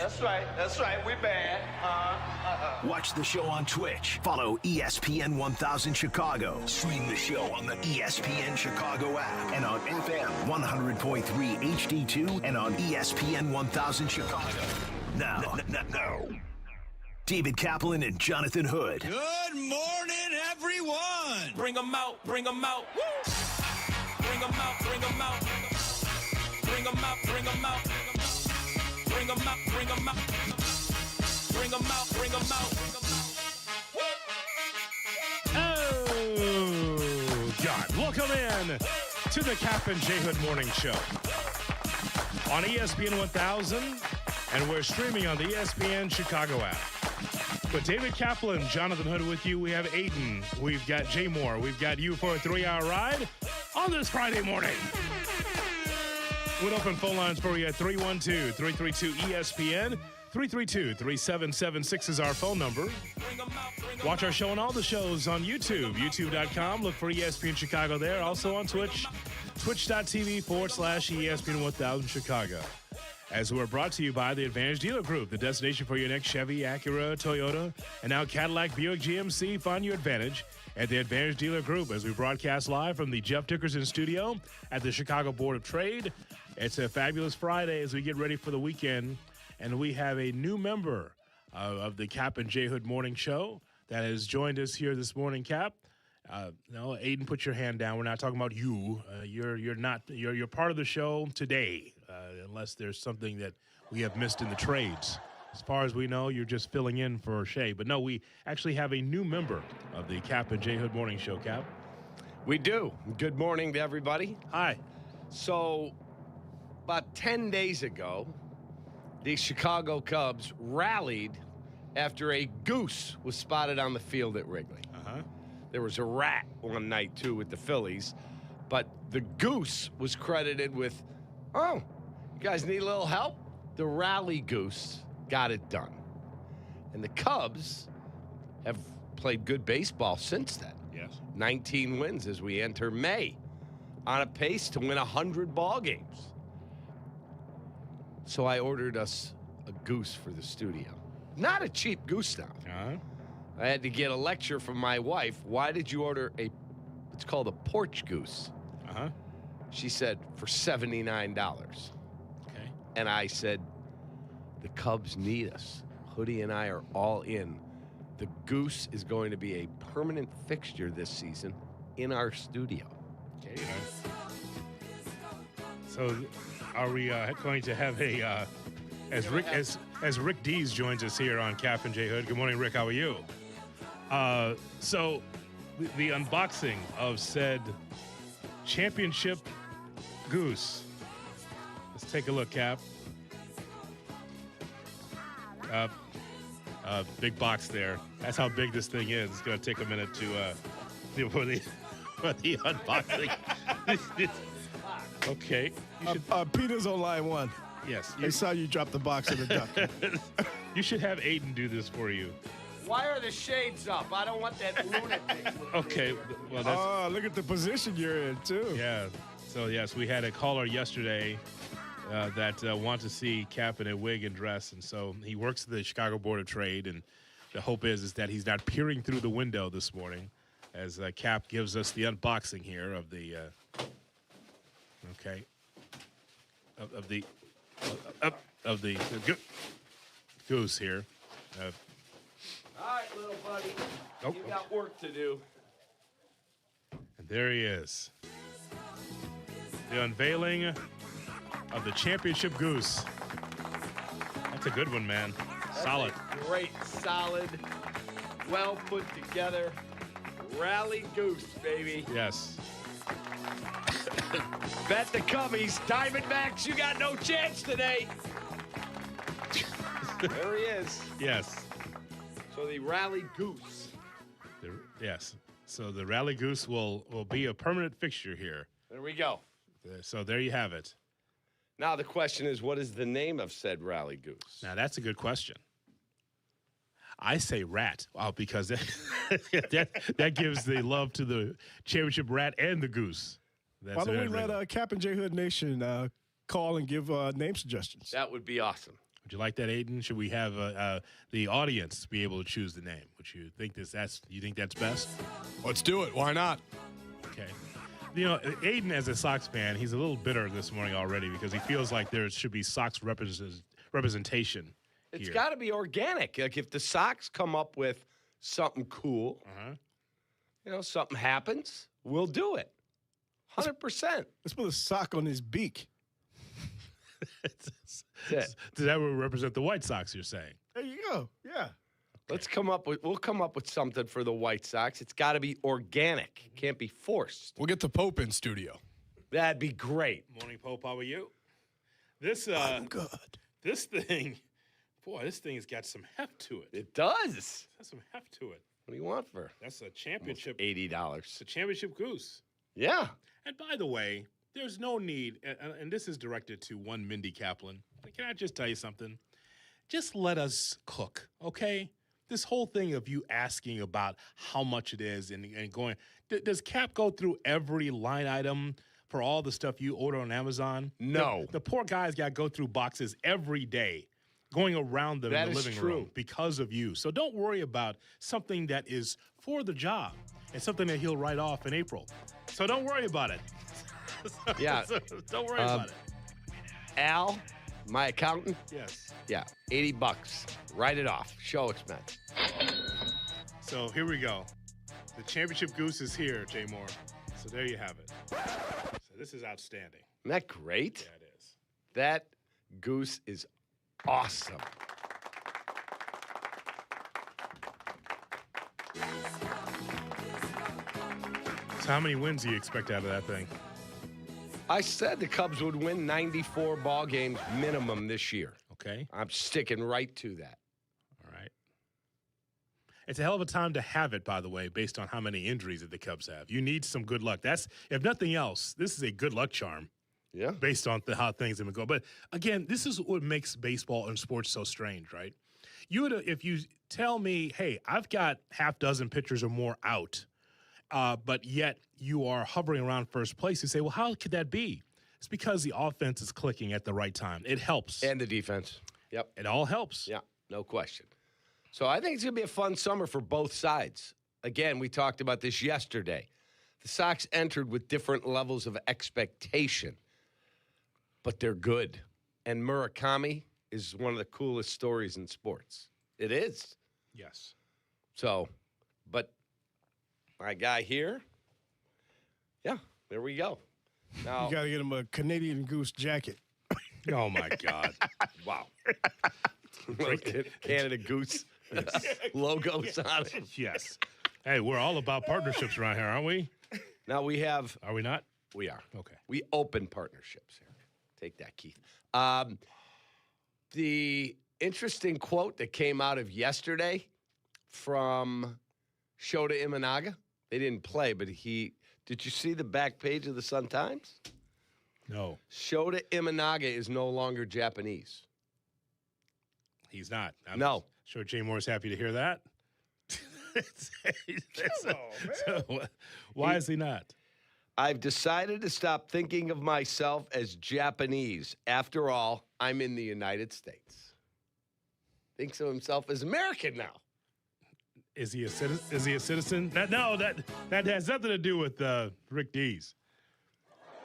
That's right. We bad. Watch the show on Twitch. Follow ESPN 1000 Chicago. Stream the show on the ESPN Chicago app and on FM 100.3 HD2 and on ESPN 1000 Chicago. Now, David Kaplan and Jonathan Hood. Good morning, everyone. Bring them out. Woo! Bring them out. Bring them out. Bring them out. Bring them out. Bring them out. Bring them out. Bring them out. Bring them out. Bring them out. Oh, God. Welcome in to the Kap J Hood Morning Show on ESPN 1000, and we're streaming on the ESPN Chicago app. But David Kaplan, Jonathan Hood with you. We have Aiden. We've got Jay Moore. We've got you for a 3-hour ride on this Friday morning. With open phone lines for you at 312-332-ESPN. 332-3776 is our phone number. Watch our show and all the shows on YouTube. YouTube.com. Look for ESPN Chicago there. Also on Twitch. Twitch.tv/ESPN 1000 Chicago. As we're brought to you by the Advantage Dealer Group, the destination for your next Chevy, Acura, Toyota, and now Cadillac, Buick, GMC. Find your advantage at the Advantage Dealer Group as we broadcast live from the Jeff Dickerson Studio at the Chicago Board of Trade. It's a fabulous Friday as we get ready for the weekend, and we have a new member of the Kap and J Hood Morning Show that has joined us here this morning. Kap, no, Aiden, put your hand down. We're not talking about you. You're part of the show today, unless there's something that we have missed in the trades. As far as we know, you're just filling in for Shay. But no, we actually have a new member of the Kap and J Hood Morning Show, Kap. We do. Good morning to everybody. Hi. So, about 10 days ago, the Chicago Cubs rallied after a goose was spotted on the field at Wrigley. Uh-huh. There was a rat one night, too, with the Phillies. But the goose was credited with, oh, you guys need a little help? The rally goose got it done. And the Cubs have played good baseball since then. Yes. 19 wins as we enter May, on a pace to win 100 ball games. So I ordered us a goose for the studio. Not a cheap goose now. Uh-huh. I had to get a lecture from my wife. Why did you order it's called a porch goose? Uh-huh. She said, for $79. Okay. And I said, the Cubs need us. Hoodie and I are all in. The goose is going to be a permanent fixture this season in our studio. Okay. So are we going to have a as Rick Dees joins us here on Kap and J Hood. Good morning, Rick. How are you? So the unboxing of said championship goose. Let's take a look, Kap. Big box there. That's how big this thing is. It's going to take a minute to for the unboxing. Okay. Peter's on line one. Yes. They saw you drop the box in the duck. You should have Aiden do this for you. Why are the shades up? I don't want that lunatic. Okay. Well, that's. Oh, look at the position you're in, too. Yeah. So, yes, we had a caller yesterday that wanted to see Kap in a wig and dress. And so he works at the Chicago Board of Trade. And the hope is that he's not peering through the window this morning as Kap gives us the unboxing here of the, of the goose here. All right, little buddy. Oh. You got work to do. And there he is. The unveiling of the championship goose. That's a good one, man. Solid. That's a great, solid, well put together rally goose, baby. Yes. Bet the Cubbies, Diamondbacks, you got no chance today. There he is. Yes. So the rally goose. Yes. So the rally goose will be a permanent fixture here. There we go. So there you have it. Now the question is, what is the name of said rally goose? Now that's a good question. I say rat, because that gives the love to the championship rat and the goose. Why don't we let Kap and J Hood Nation call and give name suggestions? That would be awesome. Would you like that, Aiden? Should we have the audience be able to choose the name? Would you think you think that's best? Let's do it. Why not? Okay. You know, Aiden, as a Sox fan, he's a little bitter this morning already because he feels like there should be Sox representation. It's got to be organic. Like if the Sox come up with something cool, something happens, we'll do it. 100%. Let's put a sock on his beak. Does that represent the White Sox, you're saying? There you go. Yeah. We'll come up with something for the White Sox. It's got to be organic. It can't be forced. We'll get the Pope in studio. That'd be great. Morning, Pope. How are you? This I'm good. This thing has got some heft to it. It does. It has some heft to it. What do you want for? That's a championship. $80. It's a championship goose. Yeah. And by the way, there's no need, and this is directed to one Mindy Kaplan. Can I just tell you something? Just let us cook, okay? This whole thing of you asking about how much it is and going, does Kap go through every line item for all the stuff you order on Amazon? No. The poor guy's got to go through boxes every day, going around them in the living room because of you. So don't worry about something that is for the job. It's something that he'll write off in April. So don't worry about it. Yeah. Don't worry about it. Al, my accountant. Yes. Yeah, $80. Write it off. Show expense. So here we go. The championship goose is here, Jay Moore. So there you have it. So this is outstanding. Isn't that great? Yeah, it is. That goose is awesome. So how many wins do you expect out of that thing? I said the Cubs would win 94 ball games minimum this year. Okay. I'm sticking right to that. All right. It's a hell of a time to have it, by the way, based on how many injuries that the Cubs have. You need some good luck. That's, if nothing else, this is a good luck charm. Yeah. Based on how things have been going. But again, this is what makes baseball and sports so strange, right? If you tell me, hey, I've got half dozen pitchers or more out, but yet you are hovering around first place, you say, well, how could that be? It's because the offense is clicking at the right time. It helps. And the defense. Yep. It all helps. Yeah, no question. So I think it's going to be a fun summer for both sides. Again, we talked about this yesterday. The Sox entered with different levels of expectation, but they're good. And Murakami is one of the coolest stories in sports. It is. Yes. So, but my guy here, yeah, there we go. Now, You got to get him a Canadian Goose jacket. Oh, my God. wow. Canada Goose logos on it. Yes. Hey, we're all about partnerships around here, aren't we? Now we have. Are we not? We are. Okay. We open partnerships here. Take that, Keith. The interesting quote that came out of yesterday from Shota Imanaga. They didn't play, but did you see the back page of the Sun-Times? No. Shota Imanaga is no longer Japanese. He's not. No. Sure Jay Moore's happy to hear that. Why is he not? I've decided to stop thinking of myself as Japanese. After all, I'm in the United States. Thinks of himself as American now. Is he a citizen? That has nothing to do with Rick Dees.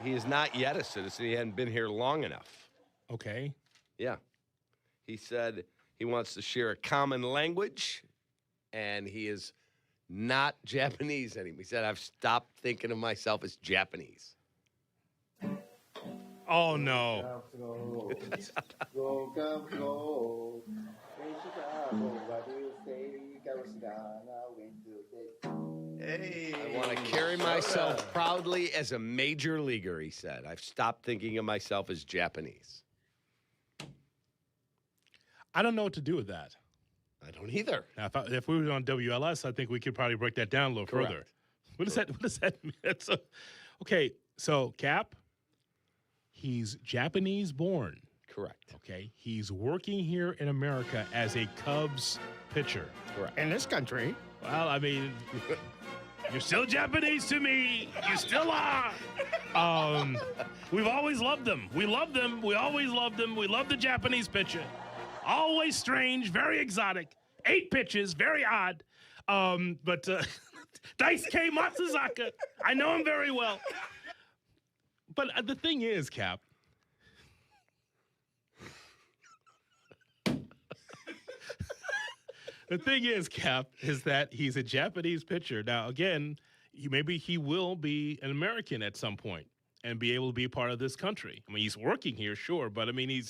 He is not yet a citizen. He hadn't been here long enough. Okay. Yeah. He said he wants to share a common language, and he is not Japanese anymore. He said, I've stopped thinking of myself as Japanese. Oh, no. Hey. I want to carry myself proudly as a major leaguer, he said. I've stopped thinking of myself as Japanese. I don't know what to do with that. I don't either. Now, if we were on WLS, I think we could probably break that down a little further. What does that mean? Okay, so Kap, he's Japanese born. Correct. Okay, he's working here in America as a Cubs pitcher. Correct. In this country. Well, I mean, you're still Japanese to me. You still are. We've always loved them. We love them. We always loved them. We love the Japanese pitcher. Always strange, very exotic. 8 pitches, very odd. But Daisuke Matsuzaka, I know him very well. But the thing is, Kap, is that he's a Japanese pitcher. Now, again, maybe he will be an American at some point and be able to be part of this country. I mean, he's working here, sure, but I mean,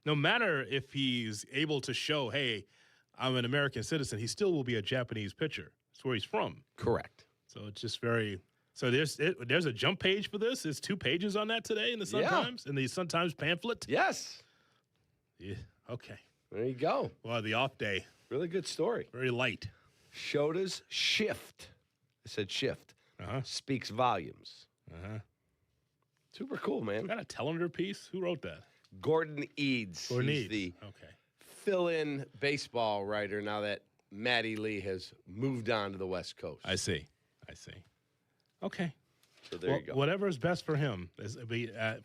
no matter if he's able to show, hey, I'm an American citizen, he still will be a Japanese pitcher. That's where he's from. Correct. So it's just very. So there's a jump page for this. There's 2 pages on that today in the Sun-Times, in the Sun-Times pamphlet. Yes. Yeah. Okay. There you go. Well, the off day. Really good story. Very light. Shota's shift. I said shift. Speaks volumes. Super cool, man. Got a Tellender piece? Who wrote that? Gordon Eads. He's the okay. fill-in baseball writer now that Matty Lee has moved on to the West Coast. I see. Okay. So there you go. Whatever is best for him.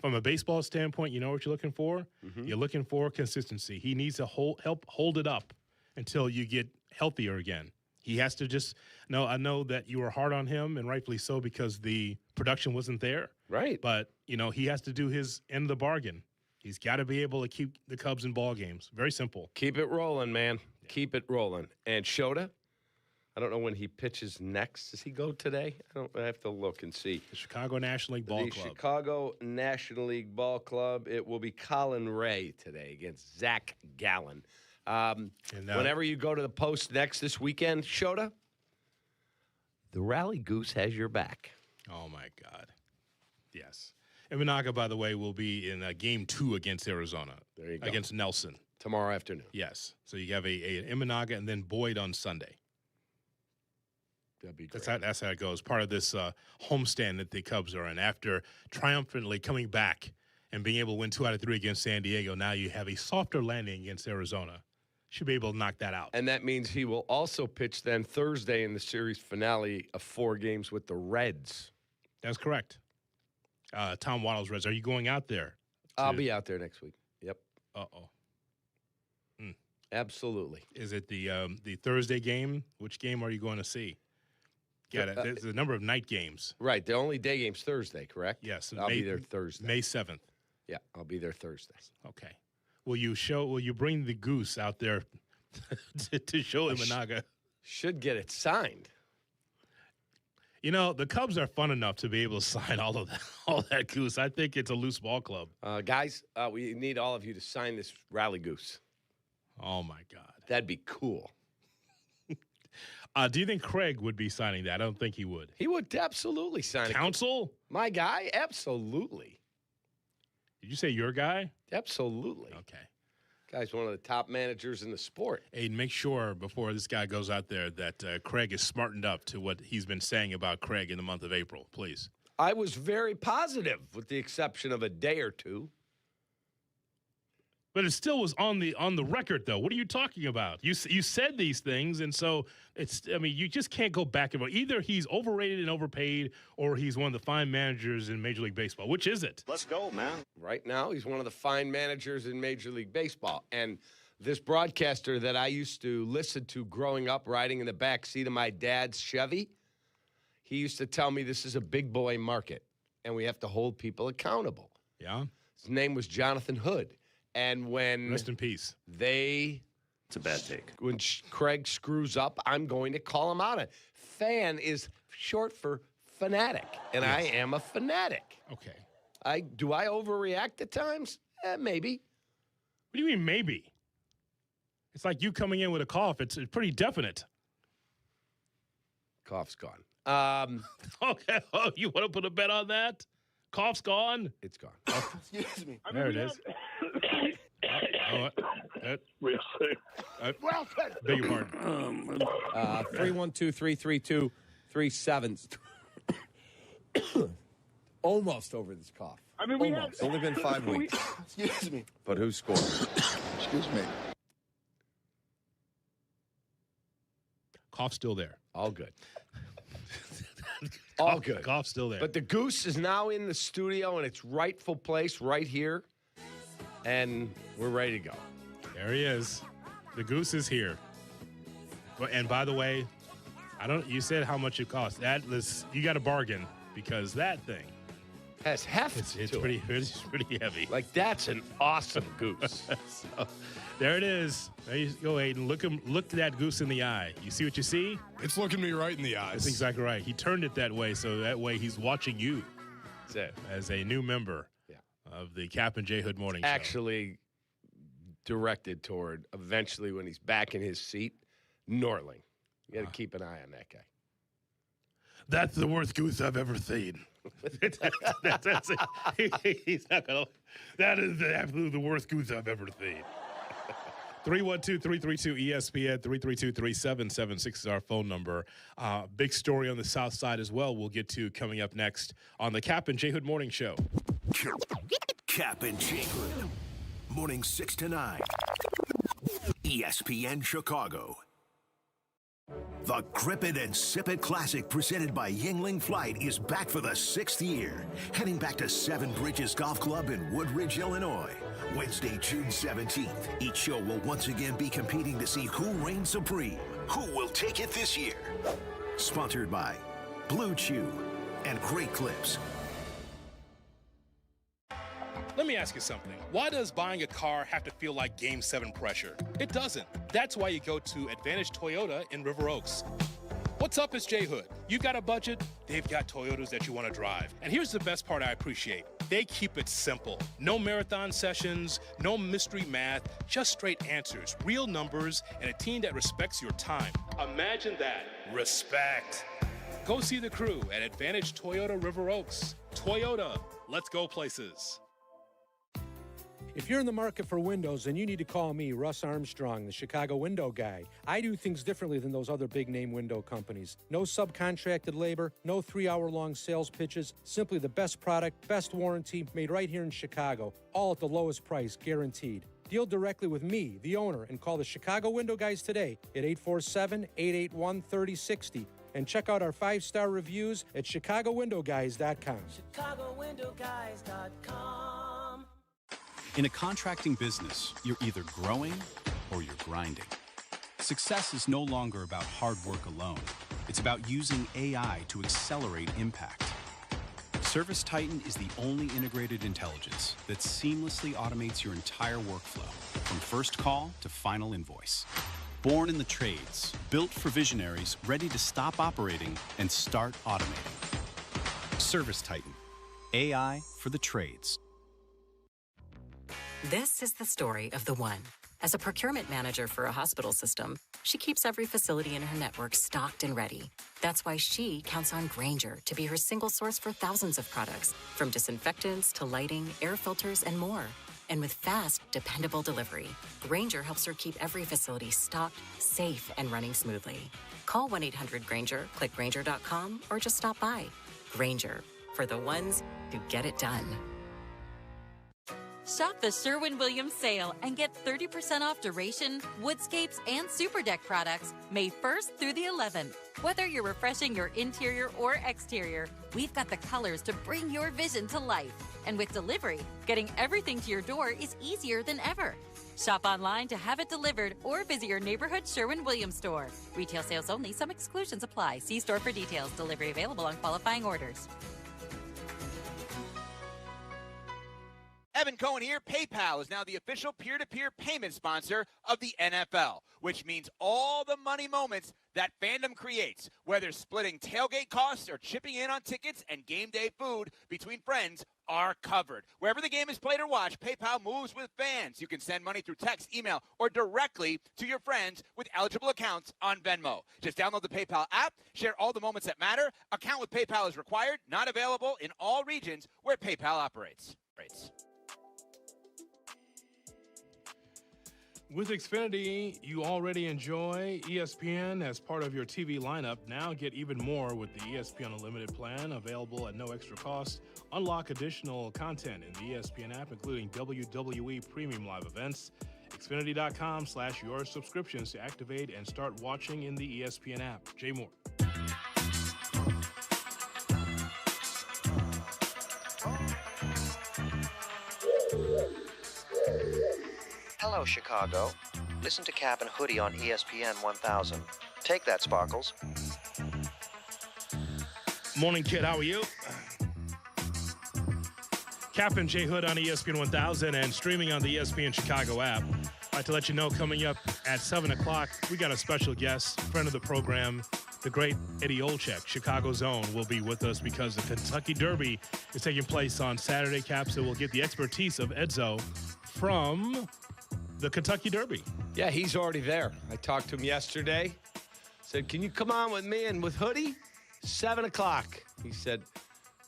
From a baseball standpoint, you know what you're looking for? You're looking for consistency. He needs to help hold it up until you get healthier again. He has to just – I know that you were hard on him, and rightfully so, because the production wasn't there. Right. But, he has to do his end of the bargain. He's got to be able to keep the Cubs in ball games. Very simple. Keep it rolling, man. Yeah. Keep it rolling. And Shota, I don't know when he pitches next. Does he go today? I have to look and see. The Chicago National League Ball Club. The Chicago National League Ball Club. It will be Colin Ray today against Zach Gallen. Whenever you go to the Post next this weekend, Shota, the Rally Goose has your back. Oh, my God. Yes. Imanaga, by the way, will be in Game 2 against Arizona. There you go. Against Nelson. Tomorrow afternoon. Yes. So you have a Imanaga and then Boyd on Sunday. That'd be great. That's how it goes. Part of this homestand that the Cubs are in. After triumphantly coming back and being able to win 2 out of 3 against San Diego, now you have a softer landing against Arizona. Should be able to knock that out. And that means he will also pitch then Thursday in the series finale of 4 games with the Reds. That's correct. Tom Waddle's Reds. Are you going out there? I'll be out there next week. Yep. Uh-oh. Absolutely. Is it the Thursday game? Which game are you going to see? Yeah, there's a number of night games. Right. The only day game's Thursday, correct? Yes. I'll be there Thursday. May 7th. Yeah, I'll be there Thursday. Okay. Will you bring the goose out there to show Imanaga? Should get it signed. The Cubs are fun enough to be able to sign all that goose. I think it's a loose ball club. Guys, we need all of you to sign this Rally Goose. Oh, my God. That'd be cool. Do you think Craig would be signing that? I don't think he would. He would absolutely sign it. Counsel? My guy? Absolutely. Did you say your guy? Absolutely. Okay. Guy's one of the top managers in the sport. Hey, make sure before this guy goes out there that Craig is smartened up to what he's been saying about Craig in the month of April, please. I was very positive, with the exception of a day or two. But it still was on the record, though. What are you talking about? You said these things, and so you just can't go back and forth. Either he's overrated and overpaid, or he's one of the fine managers in Major League Baseball. Which is it? Let's go, man. Right now, he's one of the fine managers in Major League Baseball. And this broadcaster that I used to listen to growing up, riding in the back seat of my dad's Chevy, he used to tell me this is a big boy market, and we have to hold people accountable. Yeah. His name was Jonathan Hood. And when rest in peace, it's a bad take. When Craig screws up, I'm going to call him out. Fan is short for fanatic, and yes. I am a fanatic. Okay. Do I overreact at times? Maybe. What do you mean maybe? It's like you coming in with a cough. It's pretty definite. Cough's gone. Okay. Oh, you want to put a bet on that? Cough's gone? It's gone. Excuse me. There it is. Real safe. Well said. Beg your pardon. 312-332-37. Almost over this cough. I mean, Almost. It's only been 5 weeks. Excuse me. But who scored? Excuse me. Cough's still there. All good. All good. Cough's still there. But the goose is now in the studio in its rightful place right here. And we're ready to go. There he is. The goose is here. And by the way, you said how much it costs. You got a bargain because that thing Has heft. it's to pretty it. it's pretty heavy. Like, that's an awesome goose. So, there it is. There you go, Aiden. Look that goose in the eye. You see what you see? It's looking me right in the eyes. That's exactly right. He turned it that way, so that way he's watching you That's it. as a new member of the Kap and J Hood Morning Show. Actually directed toward, eventually, when he's back in his seat, Norling. You got to keep an eye on that guy. That's the worst goose I've ever seen. that's it. He's not gonna. That is absolutely the worst goose I've ever seen. 312-332-ESPN, 332-3776 is our phone number. Big story on the South Side as well. We'll get to coming up next on the Kap and J Hood Morning Show. Kap and J Hood. Morning 6 to 9. ESPN Chicago. The Grip It and Sip It Classic presented by Yingling Flight is back for the 6th year. Heading back to Seven Bridges Golf Club in Woodridge, Illinois. Wednesday, June 17th. Each show will once again be competing to see who reigns supreme. Who will take it this year? Sponsored by Blue Chew and Great Clips. Let me ask you something. Why does buying a car have to feel like Game 7 pressure? It doesn't. That's why you go to Advantage Toyota in River Oaks. What's up, it's J Hood. You got a budget? They've got Toyotas that you want to drive. And here's the best part I appreciate. They keep it simple. No marathon sessions, no mystery math, just straight answers, real numbers, and a team that respects your time. Imagine that. Respect. Go see the crew at Advantage Toyota River Oaks. Toyota, let's go places. If you're in the market for windows, then you need to call me, Russ Armstrong, the Chicago window guy. I do things differently than those other big-name window companies. No subcontracted labor, no 3-hour-long sales pitches, simply the best product, best warranty, made right here in Chicago, all at the lowest price, guaranteed. Deal directly with me, the owner, and call the Chicago window guys today at 847-881-3060. And check out our 5-star reviews at chicagowindowguys.com. chicagowindowguys.com. In a contracting business, you're either growing or you're grinding. Success is no longer about hard work alone. It's about using AI to accelerate impact. ServiceTitan is the only integrated intelligence that seamlessly automates your entire workflow, from first call to final invoice. Born in the trades, built for visionaries ready to stop operating and start automating. ServiceTitan, AI for the trades. This is the story of the one. As a procurement manager for a hospital system, she keeps every facility in her network stocked and ready. That's why she counts on Grainger to be her single source for thousands of products, from disinfectants to lighting, air filters, and more. And with fast, dependable delivery, Grainger helps her keep every facility stocked, safe, and running smoothly. Call 1-800-GRAINGER, click Grainger.com, or just stop by. Grainger, for the ones who get it done. Shop the Sherwin-Williams sale and get 30% off duration, woodscapes, and super deck products May 1st through the 11th. Whether you're refreshing your interior or exterior, we've got the colors to bring your vision to life. And with delivery, getting everything to your door is easier than ever. Shop online to have it delivered or visit your neighborhood Sherwin-Williams store. Retail sales only. Some exclusions apply. See store for details. Delivery available on qualifying orders. Evan Cohen here. PayPal is now the official peer-to-peer payment sponsor of the NFL, which means all the money moments that fandom creates, whether splitting tailgate costs or chipping in on tickets and game day food between friends, are covered. Wherever the game is played or watched, PayPal moves with fans. You can send money through text, email, or directly to your friends with eligible accounts on Venmo. Just download the PayPal app, share all the moments that matter. Account with PayPal is required, not available in all regions where PayPal operates. With Xfinity, you already enjoy ESPN as part of your TV lineup. Now get even more with the ESPN Unlimited plan, available at no extra cost. Unlock additional content in the ESPN app, including WWE Premium Live events. Xfinity.com/your subscriptions to activate and start watching in the ESPN app. Jay Moore. Hello, Hello, Chicago. Listen to Kap and Hoodie on ESPN 1000. Take that, Sparkles. Morning, kid. How are you? Kap J Hood on ESPN 1000 and streaming on the ESPN Chicago app. I'd like to let you know, coming up at 7 o'clock, we got a special guest, friend of the program, the great Eddie Olczyk, Chicago's own, will be with us because the Kentucky Derby is taking place on Saturday, Cap, so we'll get the expertise of Edzo from the Kentucky Derby. Yeah, he's already there. I talked to him yesterday. Said, can you come on with me and with Hoodie? 7 o'clock. He said,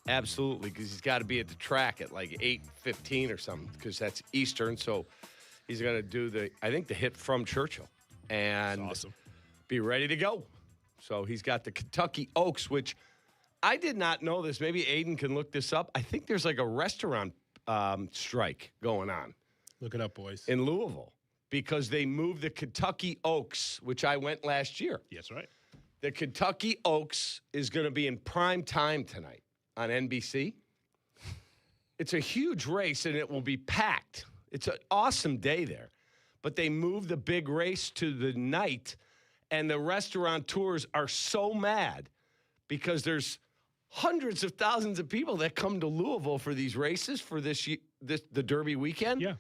absolutely, because he's got to be at the track at like 8:15 or something, because that's Eastern. So he's going to do the hit from Churchill and awesome. Be ready to go. So he's got the Kentucky Oaks, which I did not know this. Maybe Aiden can look this up. I think there's like a restaurant strike going on. Look it up, boys. In Louisville, because they moved the Kentucky Oaks, which I went last year. Yes, right. The Kentucky Oaks is going to be in prime time tonight on NBC. It's a huge race, and it will be packed. It's an awesome day there. But they moved the big race to the night, and the restaurateurs are so mad because there's hundreds of thousands of people that come to Louisville for these races for the Derby weekend. Yeah.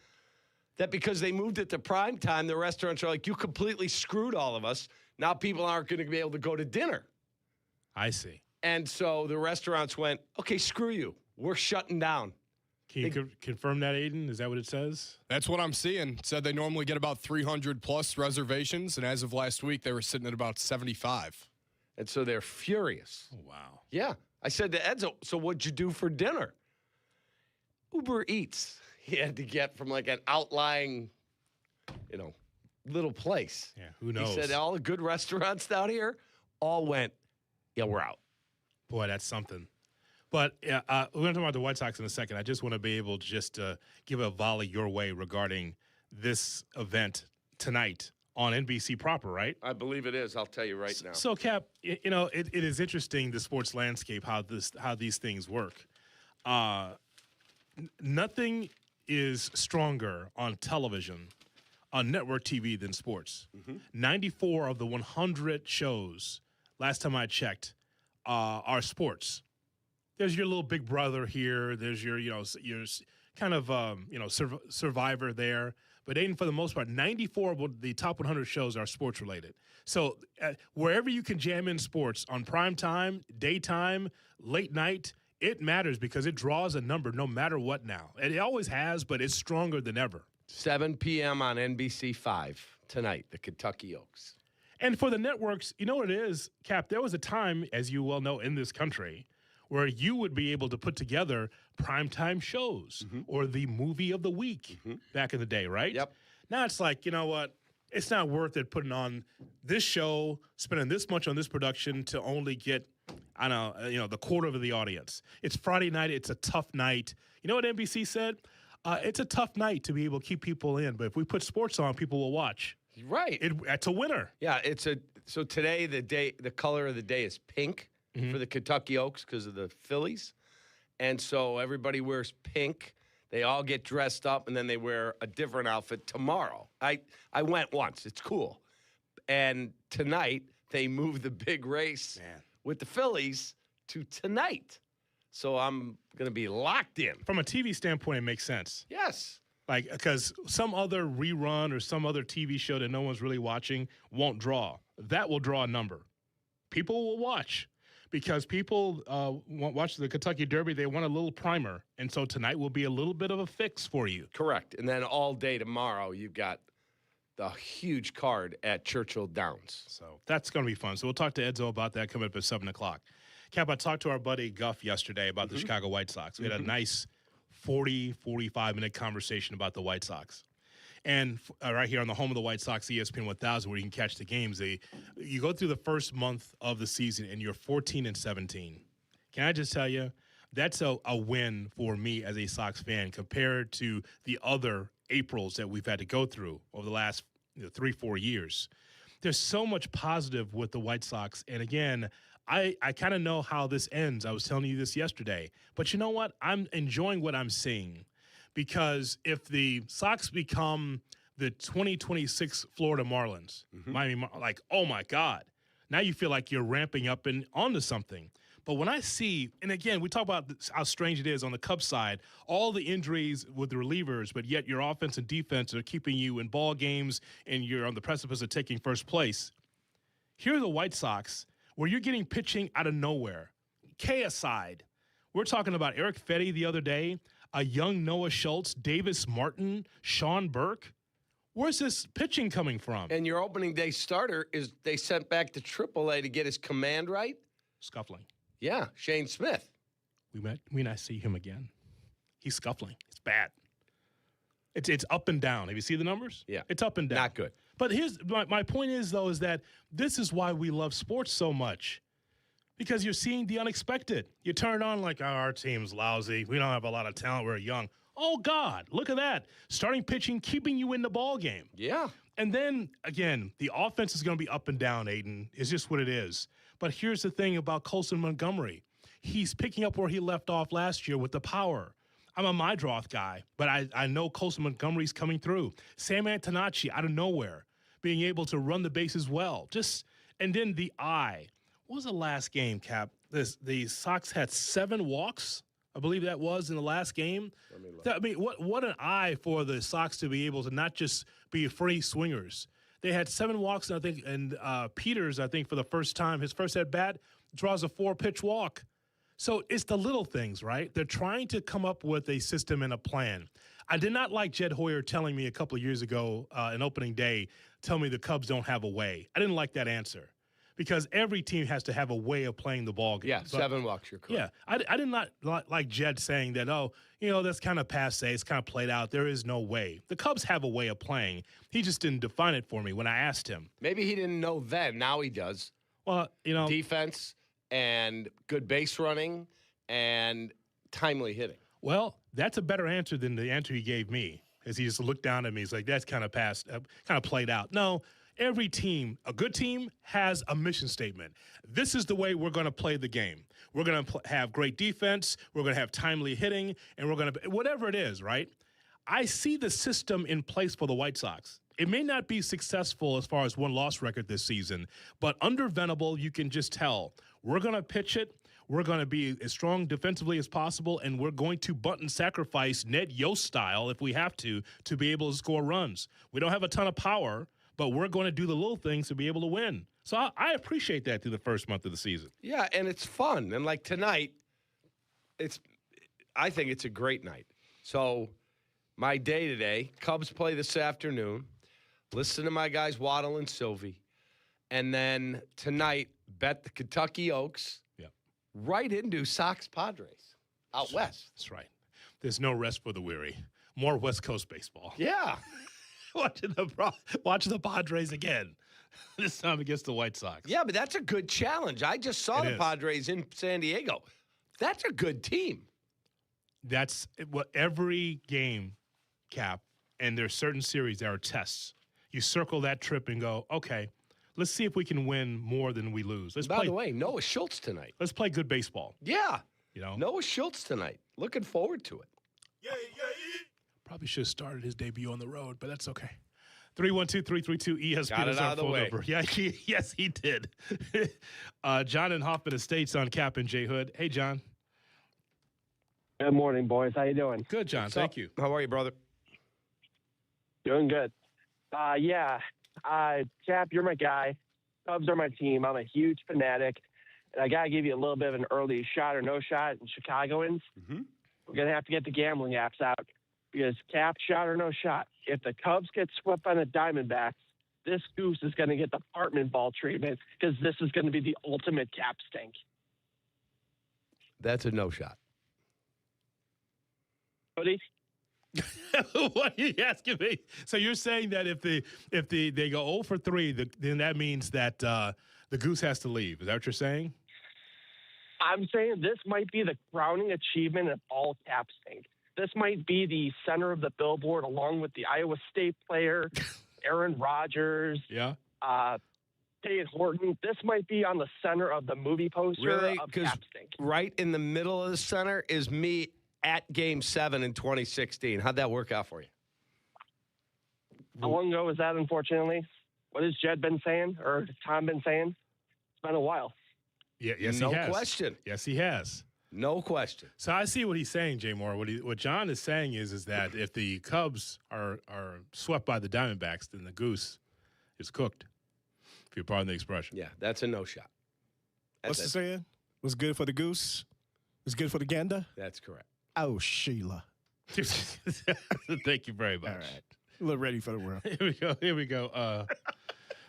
That because they moved it to prime time, the restaurants are like, you completely screwed all of us. Now people aren't going to be able to go to dinner. I see. And so the restaurants went, okay, screw you. We're shutting down. Can you confirm that, Aiden? Is that what it says? That's what I'm seeing. It said they normally get about 300-plus reservations, and as of last week, they were sitting at about 75. And so they're furious. Oh, wow. Yeah. I said to Edzo, so what'd you do for dinner? Uber Eats. He had to get from like an outlying, little place. Yeah, who knows? He said all the good restaurants down here all went, yeah, we're out. Boy, that's something. But we're going to talk about the White Sox in a second. I just want to be able to just give a volley your way regarding this event tonight on NBC proper, right? I believe it is. I'll tell you right now. So, Cap, it is interesting, the sports landscape, how these things work. Nothing is stronger on television, on network TV, than sports. 94 of the 100 shows, last time I checked, are sports. There's your little Big Brother here. There's your kind of, Survivor there. But Aiden, for the most part, 94 of the top 100 shows are sports related. So wherever you can jam in sports on prime time, daytime, late night, it matters because it draws a number no matter what now. And it always has, but it's stronger than ever. 7 p.m. on NBC5 tonight, the Kentucky Oaks. And for the networks, you know what it is, Cap? There was a time, as you well know, in this country where you would be able to put together primetime shows or the movie of the week back in the day, right? Yep. Now it's like, you know what? It's not worth it putting on this show, spending this much on this production to only get, the quarter of the audience. It's Friday night. It's a tough night. You know what NBC said? It's a tough night to be able to keep people in, but if we put sports on, people will watch. Right. It's a winner. Yeah, so today the color of the day is pink for the Kentucky Oaks because of the Phillies. And so everybody wears pink. They all get dressed up, and then they wear a different outfit tomorrow. I went once. It's cool. And tonight, they moved the big race with the Phillies to tonight. So I'm going to be locked in. From a TV standpoint, it makes sense. Yes. Like, because some other rerun or some other TV show that no one's really watching won't draw. That will draw a number. People will watch because people watch the Kentucky Derby. They want a little primer. And so tonight will be a little bit of a fix for you. Correct. And then all day tomorrow, you've got the huge card at Churchill Downs. So that's going to be fun. So we'll talk to Edzo about that coming up at 7 o'clock. Cap, I talked to our buddy Guff yesterday about the Chicago White Sox. We had a nice 45-minute conversation about the White Sox. And right here on the home of the White Sox, ESPN 1000, where you can catch the games, you go through the first month of the season, and you're 14-17. Can I just tell you, that's a win for me as a Sox fan compared to the other Aprils that we've had to go through over the last 3-4 years. There's so much positive with the White Sox. And again, I kind of know how this ends. I was telling you this yesterday. But you know what? I'm enjoying what I'm seeing. Because if the Sox become the 2026 Florida Marlins. Miami, like, oh my God. Now you feel like you're ramping up and onto something. But when I see, and again, we talk about how strange it is on the Cubs side, all the injuries with the relievers, but yet your offense and defense are keeping you in ball games and you're on the precipice of taking first place. Here are the White Sox, where you're getting pitching out of nowhere. K aside, we're talking about Eric Fetty the other day, a young Noah Schultz, Davis Martin, Sean Burke. Where's this pitching coming from? And your opening day starter is they sent back to AAA to get his command right? Scuffling. Yeah, Shane Smith. We not see him again. He's scuffling. It's bad. It's up and down. Have you seen the numbers? Yeah. It's up and down. Not good. But here's my point is, though, is that this is why we love sports so much. Because you're seeing the unexpected. You turn on like, oh, our team's lousy. We don't have a lot of talent. We're young. Oh, God, look at that. Starting pitching, keeping you in the ball game. Yeah. And then, again, the offense is going to be up and down, Aiden. It's just what it is. But here's the thing about Colson Montgomery. He's picking up where he left off last year with the power. I'm a Mydroth guy, but I know Colson Montgomery's coming through. Sam Antonacci out of nowhere, being able to run the bases well. And then the eye. What was the last game, Cap? The Sox had 7 walks, I believe that was in the last game. I mean, what an eye for the Sox to be able to not just be free swingers. They had 7 walks, I think, and Peters, I think, for the first time, his first at-bat, draws a 4-pitch walk. So it's the little things, right? They're trying to come up with a system and a plan. I did not like Jed Hoyer telling me a couple of years ago, an opening day, tell me the Cubs don't have a way. I didn't like that answer because every team has to have a way of playing the ball game. Yeah, 7 walks, you're correct. Yeah, I did not like Jed saying that, that's kind of passe, it's kind of played out. There is no way. The Cubs have a way of playing. He just didn't define it for me when I asked him. Maybe he didn't know then. Now he does. Well, defense and good base running and timely hitting. Well, that's a better answer than the answer he gave me, as he just looked down at me. He's like, that's kind of kind of played out. No, every team, a good team, has a mission statement. This is the way we're going to play the game. We're going to have great defense. We're going to have timely hitting, and we're going to – whatever it is, right? I see the system in place for the White Sox. It may not be successful as far as win-loss record this season, but under Venable, you can just tell we're going to pitch it. We're going to be as strong defensively as possible, and we're going to bunt and sacrifice Ned Yost style if we have to be able to score runs. We don't have a ton of power, but we're going to do the little things to be able to win. So I appreciate that through the first month of the season. Yeah, and it's fun. And like tonight, I think it's a great night. So my day today, Cubs play this afternoon. Listen to my guys Waddle and Silvy. And then tonight, bet the Kentucky Oaks right into Sox Padres out west. That's right. There's no rest for the weary. More West Coast baseball. Yeah. Watching the Padres again. This time against the White Sox. Yeah, but that's a good challenge. I just saw the Padres in San Diego. That's a good team. That's what every game, Cap, and there's certain series that are tests. You circle that trip and go, okay, let's see if we can win more than we lose. By the way, Noah Schultz tonight. Let's play good baseball. Yeah. Noah Schultz tonight. Looking forward to it. Yeah. Probably should have started his debut on the road, but that's okay. 312-332-ESPN. Got it out of the way. Number. Yeah, yes, he did. John and Hoffman Estates on Kap and J Hood. Hey, John. Good morning, boys. How you doing? Good, John. Thank you. How are you, brother? Doing good. Cap, you're my guy. Cubs are my team. I'm a huge fanatic. And I got to give you a little bit of an early shot or no shot in Chicagoans. Mm-hmm. We're going to have to get the gambling apps out because Cap, shot or no shot. If the Cubs get swept by the Diamondbacks, this goose is going to get the apartment ball treatment because this is going to be the ultimate Cap stink. That's a no shot. Hoodie? What are you asking me? So you're saying that if they go 0 for 3, then that means that the goose has to leave. Is that what you're saying? I'm saying this might be the crowning achievement of all Cap stink. This might be the center of the billboard along with the Iowa State player, Aaron Rodgers. Yeah. Tate Horton. This might be on the center of the movie poster of Cap stink. Right in the middle of the center is me at Game 7 in 2016. How'd that work out for you? How long ago was that, unfortunately? What has Jed been saying or Tom been saying? It's been a while. Yeah, yes, no he has. Question. Yes, he has. No question. So I see what he's saying, Jay Moore. What John is saying is that if the Cubs are swept by the Diamondbacks, then the goose is cooked, if you pardon the expression. Yeah, that's a no shot. What's the saying? What's good for the goose is good for the gander? That's correct. Oh, Sheila. Thank you very much. All right. A little ready for the world. Here we go.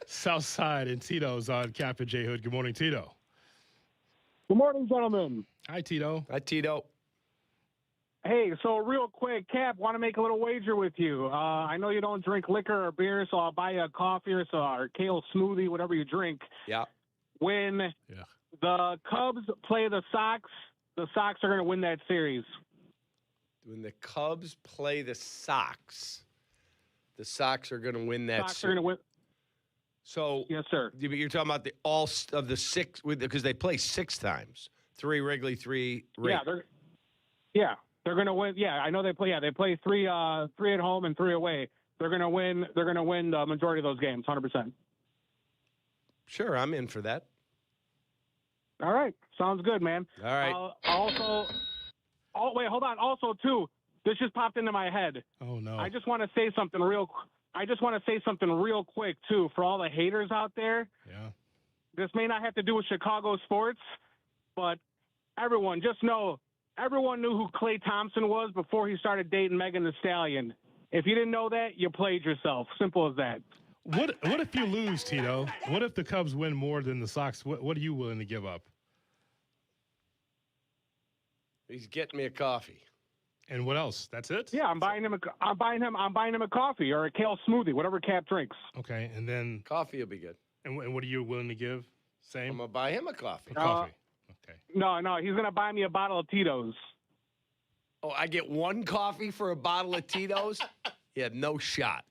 Southside and Tito's on Kap J Hood. Good morning, Tito. Good morning, gentlemen. Hi, Tito. Hi, Tito. Hey, so real quick, Cap, want to make a little wager with you. I know you don't drink liquor or beer, so I'll buy you a coffee or kale smoothie, whatever you drink. Yeah. When the Cubs play the Sox are going to win that series. When the Cubs play the Sox are going to win that Sox series. are going to win. So yes, sir. You're talking about the all of the six because they play 6 times, 3 Wrigley, 3. They're going to win. Yeah, I know they play. Yeah, they play 3 at home and 3 away. They're going to win. They're going to win the majority of those games, 100%. Sure, I'm in for that. All right, sounds good, man. All right. Wait, hold on. Also, too, this just popped into my head. Oh no! I just want to say something real quick too for all the haters out there. Yeah. This may not have to do with Chicago sports, but everyone knew who Klay Thompson was before he started dating Megan Thee Stallion. If you didn't know that, you played yourself. Simple as that. What if you lose, Tito? What if the Cubs win more than the Sox? What are you willing to give up? He's getting me a coffee. And what else? That's it? Yeah, I'm buying him a coffee or a kale smoothie, whatever Cap drinks. Okay, and then coffee will be good. And what are you willing to give? Same. I'm gonna buy him a coffee. Coffee. Okay. No, he's gonna buy me a bottle of Tito's. Oh, I get 1 coffee for a bottle of Tito's? Yeah, no shot.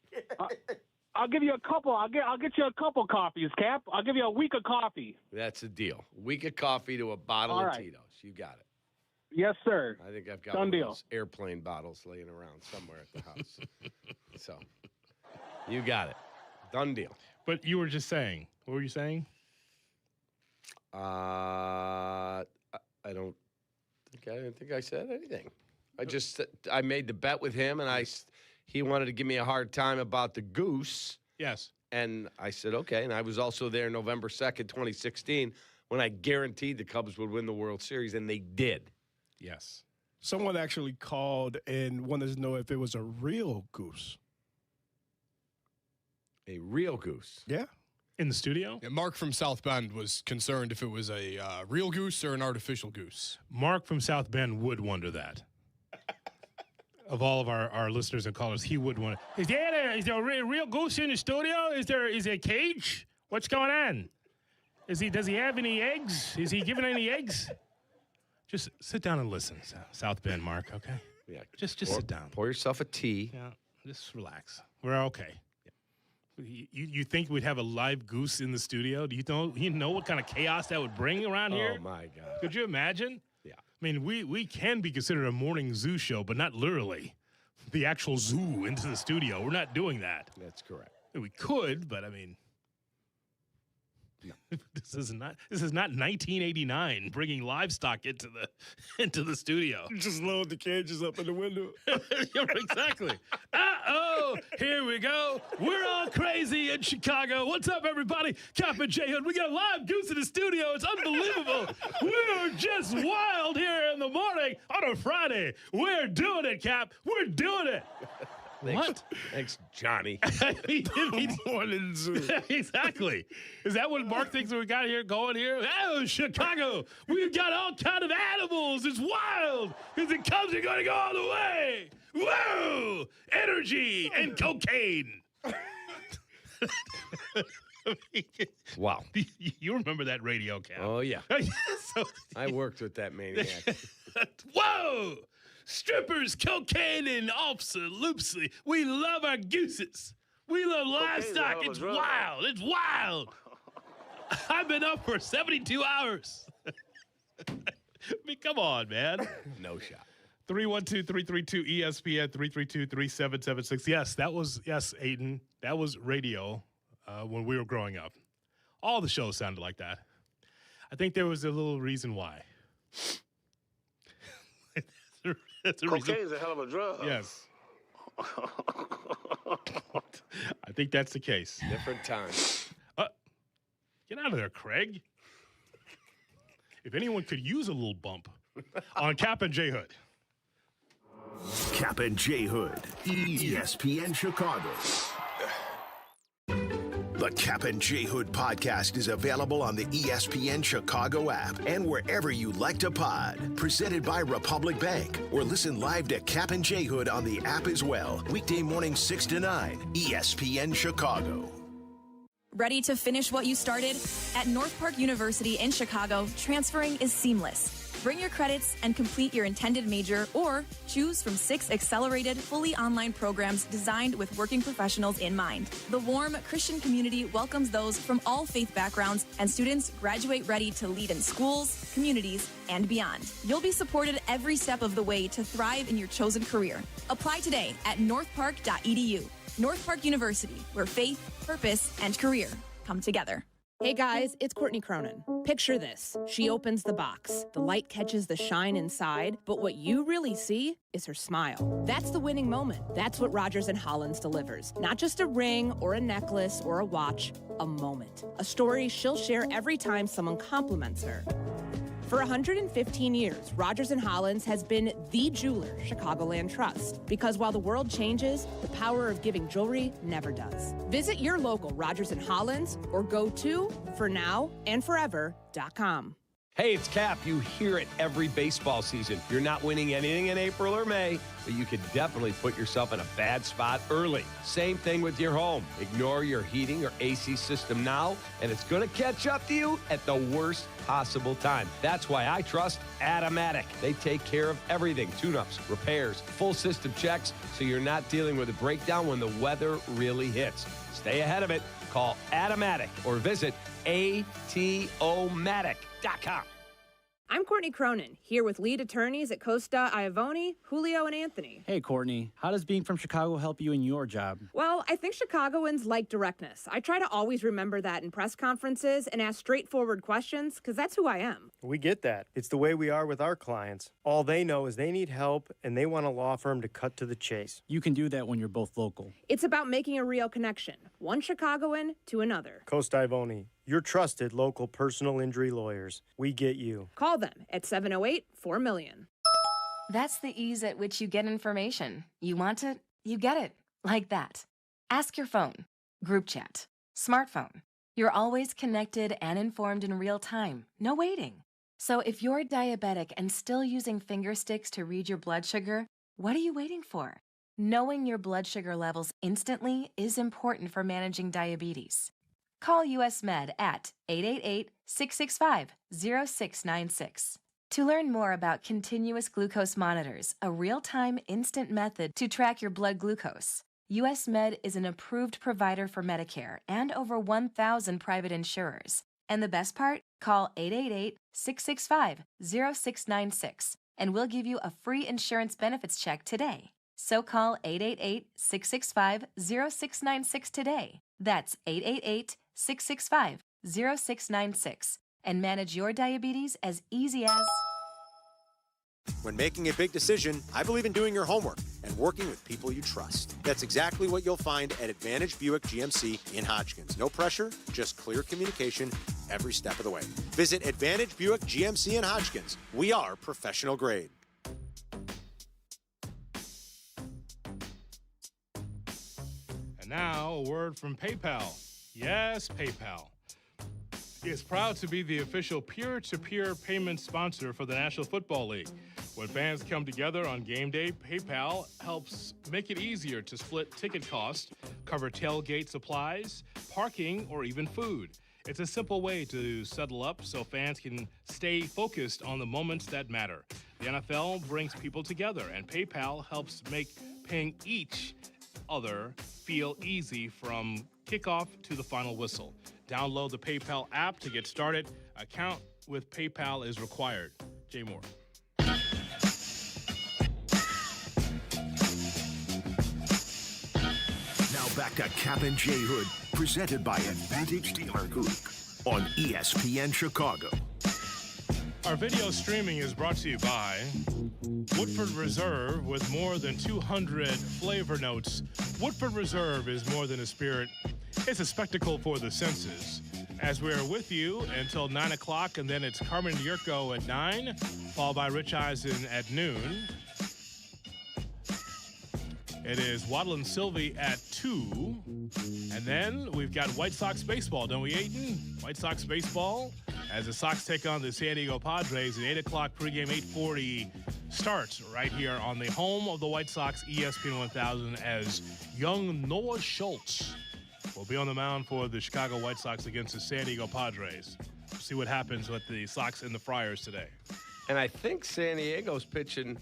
I'll give you a couple. I'll get you a couple coffees, Cap. I'll give you a week of coffee. That's a deal. A week of coffee to a bottle of Tito's. You got it. Yes, sir. I think I've got Done one deal. of those airplane bottles laying around somewhere at the house. So, you got it. Done deal. But you were just saying. What were you saying? I didn't think I said anything. I made the bet with him, and he wanted to give me a hard time about the goose. Yes. And I said, okay. And I was also there November 2nd, 2016, when I guaranteed the Cubs would win the World Series, and they did. Yes. Someone actually called and wanted to know if it was a real goose. A real goose? Yeah. In the studio? Yeah, Mark from South Bend was concerned if it was a real goose or an artificial goose. Mark from South Bend would wonder that. Of all of our listeners and callers, he would wonder. Is there a real goose in the studio? Is there a cage? What's going on? Does he have any eggs? Is he giving any eggs? Just sit down and listen, South Bend, Mark, okay? Yeah. Just sit down. Pour yourself a tea. Yeah, just relax. We're okay. Yeah. You think we'd have a live goose in the studio? Do you know what kind of chaos that would bring around here? Oh, my God. Could you imagine? Yeah. I mean, we can be considered a morning zoo show, but not literally the actual zoo into the studio. We're not doing that. That's correct. We could, but I mean, no. This is not 1989 bringing livestock into the studio. Just load the cages up in the window. Yeah, exactly. Uh-oh, here we go. We're all crazy in Chicago. What's up, everybody? Kap J Hood. We got a live goose in the studio. It's unbelievable. We're just wild here in the morning on a Friday. We're doing it, Cap. We're doing it. What? Thanks, Johnny. Morning zoo. Exactly. Is that what Mark thinks we got here going here? Oh, Chicago. We've got all kind of animals. It's wild. Because the Cubs are going to go all the way. Whoa! Energy and cocaine. Wow. You remember that radio, Cap? Oh, yeah. So, I worked with that maniac. Whoa! Strippers, cocaine, and absolutely. We love our gooses. We love livestock. It's wild. It's wild. I've been up for 72 hours. I mean, come on, man. No shot. 312-332-ESPN, 332-3776. Yes, Aiden. That was radio when we were growing up. All the shows sounded like that. I think there was a little reason why. Cocaine's a hell of a drug. Yes. I think that's the case. Different times. Get out of there, Craig. If anyone could use a little bump on Kap J Hood. Kap J Hood, ESPN Chicago. The Kap J Hood podcast is available on the ESPN Chicago app and wherever you like to pod. Presented by Republic Bank. Or listen live to Kap J Hood on the app as well. Weekday morning 6 to 9, ESPN Chicago. Ready to finish what you started? At North Park University in Chicago, transferring is seamless. Bring your credits and complete your intended major, or choose from 6 accelerated, fully online programs designed with working professionals in mind. The warm Christian community welcomes those from all faith backgrounds, and students graduate ready to lead in schools, communities, and beyond. You'll be supported every step of the way to thrive in your chosen career. Apply today at northpark.edu. North Park University, where faith, purpose, and career come together. Hey guys, it's Courtney Cronin. Picture this. She opens the box. The light catches the shine inside, but what you really see is her smile. That's the winning moment. That's what Rogers & Hollins delivers. Not just a ring or a necklace or a watch, a moment. A story she'll share every time someone compliments her. For 115 years, Rogers & Hollins has been the jeweler Chicagoland trusts. Because while the world changes, the power of giving jewelry never does. Visit your local Rogers & Hollins or go to fornowandforever.com. Hey, it's Kap. You hear it every baseball season. You're not winning anything in April or May, but you could definitely put yourself in a bad spot early. Same thing with your home. Ignore your heating or AC system now, and it's going to catch up to you at the worst possible time. That's why I trust Automatic. They take care of everything. Tune-ups, repairs, full system checks, so you're not dealing with a breakdown when the weather really hits. Stay ahead of it. Call Automatic or visit atomatic.com. I'm Courtney Cronin, here with lead attorneys at Costa, Iavoni, Julio, and Anthony. Hey, Courtney. How does being from Chicago help you in your job? Well, I think Chicagoans like directness. I try to always remember that in press conferences and ask straightforward questions, because that's who I am. We get that. It's the way we are with our clients. All they know is they need help, and they want a law firm to cut to the chase. You can do that when you're both local. It's about making a real connection, one Chicagoan to another. Costa Iavoni, your trusted local personal injury lawyers. We get you. Call them at 708-4-MILLION. That's the ease at which you get information. You want it, you get it. Like that. Ask your phone. Group chat. Smartphone. You're always connected and informed in real time. No waiting. So if you're diabetic and still using finger sticks to read your blood sugar, what are you waiting for? Knowing your blood sugar levels instantly is important for managing diabetes. Call US Med at 888-665-0696. To learn more about continuous glucose monitors, a real-time instant method to track your blood glucose, US Med is an approved provider for Medicare and over 1,000 private insurers. And the best part? Call 888-665-0696 and we'll give you a free insurance benefits check today. So call 888-665-0696 today. That's 888-665-0696 and manage your diabetes as easy as... When making a big decision, I believe in doing your homework and working with people you trust. That's exactly what you'll find at Advantage Buick GMC in Hodgkins. No pressure, just clear communication every step of the way. Visit Advantage Buick GMC in Hodgkins. We are professional grade. And now, a word from PayPal. Yes, PayPal is proud to be the official peer-to-peer payment sponsor for the National Football League. When fans come together on game day, PayPal helps make it easier to split ticket costs, cover tailgate supplies, parking, or even food. It's a simple way to settle up so fans can stay focused on the moments that matter. The NFL brings people together, and PayPal helps make paying each other feel easy from kickoff to the final whistle. Download the PayPal app to get started. Account with PayPal is required. Jay Moore. back to Kap and J Hood, presented by Advantage Dealer Group on ESPN Chicago. Our video streaming is brought to you by Woodford Reserve with more than 200 flavor notes. Woodford Reserve is more than a spirit. It's a spectacle for the senses. As we're with you until 9 o'clock, and then it's Carmen Jurko at 9, followed by Rich Eisen at noon. It is Waddle Silvy at 2. And then we've got White Sox baseball, don't we, Aiden? White Sox baseball as the Sox take on the San Diego Padres at 8 o'clock pregame, 8:40 starts right here on the home of the White Sox, ESPN 1000, as young Noah Schultz will be on the mound for the Chicago White Sox against the San Diego Padres. We'll see what happens with the Sox and the Friars today. And I think San Diego's pitching.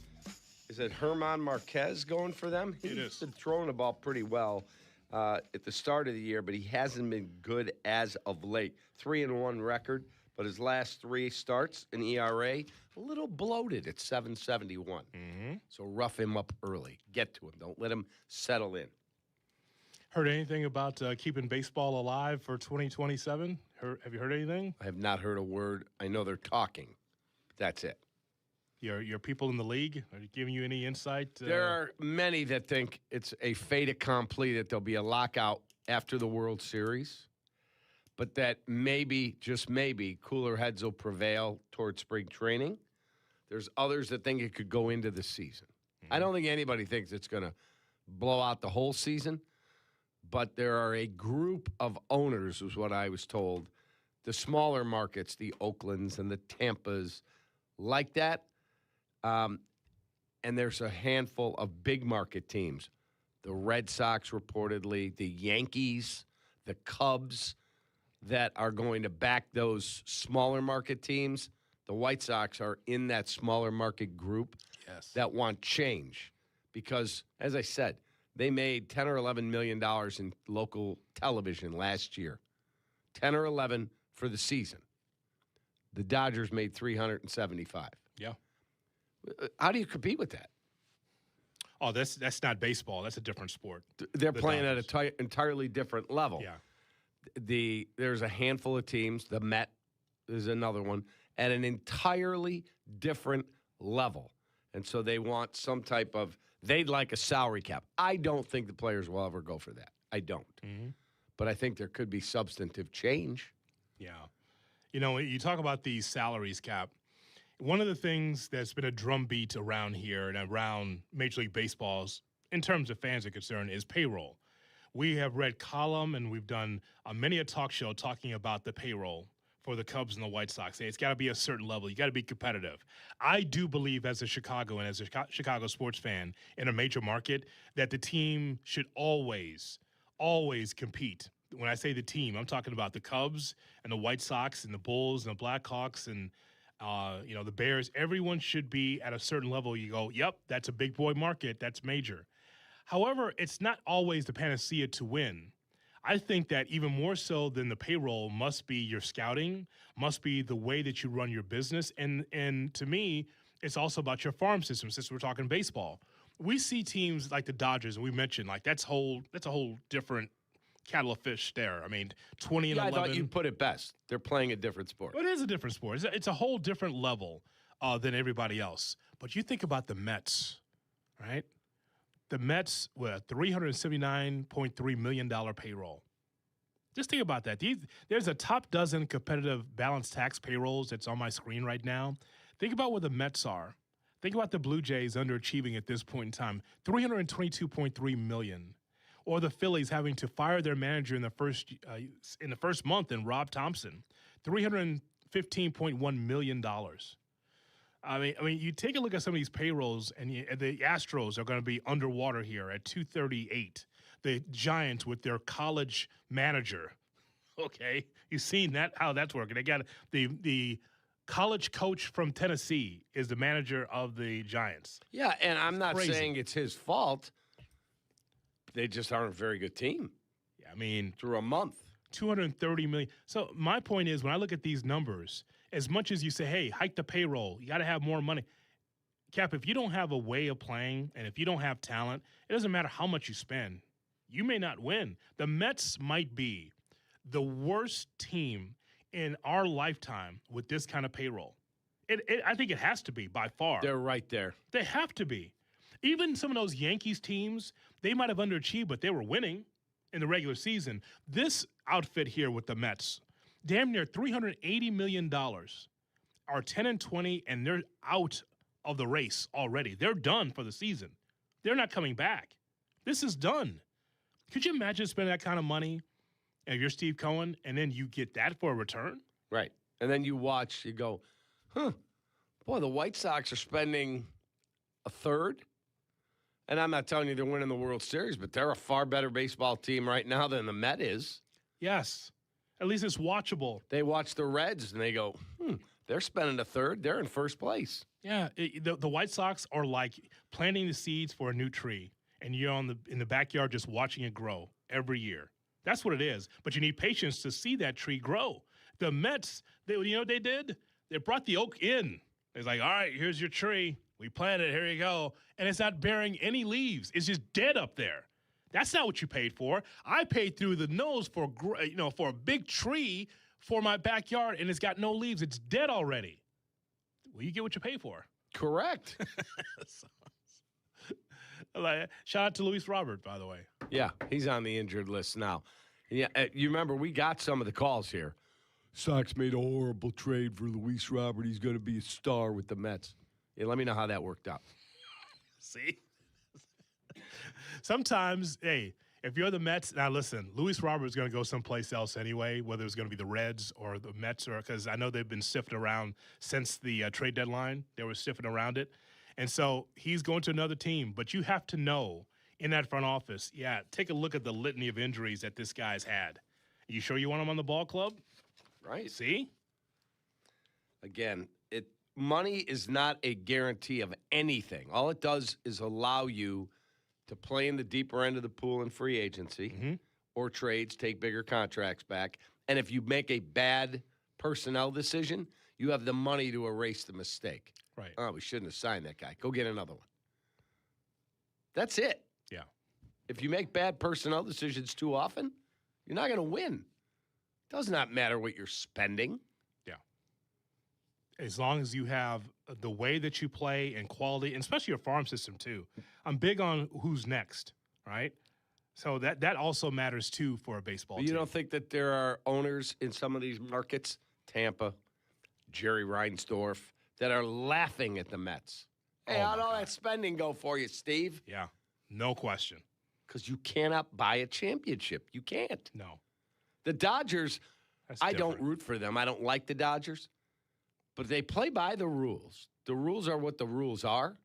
Is it Herman Marquez going for them? He's been throwing the ball pretty well at the start of the year, but he hasn't been good as of late. 3-1 record, but his last 3 starts in ERA, a little bloated at 7.71. So rough him up early. Get to him. Don't let him settle in. Heard anything about keeping baseball alive for 2027? Have you heard anything? I have not heard a word. I know they're talking, but that's it. Your people in the league, are they giving you any insight? There are many that think it's a fait accompli that there'll be a lockout after the World Series, but that maybe, just maybe, cooler heads will prevail towards spring training. There's others that think it could go into the season. I don't think anybody thinks it's going to blow out the whole season, but there are a group of owners, is what I was told, the smaller markets, the Oaklands and the Tampas, like that. And there's a handful of big market teams. The Red Sox, reportedly, the Yankees, the Cubs, that are going to back those smaller market teams. The White Sox are in that smaller market group that want change. Because, as I said, they made $10 or $11 million in local television last year. 10 or 11 for the season. The Dodgers made 375. Yeah. How do you compete with that? Oh, that's not baseball. That's a different sport. They're playing at an entirely different level. Yeah. There's a handful of teams. The Met is another one at an entirely different level. And so they want some type of, they'd like a salary cap. I don't think the players will ever go for that. I don't. But I think there could be substantive change. Yeah. You know, you talk about these salaries, Cap. One of the things that's been a drumbeat around here and around Major League Baseball's, in terms of fans are concerned, is payroll. We have read column and we've done many a talk show talking about the payroll for the Cubs and the White Sox. It's got to be a certain level. You got to be competitive. I do believe, as a Chicago and as a Chicago sports fan in a major market, that the team should always compete. When I say the team, I'm talking about the Cubs and the White Sox and the Bulls and the Blackhawks and the Bears. Everyone should be at a certain level. You go, yep, that's a big boy market. That's major. However, it's not always the panacea to win. I think that even more so than the payroll must be your scouting, must be the way that you run your business. And to me, it's also about your farm system, since we're talking baseball. We see teams like the Dodgers, and we mentioned, like, that's a whole different kettle of fish there. I mean, 20 and 11. I thought you'd put it best. They're playing a different sport. It is a different sport. It's a whole different level than everybody else. But you think about the Mets, right? The Mets with a $379.3 million payroll. Just think about that. There's a top dozen competitive balanced tax payrolls that's on my screen right now. Think about where the Mets are. Think about the Blue Jays underachieving at this point in time, $322.3 million. Or the Phillies having to fire their manager in the first month, in Rob Thompson, $315.1 million. I mean, you take a look at some of these payrolls, and the Astros are going to be underwater here at 238. The Giants with their college manager. Okay, you've seen that, how that's working. They got the college coach from Tennessee is the manager of the Giants. Yeah, and I'm not crazy. saying it's his fault. They just aren't a very good team. Yeah, I mean, through a month. $230 million. So my point is, when I look at these numbers, as much as you say, hey, hike the payroll, you got to have more money. Cap, if you don't have a way of playing and if you don't have talent, it doesn't matter how much you spend. you may not win. The Mets might be the worst team in our lifetime with this kind of payroll. I think it has to be by far. They're right there. They have to be. Even some of those Yankees teams, they might have underachieved, but they were winning in the regular season. This outfit here with the Mets, damn near $380 million, are 10-20, and they're out of the race already. They're done for the season. They're not coming back. This is done. Could you imagine spending that kind of money if you're Steve Cohen, and then you get that for a return? Right. And then you watch, you go, boy, the White Sox are spending a third. And I'm not telling you they're winning the World Series, but they're a far better baseball team right now than the Met is. Yes. At least it's watchable. They watch the Reds, and they go, they're spending a third. They're in first place. Yeah, the White Sox are like planting the seeds for a new tree, and you're in the backyard just watching it grow every year. That's what it is. But you need patience to see that tree grow. The Mets, you know what they did? They brought the oak in. It's like, all right, here's your tree. We planted it. Here you go. And it's not bearing any leaves. It's just dead up there. That's not what you paid for. I paid through the nose for a big tree for my backyard, and it's got no leaves. It's dead already. Well, you get what you pay for. Correct. Shout out to Luis Robert, by the way. Yeah, he's on the injured list now. Yeah, you remember we got some of the calls here. Sox made a horrible trade for Luis Robert. He's going to be a star with the Mets. Yeah, let me know how that worked out. See? Sometimes, hey, if you're the Mets, now listen, Luis Robert's going to go someplace else anyway, whether it's going to be the Reds or the Mets, or because I know they've been sifting around since the trade deadline. They were sifting around it. And so he's going to another team. But you have to know in that front office, take a look at the litany of injuries that this guy's had. You sure you want him on the ball club? Right. See? Again, money is not a guarantee of anything. All it does is allow you to play in the deeper end of the pool in free agency or trades, take bigger contracts back. And if you make a bad personnel decision, you have the money to erase the mistake. Right. Oh, we shouldn't have signed that guy. Go get another one. That's it. Yeah. If you make bad personnel decisions too often, you're not going to win. Does not matter what you're spending. Yeah. As long as you have the way that you play and quality, and especially your farm system too. I'm big on who's next, right? So that also matters too for a baseball team. You don't think that there are owners in some of these markets, Tampa, Jerry Reinsdorf, that are laughing at the Mets? Hey, how'd all that spending go for you, Steve? Yeah, no question. Because you cannot buy a championship. You can't. No. The Dodgers, I don't different. root for them. I don't like the Dodgers. But they play by the rules. The rules are what the rules are.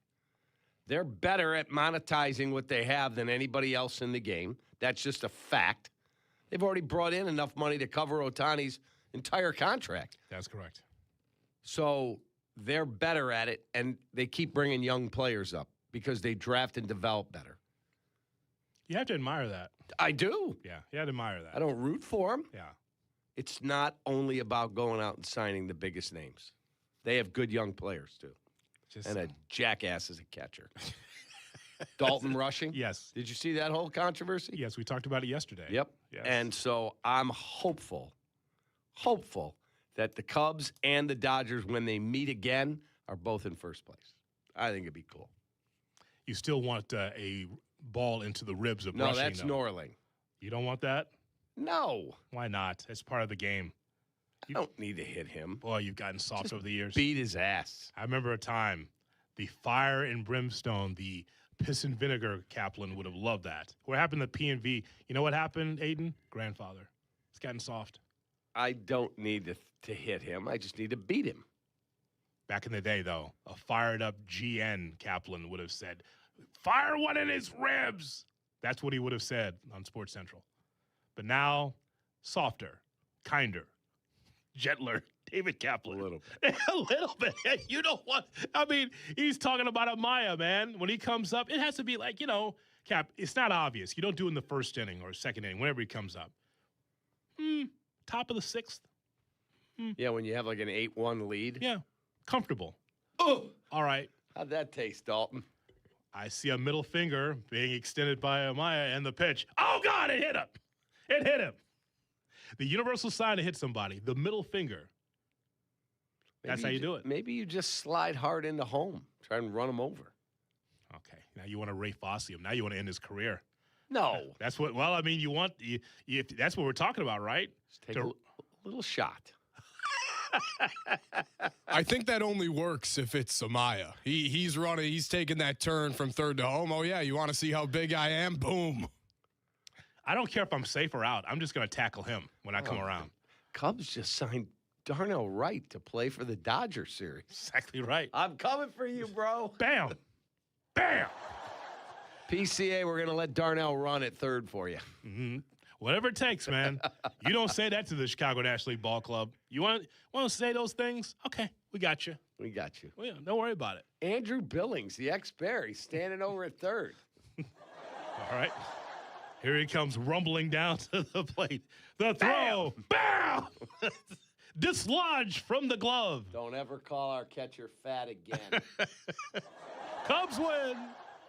They're better at monetizing what they have than anybody else in the game. That's just a fact. They've already brought in enough money to cover Ohtani's entire contract. That's correct. So they're better at it, and they keep bringing young players up because they draft and develop better. You have to admire that. I do. Yeah, you have to admire that. I don't root for them. Yeah. It's not only about going out and signing the biggest names. They have good young players, too. And a jackass as a catcher. Dalton Rushing? Yes. Did you see that whole controversy? Yes, we talked about it yesterday. Yep. Yes. And so I'm hopeful that the Cubs and the Dodgers, when they meet again, are both in first place. I think it'd be cool. You still want a ball into the ribs of No, Rushing, that's though. Norling. You don't want that? No. Why not? It's part of the game. I don't need to hit him. Boy, you've gotten soft over the years. Beat his ass. I remember a time, the fire and brimstone, the piss and vinegar Kaplan would have loved that. What happened to P&V? You know what happened, Aiden? Grandfather. It's gotten soft. I don't need to hit him. I just need to beat him. Back in the day, though, a fired-up GN Kaplan would have said, fire one in his ribs. That's what he would have said on Sports Central. But now, softer, kinder, gentler David Kaplan. A little bit. A little bit. You know what? I mean, he's talking about Amaya, man. When he comes up, it has to be like, Cap, it's not obvious. You don't do it in the first inning or second inning, whenever he comes up. Top of the sixth. Yeah, when you have like an 8-1 lead. Yeah, comfortable. Oh, all right. How'd that taste, Dalton? I see a middle finger being extended by Amaya, and the pitch. Oh, God, it hit him. It hit him. The universal sign to hit somebody, the middle finger. That's how you do it. Maybe you just slide hard into home, try and run him over. Okay, now you want to Ray Fosse him. Now you want to end his career. No. That's what, well, I mean, that's what we're talking about, right? Just take a little shot. I think that only works if it's Amaya. He's running. He's taking that turn from third to home. Oh, yeah, you want to see how big I am? Boom. I don't care if I'm safe or out. I'm just going to tackle him when I come around. Cubs just signed Darnell Wright to play for the Dodgers series. Exactly right. I'm coming for you, bro. Bam. Bam. PCA, we're going to let Darnell run at third for you. Mm-hmm. Whatever it takes, man. You don't say that to the Chicago National League Ball Club. You want to say those things? Okay, we got you. We got you. Well, yeah, don't worry about it. Andrew Billings, the ex-Bear, he's standing over at third. All right. Here he comes rumbling down to the plate. The throw. Bam! Dislodged from the glove. Don't ever call our catcher fat again. Cubs win.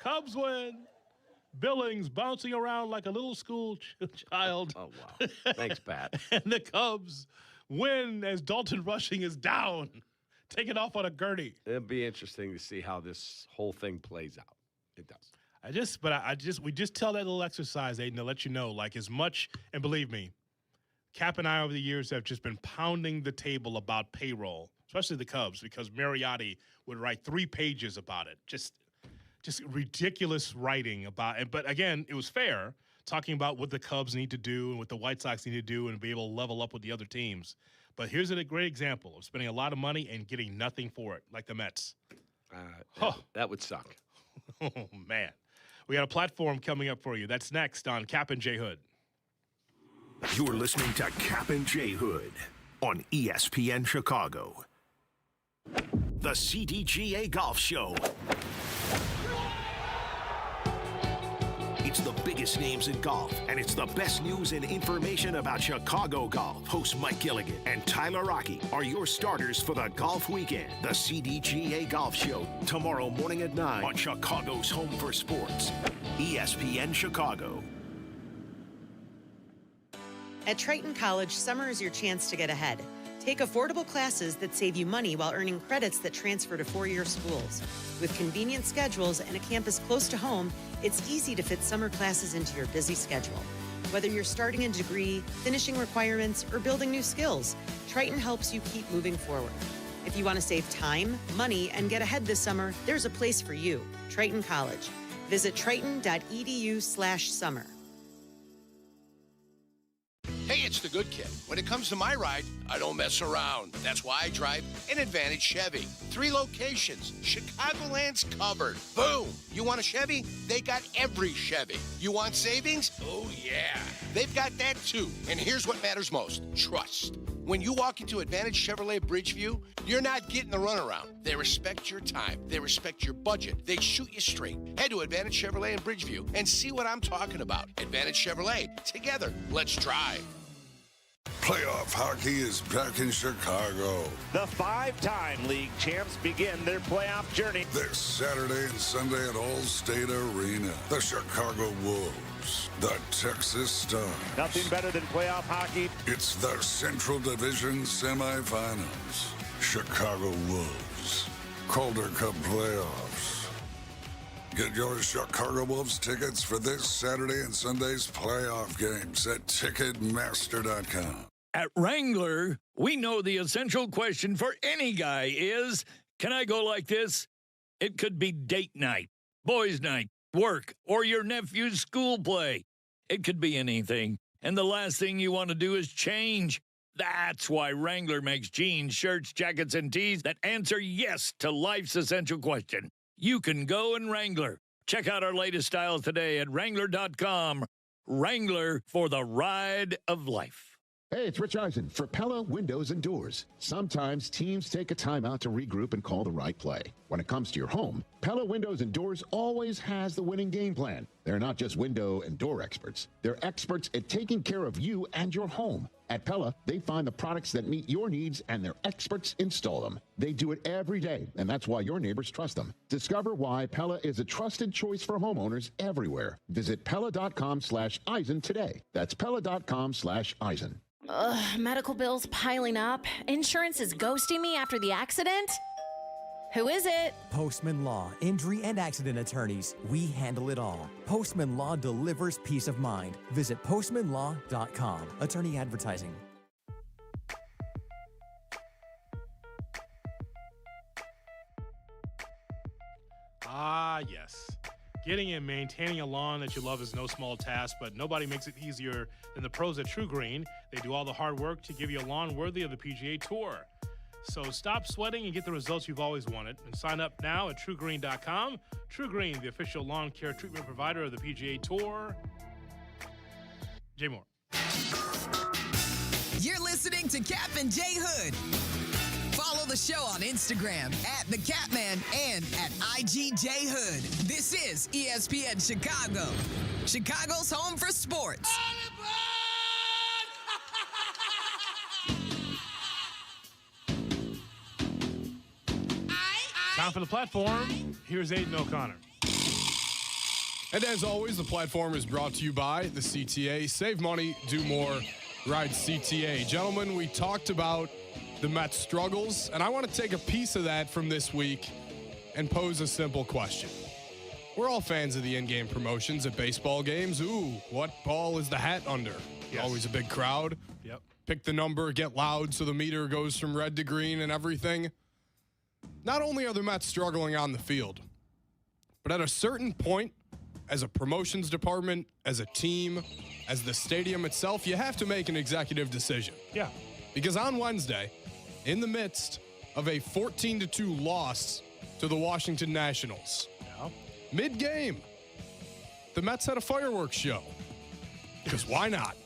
Cubs win. Billings bouncing around like a little school child. Oh, wow. Thanks, Pat. And the Cubs win as Dalton Rushing is down, taken off on a gurney. It'll be interesting to see how this whole thing plays out. It does. We just tell that little exercise, Aiden, to let you know, like as much, and believe me, Kap and I over the years have just been pounding the table about payroll, especially the Cubs, because Mariotti would write 3 pages about it. Just ridiculous writing about it. But again, it was fair, talking about what the Cubs need to do and what the White Sox need to do and be able to level up with the other teams. But here's a great example of spending a lot of money and getting nothing for it, like the Mets. That would suck. Oh, man. We got a platform coming up for you. That's next on Kap and J Hood. You're listening to Kap and J Hood on ESPN Chicago. The CDGA Golf Show. It's the biggest names in golf, and it's the best news and information about Chicago golf. Hosts Mike Gilligan and Tyler Rocky are your starters for the golf weekend. The CDGA Golf Show, tomorrow morning at 9 on Chicago's home for sports, ESPN Chicago. At Triton College, summer is your chance to get ahead. Take affordable classes that save you money while earning credits that transfer to 4-year schools. With convenient schedules and a campus close to home, it's easy to fit summer classes into your busy schedule. Whether you're starting a degree, finishing requirements, or building new skills, Triton helps you keep moving forward. If you want to save time, money, and get ahead this summer, there's a place for you, Triton College. Visit triton.edu/summer. Hey, it's the good kid. When it comes to my ride, I don't mess around. That's why I drive an Advantage Chevy. 3 locations. Chicagoland's covered. Boom. You want a Chevy? They got every Chevy. You want savings? Oh, yeah. They've got that, too. And here's what matters most. Trust. When you walk into Advantage Chevrolet Bridgeview, you're not getting the runaround. They respect your time. They respect your budget. They shoot you straight. Head to Advantage Chevrolet in Bridgeview and see what I'm talking about. Advantage Chevrolet. Together, let's drive. Playoff hockey is back in Chicago. The 5-time league champs begin their playoff journey This Saturday and Sunday at Allstate Arena. The Chicago Wolves, the Texas Stars. Nothing better than playoff hockey. It's the Central Division semifinals. Chicago Wolves, Calder Cup playoffs. Get your Chicago Wolves tickets for this Saturday and Sunday's playoff games at Ticketmaster.com. At Wrangler, we know the essential question for any guy is, can I go like this? It could be date night, boys' night, work, or your nephew's school play. It could be anything. And the last thing you want to do is change. That's why Wrangler makes jeans, shirts, jackets, and tees that answer yes to life's essential question. You can go in Wrangler. Check out our latest styles today at Wrangler.com. Wrangler, for the ride of life. Hey, it's Rich Eisen for Pella Windows and Doors. Sometimes teams take a timeout to regroup and call the right play. When it comes to your home, Pella Windows and Doors always has the winning game plan. They're not just window and door experts. They're experts at taking care of you and your home. At Pella, they find the products that meet your needs, and their experts install them. They do it every day, and that's why your neighbors trust them. Discover why Pella is a trusted choice for homeowners everywhere. Visit Pella.com/Eisen today. That's Pella.com/Eisen. Medical bills piling up. Insurance is ghosting me after the accident. Who is it? Postman Law, injury and accident attorneys. We handle it all. Postman Law delivers peace of mind. Visit postmanlaw.com. Attorney advertising. Ah, yes. Getting and maintaining a lawn that you love is no small task, but nobody makes it easier than the pros at True Green. They do all the hard work to give you a lawn worthy of the PGA Tour. So stop sweating and get the results you've always wanted. And sign up now at TrueGreen.com. True Green, the official lawn care treatment provider of the PGA Tour. Jay Moore. You're listening to Kap and J Hood. Follow the show on Instagram at The Catman and at IGJ Hood. This is ESPN Chicago, Chicago's home for sports. Time for the platform. Here's Aiden O'Connor. And as always, the platform is brought to you by the CTA. Save money, do more, ride CTA. Gentlemen, we talked about the Mets' struggles, and I want to take a piece of that from this week and pose a simple question. We're all fans of the in-game promotions at baseball games. Ooh, what ball is the hat under? Yes. Always a big crowd. Yep. Pick the number, get loud so the meter goes from red to green and everything. Not only are the Mets struggling on the field, but at a certain point, as a promotions department, as a team, as the stadium itself, you have to make an executive decision. Yeah. Because on Wednesday, in the midst of a 14-2 loss to the Washington Nationals, mid-game, the Mets had a fireworks show. Because why not?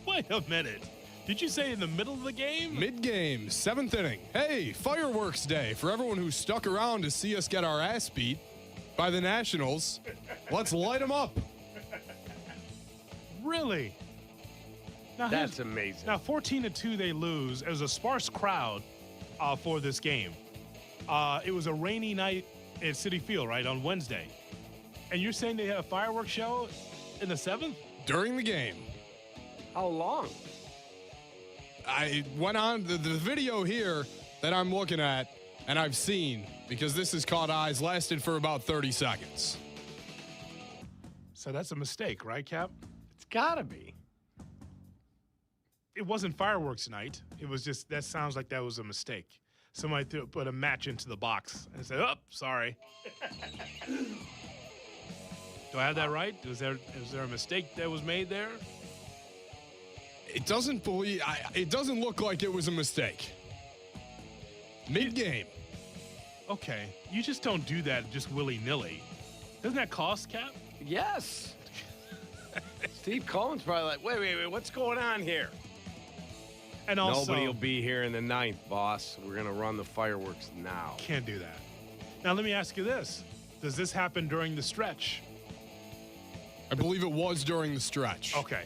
Wait a minute. Did you say in the middle of the game? Mid-game, 7th inning. Hey, fireworks day for everyone who stuck around to see us get our ass beat by the Nationals. Let's light them up. Really? Now, that's amazing. Now, 14-2, they lose. It was a sparse crowd for this game. It was a rainy night at Citi Field, right, on Wednesday. And you're saying they had a fireworks show in the 7th? During the game. How long? I went on the video here that I'm looking at and I've seen, because this has caught eyes, lasted for about 30 seconds. So that's a mistake, right, Cap? It's gotta be. It wasn't fireworks night. It was just, that sounds like that was a mistake. Somebody put a match into the box and said, oh, sorry. Do I have that right? Is there a mistake that was made there? It doesn't look like it was a mistake. Mid-game. Okay. You just don't do that just willy-nilly. Doesn't that cost, Cap? Yes. Steve Cohen's probably like, wait, what's going on here? And also, nobody will be here in the 9th, boss. We're going to run the fireworks now. Can't do that. Now, let me ask you this. Does this happen during the stretch? I believe it was during the stretch. Okay.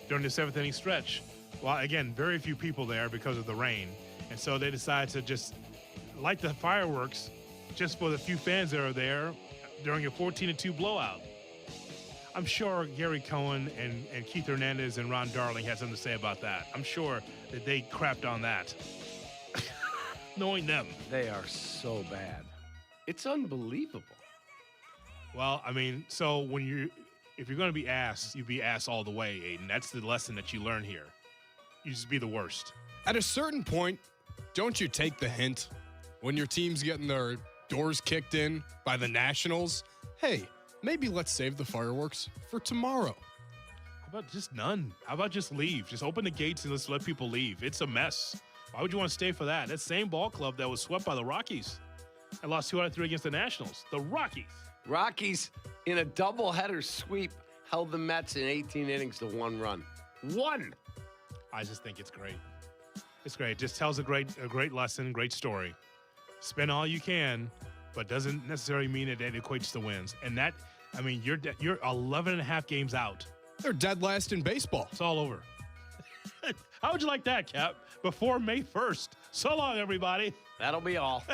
During the 7th inning stretch. Well, again, very few people there because of the rain. And so they decided to just light the fireworks just for the few fans that are there during a 14-2 blowout. I'm sure Gary Cohen and Keith Hernandez and Ron Darling had something to say about that. I'm sure that they crapped on that. Knowing them. They are so bad. It's unbelievable. Well, I mean, so if you're going to be ass, you be ass all the way, Aiden. That's the lesson that you learn here. You just be the worst. At a certain point, don't you take the hint when your team's getting their doors kicked in by the Nationals? Hey, maybe let's save the fireworks for tomorrow. How about just none? How about just leave? Just open the gates and let's let people leave. It's a mess. Why would you want to stay for that? That same ball club that was swept by the Rockies and lost 2 out of 3 against the Nationals. The Rockies. Rockies, in a doubleheader sweep, held the Mets in 18 innings to 1 run. 1! I just think it's great. It's great. It just tells a great lesson, great story. Spend all you can, but doesn't necessarily mean it equates to wins. And that I mean, you're 11 and a half games out. They're dead last in baseball. It's all over. How would you like that, Cap? Before May 1st. So long, everybody. That'll be all.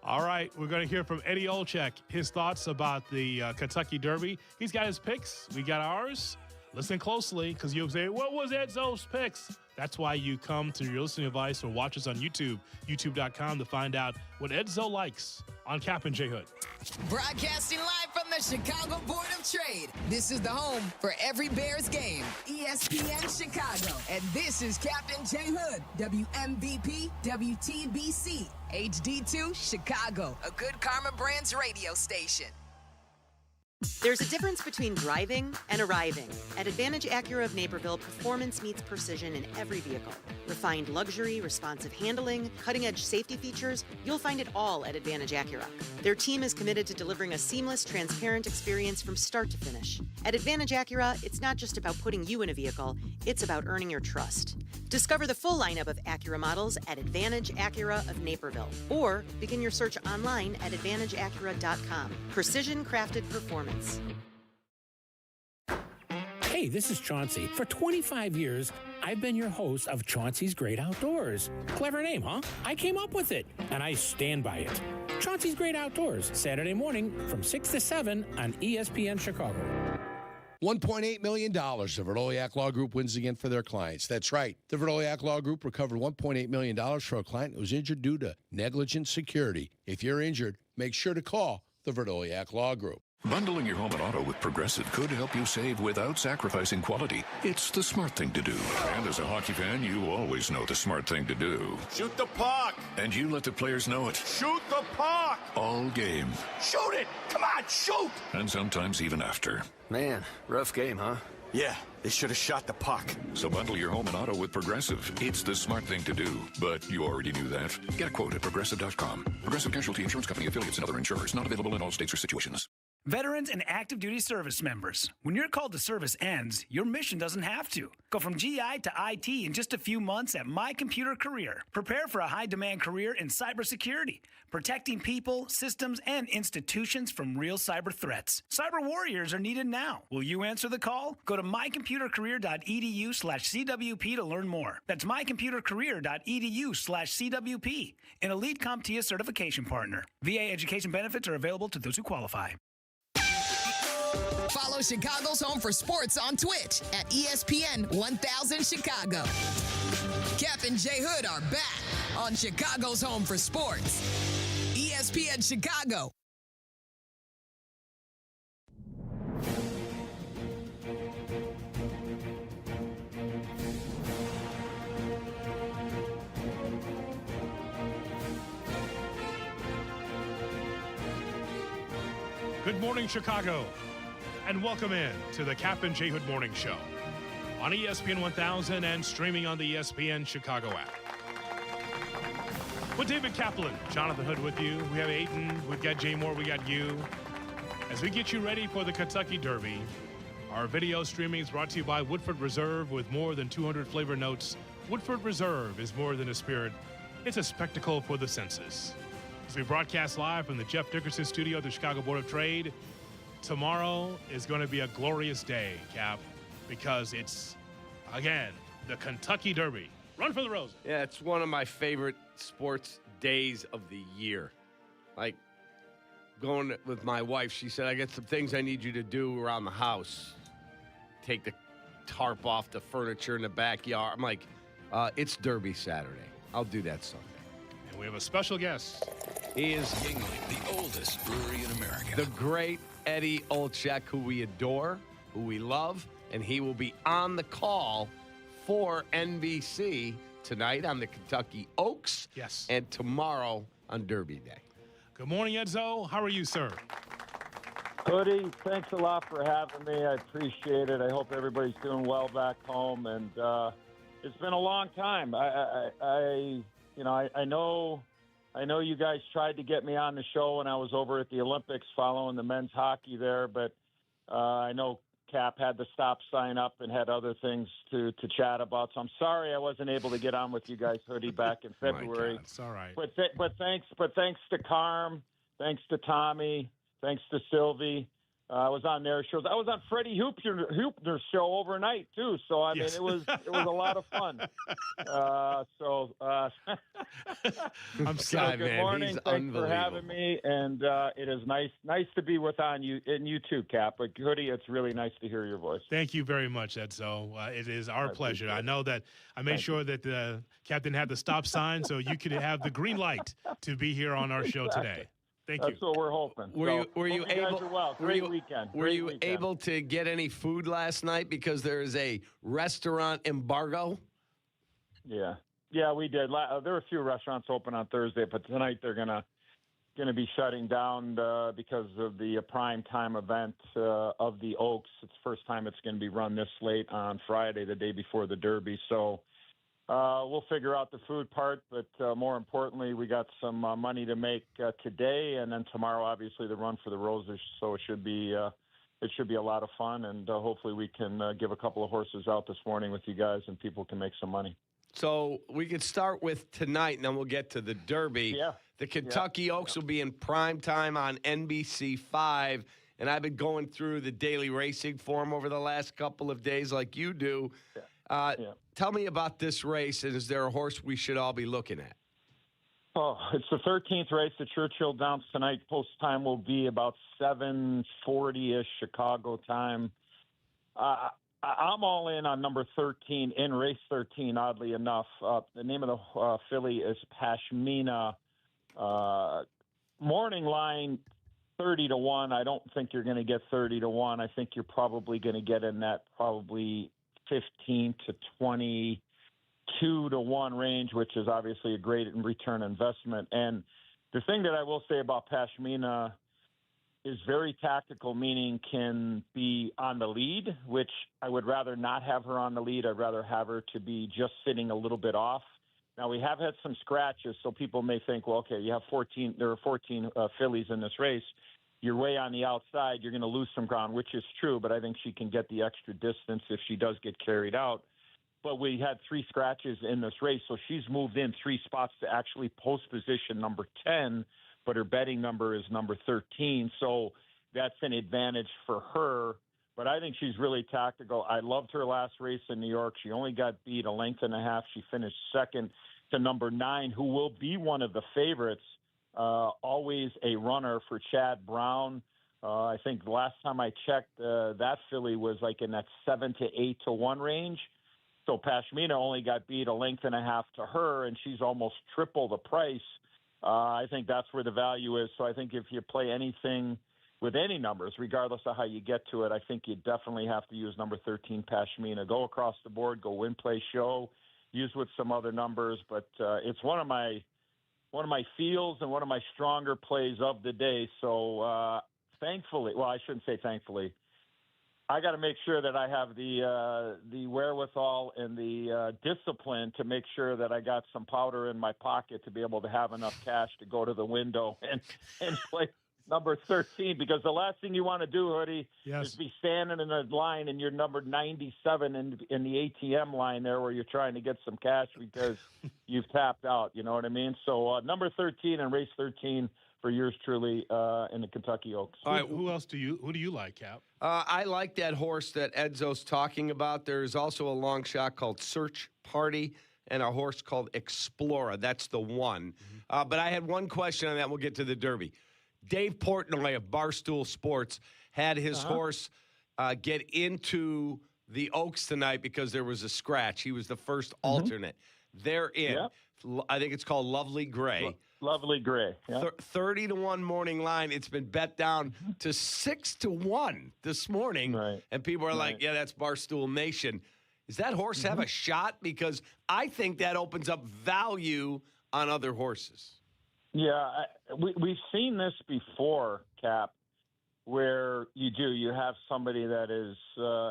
All right, we're going to hear from Eddie Olczyk, his thoughts about the Kentucky Derby. He's got his picks. We got ours. Listen closely, because you'll say, what was Edzo's picks? That's why you come to your listening device or watch us on YouTube, youtube.com, to find out what Edzo likes on Kap J Hood. Broadcasting live from the Chicago Board of Trade. This is the home for every Bears game, ESPN Chicago. And this is Captain J Hood, WMVP, WTBC, HD2 Chicago, a good Karma Brands radio station. There's a difference between driving and arriving. At Advantage Acura of Naperville, performance meets precision in every vehicle. Refined luxury, responsive handling, cutting-edge safety features, you'll find it all at Advantage Acura. Their team is committed to delivering a seamless, transparent experience from start to finish. At Advantage Acura, it's not just about putting you in a vehicle, it's about earning your trust. Discover the full lineup of Acura models at Advantage Acura of Naperville, or begin your search online at AdvantageAcura.com. Precision-crafted performance. Hey, this is Chauncey. For 25 years, I've been your host of Chauncey's Great Outdoors. Clever name, huh? I came up with it, and I stand by it. Chauncey's Great Outdoors, Saturday morning from 6 to 7 on ESPN Chicago. $1.8 million the Verdoliak Law Group wins again for their clients. That's right. The Verdoliak Law Group recovered $1.8 million for a client who was injured due to negligent security. If you're injured, make sure to call the Verdoliak Law Group. Bundling your home and auto with Progressive could help you save without sacrificing quality. It's the smart thing to do. And as a hockey fan, you always know the smart thing to do. Shoot the puck! And you let the players know it. Shoot the puck! All game. Shoot it! Come on, shoot! And sometimes even after. Man, rough game, huh? Yeah, they should have shot the puck. So bundle your home and auto with Progressive. It's the smart thing to do. But you already knew that. Get a quote at Progressive.com. Progressive Casualty Insurance Company, affiliates, and other insurers. Not available in all states or situations. Veterans and active duty service members, when your call to service ends, your mission doesn't have to. Go from GI to IT in just a few months at My Computer Career. Prepare for a high-demand career in cybersecurity, protecting people, systems, and institutions from real cyber threats. Cyber warriors are needed now. Will you answer the call? Go to mycomputercareer.edu/CWP to learn more. That's mycomputercareer.edu/CWP, an elite CompTIA certification partner. VA education benefits are available to those who qualify. Follow Chicago's Home for Sports on Twitch at ESPN 1000 Chicago. Kap and J Hood are back on Chicago's Home for Sports, ESPN Chicago. Good morning, Chicago, and welcome in to the Kap and J Hood Morning Show on ESPN 1000 and streaming on the ESPN Chicago app. With David Kaplan, Jonathan Hood with you. We have Aiden, we've got Jay Moore, we got you. As we get you ready for the Kentucky Derby, our video streaming is brought to you by Woodford Reserve with more than 200 flavor notes. Woodford Reserve is more than a spirit. It's a spectacle for the senses. As we broadcast live from the Jeff Dickerson Studio of the Chicago Board of Trade, tomorrow is going to be a glorious day, Cap, because it's, again, the Kentucky Derby. Run for the roses. Yeah, it's one of my favorite sports days of the year. Like, going with my wife, she said, I got some things I need you to do around the house. Take the tarp off the furniture in the backyard. I'm like, it's Derby Saturday. I'll do that Sunday. And we have a special guest. He is Yingling, the oldest brewery in America. The great Eddie Olczyk, who we adore, who we love, and he will be on the call for NBC tonight on the Kentucky Oaks. Yes. And tomorrow on Derby Day. Good morning, Edzo. How are you, sir? Hoodie, thanks a lot for having me. I appreciate it. I hope everybody's doing well back home. And it's been a long time. I know you guys tried to get me on the show when I was over at the Olympics following the men's hockey there, but I know Cap had the stop sign up and had other things to chat about. So I'm sorry I wasn't able to get on with you guys, Hoodie, back in February. It's all right. But thanks to Carm, thanks to Tommy, Thanks to Silvy. I was on their shows. I was on Freddie Hoopner's show overnight too. So I mean, it was a lot of fun. I'm so good morning. Thanks for having me, and it is nice to be with you and you too, Kap. But Hoodie, it's really nice to hear your voice. Thank you very much, Edzo. It is our pleasure. I know that I made sure that the captain had the stop sign, so you could have the green light to be here on our show today. Thank you. That's what we're hoping. Were you able? Well. Great weekend. Were you able to get any food last night because there is a restaurant embargo? Yeah, we did. There were a few restaurants open on Thursday, but tonight they're gonna be shutting down because of the prime time event of the Oaks. It's the first time it's going to be run this late on Friday, the day before the Derby. So. We'll figure out the food part, but more importantly, we got some money to make today, and then tomorrow, obviously, the Run for the Roses. So it should be a lot of fun, and hopefully we can give a couple of horses out this morning with you guys, and people can make some money. So we could start with tonight, and then we'll get to the Derby. Yeah. The Kentucky Oaks will be in prime time on NBC5, and I've been going through the daily racing form over the last couple of days like you do. Tell me about this race, and is there a horse we should all be looking at? Oh, it's the 13th race at Churchill Downs tonight. Post time will be about 7:40-ish Chicago time. I'm all in on number 13 in race 13, oddly enough. The name of the filly is Pashmina. Morning line 30-1. I don't think you're going to get 30-1. I think you're probably going to get in that probably 15 to 22-1 range, which is obviously a great return investment. And the thing that I will say about Pashmina is very tactical, meaning can be on the lead, which I would rather not have her on the lead. I'd rather have her to be just sitting a little bit off. Now, we have had some scratches, so people may think, well, okay, there are 14 fillies in this race. You're way on the outside, you're going to lose some ground, which is true, but I think she can get the extra distance if she does get carried out. But we had 3 scratches in this race, so she's moved in 3 spots to actually post position number 10, but her betting number is number 13, so that's an advantage for her. But I think she's really tactical. I loved her last race in New York. She only got beat a length and a half. She finished second to number 9, who will be one of the favorites. Always a runner for Chad Brown. I think the last time I checked, that filly was like in that 7 to 8-1 range. So Pashmina only got beat a length and a half to her, and she's almost triple the price. I think that's where the value is. So I think if you play anything with any numbers, regardless of how you get to it, I think you definitely have to use number 13 Pashmina. Go across the board, go win, play, show, use with some other numbers. But it's one of my feels and one of my stronger plays of the day. So thankfully, well, I shouldn't say thankfully, I got to make sure that I have the wherewithal and the discipline to make sure that I got some powder in my pocket to be able to have enough cash to go to the window and play number 13, because the last thing you want to do, Hoodie, is be standing in a line and you're number 97 in the ATM line there where you're trying to get some cash because you've tapped out. You know what I mean? So number 13 and race 13 for yours truly in the Kentucky Oaks. All right, who do you like, Kap? I like that horse that Edzo's talking about. There's also a long shot called Search Party and a horse called Explorer. That's the one. But I had one question on that. We'll get to the Derby. Dave Portnoy of Barstool Sports had his horse get into the Oaks tonight because there was a scratch. He was the first alternate. They're in. Yep. I think it's called Lovely Gray. Lovely Gray. Yep. 30-1 morning line. It's been bet down to 6-1 this morning. Right. And people are like, yeah, that's Barstool Nation. Does that horse have a shot? Because I think that opens up value on other horses. Yeah, we've seen this before, Kap, where you have somebody that is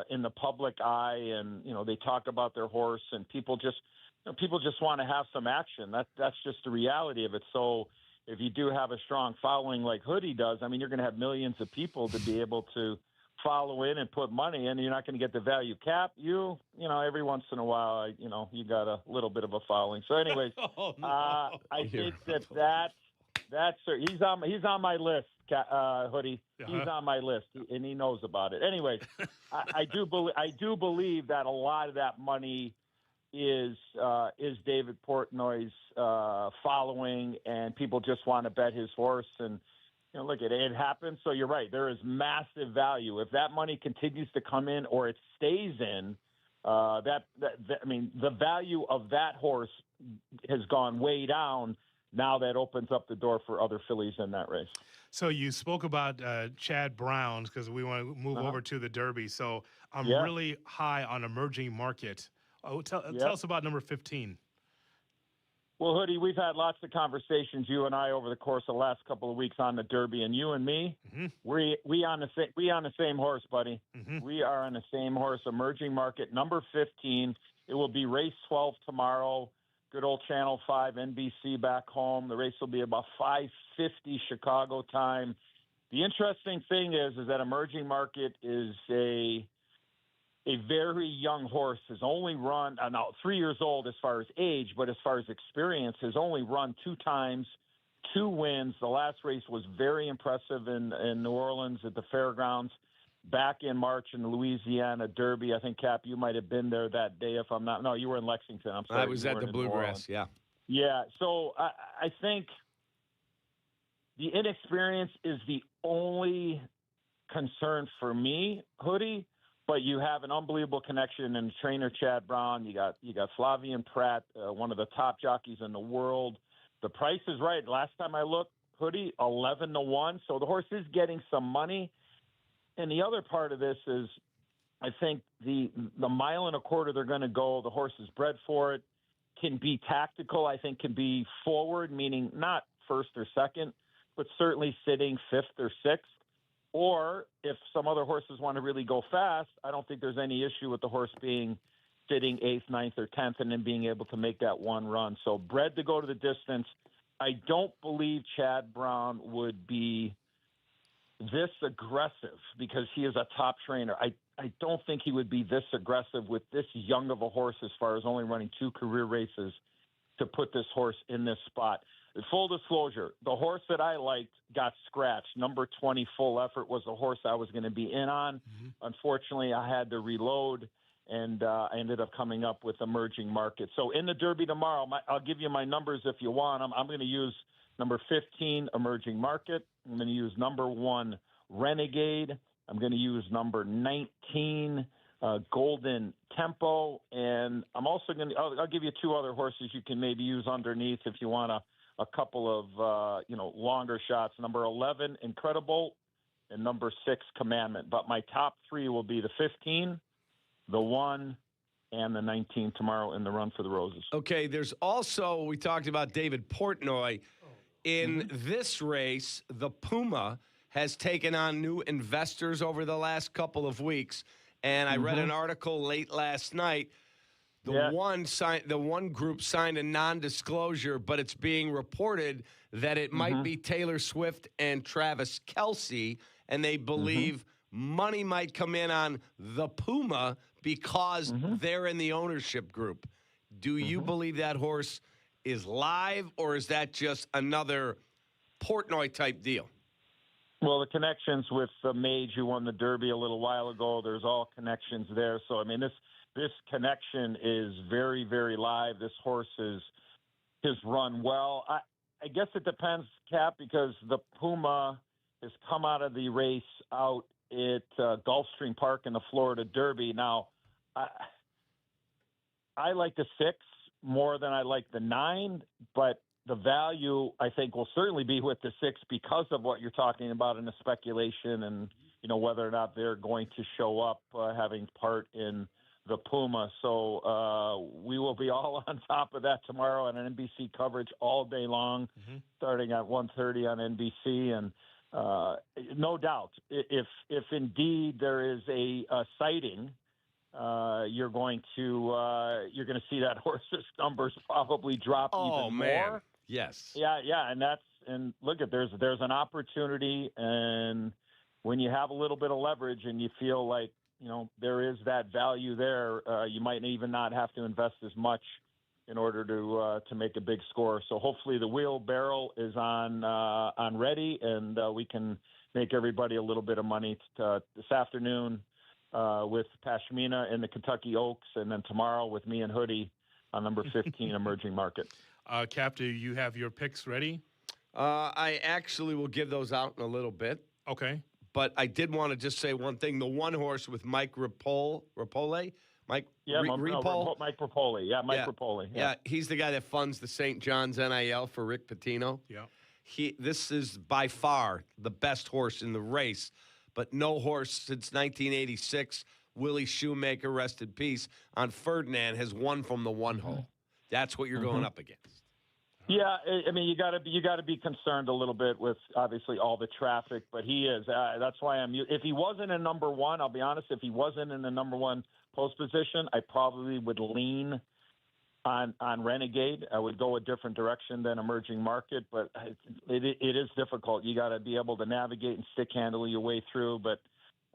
in the public eye, and they talk about their horse, and people just want to have some action. That's just the reality of it. So if you do have a strong following like Hoodie does, I mean, you're going to have millions of people to be able to follow in and put money in. You're not going to get the value. Kap, every once in a while, you got a little bit of a following. So anyways, I think that's he's on my list, Hoodie. He's on my list, and he knows about it. Anyways, I do believe that a lot of that money is David Portnoy's following, and people just want to bet his horse. And look, it happens. So you're right. There is massive value if that money continues to come in or it stays in. The value of that horse has gone way down. Now that opens up the door for other fillies in that race. So you spoke about Chad Brown because we want to move over to the Derby. So I'm really high on Emerging Market. Tell us about number 15. Well, Hoodie, we've had lots of conversations, you and I, over the course of the last couple of weeks on the Derby, and you and me, we on the same horse, buddy. We are on the same horse. Emerging Market, number 15. It will be race 12 tomorrow. Good old Channel 5, NBC back home. The race will be about 5:50 Chicago time. The interesting thing is that Emerging Market is a very young horse. Has only run, now 3 years old as far as age, but as far as experience, has only run 2 times, 2 wins. The last race was very impressive in New Orleans at the Fairgrounds back in March in the Louisiana Derby. I think, Kap, you might have been there that day if I'm not. No, you were in Lexington. I'm sorry. I was at the Bluegrass, yeah. Yeah, so I think the inexperience is the only concern for me, Hoodie. But you have an unbelievable connection in trainer Chad Brown. You got Flavien Prat, one of the top jockeys in the world. The price is right. Last time I looked, Hoodie, 11-1. So the horse is getting some money. And the other part of this is, I think the mile and a quarter they're going to go, the horse is bred for it, can be tactical. I think can be forward, meaning not first or second, but certainly sitting 5th or 6th. Or if some other horses want to really go fast, I don't think there's any issue with the horse being sitting 8th, 9th, or 10th and then being able to make that one run. So bred to go to the distance. I don't believe Chad Brown would be this aggressive because he is a top trainer. I don't think he would be this aggressive with this young of a horse as far as only running 2 career races to put this horse in this spot. Full disclosure, the horse that I liked got scratched. Number 20, Full Effort, was the horse I was going to be in on. Unfortunately, I had to reload, and I ended up coming up with Emerging Market. So in the Derby tomorrow, I'll give you my numbers if you want. I'm going to use number 15, Emerging Market. I'm going to use number 1, Renegade. I'm going to use number 19, Golden Tempo. And I'm also going to – I'll give you 2 other horses you can maybe use underneath if you want a couple of, longer shots. Number 11, Incredible, and number 6, Commandment. But my top 3 will be the 15, the 1, and the 19 tomorrow in the Run for the Roses. Okay, there's also, we talked about David Portnoy. In this race, the Puma has taken on new investors over the last couple of weeks. And I read an article late last night. The one group signed a non-disclosure, but it's being reported that it might be Taylor Swift and Travis Kelce, and they believe money might come in on the Puma because they're in the ownership group. Do you believe that horse is live, or is that just another Portnoy-type deal? Well, the connections with Mage, who won the Derby a little while ago, there's all connections there. So, I mean, this connection is very, very live. This horse has run well. I guess it depends, Kap, because the Puma has come out of the race out at Gulfstream Park in the Florida Derby. Now, I like the 6 more than I like the 9, but the value, I think, will certainly be with the 6 because of what you're talking about in the speculation and, whether or not they're going to show up having part in the Puma. So we will be all on top of that tomorrow on NBC coverage all day long, starting at 1:30 on NBC. And no doubt, if indeed there is a sighting, you're going to see that horse's numbers probably drop even more. Yes. Yeah, and look, there's an opportunity, and when you have a little bit of leverage and you feel like there is that value there, you might even not have to invest as much in order to make a big score. So hopefully the wheelbarrow is on ready, and we can make everybody a little bit of money this afternoon with Pashmina and the Kentucky Oaks, and then tomorrow with me and Hoodie on number 15, Emerging Market. Cap, do you have your picks ready? I actually will give those out in a little bit. Okay. But I did want to just say one thing. The one horse with Mike Rapole? Mike Rapole. Yeah, Mike Rapole. Yeah, he's the guy that funds the St. John's NIL for Rick Pitino. Yeah. This is by far the best horse in the race, but no horse since 1986, Willie Shoemaker, rest in peace, on Ferdinand has won from the one hole. That's what you're going up against. Yeah, I mean, you got to be concerned a little bit with obviously all the traffic, but he is. That's why if he wasn't in number one, I'll be honest, if he wasn't in the number one post position, I probably would lean on Renegade. I would go a different direction than Emerging Market, but it is difficult. You got to be able to navigate and stick handle your way through, but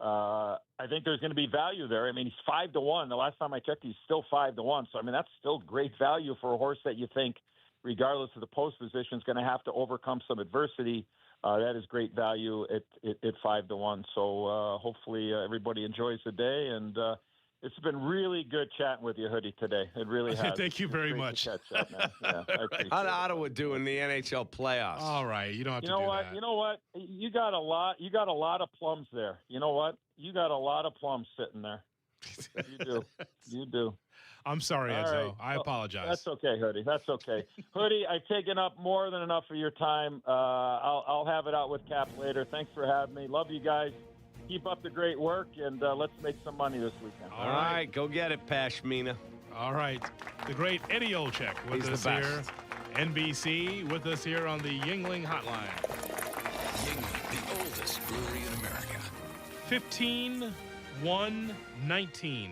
I think there's going to be value there. I mean, he's 5-1. The last time I checked, he's still 5-1. So I mean, that's still great value for a horse that you think, regardless of the post position, is going to have to overcome some adversity. That is great value at 5-1. So hopefully everybody enjoys the day. And it's been really good chatting with you, Hoodie, today. It really has. Thank you very much. Catch up, man. Yeah, How'd Ottawa do in the NHL playoffs? All right, you don't have to do that. You know what? You got a lot of plums there. You know what? You got a lot of plums sitting there. You do. I'm sorry, Edzo. Right. I apologize. That's okay, Hoodie. That's okay. Hoodie, I've taken up more than enough of your time. I'll have it out with Cap later. Thanks for having me. Love you guys. Keep up the great work, and let's make some money this weekend. All right. Go get it, Pashmina. All right. The great Eddie Olczyk with us here. NBC with us here on the Yuengling Hotline. Yuengling, the oldest brewery in America. 15-1-19.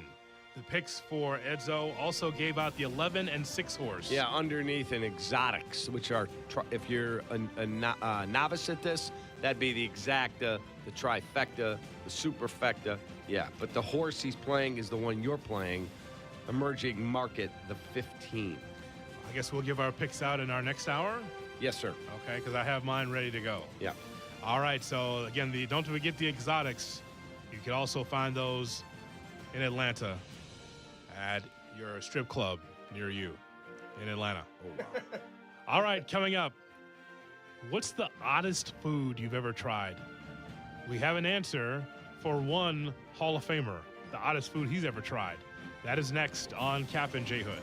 The picks for Edzo also gave out the 11 and 6 horse. Yeah, underneath in exotics, which are, if you're a novice at this, that'd be the exacta, the trifecta, the superfecta. Yeah, but the horse he's playing is the one you're playing, Emerging Market, the 15. I guess we'll give our picks out in our next hour? Yes, sir. Okay, because I have mine ready to go. Yeah. All right, so again, don't forget the exotics. You can also find those in Atlanta at your strip club near you in Atlanta. Oh, wow. All right, coming up, what's the oddest food you've ever tried? We have an answer for one Hall of Famer, the oddest food he's ever tried. That is next on Kap and J Hood.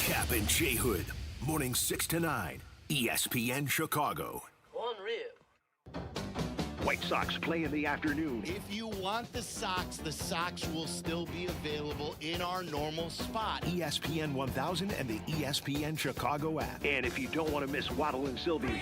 Kap and J Hood, morning 6 to 9, ESPN Chicago. Unreal. White Sox play in the afternoon. If you want the socks will still be available in our normal spot. ESPN 1000 and the ESPN Chicago app. And if you don't want to miss Waddle and Silvy,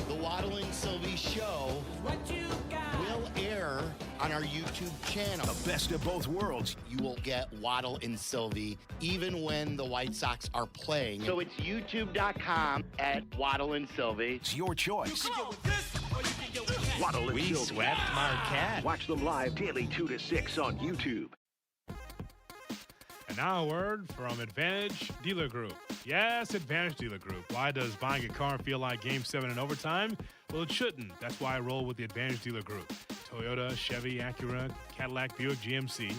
The Waddle and Silvy show will air on our YouTube channel. The best of both worlds. You will get Waddle and Silvy even when the White Sox are playing. So it's youtube.com at Waddle and Silvy. It's your choice. Waddle and We Silvy. swept Marquette. Watch them live daily 2 to 6 on YouTube. And now a word from Advantage Dealer Group. Yes, Advantage Dealer Group. Why does buying a car feel like Game 7 in overtime? Well, it shouldn't. That's why I roll with the Advantage Dealer Group. Toyota, Chevy, Acura, Cadillac, Buick, GMC.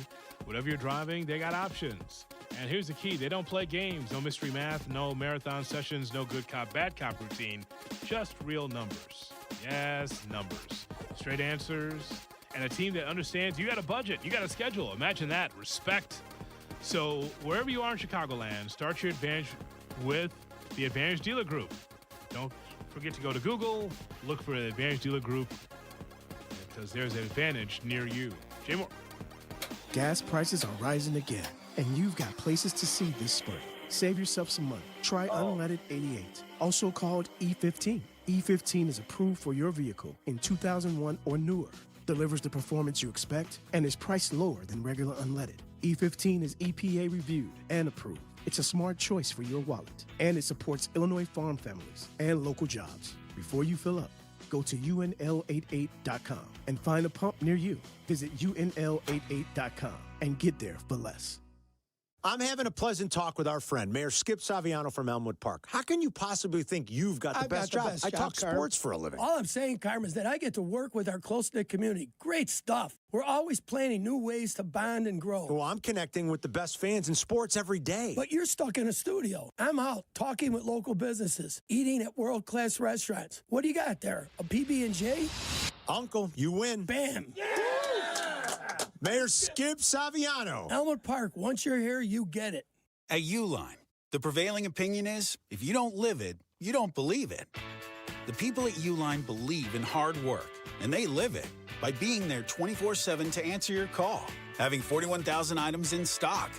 Whatever you're driving, they got options. And here's the key. They don't play games. No mystery math, no marathon sessions, no good cop, bad cop routine. Just real numbers. Yes, numbers. Straight answers. And a team that understands you got a budget. You got a schedule. Imagine that. Respect. So wherever you are in Chicagoland, start your advantage with the Advantage Dealer Group. Don't forget to go to Google, look for the Advantage Dealer Group, because there's an advantage near you. Jay Moore. Gas prices are rising again, and you've got places to see this spring. Save yourself some money. Try Unleaded 88, also called E15. E15 is approved for your vehicle in 2001 or newer, delivers the performance you expect, and is priced lower than regular unleaded. E15 is EPA reviewed and approved. It's a smart choice for your wallet, and it supports Illinois farm families and local jobs. Before you fill up, go to UNL88.com and find a pump near you. Visit UNL88.com and get there for less. I'm having a pleasant talk with our friend, Mayor Skip Saviano from Elmwood Park. How can you possibly think you've got the best job? I talk sports for a living. All I'm saying, Carmen, is that I get to work with our close-knit community. Great stuff. We're always planning new ways to bond and grow. Well, I'm connecting with the best fans in sports every day. But you're stuck in a studio. I'm out talking with local businesses, eating at world-class restaurants. What do you got there? A PB&J? Uncle, you win. Bam. Yeah! Mayor Skip Saviano. Elmwood Park, once you're here, you get it. At Uline, the prevailing opinion is, if you don't live it, you don't believe it. The people at Uline believe in hard work, and they live it by being there 24/7 to answer your call, having 41,000 items in stock,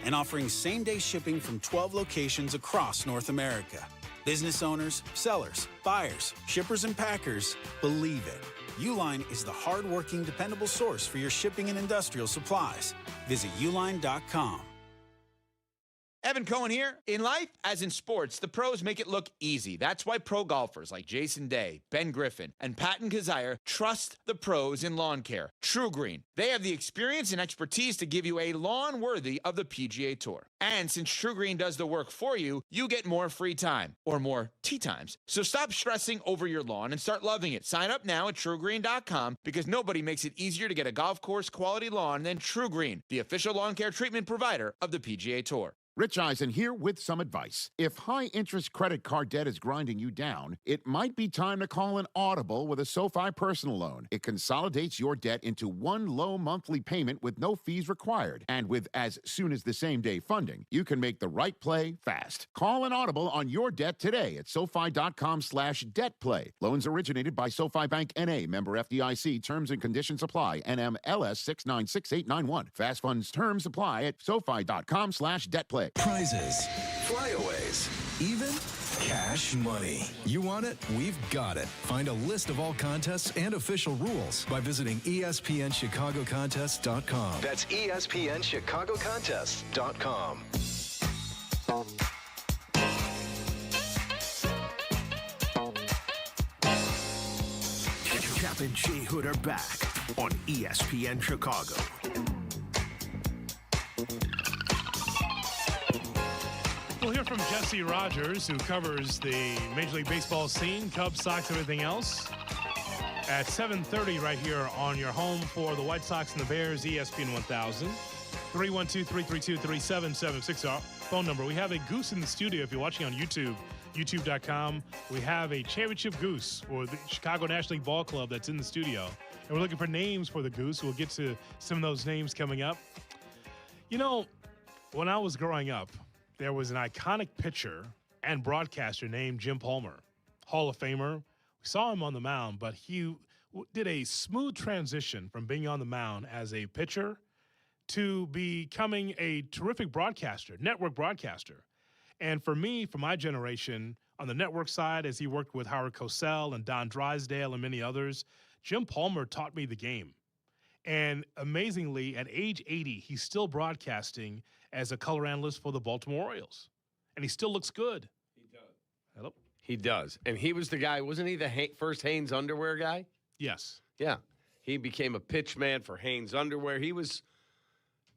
and offering same-day shipping from 12 locations across North America. Business owners, sellers, buyers, shippers, and packers believe it. Uline is the hard-working, dependable source for your shipping and industrial supplies. Visit uline.com. Evan Cohen here. In life, as in sports, the pros make it look easy. That's why pro golfers like Jason Day, Ben Griffin, and Patton Kazire trust the pros in lawn care. True Green. They have the experience and expertise to give you a lawn worthy of the PGA Tour. And since True Green does the work for you, you get more free time, or more tee times. So stop stressing over your lawn and start loving it. Sign up now at TrueGreen.com because nobody makes it easier to get a golf course quality lawn than True Green, the official lawn care treatment provider of the PGA Tour. Rich Eisen here with some advice. If high-interest credit card debt is grinding you down, it might be time to call an audible with a SoFi personal loan. It consolidates your debt into one low monthly payment with no fees required. And with as soon as the same-day funding, you can make the right play fast. Call an audible on your debt today at SoFi.com/debtplay. Loans originated by SoFi Bank N.A., member FDIC. Terms and conditions apply. NMLS 696891. Fast funds terms apply at SoFi.com/debtplay. Prizes, flyaways, even cash money. You want it? We've got it. Find a list of all contests and official rules by visiting ESPNChicagoContests.com. That's ESPNChicagoContests.com. Kap and J Hood are back on ESPN Chicago. We'll hear from Jesse Rogers, who covers the Major League Baseball scene, Cubs, Sox, everything else, at 7:30 right here on your home for the White Sox and the Bears, ESPN 1000. 312-332-3776, our phone number. We have a goose in the studio. If you're watching on YouTube, youtube.com, we have a championship goose for the Chicago National League Ball Club that's in the studio. And we're looking for names for the goose. We'll get to some of those names coming up. You know, when I was growing up, there was an iconic pitcher and broadcaster named Jim Palmer, Hall of Famer. We saw him on the mound, but he did a smooth transition from being on the mound as a pitcher to becoming a terrific broadcaster, network broadcaster. And for me, for my generation, on the network side, as he worked with Howard Cosell and Don Drysdale and many others, Jim Palmer taught me the game. And amazingly, at age 80, he's still broadcasting as a color analyst for the Baltimore Orioles. And he still looks good. He does. Hello? He does. And he was the guy, wasn't he the first Hanes underwear guy? Yes. Yeah. He became a pitch man for Hanes underwear. He was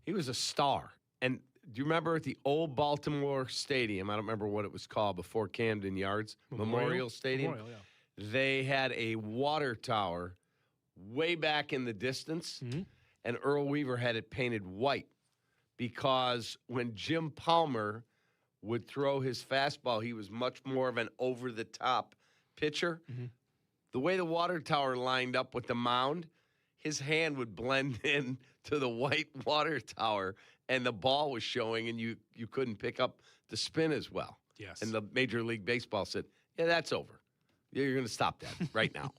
a star. And do you remember at the old Baltimore Stadium, I don't remember what it was called before Camden Yards, Memorial Stadium? Memorial, yeah. They had a water tower way back in the distance, and Earl Weaver had it painted white because when Jim Palmer would throw his fastball, he was much more of an over-the-top pitcher. The way the water tower lined up with the mound, his hand would blend in to the white water tower, and the ball was showing, and you couldn't pick up the spin as well. Yes. And the Major League Baseball said, yeah, that's over. You're going to stop that right now.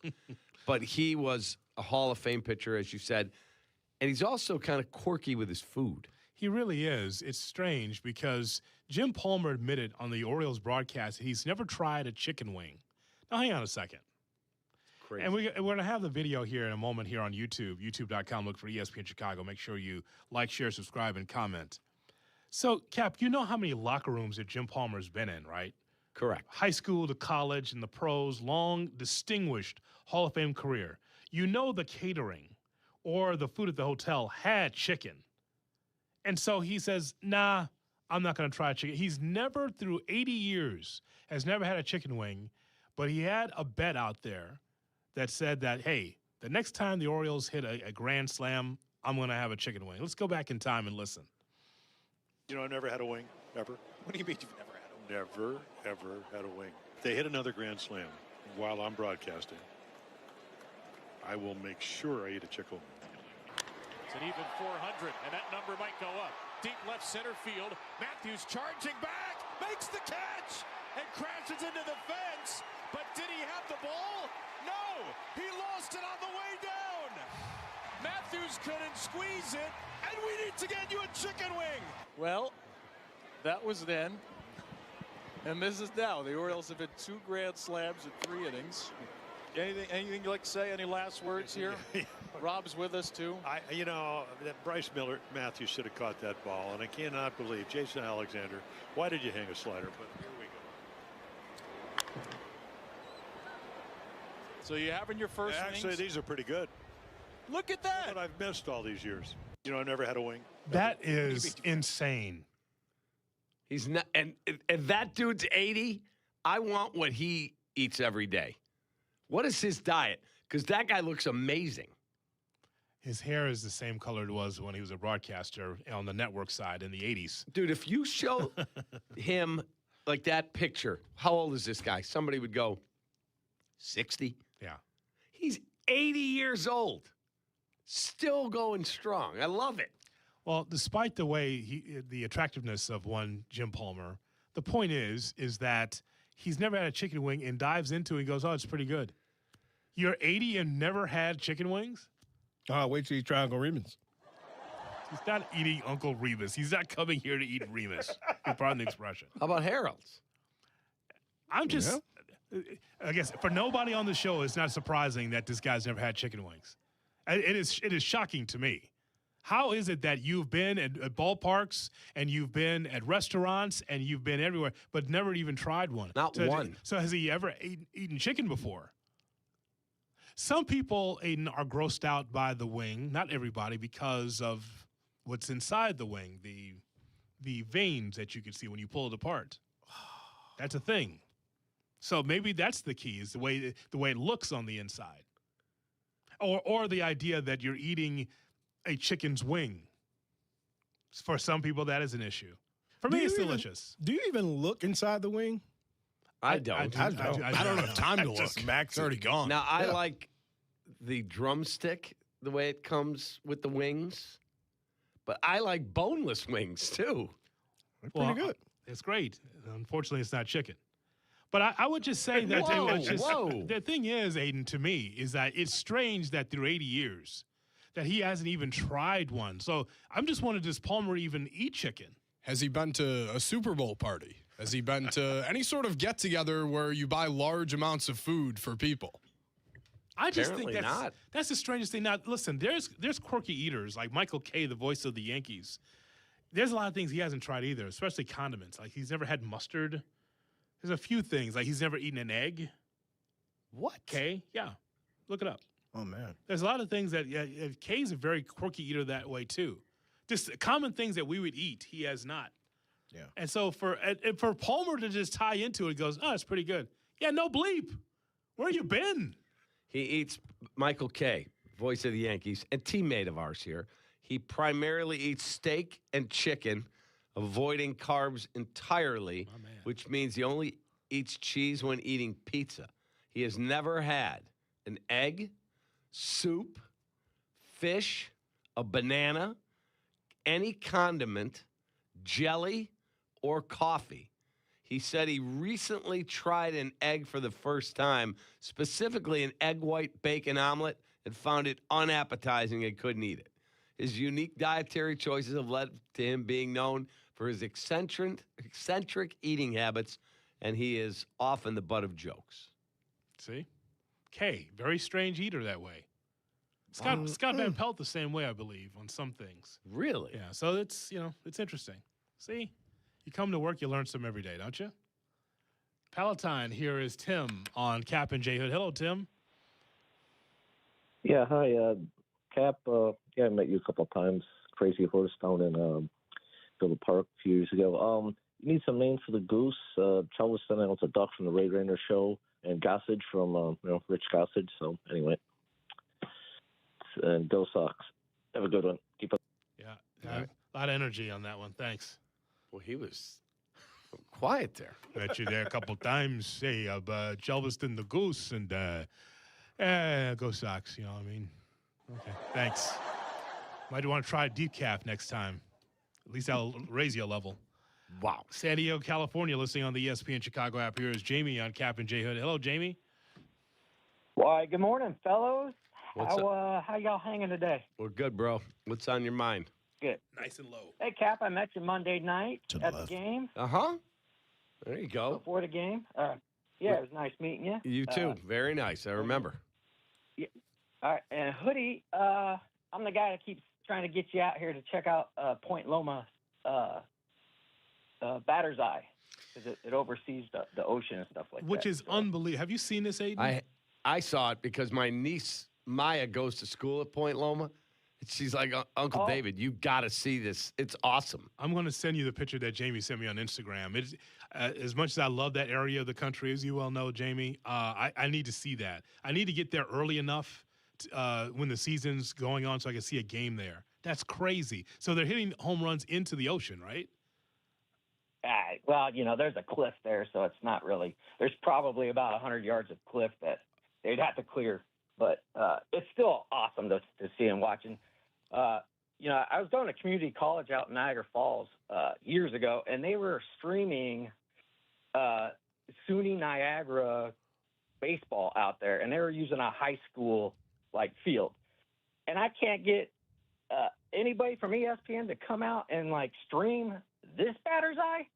But he was a Hall of Fame pitcher, as you said, and he's also kind of quirky with his food. He really is. It's strange because Jim Palmer admitted on the Orioles broadcast he's never tried a chicken wing. Now, hang on a second. Crazy. And we're going to have the video here in a moment here on YouTube, youtube.com. Look for ESPN Chicago. Make sure you like, share, subscribe, and comment. So, Cap, you know how many locker rooms that Jim Palmer's been in, right? Correct. High school to college and the pros, long, distinguished Hall of Fame career. You know the catering or the food at the hotel had chicken. And so he says, nah, I'm not going to try a chicken. He's never, through 80 years, has never had a chicken wing, but he had a bet out there that said that, hey, the next time the Orioles hit a grand slam, I'm going to have a chicken wing. Let's go back in time and listen. You know, I've never had a wing, ever. What do you mean you've never had a wing? Never, ever had a wing. If they hit another grand slam while I'm broadcasting, I will make sure I eat a chicken wing. It's an even 400, and that number might go up. Deep left center field. Matthews charging back, makes the catch, and crashes into the fence. But did he have the ball? No, he lost it on the way down. Matthews couldn't squeeze it, and we need to get you a chicken wing. Well, that was then, and this is now. The Orioles have hit 2 grand slams in 3 innings. Anything you'd like to say? Any last words here? Rob's with us too. That Bryce Matthews should have caught that ball, and I cannot believe Jason Alexander. Why did you hang a slider? But here we go. So you're having your first. Actually, wings? these are pretty good. Look at that. But I've missed all these years. You know, I've never had a wing. That is insane. He's not, and if that dude's 80, I want what he eats every day. What is his diet? Because that guy looks amazing. His hair is the same color it was when he was a broadcaster on the network side in the 80s. Dude, if you show him like that picture, how old is this guy? Somebody would go, 60? Yeah. He's 80 years old. Still going strong. I love it. Well, despite the way the attractiveness of one Jim Palmer, the point is that he's never had a chicken wing and dives into it and goes, oh, it's pretty good. You're 80 and never had chicken wings? Oh, wait till you try Uncle Remus. He's not eating Uncle Remus. He's not coming here to eat Remus. Pardon the expression. How about Harold's? I'm just, I guess, for nobody on the show, it's not surprising that this guy's never had chicken wings. It is shocking to me. How is it that you've been at ballparks and you've been at restaurants and you've been everywhere, but never even tried one? Not one. So has he ever eaten chicken before? Some people, Aiden, are grossed out by the wing. Not everybody, because of what's inside the wing, the veins that you can see when you pull it apart. That's a thing. So maybe that's the key, is the way it looks on the inside, or the idea that you're eating a chicken's wing. For some people, that is an issue. For me, it's delicious. Do you even look inside the wing? I don't. I don't have time to look. It's already gone. Now, I like the drumstick, the way it comes with the wings. But I like boneless wings, too. They're pretty good. It's great. Unfortunately, it's not chicken. But I would just say that the thing is, Aiden, to me, is that it's strange that through 80 years that he hasn't even tried one. So I'm just wondering, does Palmer even eat chicken? Has he been to a Super Bowl party? Has he been to any sort of get-together where you buy large amounts of food for people? I just think that's the strangest thing. Now, listen, there's quirky eaters like Michael Kay, the voice of the Yankees. There's a lot of things he hasn't tried either, especially condiments. Like he's never had mustard. There's a few things, like he's never eaten an egg. What? Kay? Yeah. Look it up. Oh, man. There's a lot of things that Kay's a very quirky eater that way, too. Just common things that we would eat, he has not. Yeah. And so for Palmer to just tie into it, goes, oh, it's pretty good. Yeah, no bleep. Where you been? He eats Michael Kay, voice of the Yankees, and teammate of ours here. He primarily eats steak and chicken, avoiding carbs entirely, which means he only eats cheese when eating pizza. He has never had an egg, soup, fish, a banana, any condiment, jelly, or coffee. He said he recently tried an egg for the first time, specifically an egg white bacon omelet, and found it unappetizing and couldn't eat it. His unique dietary choices have led to him being known for his eccentric eating habits, and he is often the butt of jokes. See? Kay, very strange eater that way. Scott Van Pelt the same way, I believe, on some things. Really? Yeah, so it's interesting. See? You come to work, you learn something every day, don't you? Palatine, here is Tim on Kap and J Hood. Hello, Tim. Yeah, hi, Kap. I met you a couple of times. Crazy Horse down in go to the park a few years ago. You need some names for the goose. Charles sent out a duck from the Ray Rayner show, and Gossage from Rich Gossage. So anyway, and go Sox. Have a good one. Keep up. Yeah, a lot of energy on that one. Thanks. Well, he was quiet there. Met you there a couple times. Hey, Chelveston the goose, and go Sox. You know what I mean? Okay, thanks. Might want to try a deep cap next time. At least I'll raise your level. Wow. San Diego, California, listening on the ESPN Chicago app. Here is Jamie on Kap J Hood. Hello, Jamie. Why, good morning, fellows. What's How y'all hanging today? We're good, bro. What's on your mind? Good. Nice and low. Hey, Cap, I met you Monday night at the game. Uh-huh. There you go. Before the game. Yeah, it was nice meeting you. You too. Very nice. I remember. Yeah. All right, and Hoodie, I'm the guy that keeps trying to get you out here to check out Point Loma Batter's Eye, because it oversees the ocean and stuff like that. Which is unbelievable. Have you seen this, Aiden? I saw it because my niece Maya goes to school at Point Loma. She's like, Uncle David, you got to see this. It's awesome. I'm going to send you the picture that Jamie sent me on Instagram. It's, as much as I love that area of the country, as you well know, Jamie, I need to see that. I need to get there early enough when the season's going on so I can see a game there. That's crazy. So they're hitting home runs into the ocean, right? Well, there's a cliff there, so it's not really. There's probably about 100 yards of cliff that they'd have to clear. But it's still awesome to see and watching. I was going to community college out in Niagara Falls years ago, and they were streaming SUNY Niagara baseball out there, and they were using a high school field. And I can't get anybody from ESPN to come out and stream this Batter's Eye.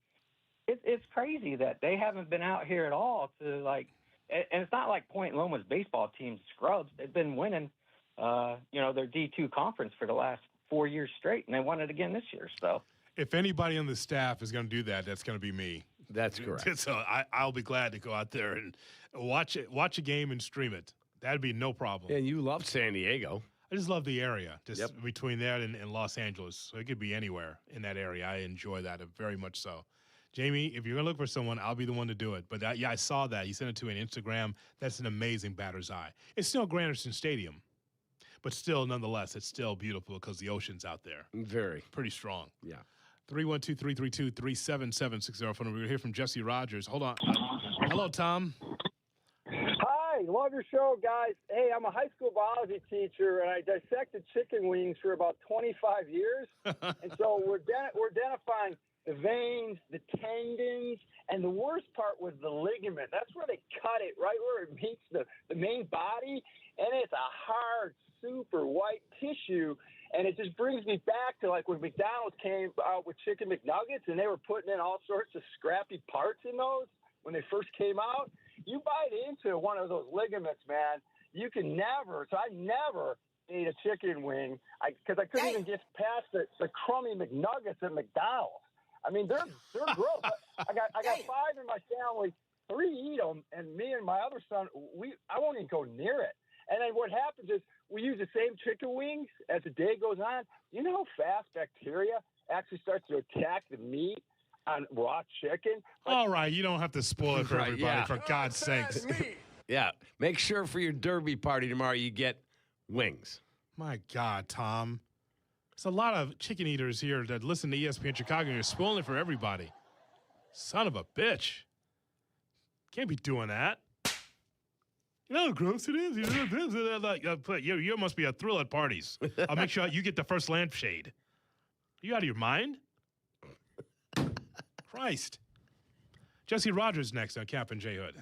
It's crazy that they haven't been out here at all to and it's not like Point Loma's baseball team scrubs. They've been winning, their D2 conference for the last 4 years straight, and they won it again this year. So, if anybody on the staff is going to do that, that's going to be me. That's correct. So I'll be glad to go out there and watch a game and stream it. That'd be no problem. And you love San Diego. I just love the area, between that and Los Angeles. So it could be anywhere in that area. I enjoy that very much so. Jamie, if you're going to look for someone, I'll be the one to do it. But I saw that. You sent it to me on Instagram. That's an amazing Batter's Eye. It's still Granderson Stadium, but still, nonetheless, it's still beautiful because the ocean's out there. Very. Pretty strong. Yeah. 312-332-3776 phone number. We're going to hear from Jesse Rogers. Hold on. Hello, Tom. Hi, love your show, guys. Hey, I'm a high school biology teacher, and I dissected chicken wings for about 25 years. And so we're identifying the veins, the tendons, and the worst part was the ligament. That's where they cut it, right where it meets the main body, and it's a hard, super white tissue. And it just brings me back to when McDonald's came out with Chicken McNuggets, and they were putting in all sorts of scrappy parts in those when they first came out. You bite into one of those ligaments, man, you can never. So I never ate a chicken wing because I couldn't even get past the crummy McNuggets at McDonald's. I mean, they're gross. I got 5 in my family. 3 eat them, and me and my other son, I won't even go near it. And then what happens is we use the same chicken wings as the day goes on. You know how fast bacteria actually starts to attack the meat on raw chicken? All right, you don't have to spoil it for everybody, for God's sakes. Yeah, make sure for your derby party tomorrow you get wings. My God, Tom. There's a lot of chicken eaters here that listen to ESPN Chicago, and you're spoiling it for everybody. Son of a bitch. Can't be doing that. You know how gross it is? You must be a thrill at parties. I'll make sure you get the first lampshade. You out of your mind? Christ. Jesse Rogers next on Kap J Hood.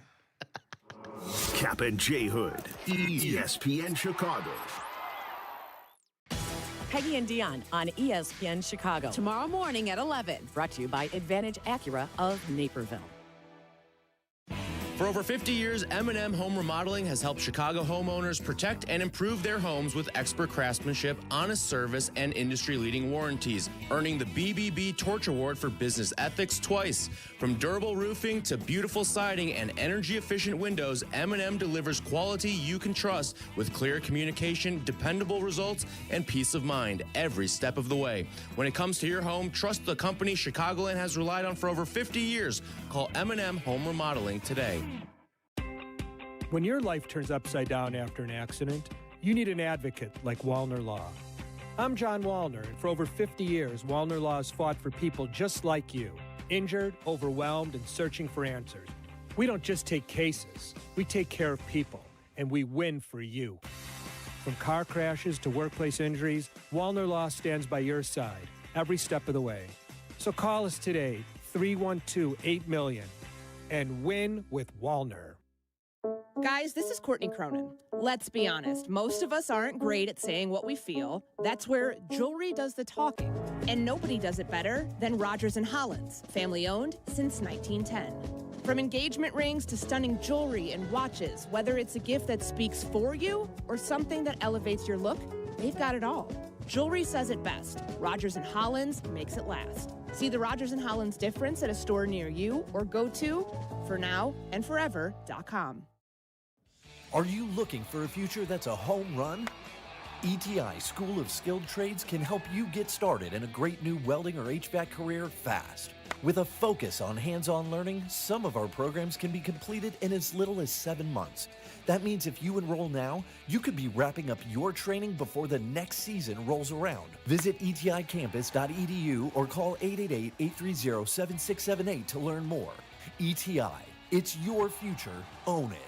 Kap J Hood, ESPN Chicago. Peggy and Dion on ESPN Chicago. Tomorrow morning at 11. Brought to you by Advantage Acura of Naperville. For over 50 years, M&M Home Remodeling has helped Chicago homeowners protect and improve their homes with expert craftsmanship, honest service, and industry-leading warranties, earning the BBB Torch Award for business ethics twice. From durable roofing to beautiful siding and energy-efficient windows, M&M delivers quality you can trust with clear communication, dependable results, and peace of mind every step of the way. When it comes to your home, trust the company Chicagoland has relied on for over 50 years. Call M&M Home Remodeling today. When your life turns upside down after an accident, you need an advocate like Wallner Law. I'm John Wallner, and for over 50 years, Wallner Law has fought for people just like you, injured, overwhelmed, and searching for answers. We don't just take cases, we take care of people, and we win for you. From car crashes to workplace injuries, Wallner Law stands by your side every step of the way. So call us today, 312-8000000, and win with Wallner. Guys, this is Courtney Cronin. Let's be honest, most of us aren't great at saying what we feel. That's where jewelry does the talking. And nobody does it better than Rogers & Hollins, family owned since 1910. From engagement rings to stunning jewelry and watches, whether it's a gift that speaks for you or something that elevates your look, they've got it all. Jewelry says it best. Rogers & Hollins makes it last. See the Rogers & Hollins difference at a store near you or go to fornowandforever.com. Are you looking for a future that's a home run? ETI School of Skilled Trades can help you get started in a great new welding or HVAC career fast. With a focus on hands-on learning, some of our programs can be completed in as little as 7 months. That means if you enroll now, you could be wrapping up your training before the next season rolls around. Visit eticampus.edu or call 888-830-7678 to learn more. ETI, it's your future. Own it.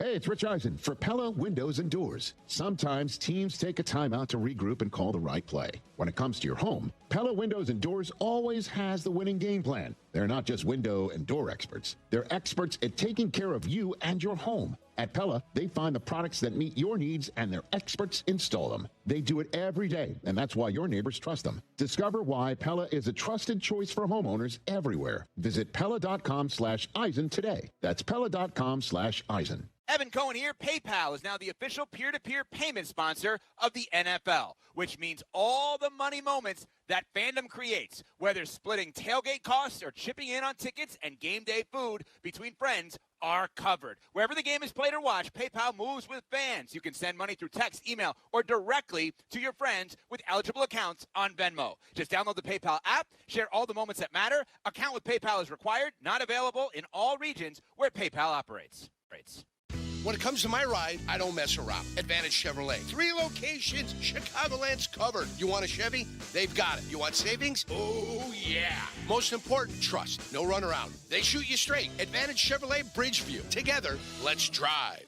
Hey, it's Rich Eisen for Pella Windows and Doors. Sometimes teams take a timeout to regroup and call the right play. When it comes to your home, Pella Windows and Doors always has the winning game plan. They're not just window and door experts. They're experts at taking care of you and your home. At Pella, they find the products that meet your needs and their experts install them. They do it every day, and that's why your neighbors trust them. Discover why Pella is a trusted choice for homeowners everywhere. Visit Pella.com/Eisen today. That's Pella.com/Eisen. Evan Cohen here. PayPal is now the official peer-to-peer payment sponsor of the NFL, which means all the money moments that fandom creates, whether splitting tailgate costs or chipping in on tickets and game day food between friends, are covered. Wherever the game is played or watched, PayPal moves with fans. You can send money through text, email, or directly to your friends with eligible accounts on Venmo. Just download the PayPal app, share all the moments that matter. Account with PayPal is required, not available in all regions where PayPal operates. When it comes to my ride, I don't mess around. Advantage Chevrolet. 3 locations, Chicagoland's covered. You want a Chevy? They've got it. You want savings? Oh, yeah. Most important, trust. No runaround. They shoot you straight. Advantage Chevrolet Bridgeview. Together, let's drive.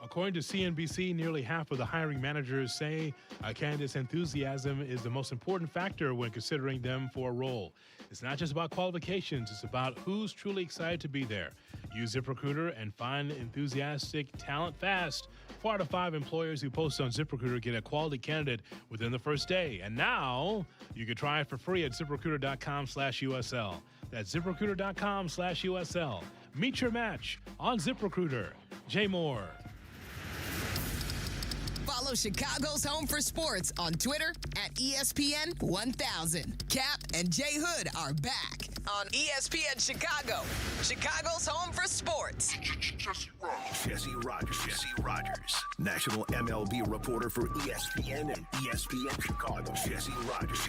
According to CNBC, nearly half of the hiring managers say a candidate's enthusiasm is the most important factor when considering them for a role. It's not just about qualifications, it's about who's truly excited to be there. Use ZipRecruiter and find enthusiastic talent fast. 4 out of 5 employers who post on ZipRecruiter get a quality candidate within the first day. And now you can try it for free at ZipRecruiter.com/USL. That's ZipRecruiter.com/USL. Meet your match on ZipRecruiter. Jay Moore. Follow Chicago's Home for Sports on Twitter at ESPN 1000. Kap and J Hood are back on ESPN Chicago. Chicago's Home for Sports. Jesse Rogers, national MLB reporter for ESPN and ESPN Chicago. Jesse Rogers,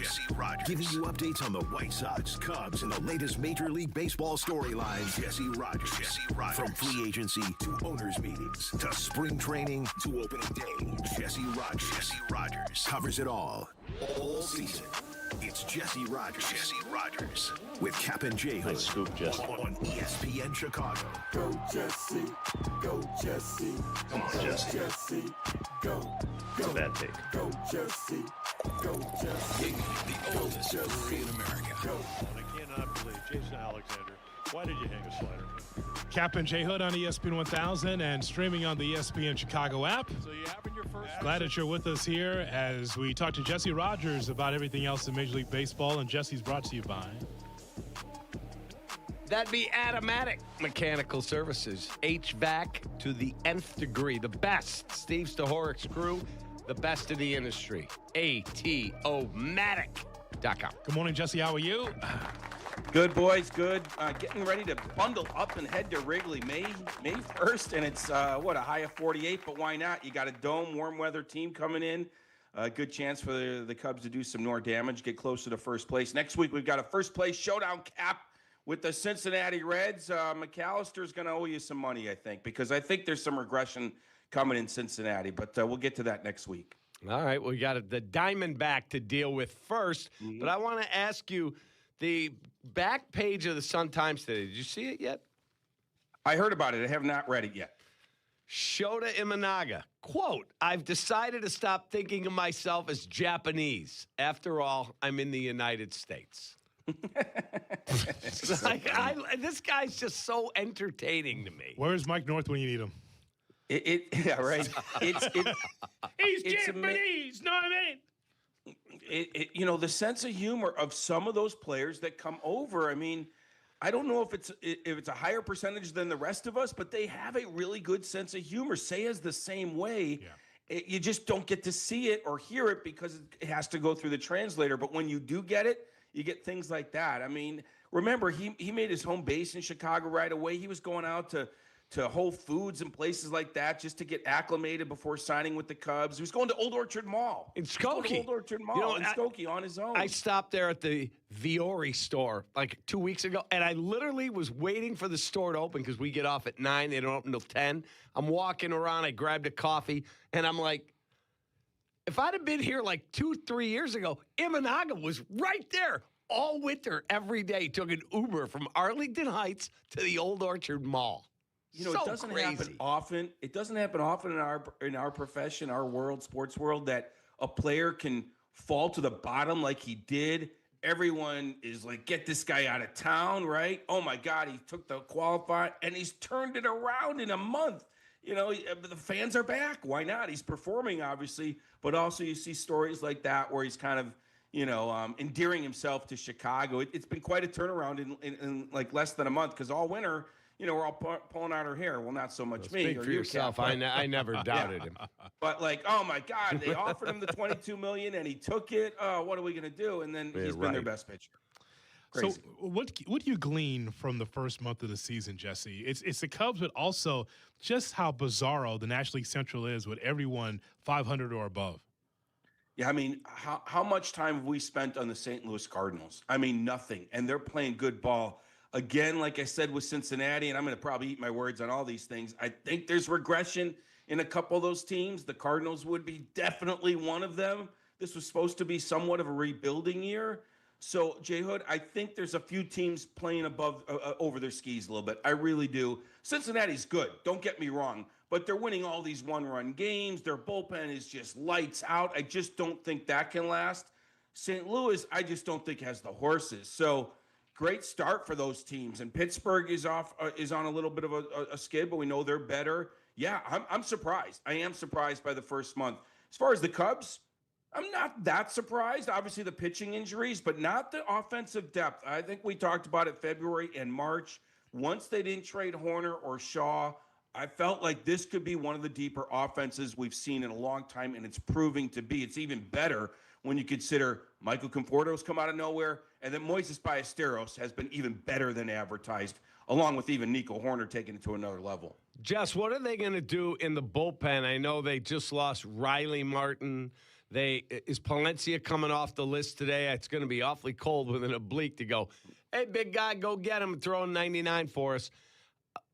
giving you updates on the White Sox, Cubs, and the latest Major League Baseball storylines. Jesse Rogers, from free agency to owners' meetings to spring training to opening day. Jesse Rogers covers it all season. It's Jesse Rogers with Kap and J Hood on ESPN Chicago. Go Jesse, go Jesse. Come on, Jesse. Go. It's a bad take. Go Jesse, go Jesse. The oldest story in America. I cannot believe Jason Alexander Why did you hang a slider? Kap J Hood on ESPN 1000 and streaming on the ESPN Chicago app. So you having your first? Glad that you're with us here as we talk to Jesse Rogers about everything else in Major League Baseball, and Jesse's brought to you by... That'd be Automatic Mechanical Services. HVAC to the nth degree. The best. Steve Stahorik's crew, the best in the industry. ATOmatic.com. Good morning, Jesse. How are you? Good, boys. Good. Getting ready to bundle up and head to Wrigley May 1st, and it's, a high of 48, but why not? You got a dome, warm weather team coming in. Good chance for the Cubs to do some more damage, get closer to first place. Next week, we've got a first place showdown cap with the Cincinnati Reds. McAllister's going to owe you some money, I think, because I think there's some regression coming in Cincinnati, but we'll get to that next week. All right, we got the Diamondback to deal with first, but I want to ask you, the back page of the Sun-Times today, did you see it yet? I heard about it. I have not read it yet. Shota Imanaga, quote, "I've decided to stop thinking of myself as Japanese. After all, I'm in the United States." This guy's just so entertaining to me. Where's Mike North when you need him? Yeah, right. He's Japanese, know what I mean? The sense of humor of some of those players that come over. I mean, I don't know if it's a higher percentage than the rest of us, but they have a really good sense of humor. Seiya's the same way. Yeah. You just don't get to see it or hear it because it has to go through the translator. But when you do get it, you get things like that. I mean, remember, he made his home base in Chicago right away. He was going out to Whole Foods and places like that just to get acclimated before signing with the Cubs. He was going to Old Orchard Mall. In Skokie. Old Orchard Mall in Skokie on his own. I stopped there at the Viore store like 2 weeks ago, and I literally was waiting for the store to open because we get off at 9. They don't open until 10. I'm walking around. I grabbed a coffee, and I'm like, if I'd have been here like 2-3 years ago, Imanaga was right there all winter, every day. Took an Uber from Arlington Heights to the Old Orchard Mall. It doesn't happen often. It doesn't happen often in our profession, our world, sports world, that a player can fall to the bottom like he did. Everyone is like, get this guy out of town, right? Oh my God, he took the qualify and he's turned it around in a month. The fans are back. Why not? He's performing, obviously, but also you see stories like that where he's kind of, endearing himself to Chicago. It's been quite a turnaround in like less than a month because all winter, we're all pulling out our hair. Well, not so much me. Speak for yourself. I never doubted him. But oh my God, they offered him the $22 million and he took it. What are we going to do? And then he's been their best pitcher. Crazy. So what do you glean from the first month of the season, Jesse? It's the Cubs, but also just how bizarro the National League Central is with everyone 500 or above. Yeah, I mean, how much time have we spent on the St. Louis Cardinals? I mean, nothing. And they're playing good ball. Again, like I said with Cincinnati, and I'm going to probably eat my words on all these things, I think there's regression in a couple of those teams. The Cardinals would be definitely one of them. This was supposed to be somewhat of a rebuilding year. So, J. Hood, I think there's a few teams playing over their skis a little bit. I really do. Cincinnati's good. Don't get me wrong. But they're winning all these one-run games. Their bullpen is just lights out. I just don't think that can last. St. Louis, I just don't think has the horses. So, great start for those teams. And Pittsburgh is on a little bit of a skid, but we know they're better. Yeah, I'm surprised. I am surprised by the first month. As far as the Cubs, I'm not that surprised. Obviously, the pitching injuries, but not the offensive depth. I think we talked about it February and March. Once they didn't trade Horner or Shaw, I felt like this could be one of the deeper offenses we've seen in a long time, and it's proving to be. It's even better when you consider Michael Conforto's come out of nowhere, and then Moises Ballesteros has been even better than advertised, along with even Nico Horner taking it to another level. Jess, what are they going to do in the bullpen? I know they just lost Riley Martin. Is Palencia coming off the list today? It's going to be awfully cold with an oblique to go, hey, big guy, go get him and throw in 99 for us.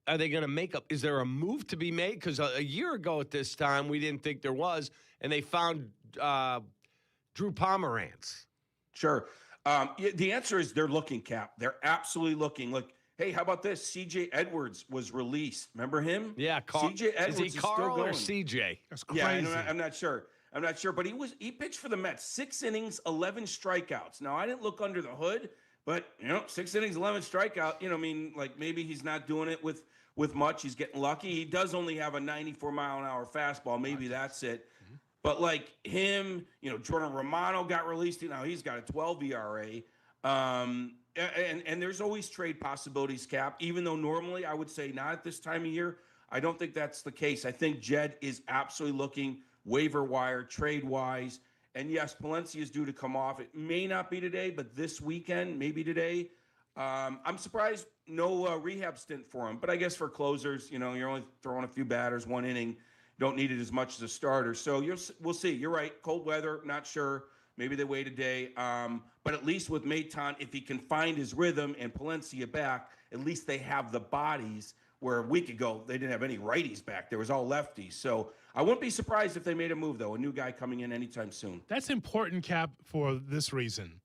Are they going to make up? Is there a move to be made? Because a year ago at this time, we didn't think there was, and they found Drew Pomeranz. Sure. The answer is they're looking, Cap. They're absolutely looking. Look, hey, how about this? C.J. Edwards was released. Remember him? Yeah, C.J. Edwards is he Carl or C.J.? That's crazy. Yeah, I'm not sure. But he pitched for the Mets. 6 innings, 11 strikeouts. Now, I didn't look under the hood, But, 6 innings, 11 strikeout, like maybe he's not doing it with much. He's getting lucky. He does only have a 94-mile-an-hour fastball. Maybe that's it. Mm-hmm. But like him, Jordan Romano got released. Now he's got a 12 ERA. And there's always trade possibilities, Cap, even though normally I would say not at this time of year. I don't think that's the case. I think Jed is absolutely looking waiver wire, trade-wise. And yes, Palencia is due to come off. It may not be today, but this weekend, maybe today. I'm surprised no rehab stint for him. But I guess for closers, you're only throwing a few batters, 1 inning. Don't need it as much as a starter. So we'll see. You're right. Cold weather, not sure. Maybe they wait a day. But at least with Maton, if he can find his rhythm and Palencia back, at least they have the bodies where a week ago they didn't have any righties back. There was all lefties. So I wouldn't be surprised if they made a move, though, a new guy coming in anytime soon. That's important, Cap, for this reason.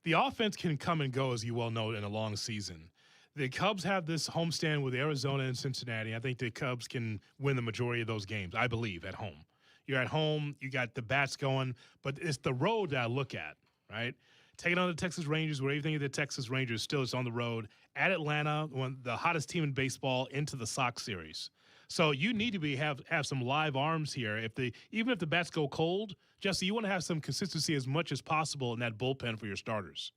The offense can come and go, as you well know, in a long season. The Cubs have this homestand with Arizona and Cincinnati. I think the Cubs can win the majority of those games, I believe, at home. You're at home, you got the bats going, but it's the road that I look at, right? Taking on the Texas Rangers, where everything at the Texas Rangers still is on the road. At Atlanta, the hottest team in baseball, into the Sox series. So you need to have some live arms here. Even if the bats go cold, Jesse, you want to have some consistency as much as possible in that bullpen for your starters.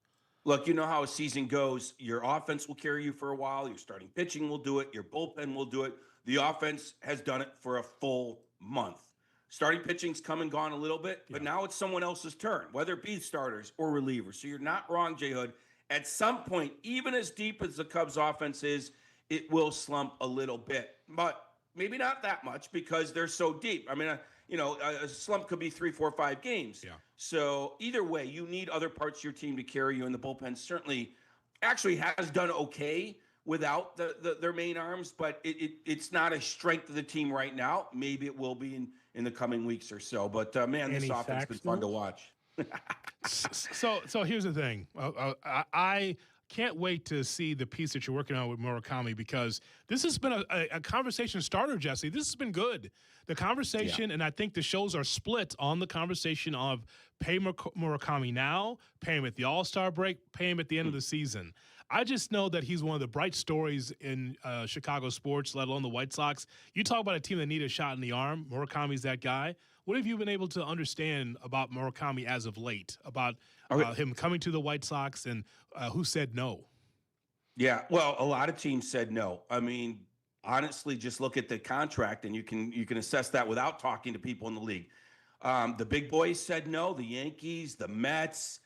Look, you know how a season goes. Your offense will carry you for a while. Your starting pitching will do it. Your bullpen will do it. The offense has done it for a full month. Starting pitching's come and gone a little bit, but now it's someone else's turn, whether it be starters or relievers. So you're not wrong, J. Hood. At some point, even as deep as the Cubs offense is, it will slump a little bit, but maybe not that much because they're so deep. I mean, a slump could be 3, 4, 5 games. Yeah. So either way, you need other parts of your team to carry you, and the bullpen certainly actually has done okay without their main arms, but it's not a strength of the team right now. Maybe it will be in the coming weeks or so. But, man, this offense has been fun to watch. So here's the thing. I can't wait to see the piece that you're working on with Murakami, because this has been a conversation starter, Jesse. This has been good. The conversation, and I think the shows are split on the conversation of pay Murakami now, pay him at the All-Star break, pay him at the end of the season. I just know that he's one of the bright stories in Chicago sports, let alone the White Sox. You talk about a team that needed a shot in the arm. Murakami's that guy. What have you been able to understand about Murakami as of late, about him coming to the White Sox, and who said no? Yeah, well, a lot of teams said no. I mean, honestly, just look at the contract, and you can assess that without talking to people in the league. The big boys said no. The Yankees, the Mets,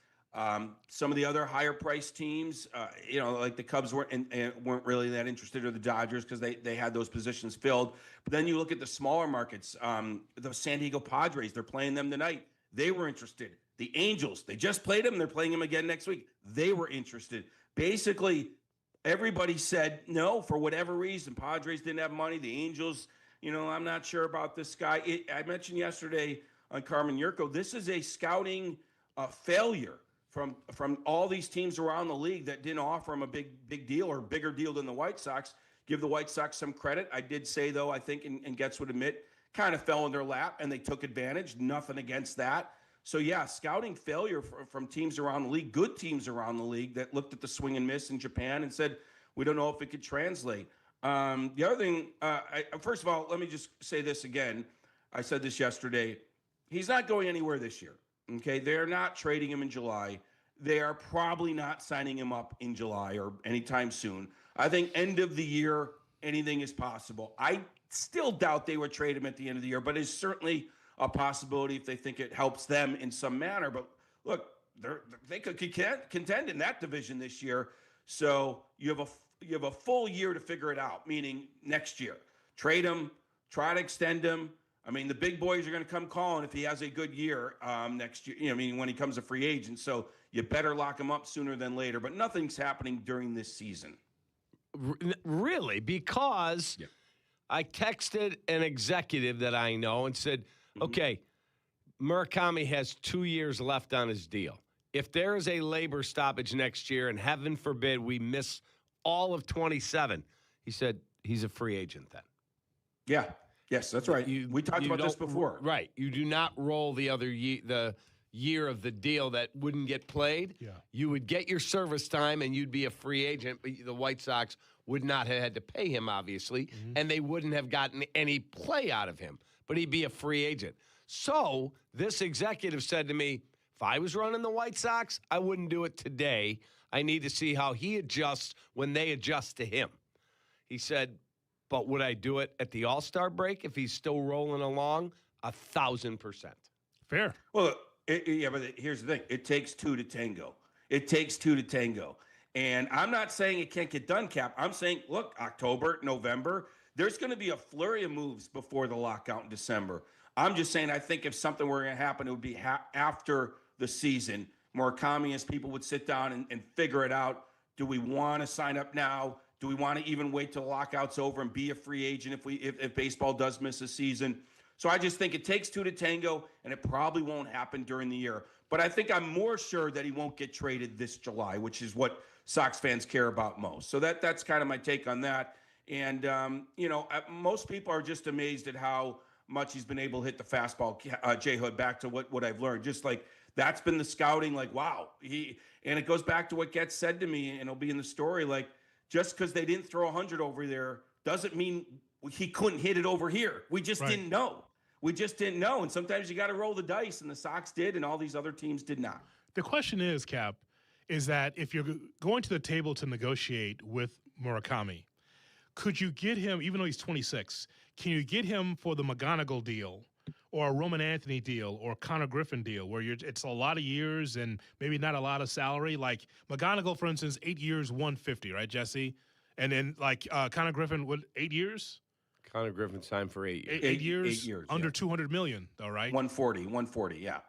some of the other higher-priced teams, like the Cubs weren't really that interested, or the Dodgers, because they had those positions filled. But then you look at the smaller markets, the San Diego Padres, they're playing them tonight. They were interested. The Angels, they just played them. They're playing them again next week. They were interested. Basically, everybody said no for whatever reason. Padres didn't have money. The Angels, I'm not sure about this guy. I mentioned yesterday on Carmen Jurko, this is a scouting failure from all these teams around the league that didn't offer him a big deal, or bigger deal than the White Sox. Give the White Sox some credit. I did say, though, I think, and Getz would admit, kind of fell in their lap, and they took advantage. Nothing against that. So, yeah, scouting failure from teams around the league, good teams around the league that looked at the swing and miss in Japan and said, we don't know if it could translate. The other thing, first of all, let me just say this again. I said this yesterday. He's not going anywhere this year. Okay, they're not trading him in July. They are probably not signing him up in July or anytime soon. I think end of the year, anything is possible. I still doubt they would trade him at the end of the year, but it's certainly a possibility if they think it helps them in some manner. But look, they could contend in that division this year. So you have a full year to figure it out, meaning next year. Trade him, try to extend him. I mean, the big boys are going to come calling if he has a good year next year, meaning when he comes a free agent. So you better lock him up sooner than later. But nothing's happening during this season. Really? Because I texted an executive that I know and said, okay, Murakami has 2 years left on his deal. If there is a labor stoppage next year, and heaven forbid we miss all of 27, he said he's a free agent then. Yeah. Yes, that's right. We talked about this before. Right. You do not roll the other year of the deal that wouldn't get played, you would get your service time and you'd be a free agent. But the White Sox would not have had to pay him, obviously, and they wouldn't have gotten any play out of him. But he'd be a free agent. So this executive said to me, if I was running the White Sox, I wouldn't do it today. I need to see how he adjusts when they adjust to him. He said, but would I do it at the All-Star break if he's still rolling along? 1,000%. Fair. Well, but here's the thing. It takes two to tango. It takes two to tango. And I'm not saying it can't get done, Cap. I'm saying, look, October, November, there's going to be a flurry of moves before the lockout in December. I'm just saying I think if something were going to happen, it would be after the season. Murakami, as people would sit down and figure it out. Do we want to sign up now? Do we want to even wait till the lockout's over and be a free agent if baseball does miss a season? So I just think it takes two to tango, and it probably won't happen during the year. But I think I'm more sure that he won't get traded this July, which is what Sox fans care about most. So that's kind of my take on that. And, most people are just amazed at how much he's been able to hit the fastball, J Hood, back to what I've learned. Just like that's been the scouting, like, wow. And it goes back to what gets said to me, and it'll be in the story, like, just because they didn't throw 100 over there doesn't mean he couldn't hit it over here. We just didn't know. We just didn't know. And sometimes you got to roll the dice, and the Sox did, and all these other teams did not. The question is, Cap, is that if you're going to the table to negotiate with Murakami, could you get him, even though he's 26, can you get him for the McGonigal deal or a Roman Anthony deal or Connor Griffin deal where it's a lot of years and maybe not a lot of salary? Like McGonigal, for instance, 8 years, 150, right, Jesse? And then like Connor Griffin, 8 years? Connor Griffin signed for 8 years. 8 years? 8 years. Under $200 million, though, right? 140, yeah.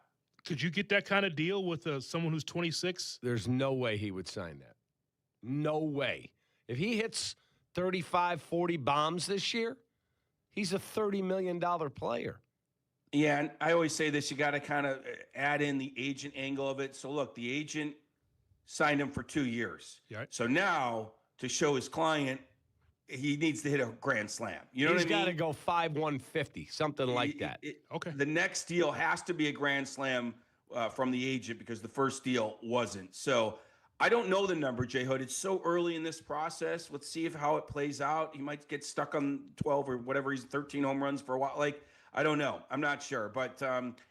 Could you get that kind of deal with someone who's 26? There's no way he would sign that. No way. If he hits 35, 40 bombs this year, he's a $30 million player. Yeah, and I always say this, you got to kind of add in the agent angle of it. So, look, the agent signed him for 2 years. Right. So now, to show his client, he needs to hit a grand slam. You know what I mean? He's got to go 5-150, something like that. Okay. The next deal has to be a grand slam from the agent because the first deal wasn't. So I don't know the number, J Hood. It's so early in this process. Let's see how it plays out. He might get stuck on 12 or whatever. He's 13 home runs for a while. Like, I don't know. I'm not sure. But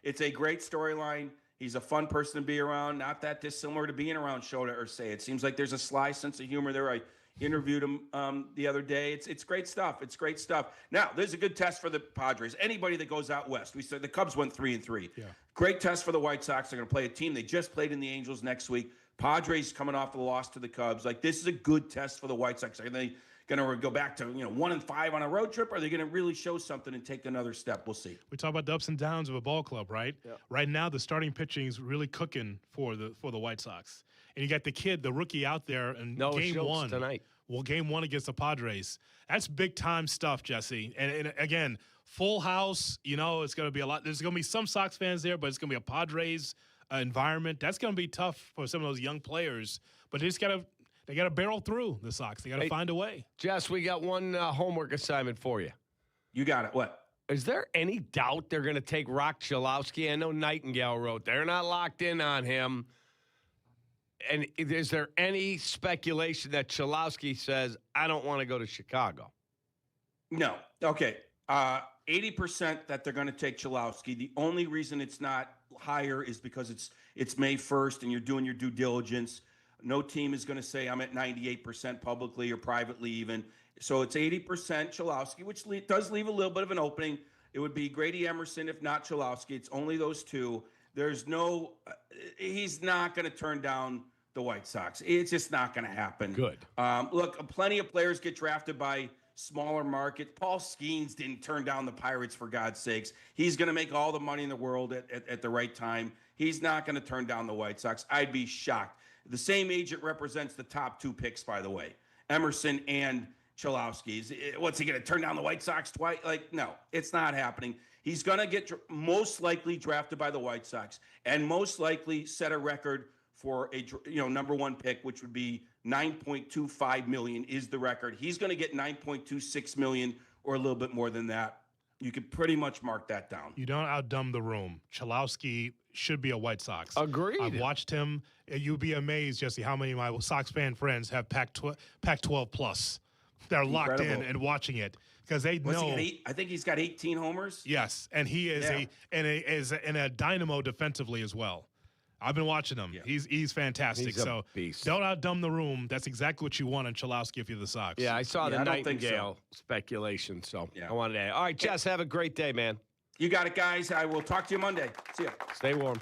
it's a great storyline. He's a fun person to be around. Not that dissimilar to being around Shota or Say. It seems like there's a sly sense of humor there. I interviewed him the other day. It's great stuff. It's great stuff. Now, there's a good test for the Padres. Anybody that goes out west. We said the Cubs went 3-3. Yeah. Great test for the White Sox. They're going to play a team they just played in the Angels next week. Padres coming off the loss to the Cubs. Like, this is a good test for the White Sox. Are they going to go back to 1-5 on a road trip? Or are they going to really show something and take another step? We'll see. We talk about the ups and downs of a ball club, right? Yeah. Right now, the starting pitching is really cooking for the White Sox, and you got the rookie out there in game Schultz one tonight. Well, game one against the Padres. That's big time stuff, Jesse. And again, full house. It's going to be a lot. There's going to be some Sox fans there, but it's going to be a Padres environment. That's going to be tough for some of those young players. But they got to barrel through the Sox. They got to find a way. Jess, we got one homework assignment for you. You got it. What? Is there any doubt they're going to take Rock Chalowski? I know Nightingale wrote they're not locked in on him. And is there any speculation that Chalowski says, I don't want to go to Chicago? No. Okay. 80% that they're going to take Chalowski. The only reason it's not higher is because it's May 1st and you're doing your due diligence. No team is going to say I'm at 98% publicly or privately even. So it's 80% Chalowski, which does leave a little bit of an opening. It would be Grady Emerson, if not Chalowski. It's only those two. He's not going to turn down the White Sox. It's just not going to happen. Good. Look, plenty of players get drafted by smaller markets. Paul Skeens didn't turn down the Pirates, for God's sakes. He's going to make all the money in the world at the right time. He's not going to turn down the White Sox. I'd be shocked. The same agent represents the top two picks, by the way, Emerson and Chalowski. What's he going to turn down the White Sox twice? Like, no, it's not happening. He's going to get most likely drafted by the White Sox and most likely set a record for a number one pick, which would be $9.25 million is the record. He's going to get $9.26 million or a little bit more than that. You could pretty much mark that down. You don't outdumb the room. Chalowski, should be a White Sox. Agreed. I've watched him. You'd be amazed, Jesse, how many of my Sox fan friends have Pac-12 plus. They're locked in and watching it because they know. I think he's got 18 homers. Yes, and he is a dynamo defensively as well. I've been watching him. Yeah. He's fantastic. He's a beast. Don't outdumb the room. That's exactly what you want in Chalowski if you're the Sox. Yeah, I saw the Nightingale speculation, so I wanted to add. All right, Jess, have a great day, man. You got it, guys. I will talk to you Monday. See ya. Stay warm.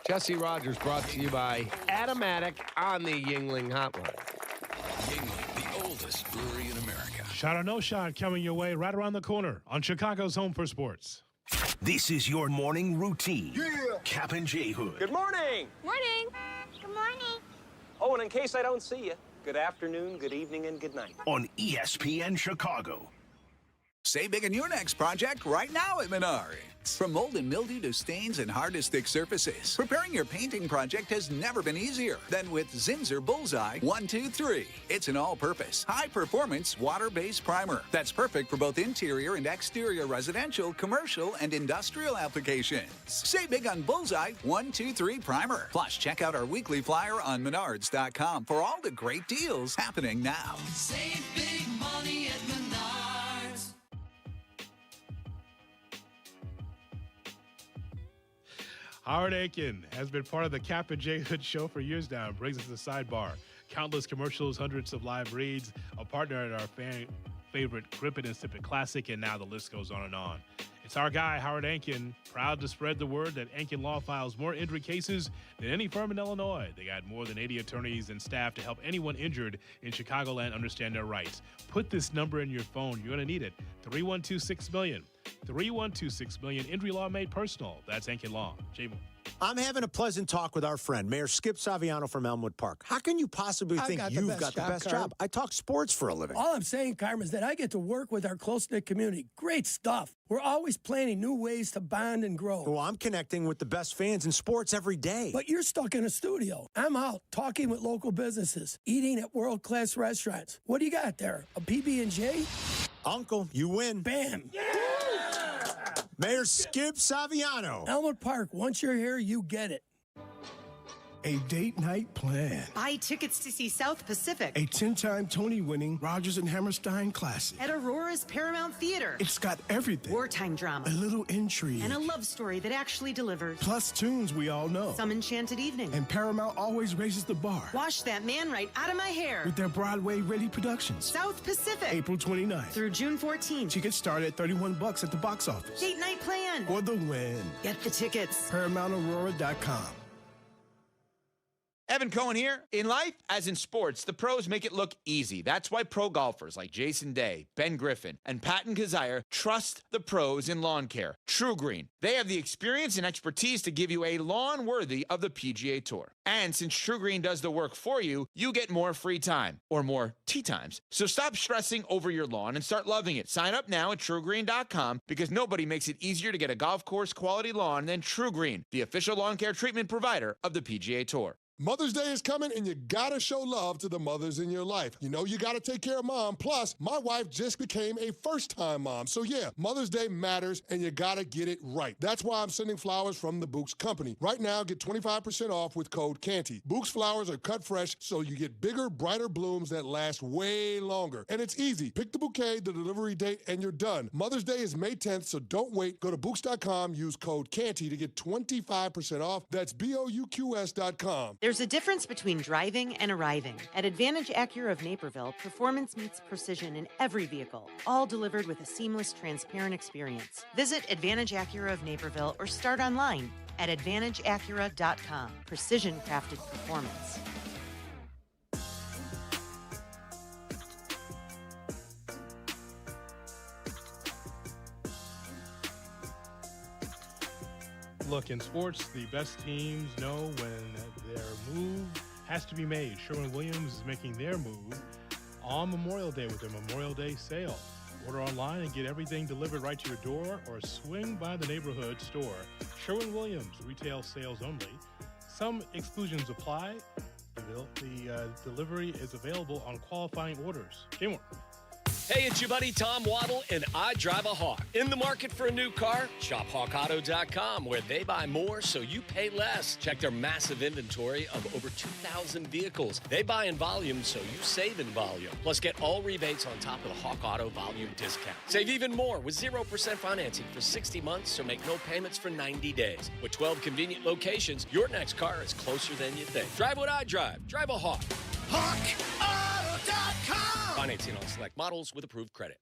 Jesse Rogers brought to you by Atomatic on the Yingling Hotline. Yingling, the oldest brewery in America. Shot or no shot coming your way right around the corner on Chicago's Home for Sports. This is your morning routine. Yeah. Kap J Hood. Good morning. Morning. Good morning. Oh, and in case I don't see you, good afternoon, good evening, and good night. On ESPN Chicago. Save big on your next project right now at Menards. From mold and mildew to stains and hard-to-stick surfaces, preparing your painting project has never been easier than with Zinsser Bullseye 123. It's an all-purpose, high-performance, water-based primer that's perfect for both interior and exterior residential, commercial, and industrial applications. Save big on Bullseye 123 Primer. Plus, check out our weekly flyer on Menards.com for all the great deals happening now. Save big money at Menards. Howard Aiken has been part of the Kap J Hood show for years now and brings us the sidebar. Countless commercials, hundreds of live reads, a partner at our favorite Crippin' and Sip It Classic, and now the list goes on and on. It's our guy, Howard Aiken, proud to spread the word that Aiken Law files more injury cases than any firm in Illinois. They got more than 80 attorneys and staff to help anyone injured in Chicagoland understand their rights. Put this number in your phone. You're going to need it. 312-6-million. 312-6-million. Injury law made personal. That's Aiken Law. J-Mo. I'm having a pleasant talk with our friend, Mayor Skip Saviano from Elmwood Park. How can you possibly think you've got the best job? I talk sports for a living. All I'm saying, Carmen, is that I get to work with our close-knit community. Great stuff. We're always planning new ways to bond and grow. Well, I'm connecting with the best fans in sports every day. But you're stuck in a studio. I'm out talking with local businesses, eating at world-class restaurants. What do you got there? A PB&J? Uncle, you win. Bam. Yeah! Mayor Skip Saviano. Elmwood Park, once you're here, you get it. A date night plan. Buy tickets to see South Pacific. A 10-time Tony-winning Rodgers and Hammerstein classic. At Aurora's Paramount Theater. It's got everything. Wartime drama. A little intrigue. And a love story that actually delivers. Plus tunes we all know. Some enchanted evening. And Paramount always raises the bar. Wash that man right out of my hair. With their Broadway-ready productions. South Pacific. April 29th. Through June 14th. Tickets start at $31 at the box office. Date night plan. For the win. Get the tickets. ParamountAurora.com. Evan Cohen here. In life, as in sports, the pros make it look easy. That's why pro golfers like Jason Day, Ben Griffin, and Patton Kazire trust the pros in lawn care. True Green. They have the experience and expertise to give you a lawn worthy of the PGA Tour. And since True Green does the work for you, you get more free time, or more tee times. So stop stressing over your lawn and start loving it. Sign up now at TrueGreen.com because nobody makes it easier to get a golf course quality lawn than True Green, the official lawn care treatment provider of the PGA Tour. Mother's Day is coming, and you gotta show love to the mothers in your life. You know you gotta take care of mom. Plus, my wife just became a first-time mom. So yeah, Mother's Day matters, and you gotta get it right. That's why I'm sending flowers from the Books Company. Right now, get 25% off with code CANTY. Books flowers are cut fresh, so you get bigger, brighter blooms that last way longer. And it's easy. Pick the bouquet, the delivery date, and you're done. Mother's Day is May 10th, so don't wait. Go to Books.com, use code CANTY to get 25% off. That's BOUQS.com. There's a difference between driving and arriving. At Advantage Acura of Naperville, performance meets precision in every vehicle, all delivered with a seamless, transparent experience. Visit Advantage Acura of Naperville or start online at AdvantageAcura.com. Precision-crafted performance. Look, in sports, the best teams know when their move has to be made. Sherwin-Williams is making their move on Memorial Day with their Memorial Day sale. Order online and get everything delivered right to your door or swing by the neighborhood store. Sherwin-Williams, retail sales only. Some exclusions apply. The delivery is available on qualifying orders. Game on. Hey, it's your buddy Tom Waddle, and I drive a Hawk. In the market for a new car? Shop HawkAuto.com, where they buy more so you pay less. Check their massive inventory of over 2,000 vehicles. They buy in volume so you save in volume. Plus, get all rebates on top of the Hawk Auto volume discount. Save even more with 0% financing for 60 months, so make no payments for 90 days. With 12 convenient locations, your next car is closer than you think. Drive what I drive. Drive a Hawk. HawkAuto.com. Financing on select models with approved credit.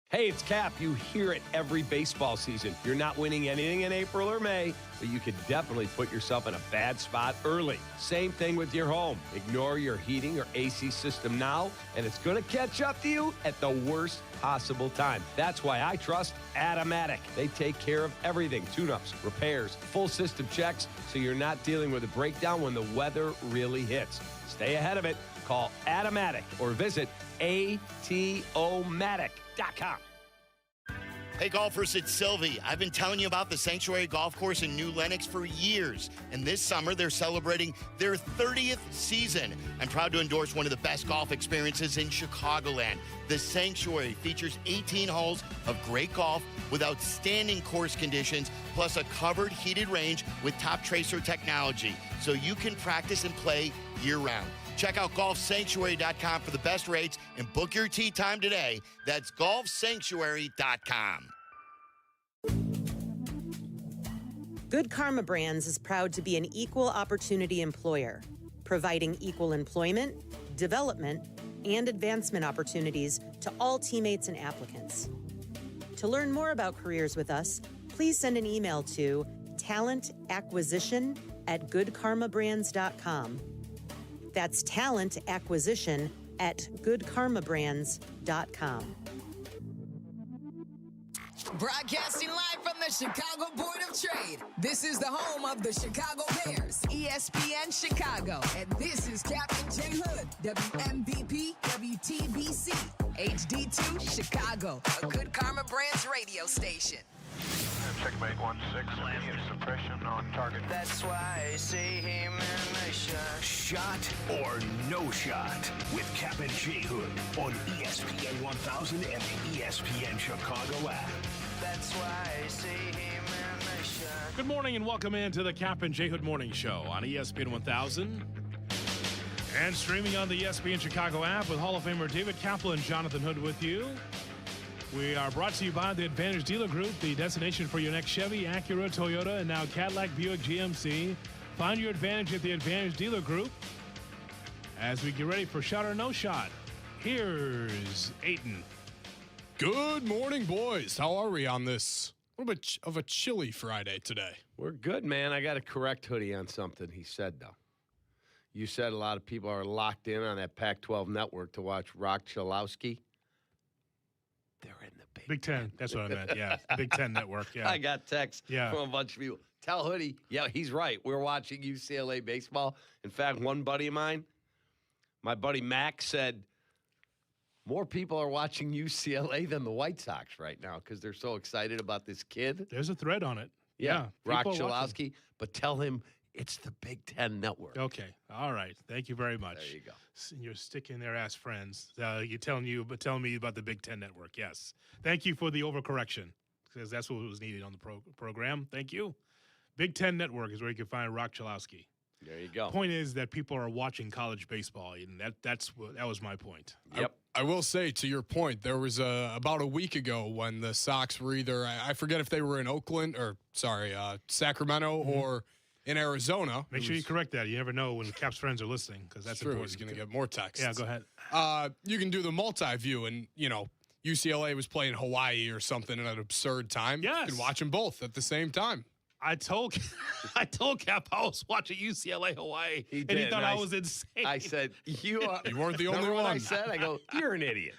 Hey, it's Kap. You hear it every baseball season. You're not winning anything in April or May, but you could definitely put yourself in a bad spot early. Same thing with your home. Ignore your heating or AC system now, and it's going to catch up to you at the worst possible time. That's why I trust Automatic. They take care of everything. Tune-ups, repairs, full system checks, so you're not dealing with a breakdown when the weather really hits. Stay ahead of it. Call Automatic or visit atomatic.com. Hey golfers, it's Silvy. I've been telling you about the Sanctuary Golf Course in New Lenox for years, and this summer they're celebrating their 30th season. I'm proud to endorse one of the best golf experiences in Chicagoland. The Sanctuary features 18 holes of great golf with outstanding course conditions, plus a covered heated range with top tracer technology, so you can practice and play year-round. Check out golfsanctuary.com for the best rates and book your tee time today. That's golfsanctuary.com. Good Karma Brands is proud to be an equal opportunity employer, providing equal employment, development, and advancement opportunities to all teammates and applicants. To learn more about careers with us, please send an email to talentacquisition@goodkarmabrands.com. That's talentacquisition@goodkarmabrands.com. Broadcasting live from the Chicago Board of Trade. This is the home of the Chicago Bears, ESPN Chicago. And this is Kap J Hood, WMVP, WTBC, HD2, Chicago, a Good Karma Brands radio station. Checkmate 1-6, immediate suppression on target. That's why I see him in the shot. Shot or no shot with Kap J Hood on ESPN 1000 and the ESPN Chicago app. That's why I see him in the shot. Good morning and welcome into the Kap J Hood Morning Show on ESPN 1000 and streaming on the ESPN Chicago app with Hall of Famer David Kaplan and Jonathan Hood with you. We are brought to you by the Advantage Dealer Group, the destination for your next Chevy, Acura, Toyota, and now Cadillac, Buick, GMC. Find your advantage at the Advantage Dealer Group. As we get ready for Shot or No Shot, here's Aiden. Good morning, boys. How are we on this a little bit of a chilly Friday today? We're good, man. I got to correct Hoodie on something he said, though. You said a lot of people are locked in on that Pac-12 network to watch Rock Chalowski. They're in the Big Ten. That's what I meant, yeah. Big Ten network, yeah. I got texts from a bunch of people. Tell Hoodie, yeah, he's right. We're watching UCLA baseball. In fact, one buddy of mine, my buddy Mac, said more people are watching UCLA than the White Sox right now because they're so excited about this kid. There's a thread on it. Yeah, Rock Chalowski. But tell him it's the Big Ten network. Okay. All right. Thank you very much. There you go. You're sticking their ass friends. You're telling me about the Big Ten network. Yes. Thank you for the overcorrection because that's what was needed on the program. Thank you. Big Ten network is where you can find Rock Chalowski. There you go. Point is that people are watching college baseball, and that was my point. Yep. I will say, to your point, there was about a week ago when the Sox were either, I forget if they were in Sacramento or in Arizona. Make sure you correct that. You never know when Cap's friends are listening because that's true. important. He's going to get more texts. Yeah, go ahead. You can do the multi-view, and, UCLA was playing Hawaii or something at an absurd time. Yes. You can watch them both at the same time. I told Cap I was watching UCLA Hawaii, he thought I was insane. I said, you weren't the only one. I said, I go, you're an idiot.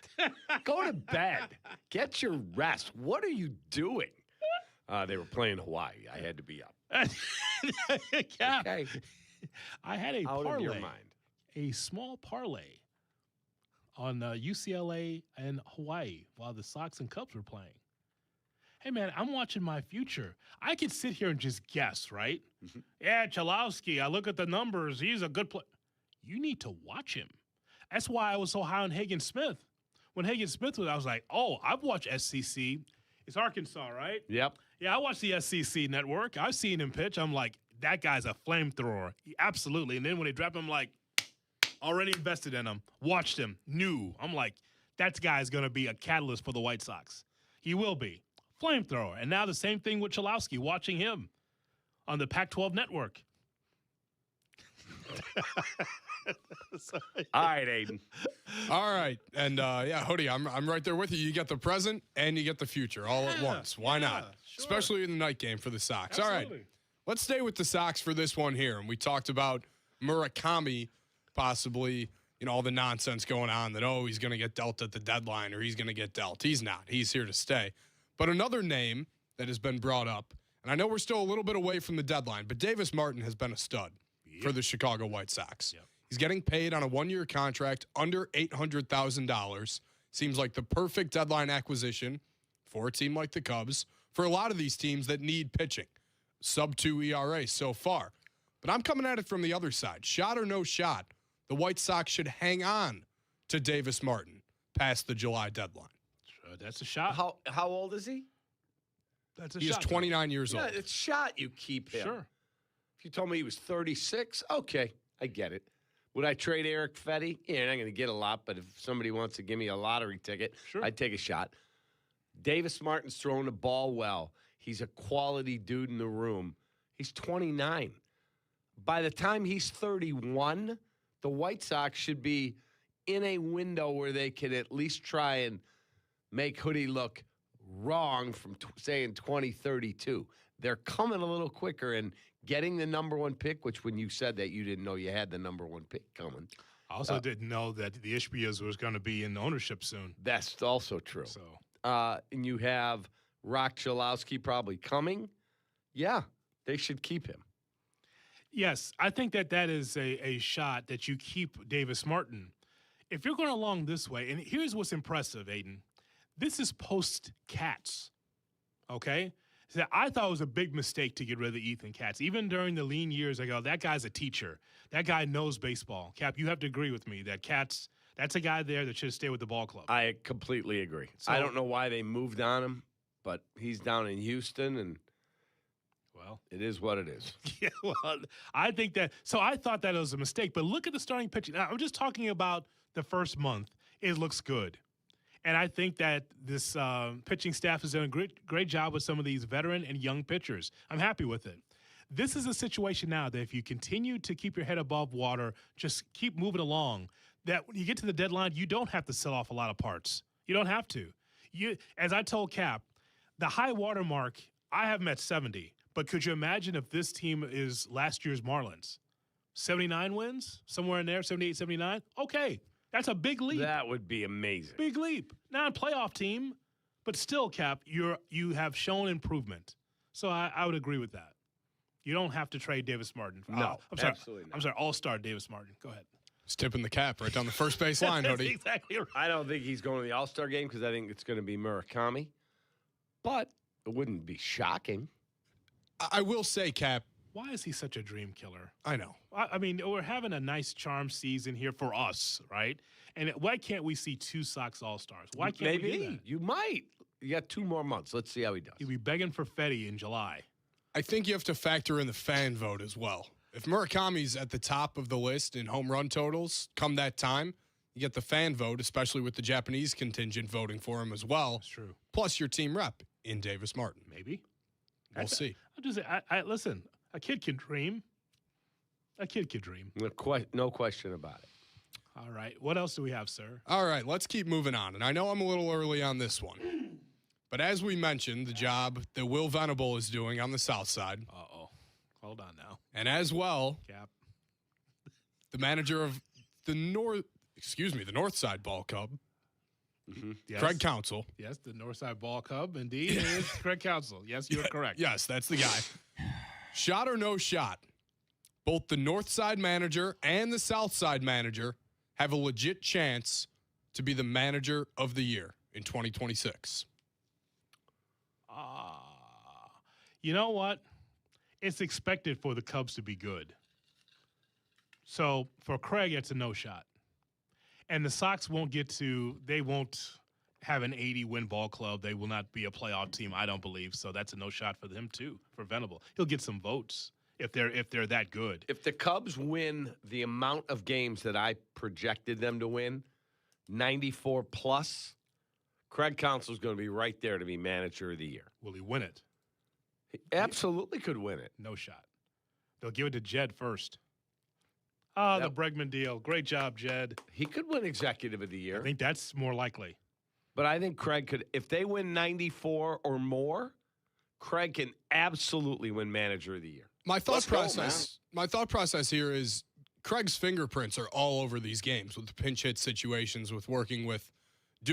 Go to bed. Get your rest. What are you doing? They were playing Hawaii. I had to be up. Cap, okay. I had a Out parlay, of your mind. a small parlay on UCLA and Hawaii while the Sox and Cubs were playing. Hey, man, I'm watching my future. I could sit here and just guess, right? Mm-hmm. Yeah, Chalowski, I look at the numbers. He's a good player. You need to watch him. That's why I was so high on Hagen Smith. when Hagen Smith was, I was like, oh, I've watched SCC. It's Arkansas, right? Yep. Yeah, I watched the SCC network. I've seen him pitch. I'm like, that guy's a flamethrower. Absolutely. And then when they drop him, like, already invested in him, watched him, knew. I'm like, that guy's going to be a catalyst for the White Sox. He will be. Flamethrower. And now the same thing with Chalowski, watching him on the Pac-12 network. All right, Aiden. All right. And, yeah, Hoodie, I'm right there with you. You get the present and you get the future all at once. Why not? Sure. Especially in the night game for the Sox. Absolutely. All right. Let's stay with the Sox for this one here. And we talked about Murakami possibly, all the nonsense going on that, oh, he's going to get dealt at the deadline or he's going to get dealt. He's not. He's here to stay. But another name that has been brought up, and I know we're still a little bit away from the deadline, but Davis Martin has been a stud for the Chicago White Sox. Yep. He's getting paid on a one-year contract under $800,000. Seems like the perfect deadline acquisition for a team like the Cubs, for a lot of these teams that need pitching. Sub-2 ERA so far. But I'm coming at it from the other side. Shot or no shot, the White Sox should hang on to Davis Martin past the July deadline. That's a shot. How old is he? That's a He is shot. 29 years old. Yeah, it's shot you keep him. Sure. If you told me he was 36, okay, I get it. Would I trade Eric Fetty? Yeah, you're not going to get a lot, but if somebody wants to give me a lottery ticket, Sure. I'd take a shot. Davis Martin's throwing the ball well. He's a quality dude in the room. He's 29. By the time he's 31, the White Sox should be in a window where they can at least try and make Hoodie look wrong from, saying 2032. They're coming a little quicker and getting the number one pick, which when you said that, you didn't know you had the number one pick coming. I also didn't know that the Ishbias was going to be in ownership soon. That's also true. So, and you have Rock Chalowski probably coming. Yeah, they should keep him. yes, I think that is a shot that you keep Davis Martin. If you're going along this way, and here's what's impressive, Aiden. This is post-Katz, okay? So I thought it was a big mistake to get rid of Ethan Katz. Even during the lean years, I go, that guy's a teacher. That guy knows baseball. Cap, you have to agree with me that Katz, that's a guy there that should stay with the ball club. I completely agree. So, I don't know why they moved on him, but he's down in Houston, and, well, it is what it is. Yeah, well, I think that – so I thought that was a mistake. But look at the starting pitching. Now, I'm just talking about the first month. It looks good. And I think that this pitching staff has done a great job with some of these veteran and young pitchers. I'm happy with it. This is a situation now that if you continue to keep your head above water, just keep moving along, that when you get to the deadline, you don't have to sell off a lot of parts. You don't have to. As I told Cap, the high water mark, I have them at 70. But could you imagine if this team is last year's Marlins? 79 wins? Somewhere in there, 78, 79? Okay. That's a big leap. That would be amazing. Big leap. Not a playoff team, but still, Cap, you have shown improvement. So I would agree with that. You don't have to trade Davis Martin. No, I'm sorry. absolutely not. I'm sorry, all-star Davis Martin. Go ahead. He's tipping the cap right down the first base line, That's Hoodie. exactly right. I don't think he's going to the All-Star game because I think it's going to be Murakami. But it wouldn't be shocking. I will say, Cap. Why is he such a dream killer? I know. I mean, we're having a nice charm season here for us, right? And why can't we see 2 Sox All-Stars? Why can't we do that? You might. You got 2 more months. Let's see how he does. He'll be begging for Fetty in July. I think you have to factor in the fan vote as well. If Murakami's at the top of the list in home run totals come that time, you get the fan vote, especially with the Japanese contingent voting for him as well. That's true. Plus your team rep in Davis Martin. Maybe. We'll see. Listen, a kid can dream. A kid can dream. No question about it. All right. What else do we have, sir? All right, let's keep moving on. And I know I'm a little early on this one. But as we mentioned, the job that Will Venable is doing on the South Side. Uh-oh. Hold on now. And as well, Cap, the manager of the North Side Ball Club, yes. Craig Counsell. Yes, the Northside Ball Club, indeed. It is Craig Counsell. Yes, you're correct. Yes, that's the guy. Shot or no shot, both the North Side manager and the South Side manager have a legit chance to be the manager of the year in 2026. You know what? It's expected for the Cubs to be good. So for Craig, it's a no shot. And the Sox won't have an 80-win ball club. They will not be a playoff team, I don't believe. So that's a no shot for them too, for Venable. He'll get some votes if they're that good. If the Cubs win the amount of games that I projected them to win, 94 plus, Craig Counsell's going to be right there to be manager of the year. Will he win it? He absolutely could win it. No shot. They'll give it to Jed first. The Bregman deal. Great job, Jed. He could win executive of the year. I think that's more likely. But I think Craig could, if they win 94 or more, Craig can absolutely win manager of the year. My thought process here is Craig's fingerprints are all over these games with the pinch hit situations, with working with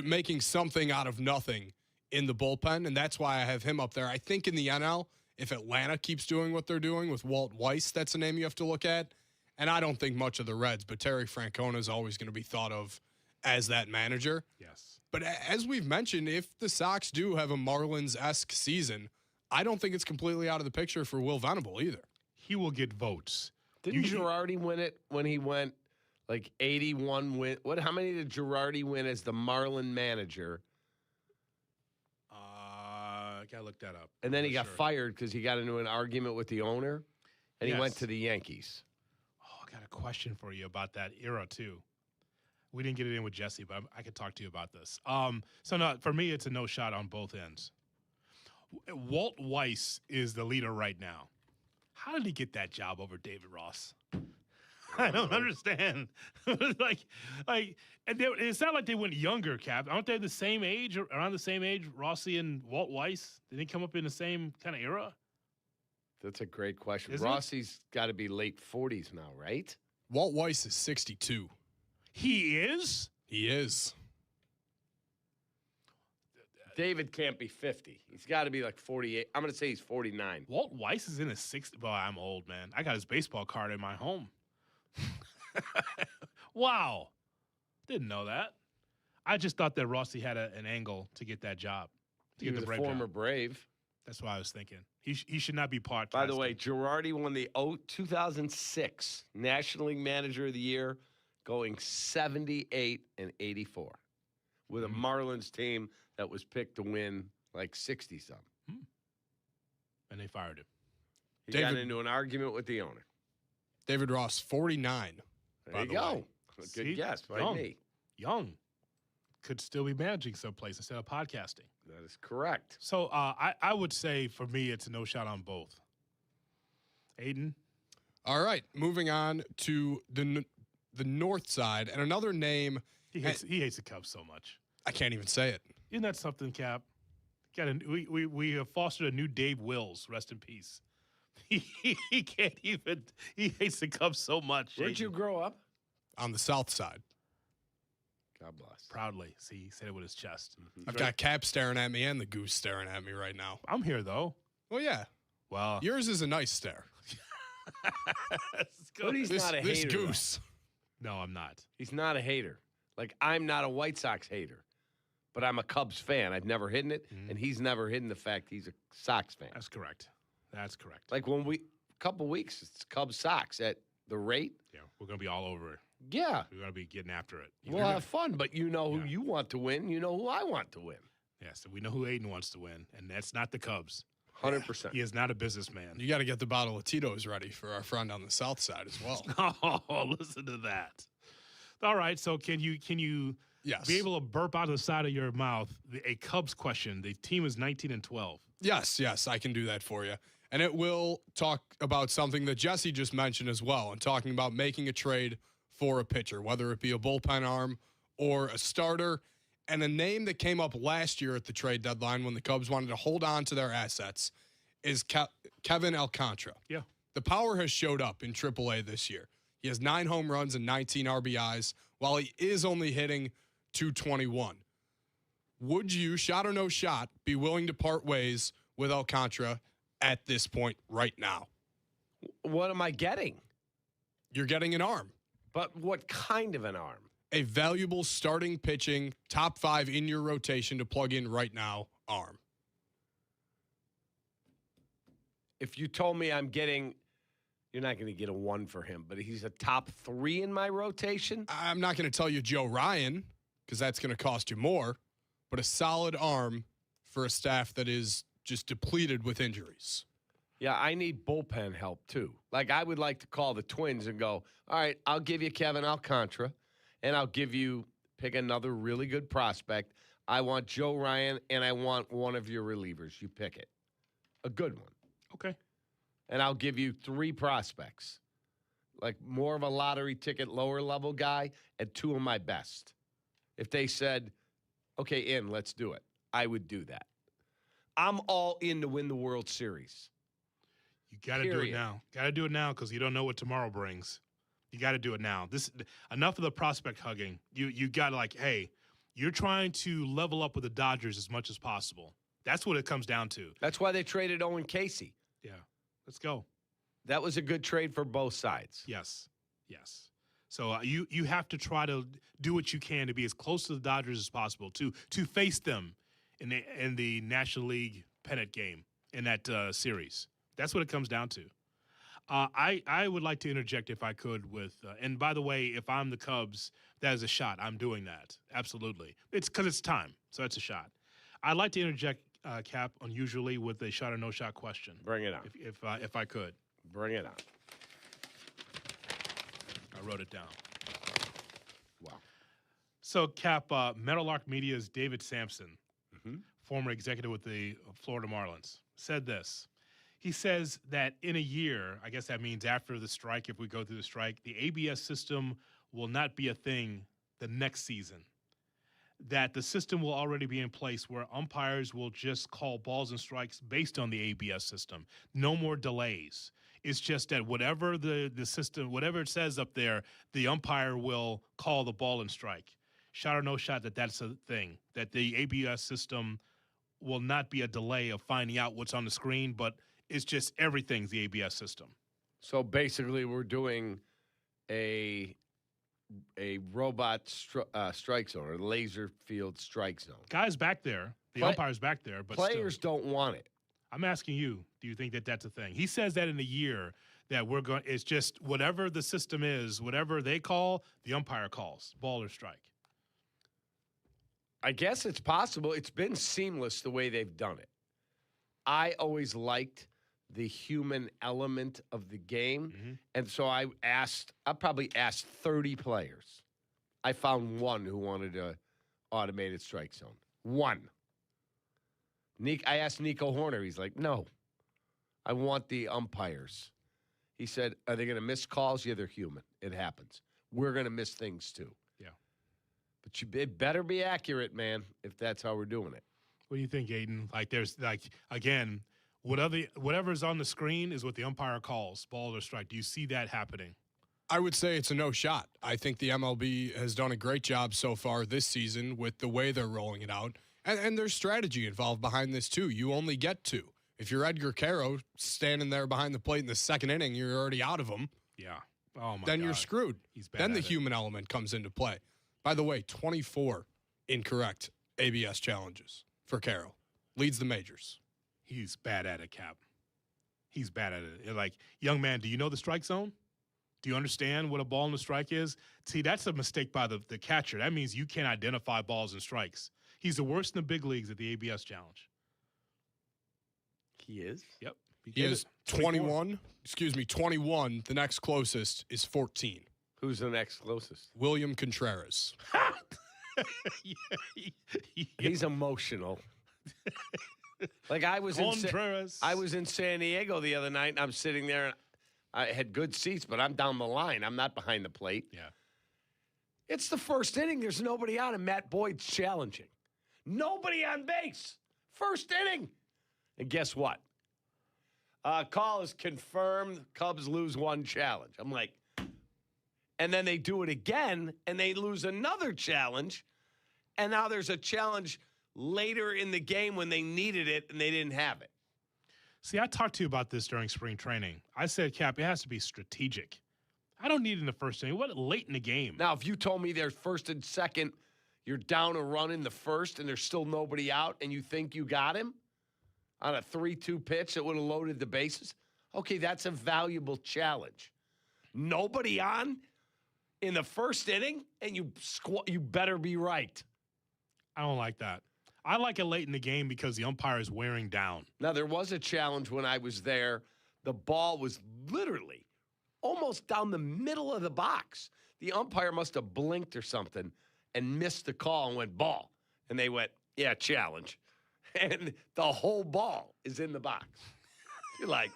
making something out of nothing in the bullpen, and that's why I have him up there. I think in the NL, if Atlanta keeps doing what they're doing with Walt Weiss, that's a name you have to look at. And I don't think much of the Reds, but Terry Francona is always going to be thought of as that manager. Yes. But as we've mentioned, if the Sox do have a Marlins-esque season, I don't think it's completely out of the picture for Will Venable either. He will get votes. Didn't Girardi win it when he went like 81 win? How many did Girardi win as the Marlin manager? I got to look that up. And then he got fired because he got into an argument with the owner, and he went to the Yankees. Oh, I got a question for you about that era, too. We didn't get it in with Jesse, but I could talk to you about this. For me, it's a no shot on both ends. Walt Weiss is the leader right now. How did he get that job over David Ross? I don't understand. It's not like they went younger, Cap. Aren't they the same age, around the same age, Rossi and Walt Weiss? Did they come up in the same kind of era? That's a great question. Is Rossi's got to be late 40s now, right? Walt Weiss is 62. He is? He is. David can't be 50. He's got to be like 48. I'm going to say he's 49. Walt Weiss is in his 60s. Boy, I'm old, man. I got his baseball card in my home. Wow. Didn't know that. I just thought that Rossi had an angle to get that job. He was a former Brave. That's what I was thinking. He should not be podcasting. By the way, Girardi won the 2006 National League Manager of the Year, going 78 and 84 with a Marlins team that was picked to win like 60-something. And they fired him. He got into an argument with the owner. David Ross, 49. There you go. Good guess by me. Young. Could still be managing someplace instead of podcasting. That is correct. So I would say, for me, it's a no shot on both. Aiden? All right. Moving on to the north side. And another name. He hates the Cubs so much. I can't even say it. Isn't that something, Cap? We have fostered a new Dave Wills. Rest in peace. He can't even. He hates the Cubs so much. Where'd you grow up? On the south side. God bless. Proudly. See, he said it with his chest. I've got Kap staring at me and the goose staring at me right now. I'm here, though. Well, yeah. Well, yours is a nice stare. But he's not a hater. This goose. No, I'm not. He's not a hater. Like, I'm not a White Sox hater, but I'm a Cubs fan. I've never hidden it, and he's never hidden the fact he's a Sox fan. That's correct. That's correct. Like when couple weeks, it's Cubs Sox at the rate. Yeah, we're going to be all over it. Yeah. We're going to be getting after it. We'll have fun, but you know who you want to win. You know who I want to win. Yeah, so we know who Aiden wants to win, and that's not the Cubs. 100%. He is not a businessman. You got to get the bottle of Tito's ready for our friend on the south side as well. Oh, listen to that. All right, so can you yes. be able to burp out of the side of your mouth a Cubs question? The team is 19-12. Yes, I can do that for you. And it will talk about something that Jesse just mentioned as well, and talking about making a trade for a pitcher, whether it be a bullpen arm or a starter. And a name that came up last year at the trade deadline when the Cubs wanted to hold on to their assets is Kevin Alcantara. Yeah. The power has showed up in AAA this year. He has 9 home runs and 19 RBIs, while he is only hitting .221. Would you, shot or no shot, be willing to part ways with Alcantara at this point right now? What am I getting? You're getting an arm. But what kind of an arm? A valuable starting pitching, top 5 in your rotation to plug in right now arm. If you told me I'm getting, You're not going to get a 1 for him, but he's a top 3 in my rotation. I'm not going to tell you Joe Ryan because that's going to cost you more, but a solid arm for a staff that is just depleted with injuries. Yeah, I need bullpen help too. Like, I would like to call the Twins and go, all right, I'll give you Kevin Alcantara, and I'll give you, pick another really good prospect. I want Joe Ryan, and I want one of your relievers. You pick it. A good one. Okay. And I'll give you 3 prospects. Like, more of a lottery ticket, lower level guy, and 2 of my best. If they said, okay, let's do it, I would do that. I'm all in to win the World Series. You got to do it now. Got to do it now because you don't know what tomorrow brings. You got to do it now. Enough of the prospect hugging. You got to hey, you're trying to level up with the Dodgers as much as possible. That's what it comes down to. That's why they traded Owen Casey. Yeah, let's go. That was a good trade for both sides. Yes. So you have to try to do what you can to be as close to the Dodgers as possible to face them in the National League pennant game in that series. That's what it comes down to. I would like to interject if I could with, and by the way, if I'm the Cubs, that is a shot. I'm doing that. Absolutely. It's because it's time. So it's a shot. I'd like to interject, Cap, unusually with a shot or no shot question. Bring it on. If I could. Bring it on. I wrote it down. Wow. So, Cap, Meadowlark Media's David Sampson, former executive with the Florida Marlins, said this. He says that in a year, I guess that means after the strike, if we go through the strike, the ABS system will not be a thing the next season. That the system will already be in place where umpires will just call balls and strikes based on the ABS system. No more delays. It's just that whatever the system, whatever it says up there, the umpire will call the ball and strike. Shot or no shot, that's a thing. That the ABS system will not be a delay of finding out what's on the screen, but it's just everything's the ABS system. So basically we're doing a robot strike zone or laser field strike zone. Guys back there, the umpire's back there, but players don't want it. I'm asking you, do you think that that's a thing? He says that in a year that it's just whatever the system is, whatever they call, the umpire calls, ball or strike. I guess it's possible. It's been seamless the way they've done it. I always liked the human element of the game. And so I probably asked 30 players. I found one who wanted an automated strike zone. One. I asked Nico Horner. He's like, no, I want the umpires. He said, are they going to miss calls? Yeah, they're human. It happens. We're going to miss things too. Yeah. But it better be accurate, man, if that's how we're doing it. What do you think, Aiden? Again, whatever's on the screen is what the umpire calls, ball or strike. Do you see that happening? I would say it's a no shot. I think the MLB has done a great job so far this season with the way they're rolling it out. And there's strategy involved behind this, too. You only get 2. If you're Edgar Caro standing there behind the plate in the second inning, you're already out of them. Yeah. Oh, my God. Then you're screwed. He's bad then the at human element comes into play. By the way, 24 incorrect ABS challenges for Caro. Leads the majors. He's bad at it, Cap. He's bad at it. Young man, do you know the strike zone? Do you understand what a ball and a strike is? See, that's a mistake by the catcher. That means you can't identify balls and strikes. He's the worst in the big leagues at the ABS challenge. He is? Yep. He is 21. 21. The next closest is 14. Who's the next closest? William Contreras. He's emotional. I was in San Diego the other night, and I'm sitting there, and I had good seats, but I'm down the line. I'm not behind the plate. Yeah. It's the first inning. There's nobody out, and Matt Boyd's challenging. Nobody on base. First inning. And guess what? Call is confirmed. Cubs lose 1 challenge. I'm like, and then they do it again, and they lose another challenge. And now there's a challenge later in the game when they needed it, and they didn't have it. See, I talked to you about this during spring training. I said, Cap, it has to be strategic. I don't need it in the first inning. What late in the game? Now, if you told me there's first and second, you're down a run in the first, and there's still nobody out, and you think you got him on a 3-2 pitch that would have loaded the bases, Okay, that's a valuable challenge. Nobody on in the first inning, and you better be right. I don't like that. I like it late in the game because the umpire is wearing down. Now, there was a challenge when I was there. The ball was literally almost down the middle of the box. The umpire must have blinked or something and missed the call and went, ball. And they went, yeah, challenge. And the whole ball is in the box. You're like,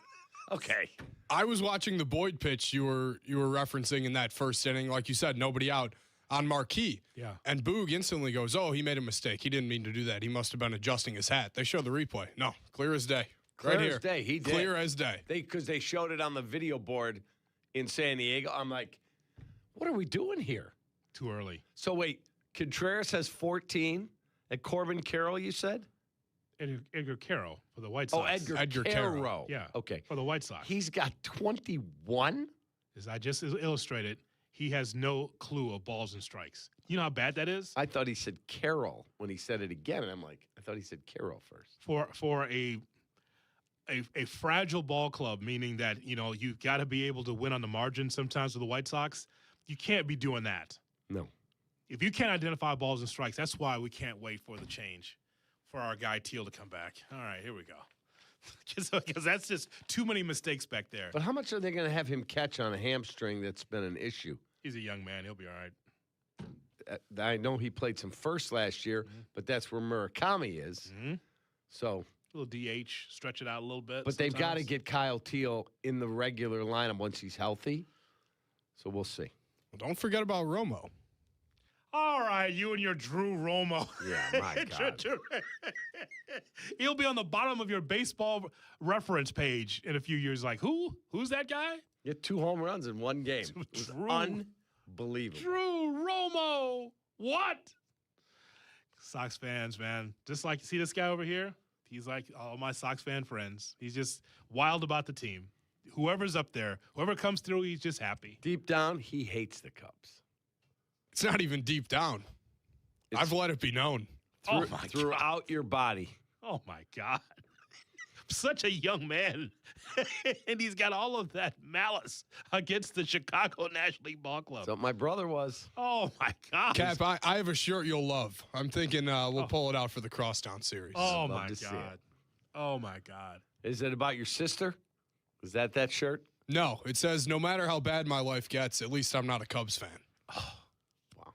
okay. I was watching the Boyd pitch you were referencing in that first inning. Like you said, nobody out on Marquee. Yeah. And Boog instantly goes, oh, he made a mistake. He didn't mean to do that. He must have been adjusting his hat. They show the replay. No, clear as day. Clear right as here. day. He did. Clear as day. Because they showed it on the video board in San Diego. I'm like, what are we doing here? Too early. So wait, Contreras has 14 and Corbin Carroll, you said? Edgar Carroll for the White Sox. Oh, Edgar Carroll. Yeah. Okay. For the White Sox. He's got 21? As I just illustrated, he has no clue of balls and strikes. You know how bad that is? I thought he said Carroll when he said it again, and I'm like, I thought he said Carroll first. For a fragile ball club, meaning that, you've got to be able to win on the margin sometimes with the White Sox, you can't be doing that. No. If you can't identify balls and strikes, that's why we can't wait for the change for our guy Teal to come back. All right, here we go. Because that's just too many mistakes back there. But how much are they going to have him catch on a hamstring that's been an issue? He's a young man. He'll be all right. I know he played some first last year, but that's where Murakami is. Mm-hmm. So a little DH, stretch it out a little bit. But they've got to get Kyle Teal in the regular lineup once he's healthy. So we'll see. Well, don't forget about Romo. All right, you and your Drew Romo. Yeah, my God. He'll be on the bottom of your baseball reference page in a few years. Like, who? Who's that guy? Get 2 home runs in one game. It was unbelievable. Drew Romo. What? Sox fans, man. Just like, see this guy over here? He's like all my Sox fan friends. He's just wild about the team. Whoever's up there, whoever comes through, he's just happy. Deep down, he hates the Cubs. It's not even deep down. I've let it be known. Throughout your body. Oh, my God. Such a young man. And he's got all of that malice against the Chicago National League Ball Club. So my brother was. Oh, my God. Cap, I have a shirt you'll love. I'm thinking we'll pull it out for the Crosstown series. Oh, my God. Oh, my God. Is it about your sister? Is that shirt? No, it says, no matter how bad my life gets, at least I'm not a Cubs fan. Oh, wow.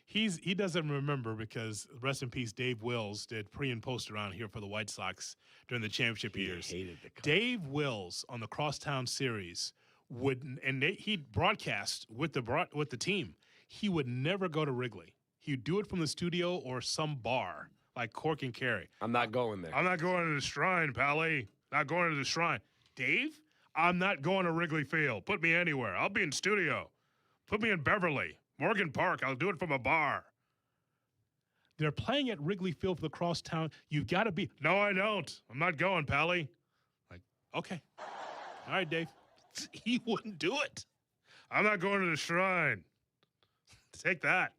He doesn't remember because, rest in peace, Dave Wills did pre and post around here for the White Sox during the championship years. Hated the Cubs. Dave Wills on the Crosstown series he'd broadcast with the team. He would never go to Wrigley. He'd do it from the studio or some bar like Cork and Kerry. I'm not going there. I'm not going to the Shrine, Pally. Not going to the Shrine. Dave, I'm not going to Wrigley Field. Put me anywhere. I'll be in studio. Put me in Beverly, Morgan Park. I'll do it from a bar. They're playing at Wrigley Field for the Crosstown. You've got to be. No, I don't. I'm not going, Pally. Like, okay. All right, Dave. He wouldn't do it. I'm not going to the Shrine. Take that.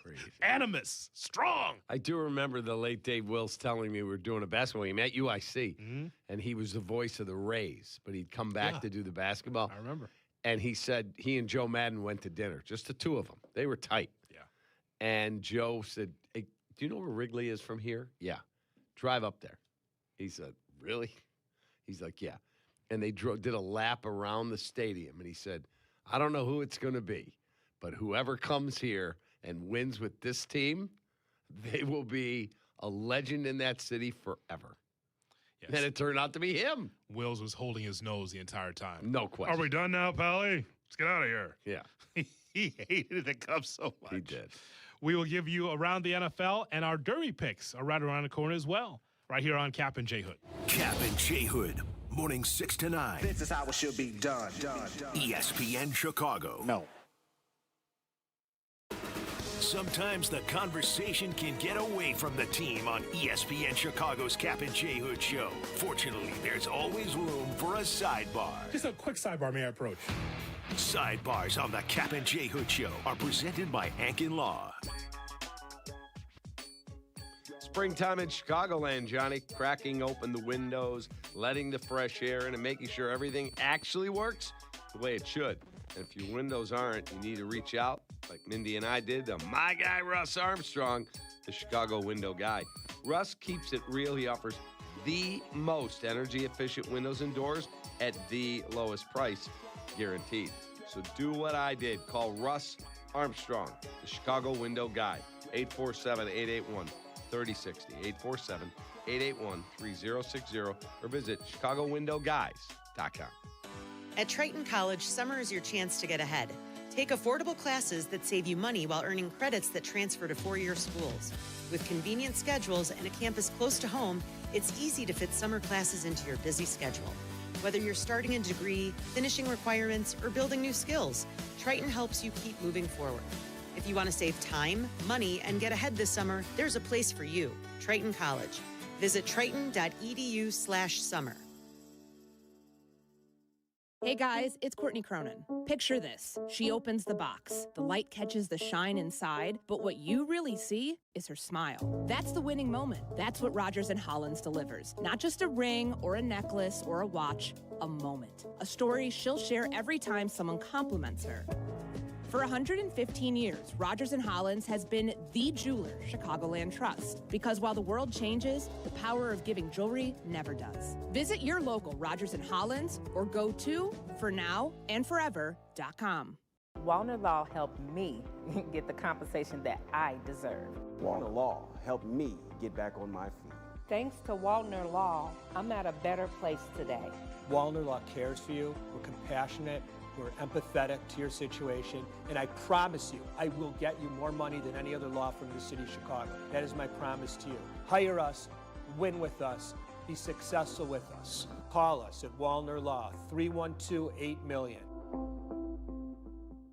Crazy. Animus. Strong. I do remember the late Dave Wills telling me we were doing a basketball game at UIC, and he was the voice of the Rays, but he'd come back to do the basketball. I remember. And he said he and Joe Madden went to dinner, just the two of them. They were tight. Yeah. And Joe said, hey, do you know where Wrigley is from here? Yeah. Drive up there. He said, really? He's like, yeah. And they did a lap around the stadium, and he said, I don't know who it's going to be, but whoever comes here and wins with this team, they will be a legend in that city forever. Yes. And it turned out to be him. Wills was holding his nose the entire time. No question. Are we done now, Pally? Let's get out of here. Yeah. He hated the Cubs so much. He did. We will give you around the NFL, and our Derby picks are right around the corner as well. Right here on Kap and J Hood. Kap and J Hood, morning 6 to 9. This is how it should be done. ESPN Chicago. No. Sometimes the conversation can get away from the team on ESPN Chicago's Kap and J Hood show. Fortunately, there's always room for a sidebar. Just a quick sidebar, may I approach? Sidebars on the Kap and J Hood show are presented by Hankin Law. springtime in Chicagoland, Johnny. Cracking open the windows, letting the fresh air in, and making sure everything actually works the way it should. And if your windows aren't, you need to reach out, like Mindy and I did, to my guy, Russ Armstrong, the Chicago window guy. Russ keeps it real. He offers the most energy-efficient windows and doors at the lowest price, guaranteed. So do what I did. Call Russ Armstrong, the Chicago window guy, 847-881-3060, 847-881-3060, or visit ChicagoWindowGuys.com. At Triton College, summer is your chance to get ahead. Take affordable classes that save you money while earning credits that transfer to four-year schools. With convenient schedules and a campus close to home, it's easy to fit summer classes into your busy schedule. Whether you're starting a degree, finishing requirements, or building new skills, Triton helps you keep moving forward. If you want to save time, money, and get ahead this summer, there's a place for you, Triton College. Visit triton.edu/summer. Hey guys, it's Courtney Cronin. Picture this. She opens the box. The light catches the shine inside, but what you really see is her smile. That's the winning moment. That's what Rogers & Hollins delivers. Not just a ring or a necklace or a watch, a moment. A story she'll share every time someone compliments her. For 115 years, Rogers & Hollins has been the jeweler Chicagoland trusts. Because while the world changes, the power of giving jewelry never does. Visit your local Rogers & Hollins or go to fornowandforever.com. Wallner Law helped me get the compensation that I deserve. Wallner Law helped me get back on my feet. Thanks to Wallner Law, I'm at a better place today. Wallner Law cares for you. We're compassionate. We're empathetic to your situation, and I promise you, I will get you more money than any other law firm in the city of Chicago. That is my promise to you. Hire us, win with us, be successful with us. Call us at Wallner Law, 312-8-million.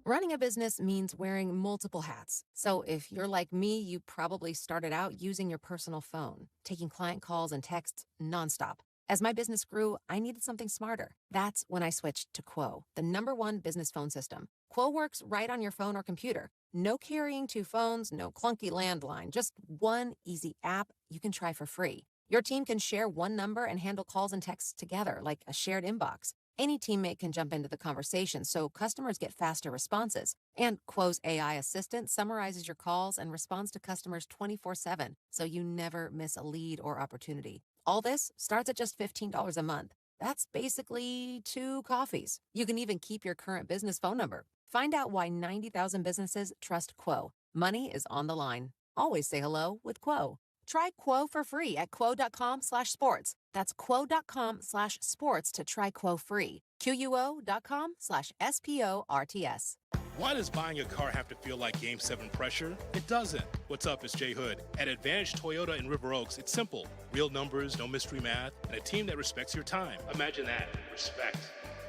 Running a business means wearing multiple hats. So if you're like me, you probably started out using your personal phone, taking client calls and texts nonstop. As my business grew, I needed something smarter. That's when I switched to Quo, the #1 business phone system. Quo works right on your phone or computer. No carrying two phones, no clunky landline, just one easy app you can try for free. Your team can share one number and handle calls and texts together like a shared inbox. Any teammate can jump into the conversation, so customers get faster responses. And Quo's AI assistant summarizes your calls and responds to customers 24/7, so you never miss a lead or opportunity. All this starts at just $15 a month. That's basically 2 coffees. You can even keep your current business phone number. Find out why 90,000 businesses trust Quo. Money is on the line. Always say hello with Quo. Try Quo for free at quo.com/sports. That's quo.com/sports to try Quo free. QUO.com/SPORTS. Why does buying a car have to feel like Game 7 pressure? It doesn't. What's up, it's Jay Hood. At Advantage Toyota in River Oaks, it's simple. Real numbers, no mystery math, and a team that respects your time. Imagine that. Respect.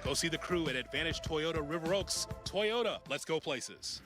Go see the crew at Advantage Toyota River Oaks. Toyota, let's go places.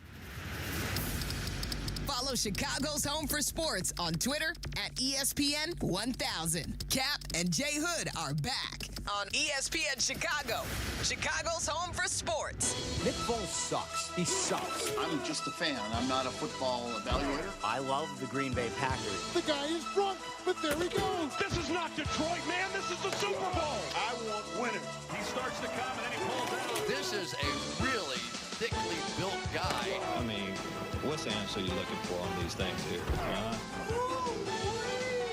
Follow Chicago's Home for Sports on Twitter at ESPN 1000. Kap and J Hood are back on ESPN Chicago, Chicago's Home for Sports. Nick Foles sucks. He sucks. I'm just a fan. I'm not a football evaluator. I love the Green Bay Packers. The guy is drunk, but there he goes. This is not Detroit, man. This is the Super Bowl. I want winners. He starts to come and then he pulls out. This is a really thickly built guy. I mean, what's answer you looking for on these things here?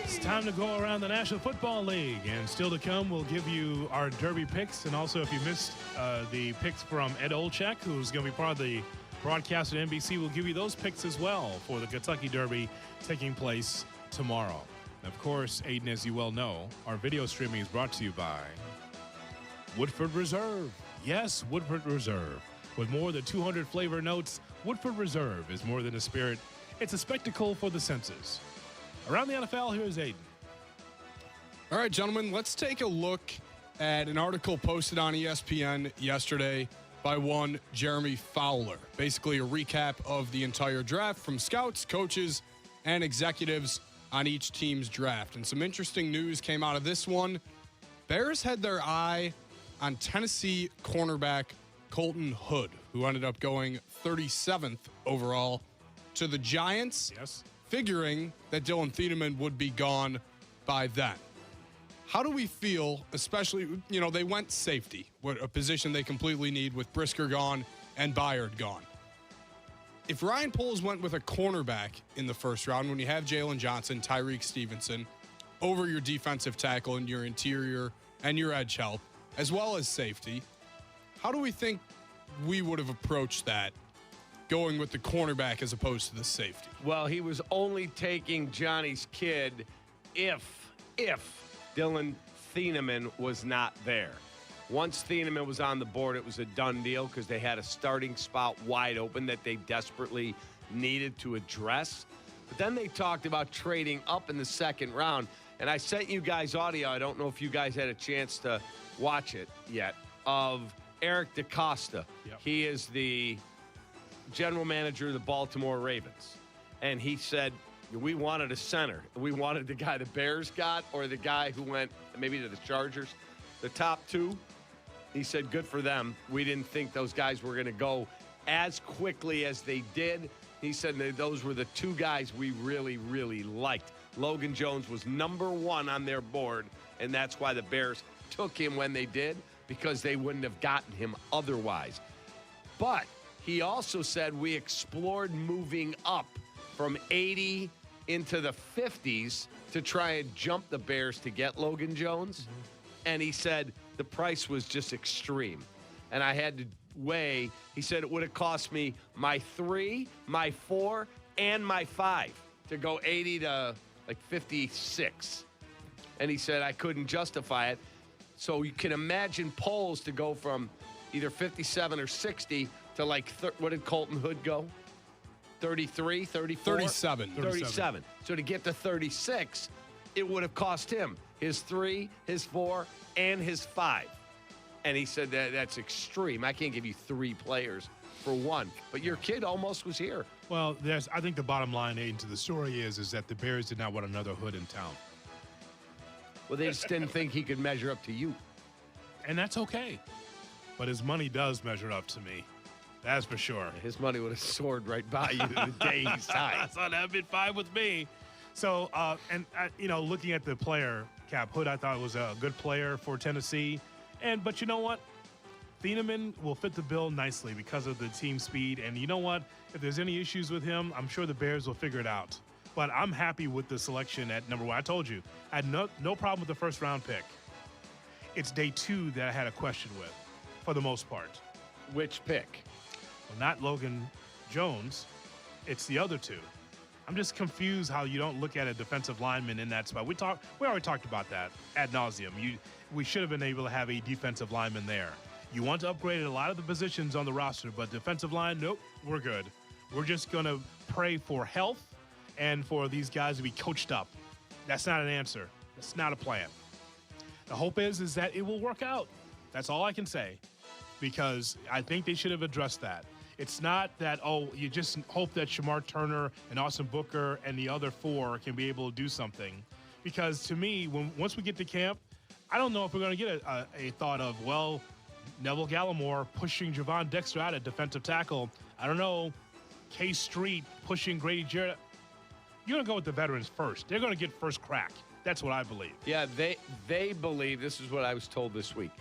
It's time to go around the National Football League, and still to come, we'll give you our Derby picks. And also, if you missed the picks from Ed Olczyk, who's going to be part of the broadcast at NBC, we'll give you those picks as well for the Kentucky Derby taking place tomorrow. And of course, Aiden, as you well know, our video streaming is brought to you by Woodford Reserve. Yes, Woodford Reserve. With more than 200 flavor notes, Woodford Reserve is more than a spirit. It's a spectacle for the senses. Around the NFL, here's Aiden. All right, gentlemen, let's take a look at an article posted on ESPN yesterday by one Jeremy Fowler. Basically a recap of the entire draft from scouts, coaches, and executives on each team's draft. And some interesting news came out of this one. Bears had their eye on Tennessee cornerback Colton Hood, who ended up going 37th overall to the Giants. Yes. figuring that Dylan Thieneman would be gone by then. How do we feel, especially, they went safety, a position they completely need with Brisker gone and Byard gone. If Ryan Poles went with a cornerback in the first round, when you have Jalen Johnson, Tyreek Stevenson, over your defensive tackle and your interior and your edge help, as well as safety, how do we think we would have approached that, going with the cornerback as opposed to the safety? Well, he was only taking Johnny's kid if Dylan Thieneman was not there. Once Thieneman was on the board, it was a done deal because they had a starting spot wide open that they desperately needed to address. But then they talked about trading up in the second round. And I sent you guys audio. I don't know if you guys had a chance to watch it yet, of Eric DeCosta. Yep. He is the general manager of the Baltimore Ravens. And he said, we wanted a center. We wanted the guy the Bears got or the guy who went maybe to the Chargers. The top two, he said, good for them. We didn't think those guys were going to go as quickly as they did. He said that those were the two guys we really, really liked. Logan Jones was number one on their board, and that's why the Bears took him when they did, because they wouldn't have gotten him otherwise. But he also said we explored moving up from 80 into the 50s to try and jump the Bears to get Logan Jones. Mm-hmm. And he said the price was just extreme. And I had to weigh. He said it would have cost me my 3, my 4, and my 5 to go 80 to like 56. And he said I couldn't justify it. So you can imagine polls to go from either 57 or 60 to like, what did Colton Hood go? 33, 34? 37. So to get to 36, it would have cost him his 3, his 4, and his 5. And he said that's extreme. I can't give you 3 players for 1. But your kid almost was here. Well, I think the bottom line into the story is that the Bears did not want another Hood in town. Well, they just didn't think he could measure up to you. And that's okay. But his money does measure up to me. That's for sure. His money would have soared right by you the day he signed. So that would been fine with me. So, looking at the player, Kap Hood, I thought was a good player for Tennessee. But you know what? Thieneman will fit the bill nicely because of the team speed. And you know what? If there's any issues with him, I'm sure the Bears will figure it out. But I'm happy with the selection at number 1. I told you, I had no problem with the first-round pick. It's day 2 that I had a question with, for the most part. Which pick? Well, not Logan Jones. It's the other 2. I'm just confused how you don't look at a defensive lineman in that spot. We already talked about that ad nauseum. We should have been able to have a defensive lineman there. You want to upgrade a lot of the positions on the roster, but defensive line, nope, we're good. We're just going to pray for health and for these guys to be coached up. That's not an answer. That's not a plan. The hope is that it will work out. That's all I can say, because I think they should have addressed that. It's not that, you just hope that Shamar Turner and Austin Booker and the other 4 can be able to do something. Because to me, once we get to camp, I don't know if we're going to get a thought of, Neville Gallimore pushing Javon Dexter out at defensive tackle. I don't know, K Street pushing Grady Jarrett. You're going to go with the veterans first. They're going to get first crack. That's what I believe. Yeah, they believe, this is what I was told this week,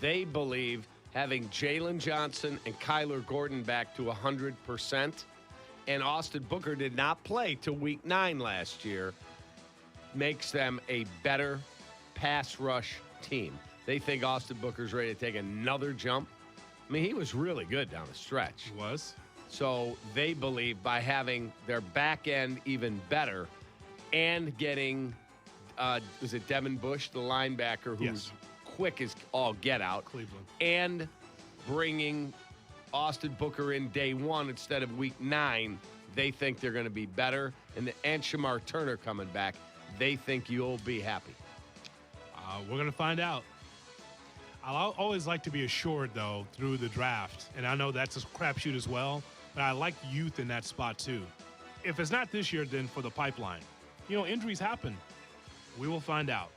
they believe having Jalen Johnson and Kyler Gordon back to 100%, and Austin Booker did not play till week 9 last year, makes them a better pass rush team. They think Austin Booker's ready to take another jump. I mean, he was really good down the stretch. He was. So they believe by having their back end even better and getting, was it Devin Bush, the linebacker, who's quick as all get out. Cleveland. And bringing Austin Booker in day 1 instead of week 9, they think they're going to be better. And Shamar Turner coming back, they think you'll be happy. We're going to find out. I'll always like to be assured, though, through the draft. And I know that's a crapshoot as well, but I like youth in that spot, too. If it's not this year, then for the pipeline. Injuries happen. We will find out.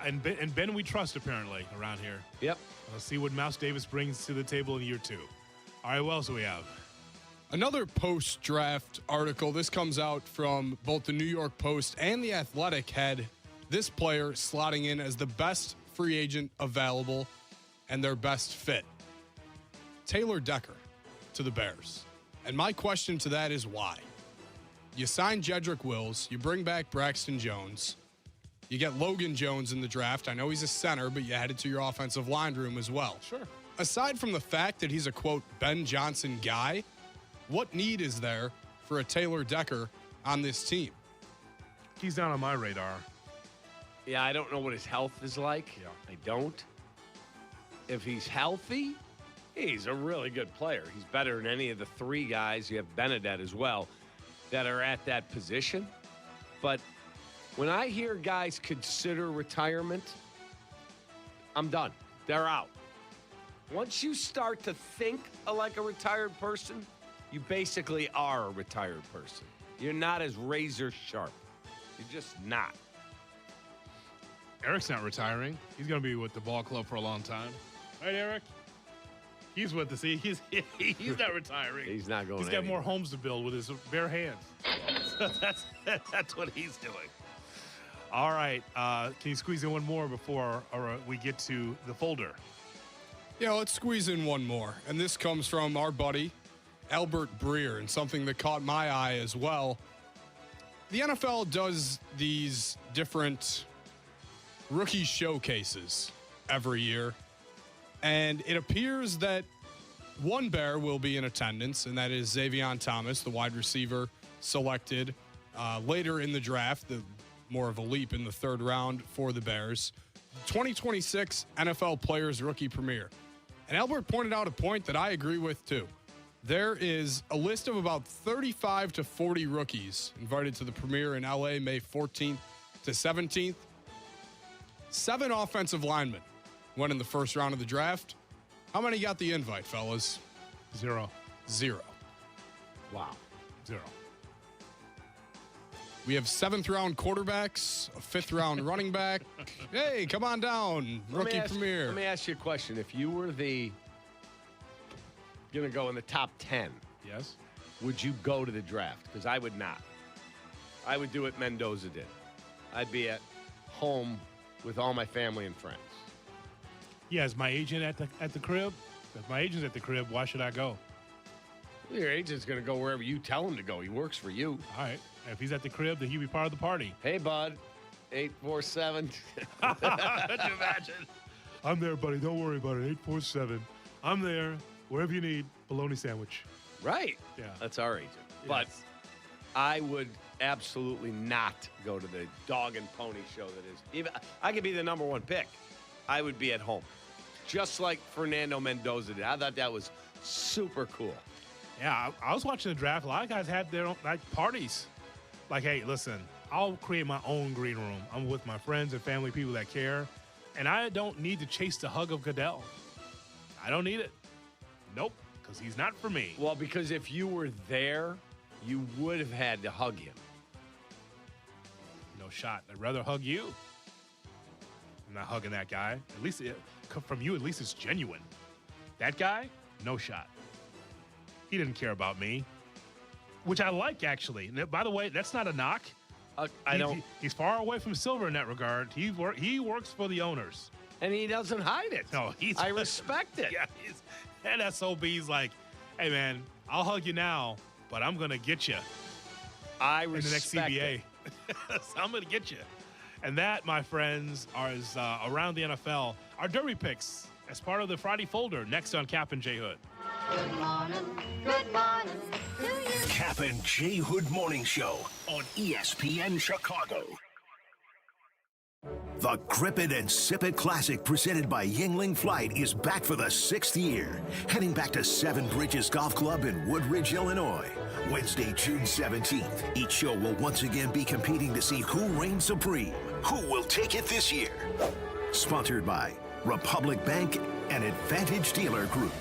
And Ben we trust, apparently, around here. Yep. Let's see what Mouse Davis brings to the table in year 2. All right, what else do we have? Another post-draft article. This comes out from both the New York Post and The Athletic had this player slotting in as the best free agent available and their best fit. Taylor Decker to the Bears. And my question to that is why? You sign Jedrick Wills, you bring back Braxton Jones, you get Logan Jones in the draft. I know he's a center, but you add it to your offensive line room as well. Sure. Aside from the fact that he's a, quote, Ben Johnson guy, what need is there for a Taylor Decker on this team? He's down on my radar. Yeah, I don't know what his health is like. Yeah. I don't. If he's healthy, he's a really good player. He's better than any of the three guys. You have Benedette as well that are at that position. But when I hear guys consider retirement, I'm done. They're out. Once you start to think like a retired person, you basically are a retired person. You're not as razor sharp. You're just not. Eric's not retiring. He's going to be with the ball club for a long time. Right, Eric? He's with us. He's not retiring. He's not going He's got anywhere. more homes to build with his bare hands. So that's what he's doing. All right. Can you squeeze in one more before we get to the folder? Yeah, let's squeeze in one more. And this comes from our buddy, Albert Breer, and something that caught my eye as well. The NFL does these different rookie showcases every year. And it appears that one Bear will be in attendance, and that is Xavier Thomas, the wide receiver selected later in the draft, more of a leap in the third round for the Bears. 2026 NFL Players Rookie Premiere. And Albert pointed out a point that I agree with too. There is a list of about 35 to 40 rookies invited to the premiere in LA May 14th to 17th. 7 offensive linemen went in the first round of the draft. How many got the invite, fellas? 0. 0. Wow. 0. We have 7th round quarterbacks, a 5th round running back. Hey, come on down. Rookie premiere. Let me ask you a question. If you were going to go in the top 10, yes, would you go to the draft? Because I would not. I would do what Mendoza did. I'd be at home with all my family and friends. Yeah, is my agent at the crib? If my agent's at the crib, why should I go? Your agent's going to go wherever you tell him to go. He works for you. All right. If he's at the crib, then he'll be part of the party. Hey, bud. 847. Could you imagine? I'm there, buddy. Don't worry about it. 847. I'm there. Wherever you need, bologna sandwich. Right. Yeah. That's our agent. Yes. But I would absolutely not go to the dog and pony show that is. Even I could be the number one pick. I would be at home. Just like Fernando Mendoza did. I thought that was super cool. Yeah, I was watching the draft. A lot of guys had their own parties. Like, hey, listen, I'll create my own green room. I'm with my friends and family, people that care. And I don't need to chase the hug of Goodell. I don't need it. Nope, because he's not for me. Well, because if you were there, you would have had to hug him. No shot. I'd rather hug you. I'm not hugging that guy. At least from you, at least it's genuine. That guy, no shot. He didn't care about me, which I like, actually. And by the way, that's not a knock. He's far away from silver in that regard. He works for the owners. And he doesn't hide it. No, I respect it. Yeah, that SOB's like, hey, man, I'll hug you now, but I'm going to get you. I respect in the next CBA. So I'm going to get you. And that, my friends, is around the NFL. Our Derby picks as part of the Friday folder next on Kap and J Hood. Good morning to you. Kap and J Hood Morning Show on ESPN Chicago. The Grip It and Sip It Classic presented by Yingling Flight is back for the 6th year. Heading back to Seven Bridges Golf Club in Woodridge, Illinois. Wednesday, June 17th. Each show will once again be competing to see who reigns supreme. Who will take it this year? Sponsored by Republic Bank and Advantage Dealer Group.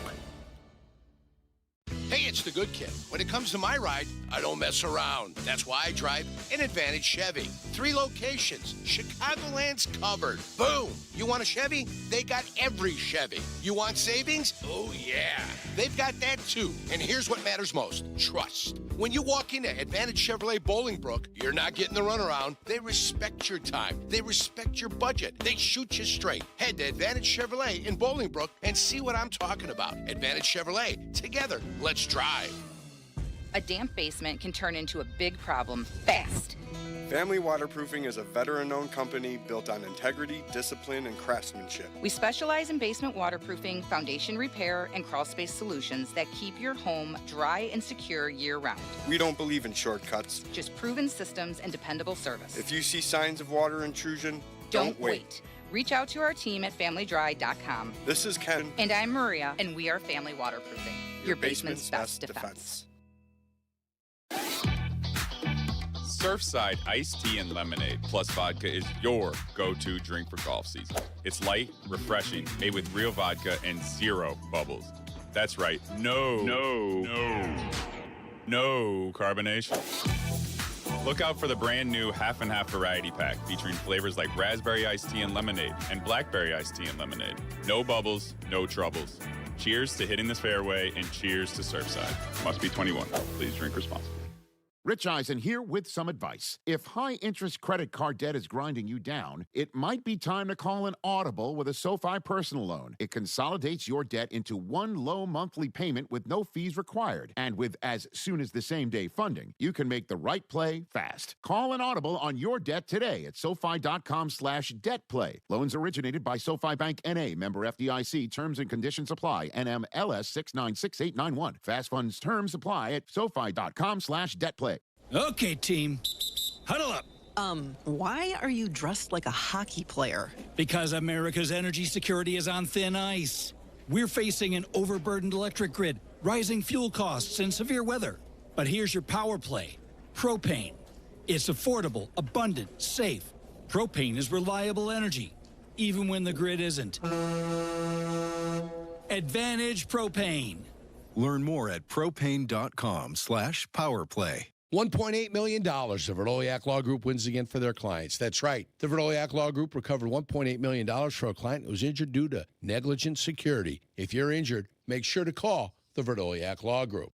Hey, it's the good kid. When it comes to my ride, I don't mess around. That's why I drive an Advantage Chevy. 3 locations. Chicagoland's covered. Boom. You want a Chevy? They got every Chevy. You want savings? Oh, yeah. They've got that, too. And here's what matters most. Trust. When you walk into Advantage Chevrolet Bolingbrook, you're not getting the runaround. They respect your time. They respect your budget. They shoot you straight. Head to Advantage Chevrolet in Bolingbrook and see what I'm talking about. Advantage Chevrolet. Together, let's drive. A damp basement can turn into a big problem fast. Family Waterproofing is a veteran-owned company built on integrity, discipline, and craftsmanship. We specialize in basement waterproofing, foundation repair, and crawl space solutions that keep your home dry and secure year-round. We don't believe in shortcuts. Just proven systems and dependable service. If you see signs of water intrusion, don't wait. Reach out to our team at familydry.com. This is Ken. And I'm Maria, and we are Family Waterproofing, your basement's best defense. Surfside iced tea and lemonade plus vodka is your go-to drink for golf season. It's light, refreshing, made with real vodka and 0 bubbles. That's right, no carbonation. Look out for the brand new half and half variety pack featuring flavors like raspberry iced tea and lemonade and blackberry iced tea and lemonade. No bubbles, no troubles. Cheers to hitting this fairway and cheers to Surfside. Must be 21. Please drink responsibly. Rich Eisen here with some advice. If high-interest credit card debt is grinding you down, it might be time to call an audible with a SoFi personal loan. It consolidates your debt into one low monthly payment with no fees required. And with as soon as the same-day funding, you can make the right play fast. Call an audible on your debt today at SoFi.com/debtplay. Loans originated by SoFi Bank N.A., member FDIC. Terms and conditions apply. NMLS 696891. Fast funds terms apply at SoFi.com/debtplay. Okay, team. Huddle up. Why are you dressed like a hockey player? Because America's energy security is on thin ice. We're facing an overburdened electric grid, rising fuel costs, and severe weather. But here's your power play. Propane. It's affordable, abundant, safe. Propane is reliable energy, even when the grid isn't. Advantage Propane. Learn more at propane.com/powerplay. $1.8 million the Verdoliak Law Group wins again for their clients. That's right. The Verdoliak Law Group recovered $1.8 million for a client who was injured due to negligent security. If you're injured, make sure to call the Verdoliak Law Group.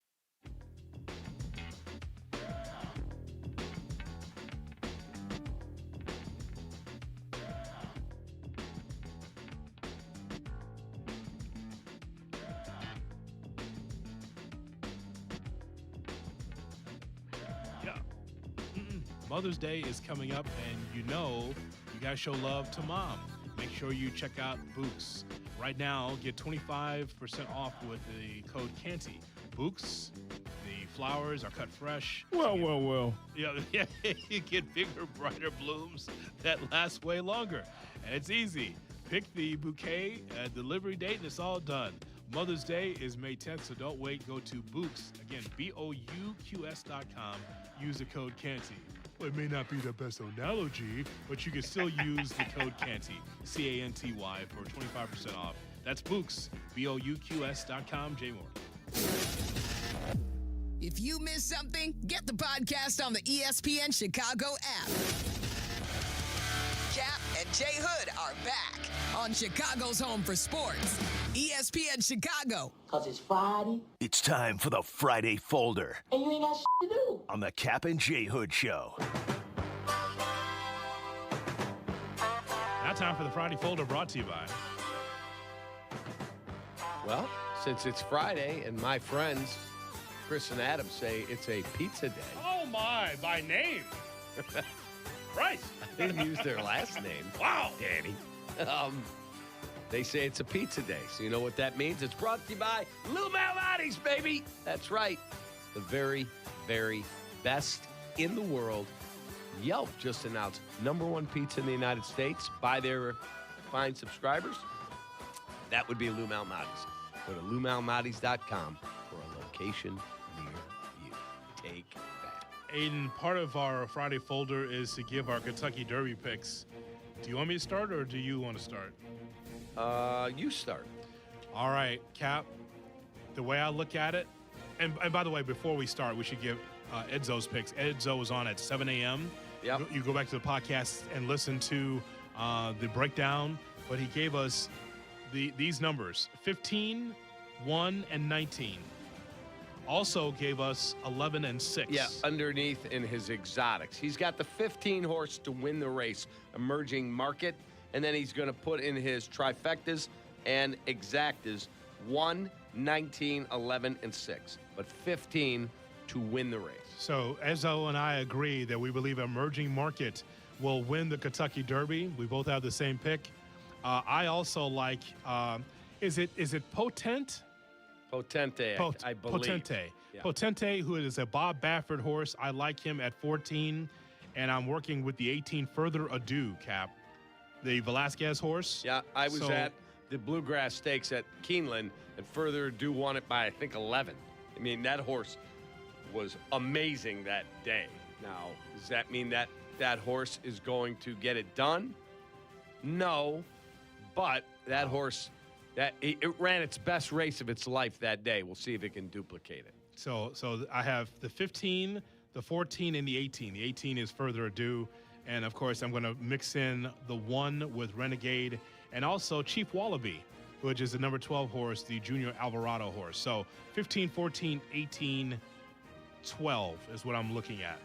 Mother's Day is coming up, and you got to show love to mom. Make sure you check out Books. Right now, get 25% off with the code CANTY. Books, the flowers are cut fresh. Well. Yeah, you get bigger, brighter blooms that last way longer. And it's easy. Pick the bouquet, delivery date, and it's all done. Mother's Day is May 10th, so don't wait. Go to Books. Again, BOUQS.com. Use the code CANTY. Well, it may not be the best analogy, but you can still use the code CANTY, CANTY, for 25% off. That's Books, BOUQS.com. Jay Moore. If you missed something, get the podcast on the ESPN Chicago app. Kap and J Hood are back on Chicago's home for sports, ESPN Chicago. 'Cause it's Friday. It's time for the Friday Folder. And you ain't got shit to do. On the Kap and J Hood Show. Now time for the Friday Folder, brought to you by. Well, since it's Friday and my friends, Chris and Adam, say it's a pizza day. Oh my, by name. Right. They didn't use their last name. Wow. Danny. They say it's a pizza day. So you know what that means? It's brought to you by Lou Malnati's, baby. That's right. The very, very best in the world. Yelp just announced #1 pizza in the United States by their fine subscribers. That would be Lou Malnati's. Go to LouMalnati's.com for a location near you. Take that. Aiden, part of our Friday Folder is to give our Kentucky Derby picks. Do you want me to start, or do you want to start? You start. All right, Kap. The way I look at it, And by the way, before we start, we should give Edzo's picks. Edzo is on at 7 a.m. Yep. You go back to the podcast and listen to the breakdown. But he gave us these numbers: 15, 1, and 19. Also gave us 11 and 6. Yeah, underneath in his exotics. He's got the 15 horse to win the race, Emerging Market, and then he's going to put in his trifectas and exactas 1, 19, 11, and 6. But 15 to win the race. So Ezo and I agree that we believe Emerging Market will win the Kentucky Derby. We both have the same pick. I also like, is it Potent? Potente, I believe. Potente. Yeah. Potente, who is a Bob Baffert horse. I like him at 14, and I'm working with the 18 Further Ado, Cap, the Velasquez horse. Yeah, I was at the Bluegrass Stakes at Keeneland, and Further Ado won it by, I think, 11. I mean, that horse was amazing that day. Now, does that mean that that horse is going to get it done? No, but that horse, it ran its best race of its life that day. We'll see if it can duplicate it. So I have the 15, the 14, and the 18. The 18 is Further Ado. And, of course, I'm going to mix in the 1 with Renegade and also Chief Wallaby, which is the number 12 horse, the Junior Alvarado horse. So 15, 14, 18, 12 is what I'm looking at.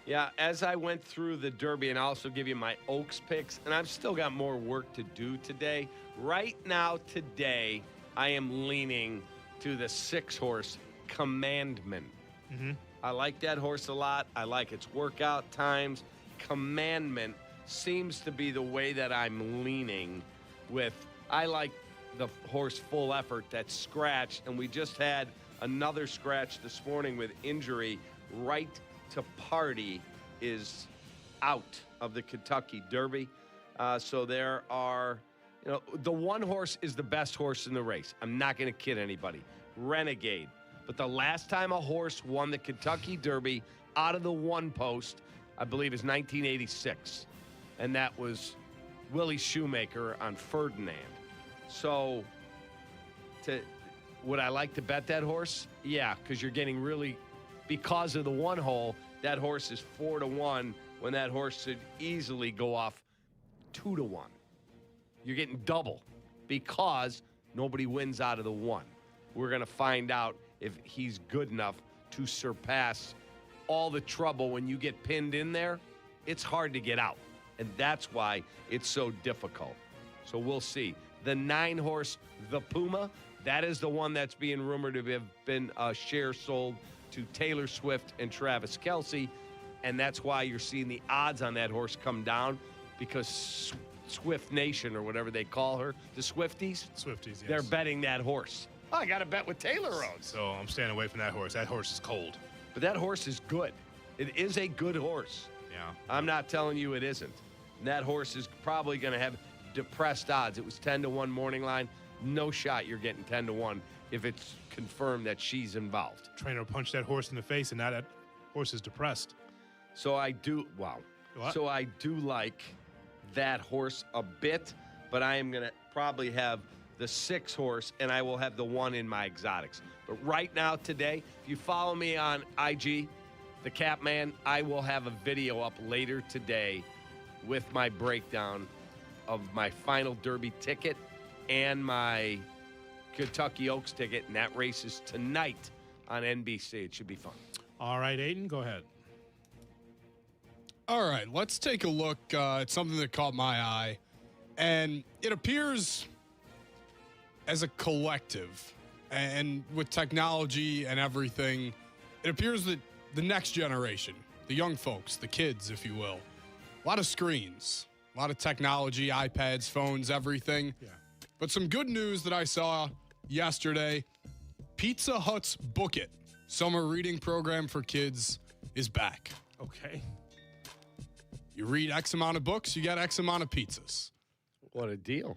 Yeah, as I went through the Derby, and I'll also give you my Oaks picks, and I've still got more work to do today. Right now, today, I am leaning to the 6-horse Commandment. Mm-hmm. I like that horse a lot. I like its workout times. Commandment seems to be the way that I'm leaning with. I like the horse Full Effort that's scratched, and we just had another scratch this morning with injury. Right to Party is out of the Kentucky Derby. So there are, the 1 horse is the best horse in the race. I'm not going to kid anybody. Renegade. But the last time a horse won the Kentucky Derby out of the 1 post, I believe, is 1986. And that was Willie Shoemaker on Ferdinand. So would I like to bet that horse? Yeah, because you're getting really, because of the 1 hole, that horse is 4-1 when that horse should easily go off 2-1. You're getting double because nobody wins out of the 1. We're going to find out if he's good enough to surpass all the trouble when you get pinned in there. It's hard to get out, and that's why it's so difficult. So we'll see. The 9-horse, the Puma, that is the one that's being rumored to have been a share sold to Taylor Swift and Travis Kelce, and that's why you're seeing the odds on that horse come down, because Swift Nation, or whatever they call her, the Swifties, yes. They're betting that horse. Oh, I got to bet with Taylor Rhodes. So I'm staying away from that horse. That horse is cold. But that horse is good. It is a good horse. Yeah. I'm not telling you it isn't. And that horse is probably going to have depressed odds. It was 10-1 morning line. No shot you're getting 10-1 if it's confirmed that she's involved. Trainer punched that horse in the face, and now that horse is depressed. So I do, So I do like that horse a bit, but I am going to probably have the 6 horse, and I will have the 1 in my exotics. But right now, today, if you follow me on IG, the Cap Man, I will have a video up later today with my breakdown of my final Derby ticket and my Kentucky Oaks ticket, and that race is tonight on NBC. It should be fun. All right, Aiden, go ahead. All right, let's take a look at something that caught my eye. And it appears as a collective, and with technology and everything, it appears that the next generation, the young folks, the kids, if you will, a lot of screens, a lot of technology, iPads, phones, everything. Yeah. But some good news that I saw yesterday, Pizza Hut's Book It summer reading program for kids is back. Okay. You read X amount of books, you get X amount of pizzas. What a deal.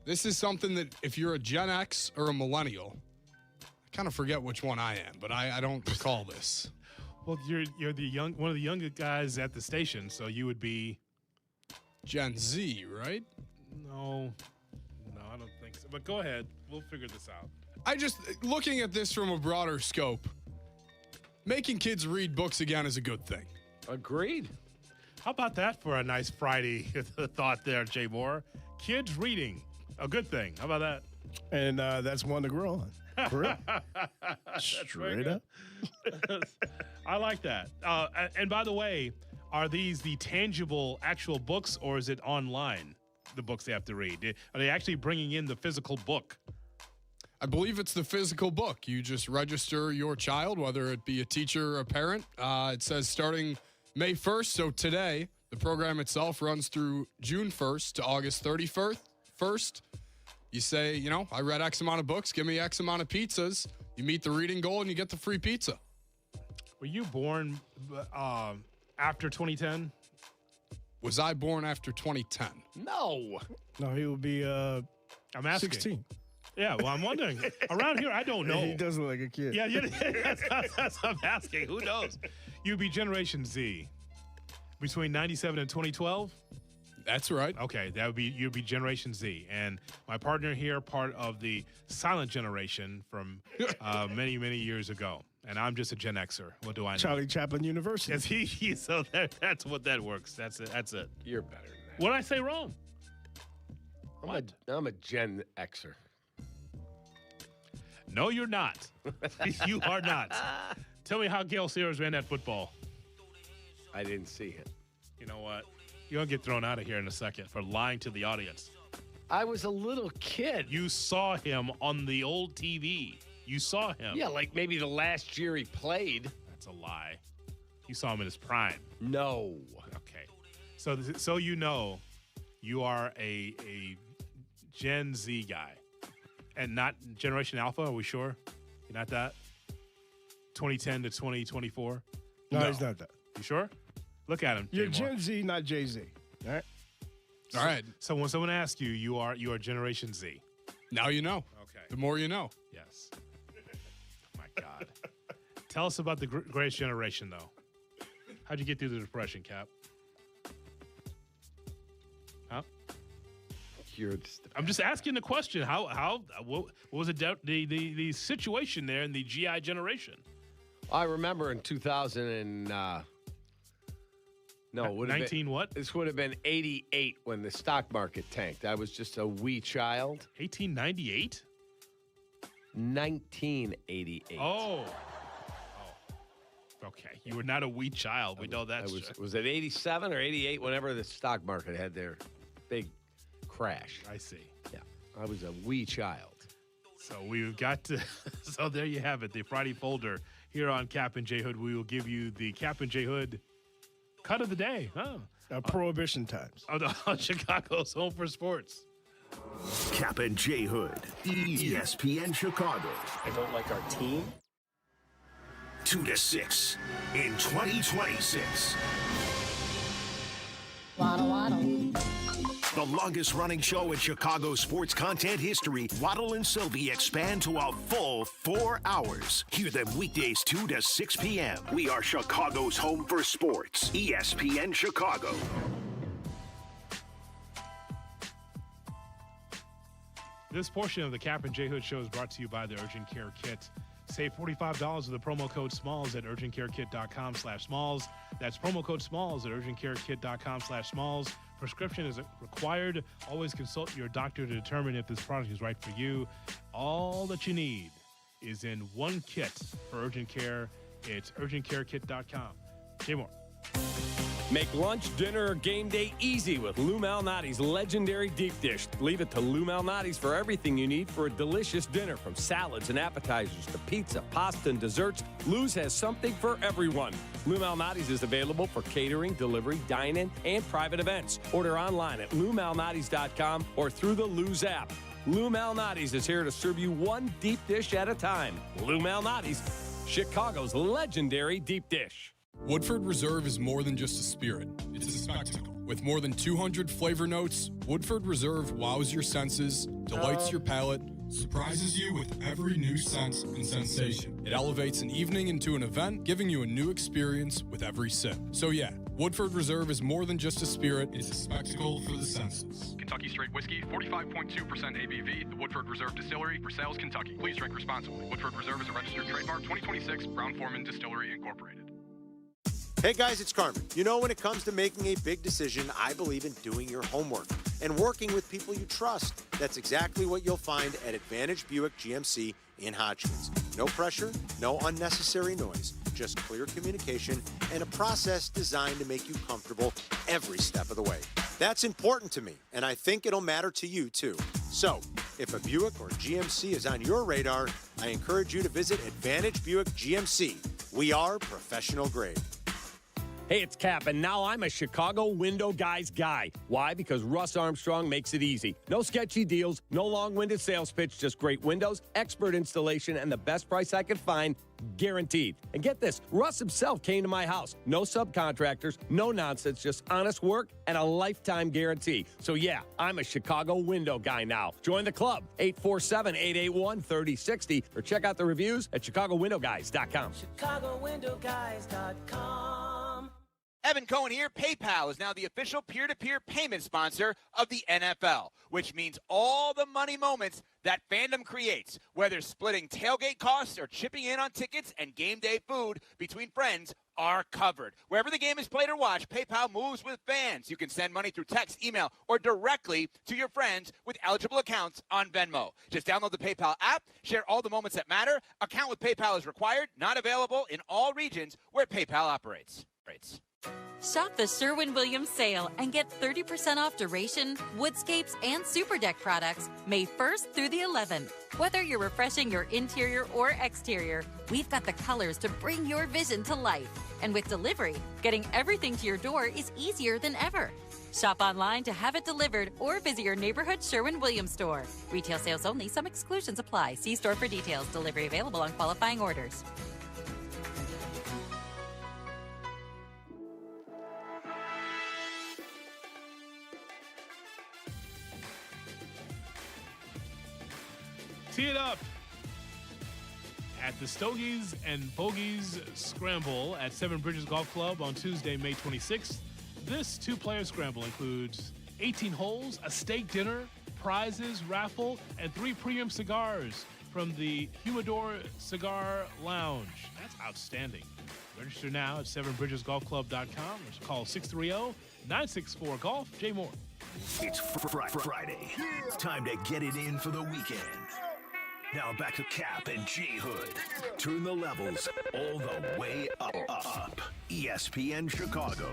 This is something that if you're a Gen X or a millennial, I kind of forget which one I am, but I don't recall this. Well, you're one of the younger guys at the station, so you would be Gen Z, right? No, I don't think so. But go ahead. We'll figure this out. Looking at this from a broader scope, making kids read books again is a good thing. Agreed. How about that for a nice Friday thought there, Jay Moore? Kids reading, a good thing. How about that? And that's one to grow on. Correct. Straight up. I like that. And by the way, are these the tangible actual books, or is it online, the books they have to read? Are they actually bringing in the physical book? I believe it's the physical book. You just register your child, whether it be a teacher or a parent. It says starting May 1st, so today, the program itself runs through June 1st to August 31st. You say, I read X amount of books, give me X amount of pizzas. You meet the reading goal and you get the free pizza. Were you born after 2010? Was I born after 2010? No. No, he would be I'm asking. 16. Yeah, well, I'm wondering. Around here, I don't know. He does look like a kid. Yeah, that's what I'm asking. Who knows? You'd be Generation Z. Between 97 and 2012? That's right. Okay, you'd be Generation Z. And my partner here, part of the silent generation from many, many years ago. And I'm just a Gen Xer. What do I know? Charlie Chaplin University. Yes, so that's what that works. That's it. You're better than that. What did I say wrong? I'm a Gen Xer. No, you're not. You are not. Tell me how Gale Sayers ran that football. I didn't see him. You know what? You're going to get thrown out of here in a second for lying to the audience. I was a little kid. You saw him on the old TV. You saw him. Yeah, like maybe the last year he played. That's a lie. You saw him in his prime. No. Okay. So you know you are a Gen Z guy and not Generation Alpha. Are we sure? You're not that? 2010 to 2024? No, he's not that. You sure? Look at him. You're Gen Z, not Jay-Z. All right? All right. So when someone asks you, you are Generation Z. Now you know. Okay. The more you know. Yes. My God. Tell us about the greatest generation, though. How'd you get through the Depression, Cap? Huh? I'm just asking the question. What was the situation there in the GI generation? I remember in 2000 and no, would have 19 been, what? This would have been 88 when the stock market tanked. I was just a wee child. 1898? 1988. Oh. Okay. You were not a wee child. We know that's true. Was it 87 or 88 whenever the stock market had their big crash? I see. Yeah. I was a wee child. So we've got to so there you have it. The Friday folder here on Kap and J Hood. We will give you the Kap and J Hood cut of the day. Prohibition times. On Chicago's Home for Sports. Kap and J Hood, ESPN Chicago. I don't like our team. 2 to 6 in 2026. Waddle, waddle. The longest running show in Chicago sports content history, Waddle and Silvy expand to a full 4 hours. Hear them weekdays 2 to 6 p.m. We are Chicago's home for sports, ESPN Chicago. This portion of the Kap and J Hood show is brought to you by the Urgent Care Kit. Save $45 with the promo code SMALLS at urgentcarekit.com/smalls. That's promo code SMALLS at urgentcarekit.com/smalls. Prescription is required. Always consult your doctor to determine if this product is right for you. All that you need is in one kit for urgent care. It's urgentcarekit.com. Jay Moore. Make lunch, dinner, or game day easy with Lou Malnati's legendary deep dish. Leave it to Lou Malnati's for everything you need for a delicious dinner, from salads and appetizers to pizza, pasta, and desserts. Lou's has something for everyone. Lou Malnati's is available for catering, delivery, dine-in, and private events. Order online at LouMalnati's.com or through the Lou's app. Lou Malnati's is here to serve you one deep dish at a time. Lou Malnati's, Chicago's legendary deep dish. Woodford Reserve is more than just a spirit. It's a spectacle. With more than 200 flavor notes, Woodford Reserve wows your senses, delights your palate, surprises you with every new sense and sensation. It elevates an evening into an event, giving you a new experience with every sip. So yeah, Woodford Reserve is more than just a spirit, it's a spectacle for the senses. Kentucky Straight Whiskey, 45.2% ABV, the Woodford Reserve Distillery, Versailles, Kentucky. Please drink responsibly. Woodford Reserve is a registered trademark, 2026, Brown-Forman Distillery, Incorporated. Hey guys, it's Carmen. You know, when it comes to making a big decision, I believe in doing your homework and working with people you trust. That's exactly what you'll find at Advantage Buick GMC in Hodgkins. No pressure, no unnecessary noise, just clear communication and a process designed to make you comfortable every step of the way. That's important to me, and I think it'll matter to you too. So, if a Buick or GMC is on your radar, I encourage you to visit Advantage Buick GMC. We are professional grade. Hey, it's Kap, and now I'm a Chicago window guy's guy. Why? Because Russ Armstrong makes it easy. No sketchy deals, no long-winded sales pitch, just great windows, expert installation, and the best price I could find, guaranteed. And get this, Russ himself came to my house. No subcontractors, no nonsense, just honest work and a lifetime guarantee. So yeah, I'm a Chicago window guy now. Join the club, 847-881-3060, or check out the reviews at ChicagoWindowGuys.com. ChicagoWindowGuys.com. Evan Cohen here. PayPal is now the official peer-to-peer payment sponsor of the NFL, which means all the money moments that fandom creates, whether splitting tailgate costs or chipping in on tickets and game day food between friends, are covered. Wherever the game is played or watched, PayPal moves with fans. You can send money through text, email, or directly to your friends with eligible accounts on Venmo. Just download the PayPal app, share all the moments that matter. Account with PayPal is required, not available in all regions where PayPal operates. Shop the Sherwin-Williams sale and get 30% off duration, woodscapes, and super deck products May 1st through the 11th. Whether you're refreshing your interior or exterior, we've got the colors to bring your vision to life. And with delivery, getting everything to your door is easier than ever. Shop online to have it delivered or visit your neighborhood Sherwin-Williams store. Retail sales only. Some exclusions apply. See store for details. Delivery available on qualifying orders. Tee it up at the Stogies and Bogies Scramble at Seven Bridges Golf Club on Tuesday, May 26th. This two-player scramble includes 18 holes, a steak dinner, prizes, raffle, and 3 premium cigars from the Humidor Cigar Lounge. That's outstanding. Register now at sevenbridgesgolfclub.com or call 630-964-GOLF. Jay Moore. It's Friday. Time to get it in for the weekend. Now back to Kap and J Hood. Turn the levels all the way up. ESPN Chicago.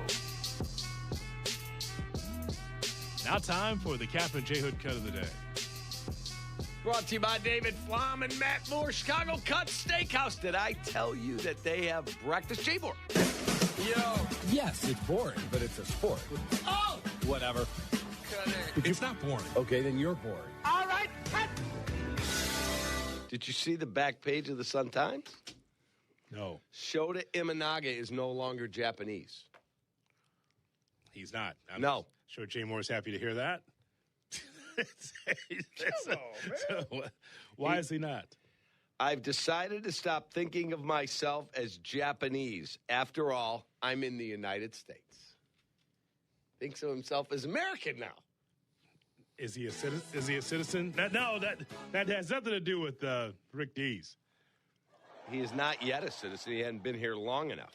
Now time for the Kap and J Hood cut of the day. Brought to you by David Flom and Matt Moore, Chicago Cut Steakhouse. Did I tell you that they have breakfast? Jay Moore. Yo. Yes, it's boring, but it's a sport. Oh! Whatever. It's not boring. Okay, then you're boring. All right, cut. Did you see the back page of the Sun-Times? No. Shota Imanaga is no longer Japanese. He's not. I'm No. sure Jay Moore's happy to hear that. Why is he not? I've decided to stop thinking of myself as Japanese. After all, I'm in the United States. Thinks of himself as American now. Is he a citizen? That has nothing to do with Rick Dees. He is not yet a citizen. He hadn't been here long enough.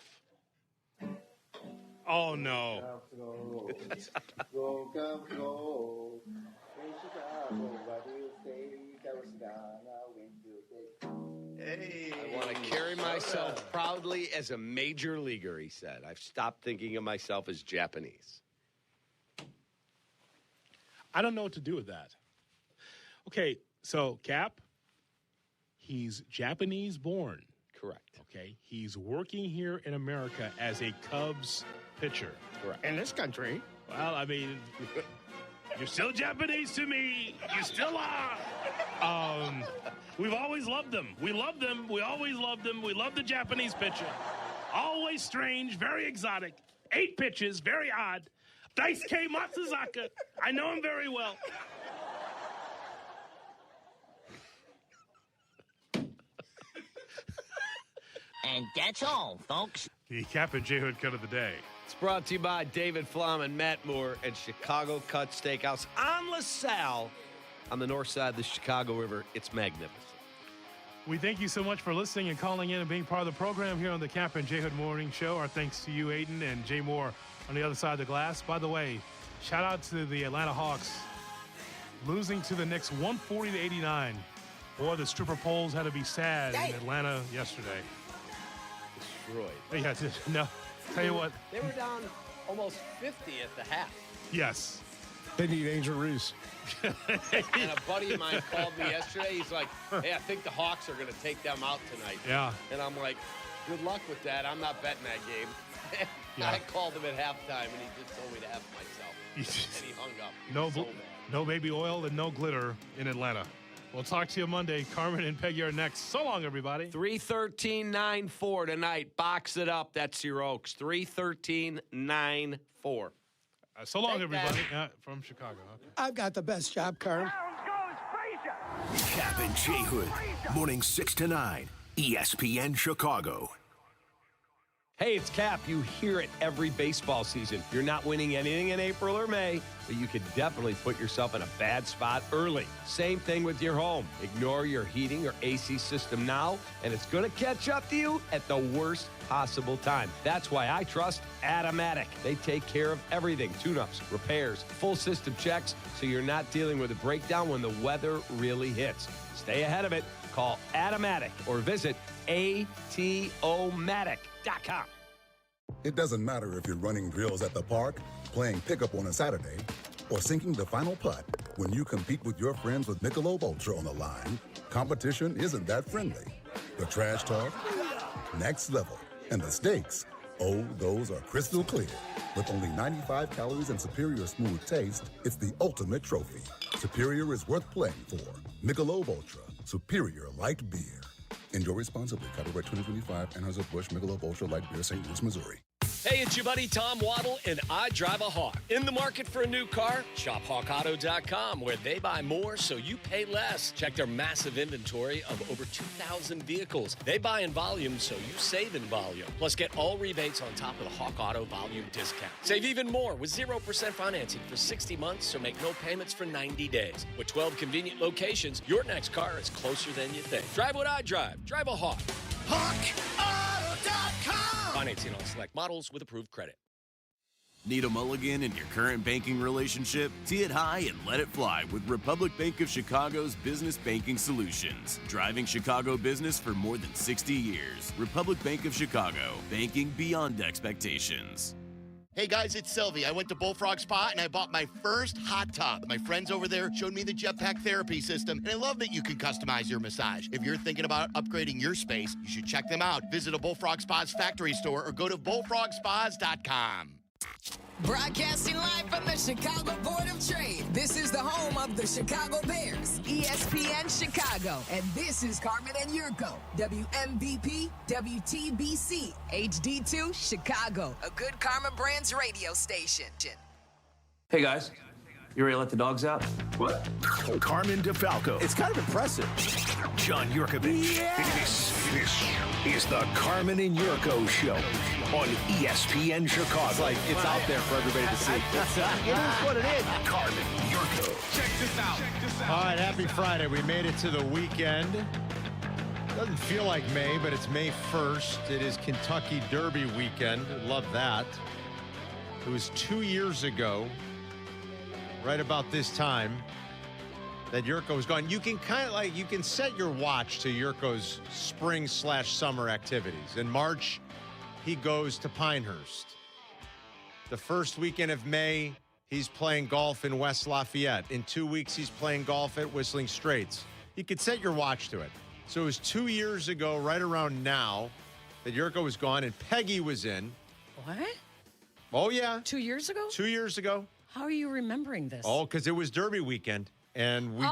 Oh, no. Hey. I want to carry myself proudly as a major leaguer, he said. I've stopped thinking of myself as Japanese. I don't know what to do with that. Okay, so Kap, he's Japanese born. Correct. Okay, he's working here in America as a Cubs pitcher. Correct. In this country. Well, I mean, you're still Japanese to me. You still are. We've always loved them. We love them. We always loved them. We love the Japanese pitcher. Always strange, very exotic. 8 pitches, very odd. Daisuke Matsuzaka. I know him very well. And that's all, folks. The Kap J Hood cut of the day. It's brought to you by David Flom and Matt Moore at Chicago Cut Steakhouse on LaSalle on the north side of the Chicago River. It's magnificent. We thank you so much for listening and calling in and being part of the program here on the Kap J Hood Morning Show. Our thanks to you, Aiden, and Jay Moore on the other side of the glass. By the way, shout out to the Atlanta Hawks losing to the Knicks 140-89. Boy, the stripper poles had to be sad in Atlanta yesterday. Destroyed. Yeah, no. Tell you what. They were down almost 50 at the half. Yes. They need Angel Reese. And a buddy of mine called me yesterday. He's like, hey, I think the Hawks are going to take them out tonight. Yeah. And I'm like, good luck with that. I'm not betting that game. Yeah. I called him at halftime, and he just told me to F myself. And he hung up. No baby oil and no glitter in Atlanta. We'll talk to you Monday. Carmen and Peggy are next. So long, everybody. 313-9-4 tonight. Box it up. That's your Oaks. 313-9-4. So long, everybody. From Chicago. Okay. I've got the best job, Carmen. Kap and J Hood, morning 6 to 9, ESPN Chicago. Hey, it's Kap. You hear it every baseball season. You're not winning anything in April or May, but you could definitely put yourself in a bad spot early. Same thing with your home. Ignore your heating or AC system now, and it's going to catch up to you at the worst possible time. That's why I trust Automatic. They take care of everything. Tune-ups, repairs, full system checks, so you're not dealing with a breakdown when the weather really hits. Stay ahead of it. Call Automatic or visit atomatic.com. It doesn't matter if you're running drills at the park, playing pickup on a Saturday, or sinking the final putt. When you compete with your friends with Michelob Ultra on the line, competition isn't that friendly. The trash talk, next level. And the stakes, oh, those are crystal clear. With only 95 calories and superior smooth taste, it's the ultimate trophy. Superior is worth playing for. Michelob Ultra, superior light beer. Enjoy responsibly. Copyright 2025, Anheuser-Busch Michelob Ultra Light Beer, St. Louis, Missouri. Hey, it's your buddy Tom Waddle, and I drive a Hawk. In the market for a new car? Shop HawkAuto.com, where they buy more so you pay less. Check their massive inventory of over 2,000 vehicles. They buy in volume so you save in volume. Plus, get all rebates on top of the Hawk Auto volume discount. Save even more with 0% financing for 60 months, so make no payments for 90 days. With 12 convenient locations, your next car is closer than you think. Drive what I drive. Drive a Hawk. HawkAuto.com. Financing on select models with approved credit. Need a mulligan in your current banking relationship? Tee it high and let it fly with Republic Bank of Chicago's business banking solutions. Driving Chicago business for more than 60 years. Republic Bank of Chicago. Banking beyond expectations. Hey guys, it's Silvy. I went to Bullfrog Spa and I bought my first hot tub. My friends over there showed me the Jetpack therapy system, and I love that you can customize your massage. If you're thinking about upgrading your space, you should check them out. Visit a Bullfrog Spa's factory store or go to bullfrogspas.com. Broadcasting live from the Chicago Board of Trade. This is the home of the Chicago Bears, ESPN Chicago. And this is Carmen and Jurko, WMVP, WTBC, HD2, Chicago, a good Karma Brands radio station. Hey guys, you ready to let the dogs out? What? Carmen DeFalco. It's kind of impressive. John Yurkovich. This is the Carmen and Jurko Show on ESPN Chicago. It's out there for everybody to see. It is what it is. Carmen Jurko. Check this out. All right, happy Friday. We made it to the weekend. Doesn't feel like May, but it's May 1st. It is Kentucky Derby weekend. Love that. It was 2 years ago, right about this time, that Jurko was gone. You can you can set your watch to Jurko's spring/summer activities. In March, he goes to Pinehurst. The first weekend of May, he's playing golf in West Lafayette. In 2 weeks, he's playing golf at Whistling Straits. You could set your watch to it. So it was 2 years ago, right around now, that Jurko was gone and Peggy was in. What? Oh, yeah. 2 years ago? 2 years ago. How are you remembering this? Oh, because it was Derby weekend. And we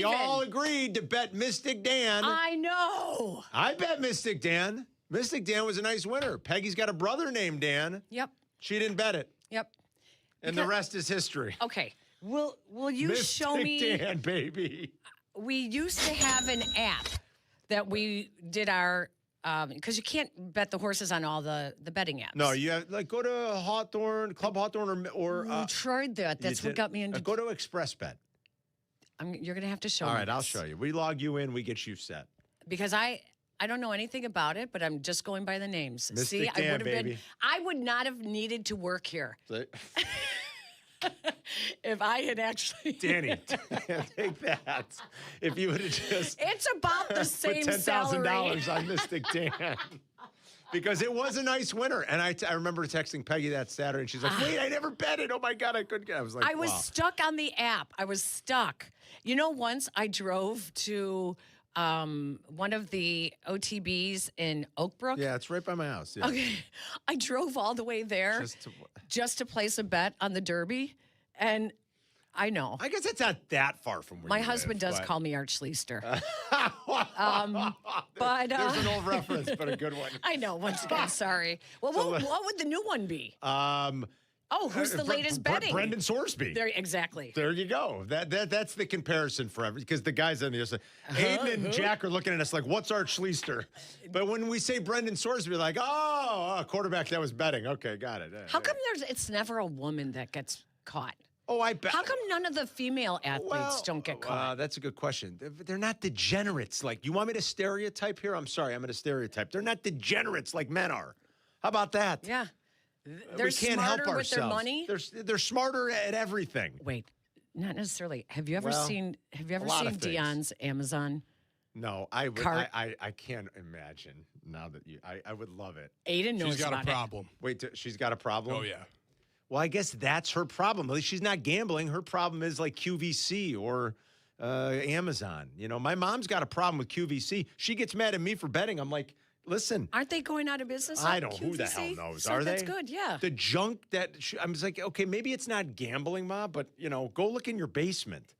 all agreed to bet Mystic Dan. I know. I bet Mystic Dan. Mystic Dan was a nice winner. Peggy's got a brother named Dan. Yep. She didn't bet it. Yep. And the rest is history. Okay. Will you Mystic show me? Dan, baby. We used to have an app that we did our because you can't bet the horses on all the betting apps. No, you have go to Hawthorne, Club Hawthorne, or I tried that. That's what got me into. Go to ExpressBet. You're going to have to show me. All right, I'll this. show you. We log you in, we get you set. Because I don't know anything about it, but I'm just going by the names. Mystic See, Dan, I would have baby. been. I would not have needed to work here if I had actually. Danny, take that. If you would have just. It's about the same put salary. $10,000 on Mystic Dan. Because it was a nice winner. And I remember texting Peggy that Saturday, and she's like, wait, I never bet it. Oh, my God, I couldn't get it. I was like, I was wow. stuck on the app. I was stuck. You know, once I drove to one of the OTBs in Oakbrook. Yeah, it's right by my house. Yeah. Okay. I drove all the way there just to place a bet on the Derby. And I know. I guess it's not that far from where my you husband live, does but- call me Archleister. But there's an old reference, but a good one. I know. Once again, sorry. Well, what would the new one be? Who's the latest betting? Brendan Sorsby. Exactly. There you go. That's the comparison for every, because the guys on the other side, Aiden and Jack are looking at us like, what's Art Schleister? But when we say Brendan Sorsby, like, a quarterback that was betting. Okay, got it. How come it's never a woman that gets caught? Oh, I bet. How come none of the female athletes don't get caught? That's a good question. They're not degenerates. Like, you want me to stereotype here? I'm sorry, I'm going to stereotype. They're not degenerates like men are. How about that? Yeah. They're we can't smarter help with their ourselves. money. They're smarter at everything. Wait, not necessarily. Have you ever seen lot of things. Dion's Amazon? No, I would. Cart? I can't imagine now that you. I would love it. Aiden knows She's got about a problem. Wait, she's got a problem? Oh, yeah. Well, I guess that's her problem. At least she's not gambling. Her problem is like QVC or Amazon. You know, my mom's got a problem with QVC. She gets mad at me for betting. I'm like, listen. Aren't they going out of business? I on don't. Who the hell QVC? knows? So Are they? That's good. Yeah. The junk that I was like, okay, maybe it's not gambling, Ma, but go look in your basement.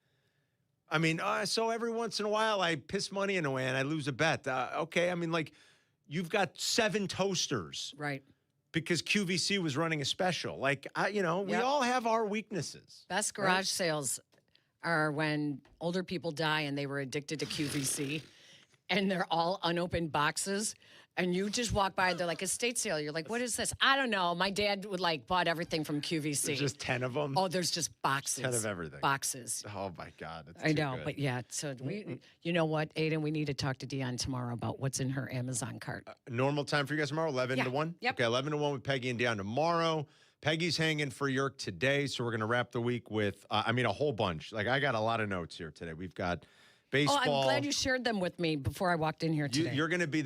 I mean, so every once in a while I piss money in away and I lose a bet. Okay, I mean, like, you've got 7 toasters, right? Because QVC was running a special. Like, we all have our weaknesses. Best garage sales are when older people die and they were addicted to QVC, and they're all unopened boxes. And you just walk by, they're like, estate sale. You're like, what is this? I don't know. My dad bought everything from QVC. There's just 10 of them? Oh, there's just boxes. 10 of everything. Boxes. Oh, my God. That's I too know, good. but yeah. So you know what, Aiden? We need to talk to Dion tomorrow about what's in her Amazon cart. Normal time for you guys tomorrow, 11 to 1? Yep. Okay, 11 to 1 with Peggy and Dion tomorrow. Peggy's hanging for Yerk today, so we're going to wrap the week with, a whole bunch. Like, I got a lot of notes here today. We've got baseball. Oh, I'm glad you shared them with me before I walked in here today. You're going to be,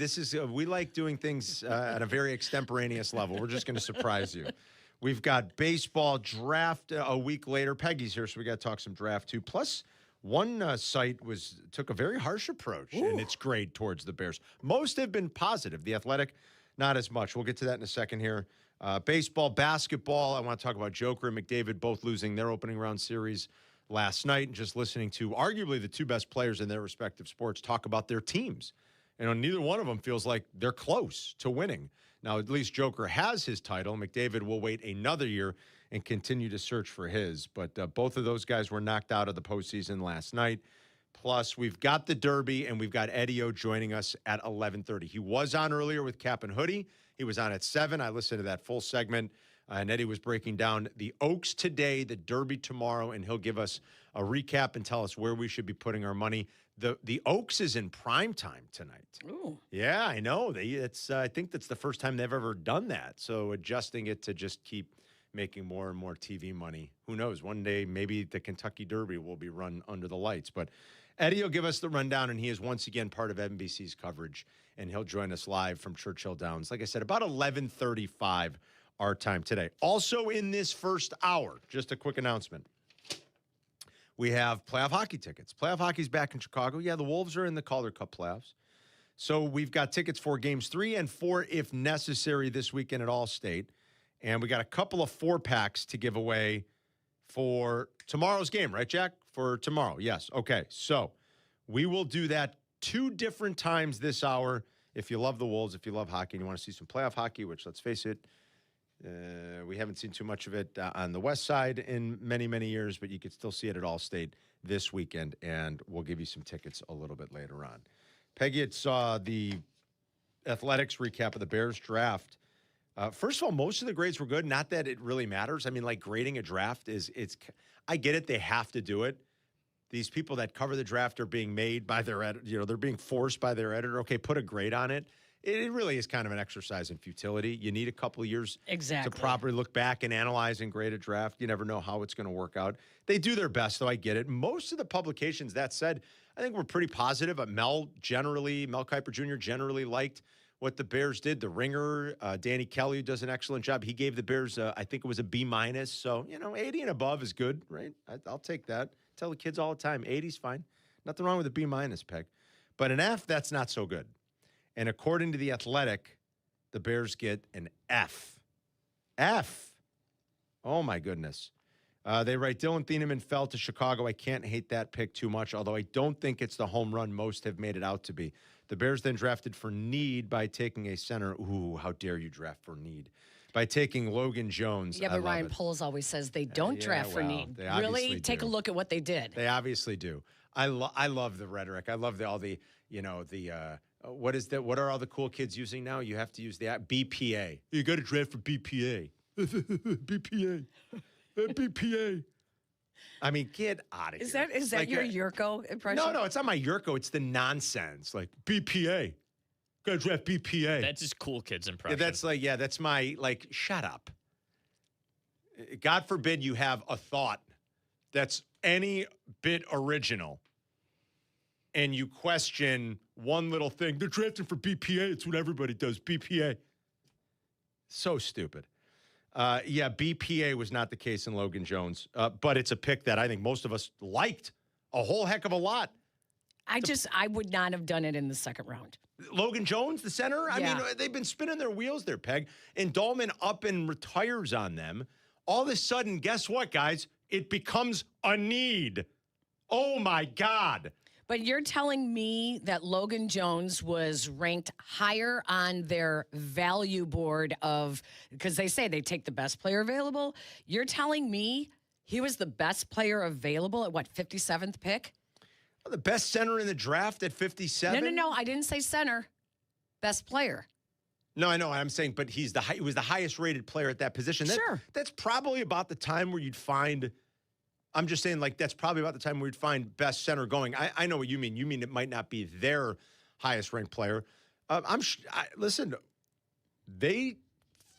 we like doing things at a very extemporaneous level. We're just going to surprise you. We've got baseball draft a week later. Peggy's here, so we got to talk some draft too. Plus, one site took a very harsh approach in its grade towards the Bears. Most have been positive. The Athletic, not as much. We'll get to that in a second here. Baseball, basketball. I want to talk about Joker and McDavid both losing their opening round series last night, and just listening to arguably the 2 best players in their respective sports talk about their teams. Neither one of them feels like they're close to winning. Now, at least Joker has his title. McDavid will wait another year and continue to search for his. But both of those guys were knocked out of the postseason last night. Plus, we've got the Derby, and we've got Eddie O joining us at 11:30. He was on earlier with Cap and Hoodie. He was on at 7. I listened to that full segment. And Eddie was breaking down the Oaks today, the Derby tomorrow, and he'll give us a recap and tell us where we should be putting our money. The Oaks is in prime time tonight. Ooh. Yeah, I know. I think that's the first time they've ever done that. So adjusting it to just keep making more and more TV money. Who knows? One day, maybe the Kentucky Derby will be run under the lights. But Eddie will give us the rundown, and he is once again part of NBC's coverage, and he'll join us live from Churchill Downs. Like I said, about 11:35 our time today. Also in this first hour, just a quick announcement. We have playoff hockey tickets. Playoff hockey's back in Chicago. Yeah, the Wolves are in the Calder Cup playoffs. So we've got tickets for games 3 and 4, if necessary, this weekend at Allstate. And we got a couple of 4-packs to give away for tomorrow's game, right, Jack? For tomorrow, yes. Okay, so we will do that 2 different times this hour. If you love the Wolves, if you love hockey, and you want to see some playoff hockey, which, let's face it, we haven't seen too much of it on the west side in many, many years, but you could still see it at Allstate this weekend, and we'll give you some tickets a little bit later on. Peggy, it's Athletics recap of the Bears draft. First of all, most of the grades were good. Not that it really matters. I mean, like grading a draft I get it. They have to do it. These people that cover the draft are being made by their editor. They're being forced by their editor. Okay, put a grade on it. It really is kind of an exercise in futility. You need a couple of years to properly look back and analyze and grade a draft. You never know how it's going to work out. They do their best, though. I get it. Most of the publications, that said, I think we're pretty positive. Mel Kiper Jr. generally liked what the Bears did. The Ringer, Danny Kelly does an excellent job. He gave the Bears, I think it was a B-. So, 80 and above is good, right? I'll take that. Tell the kids all the time, 80's fine. Nothing wrong with a B-, Peg. But an F, that's not so good. And according to The Athletic, the Bears get an F. F. Oh, my goodness. They write, Dylan Thieneman fell to Chicago. I can't hate that pick too much, although I don't think it's the home run most have made it out to be. The Bears then drafted for need by taking a center. Ooh, how dare you draft for need. By taking Logan Jones. Yeah, but Ryan Poles always says they don't draft for need. Really? Take a look at what they did. They obviously do. I love the rhetoric. I love what is that? What are all the cool kids using now? You have to use the BPA. You got to draft for BPA. BPA. BPA. I mean, get out of here. Is that like your Jurko impression? No, it's not my Jurko. It's the nonsense. Like BPA. Got to draft BPA. That's just cool kids impression. That's my, shut up. God forbid you have a thought that's any bit original and you question one little thing. They're drafting for BPA. It's what everybody does, BPA. So stupid. BPA was not the case in Logan Jones, but it's a pick that I think most of us liked a whole heck of a lot. I would not have done it in the second round. Logan Jones, the center? I mean, they've been spinning their wheels there, Peg. And Dahlman up and retires on them. All of a sudden, guess what, guys? It becomes a need. Oh, my God. But you're telling me that Logan Jones was ranked higher on their value board because they say they take the best player available. You're telling me he was the best player available at 57th pick? Well, the best center in the draft at 57? No. I didn't say center. Best player. No, I know. I'm saying, but he was the highest rated player at that position. Sure. That's probably about the time where you'd find. I'm just saying, that's probably about the time where you'd find best center going. I know what you mean. You mean it might not be their highest ranked player. Listen, they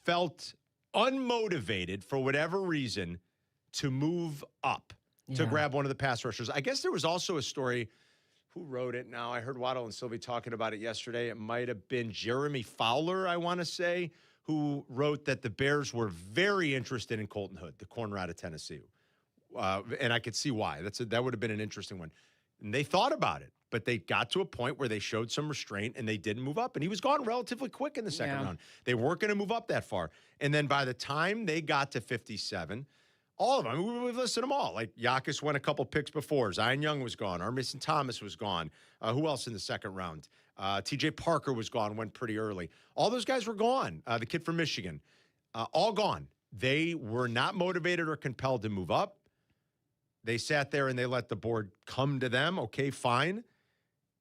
felt unmotivated for whatever reason to move up to grab one of the pass rushers. I guess there was also a story. Who wrote it now? I heard Waddle and Silvy talking about it yesterday. It might have been Jeremy Fowler, I want to say, who wrote that the Bears were very interested in Colton Hood, the corner out of Tennessee. And I could see why. That would have been an interesting one. And they thought about it, but they got to a point where they showed some restraint and they didn't move up. And he was gone relatively quick in the second round. They weren't going to move up that far. And then by the time they got to 57, all of them, we've listed them all. Like Yakis went a couple picks before. Zion Young was gone. Armisen Thomas was gone. Who else in the second round? T.J. Parker was gone, went pretty early. All those guys were gone. The kid from Michigan, all gone. They were not motivated or compelled to move up. They sat there and they let the board come to them. Okay, fine.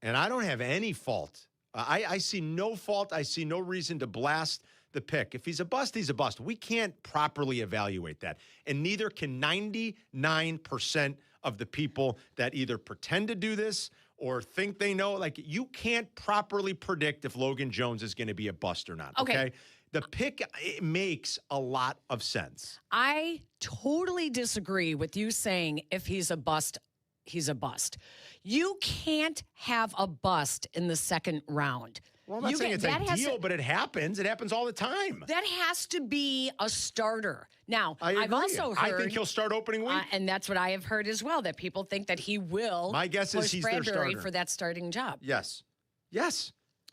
And I don't have any fault. I see no fault. I see no reason to blast the pick. If he's a bust, he's a bust. We can't properly evaluate that. And neither can 99% of the people that either pretend to do this or think they know. You can't properly predict if Logan Jones is going to be a bust or not. Okay? The pick, it makes a lot of sense. I totally disagree with you saying if he's a bust, he's a bust. You can't have a bust in the second round. Well, I'm not saying it's ideal, but it happens. It happens all the time. That has to be a starter. Now, I've also heard. I think he'll start opening week. And that's what I have heard as well, that people think that he will. My guess is he's their starter for that starting job. Yes.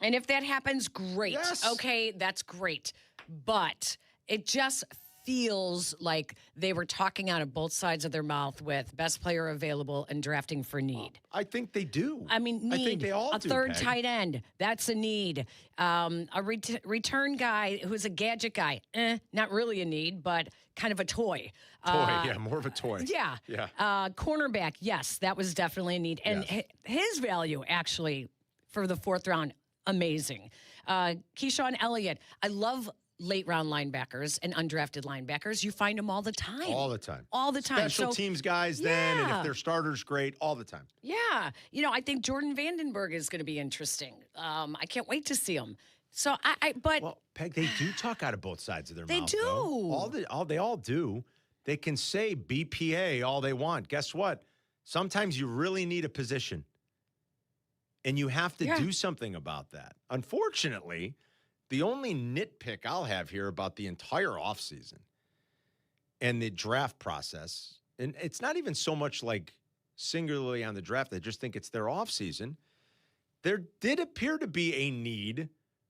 And if that happens, great. Yes. Okay, that's great. But it just feels like they were talking out of both sides of their mouth with best player available and drafting for need. I think they do. I mean, need. I think they all do. A third Peg. tight end, that's a need. A return guy who's a gadget guy, not really a need, but kind of a toy. More of a toy. Yeah. Cornerback, yes, that was definitely a need. And his value, actually, for the fourth round, amazing. Keyshawn Elliott. I love late round linebackers and undrafted linebackers. You find them all the time. All the time. All the time. Special teams guys then, and if their starter's great, all the time. Yeah. I think Jordan Vandenberg is going to be interesting. I can't wait to see him. So Well, Peg, they do talk out of both sides of their They mouth. do. Though. They all do. They can say BPA all they want. Guess what? Sometimes you really need a position. And you have to do something about that. Unfortunately, the only nitpick I'll have here about the entire offseason and the draft process, and it's not even so much like singularly on the draft, I just think it's their offseason. There did appear to be a need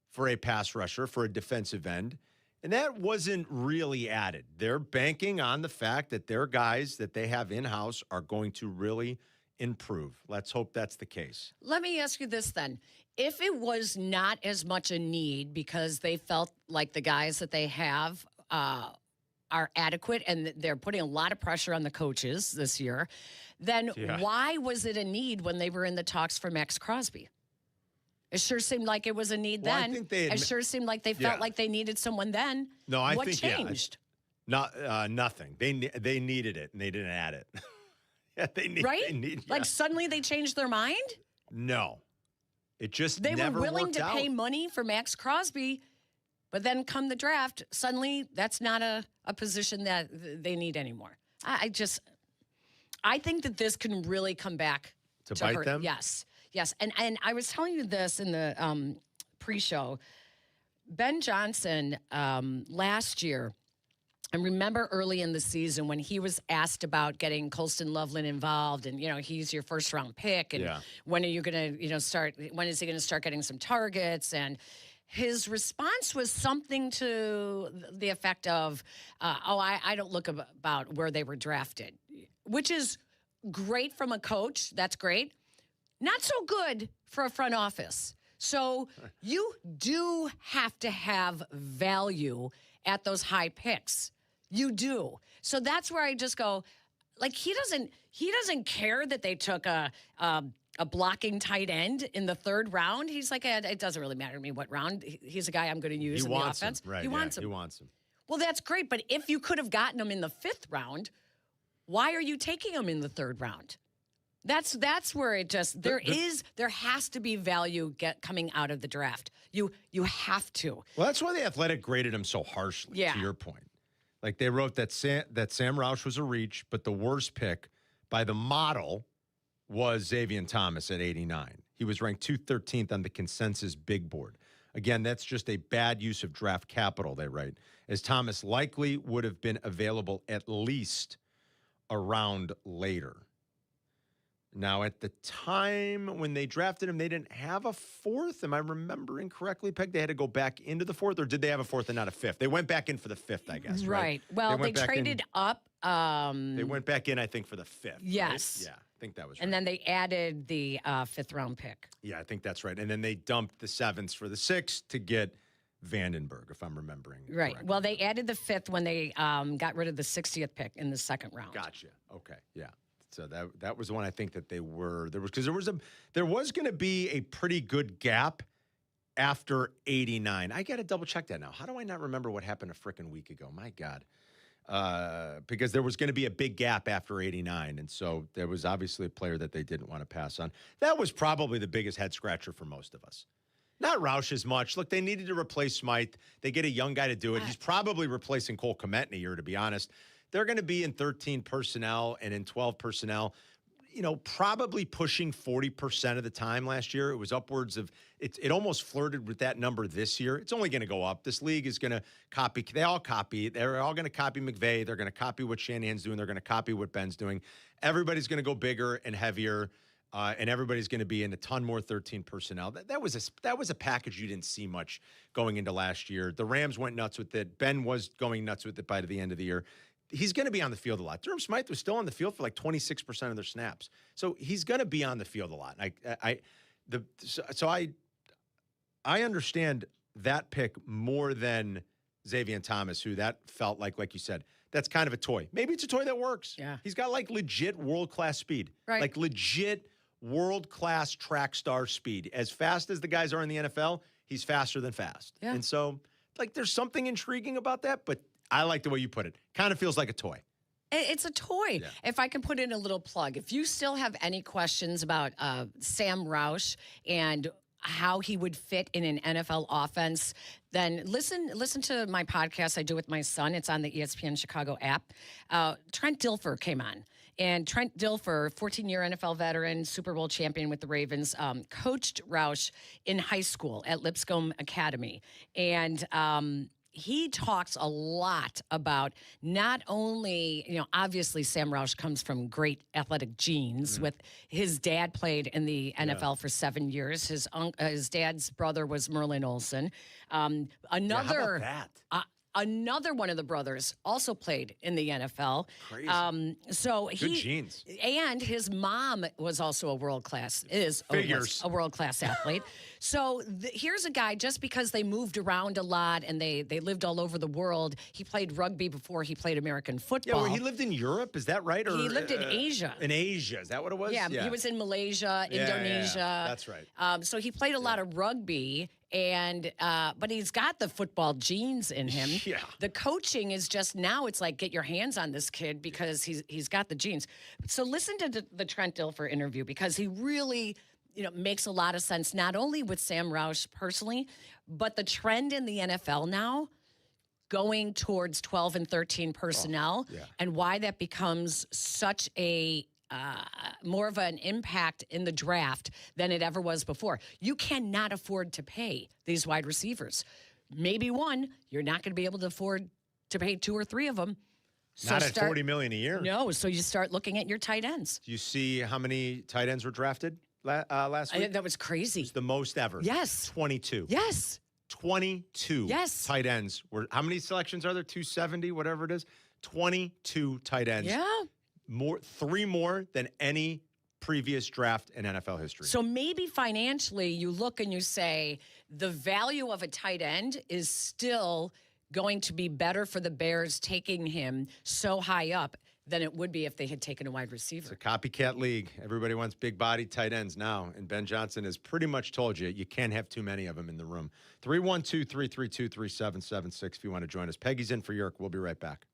for a pass rusher, for a defensive end, and that wasn't really added. They're banking on the fact that their guys that they have in-house are going to really improve. Let's hope that's the case. let me ask you this then. If it was not as much a need because they felt like the guys that they have are adequate and they're putting a lot of pressure on the coaches this year, then why was it a need when they were in the talks for Max Crosby? It sure seemed like it was a need Well, I then. think they It sure seemed like they felt like they needed someone then. No, I what think changed? nothing. They needed it and they didn't add it. Right? They need, Like suddenly they changed their mind? No, it just They never were willing worked to out. pay money for Max Crosby, but then come the draft, suddenly that's not a position that they need anymore. I think that this can really come back To bite hurt. them? Yes. And I was telling you this in the pre-show. Ben Johnson last year, I remember early in the season when he was asked about getting Colston Loveland involved, and he's your first round pick, and when are you going to start? When is he going to start getting some targets? And his response was something to the effect of, I don't look about where they were drafted, which is great from a coach. That's great. Not so good for a front office. So you do have to have value at those high picks. You do. So that's where I just go, like, he doesn't care that they took a blocking tight end in the third round. He's like, it doesn't really matter to me what round. He's a guy I'm going to use in the offense. Right, he wants him. He wants him. Well, that's great. But if you could have gotten him in the fifth round, why are you taking him in the third round? That's where it just there has to be value coming out of the draft. You have to. Well, that's why the Athletic graded him so harshly. Yeah. To your point, like they wrote that Sam Roush was a reach, but the worst pick by the model was Xavier Thomas at 89. He was ranked 213th on the consensus big board. Again, that's just a bad use of draft capital. They write, as Thomas likely would have been available at least a round later. Now, at the time when they drafted him, they didn't have a fourth. Am I remembering correctly, Peg? They had to go back into the fourth, or did they have a fourth and not a fifth? They went back in for the fifth, I guess. Right. Well, they traded up. They went back in, I think, for the fifth. Yes. Right? Yeah, I think that was right. And then they added the fifth round pick. Yeah, I think that's right. And then they dumped the seventh for the sixth to get Vandenberg, if I'm remembering. Right. correctly. Well, they added the fifth when they got rid of the 60th pick in the second round. Gotcha. Okay. Yeah. So that was the one I think that they were there was going to be a pretty good gap after 89. I got to double check that now. How do I not remember what happened a frickin' week ago? My God. Because there was going to be a big gap after 89, and so there was obviously a player that they didn't want to pass on. That was probably the biggest head scratcher for most of us. Not Roush as much. Look, they needed to replace Smythe. They get a young guy to do it. He's probably replacing Cole Kmet in a year, to be honest. They're going to be in 13 personnel and in 12 personnel, probably pushing 40% of the time last year. It was upwards of, it almost flirted with that number this year. It's only going to go up. This league is going to copy. They're all going to copy McVay. They're going to copy what Shanahan's doing. They're going to copy what Ben's doing. Everybody's going to go bigger and heavier, and everybody's going to be in a ton more 13 personnel. That was a package you didn't see much going into last year. The Rams went nuts with it. Ben was going nuts with it by the end of the year. He's going to be on the field a lot. Durham Smythe was still on the field for like 26% of their snaps. So he's going to be on the field a lot. I understand that pick more than Xavier Thomas, who that felt like you said, that's kind of a toy. Maybe it's a toy that works. Yeah. He's got like legit world-class speed. Right. Like legit world-class track star speed. As fast as the guys are in the NFL, he's faster than fast. Yeah. And so, like, there's something intriguing about that, but I like the way you put it. Kind of feels like a toy. It's a toy. Yeah. If I can put in a little plug, if you still have any questions about Sam Roush and how he would fit in an NFL offense, then listen to my podcast I do with my son. It's on the ESPN Chicago app. Trent Dilfer came on. And Trent Dilfer, 14-year NFL veteran, Super Bowl champion with the Ravens, coached Roush in high school at Lipscomb Academy. And he talks a lot about not only, obviously Sam Roush comes from great athletic genes. With his dad played in the NFL for 7 years. His dad's brother was Merlin Olsen. How about that? Another one of the brothers also played in the NFL. Crazy. So Good genes. And his mom was also a world-class athlete. So here's a guy, just because they moved around a lot and they lived all over the world. He played rugby before he played American football. Yeah, well, he lived in Europe. Is that right? Or he lived in Asia. In Asia. Is that what it was? Yeah, he was in Malaysia, Indonesia. Yeah. That's right. So he played a lot of rugby. But he's got the football genes in him. Yeah. The coaching is just now, it's like, get your hands on this kid because he's got the genes. So listen to the Trent Dilfer interview, because he really, makes a lot of sense, not only with Sam Roush personally, but the trend in the NFL now going towards 12 and 13 personnel and why that becomes such a more of an impact in the draft than it ever was before. You cannot afford to pay these wide receivers. Maybe one, you're not going to be able to afford to pay 2 or 3 of them. So Not at $40 million a year. No, so you start looking at your tight ends. Do you see how many tight ends were drafted last week? That was crazy. It's the most ever. Yes. 22. Yes. 22 tight ends were. How many selections are there? 270, whatever it is. 22 tight ends. Yeah. 3 more than any previous draft in NFL history. So maybe financially you look and you say the value of a tight end is still going to be better for the Bears taking him so high up than it would be if they had taken a wide receiver. It's a copycat league. Everybody wants big body tight ends now. And Ben Johnson has pretty much told you can't have too many of them in the room. 312-332-3776 if you want to join us. Peggy's in for Yerk. We'll be right back.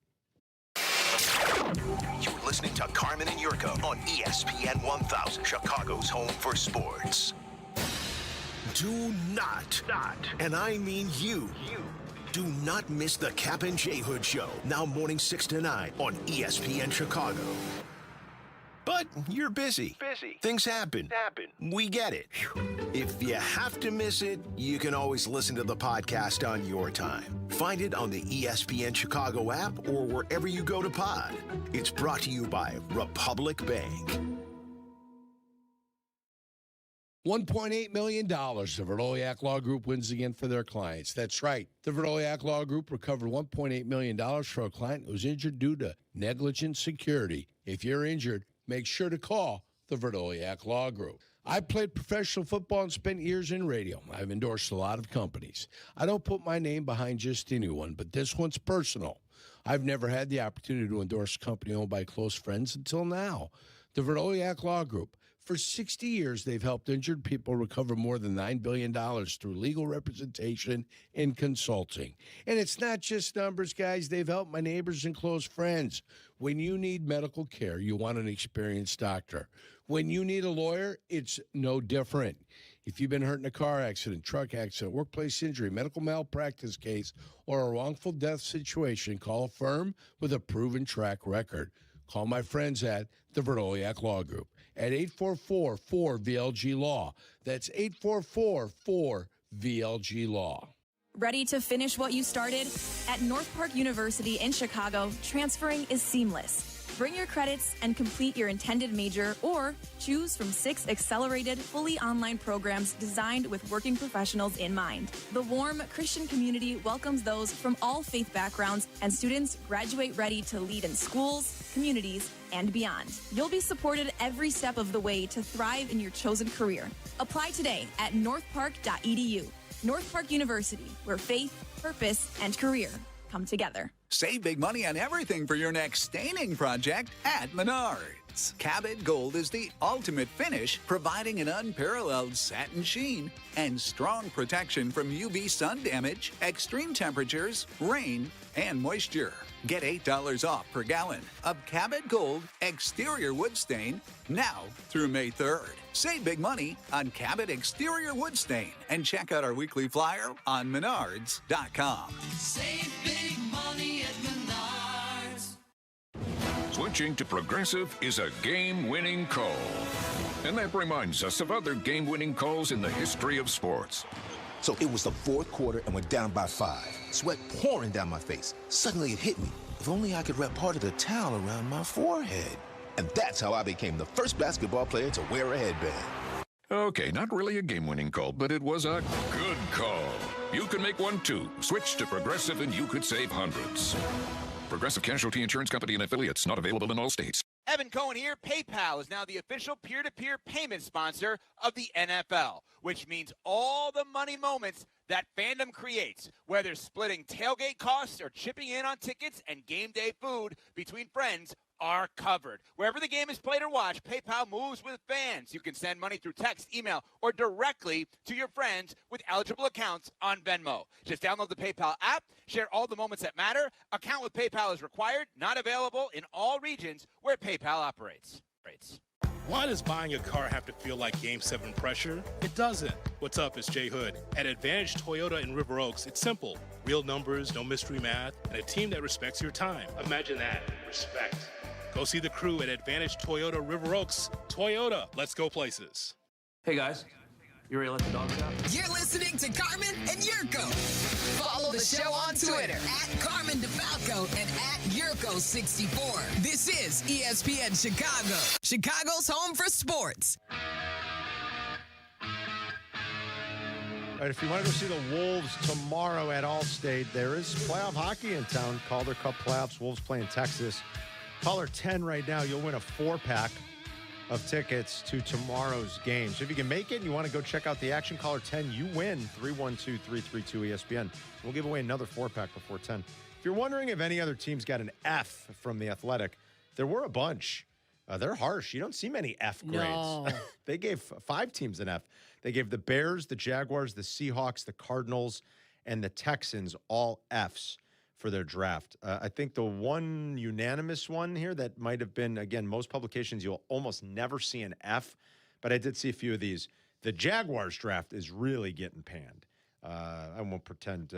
You're listening to Carmen and Jurko on ESPN 1000, Chicago's home for sports. Do not, and I mean you, do not miss the Kap J Hood Show, now morning 6 to 9 on ESPN Chicago. But you're busy. Things happen. We get it. If you have to miss it, you can always listen to the podcast on your time. Find it on the ESPN Chicago app or wherever you go to pod. It's brought to you by Republic Bank. $1.8 million the Verdoliak Law Group wins again for their clients. That's right. The Verdoliak Law Group recovered $1.8 million for a client who was injured due to negligent security. If you're injured, make sure to call the Verdoliak Law Group. I played professional football and spent years in radio. I've endorsed a lot of companies. I don't put my name behind just anyone, but this one's personal. I've never had the opportunity to endorse a company owned by close friends until now. The Verdoliak Law Group. For 60 years, they've helped injured people recover more than $9 billion through legal representation and consulting. And it's not just numbers, guys. They've helped my neighbors and close friends. When you need medical care, you want an experienced doctor. When you need a lawyer, it's no different. If you've been hurt in a car accident, truck accident, workplace injury, medical malpractice case, or a wrongful death situation, call a firm with a proven track record. Call my friends at the Verdoliak Law Group at 844-4VLG-LAW. That's 844-4VLG-LAW. Ready to finish what you started? At North Park University in Chicago, transferring is seamless. Bring your credits and complete your intended major, or choose from 6 accelerated, fully online programs designed with working professionals in mind. The warm Christian community welcomes those from all faith backgrounds, and students graduate ready to lead in schools, communities, and beyond. You'll be supported every step of the way to thrive in your chosen career. Apply today at northpark.edu. North Park University, where faith, purpose, and career come together. Save big money on everything for your next staining project at Menards. sports. Cabot Gold is the ultimate finish, providing an unparalleled satin sheen and strong protection from UV sun damage, extreme temperatures, rain, and moisture. Get $8 off per gallon of Cabot Gold exterior wood stain now through May 3rd. Save big money on Cabot exterior wood stain and check out our weekly flyer on Menards.com. Save big money at Menards. Switching to Progressive is a game-winning call. And that reminds us of other game-winning calls in the history of sports. So it was the fourth quarter and we're down by 5. Sweat pouring down my face. Suddenly it hit me. If only I could wrap part of the towel around my forehead. And that's how I became the first basketball player to wear a headband. Okay, not really a game-winning call, but it was a good call. You can make one too. Switch to Progressive and you could save hundreds. Progressive Casualty Insurance Company and affiliates, not available in all states. Evan Cohen here. PayPal is now the official peer-to-peer payment sponsor of the NFL, which means all the money moments that fandom creates, whether splitting tailgate costs or chipping in on tickets and game day food between friends, are covered. Wherever the game is played or watched, PayPal moves with fans. You can send money through text, email, or directly to your friends with eligible accounts on Venmo. Just download the PayPal app, share all the moments that matter. Account with PayPal is required, not available in all regions where PayPal operates. Why does buying a car have to feel like Game 7 pressure? It doesn't. What's up, it's Jay Hood. At Advantage Toyota in River Oaks, it's simple. Real numbers, no mystery math, and a team that respects your time. Imagine that. Respect. Go see the crew at Advantage Toyota River Oaks. Toyota, let's go places. Hey, guys. You ready to let the dogs out? You're listening to Carmen and Jurko. Follow the show on Twitter at Carmen DeFalco and at Jurko64. This is ESPN Chicago, Chicago's home for sports. All right, if you want to go see the Wolves tomorrow at Allstate, there is playoff hockey in town. Calder Cup playoffs. Wolves playing Texas. Caller 10 right now. You'll win a 4-pack of tickets to tomorrow's game. So if you can make it and you want to go check out the action, caller 10, you win 312-332-ESPN. We'll give away another 4-pack before 10. If you're wondering if any other teams got an F from The Athletic, there were a bunch. They're harsh. You don't see many F grades. No. They gave 5 teams an F. They gave the Bears, the Jaguars, the Seahawks, the Cardinals, and the Texans all Fs for their draft. I think the one unanimous one here that might have been, again, most publications, you'll almost never see an F, but I did see a few of these. The Jaguars draft is really getting panned. I won't pretend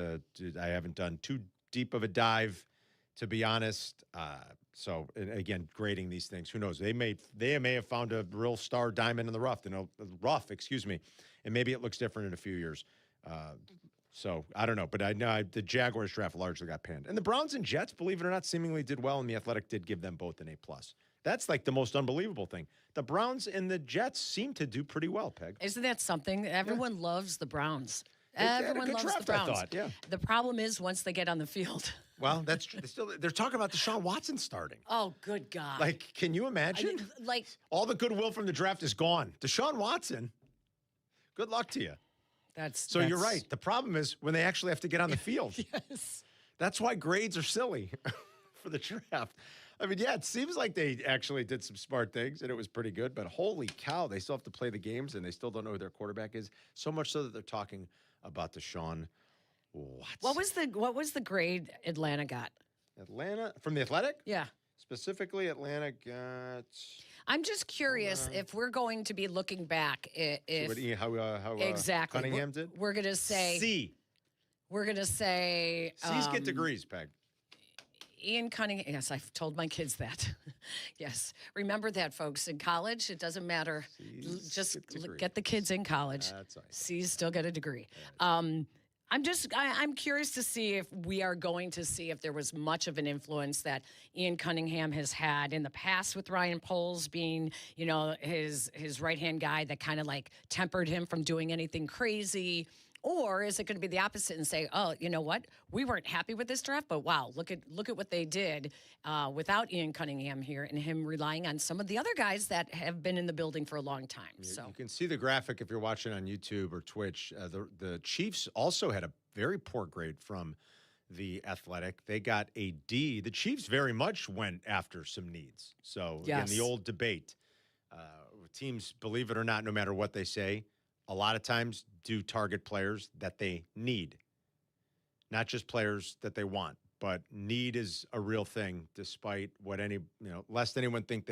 I haven't done too deep of a dive, to be honest. So, again, grading these things, who knows? They may have found a real star diamond in the rough, and maybe it looks different in a few years. So, I don't know, but I know the Jaguars draft largely got panned. And the Browns and Jets, believe it or not, seemingly did well, and The Athletic did give them both an A+. That's like the most unbelievable thing. The Browns and the Jets seem to do pretty well, Peg. Isn't that something? Everyone loves the Browns. They had a Everyone good loves draft, the Browns. I thought, yeah. The problem is once they get on the field. Well, that's true. They're talking about Deshaun Watson starting. Oh, good God. Like, can you imagine? All the goodwill from the draft is gone. Deshaun Watson, good luck to you. So you're right. The problem is when they actually have to get on the field. Yes. That's why grades are silly for the draft. I mean, yeah, it seems like they actually did some smart things and it was pretty good, but holy cow, they still have to play the games and they still don't know who their quarterback is. So much so that they're talking about Deshaun Watson. What was the grade Atlanta got? Atlanta from The Athletic? Yeah. Specifically, Atlanta got. I'm just curious if we're going to be looking back. How exactly Cunningham did? We're going to say C. We're going to say C's get degrees, Peg. Ian Cunningham. Yes, I've told my kids that. Yes, remember that, folks. In college, it doesn't matter. Just get the kids in college. That's right. C's still get a degree. I'm curious to see if we are going to see if there was much of an influence that Ian Cunningham has had in the past with Ryan Poles being, his right-hand guy that kind of like tempered him from doing anything crazy. Or is it going to be the opposite and say, oh, you know what? We weren't happy with this draft, but wow, look at what they did without Ian Cunningham here and him relying on some of the other guys that have been in the building for a long time. You can see the graphic if you're watching on YouTube or Twitch. The Chiefs also had a very poor grade from The Athletic. They got a D. The Chiefs very much went after some needs. So, again, the old debate. Teams, believe it or not, no matter what they say, a lot of times do target players that they need. Not just players that they want, but need is a real thing, despite what lest anyone think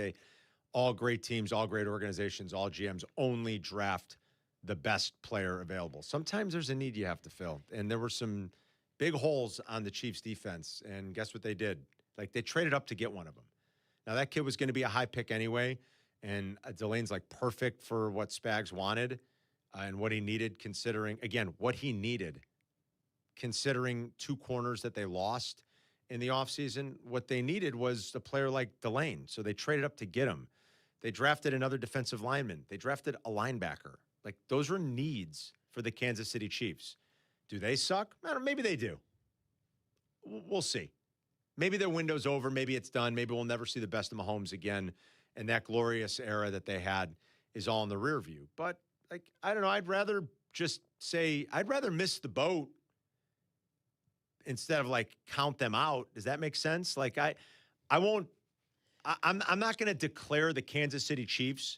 all great teams, all great organizations, all GMs only draft the best player available. Sometimes there's a need you have to fill. And there were some big holes on the Chiefs defense. And guess what they did? Like, they traded up to get one of them. Now, that kid was going to be a high pick anyway. And Delane's like perfect for what Spags wanted and what he needed, considering two corners that they lost in the offseason. What they needed was a player like Delane. So they traded up to get him. They drafted another defensive lineman. They drafted a linebacker. Like, those are needs for the Kansas City Chiefs. Do they suck? Maybe they do. We'll see. Maybe their window's over. Maybe it's done. Maybe we'll never see the best of Mahomes again. And that glorious era that they had is all in the rear view. But, I don't know. I'd rather miss the boat instead of, count them out. Does that make sense? I'm not going to declare the Kansas City Chiefs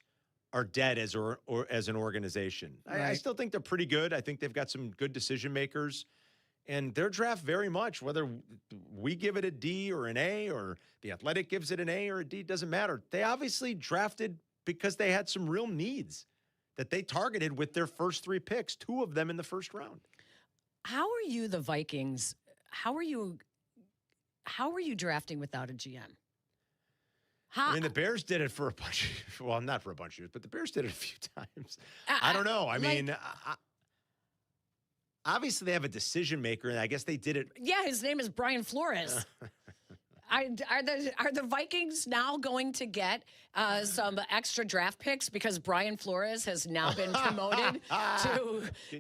are dead as an organization. Right. I still think they're pretty good. I think they've got some good decision makers. And their draft very much, whether we give it a D or an A or the Athletic gives it an A or a D, doesn't matter. They obviously drafted because they had some real needs that they targeted with their first 3 picks, 2 of them in the first round. How are you, the Vikings? How are you drafting without a GM? The Bears did it for a bunch of, well, not for a bunch of years, but the Bears did it a few times. I don't know. Obviously, they have a decision maker, and I guess they did it. Yeah, his name is Brian Flores. Are the Vikings now going to get some extra draft picks because Brian Flores has now been promoted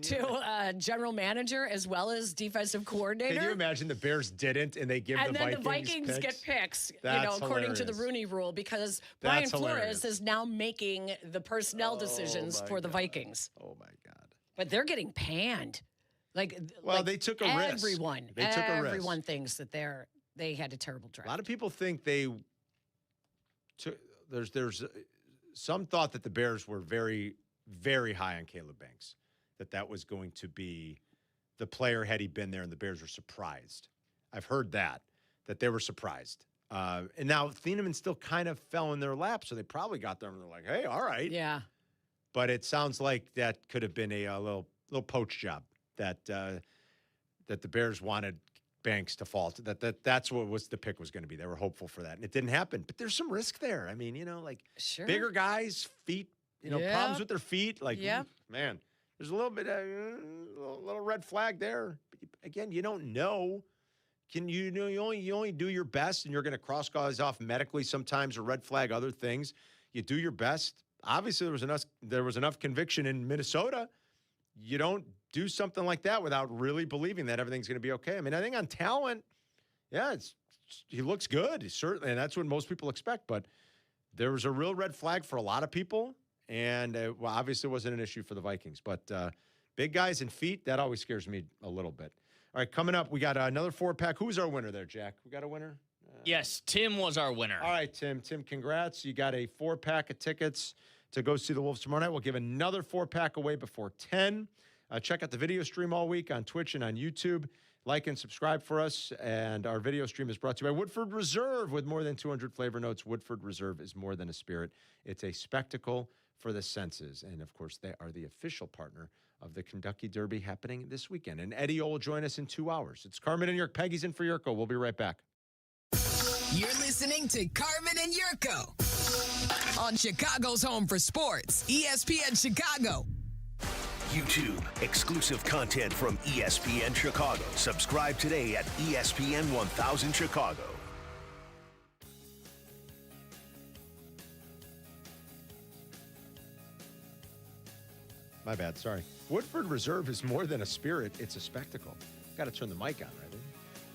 to general manager as well as defensive coordinator? Can you imagine the Bears didn't and they give the Vikings the Vikings picks? Get picks, That's according to the hilarious. Rooney Rule, because That's Brian hilarious. Flores is now making the personnel decisions for the Vikings. Oh my God! But they're getting panned. They took a risk. Everyone thinks that they had a terrible draft. A lot of people think they took. There's some thought that the Bears were very, very high on Caleb Banks. That was going to be the player had he been there, and the Bears were surprised. I've heard that they were surprised. And now Thieneman still kind of fell in their lap, so they probably got there and they're like, "Hey, all right." Yeah. But it sounds like that could have been a little poach job that the Bears wanted Banks to fall. That's what the pick was going to be. They were hopeful for that, and it didn't happen. But there's some risk there. Sure. Bigger guys, feet, problems with their feet. Man, there's a little bit, a little red flag there. But again, you don't know. You only do your best, and you're going to cross guys off medically sometimes or red flag other things. You do your best. Obviously, there was enough conviction in Minnesota. You don't do something like that without really believing that everything's going to be okay. I think on talent, yeah, he looks good. Certainly, and that's what most people expect. But there was a real red flag for a lot of people, and obviously it wasn't an issue for the Vikings. But big guys and feet, that always scares me a little bit. All right, coming up, we got another 4-pack. Who's our winner there, Jack? We got a winner? Yes, Tim was our winner. All right, Tim. Tim, congrats. You got a 4-pack of tickets to go see the Wolves tomorrow night. We'll give another 4-pack away before 10. Check out the video stream all week on Twitch and on YouTube. Like and subscribe for us. And our video stream is brought to you by Woodford Reserve. With more than 200 flavor notes, Woodford Reserve is more than a spirit. It's a spectacle for the senses. And, of course, they are the official partner of the Kentucky Derby happening this weekend. And Eddie will join us in 2 hours. It's Carmen and Yurko. Peggy's in for Yurko. We'll be right back. You're listening to Carmen and Yurko on Chicago's home for sports, ESPN Chicago. YouTube, exclusive content from ESPN Chicago. Subscribe today at ESPN 1000 Chicago. My bad, sorry. Woodford Reserve is more than a spirit, it's a spectacle. Got to turn the mic on, right?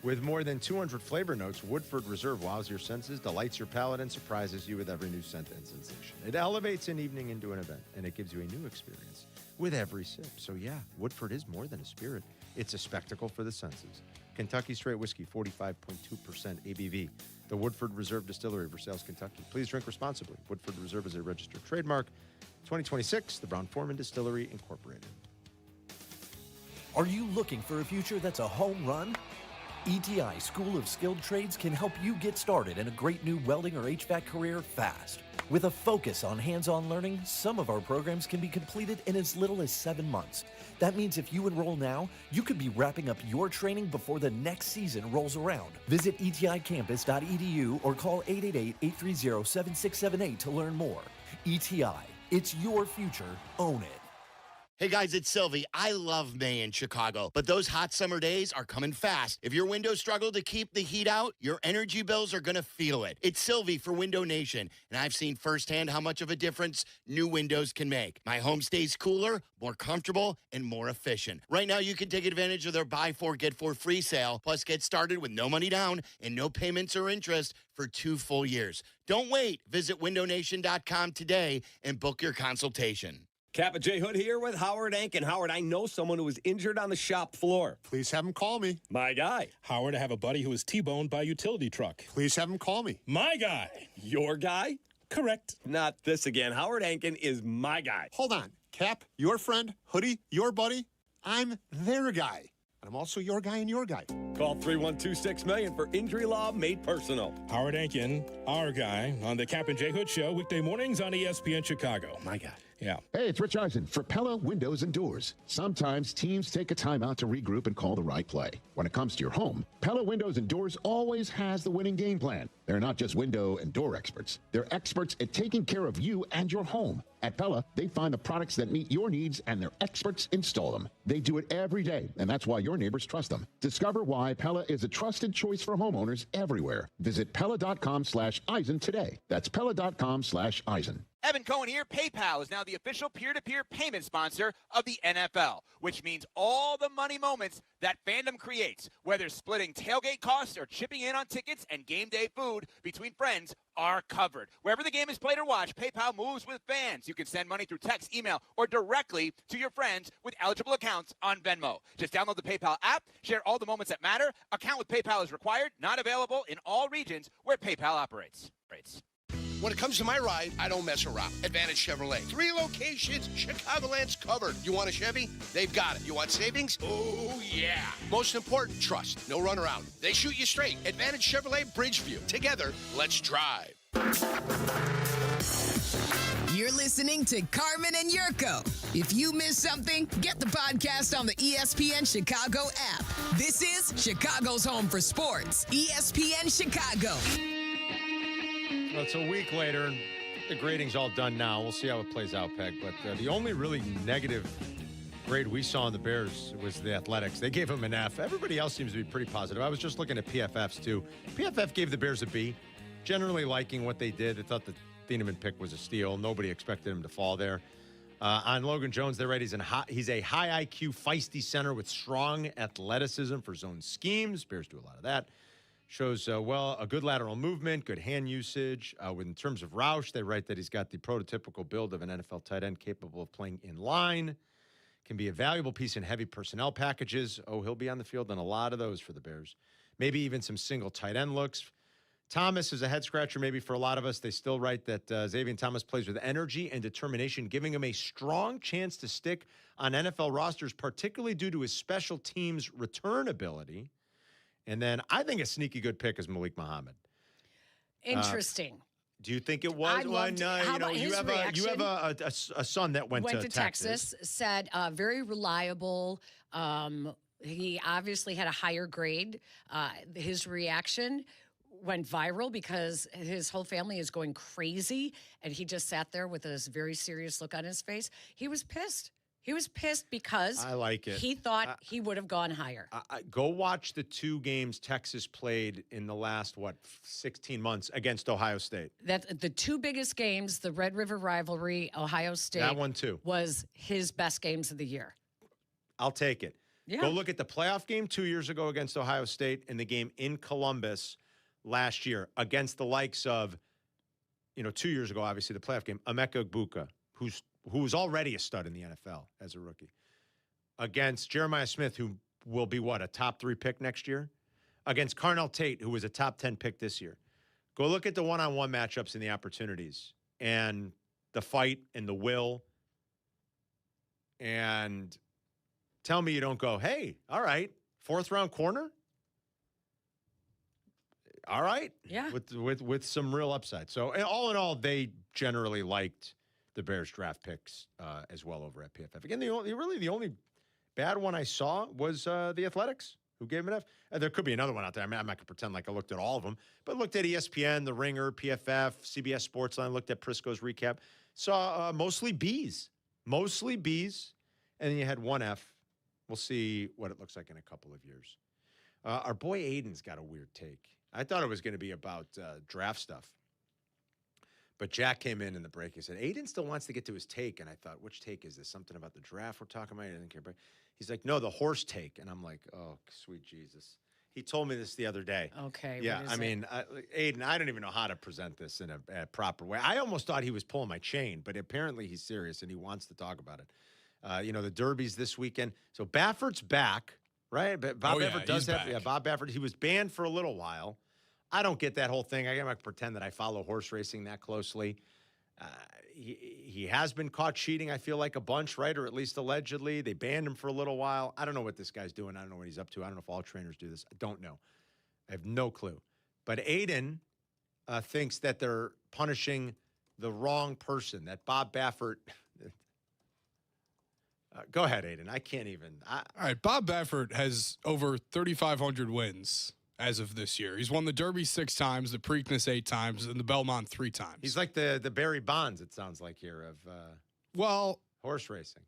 With more than 200 flavor notes, Woodford Reserve wows your senses, delights your palate, and surprises you with every new scent and sensation. It elevates an evening into an event, and it gives you a new experience with every sip. So yeah, Woodford is more than a spirit. It's a spectacle for the senses. Kentucky Straight Whiskey, 45.2% ABV. The Woodford Reserve Distillery, Versailles, Kentucky. Please drink responsibly. Woodford Reserve is a registered trademark. 2026, the Brown-Forman Distillery, Incorporated. Are you looking for a future that's a home run? ETI School of Skilled Trades can help you get started in a great new welding or HVAC career fast. With a focus on hands-on learning, some of our programs can be completed in as little as 7 months. That means if you enroll now, you could be wrapping up your training before the next season rolls around. Visit eticampus.edu or call 888-830-7678 to learn more. ETI, it's your future. Own it. Hey guys, it's Silvy. I love May in Chicago, but those hot summer days are coming fast. If your windows struggle to keep the heat out, your energy bills are going to feel it. It's Silvy for Window Nation, and I've seen firsthand how much of a difference new windows can make. My home stays cooler, more comfortable, and more efficient. Right now, you can take advantage of their buy 4, get 4 free sale, plus get started with no money down and no payments or interest for 2 full years. Don't wait. Visit windownation.com today and book your consultation. Kap J Hood here with Howard Ank. And Howard, I know someone who was injured on the shop floor. Please have him call me. My guy. Howard, I have a buddy who was T-boned by a utility truck. Please have him call me. My guy. Your guy? Correct. Not this again. Howard Ankin is my guy. Hold on. Cap, your friend, Hoodie, your buddy. I'm their guy. And I'm also your guy and your guy. Call 312-6million for injury law made personal. Howard Ankin, our guy, on the Kap and J Hood Show, weekday mornings on ESPN Chicago. My guy. Yeah. Hey, it's Rich Eisen for Pella Windows and Doors. Sometimes teams take a timeout to regroup and call the right play. When it comes to your home, Pella Windows and Doors always has the winning game plan. They're not just window and door experts. They're experts at taking care of you and your home. At Pella, they find the products that meet your needs and their experts install them. They do it every day, and that's why your neighbors trust them. Discover why Pella is a trusted choice for homeowners everywhere. Visit Pella.com/Eisen today. That's Pella.com/Eisen. Evan Cohen here. PayPal is now the official peer-to-peer payment sponsor of the NFL, which means all the money moments that fandom creates, whether splitting tailgate costs or chipping in on tickets and game day food between friends, are covered. Wherever the game is played or watched, PayPal moves with fans. You can send money through text, email, or directly to your friends with eligible accounts on Venmo. Just download the PayPal app, share all the moments that matter. Account with PayPal is required, not available in all regions where PayPal operates. When it comes to my ride, I don't mess around. Advantage Chevrolet. 3 locations, Chicagoland's covered. You want a Chevy? They've got it. You want savings? Oh, yeah. Most important, trust. No runaround. They shoot you straight. Advantage Chevrolet Bridgeview. Together, let's drive. You're listening to Carmen and Jurko. If you missed something, get the podcast on the ESPN Chicago app. This is Chicago's home for sports. ESPN Chicago. Well, it's a week later, and the grading's all done now. We'll see how it plays out, Peg. But the only really negative grade we saw in the Bears was the Athletics. They gave them an F. Everybody else seems to be pretty positive. I was just looking at PFFs, too. PFF gave the Bears a B, generally liking what they did. They thought the Thieneman pick was a steal. Nobody expected him to fall there. On Logan Jones, they're right. He's a high IQ, feisty center with strong athleticism for zone schemes. Bears do a lot of that. Shows, a good lateral movement, good hand usage. In terms of Roush, they write that he's got the prototypical build of an NFL tight end capable of playing in line. Can be a valuable piece in heavy personnel packages. Oh, he'll be on the field in a lot of those for the Bears. Maybe even some single tight end looks. Thomas is a head-scratcher maybe for a lot of us. They still write that Xavier Thomas plays with energy and determination, giving him a strong chance to stick on NFL rosters, particularly due to his special teams return ability. And then I think a sneaky good pick is Malik Muhammad. Interesting. Do you think it was? How about his reaction? You have a son that went to Texas. Said very reliable. He obviously had a higher grade. His reaction went viral because his whole family is going crazy, and he just sat there with a very serious look on his face. He was pissed. He was pissed because I like it. He thought he would have gone higher. Go watch the 2 games Texas played in the last, 16 months against Ohio State. That the 2 biggest games, the Red River rivalry, Ohio State. That one too. Was his best games of the year. I'll take it. Yeah. Go look at the playoff game 2 years ago against Ohio State and the game in Columbus last year against the likes of, 2 years ago, obviously, the playoff game, Emeka Egbuka, who was already a stud in the NFL as a rookie, against Jeremiah Smith, who will be what, a top 3 pick next year? Against Carnell Tate, who was a top 10 pick this year. Go look at the one-on-one matchups and the opportunities and the fight and the will. And tell me you don't go, hey, all right, 4th-round corner? All right. Yeah. With some real upside. So all in all, they generally liked the Bears draft picks as well over at PFF. Again, the only bad one I saw was the Athletics, who gave him enough. There could be another one out there. I mean, I'm not going to pretend like I looked at all of them, but looked at ESPN, The Ringer, PFF, CBS Sportsline, looked at Prisco's recap. Saw mostly Bs. Mostly Bs. And then you had one F. We'll see what it looks like in a couple of years. Our boy Aiden's got a weird take. I thought it was going to be about draft stuff. But Jack came in the break and said, Aiden still wants to get to his take. And I thought, which take is this? Something about the draft we're talking about? I didn't care. But he's like, no, the horse take. And I'm like, oh, sweet Jesus. He told me this the other day. Okay. Yeah, I mean, Aiden, I don't even know how to present this in a proper way. I almost thought he was pulling my chain, but apparently he's serious and he wants to talk about it. The Derby's this weekend. So Baffert's back, right? But Bob Baffert does have, back. Bob Baffert, he was banned for a little while. I don't get that whole thing. I'm not pretend that I follow horse racing that closely. He has been caught cheating, I feel like, a bunch, right? Or at least allegedly. They banned him for a little while. I don't know what this guy's doing. I don't know what he's up to. I don't know if all trainers do this. I don't know. I have no clue. But Aiden thinks that they're punishing the wrong person, that Bob Baffert. Go ahead, Aiden. I can't even. All right. Bob Baffert has over 3,500 wins as of this year. He's won the Derby 6 times, the Preakness 8 times, and the Belmont 3 times. He's like the Barry Bonds, it sounds like here, of horse racing.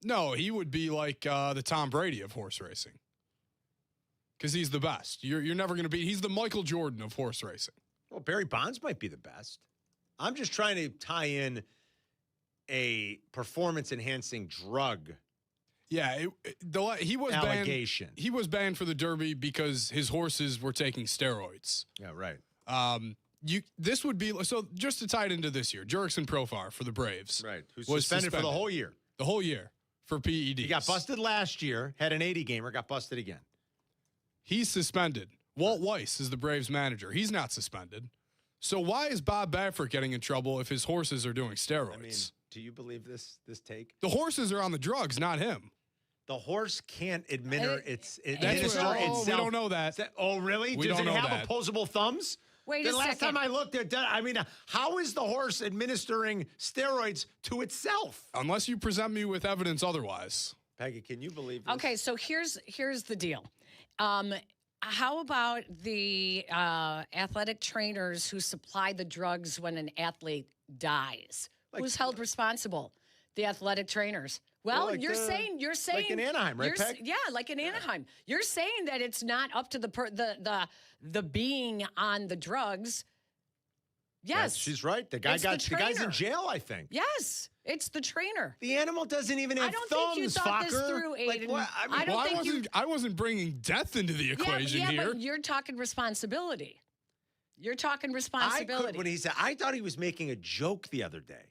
No, he would be like the Tom Brady of horse racing. Because he's the best. You're never going to be. He's the Michael Jordan of horse racing. Well, Barry Bonds might be the best. I'm just trying to tie in a performance-enhancing drug. Yeah, he was allegation. Banned, he was banned for the Derby because his horses were taking steroids. Yeah, right. This would be so. Just to tie it into this year, Jurickson Profar for the Braves, right? Who's was suspended for the whole year. The whole year for PEDs. He got busted last year. Had an 80 gamer. Got busted again. He's suspended. Walt Weiss is the Braves manager. He's not suspended. So why is Bob Baffert getting in trouble if his horses are doing steroids? I mean, do you believe this take? The horses are on the drugs, not him. The horse can't administer We itself. don't know that. Oh, really? We Does don't it know have that. opposable thumbs? Wait the a last second. time I looked at that, I mean, how is the horse administering steroids to itself? Unless you present me with evidence otherwise. Peggy, can you believe this? Okay, so here's the deal. How about the athletic trainers who supply the drugs when an athlete dies? Who's held responsible? The athletic trainers. Well, like you're saying like in Anaheim, right, Peg? Yeah, like in Anaheim. You're saying that it's not up to the being on the drugs. Yes, she's right. The guy's in jail, I think. Yes, it's the trainer. The animal doesn't even have thumbs, think you thought this fucker. through, Aiden. I wasn't bringing death into the equation here. here. But you're talking responsibility. You're talking responsibility. When he said, I thought he was making a joke the other day.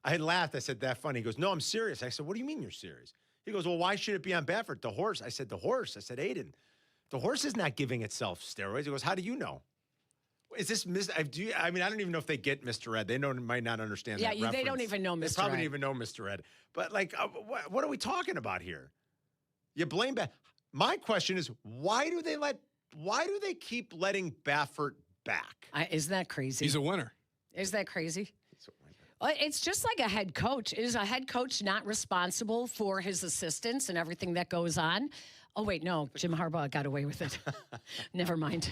I had laughed. I said, that funny. He goes, no, I'm serious. I said, what do you mean you're serious? He goes, well, why should it be on Baffert? The horse. I said, the horse. I said, Aiden, the horse is not giving itself steroids. He goes, how do you know? Is this I mean, I don't even know if they get Mr. Ed. They might not understand that reference. They don't even know Mr. Ed. They probably don't even know Mr. Ed. But, like, what are we talking about here? You blame My question is, why do they keep letting Baffert back? Isn't that crazy? He's a winner. Is that crazy? It's just like a head coach. Is a head coach not responsible for his assistants and everything that goes on? Oh, wait, no. Jim Harbaugh got away with it. Never mind.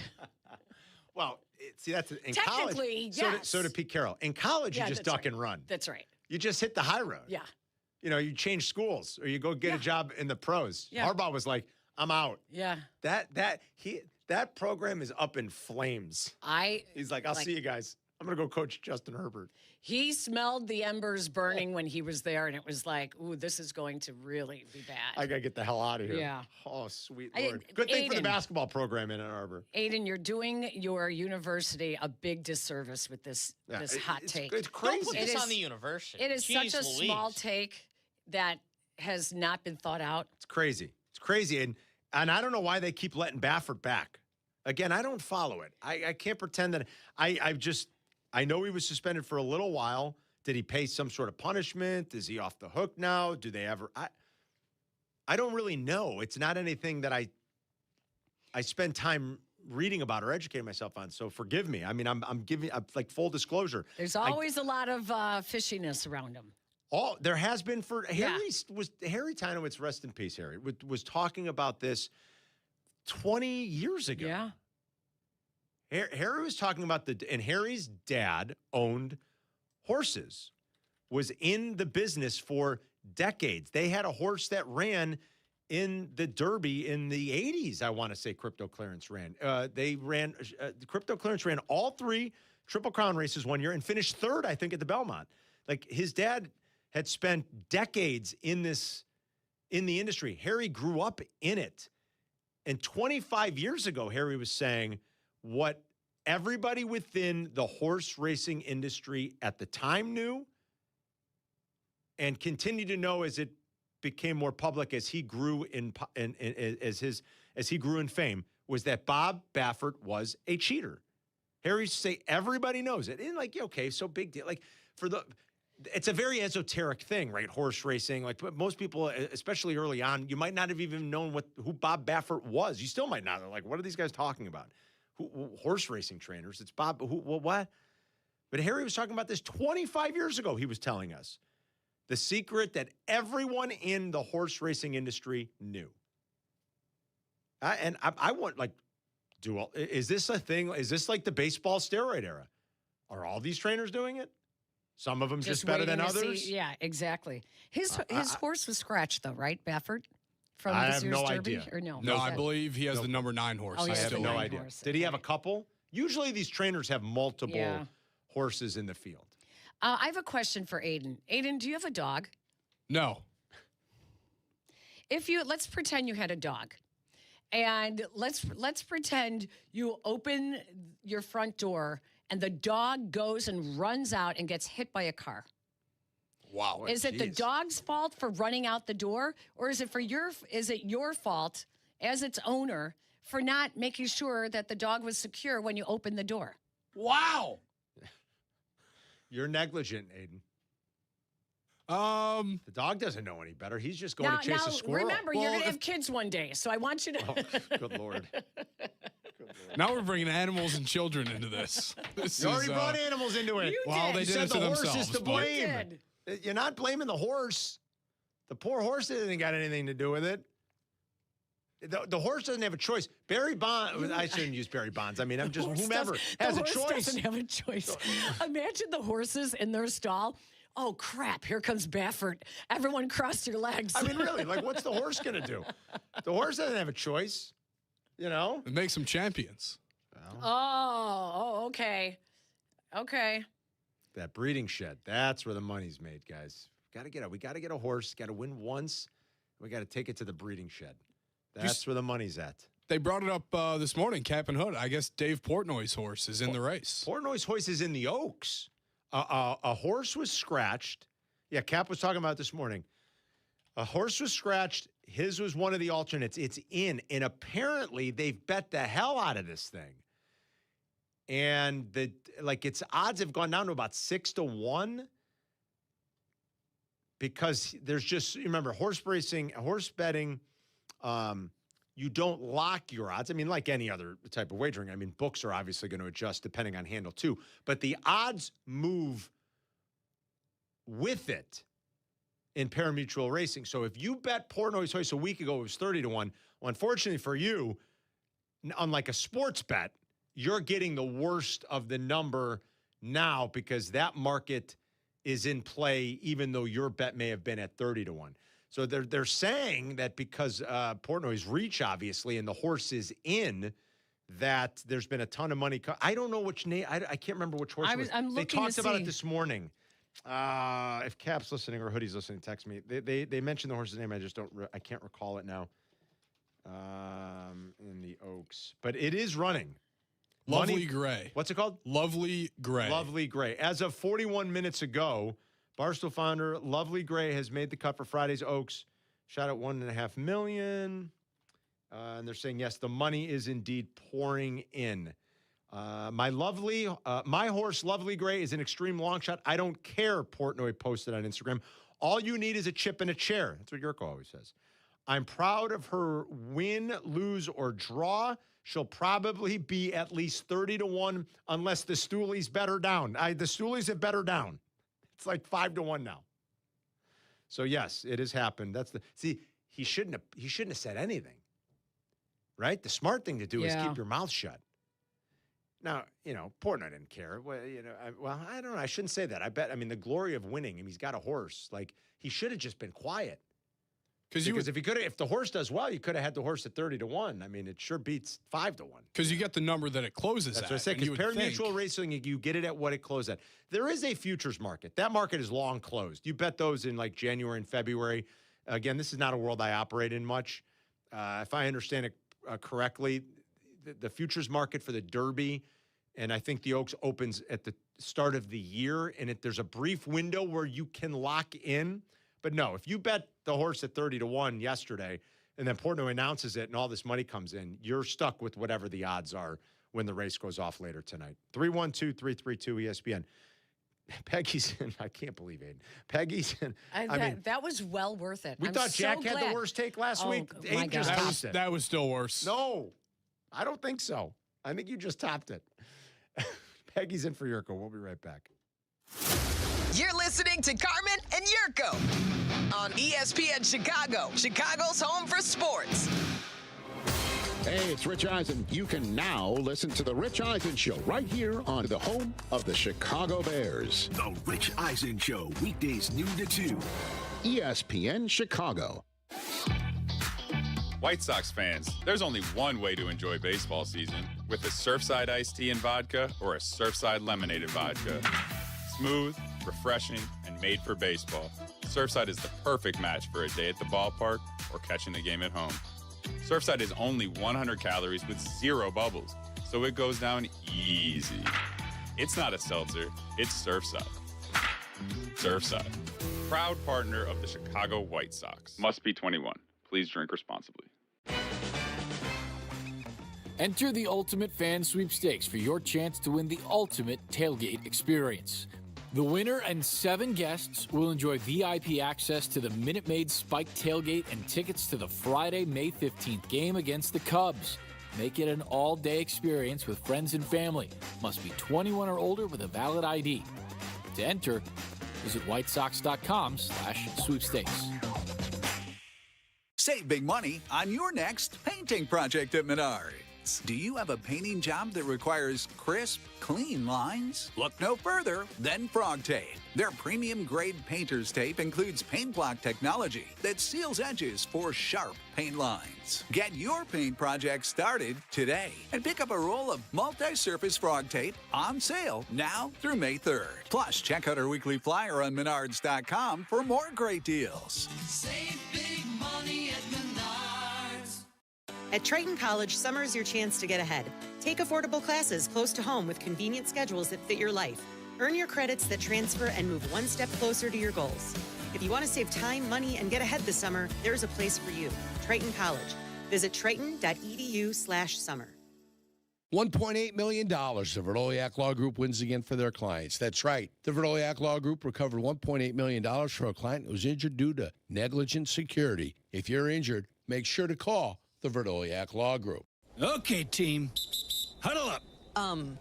Well, see, that's in Technically, college. yes. So did Pete Carroll. In college, you just duck and run. That's right. You just hit the high road. Yeah. You change schools or you go get a job in the pros. Yeah. Harbaugh was like, I'm out. Yeah. That program is up in flames. He's like, I'll see you guys. I'm going to go coach Justin Herbert. He smelled the embers burning when he was there, and it was like, ooh, this is going to really be bad. I got to get the hell out of here. Yeah. Oh, sweet Lord. Good thing for the basketball program in Ann Arbor. Aiden, you're doing your university a big disservice with this hot take. It's crazy. Don't put this on the university. It is such a small take that has not been thought out. It's crazy. It's crazy. And And I don't know why they keep letting Baffert back. Again, I don't follow it. I can't pretend that I know he was suspended for a little while. Did he pay some sort of punishment? Is he off the hook now? Do they ever? I don't really know. It's not anything that I spend time reading about or educating myself on. So forgive me. I mean, I'm giving like full disclosure. There's always a lot of fishiness around him. There has been for Harry Tynowitz, rest in peace, Harry, was talking about this 20 years ago. Yeah. Harry was talking about and Harry's dad owned horses, was in the business for decades. They had a horse that ran in the Derby in the 80s, I want to say Crypto Clearance ran. Crypto Clearance ran all 3 Triple Crown races one year and finished 3rd, I think, at the Belmont. Like, his dad had spent decades in the industry. Harry grew up in it. And 25 years ago, Harry was saying what everybody within the horse racing industry at the time knew and continued to know as it became more public as he grew as he grew in fame, was that Bob Baffert was a cheater. Harry used to say everybody knows it. And like, okay, so big deal. Like, it's a very esoteric thing, right? Horse racing. Like, most people, especially early on, you might not have even known who Bob Baffert was. You still might not. They're like, what are these guys talking about? Horse racing trainers. It's Bob. What? But Harry was talking about this 25 years ago. He was telling us the secret that everyone in the horse racing industry knew. I want, like, is this a thing? Is this like the baseball steroid era? Are all these trainers doing it? Some of them just better than others? Yeah, exactly. His horse was scratched, though, right, Baffert? From I this have year's no Derby? idea. Or no? No, I believe he has the number 9 horse. Oh, I have no idea. horse. Did he have a couple? Usually these trainers have multiple horses in the field. I have a question for Aiden. Aiden, do you have a dog? No. Let's pretend you had a dog. And let's pretend you open your front door and the dog goes and runs out and gets hit by a car. Wow. Is it the dog's fault for running out the door, or is it your fault as its owner for not making sure that the dog was secure when you opened the door? Wow. You're negligent, Aiden. The dog doesn't know any better. He's just going to chase a squirrel. Remember, you're going to have kids one day, so I want you to. Oh, good Lord. Now we're bringing animals and children into this. You already brought animals into it. Well, they did it to the horse themselves. is to blame. You're not blaming the horse. The poor horse didn't got anything to do with it. The horse doesn't have a choice. Barry Bonds, I shouldn't use Barry Bonds. I mean, I'm just whomever has a choice. The horse doesn't have a choice. Imagine the horses in their stall. Oh, crap, here comes Baffert. Everyone cross your legs. I mean, really, like, what's the horse going to do? The horse doesn't have a choice, you know? It makes them champions. Oh, okay. Okay. That breeding shed, that's where the money's made, guys. We got to get a horse, got to win once. We got to take it to the breeding shed. That's where the money's at. They brought it up this morning, Kap and Hood. I guess Dave Portnoy's horse is in the race. Portnoy's horse is in the Oaks. A horse was scratched. Yeah, Kap was talking about it this morning. A horse was scratched. His was one of the alternates. It's in. And apparently they've bet the hell out of this thing. And its odds have gone down to about 6-1. Because there's just, remember, horse betting, you don't lock your odds. I mean, like any other type of wagering. I mean, books are obviously going to adjust depending on handle too. But the odds move with it in parimutuel racing. So if you bet Portnoy's horse a week ago, it was 30-1. Well, unfortunately for you, unlike a sports bet, you're getting the worst of the number now because that market is in play, even though your bet may have been at 30-1. So they're saying that because Portnoy's reach, obviously, and the horse is in, that there's been a ton of money. I don't know which name. I can't remember which horse it was. They talked about it this morning. If Kap's listening or Hoodie's listening, text me. They mentioned the horse's name. I can't recall it now. In the Oaks, but it is running. Lovely Gray. What's it called? Lovely Gray. Lovely Gray. As of 41 minutes ago, Barstool founder Lovely Gray has made the cut for Friday's Oaks. Shot at $1.5 million. And they're saying, yes, the money is indeed pouring in. My horse, Lovely Gray, is an extreme long shot. I don't care, Portnoy posted on Instagram. All you need is a chip and a chair. That's what Jurko always says. I'm proud of her win, lose, or draw. She'll probably be at least 30-1 unless the Stoolies bet her down. The Stoolies have bet her down. It's like 5-1 now. So yes, it has happened. He shouldn't have said anything. Right? The smart thing to do is keep your mouth shut. Now, Portnoy didn't care. Well, I don't know. I shouldn't say that. The glory of winning, he's got a horse. Like, he should have just been quiet. Because if the horse does well, you could have had the horse at 30-1. It sure beats 5-1. Because you get the number that it closes That's at. what I said. Because pari-mutuel racing, you get it at what it closed at. There is a futures market. That market is long closed. You bet those in like January and February. Again, this is not a world I operate in much. If I understand it correctly, the futures market for the Derby, and I think the Oaks opens at the start of the year, and there's a brief window where you can lock in. But no, if you bet the horse at 30-1 yesterday, and then Portnoy announces it and all this money comes in, you're stuck with whatever the odds are when the race goes off later tonight. 312-332-ESPN. Peggy's in. I can't believe it. Peggy's in. That was well worth it. We thought Jack had the worst take last week. My God. That was still worse. No, I don't think so. I think you just topped it. Peggy's in for Jurko. We'll be right back. You're listening to Carmen and Jurko on ESPN Chicago, Chicago's home for sports. Hey, it's Rich Eisen. You can now listen to The Rich Eisen Show right here on the home of the Chicago Bears. The Rich Eisen Show, weekdays noon to 2. ESPN Chicago. White Sox fans, there's only one way to enjoy baseball season, with a Surfside iced tea and vodka or a Surfside lemonade and vodka. Smooth, refreshing, and made for baseball. Surfside is the perfect match for a day at the ballpark or catching the game at home. Surfside is only 100 calories with 0 bubbles, so it goes down easy. It's not a seltzer, it's Surfside. Surfside, proud partner of the Chicago White Sox. Must be 21. Please drink responsibly. Enter the Ultimate Fan Sweepstakes for your chance to win the ultimate tailgate experience. The winner and 7 guests will enjoy VIP access to the Minute Maid Spike Tailgate and tickets to the Friday, May 15th game against the Cubs. Make it an all-day experience with friends and family. Must be 21 or older with a valid ID. To enter, visit whitesox.com/sweepstakes. Save big money on your next painting project at Menards. Do you have a painting job that requires crisp, clean lines? Look no further than Frog Tape. Their premium-grade painter's tape includes paint block technology that seals edges for sharp paint lines. Get your paint project started today and pick up a roll of multi-surface Frog Tape on sale now through May 3rd. Plus, check out our weekly flyer on Menards.com for more great deals. Save big money at Menards. At Triton College, summer's your chance to get ahead. Take affordable classes close to home with convenient schedules that fit your life. Earn your credits that transfer and move one step closer to your goals. If you want to save time, money, and get ahead this summer, there's a place for you. Triton College. Visit triton.edu/summer. $1.8 million the Verdoliak Law Group wins again for their clients. That's right. The Verdoliak Law Group recovered $1.8 million for a client who was injured due to negligent security. If you're injured, make sure to call the Verdoliak Law Group. Okay, team. Huddle up.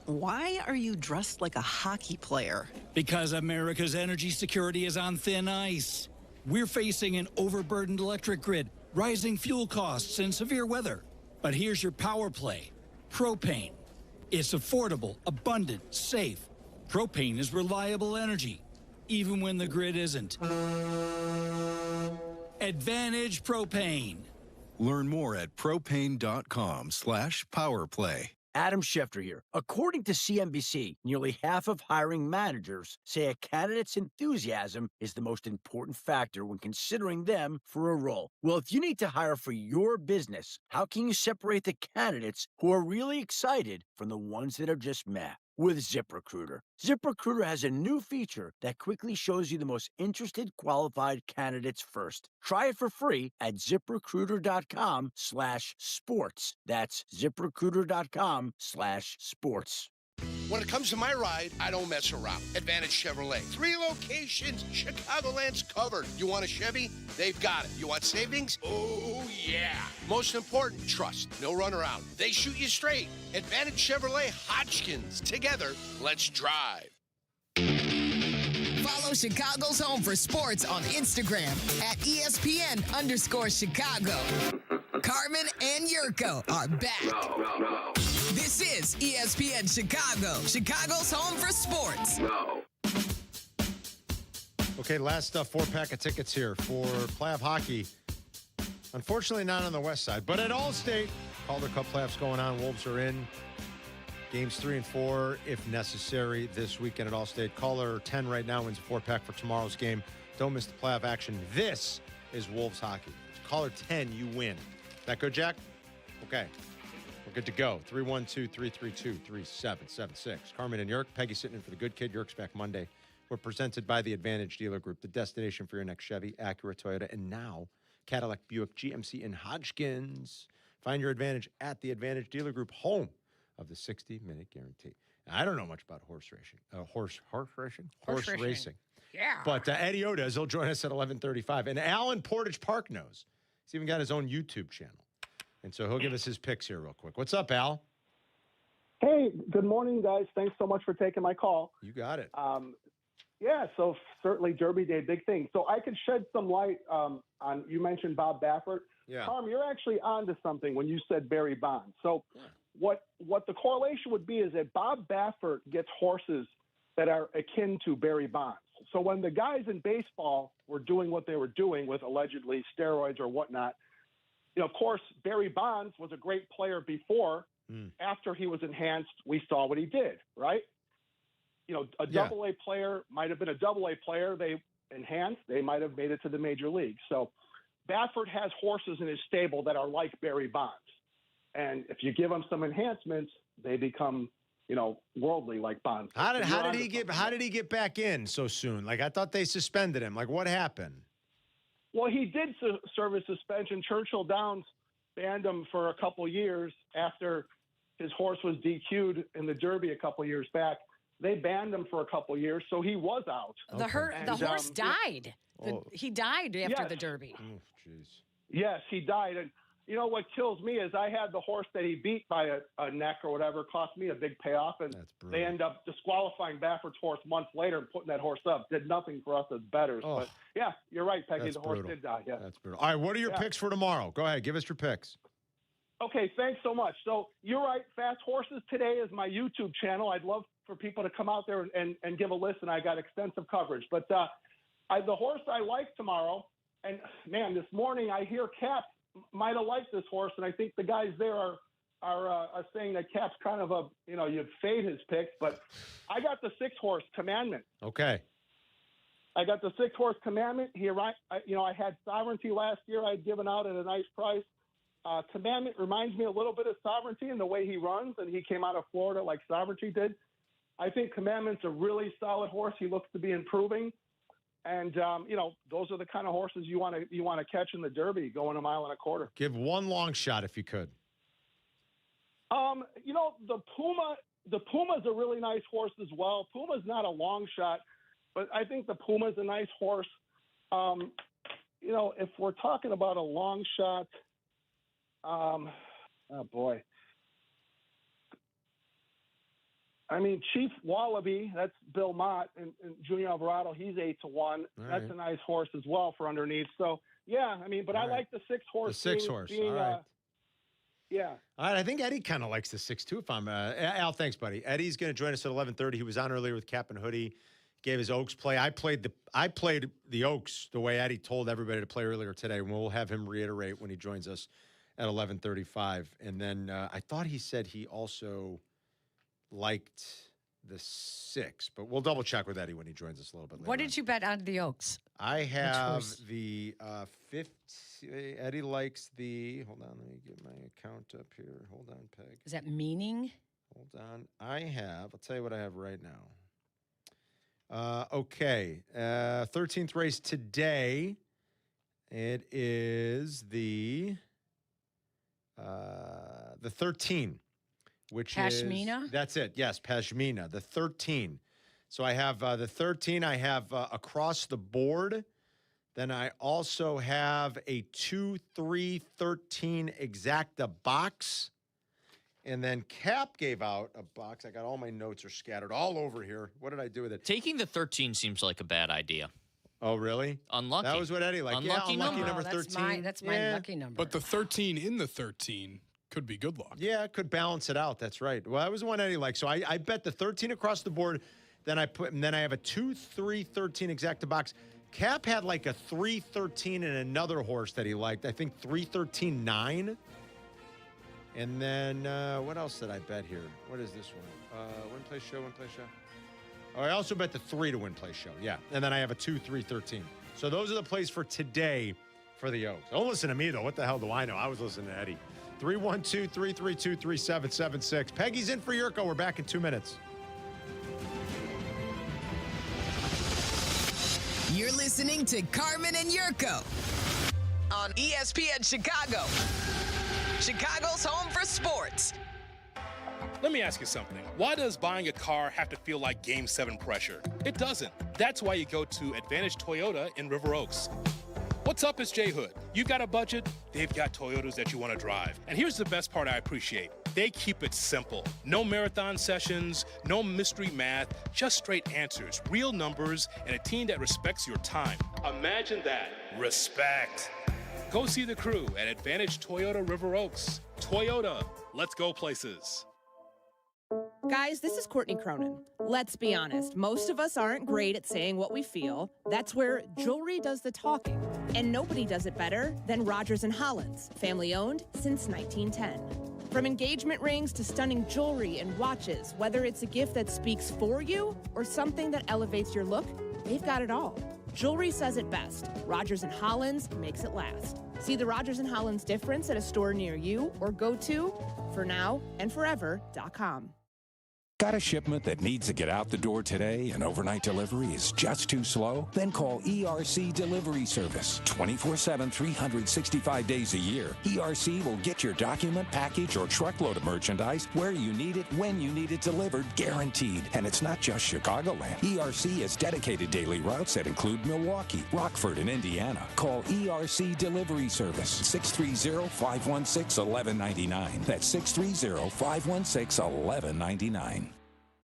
Why are you dressed like a hockey player? Because America's energy security is on thin ice. We're facing an overburdened electric grid, rising fuel costs, and severe weather. But here's your power play. Propane. It's affordable, abundant, safe. Propane is reliable energy, even when the grid isn't. Advantage Propane. Learn more at propane.com/powerplay. Adam Schefter here. According to CNBC, nearly half of hiring managers say a candidate's enthusiasm is the most important factor when considering them for a role. Well, if you need to hire for your business, how can you separate the candidates who are really excited from the ones that are just meh? with ZipRecruiter. ZipRecruiter has a new feature that quickly shows you the most interested qualified candidates first. Try it for free at ZipRecruiter.com/sports. That's ZipRecruiter.com/sports. When it comes to my ride, I don't mess around. Advantage Chevrolet. 3 locations, Chicagoland's covered. You want a Chevy? They've got it. You want savings? Oh, yeah. Most important, trust. No runaround. They shoot you straight. Advantage Chevrolet Hodgkins. Together, let's drive. Follow Chicago's Home for Sports on Instagram at ESPN_Chicago. Carmen and Jurko are back. This is ESPN Chicago, Chicago's Home for Sports. Okay, last 4-pack of tickets here for playoff hockey. Unfortunately, not on the west side, but at Allstate. Calder Cup playoffs going on. Wolves are in. Games 3 and 4, if necessary, this weekend at Allstate. Caller 10 right now wins a 4-pack for tomorrow's game. Don't miss the playoff action. This is Wolves hockey. Caller 10, you win. That good, Jack? Okay. We're good to go. 312-332-3776. Carmen and Yerk. Peggy sitting in for the good kid. Yerk's back Monday. We're presented by the Advantage Dealer Group, the destination for your next Chevy, Acura, Toyota, and now Cadillac, Buick, GMC, and Hodgkins. Find your Advantage at the Advantage Dealer Group, home of the 60-minute guarantee. Now, I don't know much about horse racing. Horse racing. Yeah. But Eddie O does. He'll join us at 11:35. And Alan Portage Park knows. He's even got his own YouTube channel. And so he'll give us his picks here real quick. What's up, Al? Hey, good morning, guys. Thanks so much for taking my call. You got it. Yeah, so certainly Derby Day, big thing. So I could shed some light on, you mentioned Bob Baffert. Yeah. Tom, you're actually onto something when you said Barry Bonds. So what the correlation would be is that Bob Baffert gets horses that are akin to Barry Bonds. So when the guys in baseball were doing what they were doing with allegedly steroids or whatnot, of course, Barry Bonds was a great player before. After he was enhanced, we saw what he did, right? A double-A player might have been a double-A player. They enhanced. They might have made it to the major league. So Baffert has horses in his stable that are like Barry Bonds. And if you give them some enhancements, they become, worldly like Bonds. How did he get back in so soon? Like, I thought they suspended him. Like, what happened? Well, he did serve his suspension. Churchill Downs banned him for a couple years after his horse was DQ'd in the Derby a couple years back. They banned him for a couple years, so he was out. The horse died. He died after the Derby. Oh, jeez. Yes, he died. And you know what kills me is I had the horse that he beat by a neck or whatever, cost me a big payoff, and they end up disqualifying Baffert's horse months later and putting that horse up. Did nothing for us as bettors. Oh. But yeah, you're right, Peggy. That's the horse brutal. did die. Yeah. That's brutal. All right, what are your picks for tomorrow? Go ahead, give us your picks. Okay, thanks so much. So you're right. Fast Horses Today is my YouTube channel. I'd love for people to come out there and give a listen. I got extensive coverage. But the horse I like tomorrow, and man, this morning I hear Kap might have liked this horse, and I think the guys there are saying that Cap's kind of you'd fade his picks. But I got the 6-horse Commandment. Okay. I got the 6-horse Commandment. I had Sovereignty last year. I'd given out at a nice price. Commandment reminds me a little bit of Sovereignty in the way he runs, and he came out of Florida like Sovereignty did. I think Commandment's a really solid horse. He looks to be improving, and those are the kind of horses you want to catch in the Derby, going 1.25 miles. Give one long shot if you could. The Puma's a really nice horse as well. Puma's not a long shot, but I think the Puma's a nice horse. If we're talking about a long shot. Oh boy. I mean, Chief Wallaby, that's Bill Mott, and Junior Alvarado, he's 8-1. That's a nice horse as well for underneath. So, yeah, I mean, but I like the 6-horse. The 6-horse, all right. Yeah. All right, I think Eddie kind of likes the 6 too. If I'm Al, thanks, buddy. Eddie's going to join us at 11:30. He was on earlier with Cap and Hoodie. Gave his Oaks play. I played the Oaks the way Eddie told everybody to play earlier today. And we'll have him reiterate when he joins us at 11:35. And then I thought he said he also liked the 6, but we'll double check with Eddie when he joins us a little bit later. What did you bet on the Oaks? I have the 50. Eddie likes the. Hold on, let me get my account up here. Hold on, Peg. Is that meaning? Hold on. I'll tell you what I have right now. Okay. 13th race today. It is the 13, which Pashmina? is... That's it. Yes, Pashmina, the 13. So I have the 13. I have across the board. Then I also have a 2, 3, 13 exacta box. And then Kap gave out a box. I got all my notes are scattered all over here. What did I do with it? Taking the 13 seems like a bad idea. Oh, really? Unlucky. That was what Eddie liked. Unlucky unlucky number that's 13. That's my lucky number. But the 13 in the 13 could be good luck. Yeah, it could balance it out. That's right. Well, that was the one Eddie liked. So I bet the 13 across the board. Then I have a 2, 3, 13 exacta box. Kap had like a 3, 13 and another horse that he liked. I think 3, 13, 9. And then what else did I bet here? What is this one? Win, play, show. Oh, I also bet the 3 to win, play, show. Yeah. And then I have a 2, 3, 13. So those are the plays for today for the Oaks. Don't listen to me, though. What the hell do I know? I was listening to Eddie. 312-332-3776. Peggy's in for Jurko. We're back in 2 minutes. You're listening to Carmen and Jurko on ESPN Chicago. Chicago's home for sports. Let me ask you something. Why does buying a car have to feel like Game 7 pressure? It doesn't. That's why you go to Advantage Toyota in River Oaks. What's up, it's J Hood. You've got a budget, they've got Toyotas that you want to drive. And here's the best part I appreciate. They keep it simple. No marathon sessions, no mystery math, just straight answers, real numbers, and a team that respects your time. Imagine that. Respect. Go see the crew at Advantage Toyota River Oaks. Toyota, let's go places. Guys, this is Courtney Cronin. Let's be honest, most of us aren't great at saying what we feel. That's where jewelry does the talking. And nobody does it better than Rogers & Hollins, family owned since 1910. From engagement rings to stunning jewelry and watches, whether it's a gift that speaks for you or something that elevates your look, they've got it all. Jewelry says it best. Rogers & Hollins makes it last. See the Rogers & Hollins difference at a store near you or go to fornowandforever.com. Got a shipment that needs to get out the door today and overnight delivery is just too slow? Then call ERC Delivery Service. 24/7, 365 days a year. ERC will get your document, package, or truckload of merchandise where you need it, when you need it delivered, guaranteed. And it's not just Chicagoland. ERC has dedicated daily routes that include Milwaukee, Rockford, and Indiana. Call ERC Delivery Service. 630-516-1199. That's 630-516-1199.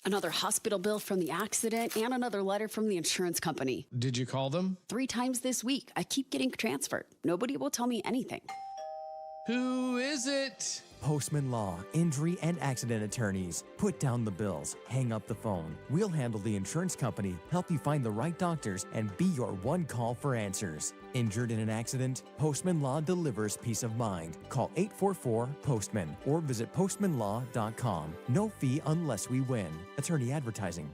Another hospital bill from the accident and another letter from the insurance company. Did you call them? 3 times this week. I keep getting transferred. Nobody will tell me anything. Who is it? Postman Law, injury and accident attorneys. Put down the bills, hang up the phone. We'll handle the insurance company, help you find the right doctors, and be your one call for answers. Injured in an accident? Postman Law delivers peace of mind. Call 844-POSTMAN or visit postmanlaw.com. No fee unless we win. Attorney advertising.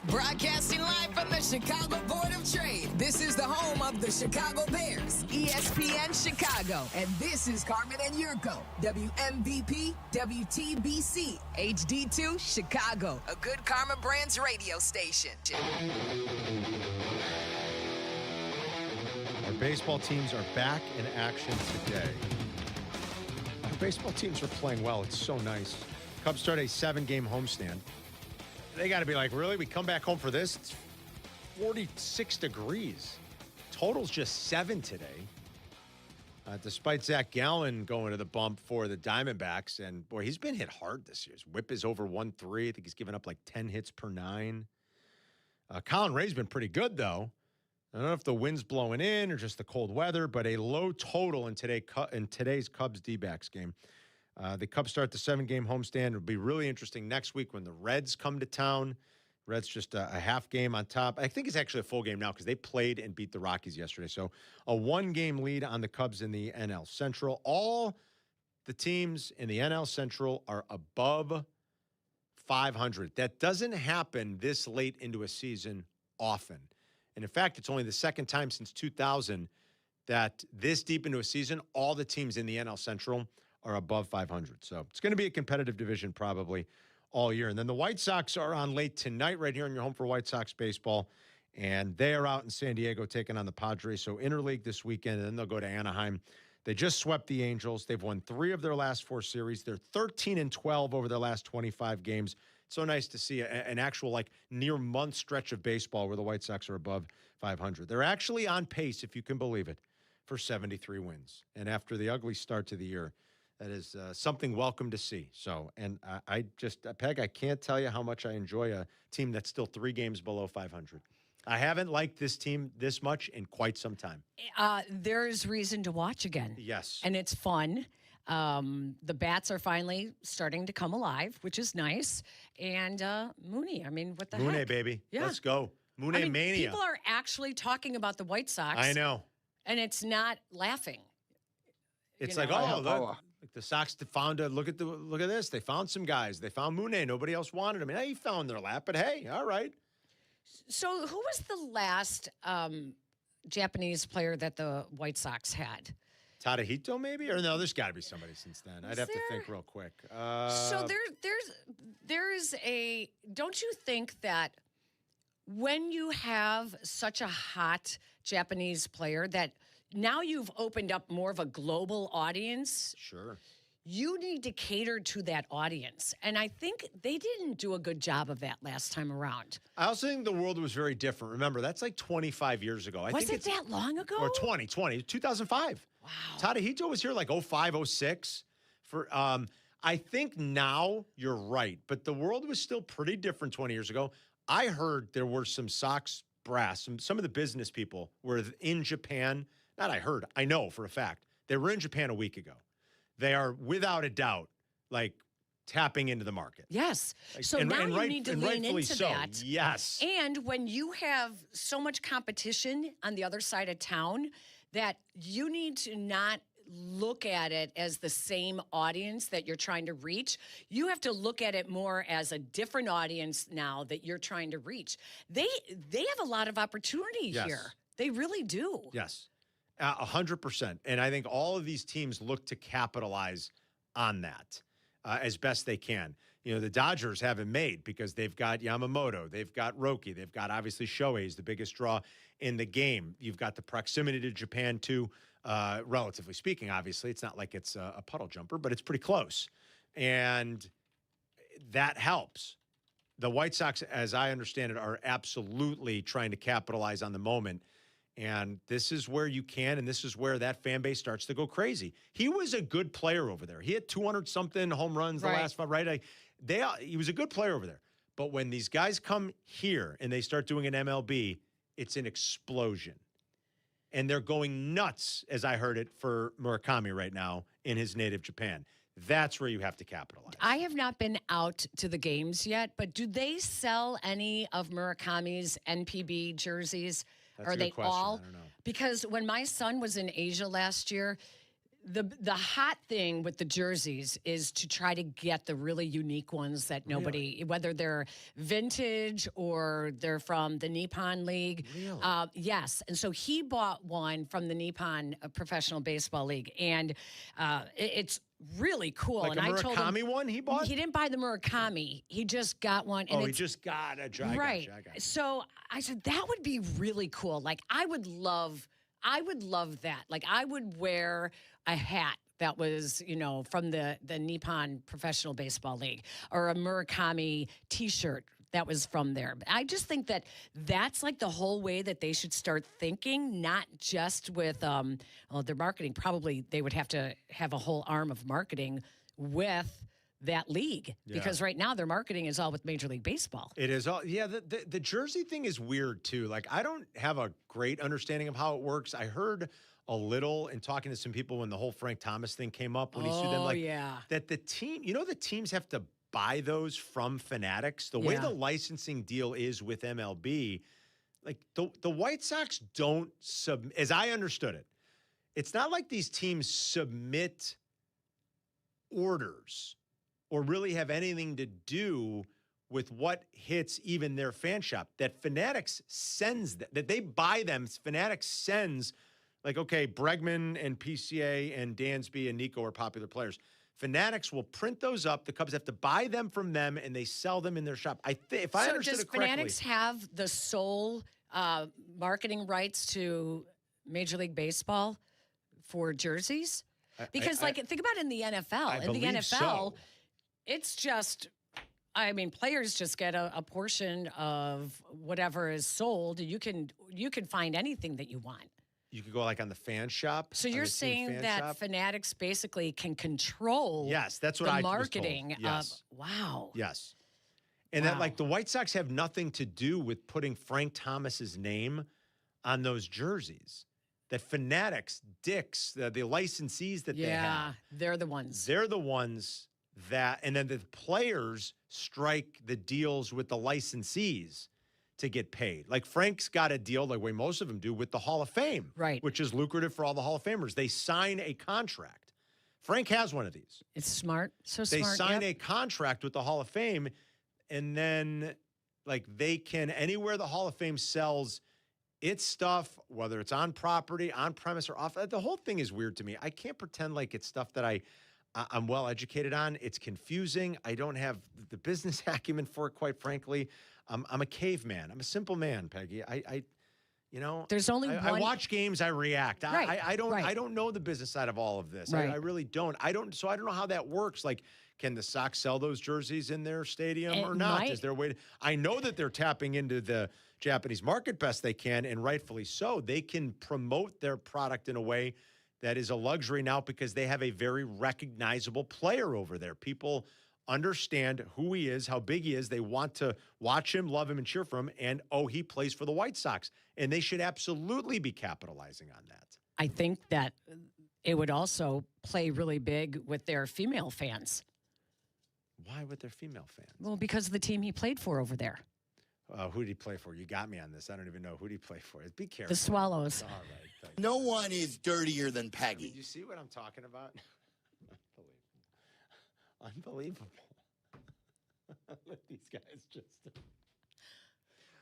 Broadcasting live from the Chicago Board of Trade. This is the home of the Chicago Bears, ESPN Chicago. And this is Carmen and Jurko, WMVP, WTBC, HD2, Chicago, a good Karma Brands radio station. Our baseball teams are back in action today. Our baseball teams are playing well. It's so nice. Cubs start a 7-game homestand. They got to be like, really? We come back home for this? It's 46 degrees. Total's just 7 today. Despite Zach Gallen going to the bump for the Diamondbacks. And, boy, he's been hit hard this year. His whip is over 1.3. I think he's given up like 10 hits per 9. Colin Ray's been pretty good, though. I don't know if the wind's blowing in or just the cold weather, but a low total in today's Cubs D-backs game. The Cubs start the 7-game homestand. It'll be really interesting next week when the Reds come to town. Reds just a half game on top. I think it's actually a full game now because they played and beat the Rockies yesterday. So a 1-game lead on the Cubs in the NL Central. All the teams in the NL Central are above 500. That doesn't happen this late into a season often. And in fact, it's only the second time since 2000 that this deep into a season, all the teams in the NL Central are above 500. So it's going to be a competitive division probably all year. And then the White Sox are on late tonight right here on your home for White Sox baseball. And they are out in San Diego taking on the Padres. So interleague this weekend, and then they'll go to Anaheim. They just swept the Angels. They've won 3 of their last 4 series. They're 13-12 over their last 25 games. So nice to see an actual like near month stretch of baseball where the White Sox are above 500. They're actually on pace, if you can believe it, for 73 wins. And after the ugly start to the year, that is something welcome to see. So, and I just, Peg, I can't tell you how much I enjoy a team that's still 3 games below 500. I haven't liked this team this much in quite some time. There's reason to watch again. Yes. And it's fun. The bats are finally starting to come alive, which is nice. And Mooney, I mean, what the heck? Mooney, baby. Yeah. Let's go. Mooney mania. People are actually talking about the White Sox. I know. And it's not laughing. It's like, look, the Sox found look at this. They found some guys. They found Mooney. Nobody else wanted him. He fell in their lap, but hey, all right. So who was the last Japanese player that the White Sox had? Tadahito, maybe? Or no, there's got to be somebody since then. I'd have to think real quick. So there is a. Don't you think that when you have such a hot Japanese player that now you've opened up more of a global audience? Sure. You need to cater to that audience. And I think they didn't do a good job of that last time around. I also think the world was very different. Remember, that's like 25 years ago. Was it that long ago? Or 2005. Wow. Tadahito was here like 05, 06. I think now you're right, but the world was still pretty different 20 years ago. I heard there were some Sox brass, some of the business people were in Japan. Not I heard, I know for a fact. They were in Japan a week ago. They are, without a doubt, like tapping into the market. Yes. So now you need to lean into that. Yes. And when you have so much competition on the other side of town, that you need to not look at it as the same audience that you're trying to reach. You have to look at it more as a different audience now that you're trying to reach. They have a lot of opportunity here. They really do. Yes. 100%. And I think all of these teams look to capitalize on that as best they can. You know, the Dodgers haven't made because they've got Yamamoto, they've got Roki, they've got obviously Shohei's the biggest draw in the game. You've got the proximity to Japan too, relatively speaking. Obviously, it's not like it's a puddle jumper, but it's pretty close. And that helps. The White Sox, as I understand it, are absolutely trying to capitalize on the moment. And this is where you can, and this is where that fan base starts to go crazy. He was a good player over there. He had 200-something home runs the last 5, right? He was a good player over there. But when these guys come here and they start doing an MLB, it's an explosion. And they're going nuts, as I heard it, for Murakami right now in his native Japan. That's where you have to capitalize. I have not been out to the games yet, but do they sell any of Murakami's NPB jerseys? That's Are a good they question. all? I don't know. Because when my son was in Asia last year, the hot thing with the jerseys is to try to get the really unique ones that nobody, whether they're vintage or they're from the Nippon League. Really? Yes. And so he bought one from the Nippon Professional Baseball League. And it's really cool. Like and a I told him, Murakami one he bought? He didn't buy the Murakami. He just got one. And he just got a giant. Right. So I said, that would be really cool. Like, I would love that. Like, I would wear a hat that was, from the Nippon Professional Baseball League, or a Murakami T-shirt that was from there. I just think that that's like the whole way that they should start thinking, not just with their marketing. Probably they would have to have a whole arm of marketing with that league, because right now their marketing is all with Major League Baseball. It is all, the jersey thing is weird too. Like, I don't have a great understanding of how it works. I heard a little in talking to some people when the whole Frank Thomas thing came up, when he sued them, that the team, the teams have to buy those from Fanatics. The way the licensing deal is with MLB, like the White Sox don't as I understood it, it's not like these teams submit orders or really have anything to do with what hits even their fan shop. That Fanatics sends that they buy them. Fanatics sends, like, okay, Bregman and PCA and Dansby and Nico are popular players. Fanatics will print those up. The Cubs have to buy them from them, and they sell them in their shop. If I understood it correctly. So does Fanatics have the sole marketing rights to Major League Baseball for jerseys? Because, think about it in the NFL. In the NFL, so. It's just, players just get a portion of whatever is sold. You can find anything that you want. You could go on the fan shop. So you're saying that Fanatics basically can control that's what the I marketing was told. Yes. of, wow. Yes. And that the White Sox have nothing to do with putting Frank Thomas's name on those jerseys. That Fanatics, Dick's, the licensees that they have. Yeah, they're the ones. They're the ones that, and then the players strike the deals with the licensees to get paid. Like Frank's got a deal, like way most of them do, with the Hall of Fame. Right. Which is lucrative for all the Hall of Famers. They sign a contract. Frank has one of these. It's smart. So they smart. They sign a contract with the Hall of Fame, and then they can, anywhere the Hall of Fame sells its stuff, whether it's on property, on premise, or off. The whole thing is weird to me. I can't pretend like it's stuff that I'm well educated on. It's confusing. I don't have the business acumen for it, quite frankly. I'm a caveman. I'm a simple man, Peggy. There's only one. I watch games. I react. Right. I don't. Right. I don't know the business side of all of this. Right. I really don't. So I don't know how that works. Can the Sox sell those jerseys in their stadium or not? Is there a way? I know that they're tapping into the Japanese market best they can, and rightfully so. They can promote their product in a way that is a luxury now because they have a very recognizable player over there. People understand who he is, how big he is. They want to watch him, love him, and cheer for him. And, he plays for the White Sox. And they should absolutely be capitalizing on that. I think that it would also play really big with their female fans. Why with their female fans? Well, because of the team he played for over there. Who did he play for? You got me on this. I don't even know. Who did he play for? Be careful. The Swallows. All right. No one is dirtier than Peggy. Did you see what I'm talking about? Unbelievable. Let these guys just.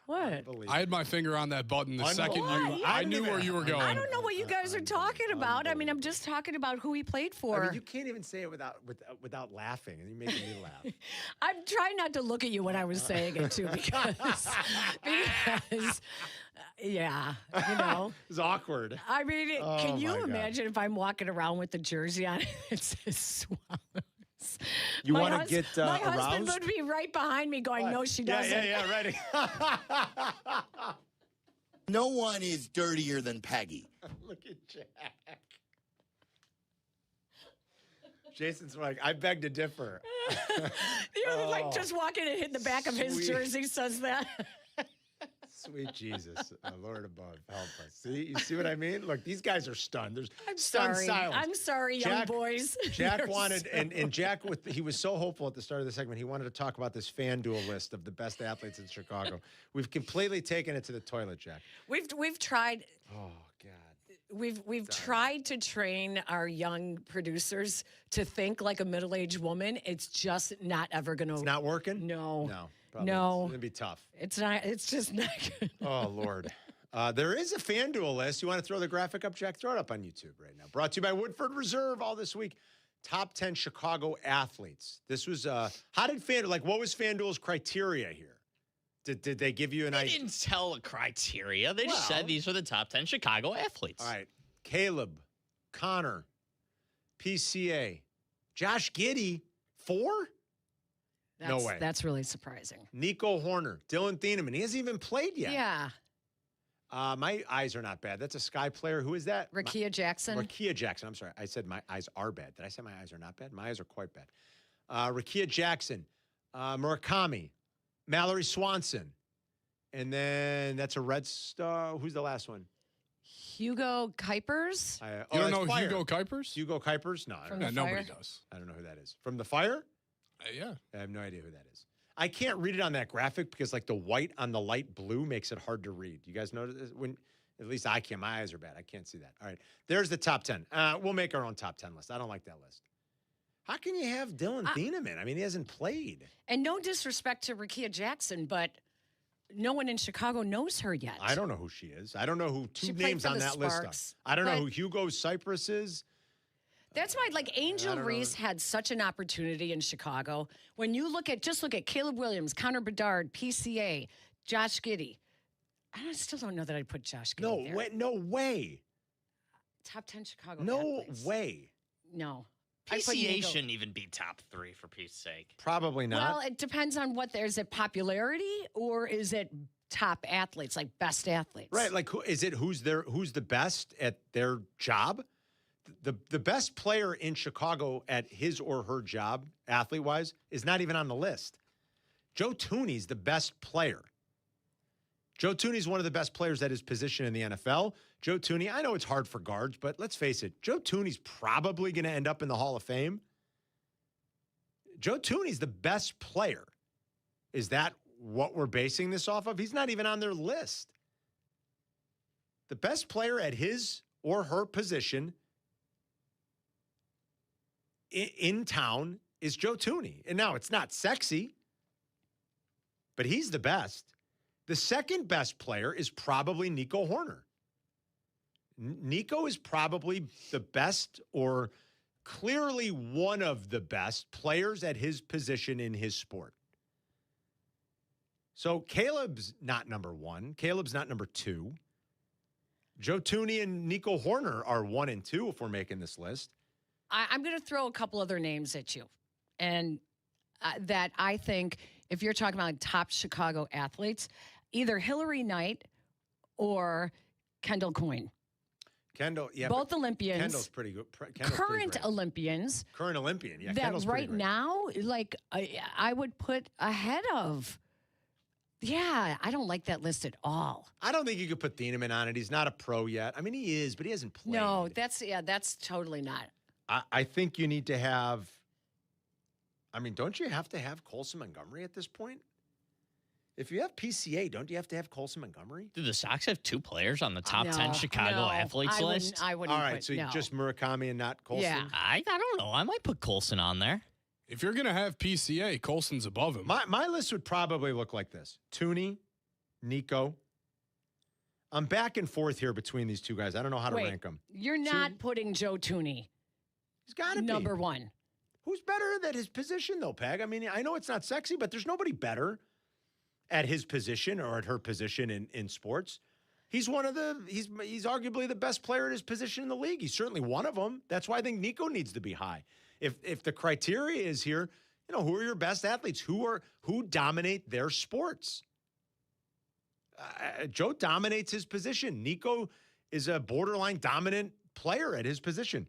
What? I had my finger on that button the second I knew where you were going. I don't know what you guys are talking about. I'm just talking about who he played for. You can't even say it without laughing, and you're making me laugh. I'm trying not to look at you when I was saying it too, because yeah, it's awkward. Can you imagine if I'm walking around with the jersey on? It says Swallows. You want to get my husband would be right behind me going, no, she doesn't. Yeah, ready. No one is dirtier than Peggy. Look at Jack. Jason's like, I beg to differ. Just walking and hitting the back of his jersey says that. Sweet Jesus, Lord above, help us. See, you see what I mean? Look, these guys are stunned. There's stunned silence. I'm sorry, young boys. Jack wanted, and Jack, he was so hopeful at the start of the segment. He wanted to talk about this FanDuel list of the best athletes in Chicago. We've completely taken it to the toilet, Jack. We've tried. Oh God. We've tried to train our young producers to think like a middle-aged woman. It's just not ever going to. It's not working? No. Probably. No. It's going to be tough. It's not. It's just not good. Oh, Lord. There is a FanDuel list. You want to throw the graphic up, Jack? Throw it up on YouTube right now. Brought to you by Woodford Reserve all this week. Top 10 Chicago athletes. This was, how did FanDuel, what was FanDuel's criteria here? Did they give you an idea? They didn't tell a criteria. They just said these are the top 10 Chicago athletes. All right. Caleb, Connor, PCA, Josh Giddey, 4? No way. That's really surprising. Nico Horner, Dylan Thieneman. He hasn't even played yet. Yeah. My eyes are not bad. That's a Sky player. Who is that? Rakia Jackson. Rakia Jackson. I'm sorry. I said my eyes are bad. Did I say my eyes are not bad? My eyes are quite bad. Rakia Jackson, Murakami, Mallory Swanson. And then that's a Red Star. Who's the last one? Hugo Kuipers. You don't know Hugo Kuipers? Hugo Kuipers? No, I don't know. Nobody does. I don't know who that is. From the Fire? Yeah. I have no idea who that is. I can't read it on that graphic because the white on the light blue makes it hard to read. You guys notice this? At least I can. My eyes are bad. I can't see that. All right. There's the top 10. We'll make our own top 10 list. I don't like that list. How can you have Dylan Thieneman? He hasn't played. And no disrespect to Rakia Jackson, but no one in Chicago knows her yet. I don't know who she is. I don't know who two She names played for on the that list Sparks, are. I don't know who Hugo Cypress is. That's why, like, Angel Reese had such an opportunity in Chicago. When you look at Caleb Williams, Connor Bedard, PCA, Josh Giddey. I still don't know that I'd put Josh Giddey there. No way. Top 10 Chicago No athletes. way. No. PCA shouldn't even be top 3 for Pete's sake. Probably not. Well, it depends on what is it popularity or is it top athletes, like best athletes? Right, like who's the best at their job? The best player in Chicago at his or her job, athlete-wise, is not even on the list. Joe Thuney's the best player. Joe Thuney's one of the best players at his position in the NFL. Joe Thuney, I know it's hard for guards, but let's face it, Joe Thuney's probably going to end up in the Hall of Fame. Joe Thuney's the best player. Is that what we're basing this off of? He's not even on their list. The best player at his or her position in town is Joe Thuney. And now it's not sexy, but he's the best. The second best player is probably Nico Horner. Nico is probably the best or clearly one of the best players at his position in his sport. So Caleb's not number 1. Caleb's not number 2. Joe Thuney and Nico Horner are 1 and 2 if we're making this list. I'm going to throw a couple other names at you. And that I think if you're talking about top Chicago athletes, either Hillary Knight or Kendall Coyne. Kendall, yeah. Both Olympians. Kendall's pretty good. Current Olympians. Current Olympian, yeah. That Kendall's right now, like, I would put ahead of. Yeah, I don't like that list at all. I don't think you could put Thieneman on it. He's not a pro yet. I mean, he is, but he hasn't played. No, that's totally not. I think you need to have. I mean, don't you have to have Colson Montgomery at this point? If you have PCA, don't you have to have Colson Montgomery? Do the Sox have 2 players on the top 10 Chicago athletes list? I wouldn't. All right, so just Murakami and not Colson? Yeah. I don't know. I might put Colson on there. If you're going to have PCA, Colson's above him. My list would probably look like this. Thuney, Nico. I'm back and forth here between these two guys. I don't know how to rank them. You're not putting Joe Thuney. He's got to be. Number 1. Who's better at his position, though, Peg? I mean, I know it's not sexy, but there's nobody better at his position or at her position in sports. He's he's arguably the best player at his position in the league. He's certainly one of them. That's why I think Nico needs to be high. If the criteria is here, who are your best athletes? Who dominate their sports? Joe dominates his position. Nico is a borderline dominant player at his position.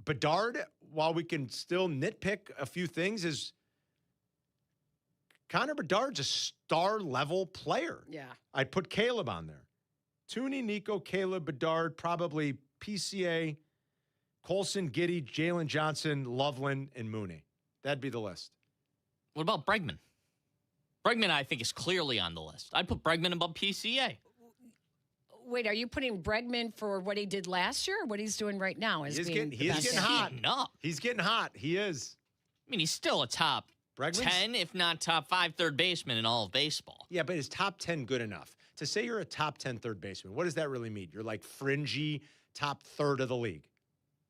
Bedard, while we can still nitpick a few things, is Connor Bedard's a star-level player. Yeah. I'd put Caleb on there. Thuney, Nico, Caleb, Bedard, probably PCA, Colson, Giddey, Jalen Johnson, Loveland, and Mooney. That'd be the list. What about Bregman? Bregman, I think, is clearly on the list. I'd put Bregman above PCA. Wait, are you putting Bregman for what he did last year or what he's doing right now? He is getting hot. He's getting hot. He is. I mean, he's still a top 10, if not top 5 third baseman in all of baseball. Yeah, but is top 10 good enough? To say you're a top 10 third baseman, what does that really mean? You're like fringy top third of the league.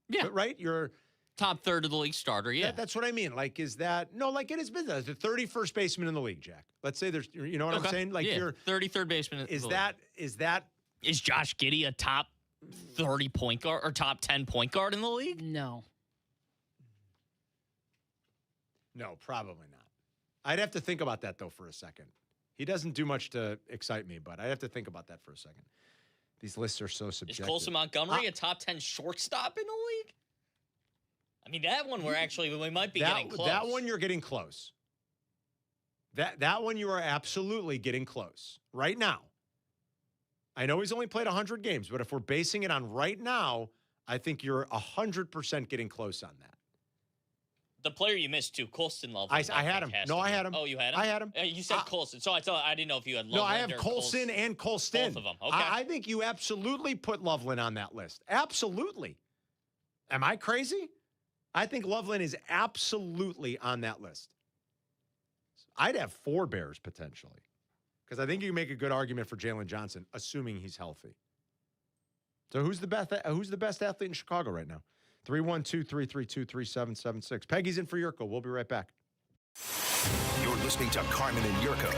Yeah. But, right? You're top third of the league starter, yeah. That's what I mean. Like, is that, no, like it is business. The 31st baseman in the league, Jack. Let's say there's, you know what I'm saying? Like, you're 33rd baseman in the league. Is Josh Giddey a top 30 point guard or top 10 point guard in the league? No. No, probably not. I'd have to think about that, though, for a second. He doesn't do much to excite me, but I'd have to think about that for a second. These lists are so subjective. Is Colson Montgomery a top 10 shortstop in the league? I mean, that one we might be getting close. That one you're getting close. That one you are absolutely getting close right now. I know he's only played 100 games, but if we're basing it on right now, I think you're 100% getting close on that. The player you missed, too, Colson Loveland. I had him. No, I had him. Oh, you had him? I had him. You said Colson, so I didn't know if you had Loveland. No, I have Colson and Colston. Both of them. Okay. I think you absolutely put Loveland on that list. Absolutely. Am I crazy? I think Loveland is absolutely on that list. I'd have 4 Bears potentially. Because I think you can make a good argument for Jalen Johnson, assuming he's healthy. So who's the best athlete in Chicago right now? 312-332-3776. Peggy's in for Yurko. We'll be right back. You're listening to Carmen and Jurko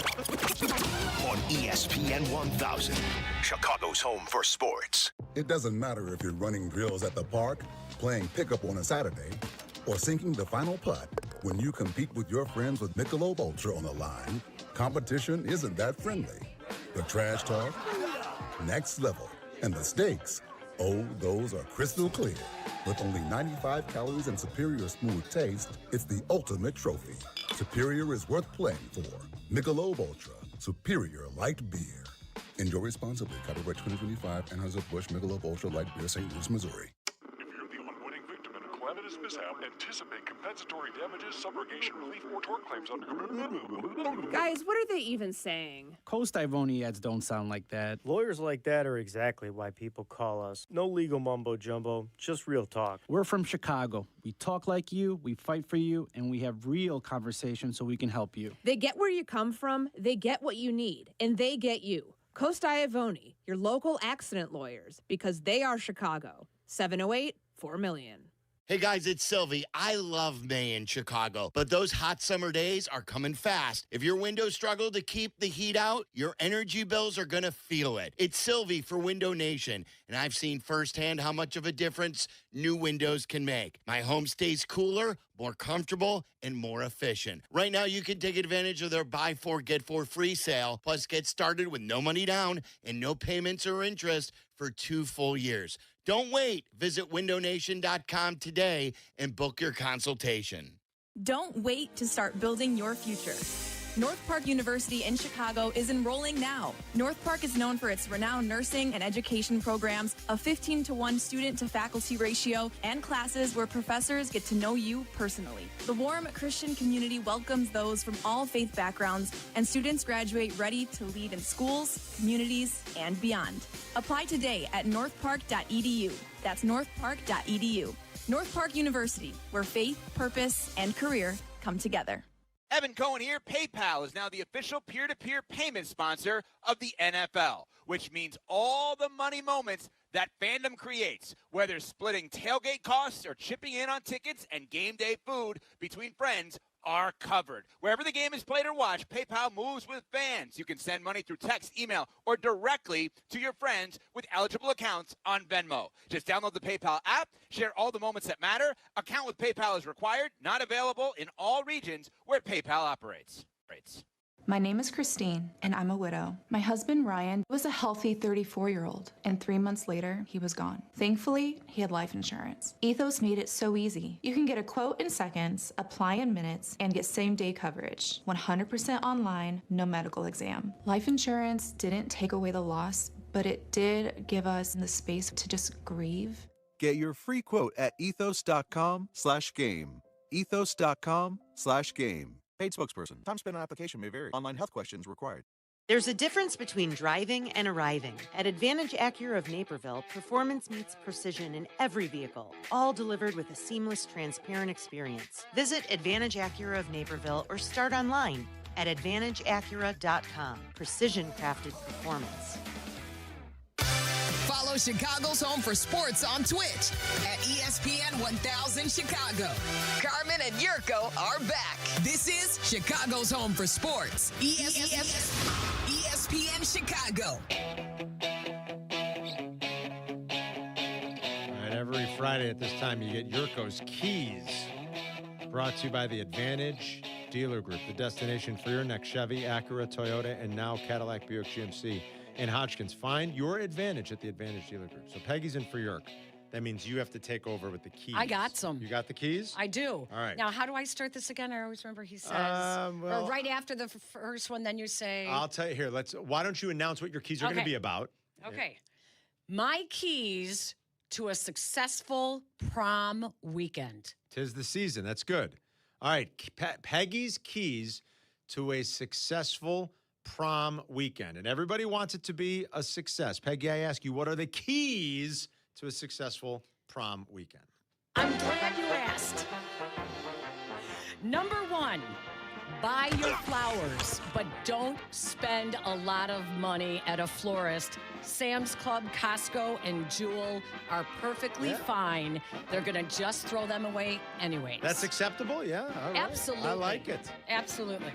on ESPN 1000, Chicago's home for sports. It doesn't matter if you're running drills at the park, playing pickup on a Saturday, or sinking the final putt. When you compete with your friends with Michelob Ultra on the line, competition isn't that friendly. The trash talk, next level, and the stakes, oh, those are crystal clear. With only 95 calories and superior smooth taste, it's the ultimate trophy. Superior is worth playing for. Michelob Ultra, superior light beer. Enjoy responsibly. Copyright 2025, Anheuser-Busch Michelob Ultra Light Beer, St. Louis, Missouri. If you're the unwitting victim in a calamitous mishap, anticipate compensatory damages, subrogation relief, or tort claims under... Guys, what are they even saying? Coast Ivoni ads don't sound like that. Lawyers like that are exactly why people call us. No legal mumbo-jumbo, just real talk. We're from Chicago. We talk like you, we fight for you, and we have real conversations so we can help you. They get where you come from, they get what you need, and they get you. Coast Ivoni, your local accident lawyers, because they are Chicago. 708-4million. Hey guys, it's Silvy. I love May in Chicago, but those hot summer days are coming fast. If your windows struggle to keep the heat out, your energy bills are going to feel it. It's Silvy for Window Nation, and I've seen firsthand how much of a difference new windows can make. My home stays cooler, more comfortable, and more efficient. Right now, you can take advantage of their buy four, get four free sale, plus get started with no money down and no payments or interest for 2 full years. Don't wait. Visit windownation.com today and book your consultation. Don't wait to start building your future. North Park University in Chicago is enrolling now. North Park is known for its renowned nursing and education programs, a 15-to-1 student-to-faculty ratio, and classes where professors get to know you personally. The warm Christian community welcomes those from all faith backgrounds, and students graduate ready to lead in schools, communities, and beyond. Apply today at northpark.edu. That's northpark.edu. North Park University, where faith, purpose, and career come together. Evan Cohen here. PayPal is now the official peer-to-peer payment sponsor of the NFL, which means all the money moments that fandom creates, whether splitting tailgate costs or chipping in on tickets and game day food between friends, are covered. Wherever the game is played or watched, PayPal moves with fans. You can send money through text, email, or directly to your friends with eligible accounts on Venmo. Just download the PayPal app, share all the moments that matter. Account with PayPal is required, not available in all regions where PayPal operates. My name is Christine, and I'm a widow. My husband, Ryan, was a healthy 34-year-old, and 3 months later, he was gone. Thankfully, he had life insurance. Ethos made it so easy. You can get a quote in seconds, apply in minutes, and get same-day coverage. 100% online, no medical exam. Life insurance didn't take away the loss, but it did give us the space to just grieve. Get your free quote at ethos.com/game. Ethos.com/game. Paid spokesperson. Time spent on application may vary. Online health questions required. There's a difference between driving and arriving. At Advantage Acura of Naperville, performance meets precision in every vehicle, all delivered with a seamless, transparent experience. Visit Advantage Acura of Naperville or start online at AdvantageAcura.com. Precision-crafted performance. Follow Chicago's Home for Sports on Twitch at ESPN 1000 Chicago. Carmen and Jurko are back. This is Chicago's Home for Sports. ESPN Chicago. All right, every Friday at this time, you get Jurko's Keys. Brought to you by the Advantage Dealer Group, the destination for your next Chevy, Acura, Toyota, and now Cadillac, Buick, GMC. And Hodgkins, find your advantage at the Advantage Dealer Group. So Peggy's in for York. That means you have to take over with the keys. I got some. You got the keys? I do. All right. Now, how do I start this again? I always remember he says, well, or right after the first one, then you say. I'll tell you here. Why don't you announce what your keys are going to be about? Okay. My keys to a successful prom weekend. 'Tis the season. That's good. All right. Peggy's keys to a successful prom weekend. And everybody wants it to be a success. Peggy, I ask you, what are the keys to a successful prom weekend? I'm glad you asked. Number one, Buy your flowers, but don't spend a lot of money at a florist. Sam's Club, Costco, and Jewel are perfectly fine. They're going to just throw them away anyways. That's acceptable? Yeah. All right. Absolutely. I like it. Absolutely.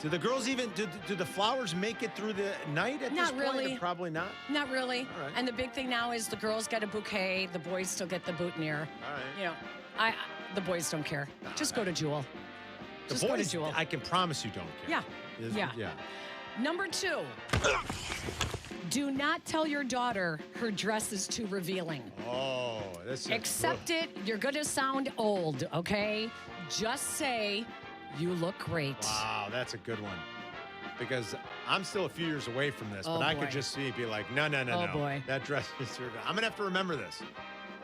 Do the girls even, do the flowers make it through the night at this Not point? really. Or probably not? Not really. All right. And the big thing now is the girls get a bouquet, the boys still get the boutonniere. All right. You know, the boys don't care. Just go to Jewel. The Just go to boys, Jewel. I can promise you don't care. Yeah. Yeah. Number 2, do not tell your daughter her dress is too revealing. Oh, that's Accept it. You're going to sound old, okay? Just say, you look great. Wow, that's a good one. Because I'm still a few years away from this, Oh, but I boy. could just see, be like, no. boy. That dress is too I'm going to have to remember this.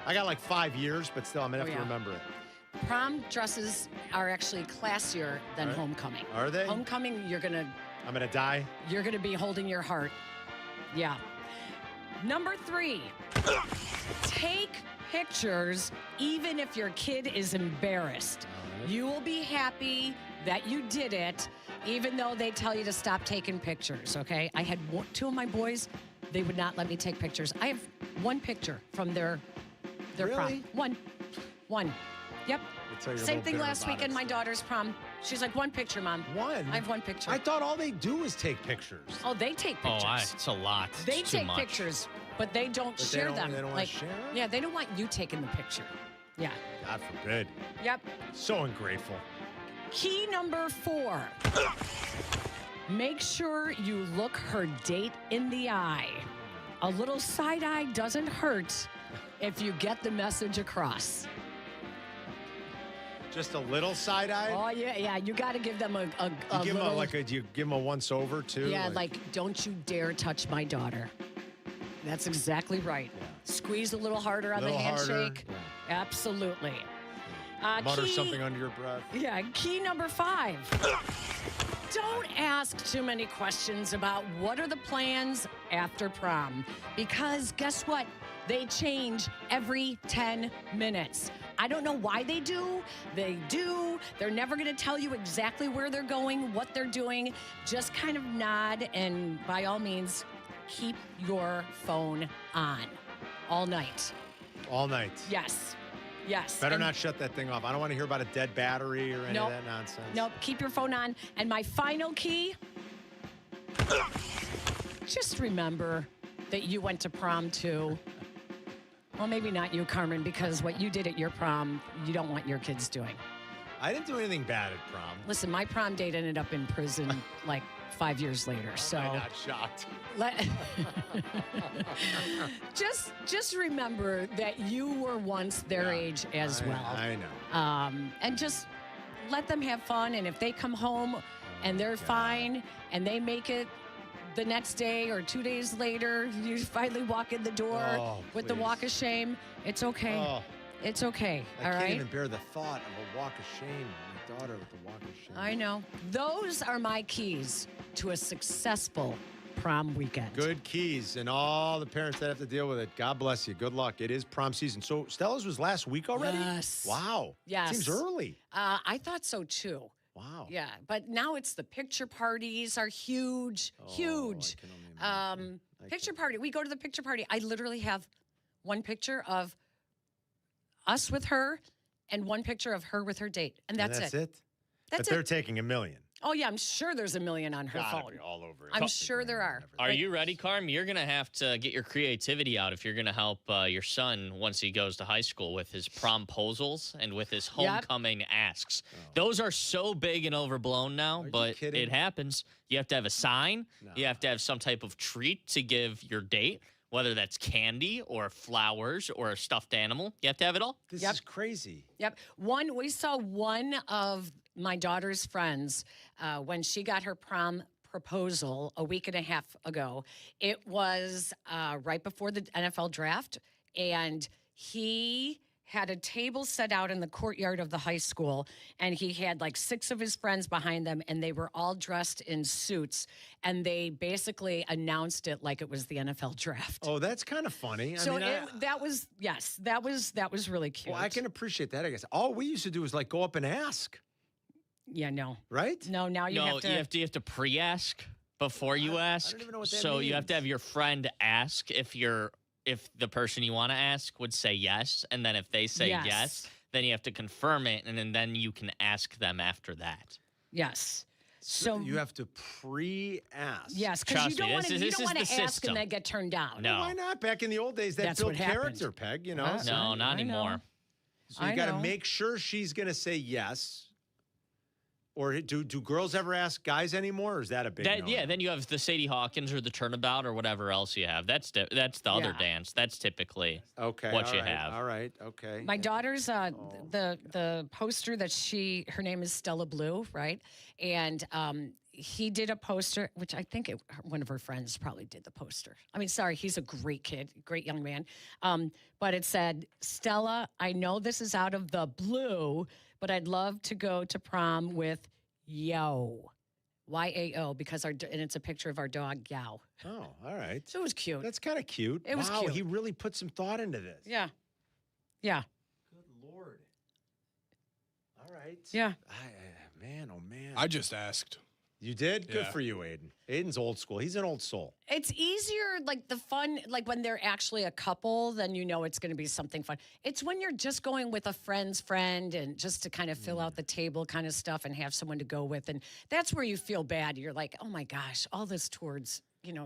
I got like 5 years, but still, I'm going to have to remember it. Prom dresses are actually classier than homecoming. Are they? Homecoming, I'm going to die? You're going to be holding your heart. Yeah. Number 3, take pictures even if your kid is embarrassed. You will be happy that you did it, even though they tell you to stop taking pictures, okay? I had 2 of my boys, they would not let me take pictures. I have 1 picture from their prom. One. Yep. Same thing last weekend, my daughter's prom. She's like, 1 picture, Mom. 1? I have 1 picture. I thought all they do is take pictures. Oh, they take pictures. It's a lot. They It's too take much. pictures, but they don't But share them. They don't want to share them? Yeah, they don't want you taking the picture. Yeah. God forbid. Yep. So ungrateful. Key number 4. Make sure you look her date in the eye. A little side eye doesn't hurt if you get the message across. Just a little side eye? Oh, yeah. You got to give them a Do you give them a once over too? Yeah, like, don't you dare touch my daughter. That's exactly right. Yeah. Squeeze a little harder on the handshake. Yeah. Absolutely. Mutter something under your breath. Yeah, key number 5. Don't ask too many questions about what are the plans after prom. Because guess what? They change every 10 minutes. I don't know why they do. They do. They're never going to tell you exactly where they're going, what they're doing. Just kind of nod, and by all means, keep your phone on all night. All night. Yes. Better not shut that thing off. I don't want to hear about a dead battery or any of that nonsense. Nope. Keep your phone on. And my final key, just remember that you went to prom too. Well, maybe not you, Carmen, because what you did at your prom, you don't want your kids doing. I didn't do anything bad at prom. Listen, my prom date ended up in prison like 5 years later. So I'm not shocked. just remember that you were once their age as well. I know. And just let them have fun. And if they come home and they're fine and they make it the next day or 2 days later, you finally walk in the door with the walk of shame, it's okay. Oh. It's okay. I All can't right? even bear the thought of a walk of shame. My daughter with the walk of shame. I know. Those are my keys to a successful prom weekend. Good keys, and all the parents that have to deal with it. God bless you. Good luck. It is prom season. So Stella's was last week already? Yes. Wow. Yes. Seems early. I thought so too. Wow. Yeah, but now it's the picture parties are huge, huge. Picture party. We go to the picture party. I literally have 1 picture of us with her and 1 picture of her with her date, and that's it. That's That's They're it. taking 1 million. Oh yeah, I'm sure there's 1 million on her Gotta phone. be all over it. I'm sure there are. Are you ready, Carm? You're going to have to get your creativity out if you're going to help your son once he goes to high school with his promposals and with his homecoming asks. Those are so big and overblown now, but it happens. You have to have a sign. You have to have some type of treat to give your date, whether that's candy or flowers or a stuffed animal. You have to have it all. This is crazy. Yep. We saw one of my daughter's friends when she got her prom proposal a week and a half ago. It was right before the NFL draft, and he had a table set out in the courtyard of the high school, and he had like 6 of his friends behind them, and they were all dressed in suits, and they basically announced it like it was the NFL draft. Oh, that's kind of funny. So I mean, that was really cute. well, I can appreciate that, I guess. All we used to do was like go up and ask. Yeah, no. Right? No, now you have to. You have to pre-ask before you ask. I don't even know what that so you have means. to have your friend ask if the person you want to ask would say yes, and then if they say yes, then you have to confirm it, and then you can ask them after that. Yes. So you have to pre-ask. Yes, because you don't want to ask and then get turned down. No. Why not? Back in the old days, that That's built what happened. character, Peg, you know? No, not anymore. So you got to make sure she's going to say yes. Or do girls ever ask guys anymore, or is that a big no? Yeah, then you have the Sadie Hawkins or the turnabout or whatever else you have. That's the other dance. That's typically what you have. All right, okay. My daughter's the poster that her name is Stella Blue, right? And he did a poster, which I think one of her friends probably did the poster. I mean, sorry, he's a great kid, great young man. But it said, Stella, I know this is out of the blue, but I'd love to go to prom with Yo. Y-A-O, and it's a picture of our dog, Yow. Oh, all right. So it was cute. That's kind of cute. It was cute. He really put some thought into this. Yeah. Yeah. Good Lord. All right. Yeah. Man, oh, man. I just asked. You did? Good Yeah. for you, Aiden. Aiden's old school. He's an old soul. It's easier, like the fun, like when they're actually a couple, then you know it's going to be something fun. It's when you're just going with a friend's friend and just to kind of fill out the table kind of stuff and have someone to go with. And that's where you feel bad. You're like, oh my gosh, all this towards,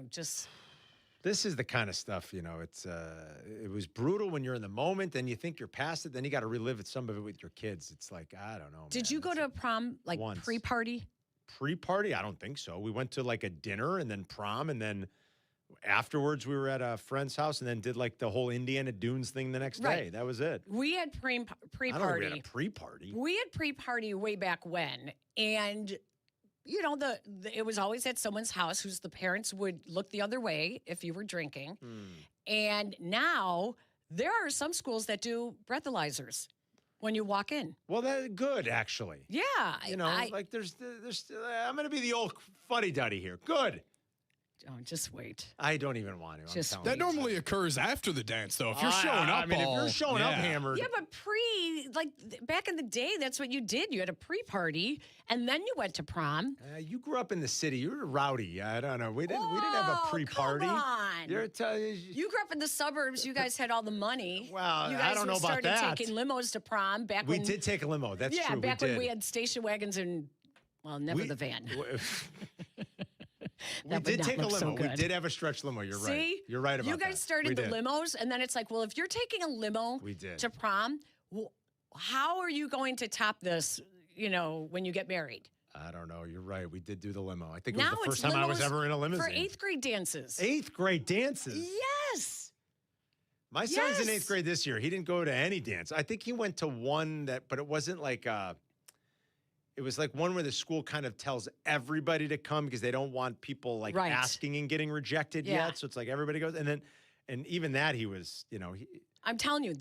just. This is the kind of stuff, it's it was brutal when you're in the moment, then you think you're past it, then you got to relive some of it with your kids. It's like, I don't know. Did you go to a prom, like once. pre-party? Pre-party? I don't think so. We went to like a dinner and then prom, and then afterwards we were at a friend's house and then did like the whole Indiana Dunes thing the next day. That was it. We had pre-party. I don't think we had a pre-party. We had pre-party way back when, and it was always at someone's house whose the parents would look the other way if you were drinking. And now there are some schools that do breathalyzers when you walk in. Well, that's good, actually. Yeah. Like there's I'm going to be the old fuddy-duddy here. Good. Oh, just wait. I don't even want to. That normally occurs after the dance, though. If you're showing up, if you're showing up hammered. Yeah, but back in the day, that's what you did. You had a pre-party, and then you went to prom. You grew up in the city. You were rowdy. I don't know. We didn't have a pre-party. Come on. You grew up in the suburbs. You guys had all the money. Well, you guys I don't know about that. started taking limos to prom back when... We did take a limo. That's true. Yeah, back when we had station wagons and, never the van. We did take a limo. We did have a stretch limo. You're right. See? You're right about that. You guys started the limos, and then it's like, well, if you're taking a limo to prom, how are you going to top this, when you get married? I don't know. You're right. We did do the limo. I think it was the first time I was ever in a limousine. For 8th grade dances. 8th grade dances? Yes. My son's in 8th grade this year. He didn't go to any dance. I think he went to one but it wasn't like it was like one where the school kind of tells everybody to come because they don't want people asking and getting rejected yet. So it's like everybody goes. And even that he was, I'm telling you,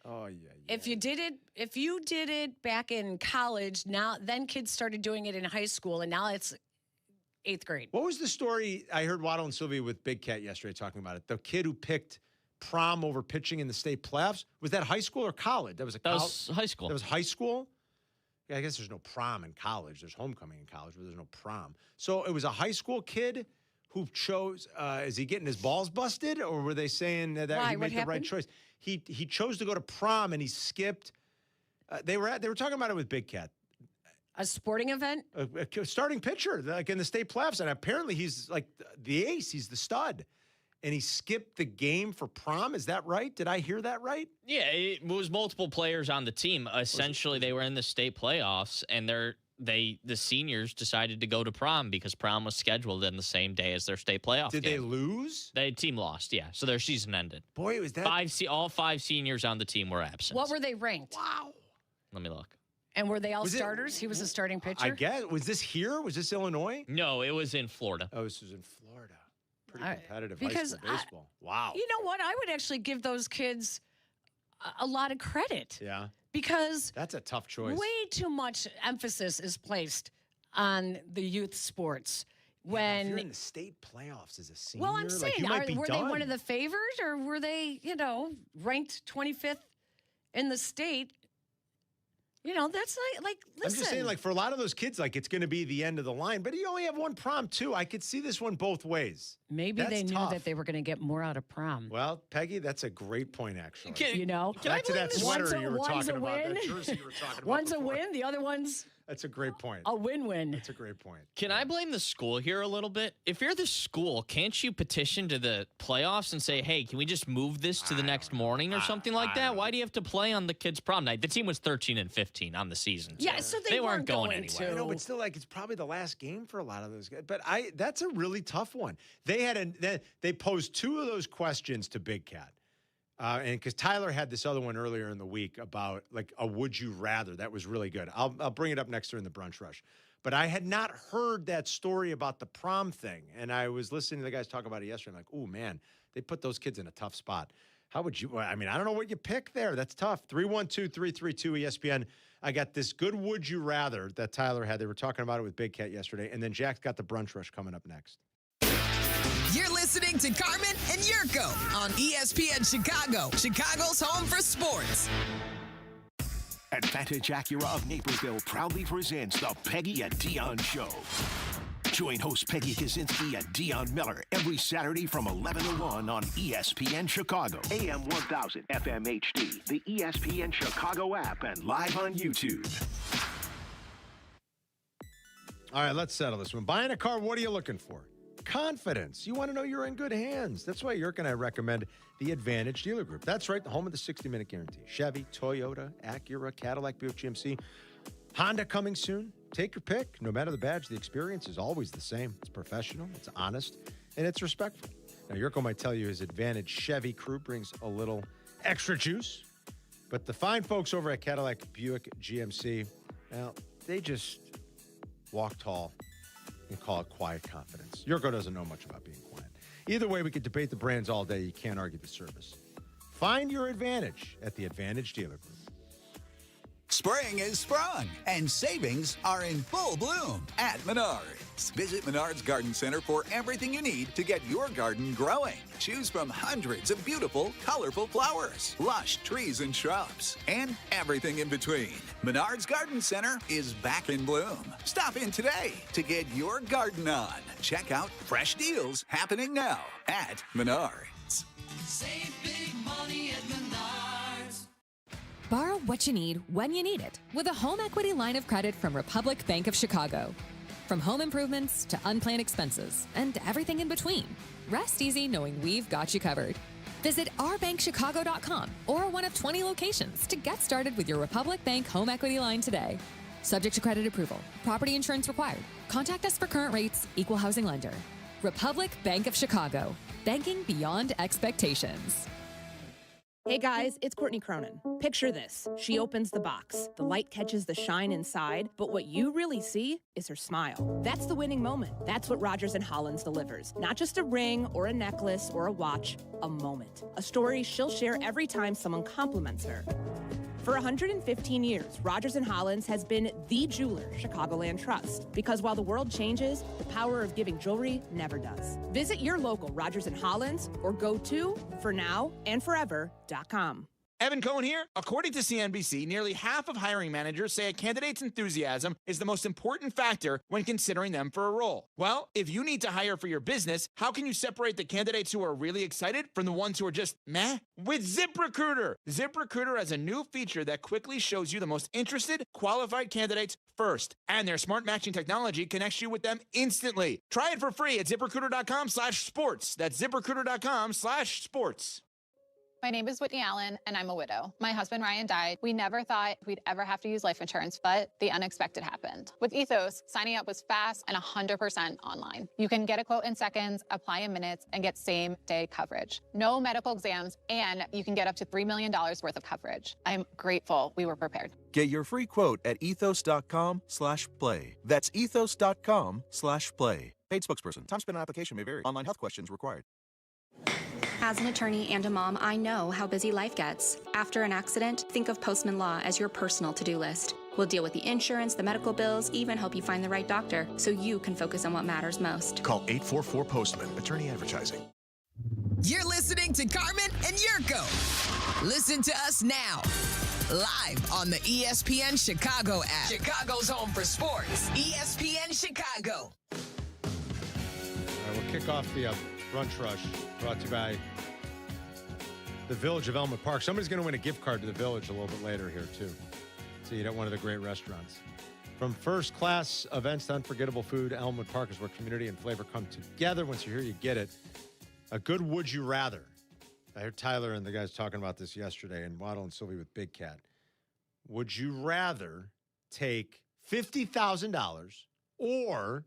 oh yeah. If you did it back in college, then kids started doing it in high school, and now it's 8th grade. What was the story? I heard Waddle and Silvy with Big Cat yesterday talking about it. The kid who picked prom over pitching in the state playoffs, was that high school or college? That was high school. That was high school? Yeah, I guess there's no prom in college. There's homecoming in college, but there's no prom. So it was a high school kid who chose, is he getting his balls busted, or were they saying that he made the right choice? He chose to go to prom and he skipped. They were talking about it with Big Cat. A sporting event? A starting pitcher, like in the state playoffs, and apparently he's like the ace. He's the stud. And he skipped the game for prom. Is that right? Did I hear that right? Yeah, it was multiple players on the team. Essentially, they were in the state playoffs, and the seniors decided to go to prom because prom was scheduled in the same day as their state playoff game. Did they lose? The team lost, yeah. So their season ended. Boy, was that... all 5 seniors on the team were absent. What were they ranked? Wow. Let me look. And were they all starters? He was a starting pitcher? I guess. Was this here? Was this Illinois? No, it was in Florida. Oh, this was in Florida. Pretty competitive high school baseball. Wow. You know what? I would actually give those kids a lot of credit. Yeah. Because that's a tough choice. Way too much emphasis is placed on the youth sports. When if you're in the state playoffs as a senior, well, I'm saying, were they one of the favored, or were they, ranked 25th in the state? You know, that's like listen. I'm just saying, like, for a lot of those kids, like, it's going to be the end of the line. But you only have one prom, too. I could see this one both ways. Maybe they knew that they were going to get more out of prom. Well, Peggy, that's a great point, actually. Back to that sweater you were talking about, that jersey you were talking about. One's a win, the other one's That's a great point. a win-win. That's a great point. Can I blame the school here a little bit? If you're the school, can't you petition to the playoffs and say, hey, can we just move this to the next morning or something like that? Why do you have to play on the kids' prom night? The team was 13-15 on the season. Yeah, so they weren't going anywhere. No, but still, like, it's probably the last game for a lot of those guys. But that's a really tough one. They posed two of those questions to Big Cat. And because Tyler had this other one earlier in the week about, like, a would you rather. That was really good. I'll bring it up next during the brunch rush. But I had not heard that story about the prom thing. And I was listening to the guys talk about it yesterday. I'm like, oh, man, they put those kids in a tough spot. How would you? I mean, I don't know what you pick there. That's tough. 312-332-ESPN. I got this good would you rather that Tyler had. They were talking about it with Big Cat yesterday. And then Jack's got the brunch rush coming up next. You're listening to Carmen and Jurko on ESPN Chicago, Chicago's home for sports. Advantage Acura of Naperville proudly presents the Peggy and Dion Show. Join host Peggy Kaczynski and Dion Miller every Saturday from 11 to 1 on ESPN Chicago, AM 1000, FM HD, the ESPN Chicago app, and live on YouTube. All right, let's settle this one. Buying a car, what are you looking for? Confidence. You want to know you're in good hands. That's why Jurk and I recommend the Advantage Dealer Group. That's right, the home of the 60-minute guarantee. Chevy, Toyota, Acura, Cadillac, Buick GMC, Honda coming soon. Take your pick. No matter the badge, the experience is always the same. It's professional, it's honest, and it's respectful. Now, Jurko might tell you his Advantage Chevy crew brings a little extra juice, but the fine folks over at Cadillac, Buick GMC, well, they just walk tall and call it quiet confidence. Jurko doesn't know much about being quiet. Either way, we could debate the brands all day. You can't argue the service. Find your advantage at the Advantage Dealer Group. Spring is sprung, and savings are in full bloom at Menards. Visit Menards Garden Center for everything you need to get your garden growing. Choose from hundreds of beautiful, colorful flowers, lush trees and shrubs, and everything in between. Menards Garden Center is back in bloom. Stop in today to get your garden on. Check out fresh deals happening now at Menards. Save big money at Menards. Borrow what you need when you need it with a home equity line of credit from Republic Bank of Chicago. From home improvements to unplanned expenses and everything in between, rest easy knowing we've got you covered. Visit ourbankchicago.com or one of 20 locations to get started with your Republic Bank home equity line today. Subject to credit approval. Property insurance required. Contact us for current rates. Equal housing lender. Republic Bank of Chicago. Banking beyond expectations. Hey guys, it's Courtney Cronin. Picture this. She opens the box. The light catches the shine inside, but what you really see is her smile. That's the winning moment. That's what Rogers & Hollins delivers. Not just a ring or a necklace or a watch, a moment. A story she'll share every time someone compliments her. For 115 years, Rogers & Hollins has been the jeweler Chicagoland trusts. Because while the world changes, the power of giving jewelry never does. Visit your local Rogers & Hollins or go to fornowandforever.com. Evan Cohen here. According to CNBC, nearly half of hiring managers say a candidate's enthusiasm is the most important factor when considering them for a role. Well, if you need to hire for your business, how can you separate the candidates who are really excited from the ones who are just meh? With ZipRecruiter. ZipRecruiter has a new feature that quickly shows you the most interested, qualified candidates first. And their smart matching technology connects you with them instantly. Try it for free at ZipRecruiter.com/sports. That's ZipRecruiter.com/sports. My name is Whitney Allen, and I'm a widow. My husband, Ryan, died. We never thought we'd ever have to use life insurance, but the unexpected happened. With Ethos, signing up was fast and 100% online. You can get a quote in seconds, apply in minutes, and get same-day coverage. No medical exams, and you can get up to $3 million worth of coverage. I'm grateful we were prepared. Get your free quote at ethos.com/play. That's ethos.com/play. Paid spokesperson. Time spent on application may vary. Online health questions required. As an attorney and a mom, I know how busy life gets. After an accident, think of Postman Law as your personal to-do list. We'll deal with the insurance, the medical bills, even help you find the right doctor so you can focus on what matters most. Call 844-POSTMAN. Attorney Advertising. You're listening to Carmen and Jurko. Listen to us now. live on the ESPN Chicago app. Chicago's home for sports. ESPN Chicago. All right, we'll kick off the brunch rush brought to you by the Village of Elmwood Park. Somebody's going to win a gift card to the Village a little bit later here, too. So you eat at one of the great restaurants. From first-class events to unforgettable food, Elmwood Park is where community and flavor come together. Once you're here, you get it. A good would you rather. I heard Tyler and the guys talking about this yesterday, and Waddle and Silvy with Big Cat. Would you rather take $50,000 or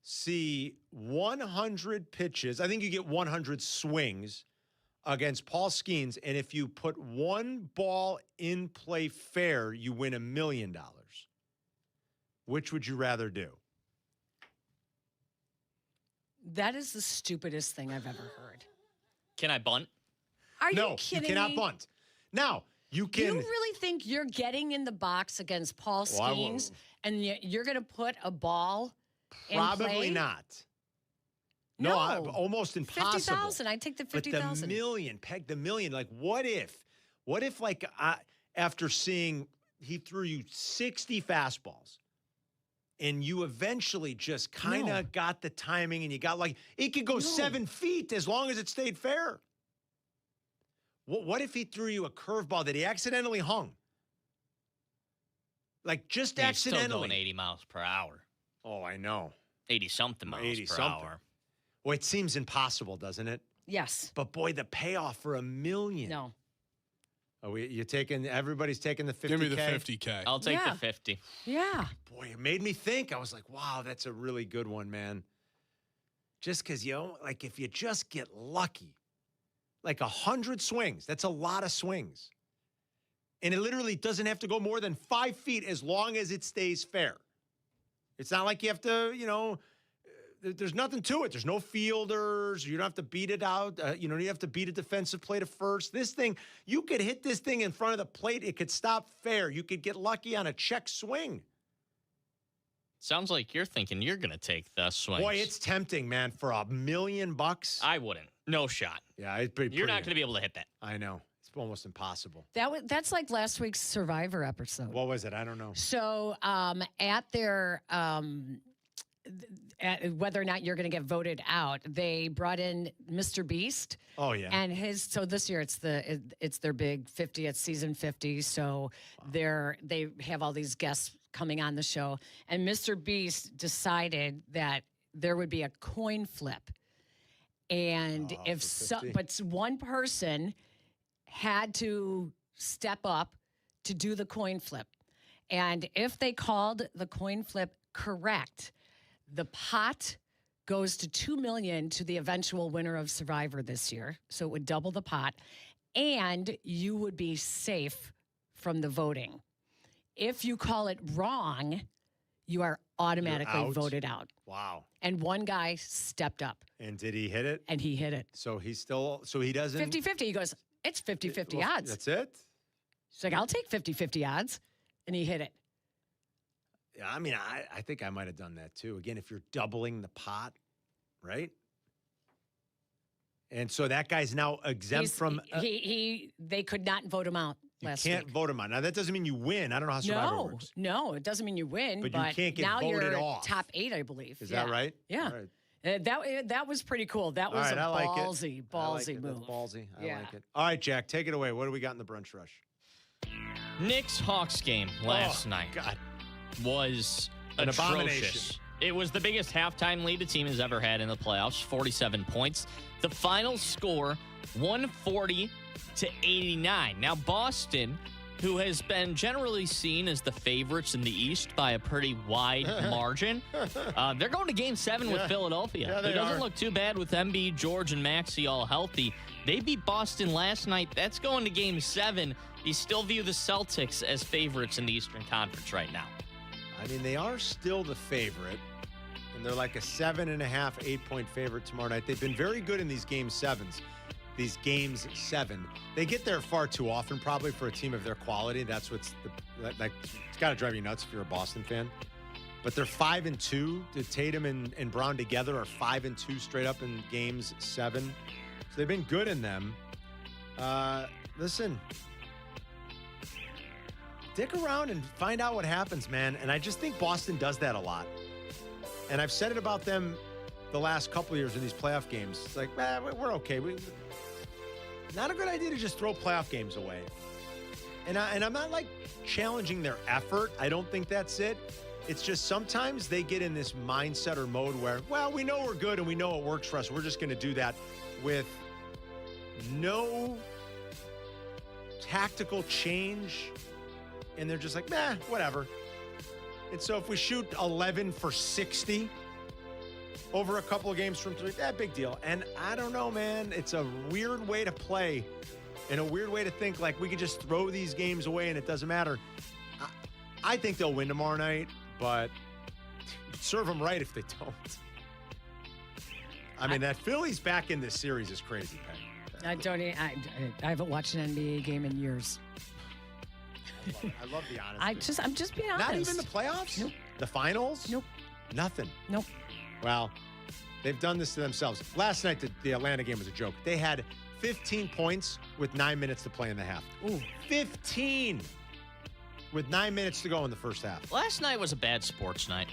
see 100 pitches? I think you get 100 swings against Paul Skeens, and if you put one ball in play fair, you win $1 million. Which would you rather do? That is the stupidest thing I've ever heard. Can I bunt? Are No, you kidding you cannot me? bunt. Now, you can. You really think you're getting in the box against Paul Well, I won't. Skeens and you're going to put a ball in Probably play? not. No. Almost impossible. 50,000. I take the 50,000. But the million, Peg, the million. Like, what if like, after seeing he threw you 60 fastballs and you eventually just kind of got the timing and you got like, it could go 7 feet as long as it stayed fair. What if he threw you a curveball that he accidentally hung? Like, just He's accidentally. still going 80 miles per hour. Oh, I know. 80-something miles 80 per something. hour. Well, it seems impossible, doesn't it? Yes. But boy, the payoff for $1 million. No. Oh, everybody's taking the 50K? Give me the 50K. I'll take the 50. Yeah. Boy, it made me think. I was like, wow, that's a really good one, man. Just because, like if you just get lucky, like 100 swings, that's a lot of swings. And it literally doesn't have to go more than 5 feet as long as it stays fair. It's not like you have to, there's nothing to it. There's no fielders. You don't have to beat it out. You have to beat a defensive play to first. This thing, you could hit this thing in front of the plate. It could stop fair. You could get lucky on a check swing. Sounds like you're thinking you're going to take the swings. Boy, it's tempting, man, for $1 million. I wouldn't. No shot. Yeah, it'd be You're not going to be able to hit that. I know. It's almost impossible. That's like last week's Survivor episode. What was it? I don't know. So at their whether or not you're going to get voted out, they brought in Mr. Beast. Oh yeah. And so this year it's their big 50th season 50. So they have all these guests coming on the show, and Mr. Beast decided that there would be a coin flip, and but one person had to step up to do the coin flip. And if they called the coin flip correct, the pot goes to $2 million to the eventual winner of Survivor this year. So it would double the pot, and you would be safe from the voting. If you call it wrong, you are automatically voted out. Wow. And one guy stepped up. And did he hit it? And he hit it. So he doesn't 50-50. He goes, it's 50-50 odds. That's it? He's like, I'll take 50-50 odds. And he hit it. Yeah, I mean, I think I might have done that too. Again, if you're doubling the pot, right? And so that guy's now exempt from. They could not vote him out last week. You can't vote him out. Now that doesn't mean you win. I don't know how Survivor works. No, it doesn't mean you win. But you can't get now voted you're off. top 8, I believe. Is that right? Yeah. All right. That was pretty cool. That was a ballsy move. That's ballsy. I Yeah. like it. All right, Jack, take it away. What do we got in the brunch rush? Knicks-Hawks game last night was An atrocious. abomination. It was the biggest halftime lead the team has ever had in the playoffs, 47 points. The final score, 140-89. Now, Boston, who has been generally seen as the favorites in the East by a pretty wide margin, they're going to Game 7 with Philadelphia. Yeah, It they doesn't are. look too bad with Embiid, George, and Maxey all healthy. They beat Boston last night. That's going to Game 7. You still view the Celtics as favorites in the Eastern Conference right now. I mean, they are still the favorite, and they're like a 7.5, 8-point favorite tomorrow night. They've been very good in these Game 7s. These Games 7. They get there far too often, probably, for a team of their quality. That's it's got to drive you nuts if you're a Boston fan. But they're 5-2. Tatum and Brown together are 5-2 straight up in Games 7. So they've been good in them. Listen, dick around and find out what happens, man. And I just think Boston does that a lot. And I've said it about them the last couple of years in these playoff games. It's like, we're okay. Not a good idea to just throw playoff games away. And I'm not like challenging their effort. I don't think that's it. It's just sometimes they get in this mindset or mode where, well, we know we're good and we know it works for us. We're just going to do that with no tactical change. And they're just like, whatever. And so if we shoot 11 for 60 over a couple of games from 3, big deal. And I don't know, man. It's a weird way to play and a weird way to think like we could just throw these games away and it doesn't matter. I think they'll win tomorrow night, but serve them right if they don't. I mean, that Phillies back in this series is crazy, Pat. I haven't watched an NBA game in years. I love the honesty. I'm just being honest. Not even the playoffs? Nope. The finals? Nope. Nothing? Nope. Well, they've done this to themselves. Last night, the Atlanta game was a joke. They had 15 points with 9 minutes to play in the half. Ooh. 15 with 9 minutes to go in the first half. Last night was a bad sports night.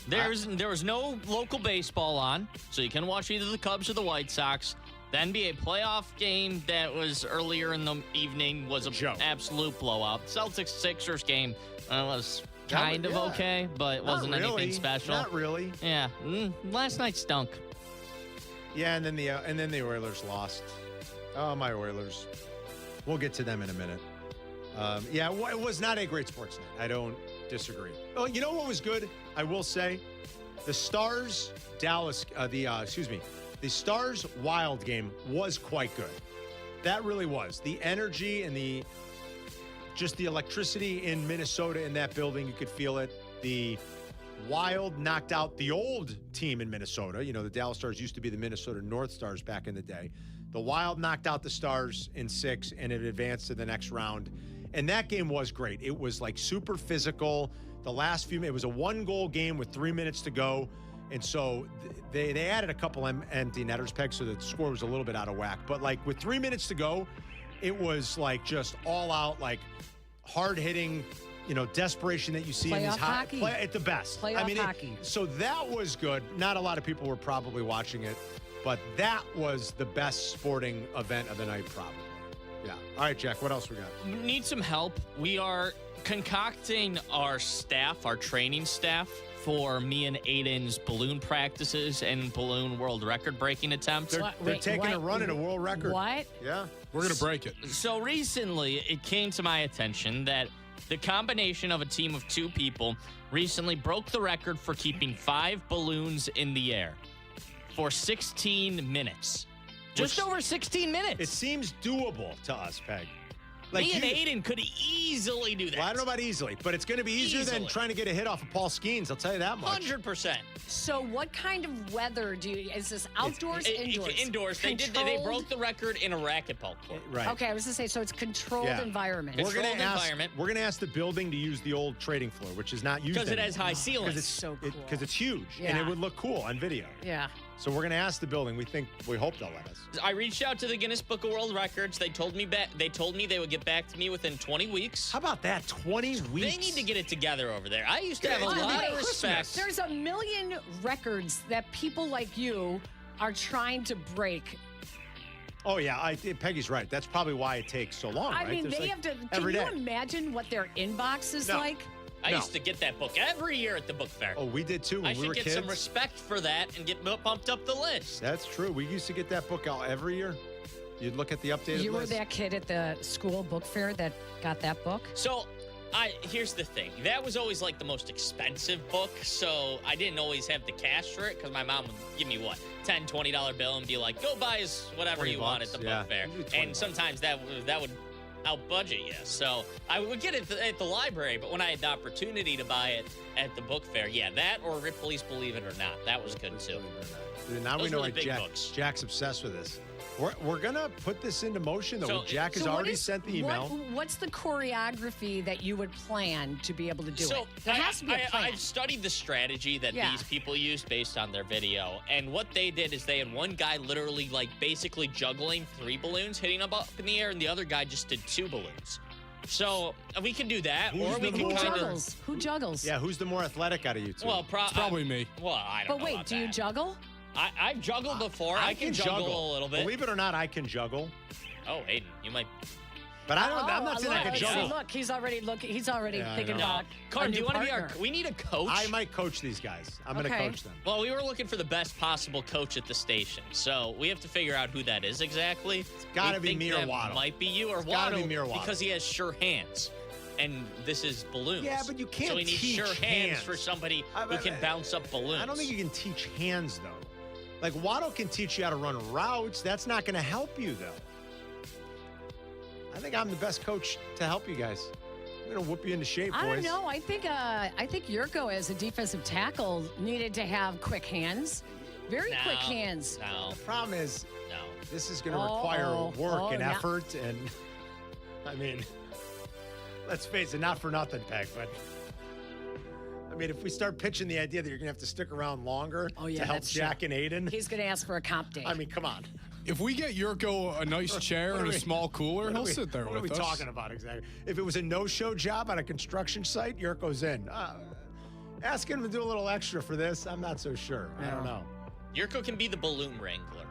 There was no local baseball on, so you can watch either the Cubs or the White Sox. The NBA playoff game that was earlier in the evening was an absolute blowout. Celtics-Sixers game was kind of okay, but it wasn't anything special. Not really. Yeah. Last night stunk. Yeah, and then the Oilers lost. Oh, my Oilers. We'll get to them in a minute. It was not a great sports night. I don't disagree. Oh, you know what was good? I will say, the Stars the Stars Wild game was quite good. That really was. The energy and the electricity in Minnesota in that building, you could feel it. The Wild knocked out the old team in Minnesota. You know, the Dallas Stars used to be the Minnesota North Stars back in the day. The Wild knocked out the Stars in 6, and it advanced to the next round. And that game was great. It was like super physical. The last few minutes, it was a 1-goal game with 3 minutes to go. And so they added a couple empty netters, Peg, so the score was a little bit out of whack. But like with 3 minutes to go, it was like just all out, like hard hitting, desperation that you see in these hockey. At the best. Playoff hockey. So that was good. Not a lot of people were probably watching it, but that was the best sporting event of the night, probably. Yeah. All right, Jack, what else we got? Need some help. We are concocting our training staff, for me and Aiden's balloon practices and balloon world record breaking attempts. They're taking a run at a world record. What? Yeah. We're going to break it. So recently, it came to my attention that the combination of a team of 2 people recently broke the record for keeping 5 balloons in the air for 16 minutes. Just over 16 minutes. It seems doable to us, Peg. Me and Aiden could easily do that. Well, I don't know about easily, but it's going to be easier than trying to get a hit off of Paul Skeens. I'll tell you that much. 100%. So what kind of weather is this outdoors, indoors? Indoors. They broke the record in a racquetball court. Right. Okay, I was going to say, so it's controlled environment. We're going to ask the building to use the old trading floor, which is not used because it has high ceilings. It's so cool. Because it's huge, and it would look cool on video. Yeah. So we're going to ask the building. We hope they'll let us. I reached out to the Guinness Book of World Records. They told me they would get back to me within 20 weeks. How about that? 20 weeks? They need to get it together over there. I used to have a lot of respect. There's a million records that people like you are trying to break. Oh, yeah. Peggy's right. That's probably why it takes so long, I right? mean, they have to. Can you imagine what their inbox is like? I used to get that book every year at the book fair. Oh, we did too when we were kids. I should get some respect for that and get bumped up the list. That's true. We used to get that book out every year. You'd look at the updated list. You were that kid at the school book fair that got that book? So, here's the thing. That was always like the most expensive book, so I didn't always have the cash for it because my mom would give me, $10, $20 bill and be like, go buy us whatever you want at the book fair. And sometimes that would out budget you. So I would get it at the library, but when I had the opportunity to buy it at the book fair, that or Ripley's Believe It or Not, that was good too. Now Those we know were why the big books. Jack's obsessed with this. We're going to put this into motion, though. Jack has already sent the email. What's the choreography that you would plan to be able to do it? There has to be a plan. I've studied the strategy that these people used based on their video. And what they did is they had one guy literally, basically juggling 3 balloons, hitting them up in the air, and the other guy just did 2 balloons. So we can do that, Who's or we the can more- kind of. Juggles. Who juggles? Yeah, who's the more athletic out of you two? Well, It's probably me. Well, I don't But know. wait, about do you that. juggle? I've juggled before. I can juggle a little bit. Believe it or not, I can juggle. Oh, Aiden, you might. But I'm not saying I can juggle. Look, he's already Yeah, I thinking know. about. Carmen, a do you new want to be our? partner. We need a coach. I might coach these guys. I'm going to Okay. coach them. Well, we were looking for the best possible coach at the station, so we have to figure out who that is exactly. It's gotta be me or Waddle. Might be you or It's gotta Waddle, be me or Waddle. because he has sure hands, and this is balloons. Yeah, but you can't So we need teach sure hands hands. for somebody who can bounce up balloons. I don't think you can teach hands, though. Like, Waddle can teach you how to run routes. That's not going to help you, though. I think I'm the best coach to help you guys. I'm going to whoop you into shape, boys. I don't know. I think Jurko as a defensive tackle needed to have quick hands, very quick hands. No. The problem is, no. This is going to require work and effort, and I mean, let's face it, not for nothing, Peg, but I mean, if we start pitching the idea that you're going to have to stick around longer to help that's Jack true. and Aiden, He's going to ask for a comp day. I mean, come on. If we get Yurko a nice chair and a small cooler, he'll sit there what with us. us. What are we talking about exactly? If it was a no-show job on a construction site, Yurko's in. Ask him to do a little extra for this. I'm not so sure. I don't know. Yurko can be the balloon wrangler.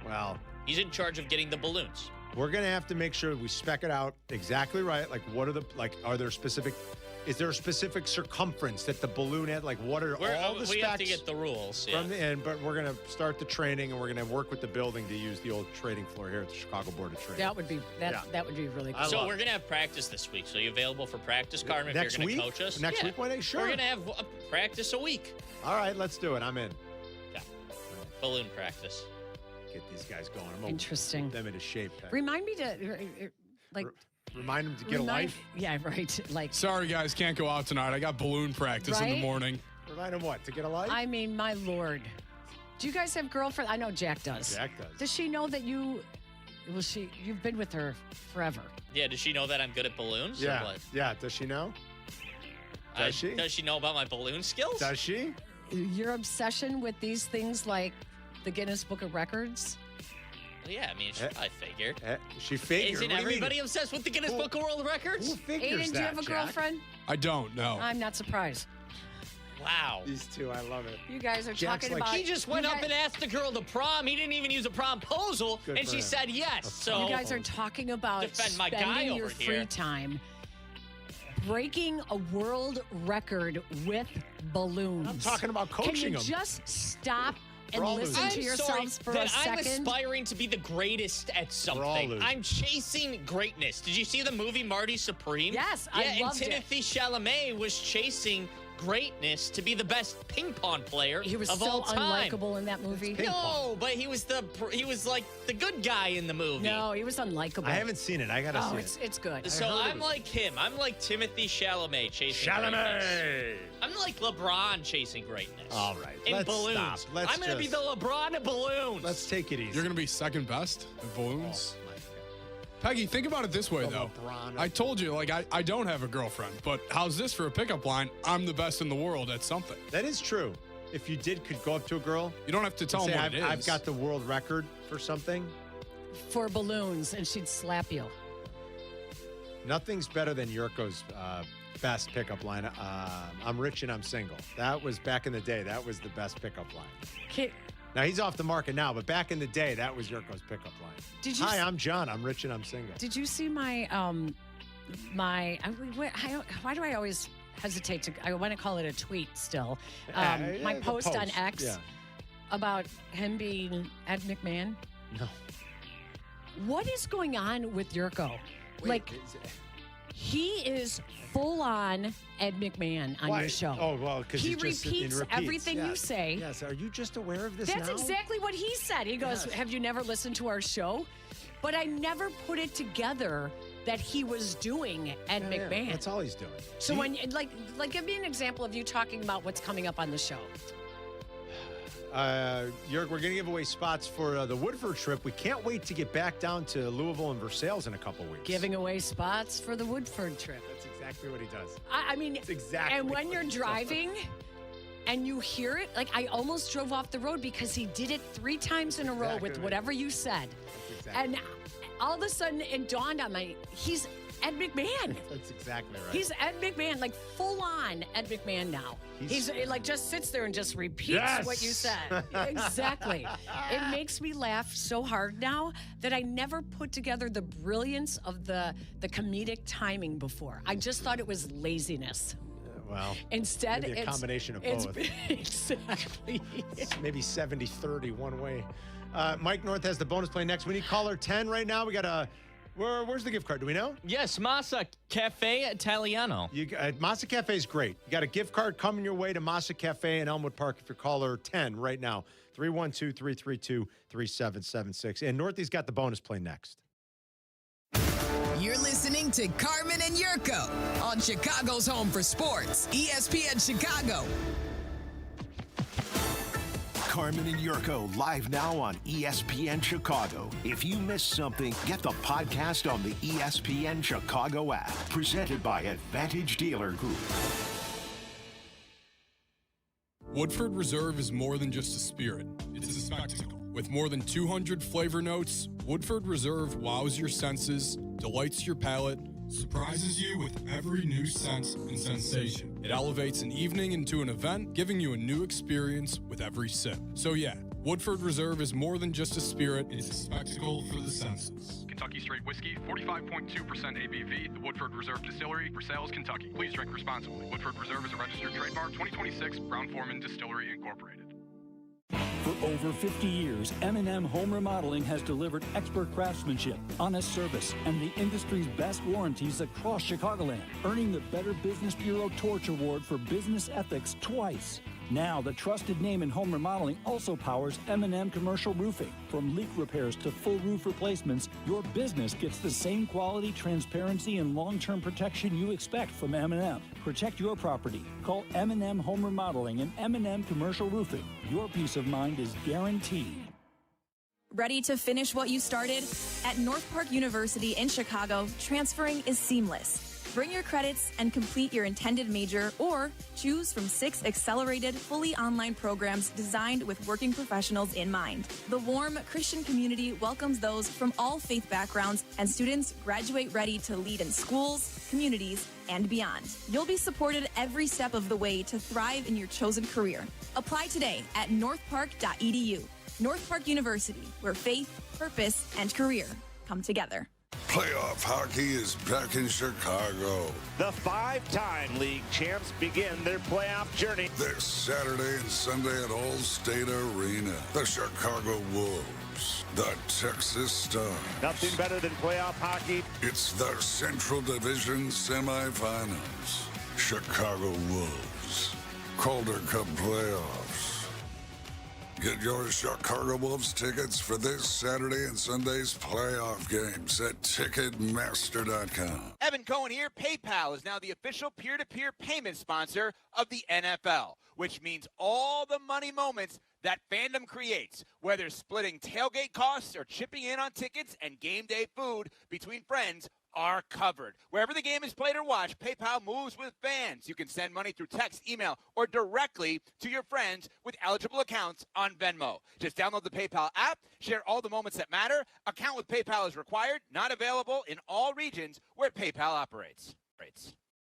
Well, He's in charge of getting the balloons. we're going to have to make sure we spec it out exactly right. Like, are there specific, is there a specific circumference that the balloon had? Like, what are all the specs? We have to get the rules. Yeah. From the end, but we're going to start the training, and we're going to work with the building to use the old trading floor here at the Chicago Board of Trade. That would be that would be really cool. So we're gonna have practice this week. So you available for practice, Carmen? Next if you're gonna week? coach us Next week, Wednesday? Sure. We're gonna have a practice a week. All right, let's do it. I'm in. Yeah. Balloon practice. Get these guys going. I'm gonna Interesting. Put them into shape. Peg. Remind me to like. Remind them to get a life. Yeah, right. Like. Sorry, guys, can't go out tonight. I got balloon practice in the Right? morning. Remind them what? To get a life? I mean, my lord. Do you guys have girlfriends? I know Jack does. Jack does. Does she know that you? Well, you've been with her forever. Yeah. Does she know that I'm good at balloons? Or Yeah. what? Yeah. Does she know? Does she? Does she know about my balloon skills? Does she? Your obsession with these things like the Guinness Book of Records. Well, yeah. I mean, I figured. She figured. Isn't What do you mean? everybody obsessed with the Guinness Book of World Records? Who figures Aiden, do you have a that, Jack? girlfriend? I don't know. I'm not surprised. Wow. These two, I love it. You guys are Jack's talking like- about. He just went you up guys- and asked the girl to prom. He didn't even use a promposal, Good and for she him. said yes. So You guys are talking about defend my guy spending your over free here. time breaking a world record with balloons. I'm talking about coaching Can you them. just stop and We're all listen losing. to I'm sorry yourselves for that a second? I'm aspiring to be the greatest at all something. losing. I'm chasing greatness. Did you see the movie Marty Supreme? Yes, yeah, I loved and it. Timothy Chalamet was chasing greatness to be the best ping pong player He was of so all time. unlikable in that movie. No, but he was like the good guy in the movie. No, he was unlikable. I haven't seen it. I gotta Oh, see it. it's good. So heard it I'm was- like him. I'm like Timothy Chalamet chasing greatness. Chalamet. I'm like LeBron chasing greatness. All right, In let's balloons. stop. Let's I'm gonna be the just- LeBron of balloons. Let's take it easy. You're going to be second best at balloons. Oh, my God. Peggy, think about it this way, The though. LeBron. I told you, like, I don't have a girlfriend, but how's this for a pickup line? I'm the best in the world at something. That is true. If you could go up to a girl, You don't have to tell and them say, what it is. I've got the world record for something. For balloons, and she'd slap you. Nothing's better than Yurko's best pickup line. I'm rich and I'm single. That was back in the day. That was the best pickup line. Okay. Now he's off the market now, but back in the day, that was Yurko's pickup line. Did you Hi, I'm John. I'm rich and I'm single. Did you see my why do I always hesitate to? I want to call it a tweet still. My the post on post, X yeah. about him being Ed McMahon. No. What is going on with Yurko? He is full on Ed McMahon on Why? your show. Oh, well, because he repeats everything you Yes. say. Yes. Are you just aware of this That's now? exactly what he said. He goes, Yes. "Have you never listened to our show?" But I never put it together that he was doing Ed Yeah, McMahon. that's all he's doing. So when like give me an example of you talking about what's coming up on the show. We're going to give away spots for the Woodford trip. We can't wait to get back down to Louisville and Versailles in a couple weeks. Giving away spots for the Woodford trip. That's exactly what he does. I mean, That's exactly. and when what you're he does. driving and you hear it, like I almost drove off the road because he did it 3 times in a row Exactly with right. whatever you said. That's exactly. And all of a sudden it dawned on me, he's Ed McMahon. That's exactly right. He's Ed McMahon, like full on Ed McMahon now. He's like just sits there and just repeats what you said. Exactly. It makes me laugh so hard now that I never put together the brilliance of the comedic timing before. I just thought it was laziness. Well, instead, maybe a combination of both. Exactly. It's maybe 70-30 one way. Mike North has the bonus play next. We need caller 10 right now. We got a. Where's the gift card? Do we know? Yes, Masa Cafe Italiano. Masa Cafe is great. You got a gift card coming your way to Masa Cafe in Elmwood Park if you're caller 10 right now. 312-332-3776. And Northy's got the bonus play next. You're listening to Carmen and Jurko on Chicago's Home for Sports, ESPN Chicago. Carmen and Jurko live now on ESPN Chicago. If you missed something, get the podcast on the ESPN Chicago app. Presented by Advantage Dealer Group. Woodford Reserve is more than just a spirit. It's a spectacle. With more than 200 flavor notes, Woodford Reserve wows your senses, delights your palate, surprises you with every new sense and sensation. It elevates an evening into an event, giving you a new experience with every sip. So yeah, Woodford Reserve is more than just a spirit, it's a spectacle for the senses. Kentucky Straight Whiskey, 45.2% ABV, the Woodford Reserve Distillery, Versailles, Kentucky. Please drink responsibly. Woodford Reserve is a registered trademark, 2026, Brown-Forman Distillery, Incorporated. For over 50 years, M&M Home Remodeling has delivered expert craftsmanship, honest service, and the industry's best warranties across Chicagoland, earning the Better Business Bureau Torch Award for business ethics twice. Now, the trusted name in home remodeling also powers M&M Commercial Roofing. From leak repairs to full roof replacements, your business gets the same quality, transparency, and long-term protection you expect from M&M. Protect your property. Call M&M Home Remodeling and M&M Commercial Roofing. Your peace of mind is guaranteed. Ready to finish what you started? At North Park University in Chicago, transferring is seamless. Bring your credits and complete your intended major, or choose from 6 accelerated, fully online programs designed with working professionals in mind. The warm Christian community welcomes those from all faith backgrounds, and students graduate ready to lead in schools, communities, and beyond. You'll be supported every step of the way to thrive in your chosen career. Apply today at northpark.edu. North Park University, where faith, purpose, and career come together. Playoff hockey is back in Chicago. The 5-time league champs begin their playoff journey this Saturday and Sunday at Allstate Arena. The Chicago Wolves, the Texas Stars. Nothing better than playoff hockey. It's the Central Division semifinals. Chicago Wolves, Calder Cup playoffs. Get your Chicago Wolves tickets for this Saturday and Sunday's playoff games at Ticketmaster.com. Evan Cohen here. PayPal is now the official peer-to-peer payment sponsor of the NFL, which means all the money moments that fandom creates, whether splitting tailgate costs or chipping in on tickets and game day food between friends, are covered. Wherever the game is played or watched, PayPal moves with fans. You can send money through text, email, or directly to your friends with eligible accounts on Venmo. Just download the PayPal app, share all the moments that matter. Account with PayPal is required, not available in all regions where PayPal operates.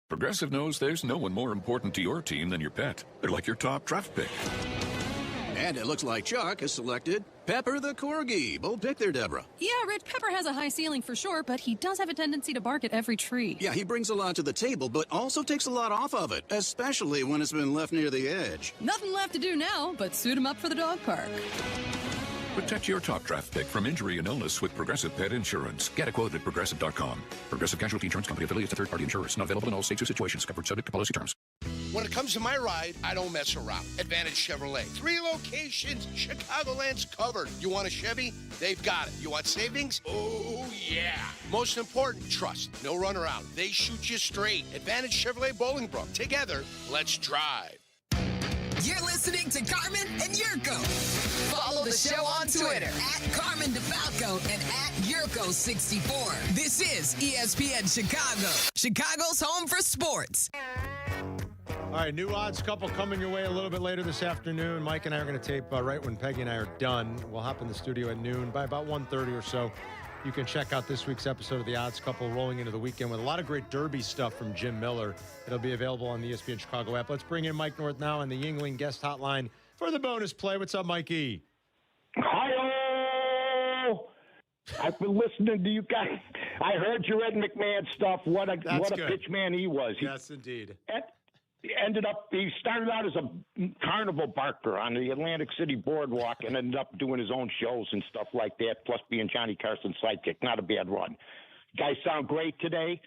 Progressive knows there's no one more important to your team than your pet. They're like your top draft pick. And it looks like Chuck has selected Pepper the Corgi. Bold pick there, Deborah. Yeah, Red Pepper has a high ceiling for sure, but he does have a tendency to bark at every tree. Yeah, he brings a lot to the table, but also takes a lot off of it, especially when it's been left near the edge. Nothing left to do now but suit him up for the dog park. Protect your top draft pick from injury and illness with Progressive Pet Insurance. Get a quote at Progressive.com. Progressive Casualty Insurance Company affiliates of third-party insurers. Not available in all states or situations. Covered subject to policy terms. When it comes to my ride, I don't mess around. Advantage Chevrolet. 3 locations. Chicagoland's covered. You want a Chevy? They've got it. You want savings? Oh, yeah. Most important, trust. No runaround. They shoot you straight. Advantage Chevrolet Bolingbrook. Together, let's drive. You're listening to Carmen and Jurko. Follow the show on Twitter at Carmen DeFalco and at Jurko64. This is ESPN Chicago, Chicago's home for sports. All right, new odds couple coming your way a little bit later this afternoon. Mike and I are going to tape right when Peggy and I are done. We'll hop in the studio at noon. By about 1:30 or so, You can check out this week's episode of The Odds Couple rolling into the weekend with a lot of great Derby stuff from Jim Miller. It'll be available on the ESPN Chicago app. Let's bring in Mike North now on the Yingling guest hotline for the bonus play. What's up, Mikey? Hi-oh! I've been listening to you guys. I heard your Ed McMahon stuff. What a pitch man he was. Yes, indeed. He started out as a carnival barker on the Atlantic City boardwalk and ended up doing his own shows and stuff like that, plus being Johnny Carson's sidekick. Not a bad run. Guys sound great today,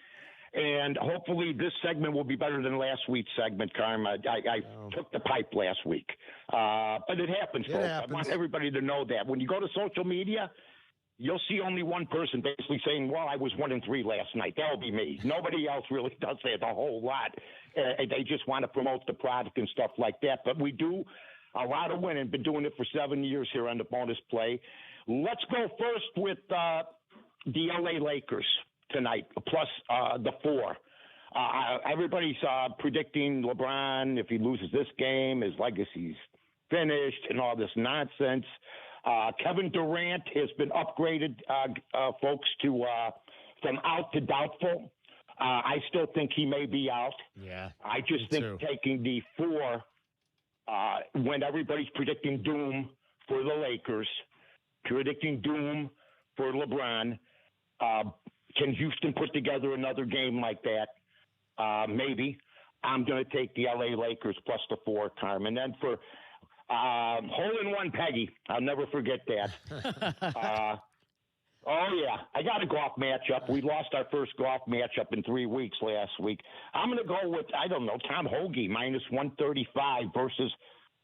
and hopefully this segment will be better than last week's segment, Carm. I took the pipe last week. But it happens, folks. I want everybody to know that. When you go to social media, you'll see only one person basically saying, well, I was 1-3 last night. That'll be me. Nobody else really does that a whole lot. They just want to promote the product and stuff like that. But we do a lot of winning. Been doing it for 7 years here on the bonus play. Let's go first with the LA Lakers tonight, plus the 4. Everybody's predicting LeBron, if he loses this game, his legacy's finished and all this nonsense. Kevin Durant has been upgraded, folks, to from out to doubtful. I still think he may be out. Yeah. I just think taking the 4 when everybody's predicting doom for the Lakers, predicting doom for LeBron, can Houston put together another game like that? Maybe. I'm going to take the LA Lakers plus the 4, Carmen. And then for hole-in-one Peggy. I'll never forget that. Oh, yeah. I got a golf matchup. We lost our first golf matchup in 3 weeks last week. I'm going to go with, I don't know, Tom Hoagie, minus 135 versus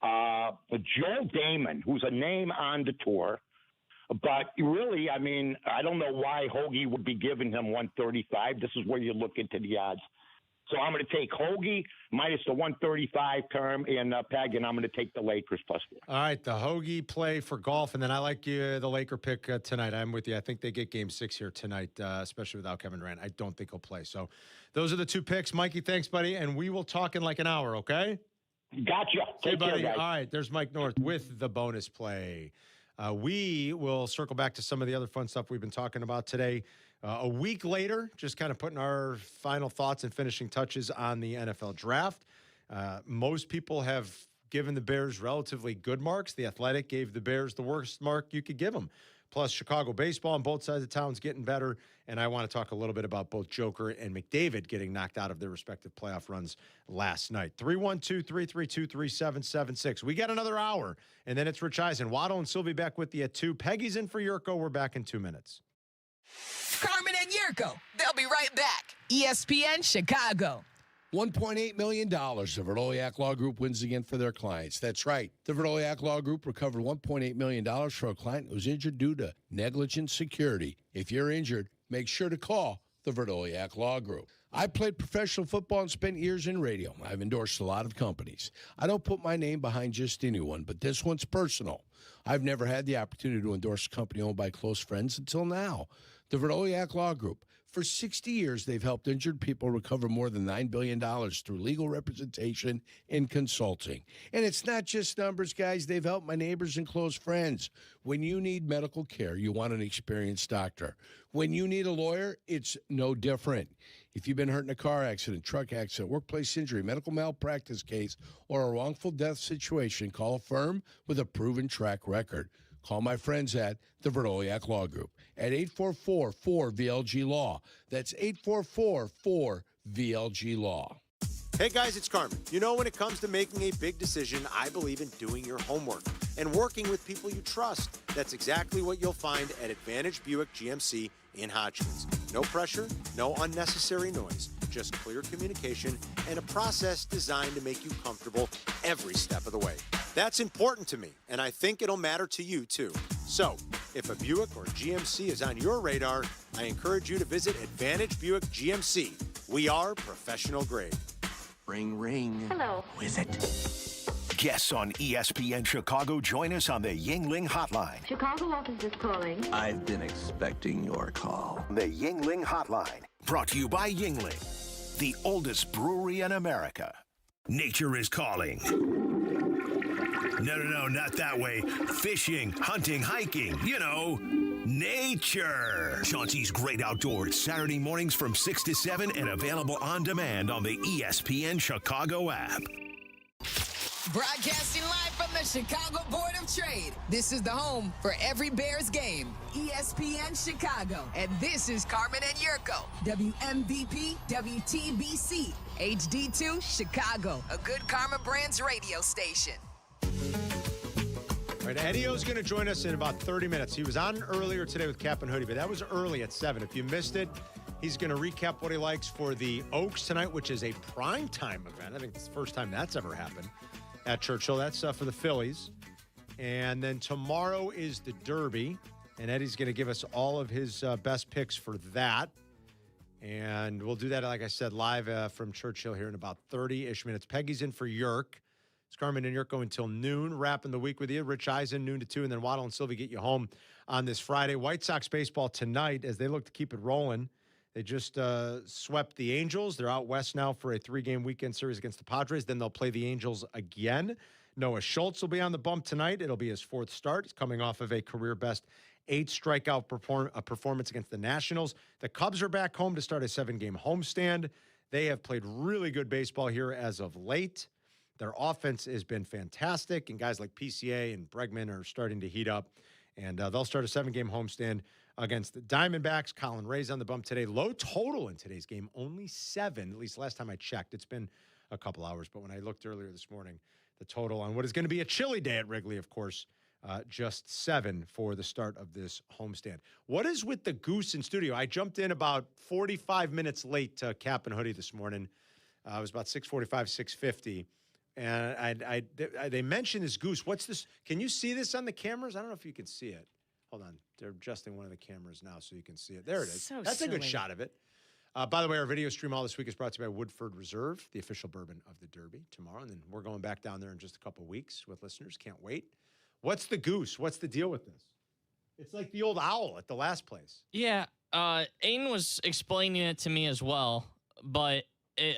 Joel Damon, who's a name on the tour. But really, I mean, I don't know why Hoagie would be giving him 135. This is where you look into the odds. So I'm going to take Hoagie minus the 135 term and Peg, and I'm going to take the Lakers plus 4. All right, the Hoagie play for golf, and then I like the Laker pick tonight. I'm with you. I think they get Game 6 here tonight, especially without Kevin Durant. I don't think he'll play. So those are the 2 picks. Mikey, thanks, buddy, and we will talk in like an hour, okay? Gotcha. Take care, buddy. All right, there's Mike North with the bonus play. We will circle back to some of the other fun stuff we've been talking about today. A week later, just kind of putting our final thoughts and finishing touches on the NFL draft. Most people have given the Bears relatively good marks. The Athletic gave the Bears the worst mark you could give them. Plus, Chicago baseball on both sides of town's getting better. And I want to talk a little bit about both Joker and McDavid getting knocked out of their respective playoff runs last night. 312-332-3776. We got another hour, and then it's Rich Eisen. Waddle and Silvy back with you at 2. Peggy's in for Jurko. We're back in 2 minutes. Carmen and Jurko. They'll be right back. ESPN Chicago. $1.8 million the Verdoliak Law Group wins again for their clients. That's right. The Verdoliak Law Group recovered $1.8 million for a client who was injured due to negligent security. If you're injured, make sure to call the Verdoliak Law Group. I played professional football and spent years in radio. I've endorsed a lot of companies. I don't put my name behind just anyone, but this one's personal. I've never had the opportunity to endorse a company owned by close friends until now. The Verdoliak Law Group. For 60 years, they've helped injured people recover more than $9 billion through legal representation and consulting. And it's not just numbers, guys. They've helped my neighbors and close friends. When you need medical care, you want an experienced doctor. When you need a lawyer, it's no different. If you've been hurt in a car accident, truck accident, workplace injury, medical malpractice case, or a wrongful death situation, call a firm with a proven track record. Call my friends at the Verdoliak Law Group at 844-4VLG-LAW. That's 844-4VLG-LAW. Hey guys, it's Carmen. You know, when it comes to making a big decision, I believe in doing your homework and working with people you trust. That's exactly what you'll find at Advantage Buick GMC in Hodgkins. No pressure, no unnecessary noise, just clear communication and a process designed to make you comfortable every step of the way. That's important to me, and I think it'll matter to you too. So, if a Buick or GMC is on your radar, I encourage you to visit Advantage Buick GMC. We are professional grade. Ring, ring. Hello. Who is it? Guests on ESPN Chicago join us on the Yingling Hotline. Chicago office is calling. I've been expecting your call. The Yingling Hotline, brought to you by Yingling, the oldest brewery in America. Nature is calling. No, not that way. Fishing, hunting, hiking, nature. Chauncey's Great Outdoors, Saturday mornings from 6 to 7 and available on demand on the ESPN Chicago app. Broadcasting live from the Chicago Board of Trade. This is the home for every Bears game. ESPN Chicago. And this is Carmen and Jurko. WMVP, WTBC, HD2, Chicago. A good Karma Brands radio station. All right, Eddie O's going to join us in about 30 minutes. He was on earlier today with Kap and Hoodie, but that was early at 7. If you missed it, he's going to recap what he likes for the Oaks tonight, which is a primetime event. I think it's the first time that's ever happened at Churchill. That's for the Phillies. And then tomorrow is the Derby, and Eddie's going to give us all of his best picks for that. And we'll do that, like I said, live from Churchill here in about 30-ish minutes. Peggy's in for Yerk. It's Carmen and Jurko until noon, wrapping the week with you. Rich Eisen, noon to 2, and then Waddle and Silvy get you home on this Friday. White Sox baseball tonight as they look to keep it rolling. They just swept the Angels. They're out west now for a 3-game weekend series against the Padres. Then they'll play the Angels again. Noah Schultz will be on the bump tonight. It'll be his 4th start. He's coming off of a career-best 8-strikeout performance against the Nationals. The Cubs are back home to start a 7-game homestand. They have played really good baseball here as of late. Their offense has been fantastic, and guys like PCA and Bregman are starting to heat up. And they'll start a 7-game homestand against the Diamondbacks. Colin Ray's on the bump today. Low total in today's game, only 7, at least last time I checked. It's been a couple hours, but when I looked earlier this morning, the total on what is going to be a chilly day at Wrigley, of course, just 7 for the start of this homestand. What is with the goose in studio? I jumped in about 45 minutes late to Kap and Hoodie this morning. It was about 6:45, 6:50. And they mentioned this goose. What's this? Can you see this on the cameras? I don't know if you can see it. Hold on. They're adjusting one of the cameras now so you can see it. There it is. So That's silly. a good shot of it. By the way, our video stream all this week is brought to you by Woodford Reserve, the official bourbon of the Derby, tomorrow. And then we're going back down there in just a couple weeks with listeners. Can't wait. What's the goose? What's the deal with this? It's like the old owl at the last place. Yeah, Aiden was explaining it to me as well, but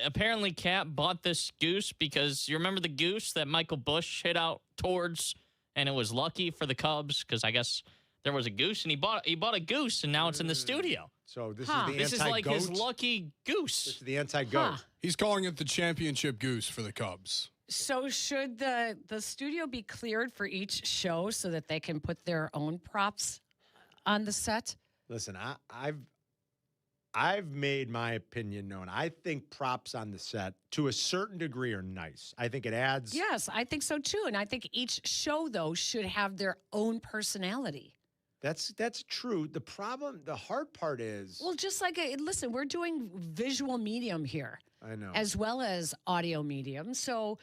apparently Kap bought this goose because you remember the goose that Michael Bush hit out towards, and it was lucky for the Cubs because I guess there was a goose, and he bought a goose, and now it's in the studio. So this is the anti-goat? This is like his lucky goose. This is the anti-goat. He's calling it the championship goose for the Cubs. So should the studio be cleared for each show so that they can put their own props on the set? Listen, I've made my opinion known. I think props on the set, to a certain degree, are nice. I think it adds. Yes, I think so too. And I think each show, though, should have their own personality. That's true. The hard part is. Well, just like, listen, we're doing visual medium here. I know. As well as audio medium. So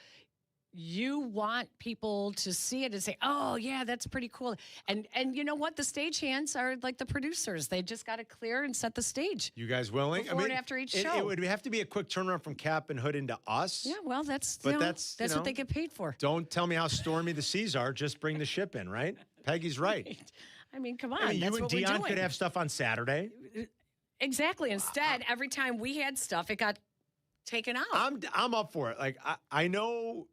you want people to see it and say, oh, yeah, that's pretty cool. And you know what? The stagehands are like the producers. They just got to clear and set the stage. You guys willing? Before and after each show. It would have to be a quick turnaround from Kap and Hood into us. Yeah, well, that's what they get paid for. Don't tell me how stormy the seas are. Just bring the ship in, right? Peggy's right. I mean, come on. I mean, that's you and Dion could have stuff on Saturday. Exactly. Instead, every time we had stuff, it got taken out. I'm up for it. Like I know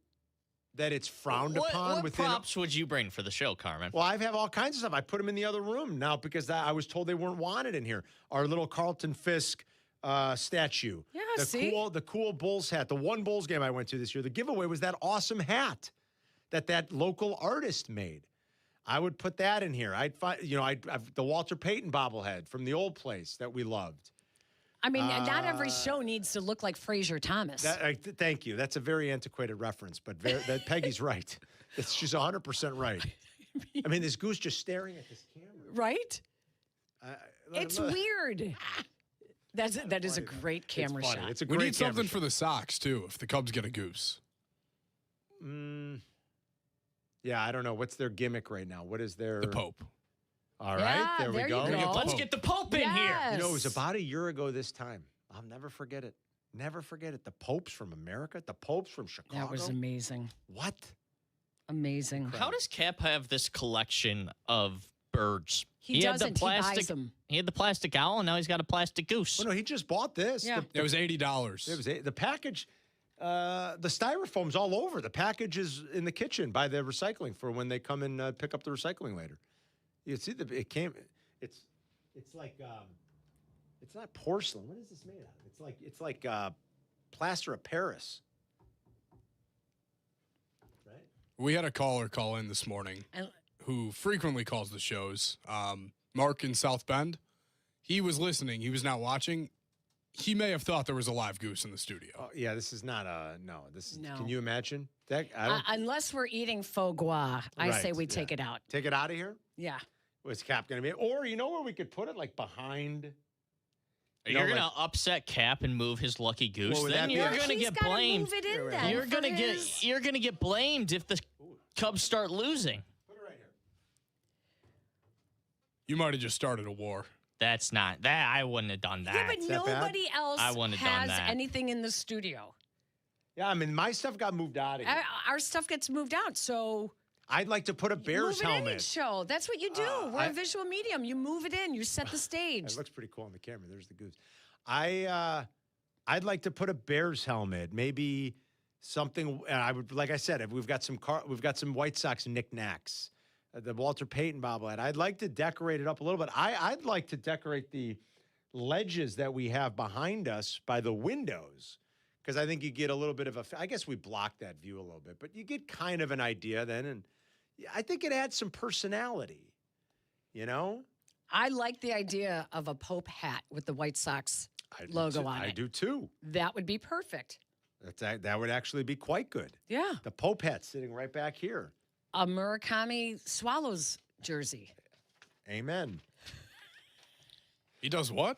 that it's frowned upon. What props would you bring for the show, Carmen? Well, I have all kinds of stuff. I put them in the other room now because I was told they weren't wanted in here. Our little Carlton Fisk statue. Yeah, the cool Bulls hat. The one Bulls game I went to this year, the giveaway was that awesome hat that local artist made. I would put that in here. I'd find, the Walter Payton bobblehead from the old place that we loved. I mean, not every show needs to look like Fraser Thomas. Thank you. That's a very antiquated reference, but Peggy's right. She's 100% right. I mean, this goose just staring at this camera. Right? It's weird. That is a great camera shot. It's a great We need something for the Sox, too, if the Cubs get a goose. Yeah, I don't know. What's their gimmick right now? What is their... The Pope. All right, there we go. Let's get the Pope in here. You know, it was about a year ago this time. I'll never forget it. Never forget it. The Popes from America. The Popes from Chicago. That was amazing. What? Amazing. How does Kap have this collection of birds? He doesn't. He buys them. He had the plastic owl, and now he's got a plastic goose. Well, no, he just bought this. Yeah. It was $80. The package. The styrofoam's all over. The package is in the kitchen by the recycling for when they come and pick up the recycling later. You see, it's like, it's not porcelain. What is this made out of? It's like plaster of Paris. Right? We had a caller call in this morning who frequently calls the shows. Mark in South Bend. He was listening. He was not watching. He may have thought there was a live goose in the studio. Oh, yeah, this is not no. This is. No. Can you imagine that? I don't, unless we're eating faux gras, I say we take it out. Take it out of here. Yeah. Was Kap going to be? Or you know where we could put it, like behind. You're going to upset Kap and move his lucky goose. Well, then you're going to get blamed. Move it in then You're going to get blamed if the Cubs start losing. Put it right here. You might have just started a war. That's not that. I wouldn't have done that. Yeah, but nobody else has anything in the studio. Yeah, I mean, my stuff got moved out of here. Our stuff gets moved out, so I'd like to put a Bears move it helmet. in each show. That's what you do. We're a visual medium. You move it in. You set the stage. It looks pretty cool on the camera. There's the goose. I'd like to put a Bears helmet. Maybe something. I would, like I said, if we've got some White Sox knickknacks. The Walter Payton bobblehead. I'd like to decorate it up a little bit. I'd like to decorate the ledges that we have behind us by the windows, because I think you get a little bit of a. I guess we block that view a little bit, but you get kind of an idea then, and I think it adds some personality. You know, I like the idea of a Pope hat with the White Sox logo on it. I do too. That would be perfect. That would actually be quite good. Yeah, the Pope hat sitting right back here. A Murakami Swallows jersey. Amen. He does what?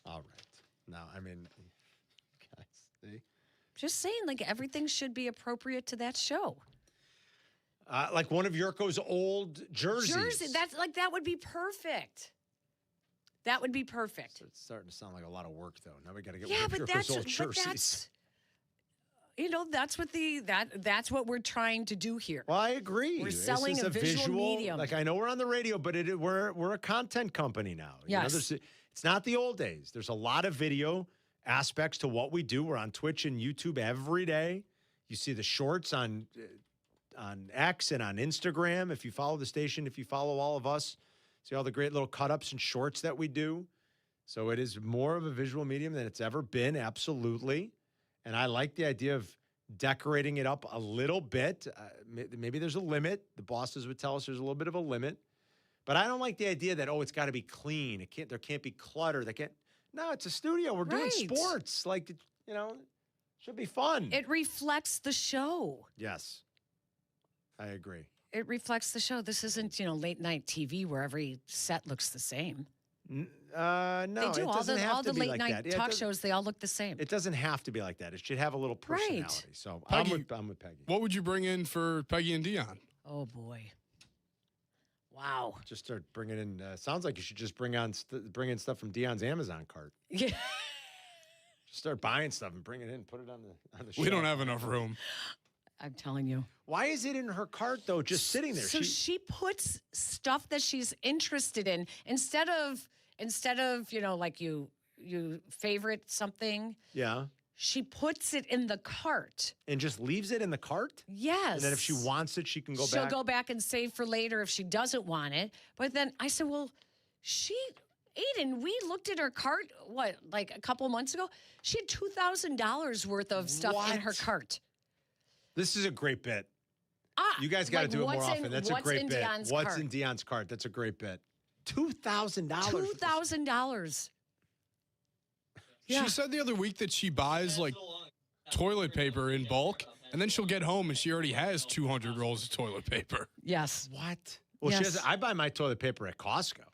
All right. Now, I mean, guys, see? Just saying, like, everything should be appropriate to that show. Like one of Jurko's old jerseys. That would be perfect. That would be perfect. So it's starting to sound like a lot of work, though. Now we got to get one of Jurko's old jerseys. That's what we're trying to do here. Well, I agree. We're selling a visual medium. Like, I know we're on the radio, but we're a content company now. Yes. It's not the old days. There's a lot of video aspects to what we do. We're on Twitch and YouTube every day. You see the shorts on X and on Instagram. If you follow the station, if you follow all of us, see all the great little cut-ups and shorts that we do. So it is more of a visual medium than it's ever been, absolutely. And I like the idea of decorating it up a little bit. Maybe there's a limit. The bosses would tell us there's a little bit of a limit. But I don't like the idea that, it's got to be clean. There can't be clutter. No, it's a studio. We're doing sports. Like, should be fun. It reflects the show. Yes, I agree. It reflects the show. This isn't, late night TV where every set looks the same. No, they do. it doesn't have all to the be late like night that. talk shows, they all look the same. It doesn't have to be like that. It should have a little personality. Right. So Peggy, I'm with Peggy. What would you bring in for Peggy and Dion? Oh, boy. Wow. Just start bringing in. Sounds like you should just bring in stuff from Dion's Amazon cart. Yeah. Just start buying stuff and bring it in. Put it on the shelf. We don't have enough room. I'm telling you. Why is it in her cart, though, just sitting there? So she puts stuff that she's interested in instead of like you favorite something. Yeah. She puts it in the cart. And just leaves it in the cart? Yes. And then if she wants it, she can go back? She'll go back and save for later if she doesn't want it. But then I said, well, Aiden, we looked at her cart, like a couple months ago? She had $2,000 worth of stuff in her cart. This is a great bit. You guys got to do it more often. That's a great bit. What's in Dion's cart? That's a great bit. $2,000. $2,000. She said the other week that she buys like toilet paper in bulk, and then she'll get home and she already has 200 rolls of toilet paper. Yes. What? Well, yes. I buy my toilet paper at Costco.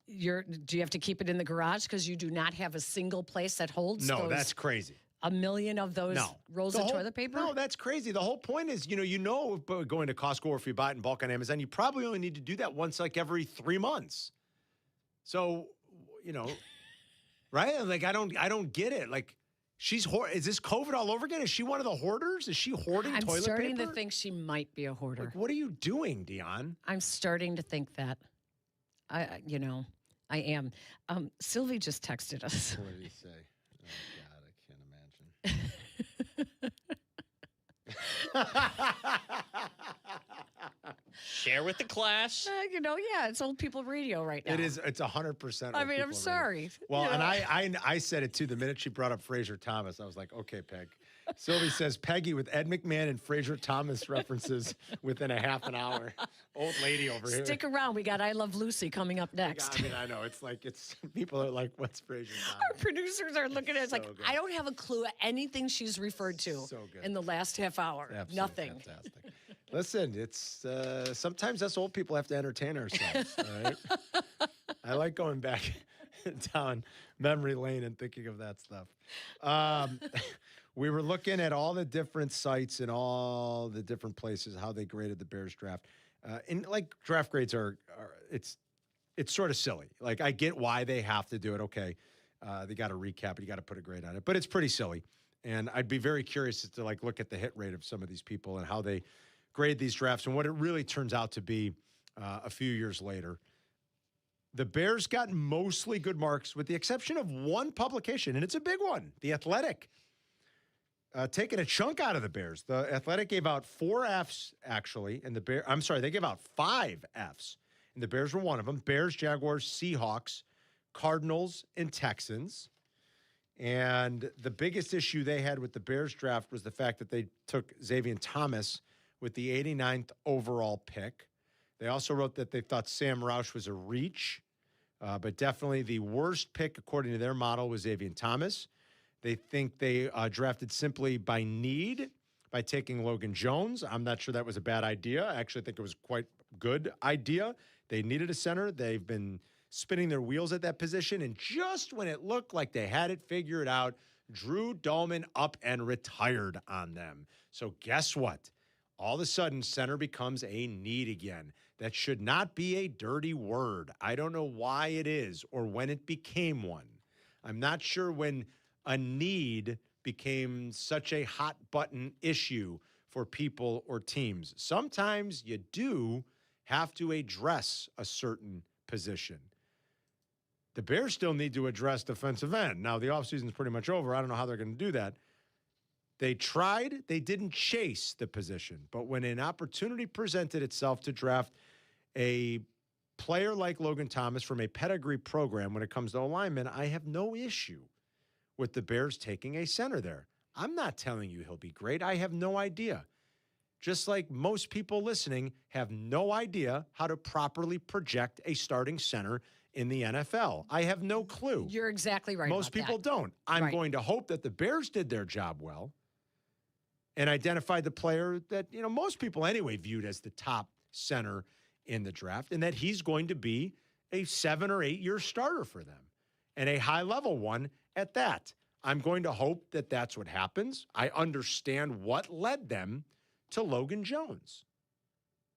Do you have to keep it in the garage because you do not have a single place that holds? No, that's crazy. A million of those rolls of toilet paper? No, that's crazy. The whole point is, going to Costco, or if you buy it in bulk on Amazon, you probably only need to do that once like every 3 months. So, right? Like, I don't get it. Like, is this COVID all over again? Is she one of the hoarders? Is she hoarding toilet paper? I'm starting to think she might be a hoarder. Like, what are you doing, Dion? I'm starting to think that. I am. Sylvie just texted us. What did he say? Oh, God, I can't imagine. Share with the class. It's old people radio right now. It is. It's 100%. I mean, I'm sorry. Well, and I said it too. The minute she brought up Fraser Thomas, I was like, okay, Peg. Sylvie says Peggy with Ed McMahon and Fraser Thomas references within a half an hour. Old lady over here. Stick around. We got I Love Lucy coming up next. I mean, I know. It's like, people are like, what's Fraser Thomas? Our producers are looking at us like, good. I don't have a clue anything she's referred to in the last half hour. Absolutely Nothing. Fantastic. Listen, it's sometimes us old people have to entertain ourselves. All right? I like going back down memory lane and thinking of that stuff. We were looking at all the different sites and all the different places, how they graded the Bears draft. And like draft grades are it's sort of silly. Like I get why they have to do it. Okay, they got to recap it. You got to put a grade on it, but it's pretty silly. And I'd be very curious to like look at the hit rate of some of these people and how they grade these drafts and what it really turns out to be a few years later. The Bears got mostly good marks with the exception of one publication, and it's a big one, The Athletic. Taking a chunk out of the Bears. The Athletic gave out 4 Fs, actually, and they gave out 5 Fs, and the Bears were one of them. Bears, Jaguars, Seahawks, Cardinals, and Texans. And the biggest issue they had with the Bears draft was the fact that they took Xavier Thomas with the 89th overall pick. They also wrote that they thought Sam Roush was a reach, but definitely the worst pick, according to their model, was Xavier Thomas. They think they drafted simply by need by taking Logan Jones. I'm not sure that was a bad idea. I actually think it was quite a good idea. They needed a center. They've been spinning their wheels at that position. And just when it looked like they had it figured out, Drew Dahlman up and retired on them. So guess what? All of a sudden, center becomes a need again. That should not be a dirty word. I don't know why it is or when it became one. I'm not sure when a need became such a hot button issue for people or teams. Sometimes you do have to address a certain position. The Bears still need to address defensive end. Now, the offseason is pretty much over. I don't know how they're going to do that. They tried. They didn't chase the position. But when an opportunity presented itself to draft a player like Logan Thomas from a pedigree program when it comes to alignment, I have no issue with the Bears taking a center there. I'm not telling you he'll be great. I have no idea. Just like most people listening have no idea how to properly project a starting center in the NFL. I have no clue. You're exactly right. Most people don't. I'm going to hope that the Bears did their job well and identified the player that, most people anyway viewed as the top center in the draft, and that he's going to be a 7 or 8 year starter for them and a high level one at that. I'm going to hope that that's what happens. I understand what led them to Logan Jones.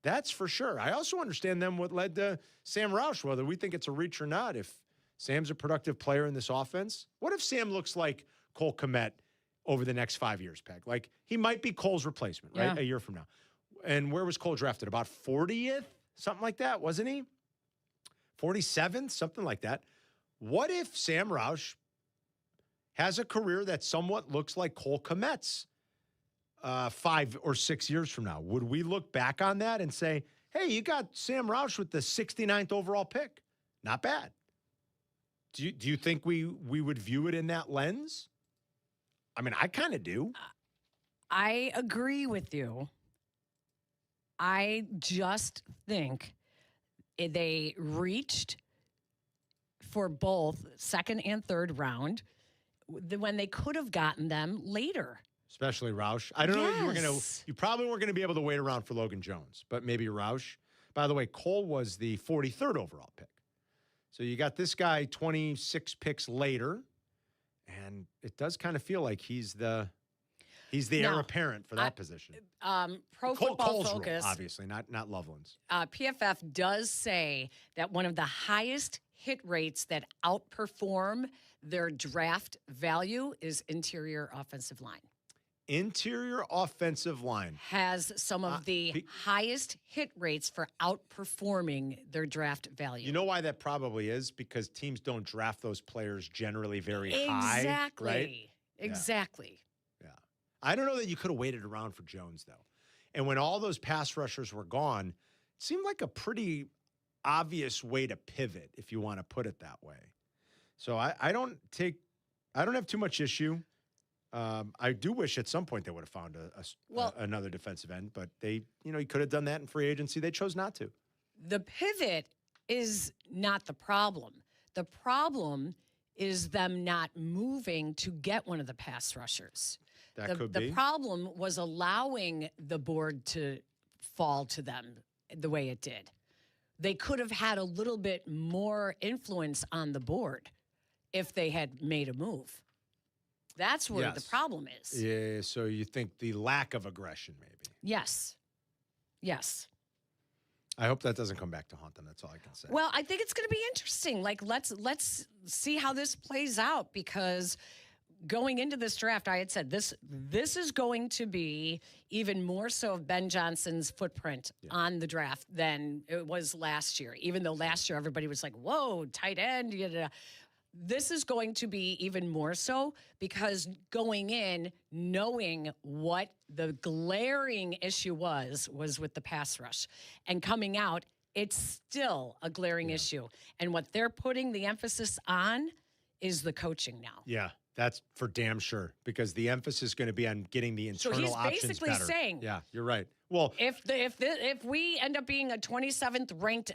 That's for sure. I also understand them what led to Sam Roush, whether we think it's a reach or not. If Sam's a productive player in this offense, what if Sam looks like Cole Kmet over the next 5 years, Peg? Like, he might be Cole's replacement, right? Yeah. A year from now. And where was Cole drafted? About 40th? Something like that, wasn't he? 47th? Something like that. What if Sam Roush has a career that somewhat looks like Cole Kmet's 5 or 6 years from now? Would we look back on that and say, hey, you got Sam Roush with the 69th overall pick? Not bad. Do you think we would view it in that lens? I mean, I kind of do. I agree with you. I just think they reached for both second and third round when they could have gotten them later. Especially Roush. I don't know if you probably weren't going to be able to wait around for Logan Jones, but maybe Roush. By the way, Cole was the 43rd overall pick. So you got this guy 26 picks later, and it does kind of feel like he's the heir apparent for that position. Pro Football Cole's Focus, role, obviously, not Loveland's. PFF does say that one of the highest hit rates that outperform their draft value is interior offensive line. Interior offensive line has some of the highest hit rates for outperforming their draft value. You know why that probably is? Because teams don't draft those players generally very high. Exactly. Right? Exactly. Yeah. I don't know that you could have waited around for Jones, though. And when all those pass rushers were gone, it seemed like a pretty obvious way to pivot, if you want to put it that way. So I don't have too much issue. I do wish at some point they would have found another defensive end, but he could have done that in free agency. They chose not to. The pivot is not the problem. The problem is them not moving to get one of the pass rushers. The problem was allowing the board to fall to them the way it did. They could have had a little bit more influence on the board if they had made a move. That's where the problem is. Yeah, so you think the lack of aggression, maybe. Yes. I hope that doesn't come back to haunt them. That's all I can say. Well, I think it's going to be interesting. Like, let's see how this plays out, because going into this draft, I had said this is going to be even more so of Ben Johnson's footprint on the draft than it was last year. Even though last year everybody was like, whoa, tight end. This is going to be even more so, because going in, knowing what the glaring issue was with the pass rush, and coming out, it's still a glaring issue. And what they're putting the emphasis on is the coaching now. Yeah, that's for damn sure, because the emphasis is going to be on getting the internal options better. So he's basically saying, yeah, you're right. Well, if we end up being a 27th ranked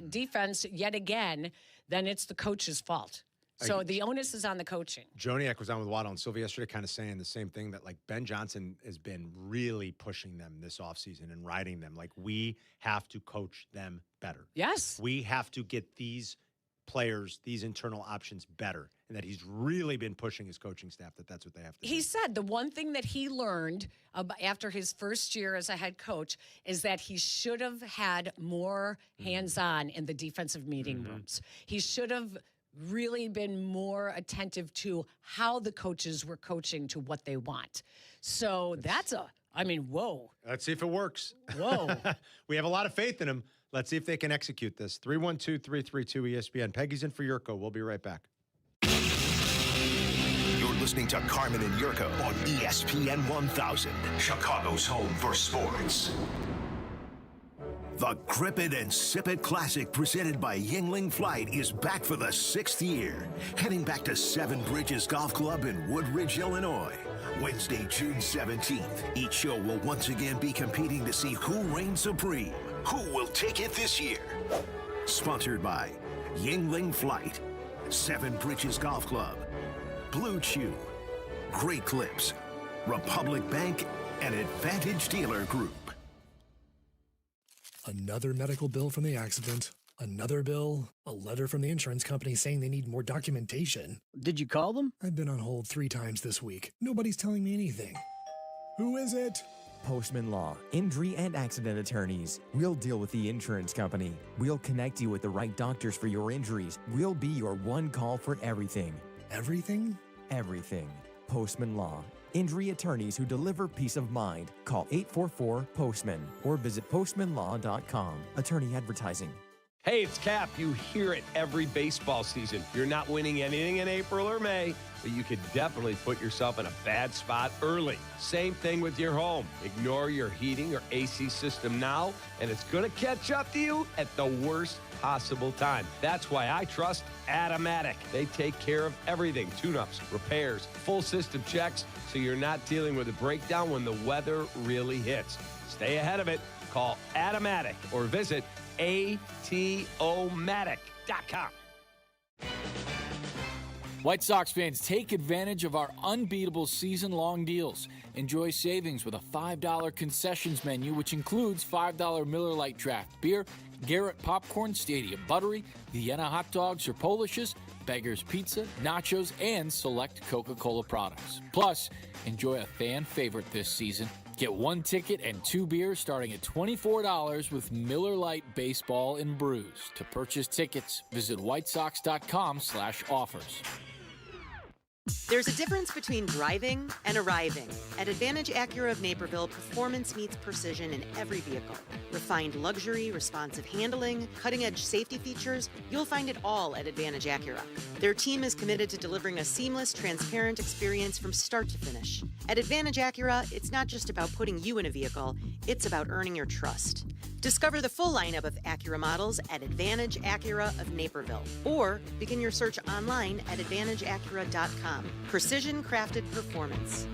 defense yet again, then it's the coach's fault. So the onus is on the coaching. Joniak was on with Waddle Silvy yesterday kind of saying the same thing, that like Ben Johnson has been really pushing them this offseason and riding them. Like, we have to coach them better. Yes. We have to get these players, these internal options better. And that he's really been pushing his coaching staff that's what they have to do. He said the one thing that he learned after his first year as a head coach is that he should have had more hands-on in the defensive meeting rooms. He should have really been more attentive to how the coaches were coaching to what they want. So whoa. Let's see if it works. Whoa. We have a lot of faith in him. Let's see if they can execute this. 312-332-ESPN. Peggy's in for Jurko. We'll be right back. You're listening to Carmen and Jurko on ESPN 1000, Chicago's home for sports. The Grip It and Sip It Classic, presented by Yingling Flight, is back for the 6th year. Heading back to Seven Bridges Golf Club in Woodridge, Illinois. Wednesday, June 17th. Each show will once again be competing to see who reigns supreme. Who will take it this year? Sponsored by Yingling Flight, Seven Bridges Golf Club, Blue Chew, Great Clips, Republic Bank, and Advantage Dealer Group. Another medical bill from the accident. Another bill. A letter from the insurance company saying they need more documentation. Did you call them? I've been on hold 3 times this week. Nobody's telling me anything. Who is it? Postman Law, injury and accident attorneys. We'll deal with the insurance company. We'll connect you with the right doctors for your injuries. We'll be your one call for everything. Everything? Everything. Postman Law. Injury attorneys who deliver peace of mind. Call 844-POSTMAN or visit postmanlaw.com. Attorney advertising. Hey, it's Kap. You hear it every baseball season. You're not winning anything in April or May, but you could definitely put yourself in a bad spot early. Same thing with your home. Ignore your heating or AC system now, and it's going to catch up to you at the worst possible time. That's why I trust Automatic. They take care of everything. Tune-ups, repairs, full system checks, so you're not dealing with a breakdown when the weather really hits. Stay ahead of it. Call Automatic or visit atomatic.com. White Sox fans, take advantage of our unbeatable season-long deals. Enjoy savings with a $5 concessions menu, which includes $5 Miller Lite draft beer, Garrett popcorn, Stadium buttery, Vienna hot dogs or Polishes, Beggar's Pizza, nachos, and select Coca-Cola products. Plus, enjoy a fan favorite this season. Get 1 ticket and 2 beers starting at $24 with Miller Lite Baseball and Brews. To purchase tickets, visit whitesox.com/offers. There's a difference between driving and arriving. At Advantage Acura of Naperville, performance meets precision in every vehicle. Refined luxury, responsive handling, cutting-edge safety features, you'll find it all at Advantage Acura. Their team is committed to delivering a seamless, transparent experience from start to finish. At Advantage Acura, it's not just about putting you in a vehicle, it's about earning your trust. Discover the full lineup of Acura models at Advantage Acura of Naperville, or begin your search online at AdvantageAcura.com. Precision crafted performance.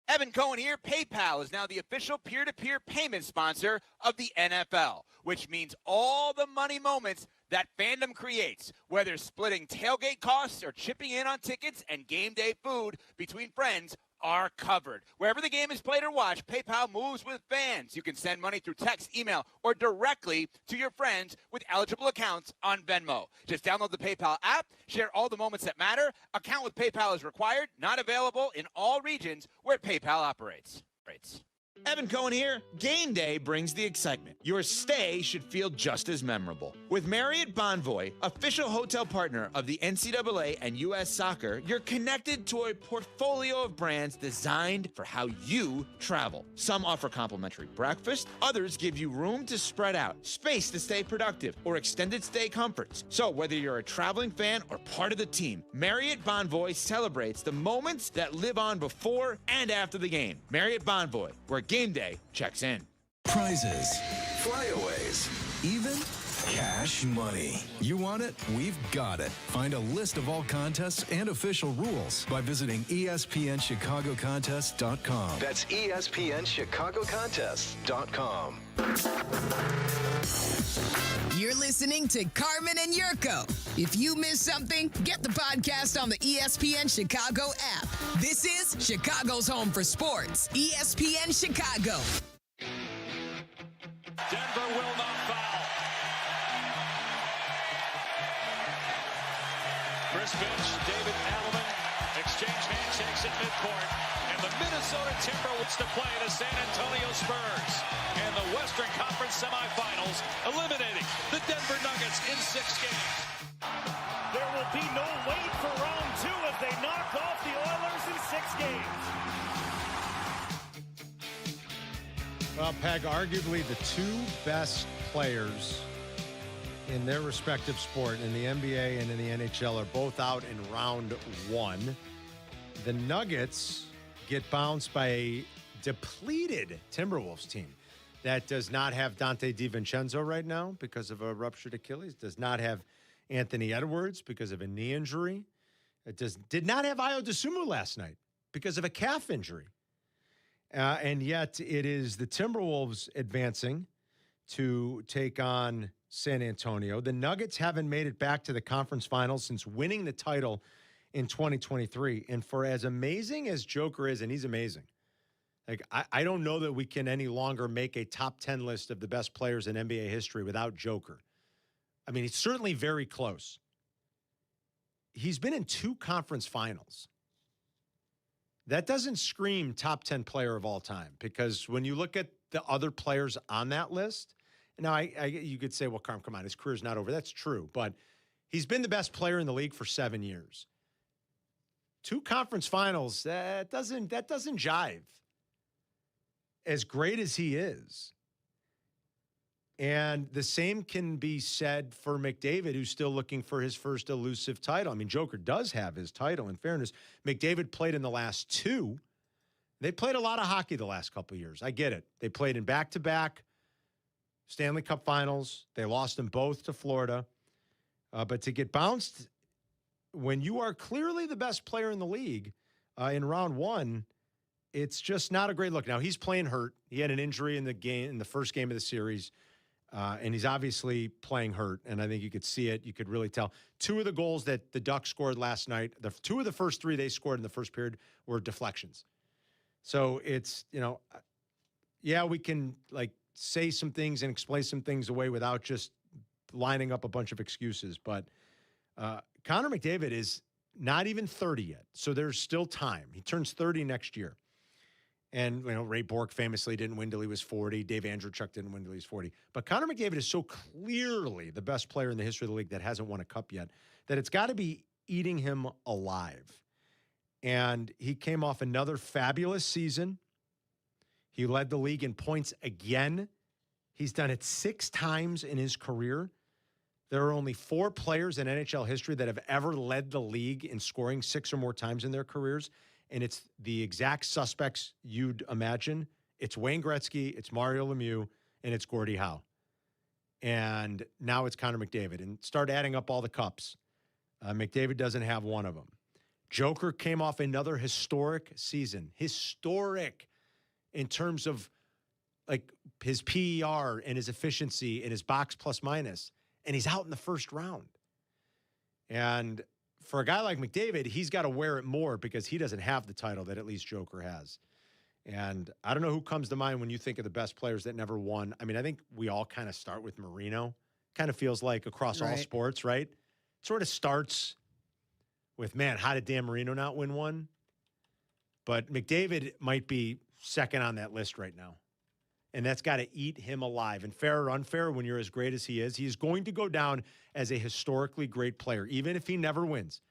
Evan Cohen here. PayPal is now the official peer-to-peer payment sponsor of the NFL, which means all the money moments that fandom creates, whether splitting tailgate costs or chipping in on tickets and game day food between friends, are covered. Wherever the game is played or watched, PayPal moves with fans. You can send money through text, email, or directly to your friends with eligible accounts on Venmo. Just download the PayPal app, share all the moments that matter. Account with PayPal is required, not available in all regions where PayPal operates. Evan Cohen here. Game day brings the excitement. Your stay should feel just as memorable. With Marriott Bonvoy, official hotel partner of the NCAA and U.S. Soccer, you're connected to a portfolio of brands designed for how you travel. Some offer complimentary breakfast, others give you room to spread out, space to stay productive, or extended stay comforts. So whether you're a traveling fan or part of the team, Marriott Bonvoy celebrates the moments that live on before and after the game. Marriott Bonvoy, where game day checks in. Prizes, flyaways, even cash money. You want it? We've got it. Find a list of all contests and official rules by visiting ESPNChicagoContests.com. That's ESPNChicagoContests.com. You're listening to Carmen and Jurko. If you miss something, get the podcast on the ESPN Chicago app. This is Chicago's home for sports, ESPN Chicago. Denver will not foul. Chris Finch, David Allen exchange handshakes at midcourt. And the Minnesota Timberwolves to play the San Antonio Spurs in the Western Conference semifinals, eliminating the Denver Nuggets in 6 games. There will be no wait for round 2 as they knock off the Oilers in 6 games. Well, Peg, arguably the two best players in their respective sport, in the NBA and in the NHL, are both out in round 1. The Nuggets get bounced by a depleted Timberwolves team that does not have Dante DiVincenzo right now because of a ruptured Achilles, does not have Anthony Edwards because of a knee injury. It did not have Ayo Dosunmu last night because of a calf injury. And yet it is the Timberwolves advancing to take on San Antonio. The Nuggets haven't made it back to the conference finals since winning the title in 2023. And for as amazing as Joker is, and he's amazing, like I don't know that we can any longer make a top 10 list of the best players in NBA history without Joker. I mean, he's certainly very close. He's been in 2 conference finals. That doesn't scream top 10 player of all time, because when you look at the other players on that list, now you could say, well, come on, his career's not over. That's true, but he's been the best player in the league for 7 years. 2 conference finals, that doesn't jive. As great as he is. And the same can be said for McDavid, who's still looking for his first elusive title. I mean, Joker does have his title, in fairness. McDavid played in the last 2. They played a lot of hockey the last couple of years. I get it. They played in back-to-back Stanley Cup finals. They lost them both to Florida. But to get bounced when you are clearly the best player in the league in round 1, it's just not a great look. Now, he's playing hurt. He had an injury in the first game of the series. And he's obviously playing hurt, and I think you could see it. You could really tell. 2 of the goals that the Ducks scored last night, 2 of the first 3 they scored in the first period were deflections. So it's, yeah, we can say some things and explain some things away without just lining up a bunch of excuses. But Connor McDavid is not even 30 yet, so there's still time. He turns 30 next year. And, Ray Bork famously didn't win till he was 40. Dave Andreychuk didn't win till he was 40. But Connor McDavid is so clearly the best player in the history of the league that hasn't won a cup yet that it's got to be eating him alive. And he came off another fabulous season. He led the league in points again. He's done it 6 times in his career. There are only 4 players in NHL history that have ever led the league in scoring 6 or more times in their careers. And it's the exact suspects you'd imagine. It's Wayne Gretzky, it's Mario Lemieux, and it's Gordie Howe. And now it's Connor McDavid. And start adding up all the cups. McDavid doesn't have one of them. Joker came off another historic season. Historic in terms of like his PER and his efficiency and his box plus minus. And he's out in the first round. And for a guy like McDavid, he's got to wear it more because he doesn't have the title that at least Joker has. And I don't know who comes to mind when you think of the best players that never won. I mean, I think we all kind of start with Marino. Kind of feels like across all sports, right? Sort of starts with, man, how did Dan Marino not win one? But McDavid might be second on that list right now. And that's got to eat him alive. And fair or unfair, when you're as great as he is, he's going to go down as a historically great player, even if he never wins.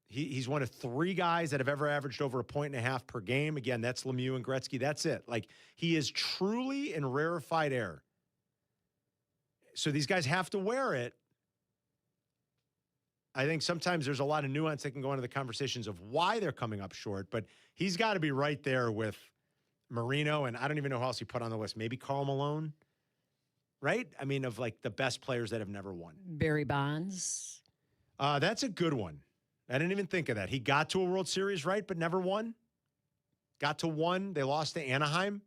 He's one of 3 guys that have ever averaged over 1.5 points per game. Again, that's Lemieux and Gretzky. That's it. Like, he is truly in rarefied air. So these guys have to wear it. I think sometimes there's a lot of nuance that can go into the conversations of why they're coming up short, but he's got to be right there with Marino, and I don't even know who else he put on the list. Maybe Karl Malone, right? I mean, of like the best players that have never won. Barry Bonds. That's a good one. I didn't even think of that. He got to a World Series, right, but never won. Got to one. They lost to Anaheim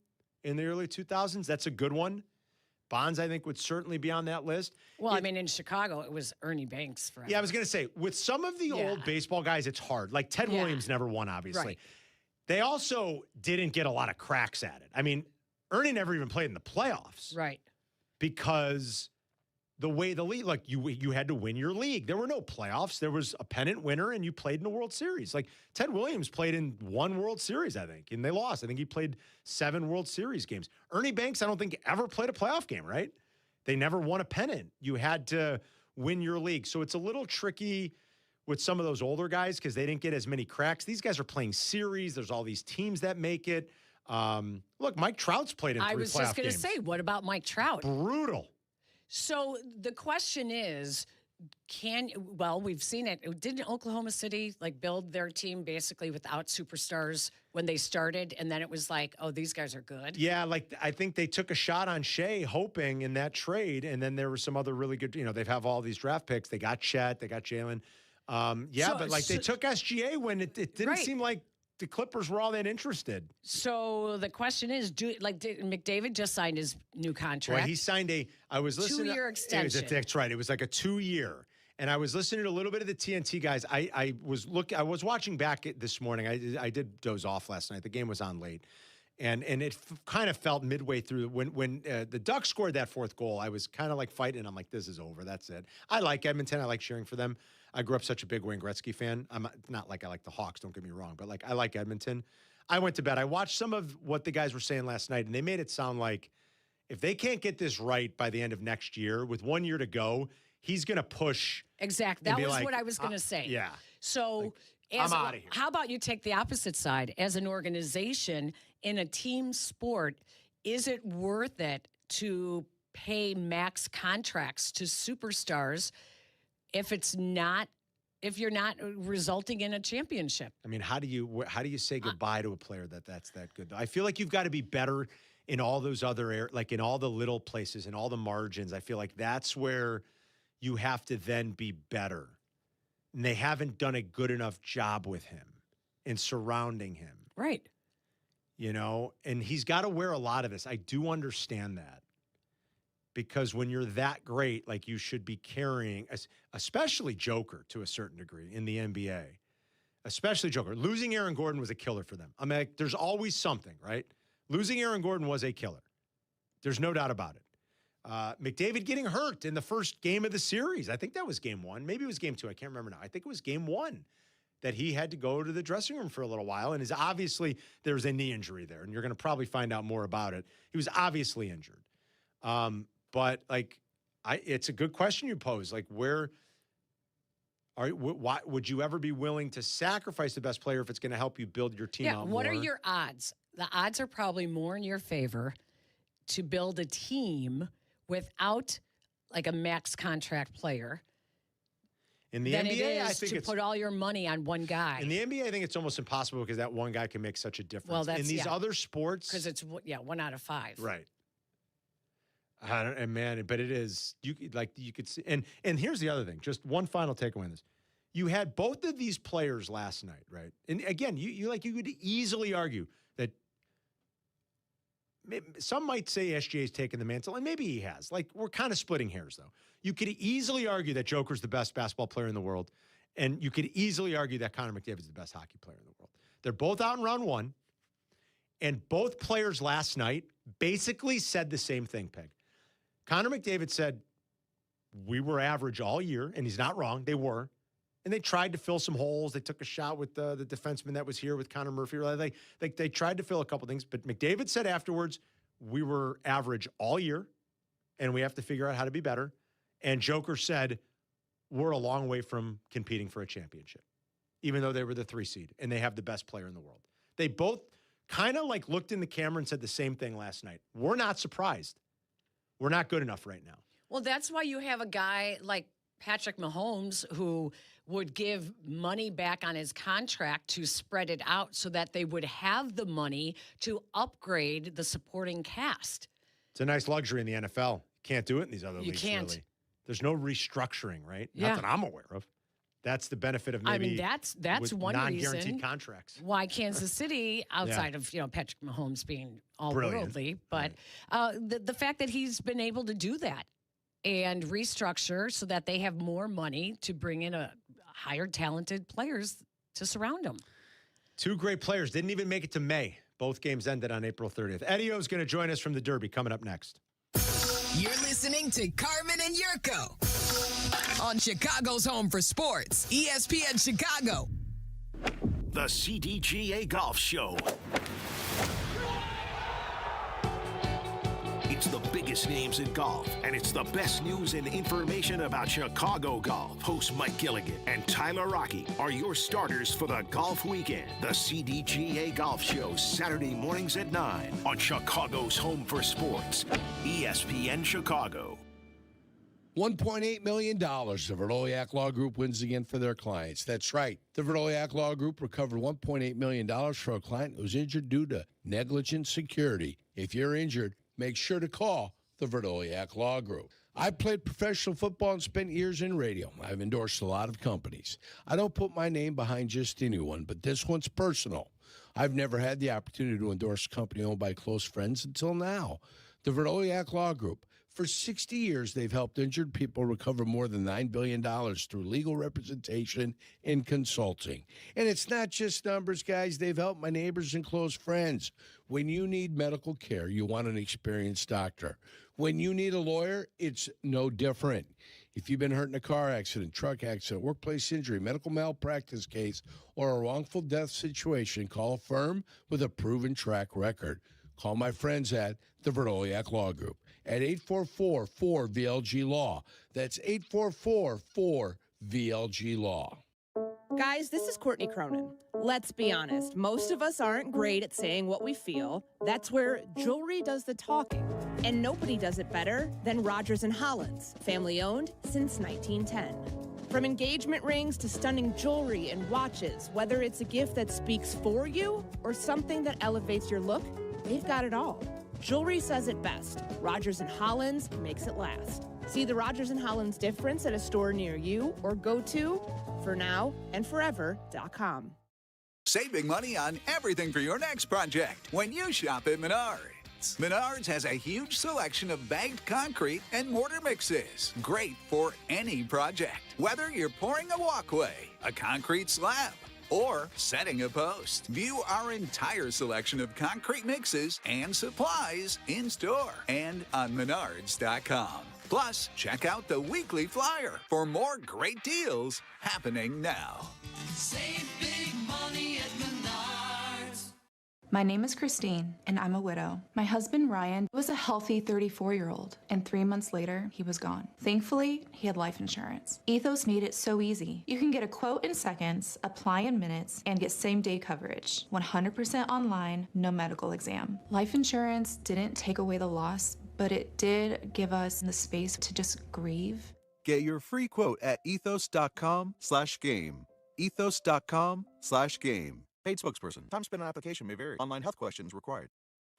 in the early 2000s. That's a good one. Bonds, I think, would certainly be on that list. Well, I mean, in Chicago, it was Ernie Banks forever. Yeah, I was going to say, with some of the old baseball guys, it's hard. Like Ted Williams never won, obviously. Right. They also didn't get a lot of cracks at it. I mean, Ernie never even played in the playoffs. Right. Because the way the league, like you had to win your league. There were no playoffs. There was a pennant winner, and you played in a World Series. Like Ted Williams played in 1 World Series, I think, and they lost. I think he played 7 World Series games. Ernie Banks, I don't think ever played a playoff game, right? They never won a pennant. You had to win your league. So it's a little tricky with some of those older guys because they didn't get as many cracks. These guys are playing series. There's all these teams that make it. Look, Mike Trout's played in 3 playoff games. I was just going to say, what about Mike Trout? Brutal. So the question is, we've seen it. Didn't Oklahoma City build their team basically without superstars when they started? And then it was like, oh, these guys are good. Yeah, I think they took a shot on Shea hoping in that trade. And then there were some other really good, they have all these draft picks. They got Chet, they got Jalen. They took SGA when it didn't seem like the Clippers were all that interested. So the question is, did McDavid just signed his new contract? Well, he signed I was listening 2-year extension. That's right. It was like a 2-year. And I was listening to a little bit of the TNT guys. I was watching back this morning. I did doze off last night. The game was on late. And it kind of felt midway through when the Ducks scored that 4th goal, I was kind of like fighting. I'm like, this is over. That's it. I like Edmonton. I like cheering for them. I grew up such a big Wayne Gretzky fan. I'm not like I like the Hawks, don't get me wrong, but I like Edmonton. I went to bed. I watched some of what the guys were saying last night, and they made it sound like if they can't get this right by the end of next year, with 1 year to go, he's going to push. Exactly. That was what I was going to say. Yeah. So I'm out of here. How about you take the opposite side? As an organization in a team sport, is it worth it to pay max contracts to superstars if you're not resulting in a championship? I mean, how do you say goodbye to a player that's that good? I feel like you've got to be better in all those other in all the little places, in all the margins. I feel like that's where you have to then be better. And they haven't done a good enough job with him and surrounding him. Right. And he's got to wear a lot of this. I do understand that. Because when you're that great, you should be carrying, especially Joker to a certain degree in the NBA, especially Joker. Losing Aaron Gordon was a killer for them. I mean, there's always something, right? Losing Aaron Gordon was a killer. There's no doubt about it. McDavid getting hurt in the first game of the series. I think that was game 1. Maybe it was game 2. I can't remember now. I think it was game 1 that he had to go to the dressing room for a little while. And obviously there was a knee injury there, and you're going to probably find out more about it. He was obviously injured. But it's a good question you pose. Where Why would you ever be willing to sacrifice the best player if it's going to help you build your team out more? What are your odds? The odds are probably more in your favor to build a team without like a max contract player. In the than NBA, it is I think to put all your money on one guy. In the NBA, I think it's almost impossible because that one guy can make such a difference. Well, that's in these other sports, because it's 1 out of 5. Right. But it is you could see, and here's the other thing. Just one final takeaway on this: you had both of these players last night, right? And again, you could easily argue that some might say SGA's taken the mantle, and maybe he has. Like, we're kind of splitting hairs, though. You could easily argue that Joker's the best basketball player in the world, and you could easily argue that Connor McDavid's the best hockey player in the world. They're both out in round one, and both players last night basically said the same thing, Peg. Connor McDavid said, we were average all year, and he's not wrong. They were. And they tried to fill some holes. They took a shot with the defenseman that was here with Connor Murphy. They tried to fill a couple things. But McDavid said afterwards, we were average all year, and we have to figure out how to be better. And Joker said, we're a long way from competing for a championship, even though they were the 3 seed, and they have the best player in the world. They both kind of like looked in the camera and said the same thing last night. We're not surprised. We're not good enough right now. Well, that's why you have a guy like Patrick Mahomes who would give money back on his contract to spread it out so that they would have the money to upgrade the supporting cast. It's a nice luxury in the NFL. Can't do it in these other leagues. You can't. Really. There's no restructuring, right? Yeah. Not that I'm aware of. That's the benefit of maybe that's one non-guaranteed reason contracts. Why Kansas City, outside of Patrick Mahomes being all worldly, but the fact that he's been able to do that and restructure so that they have more money to bring in a higher talented players to surround them. 2 great players didn't even make it to May. Both games ended on April 30th. Eddie O is going to join us from the Derby coming up next. You're listening to Carmen and Jurko on Chicago's home for sports, ESPN Chicago. The CDGA Golf Show. It's the biggest names in golf, and it's the best news and information about Chicago golf. Host Mike Gilligan and Tyler Rocky are your starters for the golf weekend. The CDGA Golf Show, Saturday mornings at 9 on Chicago's home for sports, ESPN Chicago. $1.8 million the Verdoliak Law Group wins again for their clients. That's right. The Verdoliak Law Group recovered $1.8 million for a client who was injured due to negligent security. If you're injured, make sure to call the Verdoliak Law Group. I played professional football and spent years in radio. I've endorsed a lot of companies. I don't put my name behind just anyone, but this one's personal. I've never had the opportunity to endorse a company owned by close friends until now. The Verdoliak Law Group. For 60 years, they've helped injured people recover more than $9 billion through legal representation and consulting. And it's not just numbers, guys. They've helped my neighbors and close friends. When you need medical care, you want an experienced doctor. When you need a lawyer, it's no different. If you've been hurt in a car accident, truck accident, workplace injury, medical malpractice case, or a wrongful death situation, call a firm with a proven track record. Call my friends at the Verdoliak Law Group at 844-4VLG-LAW. That's 844-4VLG-LAW. Guys, this is Courtney Cronin. Let's be honest, most of us aren't great at saying what we feel. That's where jewelry does the talking. And nobody does it better than Rogers & Hollins, family owned since 1910. From engagement rings to stunning jewelry and watches, whether it's a gift that speaks for you or something that elevates your look, they've got it all. Jewelry says it best. Rogers & Hollins makes it last. See the Rogers & Hollins difference at a store near you or go to fornowandforever.com. Saving money on everything for your next project when you shop at Menards. Menards has a huge selection of bagged concrete and mortar mixes. Great for any project. Whether you're pouring a walkway, a concrete slab, or setting a post. View our entire selection of concrete mixes and supplies in store and on Menards.com. Plus, check out the weekly flyer for more great deals happening now. Save big money at Menards. My name is Christine, and I'm a widow. My husband, Ryan, was a healthy 34-year-old, and 3 months later, he was gone. Thankfully, he had life insurance. Ethos made it so easy. You can get a quote in seconds, apply in minutes, and get same-day coverage. 100% online, no medical exam. Life insurance didn't take away the loss, but it did give us the space to just grieve. Get your free quote at ethos.com/game. Ethos.com/game. Paid spokesperson. Time spent on application may vary. Online health questions required.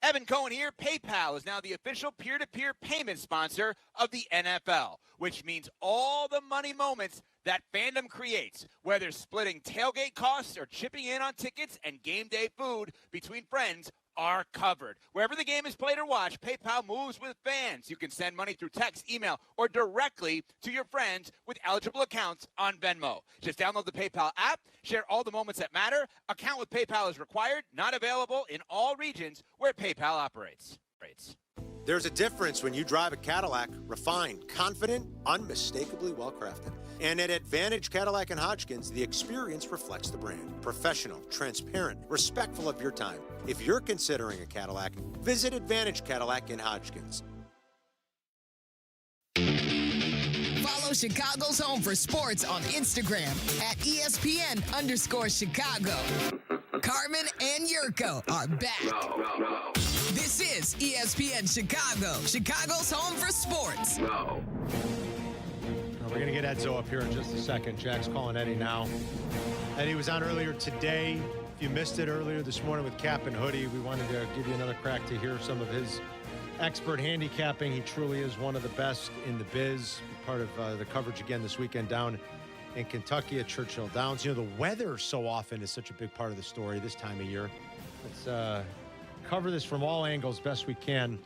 Evan Cohen here. PayPal is now the official peer-to-peer payment sponsor of the NFL, which means all the money moments that fandom creates, whether splitting tailgate costs or chipping in on tickets and game day food between friends, are covered. Wherever the game is played or watched, PayPal moves with fans. You can send money through text, email, or directly to your friends with eligible accounts on Venmo. Just download the PayPal app, share all the moments that matter. Account with PayPal is required, not available in all regions where PayPal operates. There's a difference when you drive a Cadillac, refined, confident, unmistakably well-crafted. And at Advantage Cadillac and Hodgkins, the experience reflects the brand. Professional, transparent, respectful of your time. If you're considering a Cadillac, visit Advantage Cadillac and Hodgkins. Follow Chicago's Home for Sports on Instagram at ESPN_Chicago. Carmen and Jurko are back. This is ESPN Chicago, Chicago's Home for Sports. We're going to get Edzo up here in just a second. Jack's calling Eddie now. Eddie was on earlier today. If you missed it earlier this morning with Kap and Hoodie, we wanted to give you another crack to hear some of his expert handicapping. He truly is one of the best in the biz. Part of the coverage again this weekend down in Kentucky at Churchill Downs. You know, the weather so often is such a big part of the story this time of year. Let's cover this from all angles best we can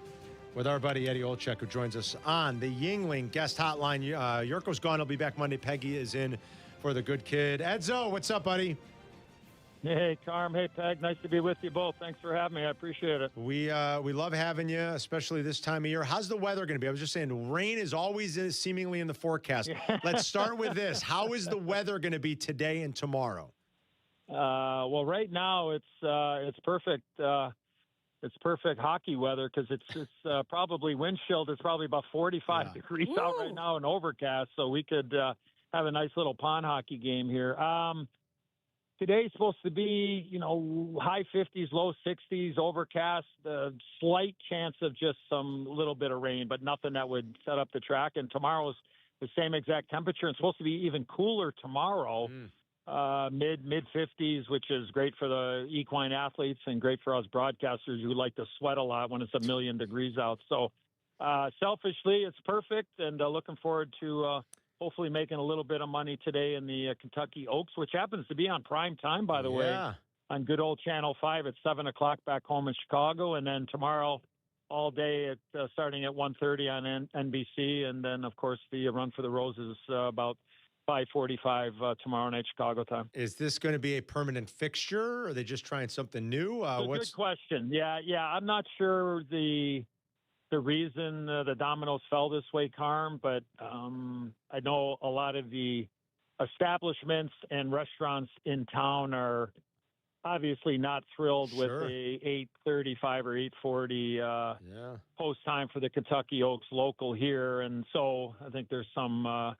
with our buddy Eddie Olczyk, who joins us on the Yuengling guest hotline. Jurko's gone. He'll be back Monday. Peggy is in for the good kid. Edzo, what's up, buddy? Hey, Carm. Hey, Peg. Nice to be with you both. Thanks for having me. I appreciate it. We love having you, especially this time of year. How's the weather going to be? I was just saying, rain is always seemingly in the forecast. Let's start with this. How is the weather going to be today and tomorrow? Well, right now it's perfect. It's perfect hockey weather because it's probably wind chilled. It's probably about 45 degrees out right now and overcast, so we could have a nice little pond hockey game here. Today's supposed to be, high 50s, low 60s, overcast, slight chance of just some little bit of rain, but nothing that would set up the track. And tomorrow's the same exact temperature. It's supposed to be even cooler tomorrow. Mid 50s, which is great for the equine athletes and great for us broadcasters who like to sweat a lot when it's 1,000,000 degrees out. So selfishly, it's perfect, and looking forward to hopefully making a little bit of money today in the Kentucky Oaks, which happens to be on prime time, by the way, on good old Channel 5 at 7 o'clock back home in Chicago. And then tomorrow all day at starting at 1:30 on NBC. And then, of course, the Run for the Roses about 5:45 tomorrow night Chicago time. Is this going to be a permanent fixture? Or are they just trying something new? Good question. Yeah. I'm not sure the reason the dominoes fell this way, Carm, but I know a lot of the establishments and restaurants in town are obviously not thrilled with the 8:35 or 8:40 post time for the Kentucky Oaks local here, and so I think there's some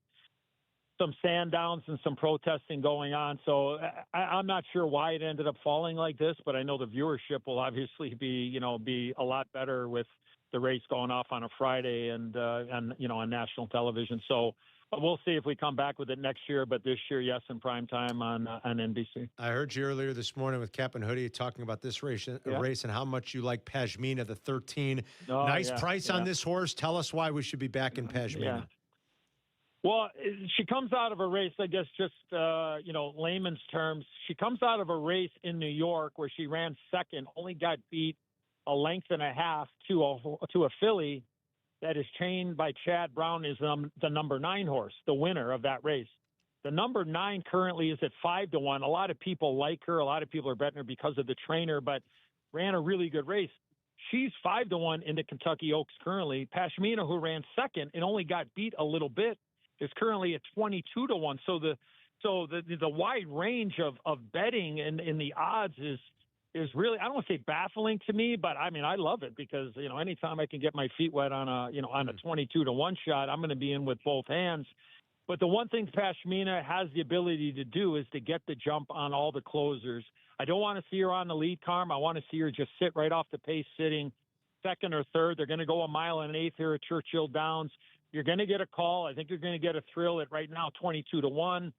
stand downs and some protesting going on. So I'm not sure why it ended up falling like this, but I know the viewership will obviously be a lot better with the race going off on a Friday and on national television. So we'll see if we come back with it next year, but this year, yes, in prime time on NBC. I heard you earlier this morning with Kap and Hoodie talking about this race and how much you like Pashmina, the 13. Nice price on this horse. Tell us why we should be back in Pashmina. Yeah. Well, she comes out of a race, I guess, just, layman's terms. She comes out of a race in New York where she ran second, only got beat a length and a half to a filly that is trained by Chad Brown, is the number 9 horse, the winner of that race. The number 9 currently is at 5-1. A lot of people like her. A lot of people are betting her because of the trainer, but ran a really good race. She's 5-1 in the Kentucky Oaks currently. Pashmina, who ran second and only got beat a little bit, is currently at 22-1. So the wide range of betting and the odds is is really, I don't want to say baffling to me, but I mean, I love it because, you know, anytime I can get my feet wet on a 22-1 shot, I'm going to be in with both hands. But the one thing Pashmina has the ability to do is to get the jump on all the closers. I don't want to see her on the lead, Carm. I want to see her just sit right off the pace, sitting second or third. They're going to go 1 mile and an eighth here at Churchill Downs. You're going to get a call. I think you're going to get a thrill at right now 22-1.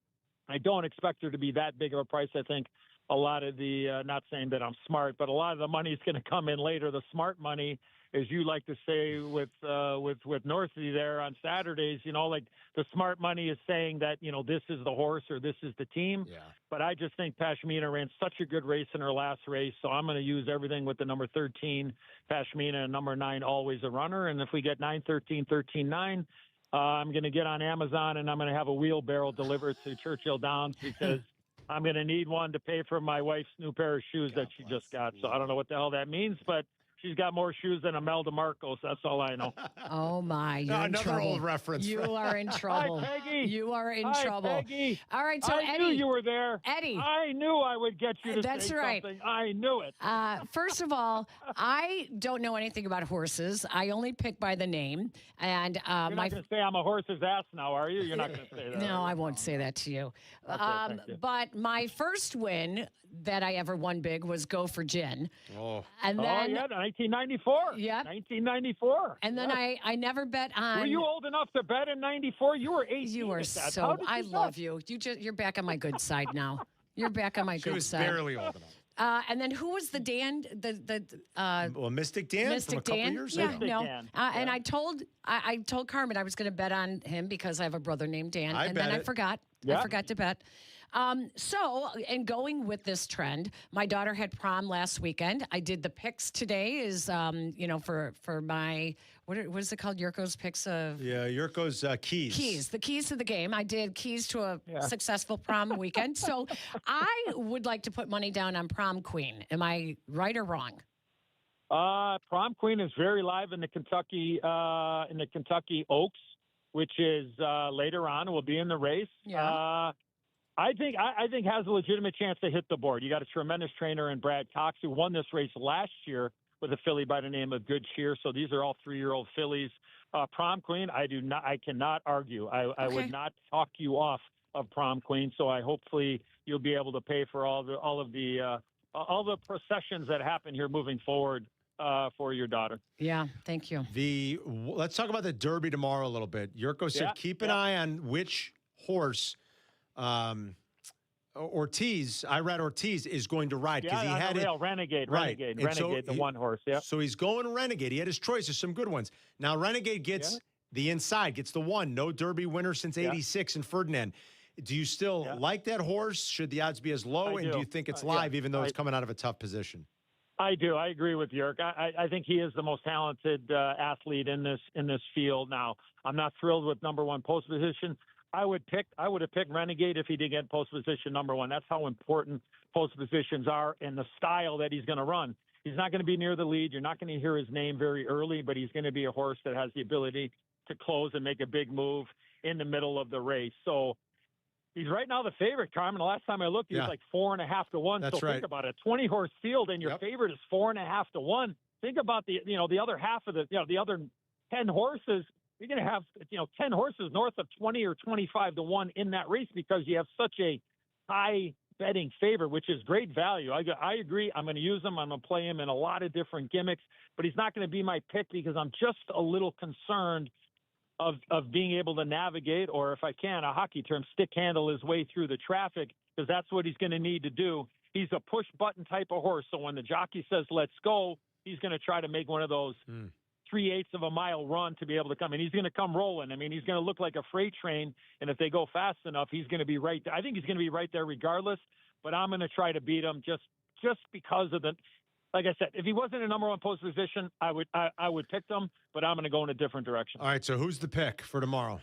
I don't expect her to be that big of a price. I think a lot of the, not saying that I'm smart, but a lot of the money is going to come in later. The smart money, as you like to say with Northie there on Saturdays, you know, like the smart money is saying that, you know, this is the horse or this is the team. Yeah. But I just think Pashmina ran such a good race in her last race. So I'm going to use everything with the number 13, Pashmina, and number 9, Always a Runner. And if we get 9-13, 13-9, I'm going to get on Amazon and I'm going to have a wheelbarrow delivered to Churchill Downs because I'm going to need one to pay for my wife's new pair of shoes that she just got. So I don't know what the hell that means, but she's got more shoes than Imelda Marcos. That's all I know. Oh, my. You're in another trouble. old reference. You are in trouble. Hi, Peggy. You are in Hi, trouble. Peggy. All right, so I Eddie. knew you were there. Eddie. I knew I would get you to That's say right. something. I knew it. First of all, I don't know anything about horses. I only pick by the name. And You're not going to say I'm a horse's ass now, are you? You're not going to say that. No, I won't say that to you. Okay, thank you. But my first win that I ever won big was Go for Gin. Oh. And then, 1994. Yeah. 1994. And then I never bet on. Were you old enough to bet in 94? You were 18. You are at that. so. How did I you love bet? you. You're back on my good side now. You're back on my She good was side. barely old enough. And then who was the Dan? Well, Mystic Dan Mystic from a couple Dan? years Yeah, ago. no. Dan. And I told Carmen I was going to bet on him because I have a brother named Dan, I and bet then I it. forgot. Yeah. I forgot to bet. So, and going with this trend, my daughter had prom last weekend. I did the picks today. Is for my what is it called? Yurko's picks of Yurko's keys. Keys, the keys to the game. I did keys to a successful prom weekend. So I would like to put money down on Prom Queen. Am I right or wrong? Prom Queen is very live in the Kentucky Oaks, which is later on. Will be in the race. Yeah. I think has a legitimate chance to hit the board. You got a tremendous trainer in Brad Cox who won this race last year with a filly by the name of Good Cheer. So these are all 3-year-old fillies. Prom Queen, I cannot argue. I would not talk you off of Prom Queen. So hopefully you'll be able to pay for all the processions that happen here moving forward for your daughter. Yeah, thank you. Let's talk about the Derby tomorrow a little bit. Yurko said keep an eye on which horse Ortiz, I read Ortiz is going to ride because he had it. Renegade, right. Renegade, the one horse. Yeah. So he's going Renegade. He had his choices, some good ones. Now Renegade gets the inside, gets the one. No Derby winner since '86 in Ferdinand. Do you still like that horse? Should the odds be as low? And do you think it's live, even though it's coming out of a tough position? I do. I agree with Yerk. I think he is the most talented athlete in this field. Now, I'm not thrilled with number 1 post position. I would have picked Renegade if he did get post position number 1. That's how important post positions are and the style that he's going to run. He's not going to be near the lead. You're not going to hear his name very early, but he's going to be a horse that has the ability to close and make a big move in the middle of the race. So he's right now the favorite, Carmen. The last time I looked, he was like 4.5 to 1. That's so right. think about it. 20-horse field and your favorite is 4.5 to 1. Think about the other half of the other 10 horses. You're going to have 10 horses north of 20 or 25 to 1 in that race because you have such a high betting favor, which is great value. I agree. I'm going to use him. I'm going to play him in a lot of different gimmicks, but he's not going to be my pick because I'm just a little concerned of being able to navigate, or if I can, a hockey term, stick handle his way through the traffic, because that's what he's going to need to do. He's a push button type of horse. So when the jockey says, let's go, he's going to try to make one of those 3/8 of a mile run to be able to come. And he's going to come rolling. I mean, he's going to look like a freight train. And if they go fast enough, he's going to be right there. I think he's going to be right there regardless, but I'm going to try to beat him just because of like I said, if he wasn't in number 1 post position, I would pick him, but I'm going to go in a different direction. All right. So who's the pick for tomorrow?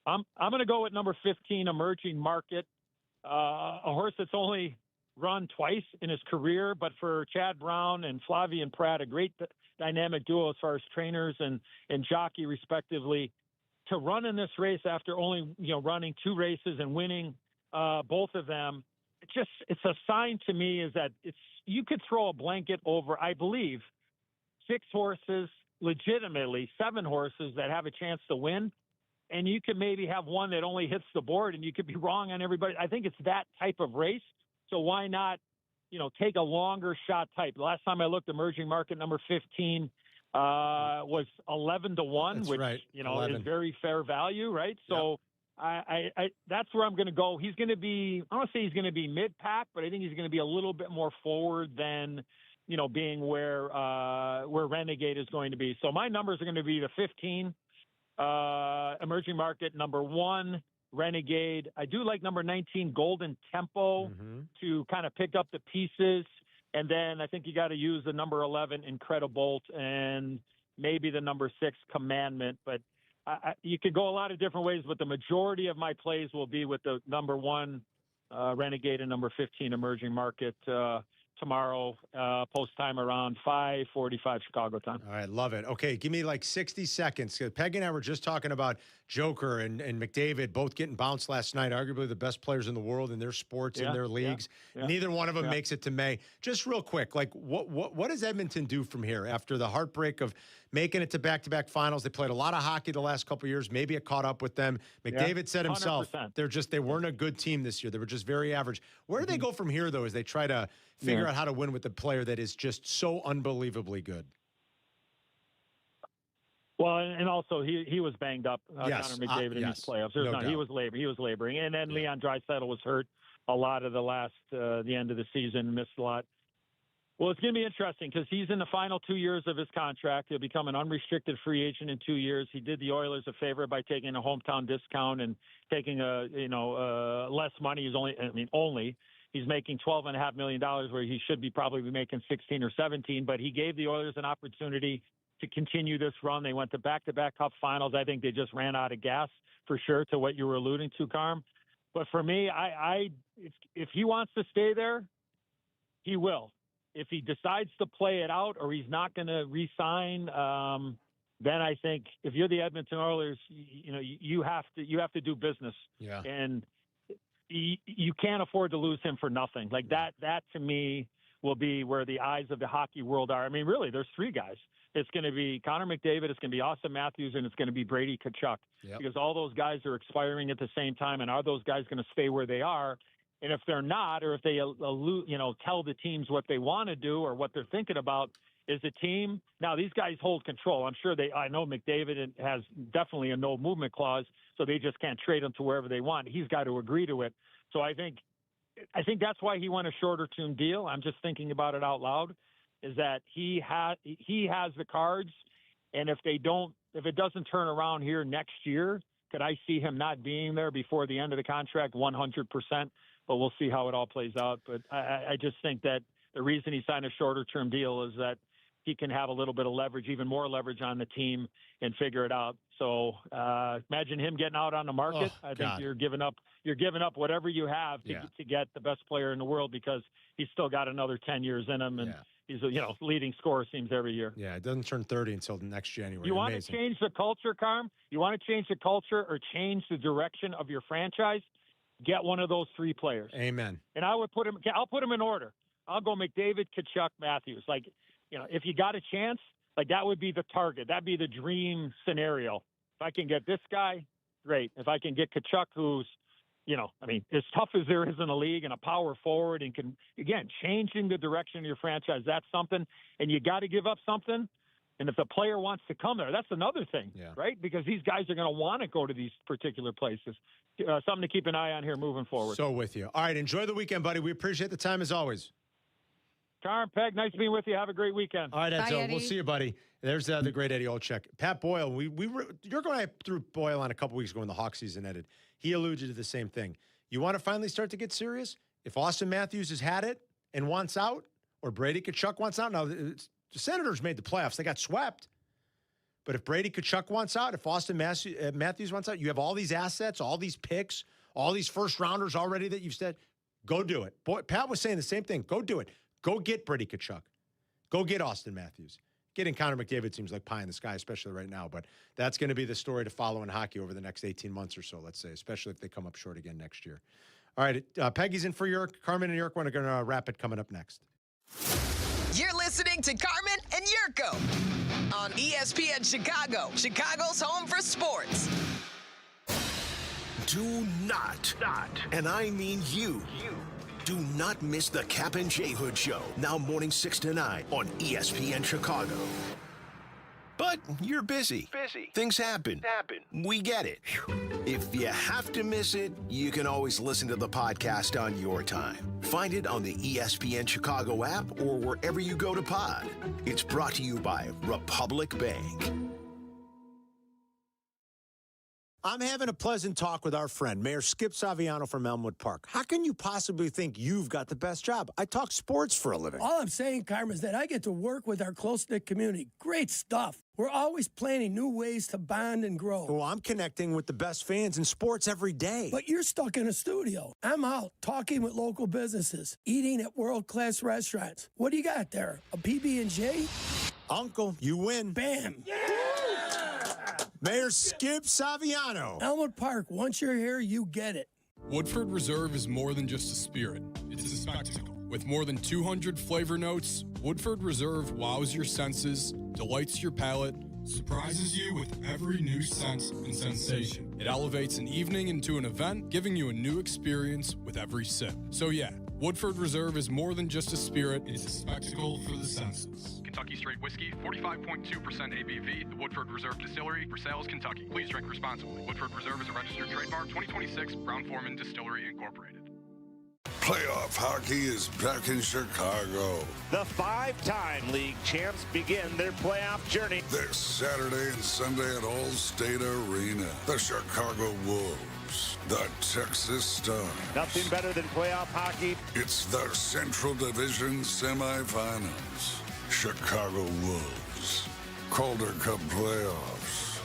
I'm going to go with number 15, Emerging Market, a horse that's only run twice in his career, but for Chad Brown and Flavian Pratt, a great dynamic duo as far as trainers and jockey respectively, to run in this race after only running 2 races and winning both of them. it's a sign to me is that you could throw a blanket over, I believe, 6 horses, legitimately 7 horses that have a chance to win. And you could maybe have one that only hits the board and you could be wrong on everybody. I think it's that type of race. So why not, take a longer shot type? The last time I looked, emerging market number 15 was 11-1, That's which, right. is very fair value, right? So I that's where I'm going to go. He's going to be, I don't want to say he's going to be mid-pack, but I think he's going to be a little bit more forward than, being where Renegade is going to be. So my numbers are going to be the 15, emerging market number 1, Renegade. I do like number 19, Golden Tempo, to kind of pick up the pieces. And then I think you got to use the number 11, Incredibolt, and maybe the number 6, Commandment. But you could go a lot of different ways, but the majority of my plays will be with the number 1, Renegade, and number 15, emerging market, tomorrow, post time around 5:45 Chicago time. All right, love it. Okay, give me like 60 seconds. Peg and I were just talking about Joker and McDavid both getting bounced last night, arguably the best players in the world in their sports, in their leagues. Neither one of them makes it to May. Just real quick, like what does Edmonton do from here after the heartbreak of making it to back-to-back finals? They played a lot of hockey the last couple of years. Maybe it caught up with them. McDavid said himself, 100%. they weren't a good team this year. They were just very average. Where do they go from here, though, as they try to figure out how to win with a player that is just so unbelievably good? Well, and also he was banged up, Yes. Connor McDavid, in these playoffs. No doubt. He was laboring. And then Leon Draisaitl was hurt a lot of the end of the season, missed a lot. Well, it's going to be interesting because he's in the final 2 years of his contract. He'll become an unrestricted free agent in 2 years. He did the Oilers a favor by taking a hometown discount and taking less money. He's making $12.5 million where he should be probably making 16 or 17. But he gave the Oilers an opportunity to continue this run. They went to back-to-back Cup finals. I think they just ran out of gas for sure, to what you were alluding to, Carm. But for me, if he wants to stay there, he will. If he decides to play it out or he's not going to re-sign, then I think if you're the Edmonton Oilers, you have to do business. Yeah. And you can't afford to lose him for nothing. Like that to me will be where the eyes of the hockey world are. I mean, really, there's 3 guys. It's going to be Connor McDavid, it's going to be Austin Matthews, and it's going to be Brady Tkachuk. Yep. Because all those guys are expiring at the same time, and are those guys going to stay where they are? And if they're not, or if they tell the teams what they want to do or what they're thinking about, is the team. Now, these guys hold control. I'm sure I know McDavid has definitely a no movement clause, so they just can't trade him to wherever they want. He's got to agree to it. So I think that's why he won a shorter term deal. I'm just thinking about it out loud, is that he has the cards. And if it doesn't turn around here next year, could I see him not being there before the end of the contract? 100%. But we'll see how it all plays out. But I just think that the reason he signed a shorter term deal is that he can have a little bit of leverage, even more leverage on the team, and figure it out. So imagine him getting out on the market. I think you're giving up whatever you have to get the best player in the world, because he's still got another 10 years in him, and he's leading scorer seems every year. Yeah, it doesn't turn 30 until next January. You want to change the culture, Carm? You want to change the culture or change the direction of your franchise? Get one of those 3 players. Amen. And I'll put them in order. I'll go McDavid, Tkachuk, Matthews. Like, if you got a chance, like that would be the target. That'd be the dream scenario. If I can get this guy, great. If I can get Tkachuk, who's, as tough as there is in the league and a power forward and can, again, changing the direction of your franchise, that's something. And you got to give up something. And if the player wants to come there, that's another thing, right? Because these guys are going to want to go to these particular places. Something to keep an eye on here moving forward. So with you. All right, enjoy the weekend, buddy. We appreciate the time as always. Carm, Peg, nice being with you. Have a great weekend. All right, Edzo, we'll see you, buddy. There's the great Eddie Olczyk. Pat Boyle, you're going to through Boyle on a couple weeks ago when the Hawk season ended. He alluded to the same thing. You want to finally start to get serious? If Austin Matthews has had it and wants out, or Brady Tkachuk wants out, now the Senators made the playoffs. They got swept. But if Brady Tkachuk wants out, if Austin Matthews wants out, you have all these assets, all these picks, all these first-rounders already that you've said, go do it. Boy, Pat was saying the same thing. Go do it. Go get Brady Tkachuk. Go get Austin Matthews. Getting Connor McDavid seems like pie in the sky, especially right now. But that's going to be the story to follow in hockey over the next 18 months or so, let's say, especially if they come up short again next year. All right, Peggy's in for Yerk. Carmen and Yerk are going to wrap it coming up next. You're listening to Carmen and Jurko on ESPN Chicago, Chicago's home for sports. Do not, and I mean you, do not miss the Kap and J Hood Show, now morning 6 to 9 on ESPN Chicago. But you're busy. Things happen. We get it. If you have to miss it, you can always listen to the podcast on your time. Find it on the ESPN Chicago app or wherever you go to pod. It's brought to you by Republic Bank. I'm having a pleasant talk with our friend, Mayor Skip Saviano from Elmwood Park. How can you possibly think you've got the best job? I talk sports for a living. All I'm saying, Carmen, is that I get to work with our close-knit community. Great stuff. We're always planning new ways to bond and grow. Well, I'm connecting with the best fans in sports every day. But you're stuck in a studio. I'm out talking with local businesses, eating at world-class restaurants. What do you got there? A PB&J? Uncle, you win. Bam. Yeah. Mayor Skip Saviano. Elmwood Park, once you're here, you get it. Woodford Reserve is more than just a spirit. It's a spectacle. With more than 200 flavor notes, Woodford Reserve wows your senses, delights your palate, surprises you with every new scent and sensation. It elevates an evening into an event, giving you a new experience with every sip. So yeah, Woodford Reserve is more than just a spirit, it's a spectacle for the senses. Kentucky Straight Whiskey, 45.2% ABV, the Woodford Reserve Distillery, for sales, Kentucky. Please drink responsibly. Woodford Reserve is a registered trademark, 2026, Brown-Forman Distillery, Incorporated. Playoff hockey is back in Chicago. The five-time league champs begin their playoff journey This Saturday and Sunday at Allstate Arena. The Chicago Wolves, the Texas Stars. Nothing better than playoff hockey. It's the Central Division semifinals. Chicago Wolves, Calder Cup playoffs.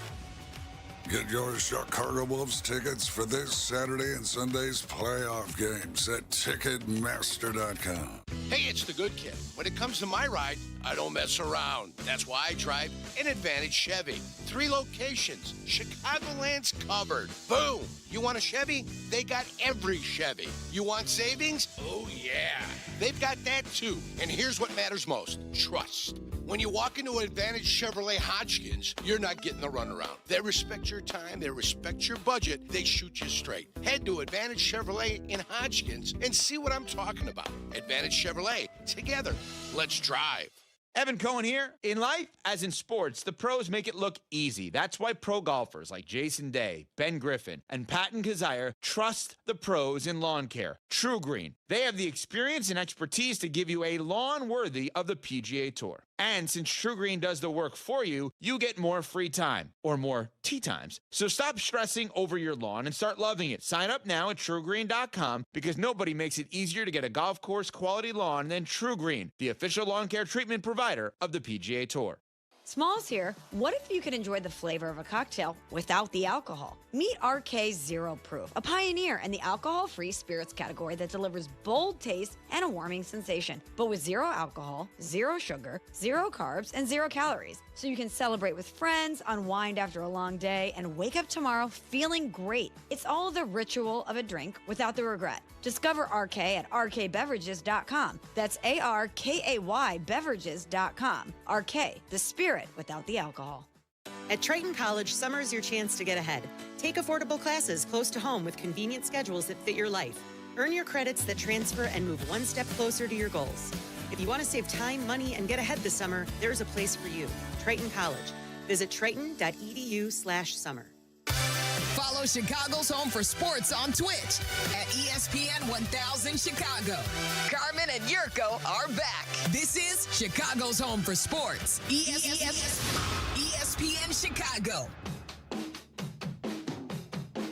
Get your Chicago Wolves tickets for this Saturday and Sunday's playoff games at Ticketmaster.com. Hey, it's the good kid. When it comes to my ride, I don't mess around. That's why I drive an Advantage Chevy. 3 locations, Chicagoland's covered. Boom! You want a Chevy? They got every Chevy. You want savings? Oh, yeah. They've got that too. And here's what matters most, trust. When you walk into an Advantage Chevrolet Hodgkins, you're not getting the runaround. They respect your time, they respect your budget, they shoot you straight. Head to Advantage Chevrolet in Hodgkins and see what I'm talking about. Advantage Chevrolet, together, let's drive. Evan Cohen here. In life, as in sports, the pros make it look easy. That's why pro golfers like Jason Day, Ben Griffin, and Patton Kazire trust the pros in lawn care. True Green. They have the experience and expertise to give you a lawn worthy of the PGA Tour. And since True Green does the work for you, you get more free time, or more tee times. So stop stressing over your lawn and start loving it. Sign up now at TrueGreen.com because nobody makes it easier to get a golf course quality lawn than True Green, the official lawn care treatment provider of the PGA Tour. Smalls here. What if you could enjoy the flavor of a cocktail without the alcohol? Meet RK Zero Proof, a pioneer in the alcohol-free spirits category that delivers bold taste and a warming sensation, but with 0 alcohol, 0 sugar, 0 carbs, and 0 calories. So you can celebrate with friends, unwind after a long day, and wake up tomorrow feeling great. It's all the ritual of a drink without the regret. Discover RK at rkbeverages.com. That's ARKAY beverages.com. RK, the spirit without the alcohol. At Triton College, summer's your chance to get ahead. Take affordable classes close to home with convenient schedules that fit your life. Earn your credits that transfer and move one step closer to your goals. If you want to save time, money, and get ahead this summer, there's a place for you. Triton College. Visit triton.edu/summer. Follow Chicago's home for sports on Twitch at ESPN 1000 Chicago. Carmen and Jurko are back. This is Chicago's home for sports. ESPN Chicago.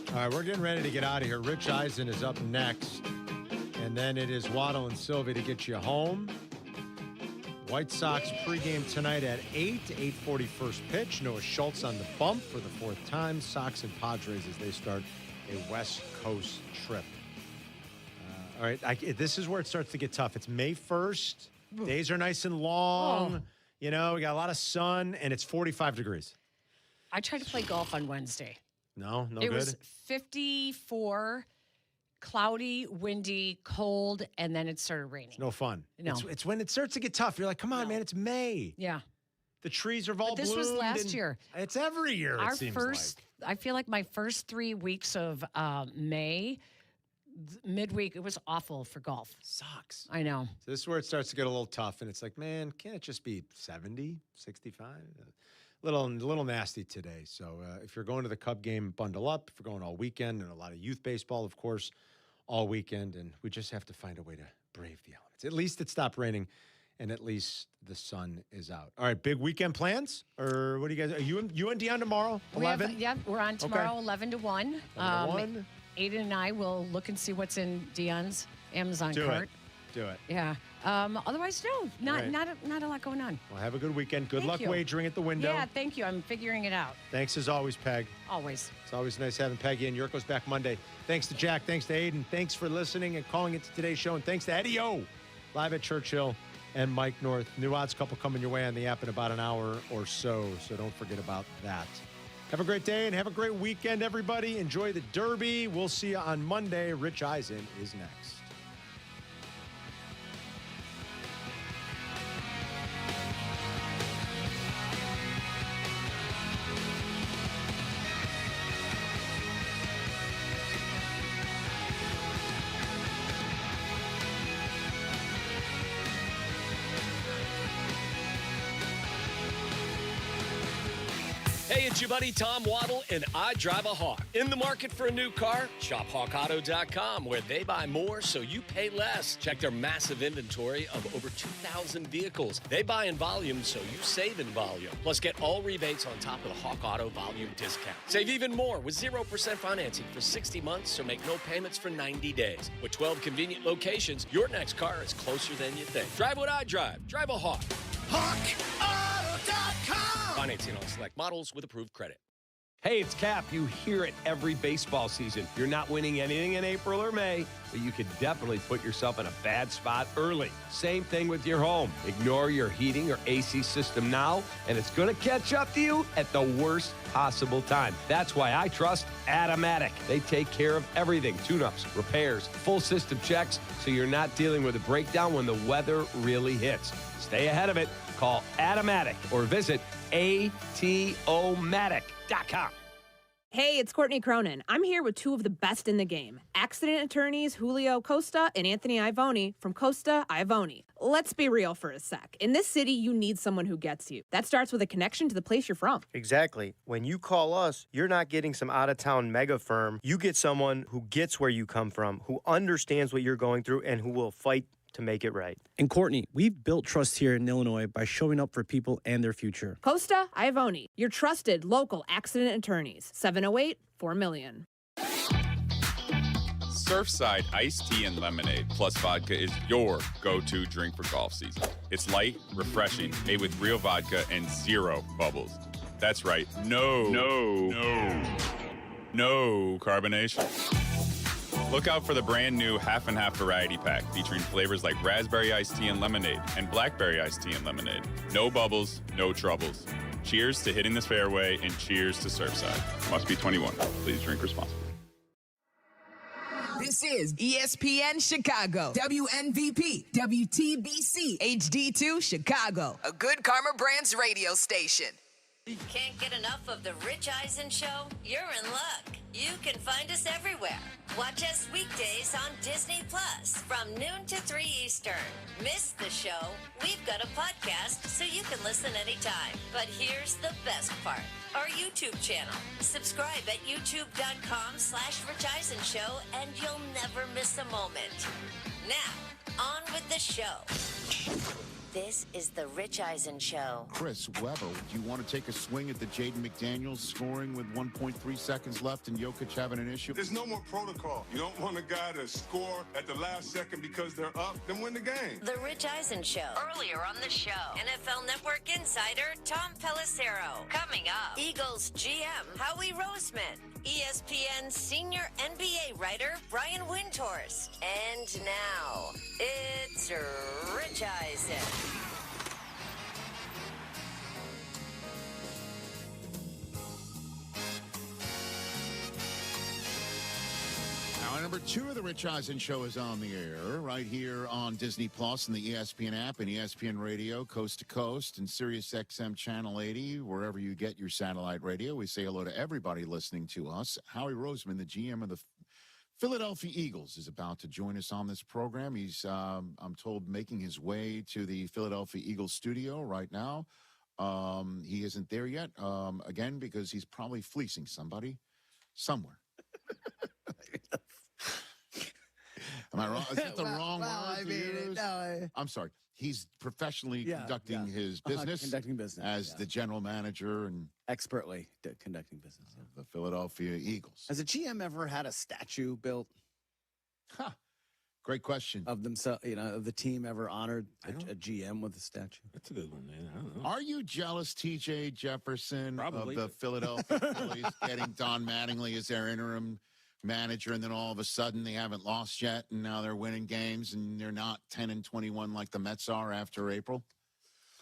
All right, we're getting ready to get out of here. Rich Eisen is up next. And then it is Waddle and Silvy to get you home. White Sox pregame tonight at 8:40 first pitch. Noah Schultz on the bump for the 4th time. Sox and Padres as they start a West Coast trip. All right, this is where it starts to get tough. It's May 1st. Days are nice and long. Oh. You know, we got a lot of sun, and it's 45 degrees. I tried to play golf on Wednesday. No good? It was 54 cloudy, windy, cold, and then it started raining. It's no fun. No. It's when it starts to get tough. You're like, come on, man, it's May. Yeah. The trees are all But this was bloomed, last and year. It's every year, Our it seems first, I feel like my first 3 weeks of May, midweek, it was awful for golf. Sucks. I know. So this is where it starts to get a little tough, and it's like, man, can't it just be 70, 65? Little nasty today. So if you're going to the Cub game, bundle up. If you're going all weekend, and a lot of youth baseball, of course, all weekend, and we just have to find a way to brave the elements. At least it stopped raining, and at least the sun is out. All right, big weekend plans? Or what do you guys, are you and Dion tomorrow, 11? We're on tomorrow, 11 to 1. 11 to 1. Aiden and I will look and see what's in Dion's Amazon cart. Do it. Yeah. Otherwise, no, not a lot going on. Well, have a good weekend. Good Thank luck you. wagering at the window. Yeah, thank you. I'm figuring it out. Thanks as always, Peg. Always. It's always nice having Peggy, and Jurko's back Monday. Thanks to Jack. Thanks to Aiden. Thanks for listening and calling into today's show. And thanks to Eddie O, live at Churchill, and Mike North. New odds couple coming your way on the app in about an hour or so don't forget about that. Have a great day and have a great weekend, everybody. Enjoy the Derby. We'll see you on Monday. Rich Eisen is next. Hey, it's your buddy Tom Waddle, and I drive a Hawk. In the market for a new car? Shop HawkAuto.com, where they buy more so you pay less. Check their massive inventory of over 2,000 vehicles. They buy in volume so you save in volume. Plus, get all rebates on top of the Hawk Auto volume discount. Save even more with 0% financing for 60 months, so make no payments for 90 days. With 12 convenient locations, your next car is closer than you think. Drive what I drive. Drive a Hawk. HawkAuto.com. Financing on select models with approved credit. Hey, it's Kap. You hear it every baseball season. You're not winning anything in April or May, but you could definitely put yourself in a bad spot early. Same thing with your home. Ignore your heating or AC system now, and it's going to catch up to you at the worst possible time. That's why I trust Automatic. They take care of everything. Tune-ups, repairs, full system checks, so you're not dealing with a breakdown when the weather really hits. Stay ahead of it. Call Automatic or visit atomatic.com. Hey, it's Courtney Cronin. I'm here with two of the best in the game. Accident attorneys Julio Costa and Anthony Ivoni from Costa Ivoni. Let's be real for a sec. In this city, you need someone who gets you. That starts with a connection to the place you're from. Exactly. When you call us, you're not getting some out-of-town mega firm. You get someone who gets where you come from, who understands what you're going through, and who will fight to make it right. And Courtney, we've built trust here in Illinois by showing up for people and their future. Costa Ivoni, your trusted local accident attorneys. 708-4million. Surfside iced tea and lemonade plus vodka is your go-to drink for golf season. It's light, refreshing, made with real vodka and zero bubbles. That's right, no carbonation. Look out for the brand new half and half variety pack featuring flavors like raspberry iced tea and lemonade and blackberry iced tea and lemonade. No bubbles, no troubles. Cheers to hitting this fairway and cheers to Surfside. Must be 21. Please drink responsibly. This is ESPN Chicago, WNVP, WTBC, HD2 Chicago, a Good Karma Brands radio station. Can't get enough of the Rich Eisen Show? You're in luck. You can find us everywhere. Watch us weekdays on Disney Plus from noon to 3 Eastern. Miss the show? We've got a podcast so you can listen anytime. But here's the best part. Our YouTube channel. Subscribe at youtube.com/Rich Eisen Show and you'll never miss a moment. Now, on with the show. This is the Rich Eisen Show. Chris Webber, do you want to take a swing at the Jaden McDaniels scoring with 1.3 seconds left and Jokic having an issue? There's no more protocol. You don't want a guy to score at the last second because they're up, then win the game. The Rich Eisen Show. Earlier on the show, NFL Network insider Tom Pelissero. Coming up, Eagles GM Howie Roseman. ESPN senior NBA writer Brian Windhorst. And now, it's Rich Eisen. Now, in a Number 2 of the Rich Eisen Show is on the air right here on Disney Plus and the ESPN app and ESPN Radio, coast to coast, and Sirius XM Channel 80, wherever you get your satellite radio. We say hello to everybody listening to us. Howie Roseman, the GM of the Philadelphia Eagles, is about to join us on this program. He's, I'm told, making his way to the Philadelphia Eagles studio right now. He isn't there yet, again, because he's probably fleecing somebody somewhere. Am I wrong? Is that the wrong word to use? I'm sorry. He's professionally conducting his business. Conducting business. As the general manager and expertly conducting business. Of the Philadelphia Eagles. Has a GM ever had a statue built? Great question. Of themselves, of the team ever honored a GM with a statue? That's a good one, man. I don't know. Are you jealous, TJ Jefferson, Probably. of the Philadelphia Phillies getting Don Mattingly as their interim manager, and then all of a sudden they haven't lost yet, and now they're winning games, and they're not 10-21 like the Mets are after April?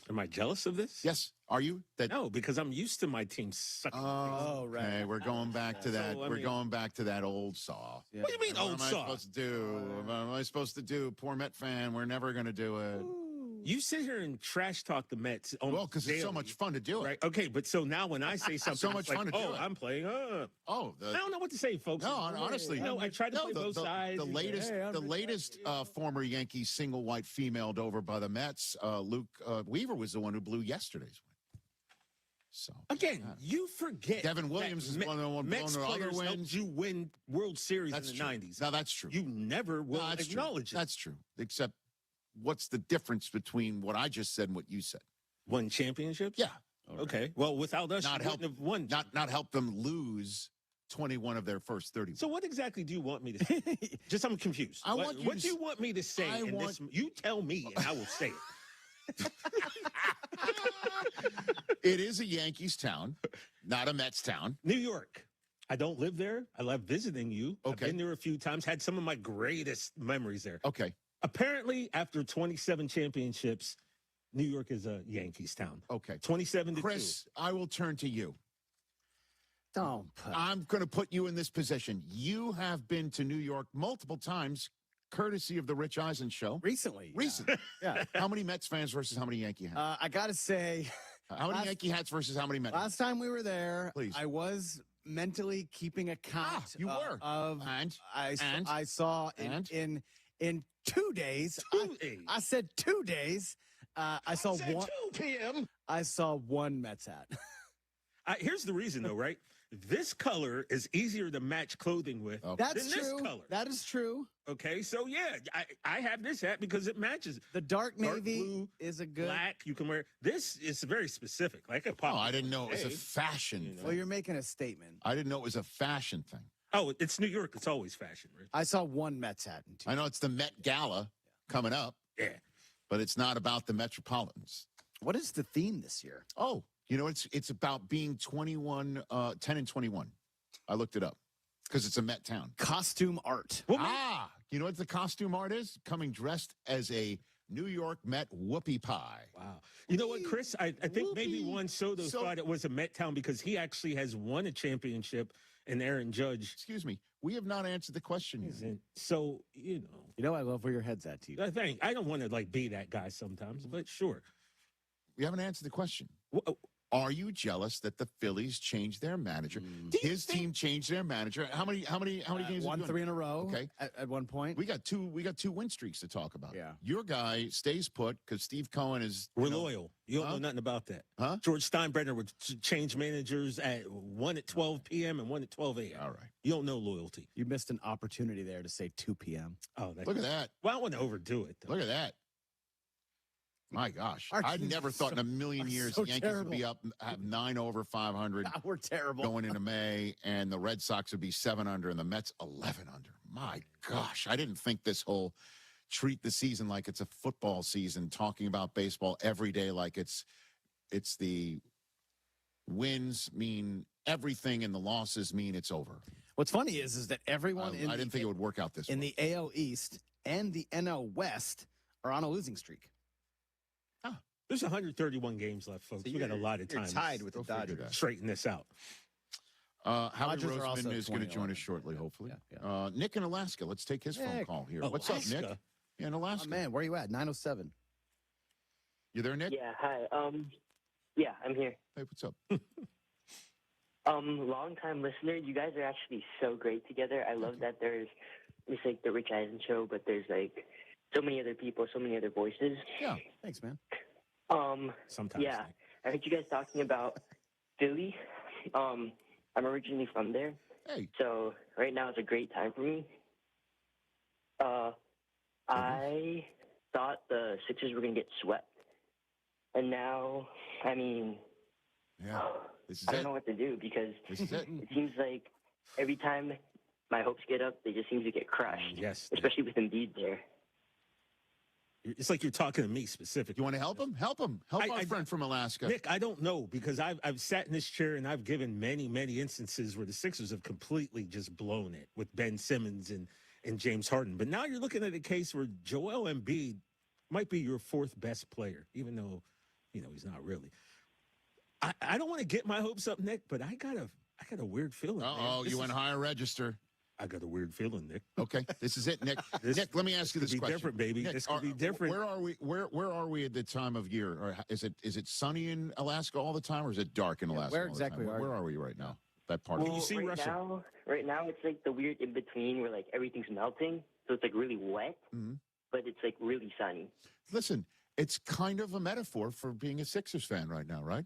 Am I jealous of this? Yes. Are you? No, because I'm used to my team sucking. Oh, right. Okay, we're going back to that. We're going back to that old saw. Yeah. What do you mean old saw? What am I supposed to do? What am I supposed to do? Poor Met fan. We're never going to do it. You sit here and trash talk the Mets. Well, because it's so much fun to do it. Right? Okay, but so now when I say something, so much fun to do it. I'm playing. I don't know what to say, folks. No, honestly, I try to play both sides. The latest former Yankee single white femaled over by the Mets, Luke Weaver, was the one who blew yesterday's win. So again, you forget. Devin Williams is one of the one Mets blown players other wins. Helped you win World Series in the 90s. Now that's true. You never will acknowledge it. That's true. Except, what's the difference between what I just said and what you said? Won championships? Yeah. Okay. Well, without us, not you help wouldn't have won. Not help them lose 21 of their first 30. So what exactly do you want me to say? Just I'm confused. What do you want me to say? You tell me, and I will say it. It is a Yankees town, not a Mets town. New York. I don't live there. I love visiting you. Okay. I've been there a few times. Had some of my greatest memories there. Okay. Apparently, after 27 championships, New York is a Yankees town. Okay. 27-2. Chris, I will turn to you. Don't. I'm going to put you in this position. You have been to New York multiple times, courtesy of the Rich Eisen Show. Recently. Yeah. How many Mets fans versus how many Yankee hats? I got to say. How many Yankee hats versus how many Mets? Last time we were there, please. I was mentally keeping account. You were. I saw in 2 days. I said 2 days. I saw 2 p.m. I saw one Mets hat. Here's the reason, though, right? This color is easier to match clothing with That's than true. this color. That is true. Okay, so yeah, I have this hat because it matches. The dark navy blue, is a good black. You can wear this. Is very specific. Like a pop. Oh, I didn't know it was a fashion thing. Well, you're making a statement. I didn't know it was a fashion thing. Oh, it's New York. It's always fashion, Rich. I saw one Mets hat. I know it's the Met Gala coming up. Yeah, but it's not about the Metropolitans. What is the theme this year? Oh, it's about being 10 and 21. I looked it up because it's a Met town. Costume art. You know what the costume art is? Coming dressed as a New York Met whoopie pie. Wow. You know what, Chris? I think maybe Juan Soto thought it was a Met town because he actually has won a championship, and Aaron Judge. Excuse me. We have not answered the question yet. So, I love where your head's at, T. I don't want to be that guy sometimes, but sure. We haven't answered the question. Are you jealous that the Phillies changed their manager? His team changed their manager. How many games? Won 3 in a row. Okay. At one point, we got two win streaks to talk about. Yeah. Your guy stays put because Steve Cohen is. We're loyal. You don't know nothing about that. Huh? George Steinbrenner would change managers at 1 at 12 p.m. and 1 at 12 a.m. All right. You don't know loyalty. You missed an opportunity there to say 2 p.m. Oh, look at that. Well, I want to overdo it, though. Look at that. My gosh. I never thought in a million years the Yankees would be up, have 9 over 500. We're terrible. Going into May, and the Red Sox would be 7 under, and the Mets 11 under. My gosh. I didn't think this whole treat the season like it's a football season, talking about baseball every day like it's the wins mean everything and the losses mean it's over. What's funny is that everyone I didn't think it would work out this way. In the AL East and the NL West are on a losing streak. There's 131 games left, folks. We got a lot of time. You're tied with the Dodgers. Straighten this out. Howie Dodgers are also Roseman is going to join 2011. us shortly, hopefully. Yeah. Nick in Alaska. Let's take his phone Nick. call here. Oh, What's up, Nick? Alaska? Yeah, in Alaska. Oh, man, where are you at? 907. You there, Nick? Yeah, hi. Yeah, I'm here. Hey, what's up? Long-time listener. You guys are actually so great together. I love that there's like the Rich Eisen show, but there's like so many other people, so many other voices. Yeah, thanks, man. Sometimes. Yeah, I heard you guys talking about Philly. I'm originally from there. Hey. So right now is a great time for me. I thought the Sixers were going to get swept. And now, I mean, yeah, this is I don't know what to do because This is it. it seems like every time my hopes get up, they just seem to get crushed. Yes. Especially with Embiid there. It's like you're talking to me specifically. You want to help him? Help him. Help our friend from Alaska. Nick, I don't know because I've sat in this chair and I've given many, many instances where the Sixers have completely just blown it with Ben Simmons and James Harden. But now you're looking at a case where Joel Embiid might be your fourth best player, even though, he's not really. I don't want to get my hopes up, Nick, but I got a weird feeling. Uh-oh, you went higher register. I got a weird feeling, Nick. Okay, this is it, Nick. Nick, let me ask you this could be question. different, baby. Nick, This could be different. Where are we? Where are we at the time of year? Or is it sunny in Alaska all the time, or is it dark in Alaska? where all the exactly time? are Where you? are we right now? That part. Well, of it. right now it's like the weird in between where like everything's melting, so it's like really wet, but it's like really sunny. Listen, it's kind of a metaphor for being a Sixers fan right now, right?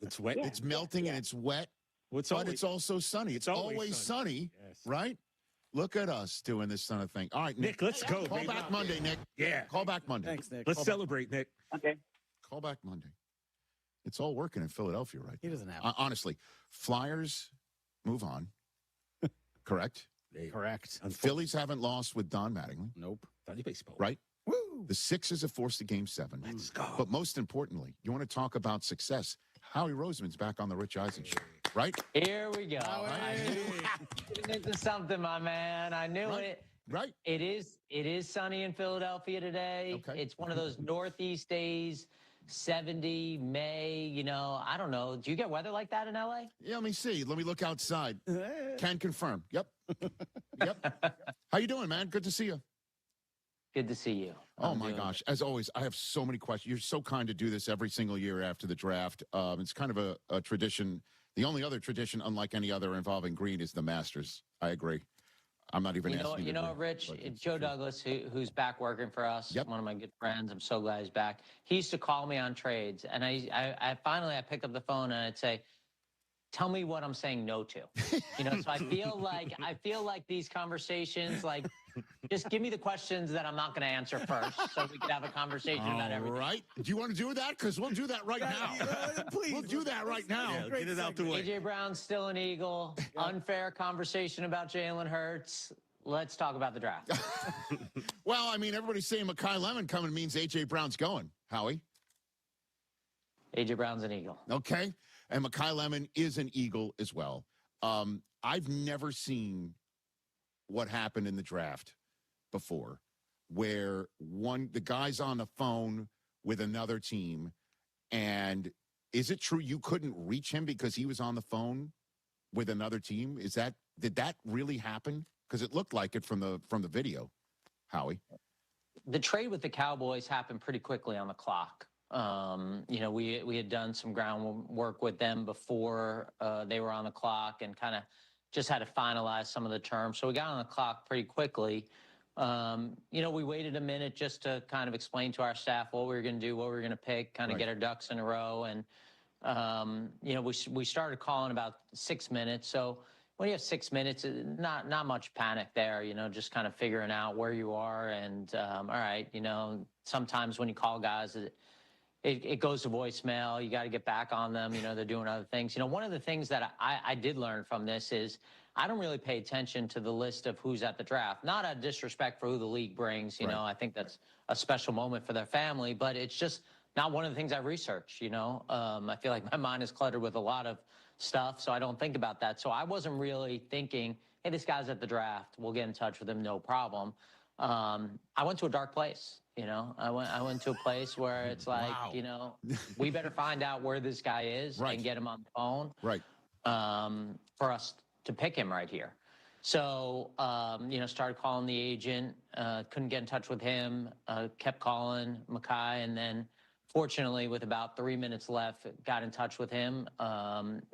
It's wet. Yeah, It's melting and it's wet, but it's also sunny. It's always sunny, right? Look at us doing this kind of thing. All right, Nick, let's go. Call baby. back Monday, Nick. Yeah. Call back Monday. Thanks, Nick. Let's celebrate, Nick. Okay. Call back Monday. It's all working in Philadelphia right He now. doesn't have Honestly, Flyers move on. Correct? Correct. Phillies haven't lost with Don Mattingly. Nope. Funny baseball. Right? Woo! The Sixers have forced a Game 7. Let's go. But most importantly, you want to talk about success. Howie Roseman's back on the Rich Eisen show, right? Here we go. I knew getting into something, my man. I knew it. Right. It is sunny in Philadelphia today. Okay. It's one of those northeast days, 70, May, I don't know. Do you get weather like that in LA? Yeah, let me see. Let me look outside. Can confirm. Yep. Yep. How you doing, man? Good to see you. Good to see you. Oh, my gosh. As always, I have so many questions. You're so kind to do this every single year after the draft. It's kind of a tradition. The only other tradition, unlike any other involving green, is the Masters. I agree. I'm not even asking You know, Rich, Joe Douglas, who's back working for us, one of my good friends. I'm so glad he's back. He used to call me on trades, and I finally pick up the phone and I'd say, tell me what I'm saying no to. So I feel like these conversations, like, just give me the questions that I'm not going to answer first, so we can have a conversation about everything. All right. Do you want to do that? Because we'll do that right now. Please. We'll do that right now. Yeah, get it out the way. AJ Brown's still an Eagle. Unfair conversation about Jalen Hurts. Let's talk about the draft. Well, I mean, everybody's saying Makai Lemon coming means AJ Brown's going. Howie? AJ Brown's an Eagle. Okay. And Makai Lemon is an Eagle as well. I've never seen what happened in the draft before, where the guy's on the phone with another team, and is it true you couldn't reach him because he was on the phone with another team? Did that really happen? Because it looked like it from the video, Howie. The trade with the Cowboys happened pretty quickly on the clock. We had done some groundwork with them before they were on the clock and kind of just had to finalize some of the terms. So we got on the clock pretty quickly. We waited a minute just to kind of explain to our staff what we were going to do, what we were going to pick, kind of get our ducks in a row. And, we started calling about 6 minutes. So when you have 6 minutes, not much panic there, just kind of figuring out where you are. And, all right, sometimes when you call guys, it goes to voicemail. You got to get back on them. They're doing other things. One of the things that I did learn from this is I don't really pay attention to the list of who's at the draft. Not out of disrespect for who the league brings. I think that's a special moment for their family, but it's just not one of the things I research. I feel like my mind is cluttered with a lot of stuff, so I don't think about that. So I wasn't really thinking, hey, this guy's at the draft. We'll get in touch with him, no problem. I went to a dark place. I went to a place where it's like, we better find out where this guy is and get him on the phone. Right. for us to pick him right here. So, started calling the agent, couldn't get in touch with him, kept calling Makai, and then fortunately, with about 3 minutes left, got in touch with him.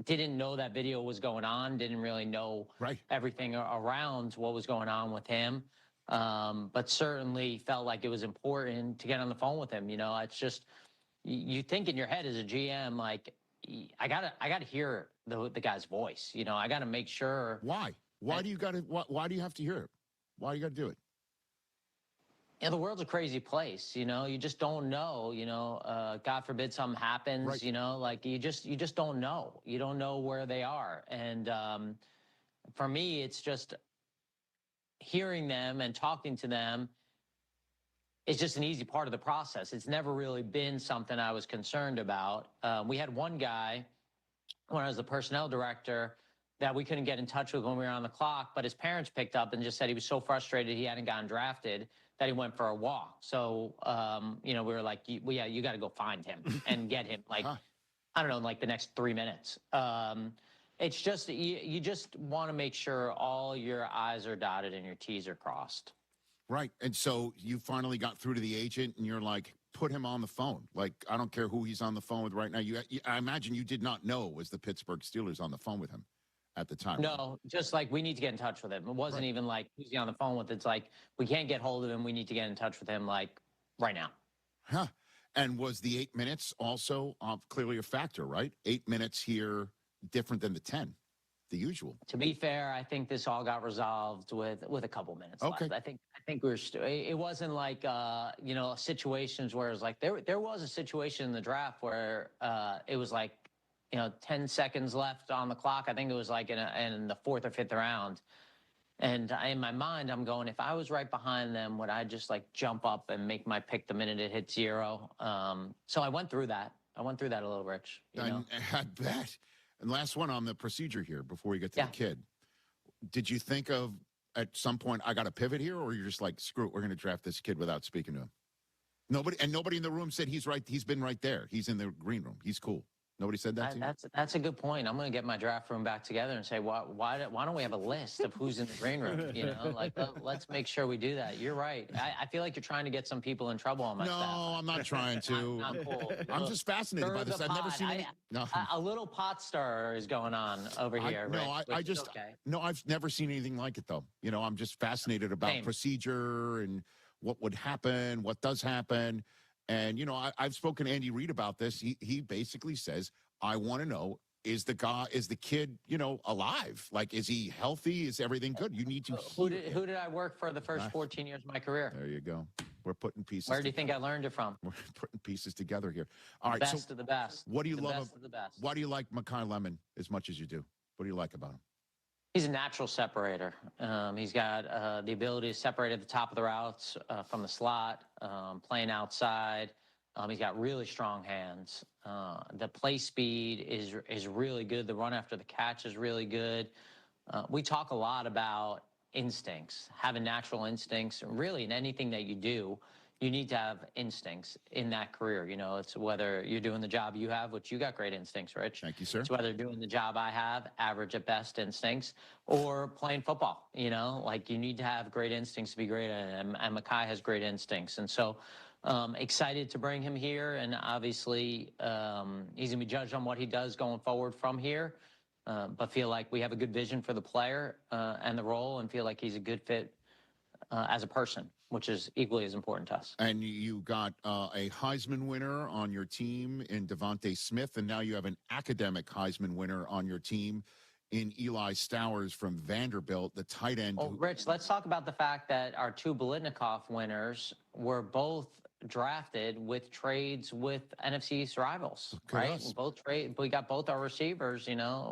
Didn't know that video was going on, didn't really know everything around what was going on with him, but certainly felt like it was important to get on the phone with him. It's just, you think in your head as a GM, like, I gotta hear the guy's voice. I gotta make sure. Why? Why do you have to hear it? Why do you got to do it? The world's a crazy place. You just don't know. God forbid something happens. Like you just don't know. You don't know where they are. And for me, it's just hearing them and talking to them is just an easy part of the process. It's never really been something I was concerned about. We had one guy when I was the personnel director that we couldn't get in touch with when we were on the clock, but his parents picked up and just said he was so frustrated he hadn't gotten drafted that he went for a walk. So, we were like, you got to go find him and get him, like, I don't know, like the next 3 minutes. It's just, you just want to make sure all your I's are dotted and your T's are crossed. Right. And so you finally got through to the agent and you're like, put him on the phone. Like, I don't care who he's on the phone with right now. I imagine you did not know it was the Pittsburgh Steelers on the phone with him at the time. No, just like, we need to get in touch with him. It wasn't even like, who's he on the phone with? It's like, we can't get hold of him. We need to get in touch with him, like, right now. Huh. And was the 8 minutes also clearly a factor, right? 8 minutes here, different than the 10, the usual. To be fair, I think this all got resolved with a couple minutes left. I think we were it wasn't like, situations where it was like, there was a situation in the draft where it was like, 10 seconds left on the clock. I think it was like in the 4th or 5th round. And in my mind, I'm going, if I was right behind them, would I just like jump up and make my pick the minute it hit 0? So I went through that. a little, Rich. I bet. And last one on the procedure here before we get to the kid. Did you think of at some point, I got to pivot here, or you're just like, screw it, we're going to draft this kid without speaking to him? Nobody in the room said he's right. He's been right there. He's in the green room. He's cool. Nobody said that to you? That's a good point. I'm going to get my draft room back together and say, why don't we have a list of who's in the green room? Let's make sure we do that. You're right. I feel like you're trying to get some people in trouble on my staff. No, I'm not trying to. Not cool. I'm just fascinated by this. I've never seen a little pot stirrer is going on over here. I've never seen anything like it, though. I'm just fascinated about procedure and what would happen, what does happen. And, I've spoken to Andy Reid about this. He basically says, I want to know, is the kid, alive? Like, is he healthy? Is everything good? You need to Who did I work for the first 14 years of my career? There you go. We're putting pieces. Where do you think I learned it from? We're putting pieces together here. All right. Best of the best. What do you love? Best of the best. Why do you like Makai Lemon as much as you do? What do you like about him? He's a natural separator. He's got the ability to separate at the top of the routes from the slot, playing outside. He's got really strong hands. The play speed is really good. The run after the catch is really good. We talk a lot about instincts, having natural instincts. Really, in anything that you do, you need to have instincts in that career. It's whether you're doing the job you have, which you got great instincts, Rich. Thank you, sir. It's whether doing the job I have, average at best instincts, or playing football. Like, you need to have great instincts to be great at it. And Makai has great instincts. And so excited to bring him here. And obviously, he's going to be judged on what he does going forward from here. But feel like we have a good vision for the player and the role, and feel like he's a good fit as a person, which is equally as important to us. And you got a Heisman winner on your team in Devontae Smith, and now you have an academic Heisman winner on your team in Eli Stowers from Vanderbilt, the tight end. Oh, Rich, let's talk about the fact that our two Biletnikoff winners were both drafted with trades with NFC East rivals, right? We got both our receivers,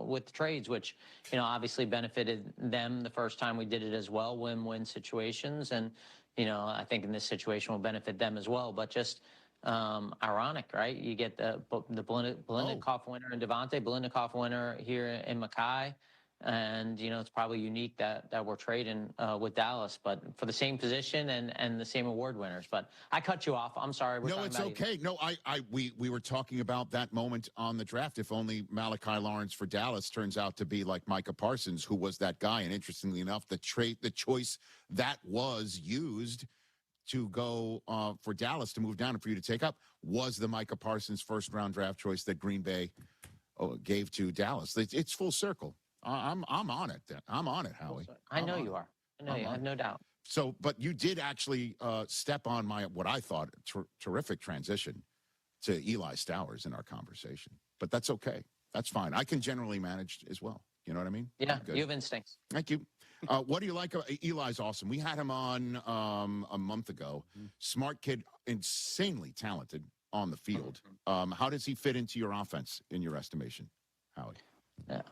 with trades, which, obviously benefited them the first time we did it as well, win-win situations. And, I think in this situation will benefit them as well. But just ironic, right? You get the Biletnikoff winner in Devontae, Biletnikoff winner here in Makai. And, it's probably unique that we're trading with Dallas, but for the same position and the same award winners. But I cut you off. I'm sorry. No, it's okay. No, we were talking about that moment on the draft. If only Malachi Lawrence for Dallas turns out to be like Micah Parsons, who was that guy. And interestingly enough, the choice that was used to go for Dallas to move down and for you to take up was the Micah Parsons first-round draft choice that Green Bay gave to Dallas. It's full circle. I'm on it. I'm on it, Howie. I know you are. I know you. I have no doubt. So, but you did actually step on what I thought terrific transition to Eli Stowers in our conversation. But that's okay. That's fine. I can generally manage as well. You know what I mean? Yeah, you have instincts. Thank you. What do you like? Eli's awesome. We had him on a month ago. Smart kid, insanely talented on the field. How does he fit into your offense, in your estimation, Howie? Yeah.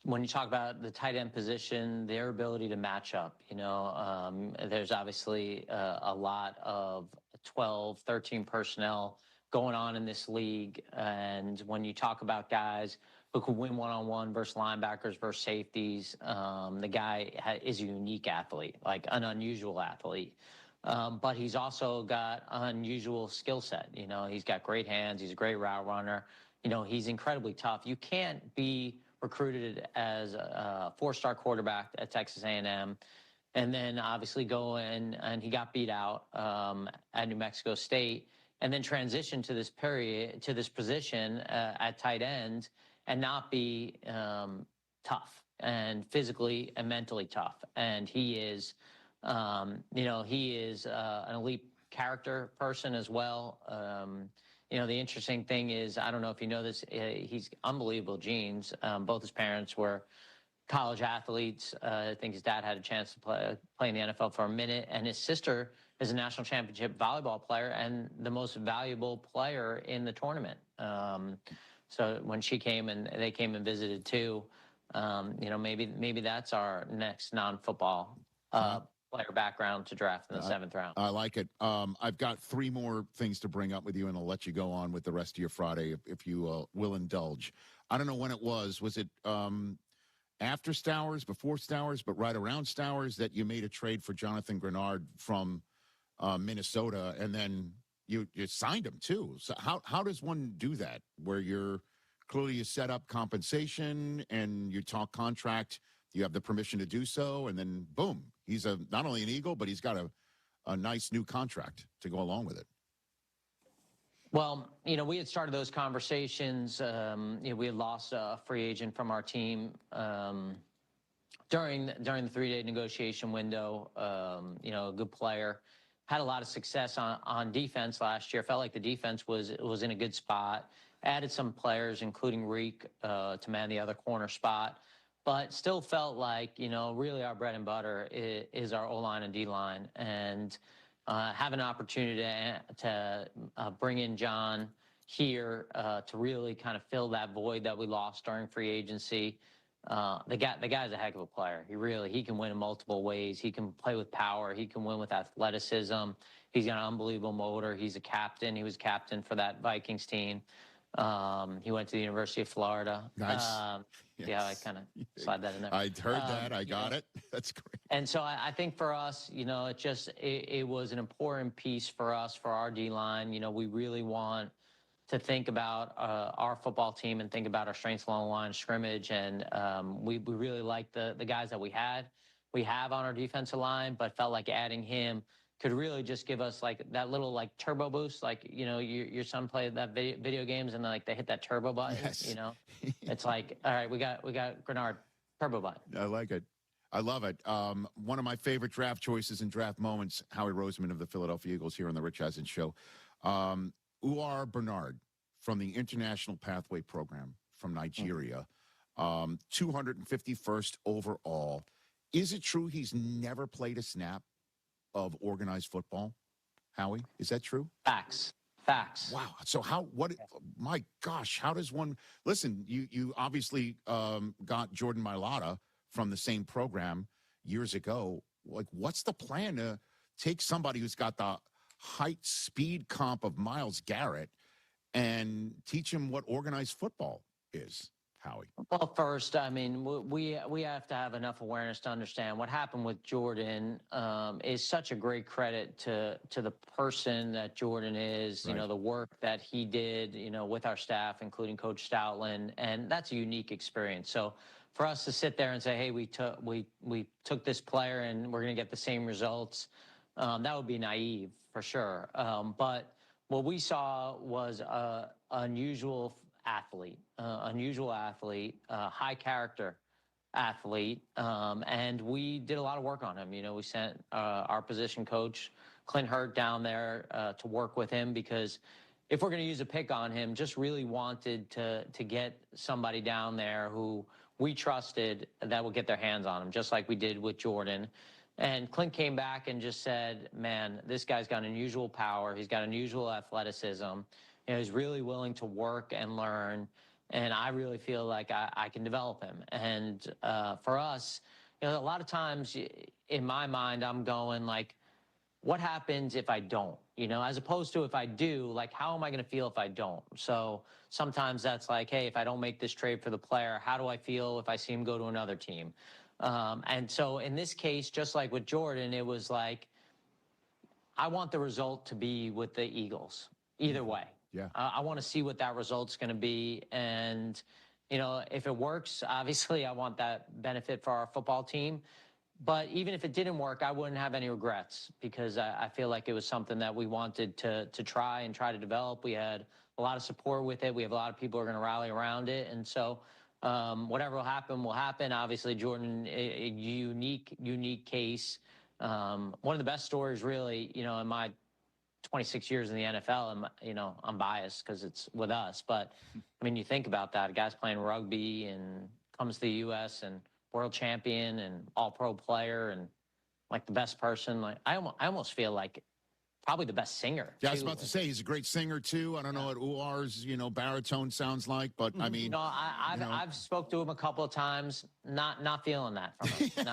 When you talk about the tight end position, their ability to match up, there's obviously a lot of 12, 13 personnel going on in this league. And when you talk about guys who can win one-on-one versus linebackers versus safeties, the guy is a unique athlete, like an unusual athlete. But he's also got unusual skill set. He's got great hands. He's a great route runner. He's incredibly tough. You can't be recruited as a four-star quarterback at Texas A&M, and then obviously go in, and he got beat out at New Mexico State, and then transition to this position at tight end and not be tough and physically and mentally tough. And he is, he is an elite character person as well. The interesting thing is, I don't know if you know this, he's unbelievable genes. Both his parents were college athletes. I think his dad had a chance to play in the NFL for a minute, and his sister is a national championship volleyball player and the most valuable player in the tournament. So when she came and they came and visited too, maybe that's our next non-football player background to draft in the 7th round. I like it. I've got 3 more things to bring up with you, and I'll let you go on with the rest of your Friday if you will indulge. I don't know when it was. Was it after Stowers, before Stowers, but right around Stowers that you made a trade for Jonathan Grenard from Minnesota, and then you signed him too? So how does one do that, where you're clearly you set up compensation and you talk contract, you have the permission to do so, and then boom, he's not only an Eagle, but he's got a nice new contract to go along with it. Well, we had started those conversations. We had lost a free agent from our team during the 3-day negotiation window. A good player, had a lot of success on defense last year. Felt like the defense was in a good spot. Added some players, including Reek, to man the other corner spot. But still felt like, really our bread and butter is our O-line and D-line. And have an opportunity to bring in John here to really kind of fill that void that we lost during free agency. The guy's a heck of a player. He can win in multiple ways. He can play with power. He can win with athleticism. He's got an unbelievable motor. He's a captain. He was captain for that Vikings team. He went to the University of Florida. Nice. Yes. Yeah, I kind of slide that in there. I heard that. I got it. That's great. And so I think for us, it was an important piece for us, for our D-line. We really want to think about our football team and think about our strengths along the line of scrimmage. And we really like the guys that we have on our defensive line, but felt like adding him could really just give us like that little like turbo boost. Like, your son played that video games and like they hit that turbo button, Yes. It's like, all right, we got Grenard, turbo button. I like it. I love it. One of my favorite draft choices and draft moments, Howie Roseman of the Philadelphia Eagles here on the Rich Eisen Show. Uwar Bernard from the International Pathway Program from Nigeria, 251st overall. Is it true he's never played a snap of organized football, Howie? Is that true? Facts. Wow. So my gosh, how does one, listen, you obviously got Jordan Mailata from the same program years ago. Like, what's the plan to take somebody who's got the height speed comp of Myles Garrett and teach him what organized football is? Howie? Well, first, I mean, we have to have enough awareness to understand what happened with Jordan is such a great credit to the person that Jordan is, you know, the work that he did, you know, with our staff, including Coach Stoutland, and that's a unique experience. So for us to sit there and say, hey, we took this player and we're going to get the same results, that would be naive for sure. But what we saw was an unusual athlete, high character athlete, and we did a lot of work on him. You know, we sent our position coach, Clint Hurt, down there to work with him because if we're going to use a pick on him, just really wanted to get somebody down there who we trusted that would get their hands on him, just like we did with Jordan. And Clint came back and just said, man, this guy's got unusual power. He's got unusual athleticism. You know, he's really willing to work and learn. And I really feel like I can develop him. And for us, you know, a lot of times in my mind, I'm going like, what happens if I don't? You know, as opposed to if I do, like, how am I going to feel if I don't? So sometimes that's like, hey, if I don't make this trade for the player, how do I feel if I see him go to another team? And so in this case, just like with Jordan, it was like, I want the result to be with the Eagles, either way. Yeah. I want to see what that result's going to be. And, you know, if it works, obviously I want that benefit for our football team. But even if it didn't work, I wouldn't have any regrets because I feel like it was something that we wanted to try to develop. We had a lot of support with it. We have a lot of people who are going to rally around it. And so whatever will happen, will happen. Obviously, Jordan, a unique case. One of the best stories, really, you know, in my 26 years in the NFL, and, you know, I'm biased because it's with us. But, I mean, you think about that. A guy's playing rugby and comes to the U.S. and world champion and all-pro player and, like, the best person. Like, I almost feel like probably the best singer. Yeah, I was about to say he's a great singer too. I don't know what Uar's, you know, baritone sounds like, but I mean, no, I've spoke to him a couple of times. Not feeling that from him.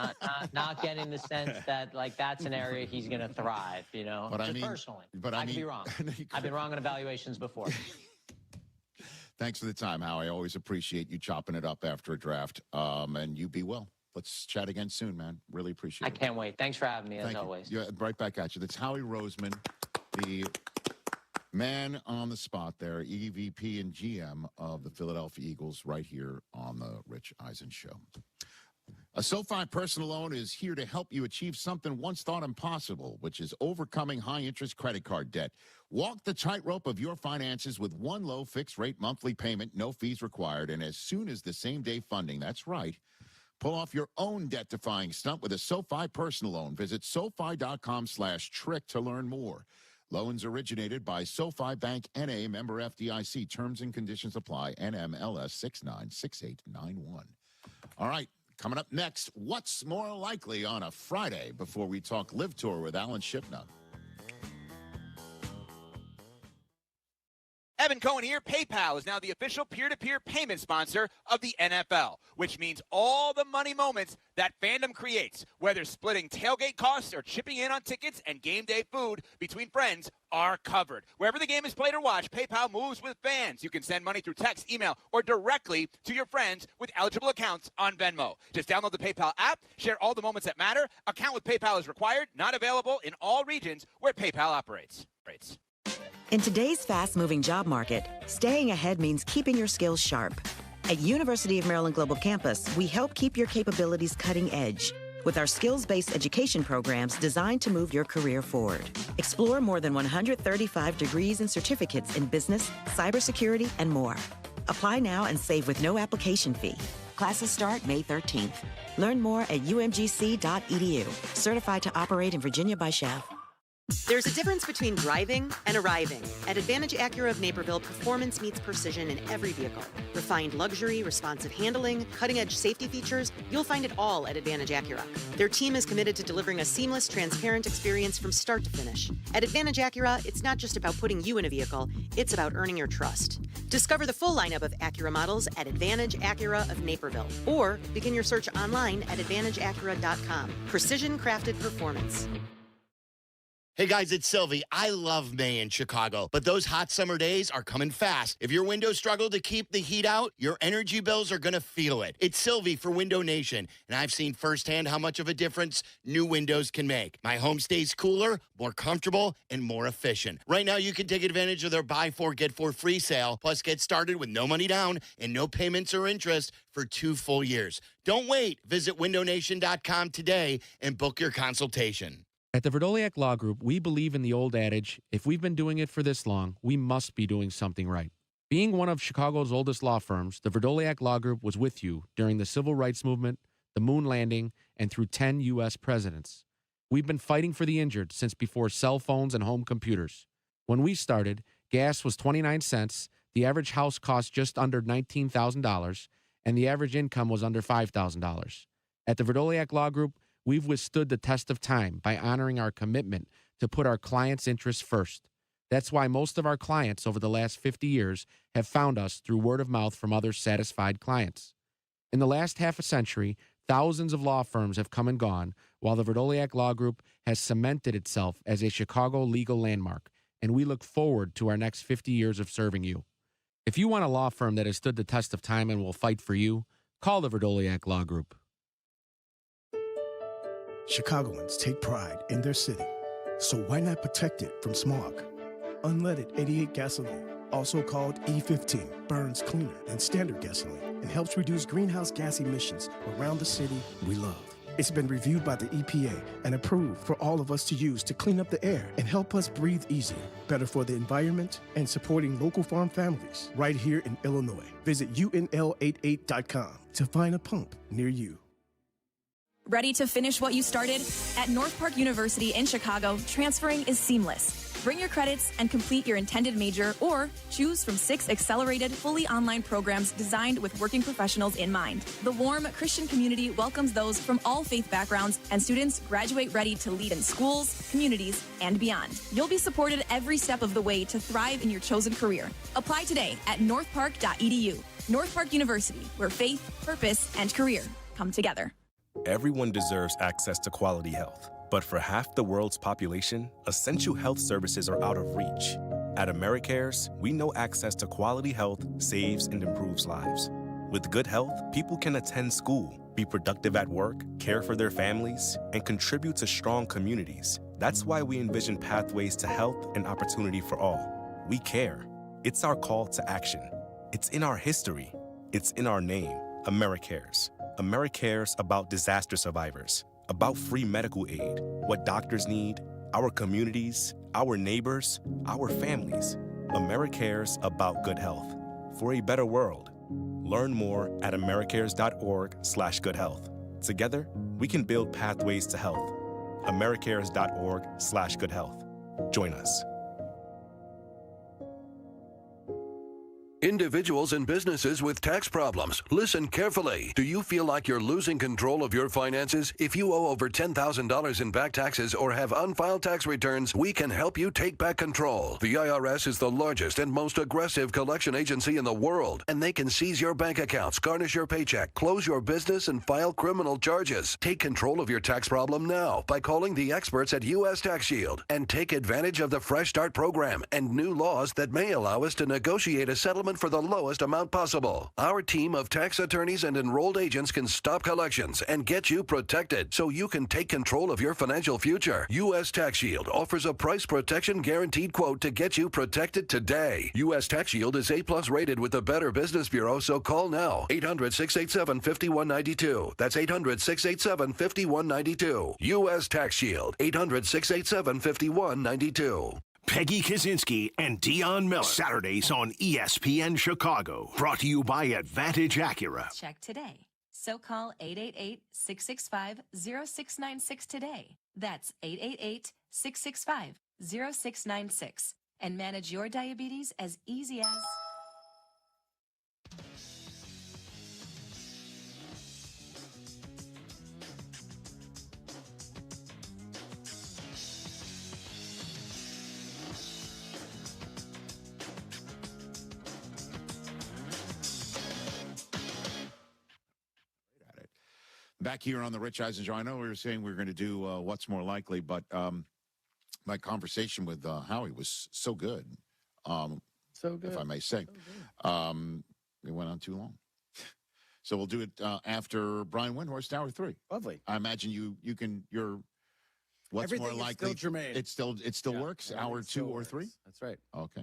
not getting the sense that like that's an area he's going to thrive. You know, but just I mean, personally. But I could be wrong. I've been wrong on evaluations before. Thanks for the time, Howie. I always appreciate you chopping it up after a draft. And you be well. Let's chat again soon, man. Really appreciate it. I can't wait. Thanks for having me, as always. Yeah, right back at you. That's Howie Roseman, the man on the spot there, EVP and GM of the Philadelphia Eagles, right here on the Rich Eisen Show. A SoFi personal loan is here to help you achieve something once thought impossible, which is overcoming high-interest credit card debt. Walk the tightrope of your finances with one low fixed-rate monthly payment, no fees required, and as soon as the same-day funding. That's right. Pull off your own debt-defying stunt with a SoFi personal loan. Visit SoFi.com/trick to learn more. Loans originated by SoFi Bank N.A. member FDIC. Terms and conditions apply. NMLS 696891. All right, coming up next, what's more likely on a Friday before we talk Live Tour with Alan Shipnuck. Evan Cohen here. PayPal is now the official peer-to-peer payment sponsor of the NFL, which means all the money moments that fandom creates, whether splitting tailgate costs or chipping in on tickets and game day food between friends, are covered. Wherever the game is played or watched, PayPal moves with fans. You can send money through text, email, or directly to your friends with eligible accounts on Venmo. Just download the PayPal app, share all the moments that matter. Account with PayPal is required, not available in all regions where PayPal operates. In today's fast-moving job market, staying ahead means keeping your skills sharp. At University of Maryland Global Campus, we help keep your capabilities cutting edge with our skills-based education programs designed to move your career forward. Explore more than 135 degrees and certificates in business, cybersecurity, and more. Apply now and save with no application fee. Classes start May 13th. Learn more at umgc.edu. Certified to operate in Virginia by Chev. There's a difference between driving and arriving. At Advantage Acura of Naperville, performance meets precision in every vehicle. Refined luxury, responsive handling, cutting-edge safety features, you'll find it all at Advantage Acura. Their team is committed to delivering a seamless, transparent experience from start to finish. At Advantage Acura, it's not just about putting you in a vehicle, it's about earning your trust. Discover the full lineup of Acura models at Advantage Acura of Naperville, or begin your search online at AdvantageAcura.com. Precision-crafted performance. Hey guys, it's Silvy. I love May in Chicago, but those hot summer days are coming fast. If your windows struggle to keep the heat out, your energy bills are going to feel it. It's Silvy for Window Nation, and I've seen firsthand how much of a difference new windows can make. My home stays cooler, more comfortable, and more efficient. Right now, you can take advantage of their buy 4, get 4 free sale, plus get started with no money down and no payments or interest for 2 full years. Don't wait. Visit windownation.com today and book your consultation. At the Verdoliak Law Group, we believe in the old adage, if we've been doing it for this long, we must be doing something right. Being one of Chicago's oldest law firms, the Verdoliak Law Group was with you during the Civil Rights Movement, the Moon Landing, and through 10 U.S. presidents. We've been fighting for the injured since before cell phones and home computers. When we started, gas was 29 cents, the average house cost just under $19,000, and the average income was under $5,000. At the Verdoliak Law Group, we've withstood the test of time by honoring our commitment to put our clients' interests first. That's why most of our clients over the last 50 years have found us through word of mouth from other satisfied clients. In the last half a century, thousands of law firms have come and gone, while the Verdoliak Law Group has cemented itself as a Chicago legal landmark, and we look forward to our next 50 years of serving you. If you want a law firm that has stood the test of time and will fight for you, call the Verdoliak Law Group. Chicagoans take pride in their city, so why not protect it from smog? Unleaded 88 gasoline, also called E15, burns cleaner than standard gasoline and helps reduce greenhouse gas emissions around the city we love. It's been reviewed by the EPA and approved for all of us to use to clean up the air and help us breathe easier, better for the environment, and supporting local farm families right here in Illinois. Visit UNL88.com to find a pump near you. Ready to finish what you started? At North Park University in Chicago, transferring is seamless. Bring your credits and complete your intended major, or choose from 6 accelerated, fully online programs designed with working professionals in mind. The warm Christian community welcomes those from all faith backgrounds, and students graduate ready to lead in schools, communities, and beyond. You'll be supported every step of the way to thrive in your chosen career. Apply today at northpark.edu. North Park University, where faith, purpose, and career come together. Everyone deserves access to quality health, but for half the world's population, essential health services are out of reach. At AmeriCares, we know access to quality health saves and improves lives. With good health, people can attend school, be productive at work, care for their families, and contribute to strong communities. That's why we envision pathways to health and opportunity for all. We care. It's our call to action. It's in our history. It's in our name, AmeriCares. AmeriCares about disaster survivors, about free medical aid, what doctors need, our communities, our neighbors, our families. AmeriCares about good health. For a better world. Learn more at americares.org/goodhealth. Together, we can build pathways to health. americares.org/goodhealth. Join us. Individuals and businesses with tax problems, listen carefully. Do you feel like you're losing control of your finances? If you owe over $10,000 in back taxes or have unfiled tax returns, we can help you take back control. The IRS is the largest and most aggressive collection agency in the world, and they can seize your bank accounts, garnish your paycheck, close your business, and file criminal charges. Take control of your tax problem now by calling the experts at U.S. Tax Shield and take advantage of the Fresh Start program and new laws that may allow us to negotiate a settlement for the lowest amount possible. Our team of tax attorneys and enrolled agents can stop collections and get you protected so you can take control of your financial future. U.S. Tax Shield offers a price protection guaranteed quote to get you protected today. U.S. Tax Shield is A+ rated with the Better Business Bureau, so call now. 800-687-5192. That's 800-687-5192. U.S. Tax Shield. 800-687-5192. Peggy Kaczynski and Dion Miller. Saturdays on ESPN Chicago. Brought to you by Advantage Acura. Check today. So call 888-665-0696 today. That's 888-665-0696. And manage your diabetes as easy as... Back here on the Rich Eisen Show, I know we were saying we were going to do What's More Likely, but my conversation with Howie was so good. So good. If I may say. It went on too long. So we'll do it after Brian Windhorst, hour 3. Lovely. I imagine you're what's Everything more is likely? still germane. It still works, hour 2 or 3? That's right. Okay.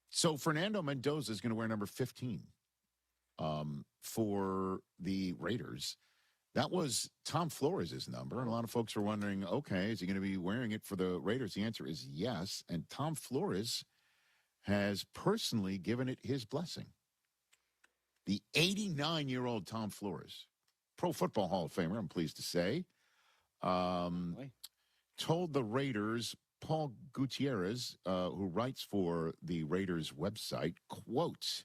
So Fernando Mendoza is going to wear number 15 for the Raiders. That was Tom Flores' number, and a lot of folks were wondering, okay, is he going to be wearing it for the Raiders? The answer is yes, and Tom Flores has personally given it his blessing. The 89-year-old Tom Flores, Pro Football Hall of Famer, I'm pleased to say, told the Raiders, Paul Gutierrez, who writes for the Raiders website, quote,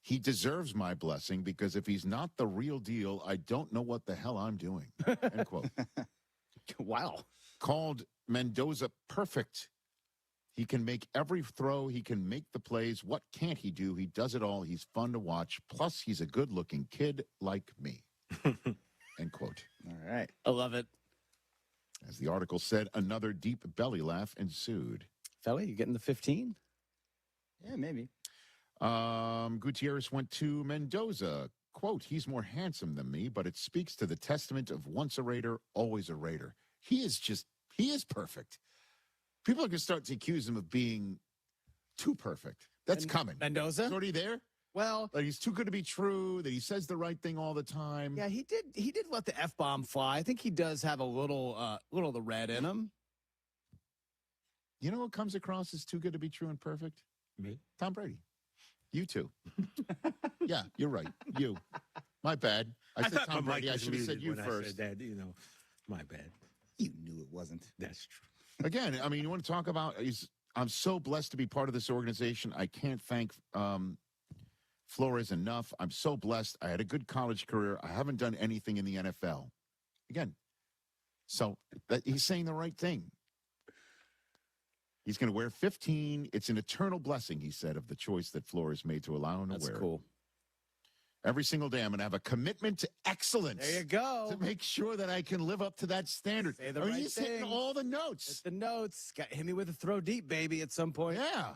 "He deserves my blessing because if he's not the real deal, I don't know what the hell I'm doing." End quote. Wow. Called Mendoza perfect. He can make every throw. He can make the plays. What can't he do? He does it all. He's fun to watch. Plus, he's a good-looking kid like me. End quote. All right. I love it. As the article said, another deep belly laugh ensued. Felly, you getting the 15? Yeah, maybe. Gutierrez went to Mendoza. Quote, "He's more handsome than me, but it speaks to the testament of once a Raider, always a Raider." He is perfect. People are going to start to accuse him of being too perfect. That's coming. Mendoza? He's already there? Well, that he's too good to be true, that he says the right thing all the time. Yeah, he did let the F-bomb fly. I think he does have a little of the red in him. You know what comes across as too good to be true and perfect? Me? Tom Brady. You too. Yeah, you're right. You. My bad. I said thought Tom my Brady. mic I was should have said muted you when I first. said that, my bad. You knew it wasn't. That's true. Again, I mean, you want to talk about, I'm so blessed to be part of this organization. I can't thank Flores enough. I'm so blessed. I had a good college career. I haven't done anything in the NFL. Again, so he's saying the right thing. He's going to wear 15. It's an eternal blessing, he said, of the choice that Flores made to allow him to wear. That's cool. Every single day, I'm going to have a commitment to excellence. There you go. To make sure that I can live up to that standard. Say the right he's thing. hitting all the notes. Hit the notes. Hit me with a throw deep, baby, at some point. Yeah.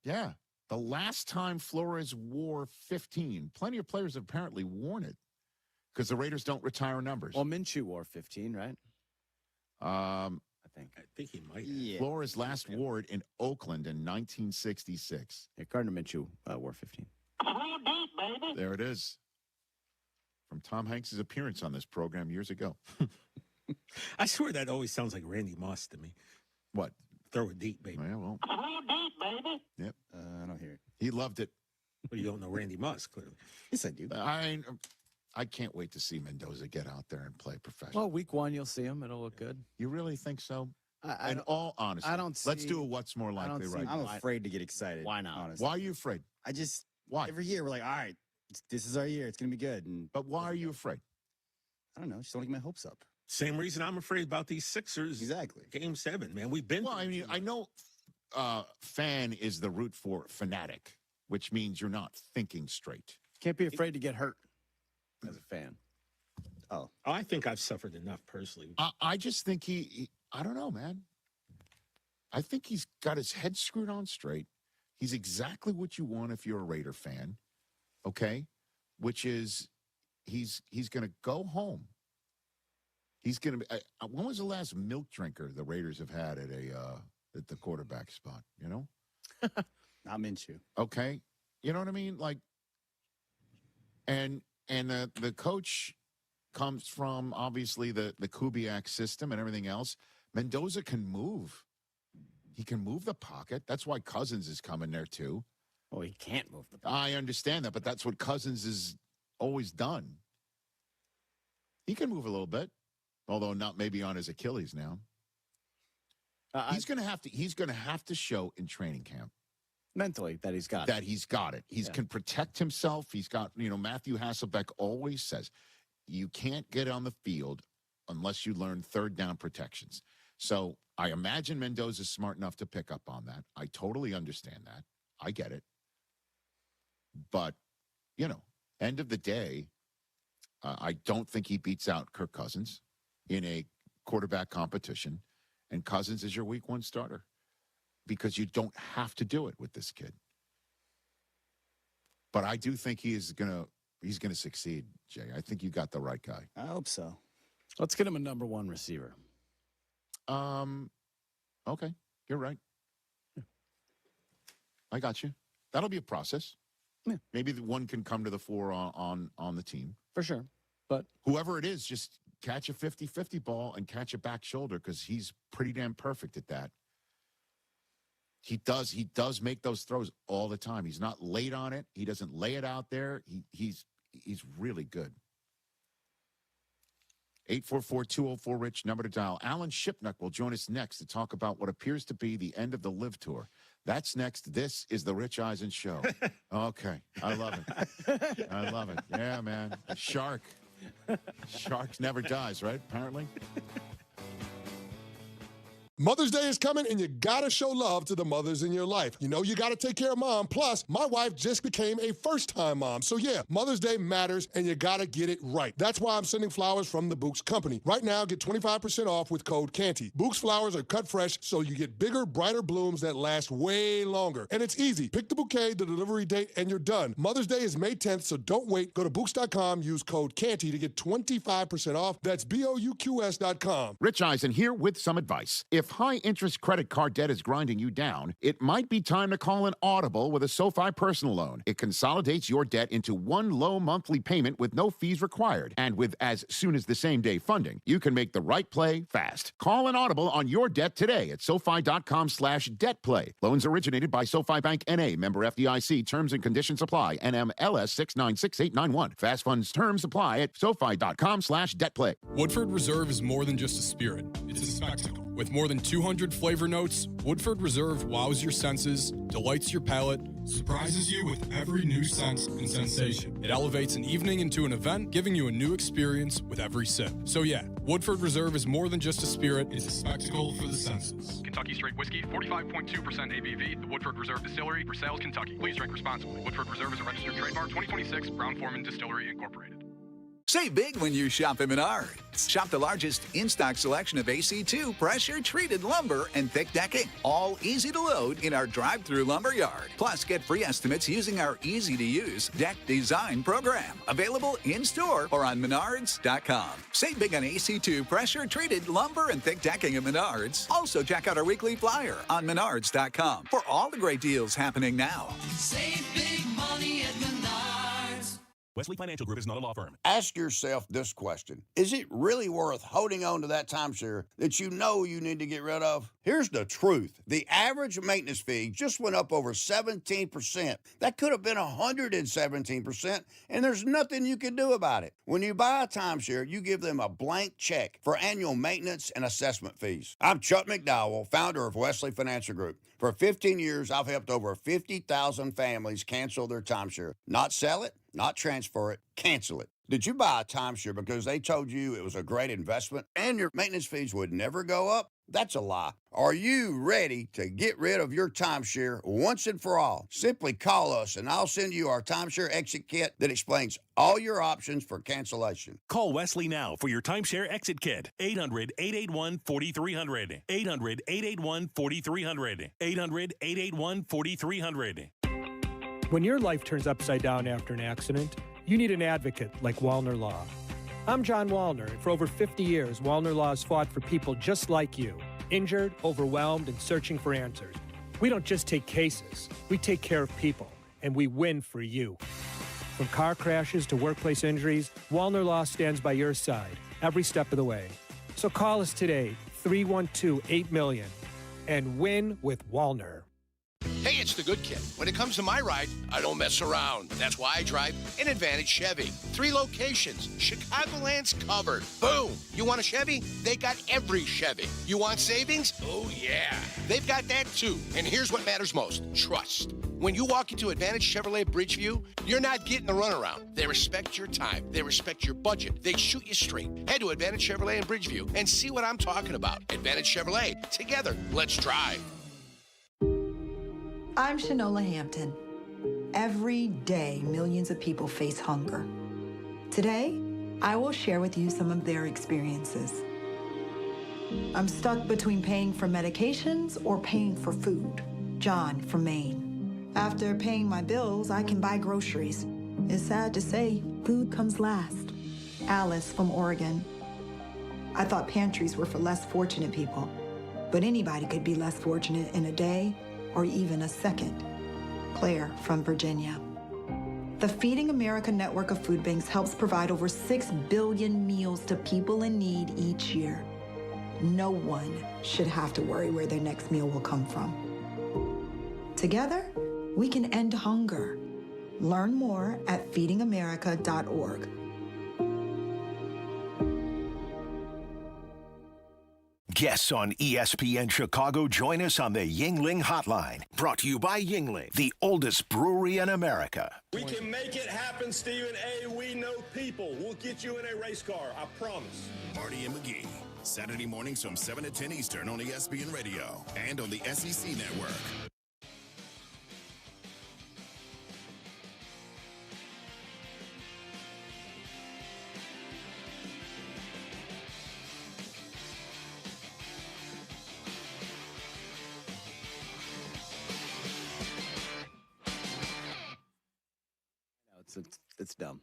Yeah. The last time Flores wore 15, plenty of players have apparently worn it because the Raiders don't retire numbers. Well, Minshew wore 15, right? I think he might. Yeah. Flores last wore it in Oakland in 1966. Yeah, Gardner Minshew wore 15. There it is. From Tom Hanks' appearance on this program years ago. I swear that always sounds like Randy Moss to me. What? Throw it deep, baby. Yeah, well. Yep. I don't hear it. He loved it. Well, you don't know Randy Moss, clearly. Yes, I do. I can't wait to see Mendoza get out there and play professional. Well, week 1, you'll see him. It'll look good. You really think so? In all honesty, I don't let's see- do a what's more likely right I'm now. afraid to get excited. Why not? Honestly. Why are you afraid? Why? Every year we're like, all right, this is our year. It's going to be good. But why are you afraid? I don't know. Just don't get my hopes up. Same reason I'm afraid about these Sixers. Exactly. Game 7, man. We've been. Well, I mean, I know fan is the root for fanatic, which means you're not thinking straight. Can't be afraid to get hurt as a fan. Oh, I think I've suffered enough personally. I just think I don't know, man. I think he's got his head screwed on straight. He's exactly what you want if you're a Raider fan, okay? Which is he's going to go home. He's going to be. When was the last milk drinker the Raiders have had at the quarterback spot? You know, not Minshew. Okay, you know what I mean? Like, and the coach comes from obviously the Kubiak system and everything else. Mendoza can move. He can move the pocket. That's why Cousins is coming there too. Well, he can't move the pocket. I understand that, but that's what Cousins has always done. He can move a little bit, although not maybe on his Achilles now. He's going to have to show in training camp mentally that he's got that he's got it. He can protect himself. He's got, Matthew Hasselbeck always says, you can't get on the field unless you learn third down protections. So I imagine Mendoza's smart enough to pick up on that. I totally understand that. I get it. But, end of the day, I don't think he beats out Kirk Cousins in a quarterback competition, and Cousins is your week 1 starter because you don't have to do it with this kid. But I do think he's gonna succeed, Jay. I think you got the right guy. I hope so. Let's get him a number 1 receiver. Okay, you're right. Yeah. I got you. That'll be a process. Yeah. Maybe the one can come to the fore on the team. For sure. But whoever it is, just catch a 50-50 ball and catch a back shoulder because he's pretty damn perfect at that. He does make those throws all the time. He's not late on it. He doesn't lay it out there. He's really good. 844-204-RICH, number to dial. Alan Shipnuck will join us next to talk about what appears to be the end of the Live Tour. That's next. This is the Rich Eisen Show. Okay. I love it. I love it. Yeah, man. Shark never dies, right? Apparently. Mother's Day is coming, and you gotta show love to the mothers in your life. You know you gotta take care of mom. Plus, my wife just became a first-time mom. So yeah, Mother's Day matters, and you gotta get it right. That's why I'm sending flowers from the Books Company. Right now, get 25% off with code CANTY. Books flowers are cut fresh, so you get bigger, brighter blooms that last way longer. And it's easy. Pick the bouquet, the delivery date, and you're done. Mother's Day is May 10th, so don't wait. Go to Books.com, use code CANTY to get 25% off. That's BOUQS.com. Rich Eisen here with some advice. If high-interest credit card debt is grinding you down, it might be time to call an Audible with a SoFi personal loan. It consolidates your debt into one low monthly payment with no fees required. And with as soon as the same day funding, you can make the right play fast. Call an Audible on your debt today at SoFi.com/debtplay. Loans originated by SoFi Bank N.A., member FDIC. Terms and conditions apply. NMLS 696891. Fast funds terms apply at SoFi.com/debtplay. Woodford Reserve is more than just a spirit. It's a spectacle. With more than 200 flavor notes, Woodford Reserve wows your senses, delights your palate, surprises you with every new sense and sensation. It elevates an evening into an event, giving you a new experience with every sip. So yeah, Woodford Reserve is more than just a spirit, it's a spectacle for the senses. Kentucky Straight Whiskey, 45.2% ABV, the Woodford Reserve Distillery, for sales, Kentucky. Please drink responsibly. Woodford Reserve is a registered trademark, 2026, Brown-Forman Distillery, Incorporated. Save big when you shop at Menards. Shop the largest in-stock selection of AC2 pressure-treated lumber and thick decking. All easy to load in our drive-through lumber yard. Plus, get free estimates using our easy-to-use deck design program. Available in-store or on Menards.com. Save big on AC2 pressure-treated lumber and thick decking at Menards. Also, check out our weekly flyer on Menards.com for all the great deals happening now. Save big money at Menards. Wesley Financial Group is not a law firm. Ask yourself this question. Is it really worth holding on to that timeshare that you know you need to get rid of? Here's the truth. The average maintenance fee just went up over 17%. That could have been 117%, and there's nothing you can do about it. When you buy a timeshare, you give them a blank check for annual maintenance and assessment fees. I'm Chuck McDowell, founder of Wesley Financial Group. For 15 years, I've helped over 50,000 families cancel their timeshare. Not sell it, not transfer it, cancel it. Did you buy a timeshare because they told you it was a great investment and your maintenance fees would never go up? That's a lie. Are you ready to get rid of your timeshare once and for all? Simply call us and I'll send you our timeshare exit kit that explains all your options for cancellation. Call Wesley now for your timeshare exit kit. 800-881-4300. 800-881-4300. 800-881-4300. When your life turns upside down after an accident, you need an advocate like Wallner Law. I'm John Wallner, and for over 50 years, Wallner Law has fought for people just like you, injured, overwhelmed, and searching for answers. We don't just take cases, we take care of people, and we win for you. From car crashes to workplace injuries, Wallner Law stands by your side every step of the way. So call us today, 312-8-million, and win with Wallner. Hey, it's the good kid. When it comes to my ride, I don't mess around. That's why I drive an Advantage Chevy. 3 locations. Chicagoland's covered. Boom. You want a Chevy? They got every Chevy. You want savings? Oh, yeah. They've got that, too. And here's what matters most. Trust. When you walk into Advantage Chevrolet Bridgeview, you're not getting the runaround. They respect your time. They respect your budget. They shoot you straight. Head to Advantage Chevrolet in Bridgeview and see what I'm talking about. Advantage Chevrolet. Together, let's drive. I'm Shanola Hampton. Every day, millions of people face hunger. Today, I will share with you some of their experiences. I'm stuck between paying for medications or paying for food. John from Maine. After paying my bills, I can buy groceries. It's sad to say, food comes last. Alice from Oregon. I thought pantries were for less fortunate people, but anybody could be less fortunate in a day or even a second. Claire from Virginia. The Feeding America network of food banks helps provide over 6 billion meals to people in need each year. No one should have to worry where their next meal will come from. Together, we can end hunger. Learn more at feedingamerica.org. Guests on ESPN Chicago join us on the Yingling Hotline. Brought to you by Yingling, the oldest brewery in America. We can make it happen, Stephen A. We know people. We'll get you in a race car, I promise. Marty and McGee, Saturday mornings from 7 to 10 Eastern on ESPN Radio and on the SEC Network. It's dumb.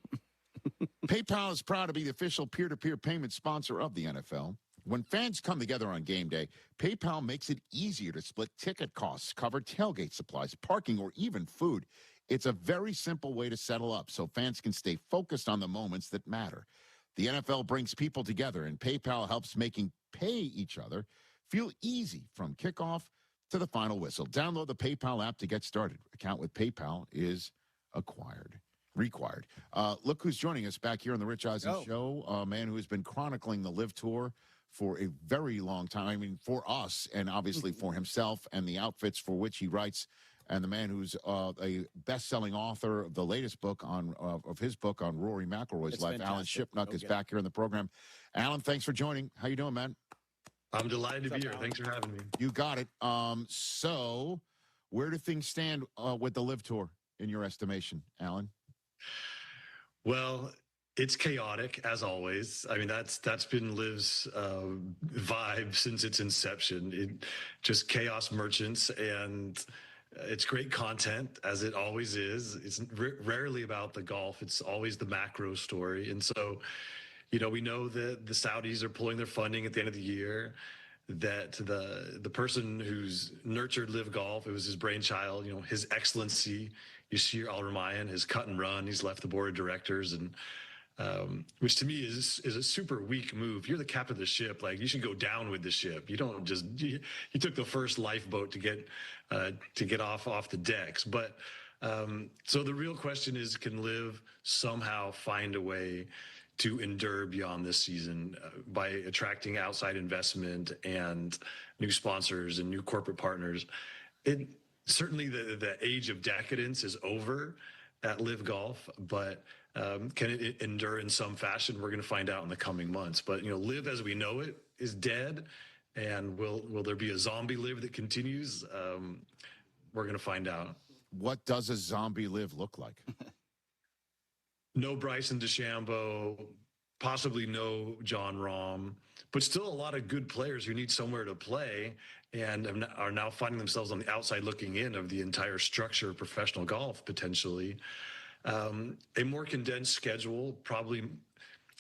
PayPal is proud to be the official peer-to-peer payment sponsor of the NFL. When fans come together on game day, PayPal makes it easier to split ticket costs, cover tailgate supplies, parking, or even food. It's a very simple way to settle up so fans can stay focused on the moments that matter. The NFL brings people together, and PayPal helps making pay each other feel easy from kickoff to the final whistle. Download the PayPal app to get started. Account with PayPal is required. Look who's joining us back here on the Rich Eisen Show, a man who has been chronicling the Live Tour for a very long time. I mean, for us and obviously for himself and the outfits for which he writes, and the man who's a best-selling author of the latest book of his book on Rory McIlroy's life. Alan Shipnuck is back here in the program. Alan, thanks for joining. How you doing, man? I'm delighted to be here. Thanks for having me. You got it. So where do things stand with the Live Tour in your estimation, Alan? Well, it's chaotic as always. I mean, that's been Liv's vibe since its inception. Just chaos merchants, and it's great content as it always is. It's rarely about the golf. It's always the macro story. And so, we know that the Saudis are pulling their funding at the end of the year, that the person who's nurtured Live Golf, it was his brainchild, His Excellency Yashir Al-Rumayyan has cut and run. He's left the board of directors, and which to me is a super weak move. You're the captain of the ship. Like, you should go down with the ship. You don't just you took the first lifeboat to get off the decks. But so the real question is, can Liv somehow find a way to endure beyond this season by attracting outside investment and new sponsors and new corporate partners? Certainly the age of decadence is over at Live Golf, but can it endure in some fashion? We're going to find out in the coming months. But, Live as we know it is dead. And will there be a zombie Live that continues? We're going to find out. What does a zombie Live look like? No Bryson DeChambeau, possibly no John Rahm, but still a lot of good players who need somewhere to play and are now finding themselves on the outside looking in of the entire structure of professional golf, potentially. A more condensed schedule, probably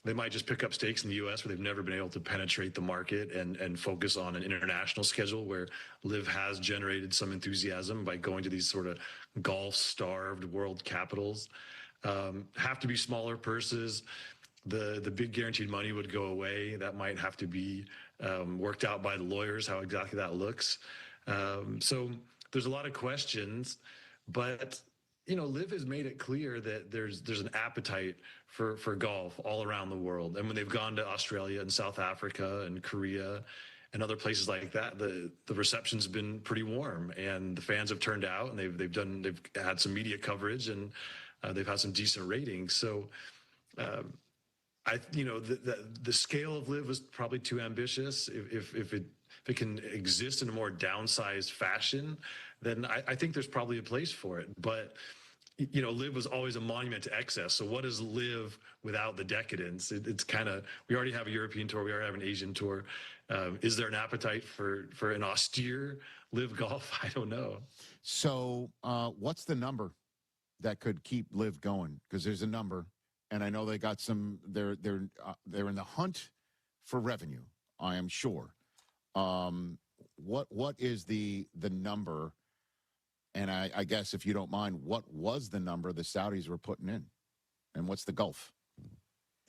they might just pick up stakes in the U.S. where they've never been able to penetrate the market and focus on an international schedule where Liv has generated some enthusiasm by going to these sort of golf-starved world capitals. Have to be smaller purses. The big guaranteed money would go away. That might have to be worked out by the lawyers, how exactly that looks. So there's a lot of questions, but Liv has made it clear that there's an appetite for golf all around the world. And when they've gone to Australia and South Africa and Korea and other places like that, the reception's been pretty warm, and the fans have turned out, and they've had some media coverage, and they've had some decent ratings. So, the scale of Liv was probably too ambitious. If it can exist in a more downsized fashion, then I think there's probably a place for it. But Liv was always a monument to excess. So what is Liv without the decadence? It's kind of, we already have a European tour, we already have an Asian tour, Is there an appetite for an austere live golf? I don't know. So what's the number that could keep live going? Because there's a number, and I know they got some. They're in the hunt for revenue, I am sure. What is the number? And I guess if you don't mind, what was the number the Saudis were putting in, and what's the gulf?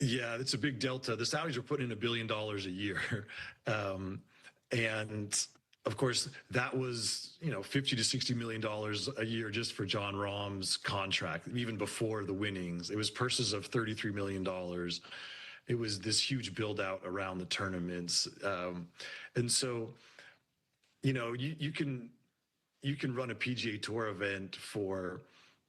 Yeah, it's a big delta. The Saudis are putting in $1 billion a year, and of course that was $50 to $60 million a year just for John Rahm's contract. Even before the winnings, it was purses of $33 million. It was this huge build out around the tournaments, and so you can run a PGA Tour event for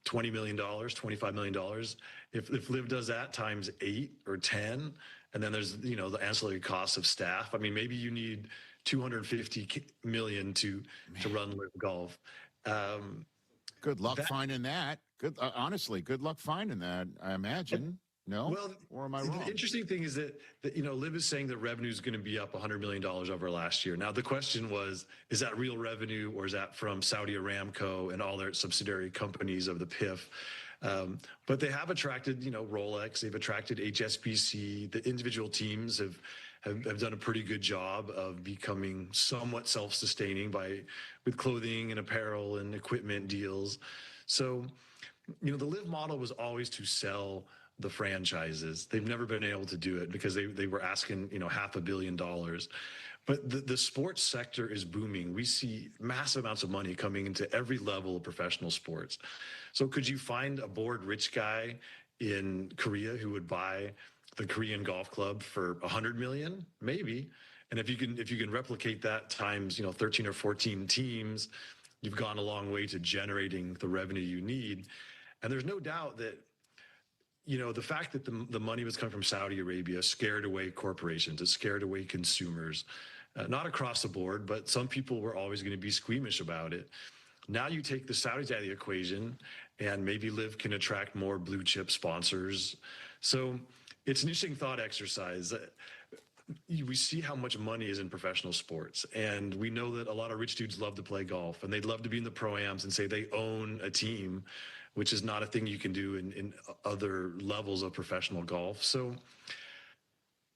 $20 million, $25 million. If Liv does that times 8 or 10, and then there's the ancillary costs of staff. I mean, maybe you need $250 million to run Liv Golf. Good luck finding that. Good, honestly, good luck finding that. I imagine. No, well, or am I wrong? The interesting thing is that Liv is saying that revenue is going to be up $100 million over last year. Now the question was, is that real revenue, or is that from Saudi Aramco and all their subsidiary companies of the PIF? But they have attracted, Rolex. They've attracted HSBC. The individual teams have done a pretty good job of becoming somewhat self-sustaining with clothing and apparel and equipment deals. So, the Liv model was always to sell the franchises. They've never been able to do it because they were asking, $500 million. But the sports sector is booming. We see massive amounts of money coming into every level of professional sports. So could you find a bored rich guy in Korea who would buy the Korean golf club for $100 million? Maybe. And if you can replicate that times, 13 or 14 teams, you've gone a long way to generating the revenue you need. And there's no doubt that the fact that the money was coming from Saudi Arabia scared away corporations. It scared away consumers, not across the board, but some people were always going to be squeamish about it. Now you take the Saudis out of the equation, and maybe Liv can attract more blue chip sponsors. So it's an interesting thought exercise. We see how much money is in professional sports, and we know that a lot of rich dudes love to play golf, and they'd love to be in the pro-ams and say they own a team, which is not a thing you can do in other levels of professional golf. So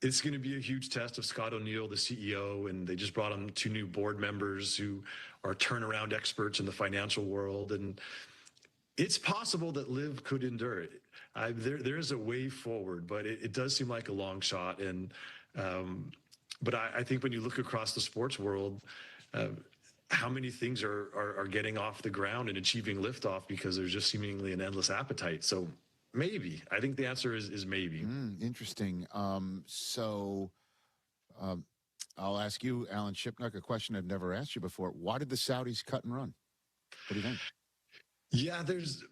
it's going to be a huge test of Scott O'Neill, the CEO, and they just brought on 2 new board members who are turnaround experts in the financial world. And it's possible that Liv could endure it. There is a way forward, but it does seem like a long shot. And but I think when you look across the sports world, how many things are getting off the ground and achieving liftoff because there's just seemingly an endless appetite. So maybe. I think the answer is maybe. Interesting. I'll ask you, Alan Shipnuck, a question I've never asked you before. Why did the Saudis cut and run? What do you think? Yeah, there's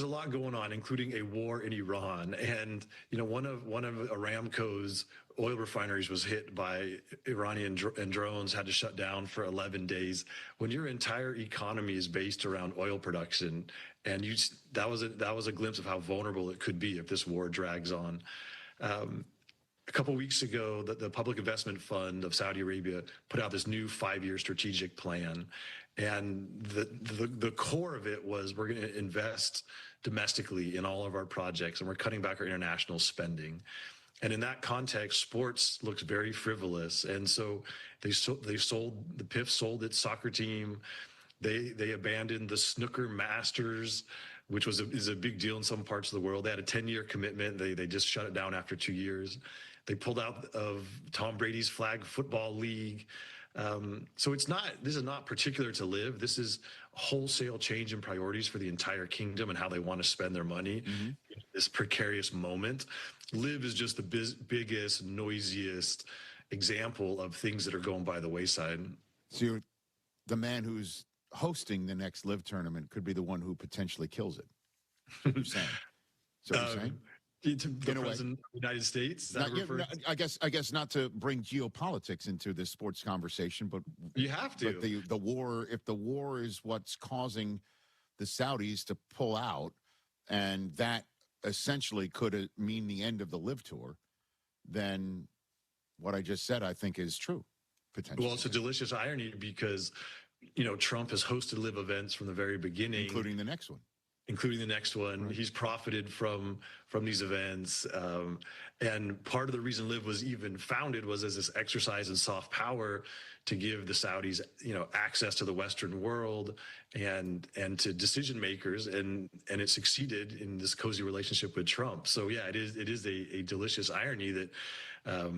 a lot going on, including a war in Iran. And, one of Aramco's oil refineries was hit by Iranian drones, had to shut down for 11 days. When your entire economy is based around oil production, and that was a glimpse of how vulnerable it could be if this war drags on. A couple weeks ago, the Public Investment Fund of Saudi Arabia put out this new 5-year strategic plan. And the core of it was, we're going to invest domestically in all of our projects, and we're cutting back our international spending. And in that context, sports looks very frivolous. And so the PIF sold its soccer team. They abandoned the snooker masters, which is a big deal in some parts of the world. They had a 10-year commitment. They just shut it down after 2 years. They pulled out of Tom Brady's flag football league. So this is not particular to Liv. This is a wholesale change in priorities for the entire kingdom and how they want to spend their money in this precarious moment. Liv is just the biggest, noisiest example of things that are going by the wayside. So the man who's hosting the next Liv tournament could be the one who potentially kills it. What you're saying? So what you're saying? The president of the United States? I guess not to bring geopolitics into this sports conversation, but you have to. But the war, if the war is what's causing the Saudis to pull out, and that essentially could mean the end of the Liv Tour, then what I just said, I think, is true. potentially. Well, it's a delicious irony because, Trump has hosted live events from the very beginning, including the next one. Right. He's profited from these events. And part of the reason Live was even founded was as this exercise in soft power to give the Saudis, access to the Western world and to decision makers. And it succeeded in this cozy relationship with Trump. So yeah, it is a delicious irony that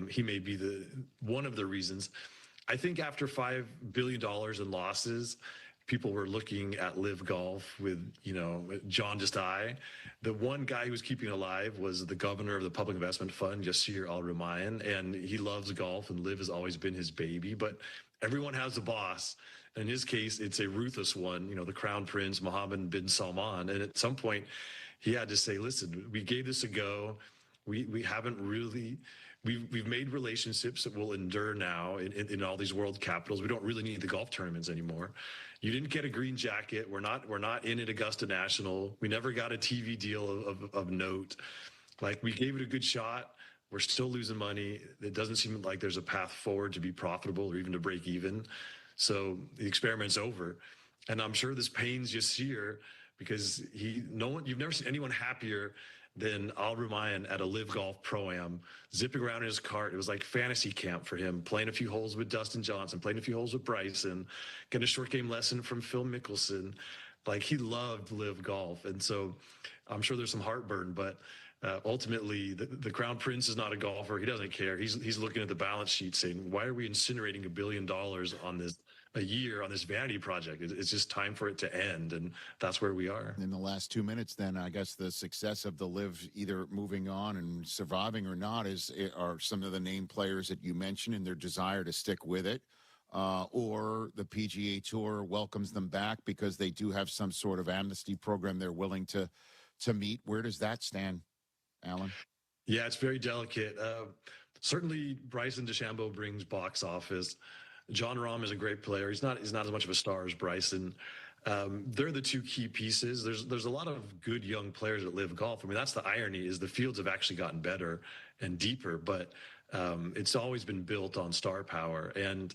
he may be one of the reasons. I think after $5 billion in losses, people were looking at Live Golf with, jaundiced eye. The one guy who was keeping it alive was the governor of the Public Investment Fund, Yasir Al-Rumayyan, and he loves golf, and Live has always been his baby. But everyone has a boss. In his case, it's a ruthless one, the Crown Prince, Mohammed bin Salman. And at some point, he had to say, listen, we gave this a go. We haven't really... We've made relationships that will endure now in all these world capitals. We don't really need the golf tournaments anymore. You didn't get a green jacket. We're not in at Augusta National. We never got a TV deal of note. Like, we gave it a good shot. We're still losing money. It doesn't seem like there's a path forward to be profitable or even to break even. So the experiment's over. And I'm sure this pains Yasir because you've never seen anyone happier than Al-Rumayyan at a Live Golf Pro-Am, zipping around in his cart. It was like fantasy camp for him, playing a few holes with Dustin Johnson, playing a few holes with Bryson, getting a short game lesson from Phil Mickelson. Like, he loved Live Golf. And so I'm sure there's some heartburn, but ultimately the Crown Prince is not a golfer. He doesn't care. He's looking at the balance sheet saying, why are we incinerating $1 billion on this a year on this vanity project? It's just time for it to end, and that's where we are. In the last 2 minutes, then, I guess the success of the Live either moving on and surviving or not are some of the name players that you mentioned and their desire to stick with it, or the PGA Tour welcomes them back because they do have some sort of amnesty program they're willing to meet. Where does that stand, Alan? Yeah, it's very delicate. Certainly, Bryson DeChambeau brings box office. Jon Rahm is a great player. He's not as much of a star as Bryson. They're the two key pieces. There's a lot of good young players that Live Golf. I mean, that's the irony, is the fields have actually gotten better and deeper, but it's always been built on star power. And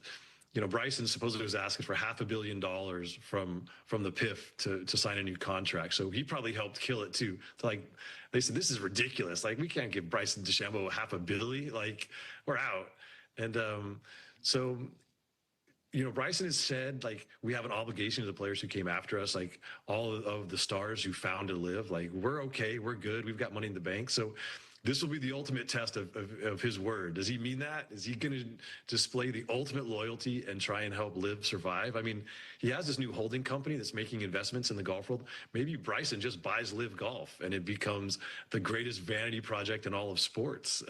Bryson supposedly was asking for $500 million from the PIF to sign a new contract. So he probably helped kill it too. They said, this is ridiculous. Like, we can't give Bryson DeChambeau $500 million. Like, we're out. And so Bryson has said, like, we have an obligation to the players who came after us, like all of the stars who founded Live. Like, we're okay, we're good, we've got money in the bank. So this will be the ultimate test of his word. Does he mean that? Is he going to display the ultimate loyalty and try and help Live survive? I mean, he has this new holding company that's making investments in the golf world. Maybe Bryson just buys Live Golf and it becomes the greatest vanity project in all of sports.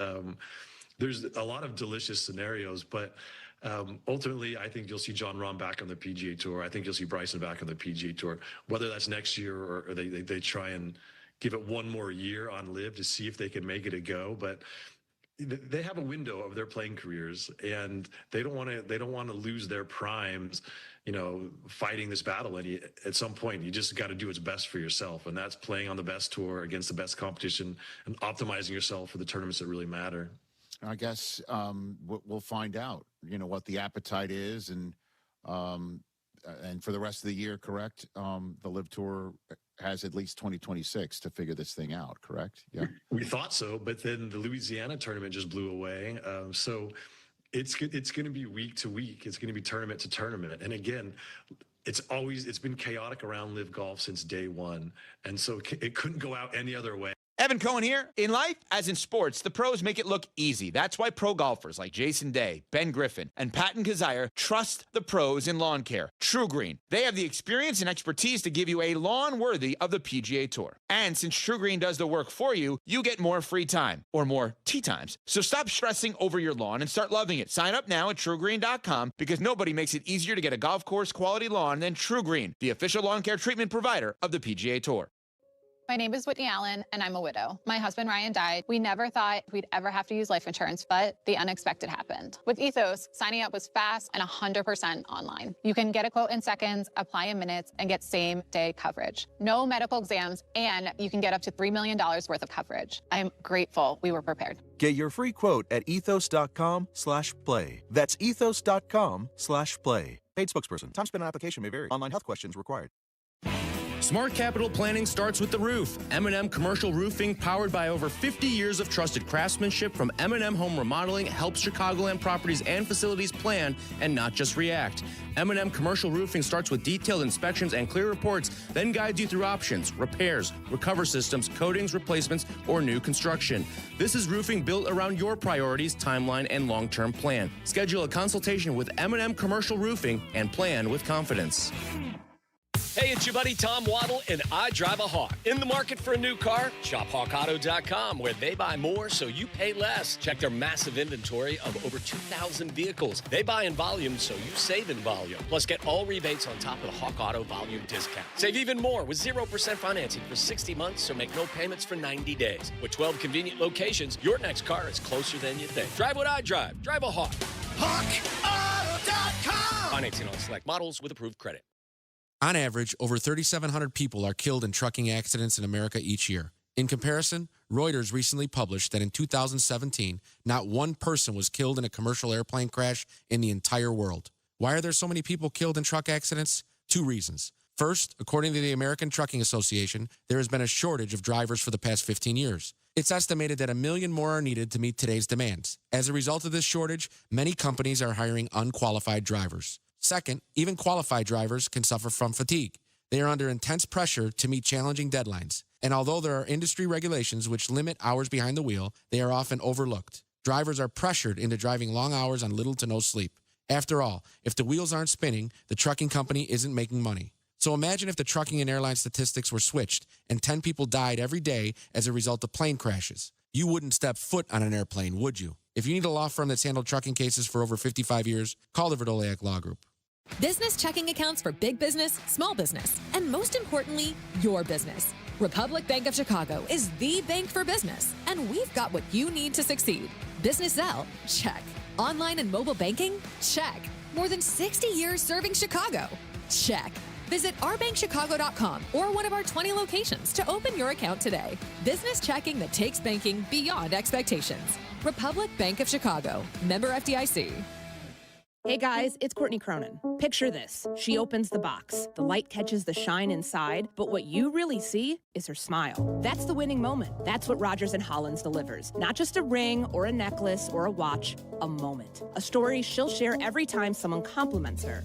There's a lot of delicious scenarios, but ultimately, I think you'll see Jon Rahm back on the PGA Tour. I think you'll see Bryson back on the PGA Tour, whether that's next year or they try and give it one more year on Live to see if they can make it a go. But they have a window of their playing careers, and they don't want to lose their primes, fighting this battle. And at some point, you just got to do what's best for yourself, and that's playing on the best tour against the best competition and optimizing yourself for the tournaments that really matter. I guess we'll find out, what the appetite is, and for the rest of the year, correct? The Live Tour has at least 2026 to figure this thing out, correct? Yeah. We thought so, but then the Louisiana tournament just blew away. So it's going to be week to week. It's going to be tournament to tournament. And again, it's been chaotic around Live Golf since day one. And so it couldn't go out any other way. Evan Cohen here. In life, as in sports, the pros make it look easy. That's why pro golfers like Jason Day, Ben Griffin, and Patton Kazire trust the pros in lawn care. True Green. They have the experience and expertise to give you a lawn worthy of the PGA Tour. And since True Green does the work for you, you get more free time, or more tee times. So stop stressing over your lawn and start loving it. Sign up now at TrueGreen.com, because nobody makes it easier to get a golf course quality lawn than True Green, the official lawn care treatment provider of the PGA Tour. My name is Whitney Allen, and I'm a widow. My husband, Ryan, died. We never thought we'd ever have to use life insurance, but the unexpected happened. With Ethos, signing up was fast and 100% online. You can get a quote in seconds, apply in minutes, and get same-day coverage. No medical exams, and you can get up to $3 million worth of coverage. I'm grateful we were prepared. Get your free quote at ethos.com/play. That's ethos.com/play. Paid spokesperson. Time spent on application may vary. Online health questions required. Smart capital planning starts with the roof. M&M Commercial Roofing, powered by over 50 years of trusted craftsmanship from M&M Home Remodeling, helps Chicagoland properties and facilities plan and not just react. M&M Commercial Roofing starts with detailed inspections and clear reports, then guides you through options, repairs, recover systems, coatings, replacements, or new construction. This is roofing built around your priorities, timeline, and long-term plan. Schedule a consultation with M&M Commercial Roofing and plan with confidence. Hey, it's your buddy Tom Waddle, and I drive a Hawk. In the market for a new car? Shop HawkAuto.com, where they buy more so you pay less. Check their massive inventory of over 2,000 vehicles. They buy in volume so you save in volume. Plus, get all rebates on top of the Hawk Auto volume discount. Save even more with 0% financing for 60 months, so make no payments for 90 days. With 12 convenient locations, your next car is closer than you think. Drive what I drive. Drive a Hawk. HawkAuto.com! Financing on select models with approved credit. On average, over 3,700 people are killed in trucking accidents in America each year. In comparison, Reuters recently published that in 2017, not one person was killed in a commercial airplane crash in the entire world. Why are there so many people killed in truck accidents? Two reasons. First, according to the American Trucking Association, there has been a shortage of drivers for the past 15 years. It's estimated that 1 million more are needed to meet today's demands. As a result of this shortage, many companies are hiring unqualified drivers. Second, even qualified drivers can suffer from fatigue. They are under intense pressure to meet challenging deadlines. And although there are industry regulations which limit hours behind the wheel, they are often overlooked. Drivers are pressured into driving long hours on little to no sleep. After all, if the wheels aren't spinning, the trucking company isn't making money. So imagine if the trucking and airline statistics were switched and 10 people died every day as a result of plane crashes. You wouldn't step foot on an airplane, would you? If you need a law firm that's handled trucking cases for over 55 years, call the Verdoliak Law Group. Business checking accounts for big business, small business, and most importantly, your business. Republic Bank of Chicago is the bank for business, and we've got what you need to succeed. Business Zelle? Check. Online and mobile banking? Check. More than 60 years serving Chicago? Check. Visit ourbankchicago.com or one of our 20 locations to open your account today. Business checking that takes banking beyond expectations. Republic Bank of Chicago. Member FDIC. Hey guys, it's Courtney Cronin. Picture this. She opens the box. The light catches the shine inside, but what you really see is her smile. That's the winning moment. That's what Rogers & Hollins delivers. Not just a ring or a necklace or a watch, a moment. A story she'll share every time someone compliments her.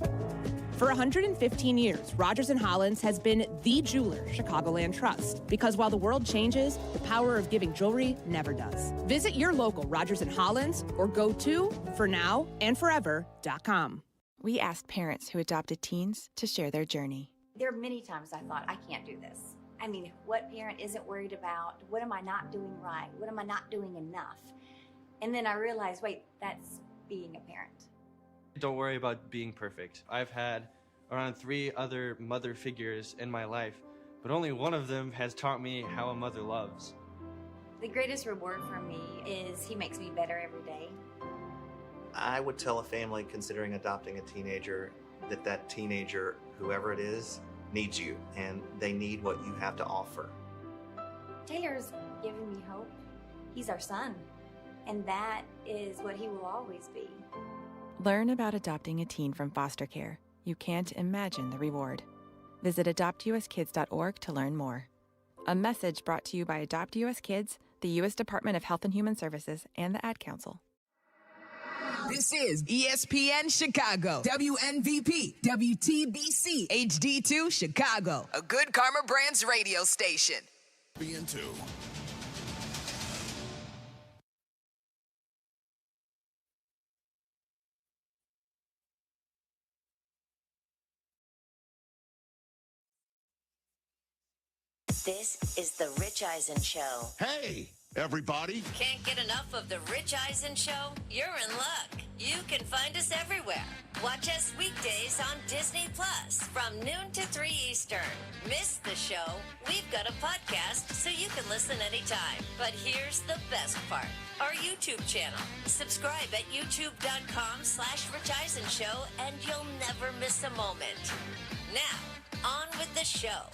For 115 years, Rogers & Hollins has been the jeweler Chicagoland trusts. Because while the world changes, the power of giving jewelry never does. Visit your local Rogers & Hollins or go to fornowandforever.com. We asked parents who adopted teens to share their journey. There are many times I thought, I can't do this. I mean, what parent isn't worried about, what am I not doing right? What am I not doing enough? And then I realized, wait, that's being a parent. Don't worry about being perfect. I've had around 3 other mother figures in my life, but only one of them has taught me how a mother loves. The greatest reward for me is he makes me better every day. I would tell a family considering adopting a teenager that that teenager, whoever it is, needs you, and they need what you have to offer. Taylor's giving me hope. He's our son, and that is what he will always be. Learn about adopting a teen from foster care. You can't imagine the reward. Visit adoptuskids.org to learn more. A message brought to you by Adopt US Kids, the U.S. Department of Health and Human Services, and the Ad Council. This is ESPN Chicago, WNVP, WTBC, HD2 Chicago, a Good Karma Brands radio station. ESPN2. This is the Rich Eisen Show. Hey, everybody. Can't get enough of the Rich Eisen Show? You're in luck. You can find us everywhere. Watch us weekdays on Disney Plus from noon to 3 Eastern. Miss the show? We've got a podcast so you can listen anytime. But here's the best part. Our YouTube channel. Subscribe at youtube.com/Rich Eisen Show and you'll never miss a moment. Now, on with the show.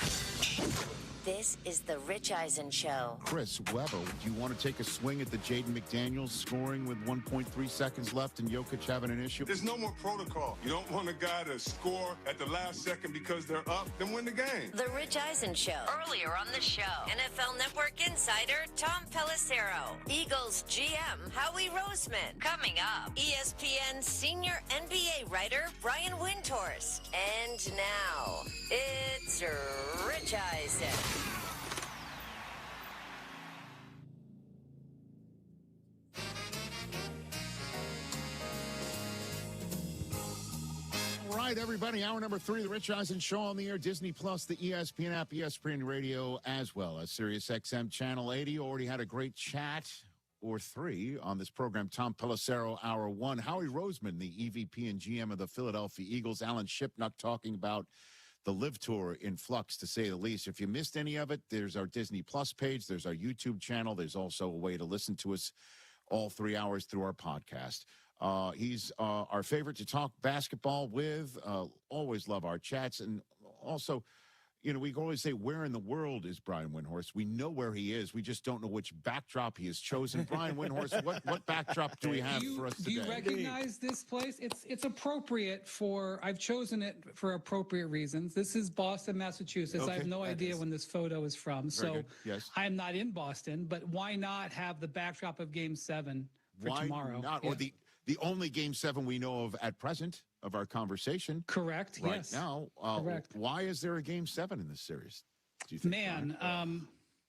This is the Rich Eisen Show. Chris Webber, do you want to take a swing at the Jaden McDaniels scoring with 1.3 seconds left and Jokic having an issue? There's no more protocol. You don't want a guy to score at the last second because they're up, then win the game. The Rich Eisen Show. Earlier on the show, NFL Network insider Tom Pelissero. Eagles GM Howie Roseman. Coming up, ESPN senior NBA writer Brian Windhorst. And now, it's Rich Eisen. All right, everybody. Hour number 3, the Rich Eisen Show on the air. Disney Plus, the ESPN app, ESPN Radio, as well as Sirius XM Channel 80. Already had a great chat or 3 on this program. Tom Pelissero, Hour 1. Howie Roseman, the EVP and GM of the Philadelphia Eagles. Alan Shipnuck talking about the Live Tour in flux, to say the least. If you missed any of it, there's our Disney Plus page. There's our YouTube channel. There's also a way to listen to us all 3 hours through our podcast. He's our favorite to talk basketball with. Always love our chats. And also, you know, we always say, where in the world is Brian Windhorst? We know where he is. We just don't know which backdrop he has chosen. Brian Windhorst, what backdrop do we have for us today? Do you recognize this place? It's appropriate for, I've chosen it for appropriate reasons. This is Boston, Massachusetts. Okay, I have no idea when this photo is from. So yes. I'm not in Boston, but why not have the backdrop of Game 7 for Why tomorrow? not? Yeah. Or the only Game 7 we know of at present of our conversation. Correct, right yes. now. Correct. Why is there a Game 7 in this series, do you think? Man,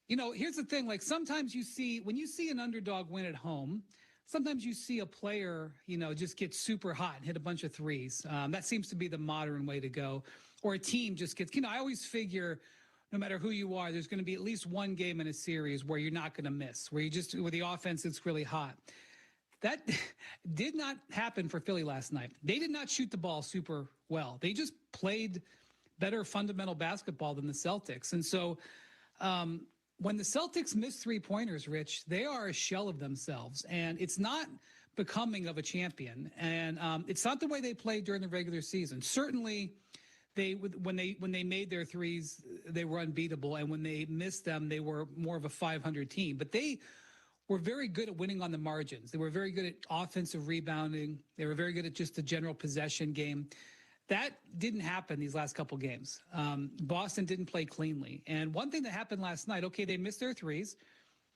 you know, here's the thing. Like, sometimes when you see an underdog win at home, sometimes you see a player, you know, just get super hot and hit a bunch of threes. That seems to be the modern way to go. Or a team just gets, you know, I always figure no matter who you are, there's going to be at least one game in a series where you're not going to miss, where the offense is really hot. That did not happen for Philly last night. They did not shoot the ball super well. They just played better fundamental basketball than the Celtics. And so when the Celtics miss 3-pointers, Rich, they are a shell of themselves. And it's not becoming of a champion. And it's not the way they played during the regular season. Certainly, when they made their threes, they were unbeatable. And when they missed them, they were more of a 500 team. But they were very good at winning on the margins. They were very good at offensive rebounding. They were very good at just the general possession game. That didn't happen these last couple games. Boston didn't play cleanly. And one thing that happened last night, okay, they missed their threes.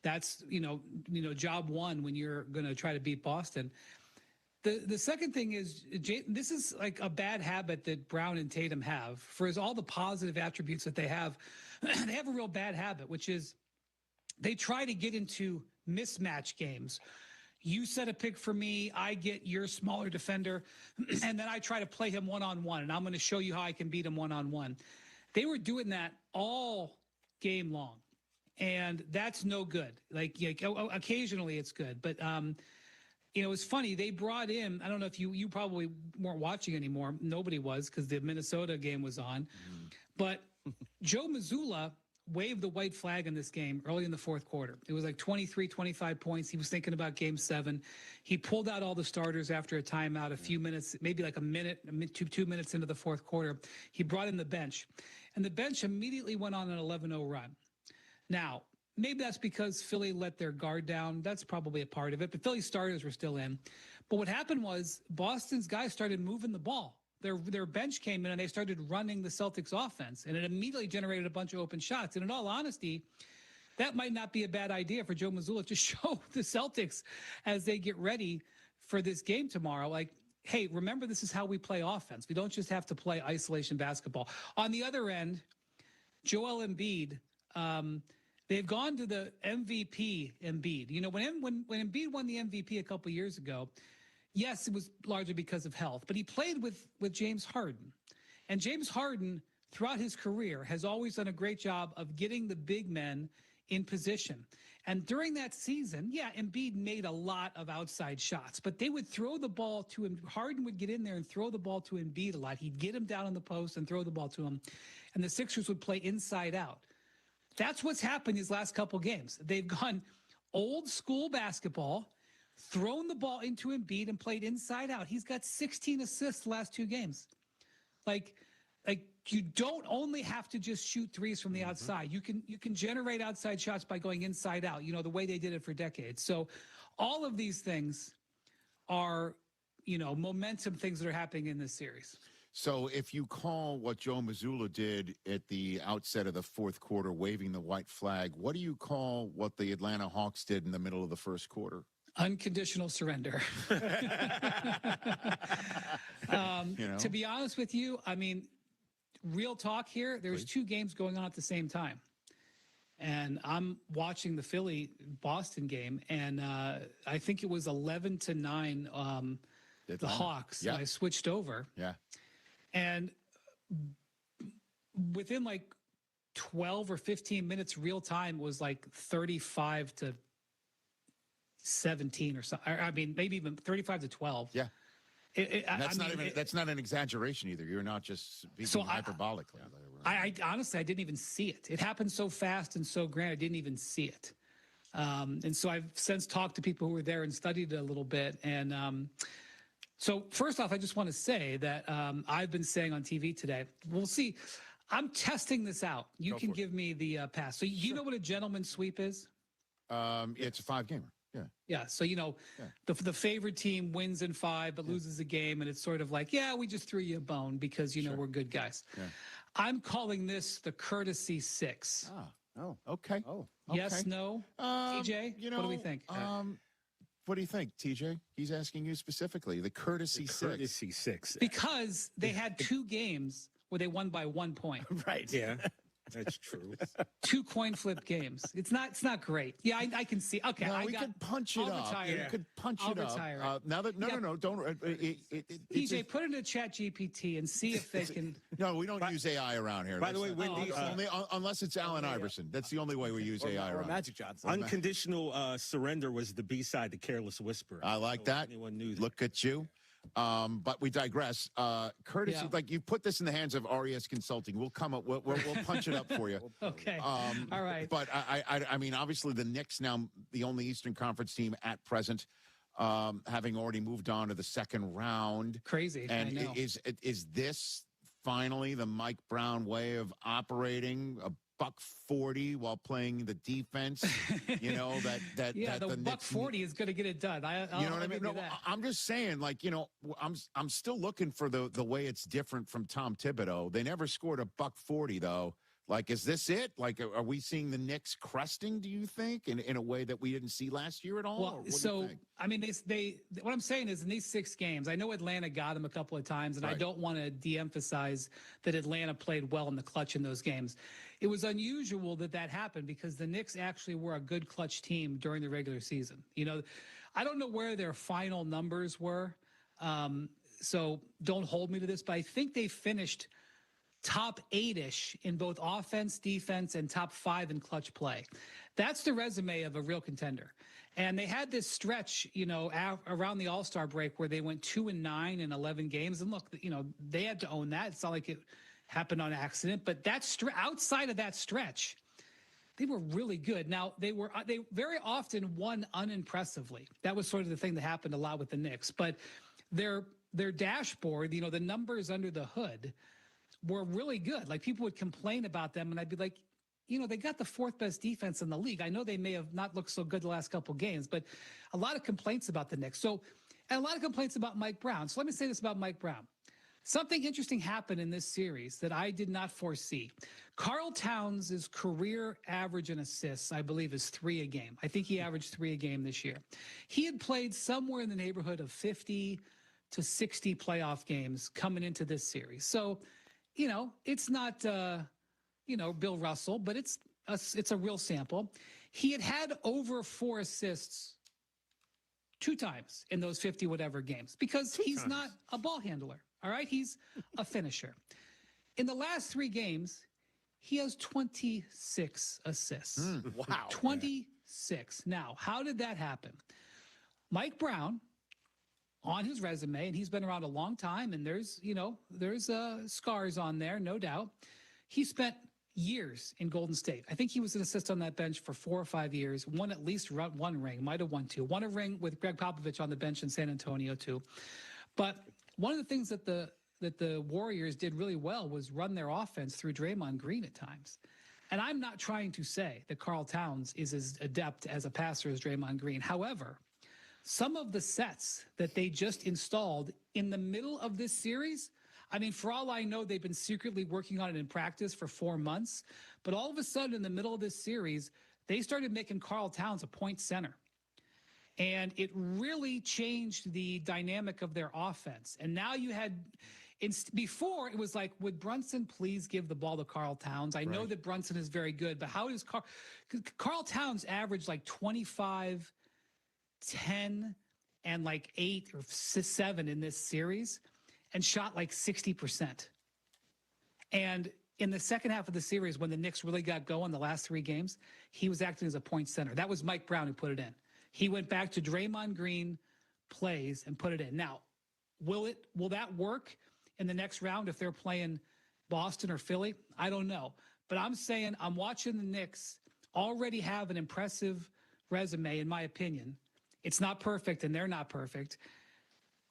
That's, you know, job one when you're going to try to beat Boston. The second thing is, this is like a bad habit that Brown and Tatum have. For all the positive attributes that they have a real bad habit, which is they try to get into mismatch games. You set a pick for me, I get your smaller defender, and then I try to play him one-on-one, and I'm going to show you how I can beat him one-on-one. They were doing that all game long, and that's no good. Like occasionally it's good, but you know, it's funny. They brought in, I don't know if you probably weren't watching anymore. Nobody was, because the Minnesota game was on. But Joe Mazzulla waved the white flag in this game early in the fourth quarter. It was like 23, 25 points. He was thinking about Game 7. He pulled out all the starters after a timeout, a few minutes, maybe like a minute, 2 minutes into the fourth quarter. He brought in the bench, and the bench immediately went on an 11-0 run. Now, maybe that's because Philly let their guard down. That's probably a part of it, but Philly's starters were still in. But what happened was Boston's guys started moving the ball. Their bench came in and they started running the Celtics offense, and it immediately generated a bunch of open shots. And in all honesty, that might not be a bad idea for Joe Mazzulla to show the Celtics as they get ready for this game tomorrow. Like, hey, remember, this is how we play offense. We don't just have to play isolation basketball. On the other end, Joel Embiid, they've gone to the MVP Embiid. You know, when Embiid won the MVP a couple years ago, yes, it was largely because of health, but he played with James Harden. And James Harden, throughout his career, has always done a great job of getting the big men in position. And during that season, yeah, Embiid made a lot of outside shots, but they would throw the ball to him. Harden would get in there and throw the ball to Embiid a lot. He'd get him down on the post and throw the ball to him, and the Sixers would play inside out. That's what's happened these last couple games. They've gone old school basketball, thrown the ball into Embiid and played inside out. He's got 16 assists the last 2 games. Like you don't only have to just shoot threes from the outside. You can generate outside shots by going inside out, the way they did it for decades. So all of these things are, momentum things that are happening in this series. So if you call what Joe Mazzulla did at the outset of the fourth quarter, waving the white flag, what do you call what the Atlanta Hawks did in the middle of the first quarter? Unconditional surrender. To be honest with you, I mean, real talk here, there's 2 games going on at the same time. And I'm watching the Philly-Boston game, and I think it was 11-9, the Hawks. Yeah. I switched over. Yeah. And within like 12 or 15 minutes real time, it was like 35-17 or something. I mean, maybe even 35-12. Yeah. That's not an exaggeration either. You're not just speaking hyperbolically. I honestly, I didn't even see it. It happened so fast and so grand, I didn't even see it. And so I've since talked to people who were there and studied it a little bit. And so first off, I just want to say that I've been saying on TV today, we'll see. I'm testing this out. You can give me the pass. So you know what a gentleman's sweep is? It's a 5-gamer. Yeah. Yeah. So, the favorite team wins in 5, but loses a game. And it's sort of like, yeah, we just threw you a bone because, we're good guys. Yeah. I'm calling this the courtesy 6. Oh, okay. Oh, okay. Yes, no. TJ, what do we think? What do you think, TJ? He's asking you specifically. The courtesy 6. Courtesy 6. Because they had 2 games where they won by 1 point. Right. Yeah. That's true. 2 coin flip games. It's not great. Yeah, I can see. Okay, no, we could punch it up. Retire. We could punch it up. Retire. Now that no, don't. PJ, put it in Chat GPT and see if they can. No, we don't use AI around here. By the way, Wendy, unless it's Allen Iverson. That's the only way we use AI around. Magic Johnson. Unconditional surrender was the B-side, the Careless Whisper. I like that. Anyone knew that. Look at you. But we digress. Courtesy, like you put this in the hands of RES Consulting. We'll come up. We'll punch it up for you. Okay. All right. But I mean, obviously, the Knicks now the only Eastern Conference team at present, having already moved on to the second round. Crazy. And I know. Is this finally the Mike Brown way of operating? $140 while playing the defense, that the $140 is going to get it done. You know what I mean? No, I'm just saying, I'm still looking for the way it's different from Tom Thibodeau. They never scored $140 though. Like, is this it? Like, are we seeing the Knicks cresting, do you think, in a way that we didn't see last year at all? Well, so, I mean, what I'm saying is in these 6 games, I know Atlanta got them a couple of times, and I don't want to de-emphasize that Atlanta played well in the clutch in those games. It was unusual that happened because the Knicks actually were a good clutch team during the regular season. I don't know where their final numbers were, so don't hold me to this, but I think they finished top 8-ish in both offense, defense, and top 5 in clutch play. That's the resume of a real contender. And they had this stretch, around the All-Star break where they went 2-9 in 11 games. And look, they had to own that. It's not like it happened on accident, but outside of that stretch, they were really good. Now, they very often won unimpressively. That was sort of the thing that happened a lot with the Knicks. But their dashboard, the numbers under the hood, were really good. Like, people would complain about them, and I'd be like, they got the 4th best defense in the league. I know they may have not looked so good the last couple games, but a lot of complaints about the Knicks. And a lot of complaints about Mike Brown. So let me say this about Mike Brown. Something interesting happened in this series that I did not foresee. Karl Towns' career average in assists, I believe, is 3 a game. I think he averaged 3 a game this year. He had played somewhere in the neighborhood of 50 to 60 playoff games coming into this series. So, it's not, Bill Russell, but it's a real sample. He had over 4 assists 2 times in those 50 whatever games because he's not a ball handler. All right. He's a finisher. In the last 3 games, he has 26 assists. Wow. 26 36. Now, how did that happen? Mike Brown, on his resume, and he's been around a long time, and there's scars on there, no doubt. He spent years in Golden State. I think he was an assistant on that bench for 4 or 5 years, won at least one ring, might have won 2. Won a ring with Greg Popovich on the bench in San Antonio, too. But one of the things that the Warriors did really well was run their offense through Draymond Green at times. And I'm not trying to say that Karl Towns is as adept as a passer as Draymond Green. However, some of the sets that they just installed in the middle of this series, I mean, for all I know, they've been secretly working on it in practice for 4 months. But all of a sudden, in the middle of this series, they started making Karl Towns a point center. And it really changed the dynamic of their offense. And now you had, before it was like, would Brunson please give the ball to Karl Towns? I know that Brunson is very good, but how does Karl Towns average like 25, 10, and like 8 or 7 in this series and shot like 60%. And in the second half of the series, when the Knicks really got going, the last 3 games, he was acting as a point center. That was Mike Brown who put it in. He went back to Draymond Green plays and put it in. Now, will that work in the next round if they're playing Boston or Philly? I don't know. But I'm saying I'm watching the Knicks already have an impressive resume, in my opinion. It's not perfect, and they're not perfect.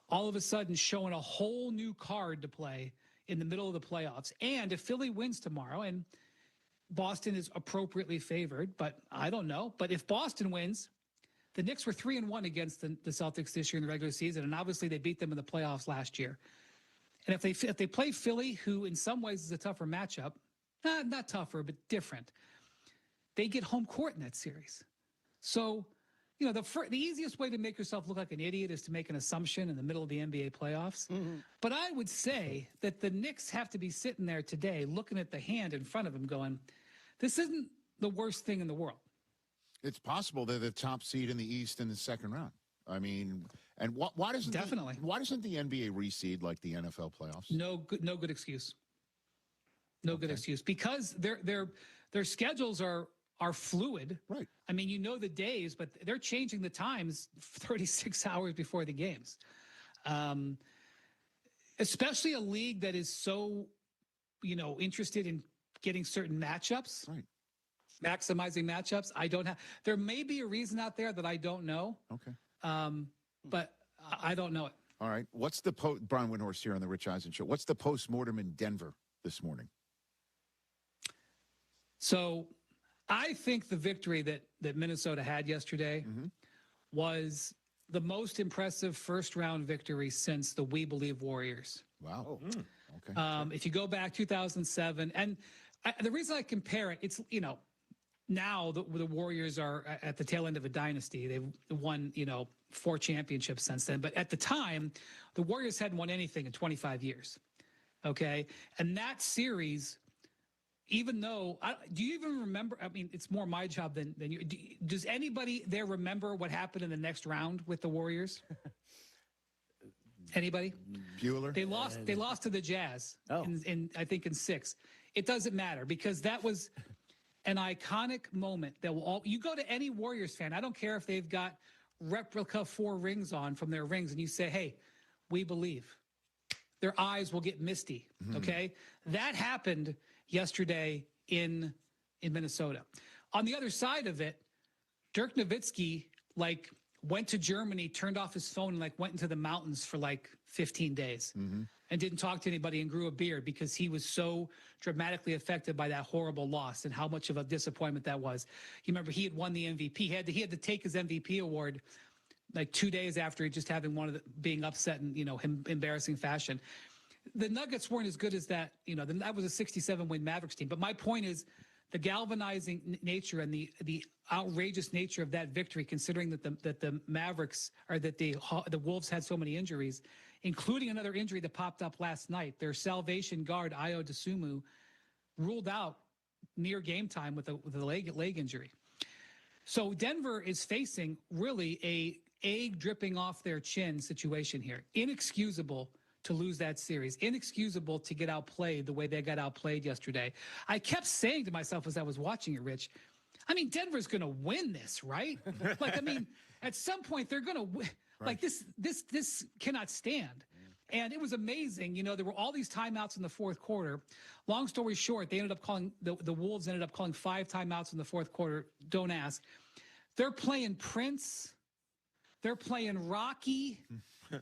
All of a sudden showing a whole new card to play in the middle of the playoffs. And if Philly wins tomorrow, and Boston is appropriately favored, but I don't know. But if Boston wins, the Knicks were 3-1 against the Celtics this year in the regular season, and obviously they beat them in the playoffs last year. And if they play Philly, who in some ways is a tougher matchup, not tougher, but different, they get home court in that series. So, the easiest way to make yourself look like an idiot is to make an assumption in the middle of the NBA playoffs. Mm-hmm. But I would say that the Knicks have to be sitting there today looking at the hand in front of them going, this isn't the worst thing in the world. It's possible they're the top seed in the East in the second round. I mean, and why doesn't the NBA reseed like the NFL playoffs? No good excuse. No good excuse, because their schedules are fluid. Right. I mean, the days, but they're changing the times 36 hours before the games. Especially a league that is so, interested in getting certain matchups. Right. Maximizing matchups. There may be a reason out there that I don't know. Okay. But I don't know it. All right. What's the Brian Windhorst here on the Rich Eisen Show? What's the postmortem in Denver this morning? So I think the victory that Minnesota had yesterday was the most impressive first-round victory since the We Believe Warriors. Wow. Okay. If you go back 2007, and the reason I compare it, it's, now the Warriors are at the tail end of a dynasty. They've won, 4 championships since then. But at the time, the Warriors hadn't won anything in 25 years. Okay? And that series, even though, do you even remember? I mean, it's more my job than you. Does anybody there remember what happened in the next round with the Warriors? Anybody? Bueller? They lost to the Jazz in I think in 6. It doesn't matter, because that was an iconic moment that you go to any Warriors fan, I don't care if they've got replica 4 rings on from their rings, and you say, hey, we believe. Their eyes will get misty, okay? That happened yesterday in Minnesota. On the other side of it, Dirk Nowitzki, went to Germany, turned off his phone, and went into the mountains for 15 days and didn't talk to anybody and grew a beard because he was so dramatically affected by that horrible loss and how much of a disappointment that was. You remember he had won the MVP. He had to take his MVP award 2 days after just having being upset in him embarrassing fashion. The Nuggets weren't as good as that. That was a 67-win Mavericks team. But my point is, the galvanizing nature and the outrageous nature of that victory, considering that the Mavericks, or that the Wolves had so many injuries, including another injury that popped up last night. Their salvation guard, Ayo Dosunmu, ruled out near game time with a leg injury. So Denver is facing really a egg dripping off their chin situation here. Inexcusable to lose that series. Inexcusable to get outplayed the way they got outplayed yesterday. I kept saying to myself as I was watching it, Rich, I mean, Denver's going to win this, right? Like, I mean, at some point they're going to win. Like this cannot stand. And it was amazing. You know, there were all these timeouts in the fourth quarter. Long story short, they ended up calling the Wolves ended up calling 5 timeouts in the fourth quarter. Don't ask. They're playing Prince. They're playing Rocky.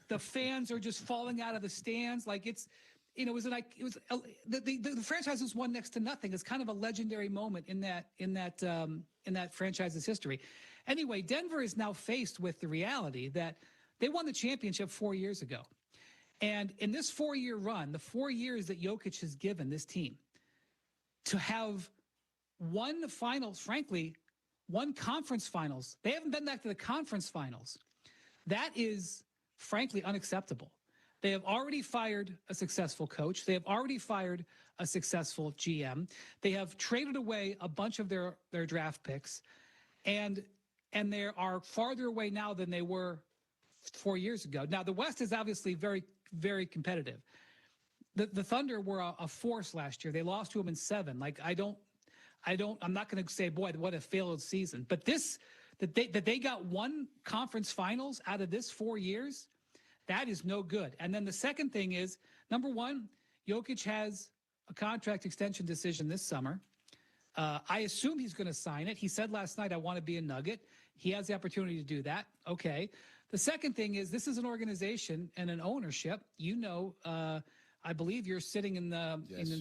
The fans are just falling out of the stands. Like it's, you know, the franchise has won next to nothing. It's kind of a legendary moment in that franchise's history. Anyway, Denver is now faced with the reality that they won the championship 4 years ago. And in this 4-year run, the 4 years that Jokic has given this team to have won finals, frankly, won conference finals. They haven't been back to the conference finals. That is, frankly, unacceptable. They have already fired a successful coach. They have already fired a successful GM. They have traded away a bunch of their draft picks. And they are farther away now than they were 4 years ago. Now, the West is obviously very, very competitive. The Thunder were a force last year. They lost to them in 7. Like, I'm not going to say, boy, what a failed season. But that they got 1 conference finals out of this 4 years, that is no good. And then the second thing is, number one, Jokic has a contract extension decision this summer. I assume he's going to sign it. He said last night, I want to be a Nugget. He has the opportunity to do that. Okay. The second thing is, this is an organization and an ownership. You know, I believe you're sitting in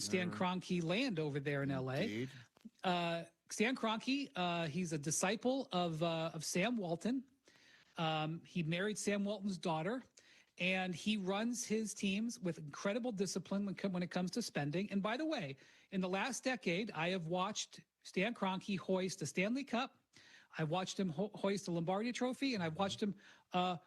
Stan Kroenke land over there in L.A. Stan Kroenke, he's a disciple of Sam Walton. He married Sam Walton's daughter, and he runs his teams with incredible discipline when it comes to spending. And by the way, in the last decade, I have watched Stan Kroenke hoist a Stanley Cup. I've watched him hoist a Lombardi Trophy, and I've watched him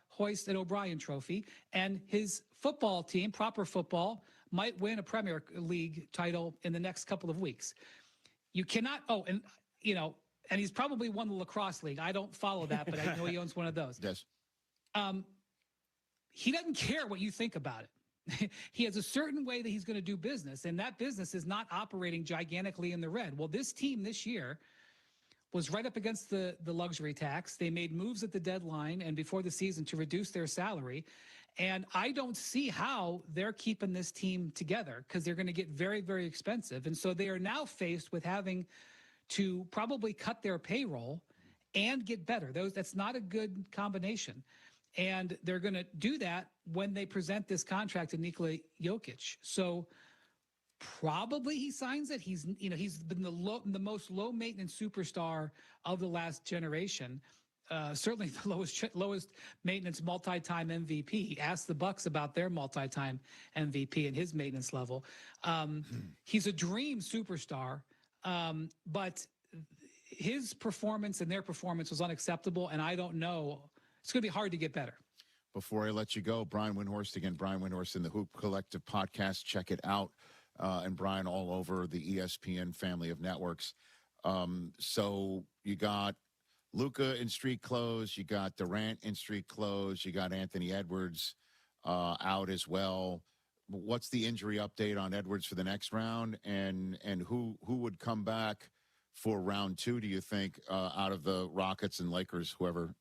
hoist an O'Brien Trophy. And his football team, proper football, might win a Premier League title in the next couple of weeks. You cannot, and he's probably won the lacrosse league. I don't follow that, but I know he owns one of those. Yes. He doesn't care what you think about it. He has a certain way that he's going to do business, and that business is not operating gigantically in the red. Well, this team this year was right up against the luxury tax. They made moves at the deadline and before the season to reduce their salary. And I don't see how they're keeping this team together, because they're going to get very, very expensive. And so they are now faced with having to probably cut their payroll and get better. That's not a good combination. And they're going to do that when they present this contract to Nikola Jokic. So probably he signs it. He's been the most low maintenance superstar of the last generation. Certainly the lowest maintenance multi-time MVP. Ask the Bucks about their multi-time MVP and his maintenance level. He's a dream superstar, but his performance and their performance was unacceptable, and I don't know. It's going to be hard to get better. Before I let you go, Brian Windhorst, again, Brian Windhorst in the Hoop Collective podcast. Check it out. And Brian all over the ESPN family of networks. So you got Luka in street clothes. You got Durant in street clothes. You got Anthony Edwards out as well. What's the injury update on Edwards for the next round? And who would come back for round 2, do you think, out of the Rockets and Lakers, whoever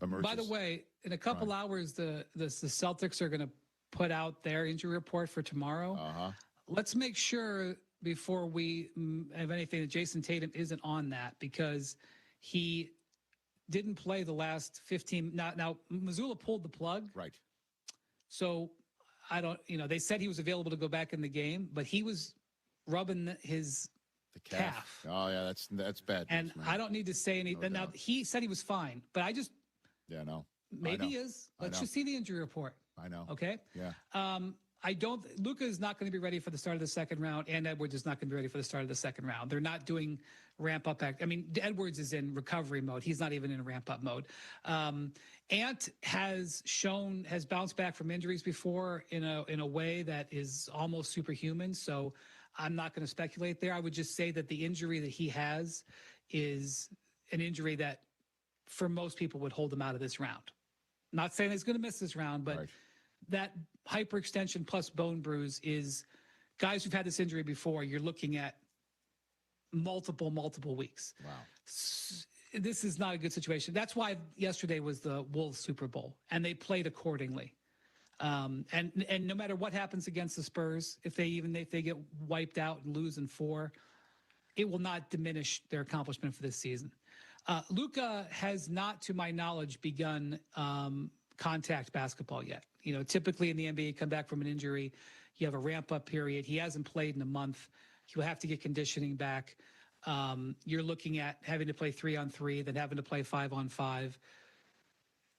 emerges? By the way, in a couple hours, the Celtics are going to put out their injury report for tomorrow. Let's make sure before we have anything that Jason Tatum isn't on that, because he didn't play the last 15. Now Missoula pulled the plug. Right. So I don't, they said he was available to go back in the game, but he was rubbing the calf. Oh yeah, that's bad. And I don't need to say anything. Now he said he was fine, but I just. Yeah, no. Maybe he is. Let's just see the injury report. I know. Okay. Yeah. Luka is not going to be ready for the start of the second round, and Edwards is not going to be ready for the start of the second round. They're not doing ramp up act. I mean, Edwards is in recovery mode. He's not even in ramp up mode. Ant has bounced back from injuries before in a way that is almost superhuman. So I'm not going to speculate there. I would just say that the injury that he has is an injury that for most people would hold him out of this round. Not saying he's going to miss this round, but that hyperextension plus bone bruise is, guys who've had this injury before, you're looking at multiple weeks. Wow. This is not a good situation. That's why yesterday was the Wolves Super Bowl, and they played accordingly. And no matter what happens against the Spurs, if they get wiped out and lose in 4, it will not diminish their accomplishment for this season. Luka has not, to my knowledge, begun contact basketball yet. You know, typically in the NBA, you come back from an injury, you have a ramp-up period. He hasn't played in a month. He'll have to get conditioning back. You're looking at having to play 3-on-3, then having to play 5-on-5.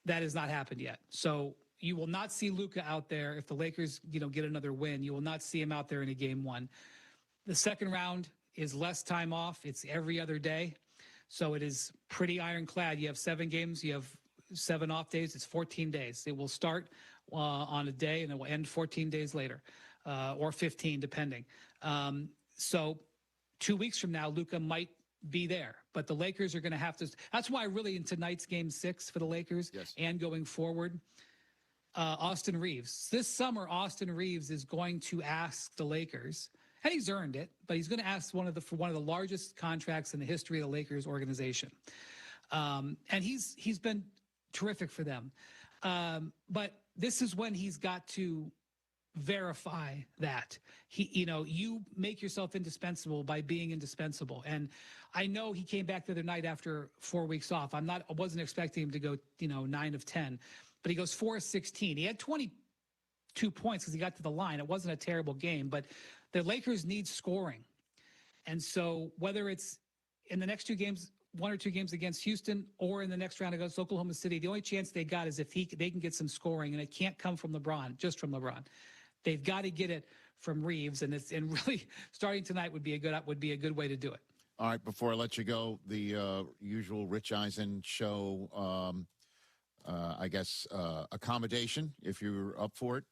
That has not happened yet. So you will not see Luka out there. If the Lakers, get another win, you will not see him out there in a game 1. The second round is less time off. It's every other day. So it is pretty ironclad. You have 7 games. You have 7 off days. It's 14 days. It will start on a day and it will end 14 days later, or 15, depending. So 2 weeks from now, Luka might be there, but the Lakers are going to have to. That's why really in tonight's game 6 for the Lakers and going forward, Austin Reeves. This summer, Austin Reeves is going to ask the Lakers, and he's earned it, but he's going to ask for one of the largest contracts in the history of the Lakers organization. And he's been terrific for them. But this is when he's got to verify that you make yourself indispensable by being indispensable. And I know he came back the other night after 4 weeks off. I wasn't expecting him to go 9 of 10, but he goes 4 of 16. He had 22 points because he got to the line. It wasn't a terrible game, but the Lakers need scoring. And so whether it's in the next 2 games, 1 or 2 games against Houston, or in the next round against Oklahoma City, the only chance they got is if they can get some scoring, and it can't come from LeBron, just from LeBron. They've got to get it from Reeves, and really starting tonight would be a good way to do it. All right, before I let you go, the usual Rich Eisen show, accommodation, if you're up for it,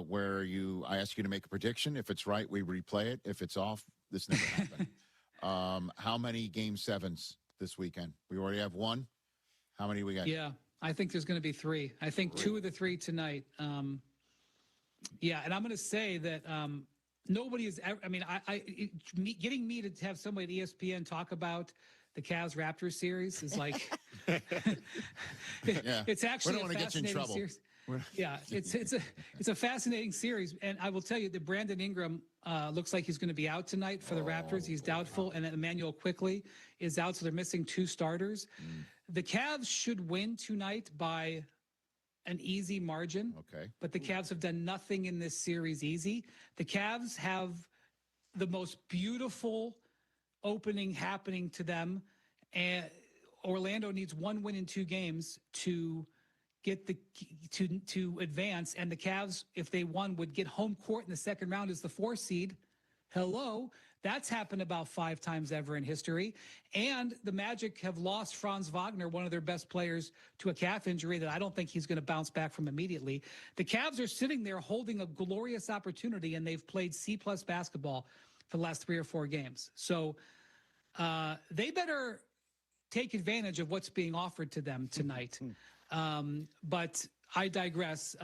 where I ask you to make a prediction. If it's right, we replay it. If it's off, this never happened. How many Game 7s this weekend? We already have 1. How many we got? Yeah, I think there's going to be 3. I think 2 of the 3 tonight. Yeah, and I'm going to say that nobody is ever. I mean, getting me to have somebody at ESPN talk about the Cavs-Raptors series is like, it's actually a fascinating series. Yeah, it's a fascinating series, and I will tell you that Brandon Ingram looks like he's going to be out tonight for the Raptors. He's doubtful, and Emmanuel Quickly is out, so they're missing 2 starters. The Cavs should win tonight by an easy margin. Okay. But the Cavs have done nothing in this series easy. The Cavs have the most beautiful opening happening to them, and Orlando needs 1 win in 2 games to get to advance, and the Cavs, if they won, would get home court in the second round as the 4 seed. Hello. That's happened about 5 times ever in history. And the Magic have lost Franz Wagner, one of their best players, to a calf injury that I don't think he's going to bounce back from immediately. The Cavs are sitting there holding a glorious opportunity, and they've played C-plus basketball for the last 3 or 4 games. So they better take advantage of what's being offered to them tonight. But I digress.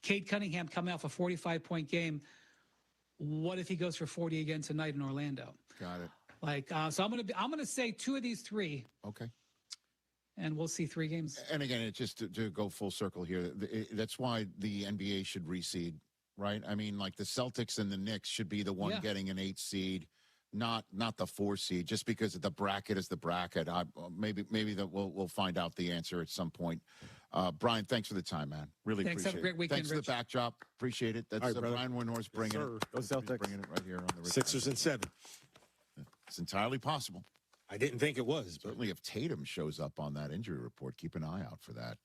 Cade Cunningham coming off a 45-point game. What if he goes for 40 again tonight in Orlando? Got it. So I'm gonna say 2 of these 3. Okay. And we'll see 3 games. And again, it's just to go full circle here. That's why the NBA should reseed, right? I mean, like the Celtics and the Knicks should be the one getting an 8 seed, not the 4 seed, just because the bracket is the bracket. Maybe that we'll find out the answer at some point. Brian, thanks for the time, man. Really appreciate it. Have a great weekend, Thanks for the backdrop. Appreciate it. That's Brian Windhorst bringing it. Go Celtics. Bringing it right here on the Sixers and 7. It's entirely possible. I didn't think it was. But certainly if Tatum shows up on that injury report, keep an eye out for that.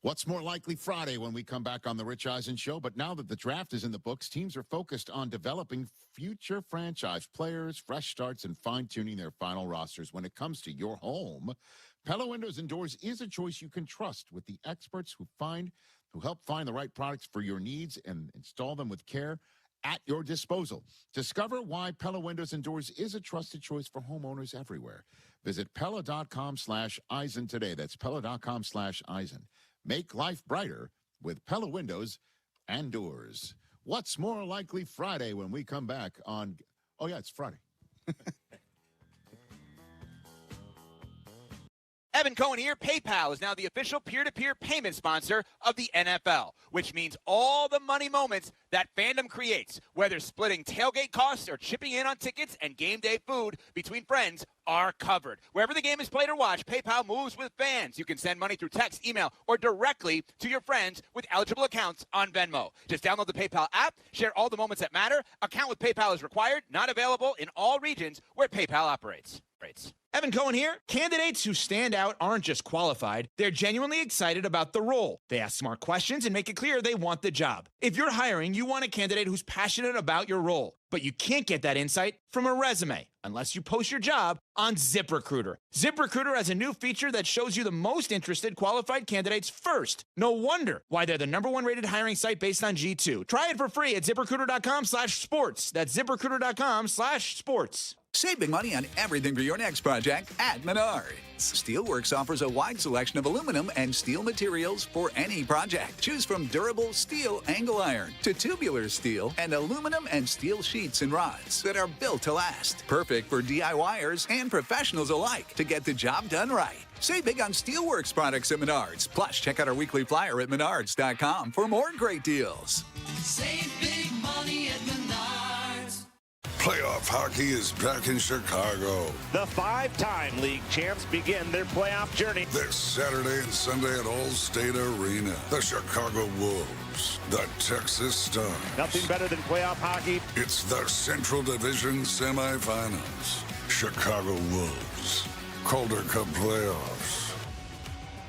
What's more likely Friday when we come back on the Rich Eisen Show? But now that the draft is in the books, teams are focused on developing future franchise players, fresh starts, and fine-tuning their final rosters. When it comes to your home, Pella Windows and Doors is a choice you can trust with the experts who help find the right products for your needs and install them with care at your disposal. Discover why Pella Windows and Doors is a trusted choice for homeowners everywhere. Visit Pella.com/Eisen today. That's Pella.com/Eisen. Make life brighter with Pella Windows and Doors. What's more likely Friday when we come back on... Oh, yeah, it's Friday. Evan Cohen here. PayPal is now the official peer-to-peer payment sponsor of the NFL, which means all the money moments that fandom creates, whether splitting tailgate costs or chipping in on tickets and game day food between friends, are covered. Wherever the game is played or watched, PayPal moves with fans. You can send money through text, email, or directly to your friends with eligible accounts on Venmo. Just download the PayPal app, share all the moments that matter. Account with PayPal is required, not available in all regions where PayPal operates. Evan Cohen here. Candidates who stand out aren't just qualified, they're genuinely excited about the role. They ask smart questions and make it clear they want the job. If you're hiring, you want a candidate who's passionate about your role. But you can't get that insight from a resume unless you post your job on ZipRecruiter. ZipRecruiter has a new feature that shows you the most interested qualified candidates first. No wonder why they're the #1 rated hiring site based on G2. Try it for free at ZipRecruiter.com/sports. That's ZipRecruiter.com/sports. Save big money on everything for your next project at Menards. Steelworks offers a wide selection of aluminum and steel materials for any project. Choose from durable steel angle iron to tubular steel and aluminum and steel sheets and rods that are built to last. Perfect for DIYers and professionals alike to get the job done right. Save big on Steelworks products at Menards. Plus, check out our weekly flyer at menards.com for more great deals. Save big money at Menards. Playoff hockey is back in Chicago. The 5-time league champs begin their playoff journey This Saturday and Sunday at Allstate Arena. The Chicago Wolves, the Texas Stars. Nothing better than playoff hockey. It's the Central Division semifinals. Chicago Wolves, Calder Cup playoffs.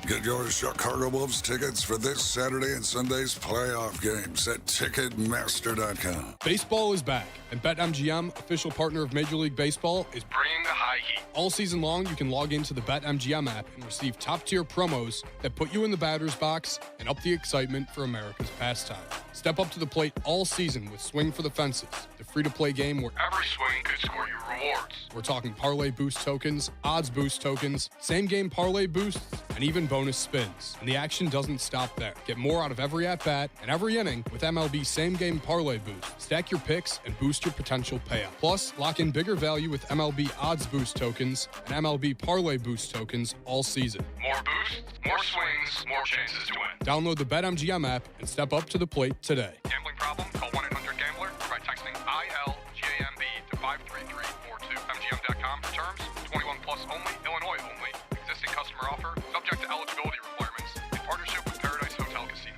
Get your Chicago Wolves tickets for this Saturday and Sunday's playoff games at Ticketmaster.com. Baseball is back, and BetMGM, official partner of Major League Baseball, is bringing the high heat. All season long, you can log into the BetMGM app and receive top-tier promos that put you in the batter's box and up the excitement for America's pastime. Step up to the plate all season with Swing for the Fences, the free-to-play game where every swing could score you rewards. We're talking parlay boost tokens, odds boost tokens, same-game parlay boosts, and even bonus spins. And the action doesn't stop there. Get more out of every at-bat and every inning with MLB same-game parlay boost. Stack your picks and boost your potential payout. Plus, lock in bigger value with MLB odds boost tokens and MLB parlay boost tokens all season. More boosts, more swings, more chances to win. Download the BetMGM app and step up to the plate today. Gambling problem? Call 1-800-GAMBLER or try texting ILGAMB to 53342. MGM.com for terms. 21 plus only. Illinois only. Existing customer offer. Subject to eligibility requirements. In partnership with Paradise Hotel Casino.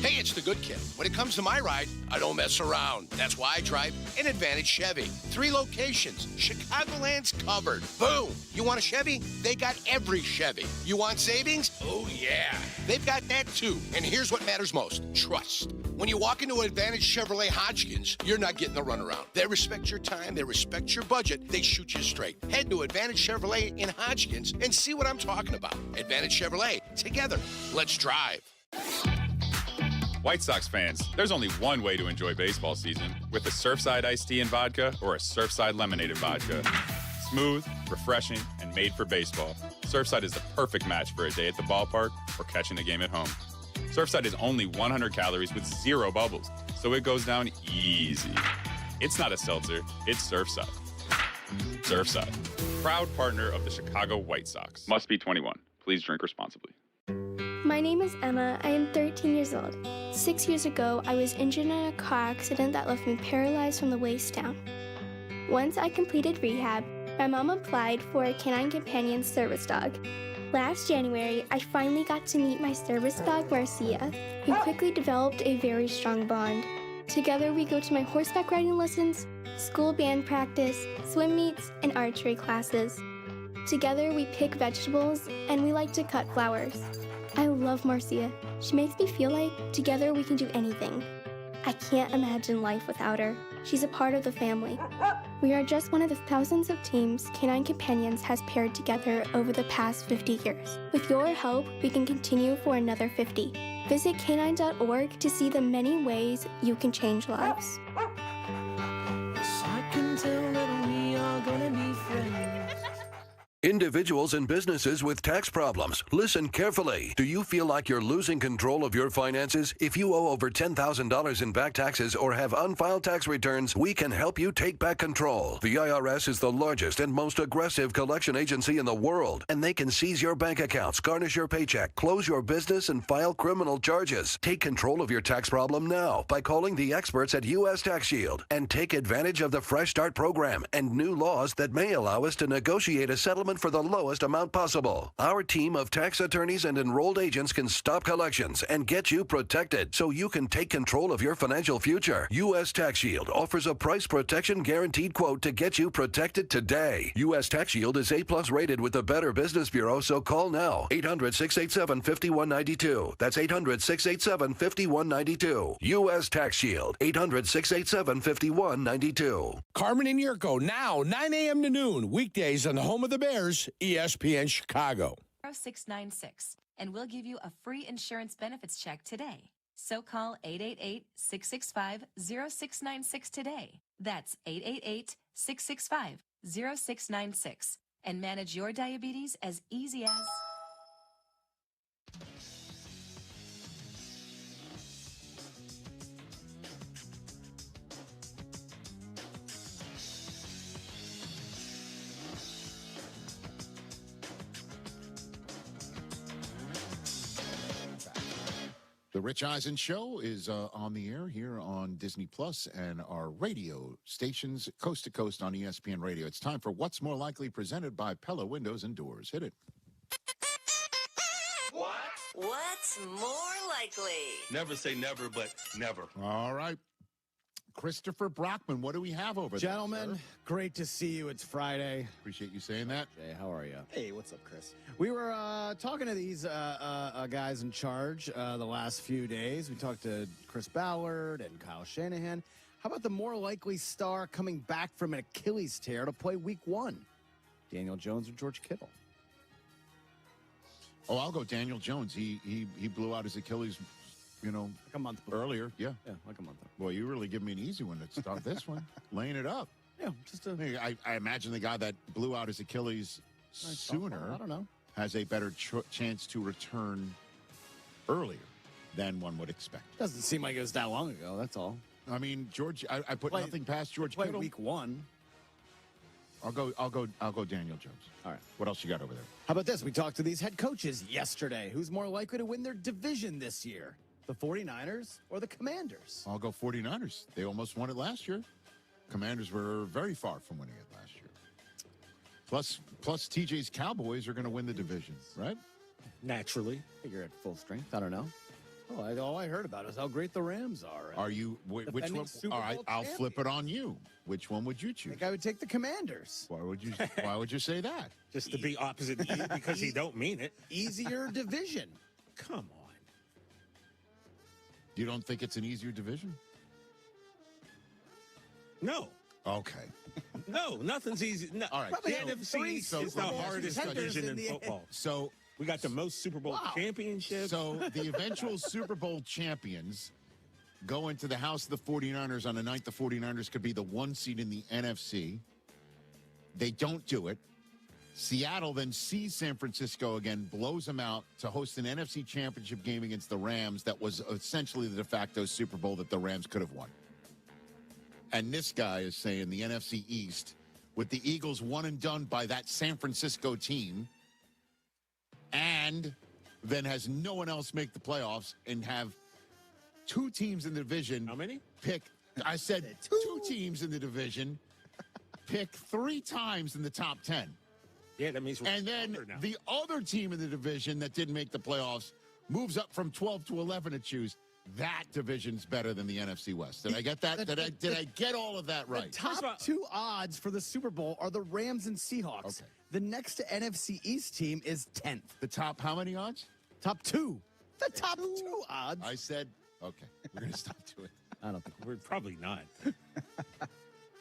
Hey, it's the good kid. When it comes to my ride, I don't mess around. That's why I drive an Advantage Chevy. 3 locations. Chicagoland's covered. Boom. You want a Chevy? They got every Chevy. You want savings? Oh, yeah. They've got that, too. And here's what matters most. Trust. When you walk into Advantage Chevrolet Hodgkins, you're not getting the runaround. They respect your time. They respect your budget. They shoot you straight. Head to Advantage Chevrolet in Hodgkins and see what I'm talking about. Advantage Chevrolet. Together. Let's drive. White Sox fans, there's only one way to enjoy baseball season, with a Surfside iced tea and vodka or a Surfside lemonade and vodka. Smooth, refreshing, and made for baseball. Surfside is the perfect match for a day at the ballpark or catching a game at home. Surfside is only 100 calories with 0 bubbles, so it goes down easy. It's not a seltzer, it's Surfside. Surfside, proud partner of the Chicago White Sox. Must be 21. Please drink responsibly. My name is Emma. I am 13 years old. 6 years ago, I was injured in a car accident that left me paralyzed from the waist down. Once I completed rehab, my mom applied for a canine companion service dog. Last January, I finally got to meet my service dog, Marcia. We quickly developed a very strong bond. Together, we go to my horseback riding lessons, school band practice, swim meets, and archery classes. Together, we pick vegetables, and we like to cut flowers. I love Marcia. She makes me feel like together we can do anything. I can't imagine life without her. She's a part of the family. We are just one of the thousands of teams Canine Companions has paired together over the past 50 years. With your help, we can continue for another 50. Visit canine.org to see the many ways you can change lives. I can tell that we are gonna be friends. Individuals and businesses with tax problems, listen carefully. Do you feel like you're losing control of your finances? If you owe over $10,000 in back taxes or have unfiled tax returns, we can help you take back control. The IRS is the largest and most aggressive collection agency in the world, and they can seize your bank accounts, garnish your paycheck, close your business, and file criminal charges. Take control of your tax problem now by calling the experts at U.S. Tax Shield and take advantage of the Fresh Start program and new laws that may allow us to negotiate a settlement for the lowest amount possible. Our team of tax attorneys and enrolled agents can stop collections and get you protected so you can take control of your financial future. U.S. Tax Shield offers a price protection guaranteed quote to get you protected today. U.S. Tax Shield is A+ rated with the Better Business Bureau, so call now. 800-687-5192. That's 800-687-5192. U.S. Tax Shield. 800-687-5192. Carmen and Jurko now, 9 a.m. to noon, weekdays on the home of the Bears, ESPN Chicago. 0696, and we'll give you a free insurance benefits check today. So call 888-665-0696 today. That's 888-665-0696. And manage your diabetes as easy as... The Rich Eisen Show is on the air here on Disney Plus and our radio stations coast to coast on ESPN Radio. It's time for What's More Likely, presented by Pella Windows and Doors. Hit it. What's more likely? Never say never, but never. All right. Christopher Brockman, what do we have over Gentlemen, there? great to see you. It's Friday. Appreciate you saying that. Jay, how are you? Hey, what's up, Chris? We were talking to these guys in charge the last few days. We talked to Chris Ballard and Kyle Shanahan. How about the more likely star coming back from an Achilles tear to play week 1? Daniel Jones or George Kittle? Oh, I'll go Daniel Jones. He blew out his Achilles, like a month before. Earlier. Yeah, like a month ago. Boy, you really give me an easy one to start this one. Laying it up. Yeah, just I imagine the guy that blew out his Achilles sooner I don't know. has a better chance to return earlier than one would expect. Doesn't seem like it was that long ago. That's all. I mean, George, I put nothing past George Kittle. Week 1. I'll go Daniel Jones. All right. What else you got over there? How about this? We talked to these head coaches yesterday. Who's more likely to win their division this year? The 49ers or the Commanders? I'll go 49ers. They almost won it last year. Commanders were very far from winning it last year. Plus TJ's Cowboys are going to win the division, right? Naturally. You're at full strength. I don't know. All I heard about is how great the Rams are. Are you? Which one? All right, I'll flip it on you. Which one would you choose? I think I would take the Commanders. Why would you say that? Just to be opposite of you because he don't mean it. Easier division. Come on. You don't think it's an easier division? No. Okay. No, nothing's easy. No. All right. The NFC is the hardest division in football. So we got the most Super Bowl championships. So the eventual Super Bowl champions go into the house of the 49ers on the night the 49ers could be the 1 seed in the NFC. They don't do it. Seattle then sees San Francisco again, blows them out to host an NFC championship game against the Rams that was essentially the de facto Super Bowl that the Rams could have won. And this guy is saying the NFC East, with the Eagles one and done by that San Francisco team, and then has no one else make the playoffs and have 2 teams in the division. How many? I said 2 teams in the division, pick 3 times in the top 10. Yeah, that means we're and then now. The other team in the division that didn't make the playoffs moves up from 12 to 11 to choose. That division's better than the NFC West. Did I get that? Did I get all of that right? The top 2 odds for the Super Bowl are the Rams and Seahawks. Okay. The next to NFC East team is 10th. The top how many odds? Top 2. The top 2 odds. I said, okay, we're going to stop to it. I don't think we're probably not.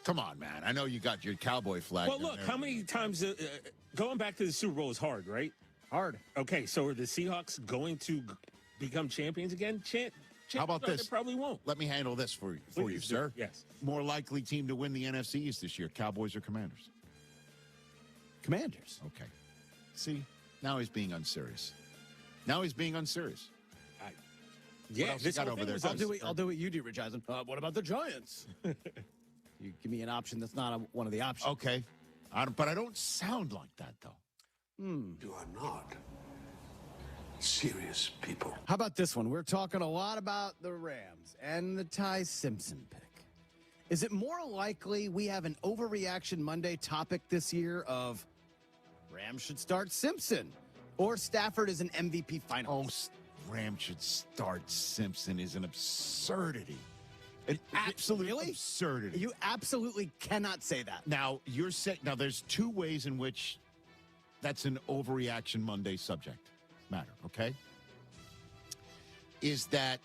Come on, man. I know you got your cowboy flag. Well, look, how many times going back to the Super Bowl is hard, right? Hard. Okay, so are the Seahawks going to become champions again? How about this? They probably won't. Let me handle this for you, sir. Yes. More likely team to win the NFC East this year, Cowboys or Commanders? Commanders. Okay. See, now he's being unserious. Now he's being unserious. Yeah, this got over there. I'll do what you do, Rich Eisen. What about the Giants? You give me an option that's not one of the options. Okay. But I don't sound like that, though. You are not serious people. How about this one? We're talking a lot about the Rams and the Ty Simpson pick. Is it more likely we have an overreaction Monday topic this year of Rams should start Simpson or Stafford is an MVP finalist? Rams should start Simpson is an absurdity. An absolute absurdity. You absolutely cannot say that. Now, you're saying, there's two ways in which that's an overreaction Monday subject matter, okay? Is that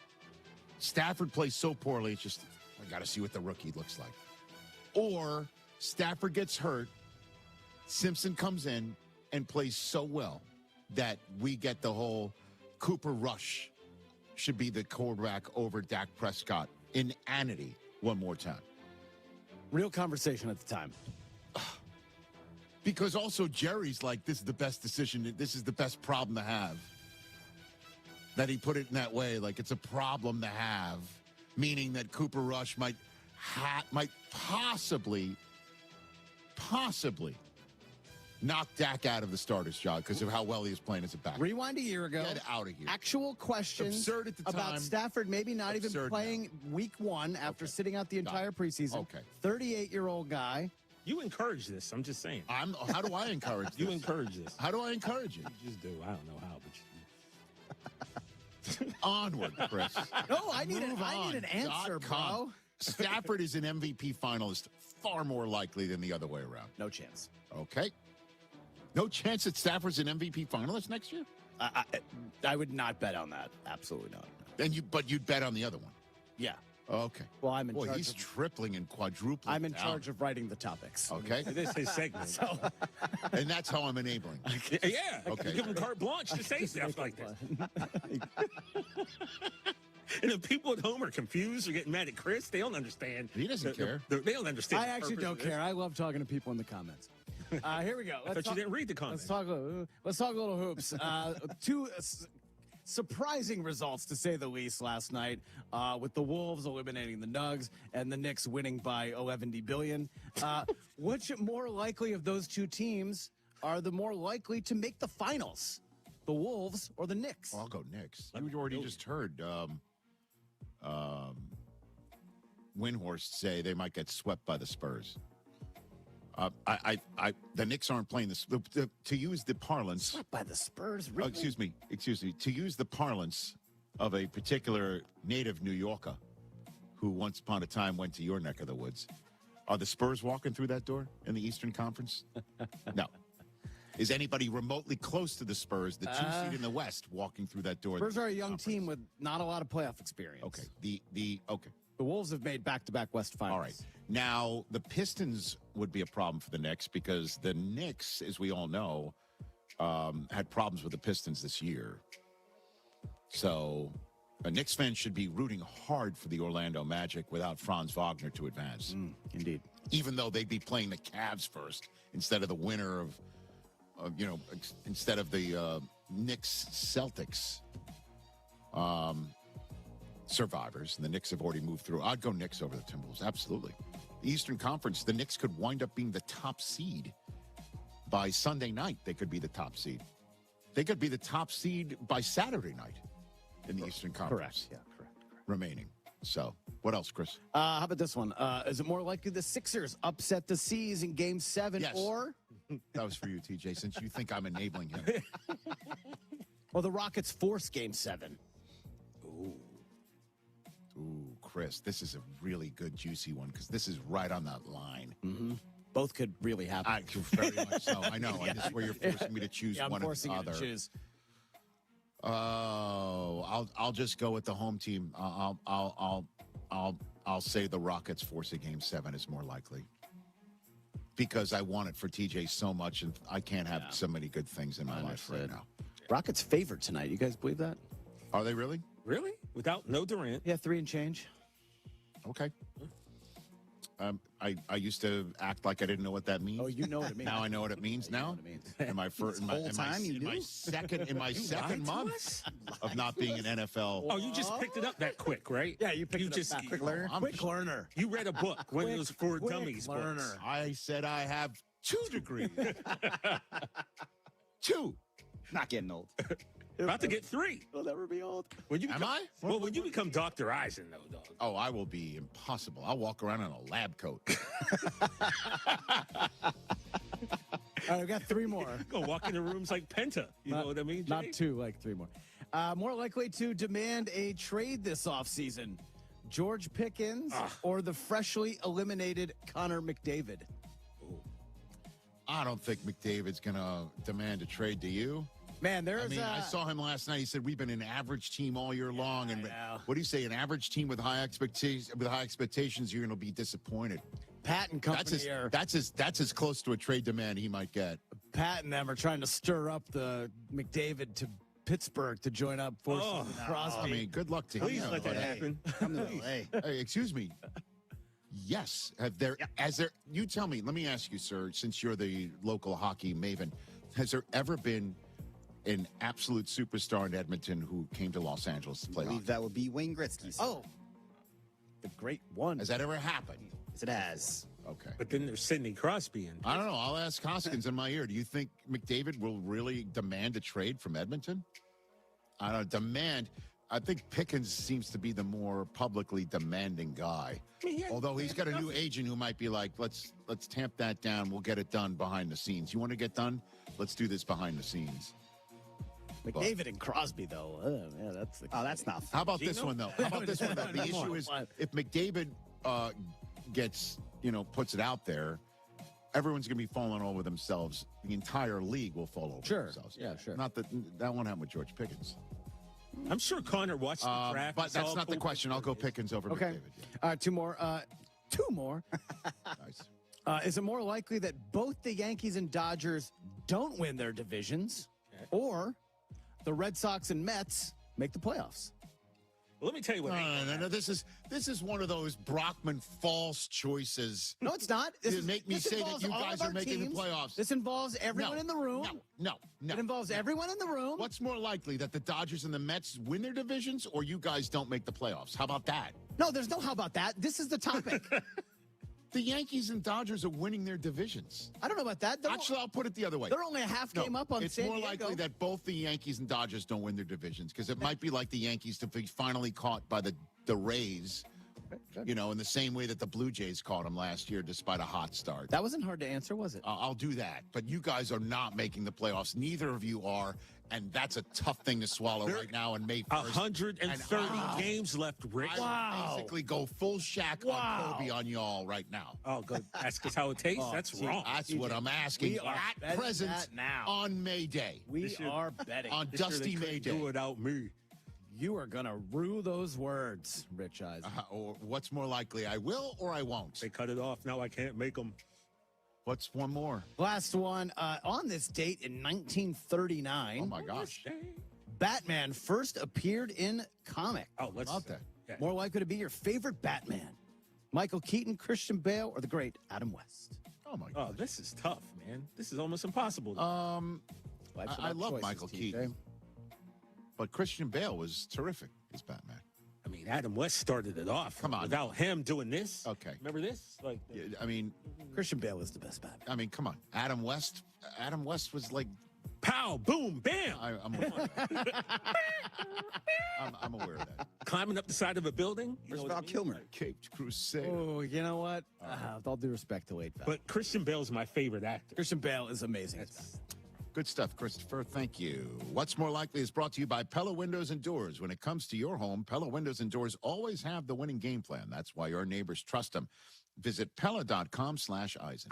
Stafford plays so poorly, it's just, I got to see what the rookie looks like. Or Stafford gets hurt, Simpson comes in and plays so well that we get the whole Cooper Rush should be the quarterback over Dak Prescott. Inanity one more time. Real conversation at the time. Because also Jerry's like, this is the best decision. This is the best problem to have. That he put it in that way, like it's a problem to have, meaning that Cooper Rush might possibly knock Dak out of the starter's job because of how well he was playing as a back. Rewind a year ago. Get out of here. Actual questions Absurd at the time. about Stafford maybe not Absurd even playing week one after sitting out the entire preseason. Okay. 38-year-old guy. You encourage this. I'm just saying. How do I encourage this? You encourage this. How do I encourage it? You just do. I don't know how, but Onward, Chris. No, I need an answer, bro. Stafford is an MVP finalist far more likely than the other way around. No chance. Okay. No chance that Stafford's an MVP finalist next year? I would not bet on that. Absolutely not. But you'd bet on the other one? Yeah. Okay. Well, I'm in charge. He's tripling and quadrupling. I'm in charge of writing the topics. Okay. This is his segment. So, and that's how I'm enabling. Yeah. Okay. Give him carte blanche to say stuff like this. And if people at home are confused or getting mad at Chris, they don't understand. He doesn't care. They don't understand. I actually don't care. I love talking to people in the comments. Here we go. I thought you didn't read the comments. Let's talk a little hoops. Two surprising results, to say the least, last night, with the Wolves eliminating the Nugs and the Knicks winning by 11 billion. Which more likely of those two teams are the more likely to make the finals? The Wolves or the Knicks? Well, I'll go Knicks. You already just heard Windhorst say they might get swept by the Spurs. The Knicks aren't playing this. To use the parlance, Swept by the Spurs. Really? excuse me. To use the parlance of a particular native New Yorker who once upon a time went to your neck of the woods, are the Spurs walking through that door in the Eastern Conference? No. Is anybody remotely close to the Spurs, the 2 seed in the West, walking through that door? Spurs are a young team with not a lot of playoff experience. Okay. The Wolves have made back-to-back West Finals. All right. Now, the Pistons would be a problem for the Knicks because the Knicks, as we all know, had problems with the Pistons this year. So a Knicks fan should be rooting hard for the Orlando Magic without Franz Wagner to advance. Indeed. Even though they'd be playing the Cavs first instead of the winner of instead of the Knicks Celtics survivors. And the Knicks have already moved through. I'd go Knicks over the Timberwolves. Absolutely. The Eastern Conference, the Knicks could wind up being the top seed by Sunday night. They could be the top seed. They could be the top seed by Saturday night in the Eastern Conference. Correct. Yeah, correct. Remaining. So, what else, Chris? How about this one? Is it more likely the Sixers upset the C's in Game 7 Yes. or... That was for you, TJ, since you think I'm enabling him. or the Rockets force Game 7? Ooh, Chris, this is a really good, juicy one because this is right on that line. Mm-hmm. Both could really happen. Very much so. I know. Yeah. This is where you're forcing me to choose I'm one or forcing the you other. to choose. Oh, I'll just go with the home team. I'll say the Rockets forcing Game 7 is more likely because I want it for TJ so much, and I can't have so many good things in my life right now. Rockets favored tonight. You guys believe that? Are they really? Really? Without no Durant? Yeah, 3 and change. Okay. I used to act like I didn't know what that means. Oh, you know what it means. Now I know what it means. Now, in my second month of not being an NFL. Oh, you just picked it up that quick, right? Yeah, you picked it up that quick learner. Quick learner. You read a book when it was for dummies. Learner. Books. I said I have 2 degrees. 2. Not getting old. About to get 3. We'll never be old. When you Am become, I? Well, when you become Dr. Eisen, though, dog. Oh, I will be impossible. I'll walk around in a lab coat. All right, I've got 3 more. Go walk into rooms like Penta. You know what I mean? Not Jay? 2, like 3 more. More likely to demand a trade this offseason, George Pickens or the freshly eliminated Connor McDavid? I don't think McDavid's going to demand a trade. Do you? Man, there's. I saw him last night. He said we've been an average team all year long, and what do you say? An average team with high expectations, you're going to be disappointed. Pat and company that's as close to a trade demand he might get. Pat and them are trying to stir up the McDavid to Pittsburgh to join up forces with Crosby. I mean, good luck to Please him. let that happen. Come to LA. Hey, excuse me. Yes. You tell me, let me ask you, sir, since you're the local hockey maven, has there ever been an absolute superstar in Edmonton who came to Los Angeles to play I believe hockey? that would be Wayne Gretzky. Sir. Oh, the great one. Has that ever happened? Yes, it has. Okay. But then there's Sidney Crosby. I don't know. I'll ask Hoskins in my ear. Do you think McDavid will really demand a trade from Edmonton? I don't demand. I think Pickens seems to be the more publicly demanding guy. Although he's got a new agent who might be like, let's tamp that down. We'll get it done behind the scenes. You want to get done? Let's do this behind the scenes. McDavid and Crosby, though. Yeah, that's that's not. How about this one, though? The issue is if McDavid gets, puts it out there, everyone's going to be falling over themselves. The entire league will fall over themselves. Yeah, sure. Not that won't happen with George Pickens. I'm sure Connor watched the draft. But that's not the question. I'll go Pickens over McDavid. Yeah. 2 more. 2 more. Nice. Is it more likely that both the Yankees and Dodgers don't win their divisions, or the Red Sox and Mets make the playoffs? Well, let me tell you what. No. This is one of those Brockman false choices. No, it's not. This make me say that you guys are making the playoffs. This involves everyone in the room. No. It involves everyone in the room. What's more likely, that the Dodgers and the Mets win their divisions, or you guys don't make the playoffs? How about that? No, there's no how about that. This is the topic. The Yankees and Dodgers are winning their divisions. I don't know about that. Actually, I'll put it the other way. They're only a half game up on San Diego. It's more likely that both the Yankees and Dodgers don't win their divisions, because it might be like the Yankees to be finally caught by the Rays, in the same way that the Blue Jays caught them last year despite a hot start. That wasn't hard to answer, was it? I'll do that. But you guys are not making the playoffs. Neither of you are. And that's a tough thing to swallow right now in May 1st. 130 games left, Rick. I would basically go full Shaq on Kobe on y'all right now. Oh, good. Ask us how it tastes. That's wrong. That's what I'm asking. At present, on May Day. We are betting. On Dusty May Day. Do it without me. You are going to rue those words, Rich Eisen. Or what's more likely, I will or I won't? They cut it off. Now I can't make them. What's one more? Last one. On this date in 1939. Oh, my gosh. Batman first appeared in comic. Oh, let's about that. Yeah. More likely to be your favorite Batman. Michael Keaton, Christian Bale, or the great Adam West? Oh, my gosh. Oh, this is tough, man. This is almost impossible. I love Michael Keaton. But Christian Bale was terrific as Batman. I mean, Adam West started it off. Come on. Without him doing this. Okay. Remember this? Christian Bale is the best Batman. I mean, come on. Adam West was like... Pow, boom, bam. I'm aware of that. I'm aware of that. Climbing up the side of a building. Where's Val Kilmer? Caped Crusader. Oh, you know what? With all due respect to Wade Val. But Christian Bale's my favorite actor. Christian Bale is amazing. Good stuff, Christopher. Thank you. What's More Likely is brought to you by Pella Windows and Doors. When it comes to your home, Pella Windows and Doors always have the winning game plan. That's why your neighbors trust them. Visit Pella.com/Eisen.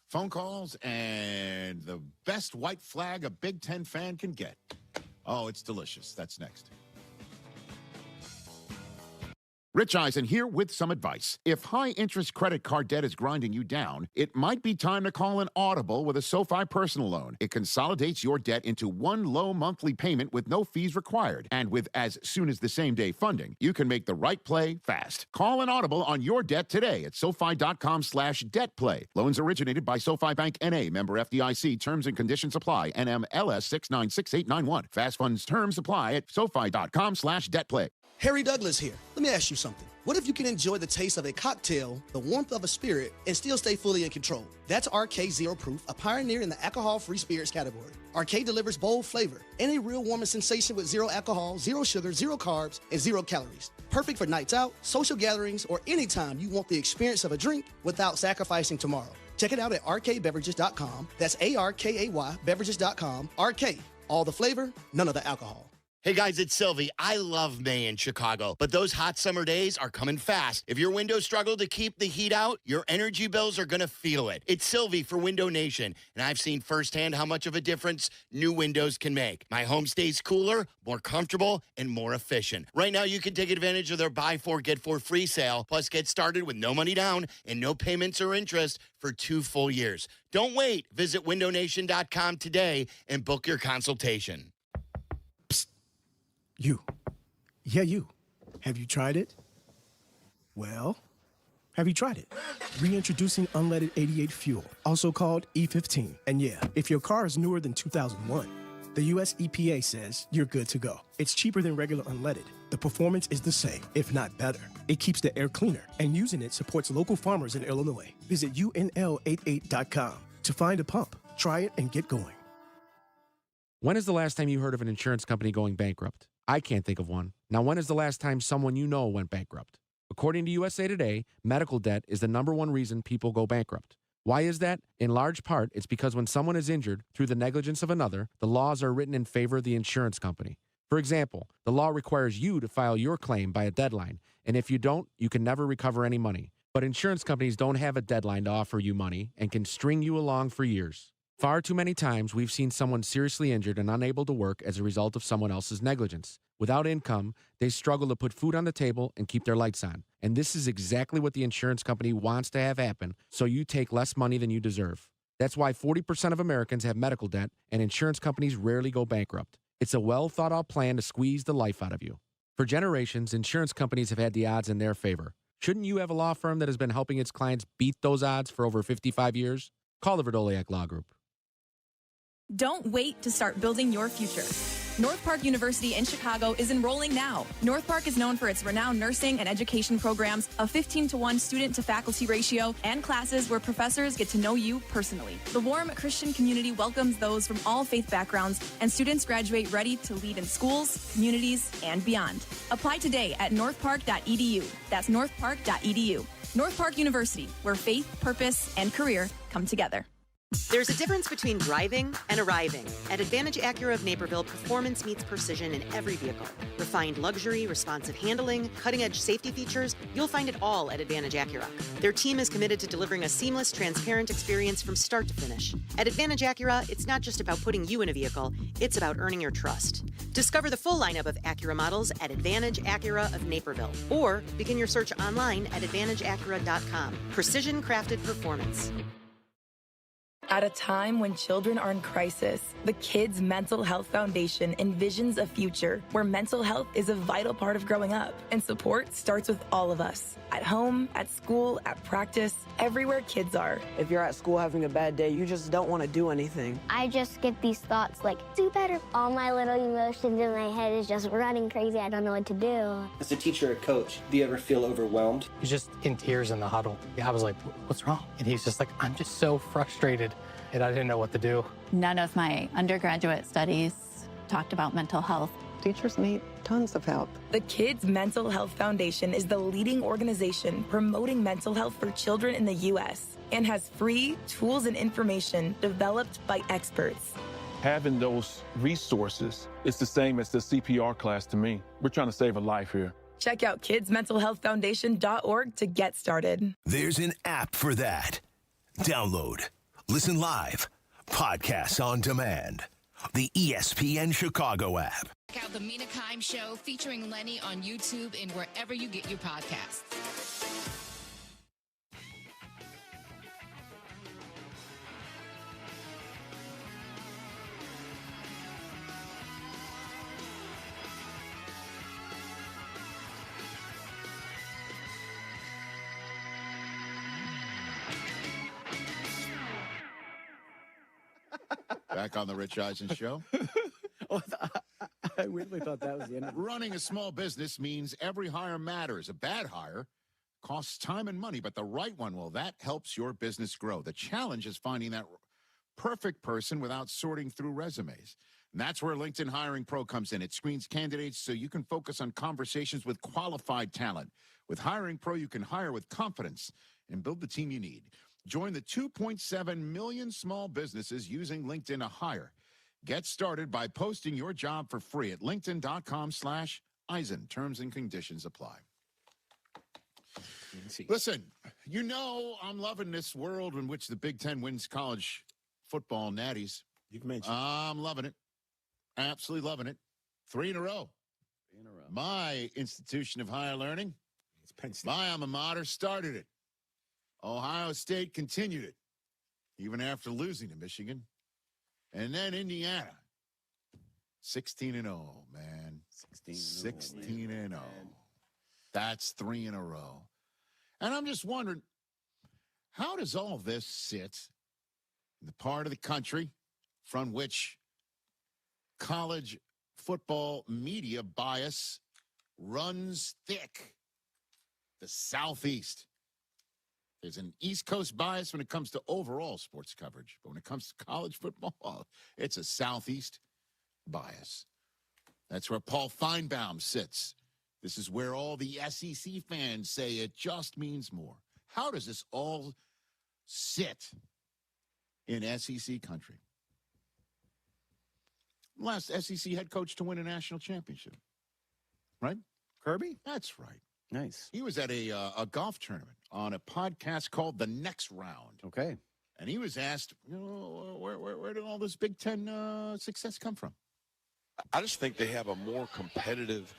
Phone calls and the best white flag a Big Ten fan can get. Oh, it's delicious. That's next. Rich Eisen here with some advice. If high-interest credit card debt is grinding you down, it might be time to call an Audible with a SoFi personal loan. It consolidates your debt into one low monthly payment with no fees required. And with as soon as the same day funding, you can make the right play fast. Call an Audible on your debt today at SoFi.com/debtplay. Loans originated by SoFi Bank N.A. Member FDIC. Terms and conditions apply. NMLS 696891. Fast funds terms apply at SoFi.com/debtplay. Harry Douglas here. Let me ask you something. What if you can enjoy the taste of a cocktail, the warmth of a spirit, and still stay fully in control? That's RK Zero Proof, a pioneer in the alcohol-free spirits category. RK delivers bold flavor and a real warming sensation with zero alcohol, zero sugar, zero carbs, and 0 calories. Perfect for nights out, social gatherings, or anytime you want the experience of a drink without sacrificing tomorrow. Check it out at rkbeverages.com. That's ARKAY beverages.com. RK, all the flavor, none of the alcohol. Hey guys, it's Silvy. I love May in Chicago, but those hot summer days are coming fast. If your windows struggle to keep the heat out, your energy bills are going to feel it. It's Silvy for Window Nation, and I've seen firsthand how much of a difference new windows can make. My home stays cooler, more comfortable, and more efficient. Right now, you can take advantage of their buy 4, get 4 free sale, plus get started with no money down and no payments or interest for 2 full years. Don't wait. Visit windownation.com today and book your consultation. You. Yeah, you. Have you tried it? Well, have you tried it? Reintroducing unleaded 88 fuel, also called E15. And yeah, if your car is newer than 2001, the U.S. EPA says you're good to go. It's cheaper than regular unleaded. The performance is the same, if not better. It keeps the air cleaner, and using it supports local farmers in Illinois. Visit UNL88.com to find a pump. Try it and get going. When is the last time you heard of an insurance company going bankrupt? I can't think of one. Now, when is the last time someone you know went bankrupt? According to USA Today, medical debt is the #1 reason people go bankrupt. Why is that? In large part, it's because when someone is injured through the negligence of another, the laws are written in favor of the insurance company. For example, the law requires you to file your claim by a deadline, and if you don't, you can never recover any money. But insurance companies don't have a deadline to offer you money and can string you along for years. Far too many times, we've seen someone seriously injured and unable to work as a result of someone else's negligence. Without income, they struggle to put food on the table and keep their lights on. And this is exactly what the insurance company wants to have happen, so you take less money than you deserve. That's why 40% of Americans have medical debt, and insurance companies rarely go bankrupt. It's a well-thought-out plan to squeeze the life out of you. For generations, insurance companies have had the odds in their favor. Shouldn't you have a law firm that has been helping its clients beat those odds for over 55 years? Call the Verdoliak Law Group. Don't wait to start building your future. North Park University in Chicago is enrolling now. North Park is known for its renowned nursing and education programs, a 15-to-1 student-to-faculty ratio, and classes where professors get to know you personally. The warm Christian community welcomes those from all faith backgrounds, and students graduate ready to lead in schools, communities, and beyond. Apply today at northpark.edu. That's northpark.edu. North Park University, where faith, purpose, and career come together. There's a difference between driving and arriving. At Advantage Acura of Naperville, performance meets precision in every vehicle. Refined luxury, responsive handling, cutting-edge safety features, you'll find it all at Advantage Acura. Their team is committed to delivering a seamless, transparent experience from start to finish. At Advantage Acura, it's not just about putting you in a vehicle, it's about earning your trust. Discover the full lineup of Acura models at Advantage Acura of Naperville, or begin your search online at AdvantageAcura.com. Precision-crafted performance. At a time when children are in crisis, the Kids Mental Health Foundation envisions a future where mental health is a vital part of growing up, and support starts with all of us. At home, at school, at practice, everywhere kids are. If you're at school having a bad day, you just don't want to do anything. I just get these thoughts like, do better. All my little emotions in my head is just running crazy. I don't know what to do. As a teacher or coach, do you ever feel overwhelmed? He's just in tears in the huddle. I was like, what's wrong? And he's just like, I'm just so frustrated. And I didn't know what to do. None of my undergraduate studies talked about mental health. Teachers need tons of help. The Kids Mental Health Foundation is the leading organization promoting mental health for children in the U.S. and has free tools and information developed by experts. Having those resources is the same as the CPR class to me. We're trying to save a life here. Check out kidsmentalhealthfoundation.org to get started. There's an app for that. Download. Listen live. Podcasts on demand. the ESPN Chicago app. Check out the Mina Kimes Show featuring Lenny on YouTube and wherever you get your podcasts. Back on the Rich Eisen Show. I weirdly thought that was the end. Running a small business means every hire matters. A bad hire costs time and money, but the right one, well, that helps your business grow. The challenge is finding that perfect person without sorting through resumes. And that's where LinkedIn Hiring Pro comes in. It screens candidates so you can focus on conversations with qualified talent. With Hiring Pro, you can hire with confidence and build the team you need. Join the 2.7 million small businesses using LinkedIn to hire. Get started by posting your job for free at linkedin.com/Eisen. Terms and conditions apply. Listen, you know I'm loving this world in which the Big Ten wins college football natties. You've mentioned. I'm loving it. Absolutely loving it. 3 in a row. 3 in a row. My institution of higher learning, It's Penn State. my alma mater, started it. Ohio State continued it, even after losing to Michigan. And then Indiana, 16-0, man. 16-0. That's 3 in a row. And I'm just wondering, how does all this sit in the part of the country from which college football media bias runs thick? The Southeast. There's an East Coast bias when it comes to overall sports coverage. But when it comes to college football, it's a Southeast bias. That's where Paul Feinbaum sits. This is where all the SEC fans say it just means more. How does this all sit in SEC country? Last SEC head coach to win a national championship. Right? Kirby? That's right. Nice. He was at a golf tournament on a podcast called The Next Round. Okay. And he was asked, you know, where did all this Big Ten success come from? I just think they have a more competitive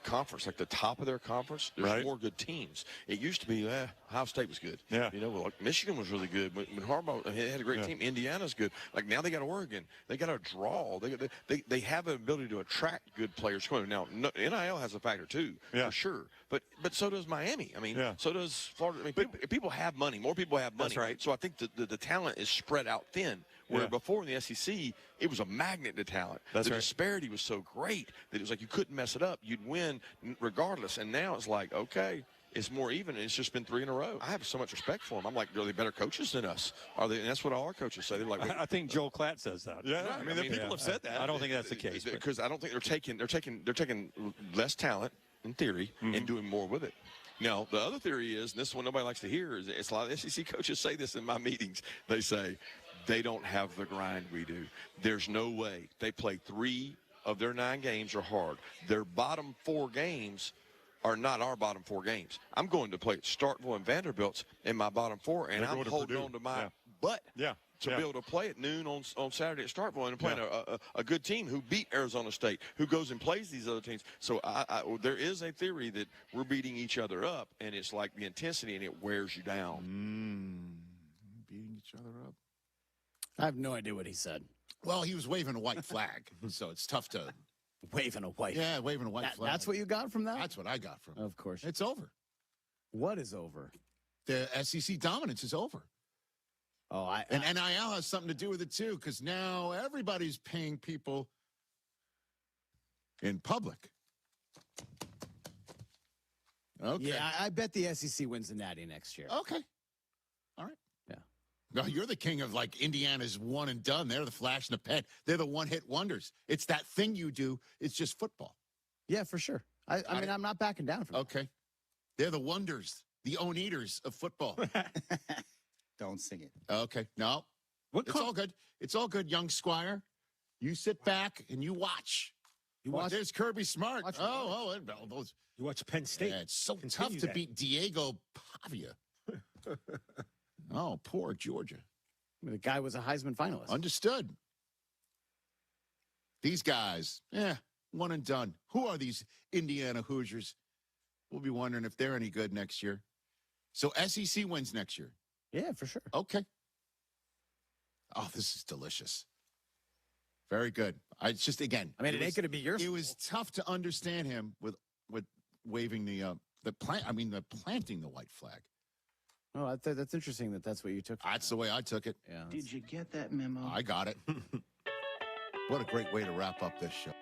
conference, like the top of their conference. There's more good teams. It used to be, Ohio State was good. Yeah. You know, like Michigan was really good. When Harbaugh had a great team, Indiana's good. Like now they got Oregon. They got a draw. They have an ability to attract good players. Now, NIL has a factor too, for sure. But so does Miami. I mean, so does Florida. I mean, people have money. More people have money. That's right. So I think the talent is spread out thin. Where before in the SEC, it was a magnet to talent. That's the right. disparity was so great that it was like you couldn't mess it up. You'd win regardless. And now it's like, okay, it's more even, and it's just been 3 in a row. I have so much respect for them. I'm like, are they better coaches than us? Are they? And that's what all our coaches say. They're like, I think Joel Klatt says that. Yeah, I mean, people have said that. I don't think that's the case because I don't think they're taking less talent in theory and doing more with it. Now, the other theory is, and this is what nobody likes to hear, is it's a lot of SEC coaches say this in my meetings. They say they don't have the grind we do. There's no way. They play 3 of their 9 games are hard. Their bottom 4 games are not our bottom 4 games. I'm going to play at Starkville and Vanderbilt's in my bottom 4, and I'm holding on to my butt to be able to play at noon on Saturday at Starkville and playing a good team who beat Arizona State, who goes and plays these other teams. So there is a theory that we're beating each other up, and it's like the intensity, and it wears you down. Beating each other up? I have no idea what he said. Well, he was waving a white flag, so it's tough to... Waving a white. Yeah, waving a white flag. That's what you got from that? That's what I got from it. Of course. It's over. What is over? The SEC dominance is over. Oh, and NIL has something to do with it, too, because now everybody's paying people in public. Okay. Yeah, I bet the SEC wins the Natty next year. Okay. All right. Yeah. No, you're the king of, like, Indiana's one and done. They're the flash in the pan. They're the one-hit wonders. It's that thing you do. It's just football. Yeah, for sure. I mean, I'm not backing down from Okay. They're the wonders, the own-eaters of football. Don't sing it. Okay. No. It's all good. It's all good, young squire. You sit back and you watch. There's Kirby Smart. Those. You watch Penn State. Yeah, it's so Continue tough to that. beat Diego Pavia. Oh, poor Georgia. I mean, the guy was a Heisman finalist. Understood. These guys, one and done. Who are these Indiana Hoosiers? We'll be wondering if they're any good next year. So SEC wins next year. Yeah, for sure. Okay. Oh, this is delicious. Very good. It's just, again. I mean, it ain't going to be your It was tough to understand him with waving planting the white flag. Oh, that's interesting that's what you took. That's the way I took it. Yeah. Did you get that memo? I got it. What a great way to wrap up this show.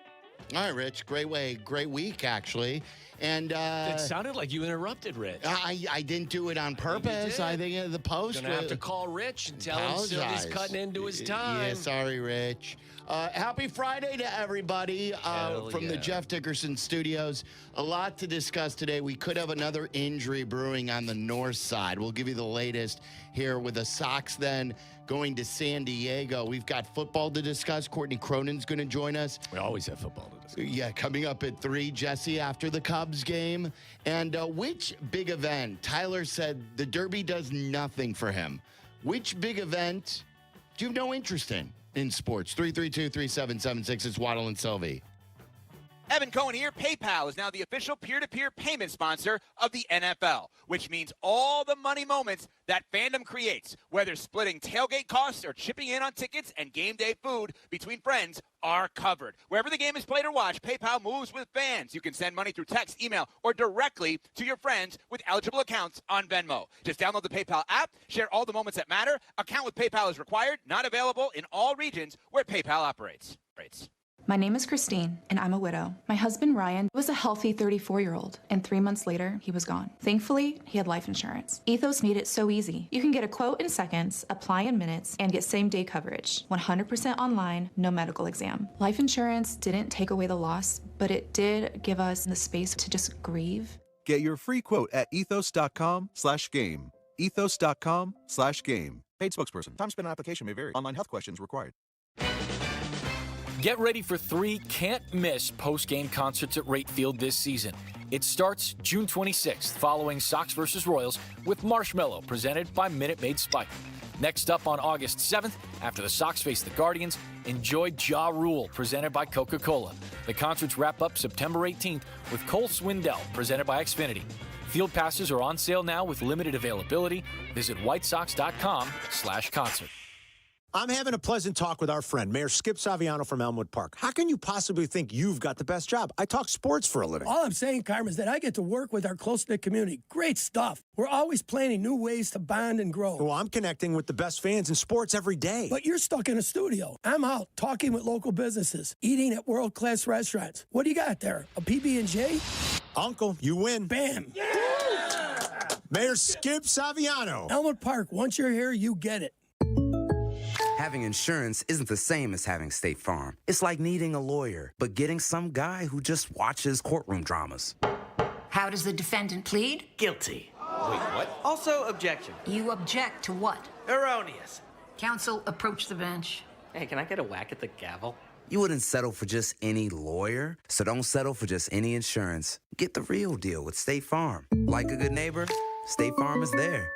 All right, Rich. Great week, actually. And it sounded like you interrupted Rich. I didn't do it on purpose. I think the post. Gonna have to call Rich and tell him Sylvie's cutting into his time. Yeah, sorry, Rich. Happy Friday to everybody from the Jeff Dickerson Studios. A lot to discuss today. We could have another injury brewing on the north side. We'll give you the latest here with the Sox then going to San Diego. We've got football to discuss. Courtney Cronin's going to join us. We always have football to discuss. Yeah, coming up at 3, Jesse, after the Cubs game. And which big event? Tyler said the Derby does nothing for him. Which big event do you have no interest in sports? 332-3776. It's Waddle and Silvy. Evan Cohen here. PayPal is now the official peer-to-peer payment sponsor of the NFL, which means all the money moments that fandom creates, whether splitting tailgate costs or chipping in on tickets and game day food between friends, are covered. Wherever the game is played or watched, PayPal moves with fans. You can send money through text, email, or directly to your friends with eligible accounts on Venmo. Just download the PayPal app, share all the moments that matter. Account with PayPal is required, not available in all regions where PayPal operates. My name is Christine, and I'm a widow. My husband, Ryan, was a healthy 34-year-old, and 3 months later, he was gone. Thankfully, he had life insurance. Ethos made it so easy. You can get a quote in seconds, apply in minutes, and get same-day coverage. 100% online, no medical exam. Life insurance didn't take away the loss, but it did give us the space to just grieve. Get your free quote at ethos.com/game. Ethos.com/game. Paid spokesperson. Time spent on application may vary. Online health questions required. Get ready for 3 can't-miss post-game concerts at Rate Field this season. It starts June 26th, following Sox vs. Royals, with Marshmello, presented by Minute Maid Spike. Next up on August 7th, after the Sox face the Guardians, enjoy Ja Rule, presented by Coca-Cola. The concerts wrap up September 18th with Cole Swindell, presented by Xfinity. Field passes are on sale now with limited availability. Visit whitesox.com/concert. I'm having a pleasant talk with our friend, Mayor Skip Saviano from Elmwood Park. How can you possibly think you've got the best job? I talk sports for a living. All I'm saying, Carmen, is that I get to work with our close-knit community. Great stuff. We're always planning new ways to bond and grow. Well, I'm connecting with the best fans in sports every day. But you're stuck in a studio. I'm out talking with local businesses, eating at world-class restaurants. What do you got there, a PB&J? Uncle, you win. Bam. Yeah! Mayor Skip Saviano. Elmwood Park, once you're here, you get it. Having insurance isn't the same as having State Farm. It's like needing a lawyer, but getting some guy who just watches courtroom dramas. How does the defendant plead? Guilty. Wait, what? Also, objection. You object to what? Erroneous. Counsel, approach the bench. Hey, can I get a whack at the gavel? You wouldn't settle for just any lawyer, so don't settle for just any insurance. Get the real deal with State Farm. Like a good neighbor, State Farm is there.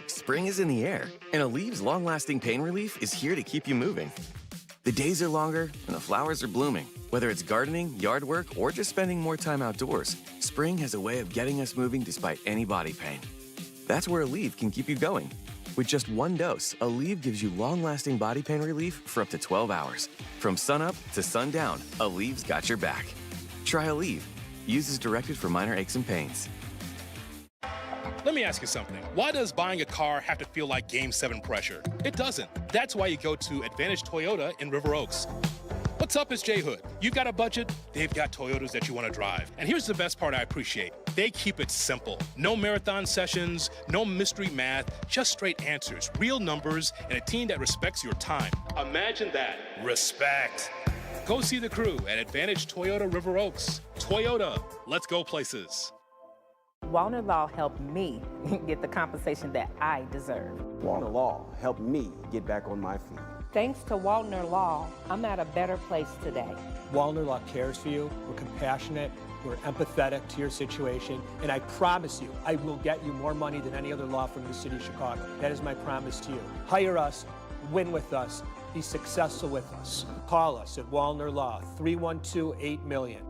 Spring is in the air, and Alev's long-lasting pain relief is here to keep you moving. The days are longer, and the flowers are blooming. Whether it's gardening, yard work, or just spending more time outdoors, spring has a way of getting us moving despite any body pain. That's where Aleve can keep you going. With just 1 dose, Aleve gives you long-lasting body pain relief for up to 12 hours. From sunup to sundown, Aleve's got your back. Try Aleve. Use as directed for minor aches and pains. Let me ask you something. Why does buying a car have to feel like Game 7 pressure? It doesn't. That's why you go to Advantage Toyota in River Oaks. What's up, it's J Hood. You've got a budget, they've got Toyotas that you want to drive. And here's the best part I appreciate. They keep it simple. No marathon sessions, no mystery math, just straight answers, real numbers, and a team that respects your time. Imagine that. Respect. Go see the crew at Advantage Toyota River Oaks. Toyota, let's go places. Wallner Law helped me get the compensation that I deserve. Wallner Law helped me get back on my feet. Thanks to Wallner Law, I'm at a better place today. Wallner Law cares for you. We're compassionate. We're empathetic to your situation. And I promise you, I will get you more money than any other law firm in the city of Chicago. That is my promise to you. Hire us. win with us, be successful with us. Call us at Wallner Law, 312-8-million.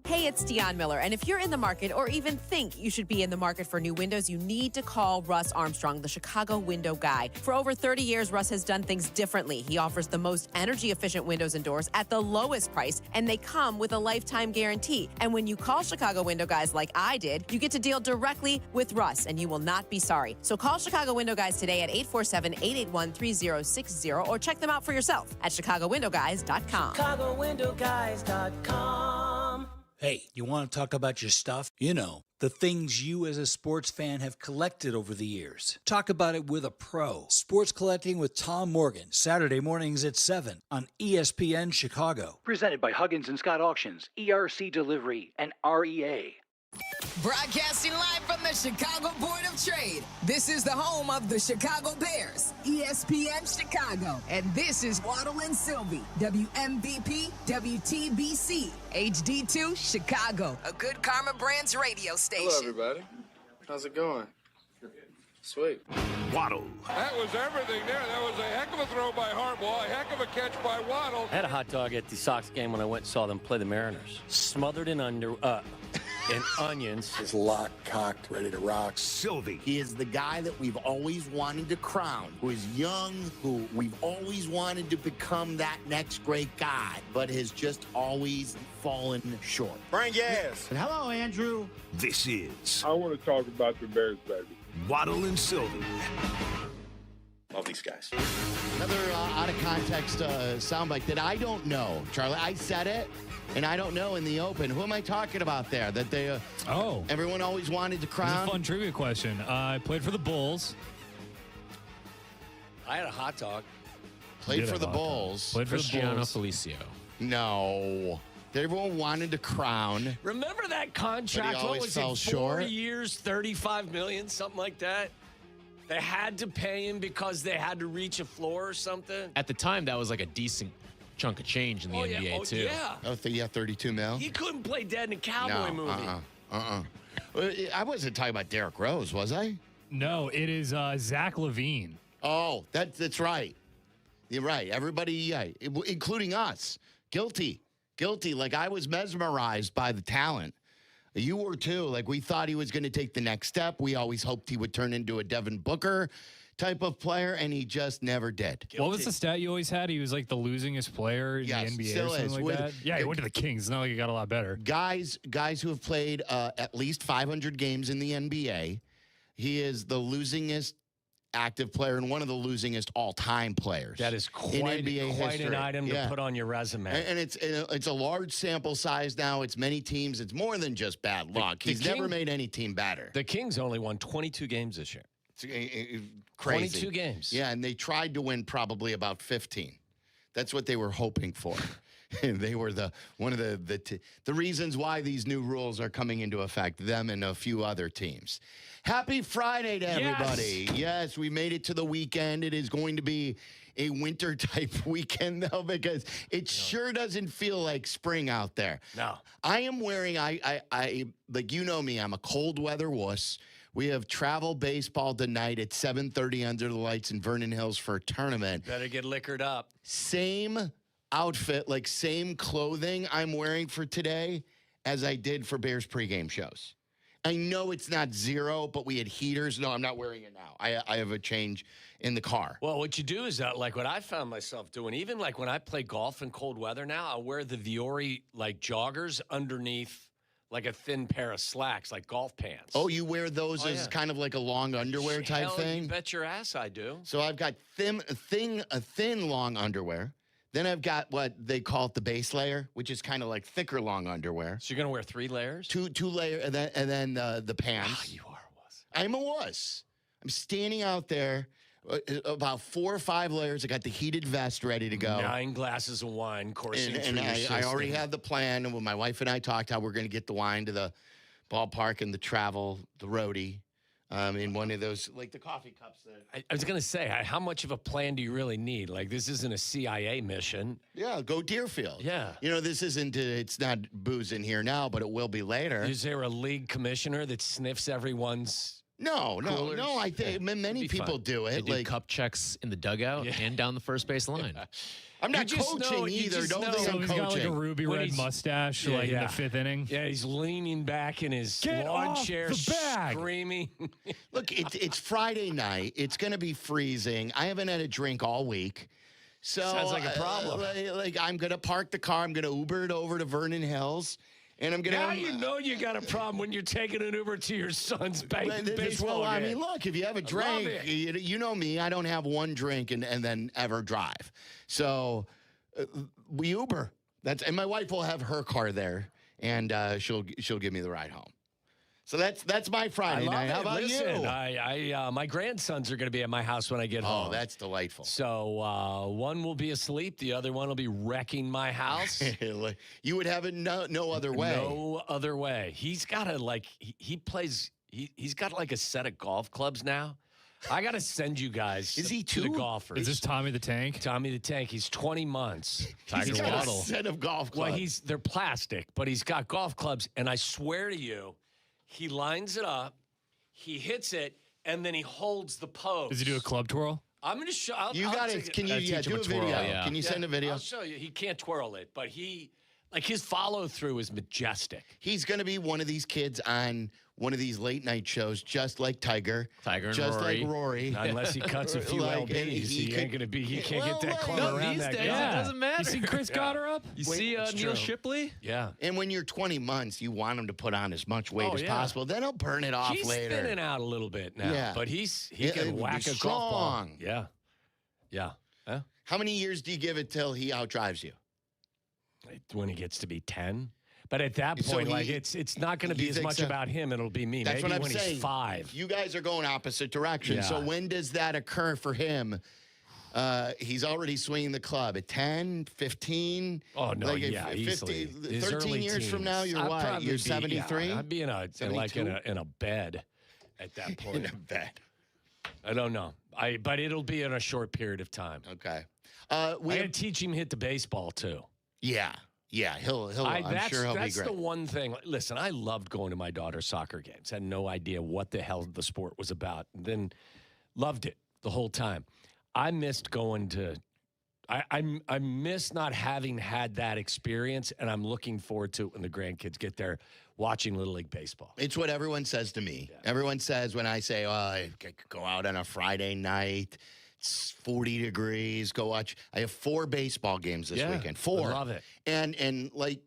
Hey, it's Dionne Miller, and if you're in the market or even think you should be in the market for new windows, you need to call Russ Armstrong, the Chicago window guy. For over 30 years, Russ has done things differently. He offers the most energy-efficient windows and doors at the lowest price, and they come with a lifetime guarantee. And when you call Chicago window guys like I did, you get to deal directly with Russ, and you will not be sorry. So call Chicago window guys today at 847-881-3060 or check them out for yourself at chicagowindowguys.com. ChicagoWindowGuys.com. Hey, you want to talk about your stuff? You know, the things you as a sports fan have collected over the years. Talk about it with a pro. Sports Collecting with Tom Morgan, Saturday mornings at 7 on ESPN Chicago. Presented by Huggins and Scott Auctions, ERC Delivery, and REA. Broadcasting live from the Chicago Board of Trade. This is the home of the Chicago Bears, ESPN Chicago. And this is Waddle Silvy, WMVP, WTBC, HD2, Chicago, a good Karma Brands radio station. Hello, everybody. How's it going? Sweet. Waddle. That was everything there. That was a heck of a throw by Harbaugh, a heck of a catch by Waddle. I had a hot dog at the Sox game when I went and saw them play the Mariners. Smothered in and onions. Is locked, cocked, ready to rock. Silvy. He is the guy that we've always wanted to crown, who is young, who we've always wanted to become that next great guy, but has just always fallen short. Bring gas. And hello, Andrew. This is I want to talk about the Bears, baby. Waddle and Silvy. Love these guys. Another out of context soundbite that I don't know, Charlie. I said it, and I don't know in the open. Who am I talking about there? That they everyone always wanted to crown. This is a fun trivia question. I played for the Bulls. I had a hot dog. Played for the Bulls. Played for the Cristiano Bulls. Felicio. No. Everyone wanted to crown. Remember that contract? But he What always was fell it? 4 short. years, $35 million, something like that. They had to pay him because they had to reach a floor or something. At the time, that was like a decent chunk of change in the NBA, too. Yeah. Oh, yeah, 32 mil. He couldn't play dead in a cowboy movie. I wasn't talking about Derrick Rose, was I? No, it is Zach LaVine. Oh, that's right. You're right. Everybody, including us, guilty. Like, I was mesmerized by the talent. You were too. Like, we thought he was going to take the next step. We always hoped he would turn into a Devin Booker type of player, and he just never did. What was the stat you always had? He was like the losingest player in the NBA still or something is. like that? Yeah, he went to the Kings. It's not like he got a lot better. Guys who have played at least 500 games in the NBA, he is the losingest active player and one of the losingest all-time players. That is in NBA quite history. an item to put on your resume. And it's a large sample size now. It's many teams. It's more than just bad luck. He's never made any team better. The Kings only won 22 games this year. It's crazy. 22 games. Yeah, and they tried to win probably about 15. That's what they were hoping for. And they were one of the reasons why these new rules are coming into effect, them and a few other teams. Happy Friday to everybody. Yes, we made it to the weekend. It is going to be a winter type weekend, though, because it sure doesn't feel like spring out there. No. I am wearing, I like, you know me, I'm a cold weather wuss. We have travel baseball tonight at 7:30 under the lights in Vernon Hills for a tournament. Better get liquored up. Same outfit, like same clothing I'm wearing for today as I did for Bears pregame shows. I know it's not zero, but we had heaters. No, I'm not wearing it now. I have a change in the car. Well, what you do is like what I found myself doing, even like when I play golf in cold weather now, I wear the Viore like joggers underneath like a thin pair of slacks, like golf pants. Oh, you wear those as kind of like a long underwear type thing? You bet your ass I do. So I've got thin long underwear. Then I've got what they call it the base layer, which is kind of like thicker long underwear. So you're going to wear 3 layers? Two layer, and then the pants. You are a wuss. I'm a wuss. I'm standing out there, about 4 or 5 layers. I got the heated vest ready to go. 9 glasses of wine coursing And through your system. I already had the plan. And when my wife and I talked how we're going to get the wine to the ballpark and the roadie. In one of those, like the coffee cups. I was going to say, how much of a plan do you really need? Like, this isn't a CIA mission. Yeah, go Deerfield. Yeah. You know, this isn't, it's not booze in here now, but it will be later. Is there a league commissioner that sniffs everyone's No. I think many people do it. They do cup checks in the dugout and down the first base line. I'm not coaching either. Don't think I'm he's coaching. got like a ruby red mustache, in the 5th inning. Yeah, he's leaning back in his lawn chair, screaming. Look, it's Friday night. It's going to be freezing. I haven't had a drink all week. So sounds like a problem. I'm going to park the car. I'm going to Uber it over to Vernon Hills. And I'm going to. Now you know you got a problem when you're taking an Uber to your son's baseball game. I mean, look, if you have a drink, you know me, I don't have one drink and then ever drive. So we Uber. And my wife will have her car there, and she'll give me the ride home. So that's my Friday night. How about you? My grandsons are going to be at my house when I get home. Oh, that's delightful. So one will be asleep. The other one will be wrecking my house. You would have it no other way. No other way. He's got he plays. He's got like a set of golf clubs now. I got to send you guys to the golfers. Is this Tommy the Tank? Tommy the Tank. He's 20 months. He's got Waddle. A set of golf clubs. Well, they're plastic, but he's got golf clubs, and I swear to you, he lines it up, he hits it, and then he holds the pose. Does he do a club twirl? I'm going to show. Can you do a video? Yeah. Can you send a video? I'll show you. He can't twirl it, but his follow through is majestic. He's going to be one of these kids on one of these late night shows, just like Tiger and just Rory. Like Rory. Not unless he cuts a few LBs. He ain't going to be. He can't get that club around these that days, guy. It doesn't matter. You see Chris Goddard up? You see Neil Shipley? Yeah. And when you're 20 months, you want him to put on as much weight as possible. Then he'll burn it off later. He's thinning out a little bit now, but he can whack a golf ball. Yeah. Yeah. Huh? How many years do you give it till he outdrives you? When he gets to be 10. But at that point, it's not going to be as much about him. It'll be me. That's Maybe what I'm when saying. He's 5. You guys are going opposite directions. Yeah. So when does that occur for him? He's already swinging the club at 10, 15. Oh, no, easily. 13 years from now, you're what? You're 73? Yeah, I'd be in a bed at that point. In a bed. I don't know. But it'll be in a short period of time. Okay. I got to teach him hit the baseball, too. Yeah. Yeah, I'm sure he'll be great. That's the one thing. Listen, I loved going to my daughter's soccer games. Had no idea what the hell the sport was about. And then loved it the whole time. I missed going to I miss not having had that experience, and I'm looking forward to it when the grandkids get there watching Little League Baseball. It's what everyone says to me. Yeah. Everyone says when I say, I could go out on a Friday night, it's 40 degrees, go watch. I have 4 baseball games this weekend. 4. I love it. And like,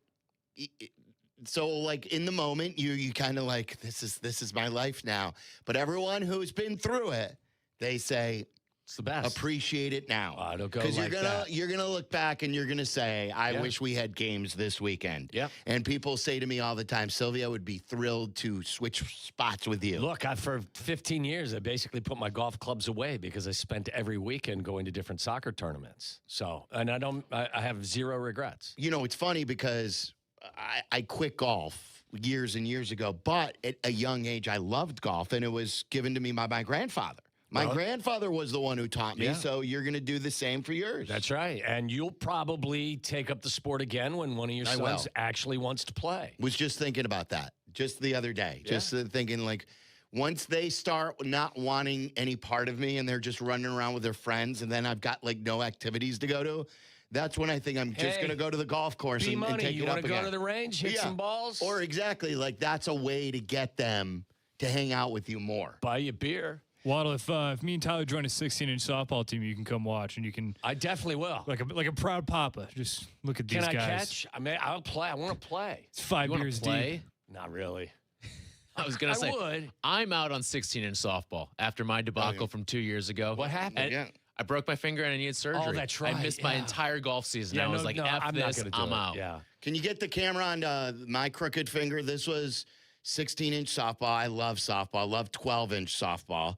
so like in the moment, you kind of like, this is my life now. But everyone who's been through it, they say, it's the best. Appreciate it now. It'll go because like you're gonna look back and you're gonna say, I wish we had games this weekend. Yeah. And people say to me all the time, Sylvia would be thrilled to switch spots with you. Look, for 15 years, I basically put my golf clubs away because I spent every weekend going to different soccer tournaments. So, and I have zero regrets. You know, it's funny because I quit golf years and years ago, but at a young age, I loved golf, and it was given to me by my grandfather. My grandfather was the one who taught me, so you're going to do the same for yours. That's right. And you'll probably take up the sport again when one of your sons actually wants to play. Was just thinking about that just the other day. Yeah. Just thinking, like, once they start not wanting any part of me and they're just running around with their friends and then I've got, like, no activities to go to, that's when I think I'm just going to go to the golf course and take it up again. You want to go to the range, hit some balls? Or exactly, like, that's a way to get them to hang out with you more. Buy you beer. Waddle, if me and Tyler join a 16-inch softball team, you can come watch, and you can. I definitely will. Like a proud papa. Just look at these guys. Can I catch? I mean, I'll play. I want to play. It's 5 beers deep. Not really. I was gonna say, would. I'm out on 16-inch softball after my debacle from 2 years ago. What happened? I broke my finger and I needed surgery. Oh, that's right. I missed my entire golf season. I was like, F this, I'm out. Yeah. Can you get the camera on my crooked finger? This was 16-inch softball. I love softball. I love 12-inch softball.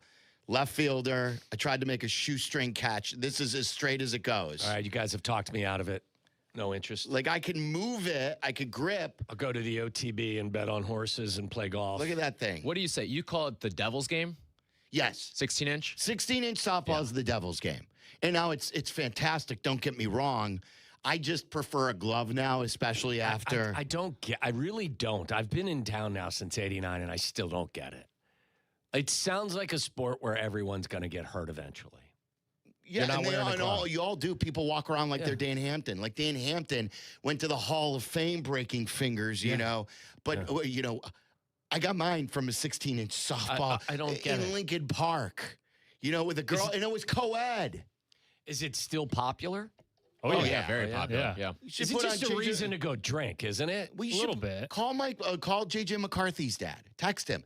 Left fielder. I tried to make a shoestring catch. This is as straight as it goes. All right, you guys have talked me out of it. No interest. Like, I can move it. I could grip. I'll go to the OTB and bet on horses and play golf. Look at that thing. What do you say? You call it the Devil's Game? Yes. 16-inch? 16-inch softball is the Devil's Game. And now it's fantastic. Don't get me wrong. I just prefer a glove now, especially after. I really don't. I've been in town now since '89, and I still don't get it. It sounds like a sport where everyone's going to get hurt eventually. Yeah, and you all do. People walk around like they're Dan Hampton. Like Dan Hampton went to the Hall of Fame breaking fingers, you know. But, you know, I got mine from a 16-inch softball I don't get in it. Lincoln Park, you know, with a girl, and it was co-ed. Is it still popular? Oh, yeah, very popular. Yeah. Is it just a reason to go drink, isn't it? We should call JJ McCarthy's dad. Text him.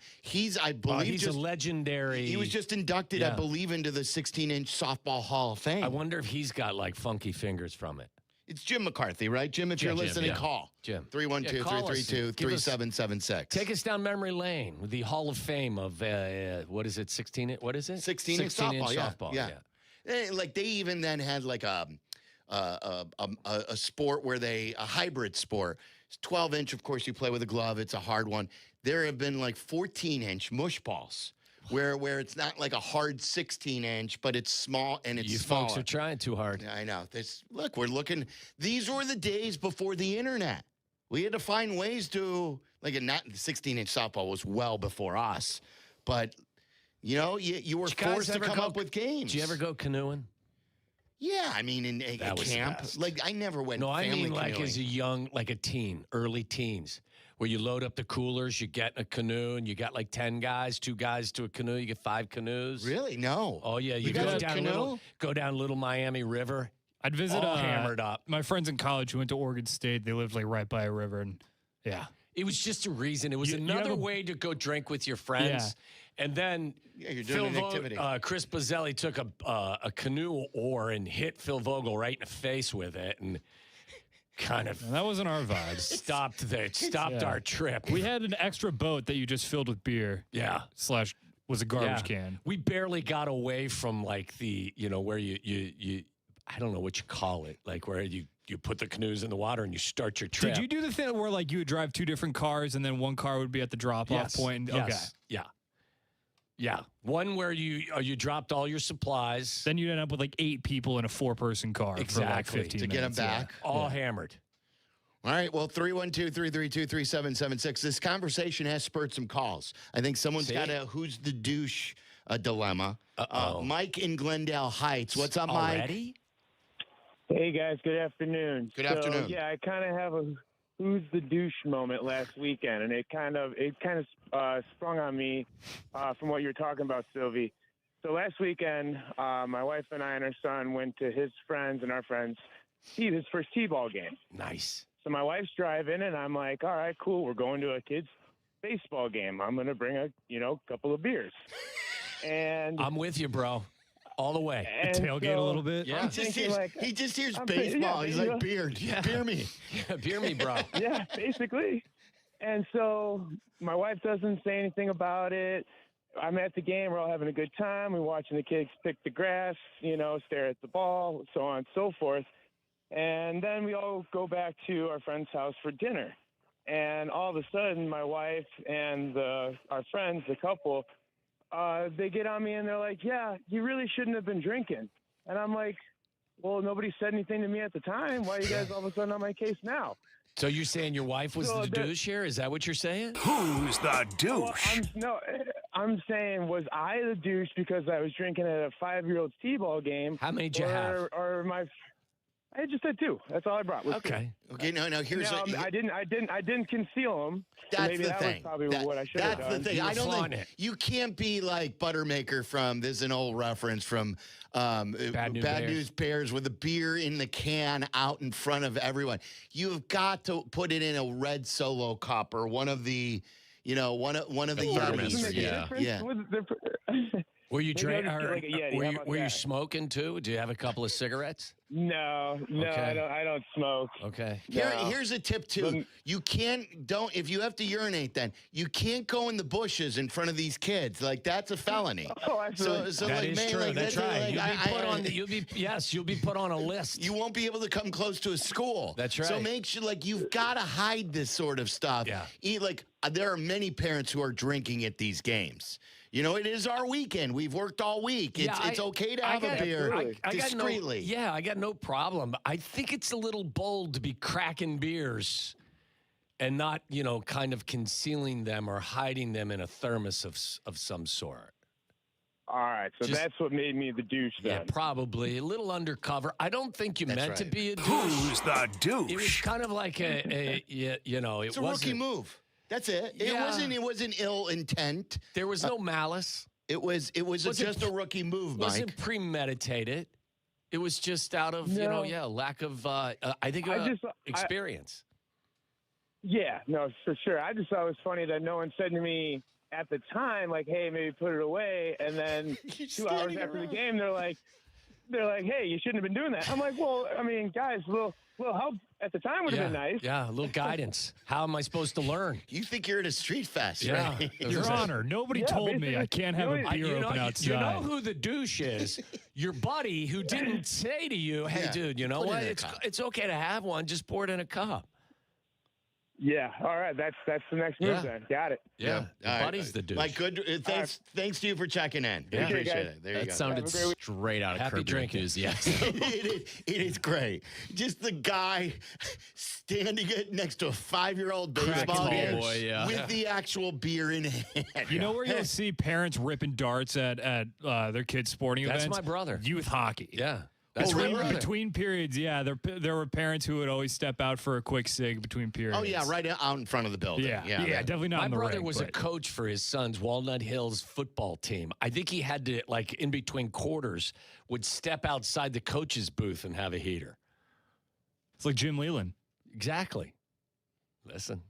I believe he's a legendary. He was just inducted, I believe, into the 16-inch softball Hall of Fame. I wonder if he's got like funky fingers from it. It's Jim McCarthy, right? Jim, if you're listening, call. Jim. 312-332-3776. Take us down memory lane with the Hall of Fame of, what is it, 16? What is it? 16-inch softball, yeah. Like they even then had like a sport where a hybrid sport. It's 12-inch, of course, you play with a glove. It's a hard one. There have been like 14-inch mush balls where it's not like a hard 16-inch, but it's small and it's smaller. You folks are trying too hard. I know. Look, we're looking. These were the days before the internet. We had to find ways to, like, the 16-inch softball was well before us. But, you know, you were forced to come up with games. Did you ever go canoeing? Yeah, I mean, in a camp. Like, I never went family I mean, like, canoeing. as a young, like a teen, early teens, where you load up the coolers, you get in a canoe, and you got like 10 guys, 2 guys to a canoe, you get 5 canoes. Really? No. Oh, yeah. You go down Little Miami River. I'd visit hammered up. My friends in college who went to Oregon State, they lived like right by a river, and it was just a reason. It was another way to go drink with your friends. Yeah. And then you're doing an activity. Chris Bazzelli took a canoe oar and hit Phil Vogel right in the face with it, and kind of that wasn't our vibe. Stopped our trip. We had an extra boat that you just filled with beer. Yeah. / was a garbage can. We barely got away from like the, you know, where you I don't know what you call it, like where you put the canoes in the water and you start your trip. Did you do the thing where like you would drive 2 different cars and then one car would be at the drop-off point? Yes. Okay. Yeah. One where you dropped all your supplies. Then you'd end up with like 8 people in a 4-person car for like 15 to get them back. All hammered. All right, well, 312-332-3776. This conversation has spurred some calls. I think someone's got a who's the douche dilemma. Mike in Glendale Heights. What's up, Mike? Already? Hey, guys. Good afternoon. Good afternoon. Yeah, I kind of have a who's the douche moment last weekend, and it kind of sprung on me from what you were talking about, Sylvie. So last weekend, my wife and I and our son went to his friends and our friends' his first T-ball game. Nice. So my wife's driving, and I'm like, all right, cool. We're going to a kid's baseball game. I'm going to bring a couple of beers. And I'm with you, bro. All the way. Tailgate a little bit. Yeah. He just hears baseball. He's like, beer. Yeah. Beer me. Beer me, bro. Yeah, basically. And so my wife doesn't say anything about it. I'm at the game. We're all having a good time. We're watching the kids pick the grass, stare at the ball, so on and so forth. And then we all go back to our friend's house for dinner. And all of a sudden, my wife and our friends, the couple, they get on me and they're like, yeah, you really shouldn't have been drinking. And I'm like, well, nobody said anything to me at the time. Why are you guys all of a sudden on my case now? So you're saying your wife was the douche here? Is that what you're saying? Who's the douche? I'm saying, was I the douche because I was drinking at a 5-year-old's T-ball game? How many did you have? I just said 2. That's all I brought. Okay. Okay. No. Here's. I didn't conceal them. That's maybe the thing. Was probably what I should have done. That's the thing. I don't think you can't be like Buttermaker from. This is an old reference from Bad News Bears with a beer in the can out in front of everyone. You've got to put it in a red Solo cup or one of the, one of the Yetis. Yeah. Were you were you smoking too? Do you have a couple of cigarettes? No, okay. I don't smoke. Okay. Here's a tip too. You don't if you have to urinate, then you can't go in the bushes in front of these kids. Like that's a felony. Oh, absolutely. So that like, is man, true. like, that's right. Like, you'll be put on a list. You won't be able to come close to a school. That's right. So make sure you've got to hide this sort of stuff. Yeah. There are many parents who are drinking at these games. It is our weekend. We've worked all week. It's okay to have a beer discreetly. I got no problem. I think it's a little bold to be cracking beers and not, kind of concealing them or hiding them in a thermos of some sort. All right, so that's what made me the douche then. Yeah, probably a little undercover. I don't think you meant to be a douche. Who's the douche? It was kind of like it's a rookie move. That's it. Yeah. It wasn't ill intent. There was no malice. It was just a rookie move, Mike. It wasn't premeditated. It was just out of, lack of, experience. For sure. I just thought it was funny that no one said to me at the time, like, hey, maybe put it away. And then 2 hours after the game, they're like, hey, you shouldn't have been doing that. I'm like, well, I mean, guys, a little help at the time would have been nice. Yeah, a little guidance. How am I supposed to learn? You think you're at a street fest, yeah. right? Your Honor, nobody told me I can't have a beer open outside. You know who the douche is? Your buddy who didn't say to you, hey, dude, you know what? It's okay to have one. Just pour it in a cup. Yeah. All right. That's the next move then. Got it. Yeah. Buddy's the douche. Mike, good. Thanks to you for checking in. Yeah. Appreciate it. There you go. That sounded straight out of Happy Curb Your drinking. Enthusiasm. It is great. Just the guy standing next to a 5-year-old baseball game with the actual beer in hand. You know where you'll see parents ripping darts at their kids' sporting events? That's my brother. Youth hockey. Yeah. Between periods, there were parents who would always step out for a quick cig between periods. Oh, yeah, right out in front of the building. Yeah, definitely not in the My brother ring, was a coach for his son's Walnut Hills football team. I think he had to, like, in between quarters, would step outside the coach's booth and have a heater. It's like Jim Leland. Exactly. Listen,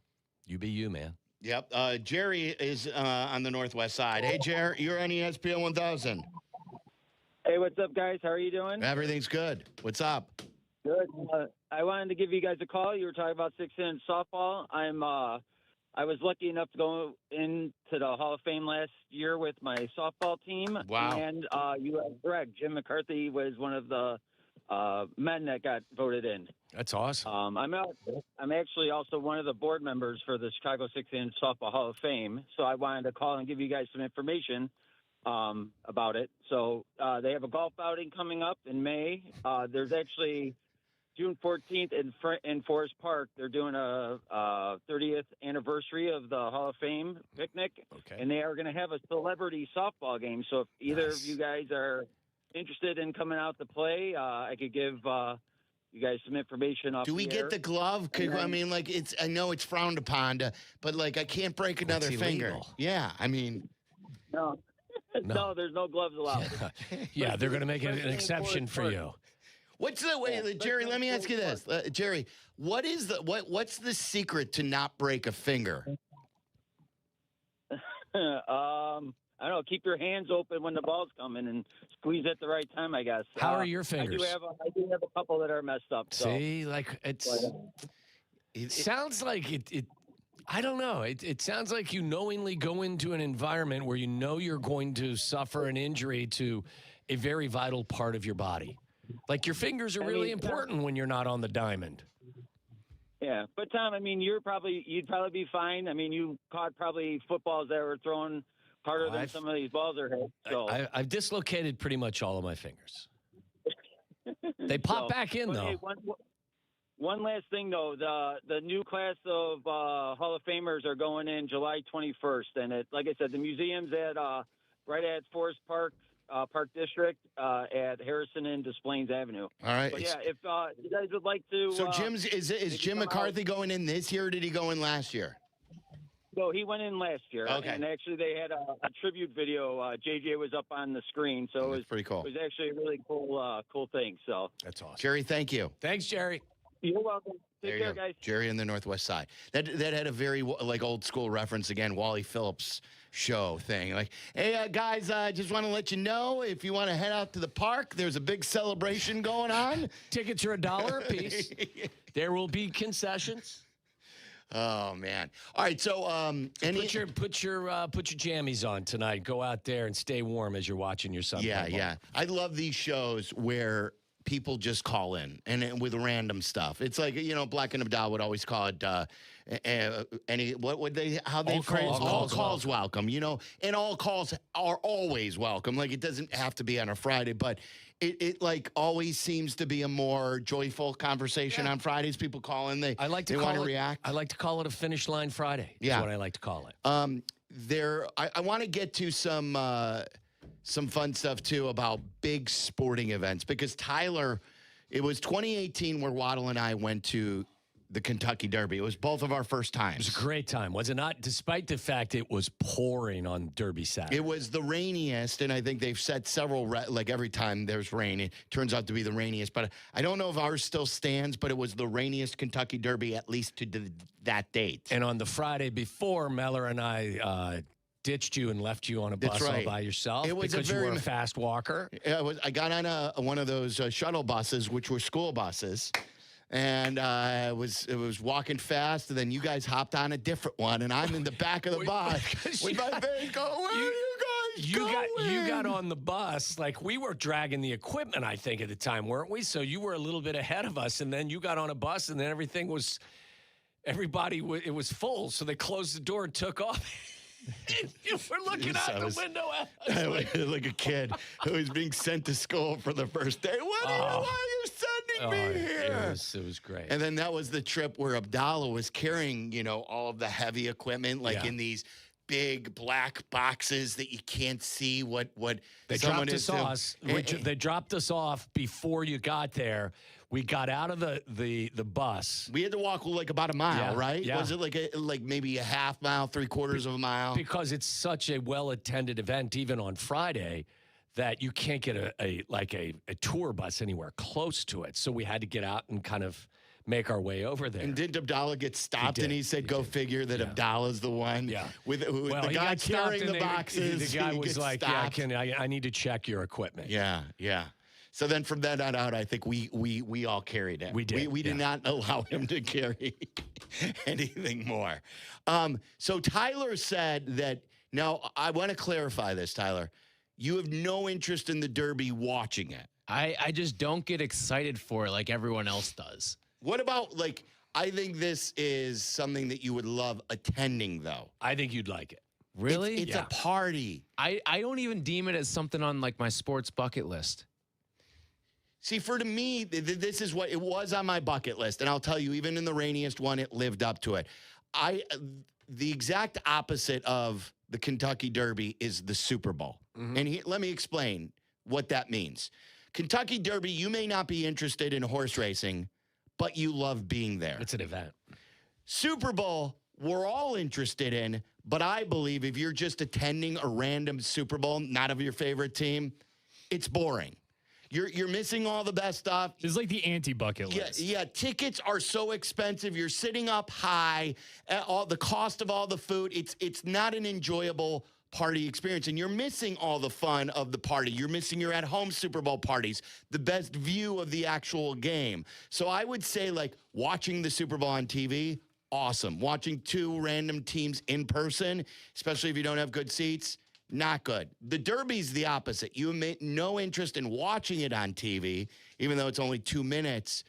you be you, man. Yep. Jerry is on the northwest side. Hey, Jerry, you're on ESPN 1000. Hey, what's up, guys? How are you doing? Everything's good. What's up? Good. I wanted to give you guys a call. You were talking about 6-inch softball. I was lucky enough to go into the Hall of Fame last year with my softball team. Wow. And you are correct. Jim McCarthy was one of the men that got voted in. That's awesome. I'm actually also one of the board members for the Chicago 6-inch softball Hall of Fame. So I wanted to call and give you guys some information about it. So they have a golf outing coming up in May. There's actually June 14th in Forest Park. They're doing a 30th anniversary of the Hall of Fame picnic, and they are going to have a celebrity softball game. So if either of you guys are interested in coming out to play, I could give you guys some information off. Do we get the glove? I mean, like, I know it's frowned upon, but like, I can't break another finger. Yeah, I mean, no, there's no gloves allowed. Yeah, they're going to make an exception for you. What's the way, Jerry? Let me ask you this, Jerry. What's the secret to not break a finger? I don't know. Keep your hands open when the ball's coming and squeeze at the right time, I guess. How are your fingers? I do have a couple that are messed up. So. See, like it sounds like it. I don't know. It sounds like you knowingly go into an environment where you know you're going to suffer an injury to a very vital part of your body. Like your fingers are really important when you're not on the diamond. Yeah, but Tom, I mean, you'd probably be fine. I mean, you caught probably footballs that were thrown harder than some of these balls are hit. So I've dislocated pretty much all of my fingers. They pop back in though. Hey, one last thing, though. The new class of Hall of Famers are going in July 21st. And like I said, the museum's right at Forest Park District at Harrison and Des Plaines Avenue. All right. But, yeah, if you guys would like to. So is Jim McCarthy going in this year, or did he go in last year? So he went in last year. Okay. And actually they had a tribute video. JJ was up on the screen. So it was pretty cool. It was actually a really cool thing. So that's awesome. Jerry, thank you. Thanks, Jerry. You're welcome. Take care, go. guys. Jerry on the northwest side. That had a very like old school reference again, Wally Phillips show thing. Like, hey guys, just want to let you know if you want to head out to the park, there's a big celebration going on. Tickets are $1 a piece. There will be concessions. Oh man! All right, so put your jammies on tonight. Go out there and stay warm as you're watching your son. Yeah. I love these shows where people just call in and with random stuff. It's like, Black and Abdal would always call it all calls welcome, and all calls are always welcome. Like, it doesn't have to be on a Friday, but it like always seems to be a more joyful conversation on Fridays. People call in, they want to react. I like to call it a Finish Line Friday. Is what I like to call it. I want to get to some fun stuff too about big sporting events, because Tyler, it was 2018 where Waddle and I went to the Kentucky Derby. It was both of our first times. It was a great time, was it not? Despite the fact it was pouring on Derby Saturday. It was the rainiest, and I think they've set several, like every time there's rain, it turns out to be the rainiest. But I don't know if ours still stands, but it was the rainiest Kentucky Derby, at least to that date. And on the Friday before, Meller and I ditched you and left you on a bus all by yourself. It was because you were a fast walker. I got on one of those shuttle buses, which were school buses. And it was walking fast, and then you guys hopped on a different one, and I'm in the back of the bus with my face going, where are you guys going? You got on the bus, like we were dragging the equipment, I think, at the time, weren't we? So you were a little bit ahead of us, and then you got on a bus, and then it was full, so they closed the door and took off. You were looking out the window at us. Like a kid who was being sent to school for the first day. Why are you sending me here? It was great. And then that was the trip where Abdallah was carrying, all of the heavy equipment, like in these big black boxes that you can't see what they someone dropped us off. They dropped us off before you got there. We got out of the bus. We had to walk like about a mile, right? Yeah. Was it like maybe a half mile, 3/4 of a mile? Because it's such a well-attended event, even on Friday, that you can't get a tour bus anywhere close to it. So we had to get out and kind of make our way over there. And didn't Abdallah get stopped? And he said, "Go figure that Abdallah's the one." Yeah. With the guy carrying the boxes. The guy was like, I need to check your equipment. Yeah. So then from then on out, I think we all carried it. We did. We did not allow him to carry anything more. So Tyler said that, now I want to clarify this, Tyler. You have no interest in the Derby watching it. I just don't get excited for it like everyone else does. What about, I think this is something that you would love attending, though. I think you'd like it. Really? It's a party. I don't even deem it as something on, my sports bucket list. See, to me, this is what it was on my bucket list. And I'll tell you, even in the rainiest one, it lived up to it. The exact opposite of the Kentucky Derby is the Super Bowl. Mm-hmm. And let me explain what that means. Kentucky Derby, you may not be interested in horse racing, but you love being there. It's an event. Super Bowl, we're all interested in, but I believe if you're just attending a random Super Bowl, not of your favorite team, it's boring. You're missing all the best stuff. It's like the anti-bucket list. Yeah, tickets are so expensive. You're sitting up high. All the cost of all the food. It's not an enjoyable party experience, and you're missing all the fun of the party. You're missing your at-home Super Bowl parties, the best view of the actual game. So I would say, watching the Super Bowl on TV, awesome. Watching two random teams in person, especially if you don't have good seats, not good. The Derby's the opposite. You have no interest in watching it on TV, even though it's only 2 minutes.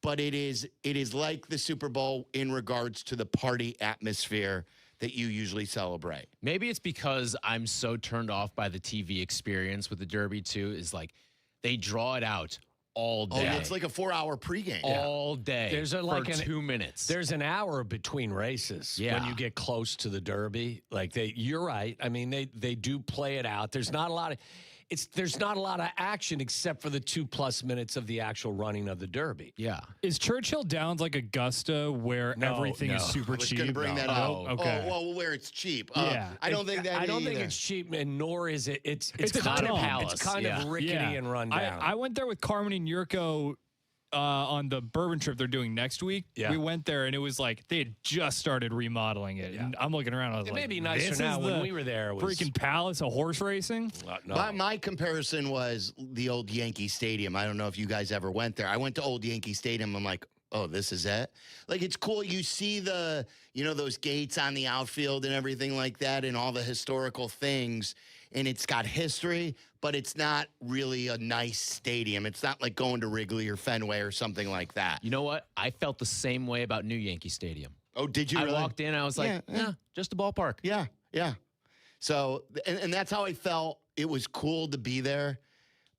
But it is like the Super Bowl in regards to the party atmosphere that you usually celebrate. Maybe it's because I'm so turned off by the TV experience with the Derby, too, is they draw it out all day. Oh, it's like a 4-hour pregame. All day. There's for 2 minutes. There's an hour between races when you get close to the Derby. You're right. I mean, they do play it out. There's not a lot of action except for the 2+ minutes of the actual running of the Derby. Yeah. Is Churchill Downs like Augusta where everything is super cheap? I was going to bring that up. Okay. Oh, well, where it's cheap. Yeah. I don't think that I don't think either. it's cheap, and nor is it. It's kind of palace. It's kind of rickety and run down. I went there with Carmen and Jurko on the bourbon trip they're doing next week. Yeah. We went there, and it was they had just started remodeling it. Yeah. And I'm looking around, I was it may be nicer now. When we were there, it was freaking palace of horse racing. No. My comparison was the old Yankee Stadium. I don't know if you guys ever went there. I went to old Yankee Stadium. I'm like, oh, this is it? It's cool. You see those gates on the outfield and everything like that and all the historical things. and it's got history, but it's not really a nice stadium. It's not like going to Wrigley or Fenway or something like that. You know what? I felt the same way about New Yankee Stadium. Oh, did you really? I walked in, I was like, just a ballpark. Yeah. So, and that's how I felt. It was cool to be there,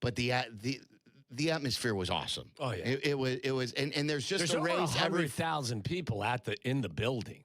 but the atmosphere was awesome. Oh, yeah. It was, and there's over raise 100,000 people in the building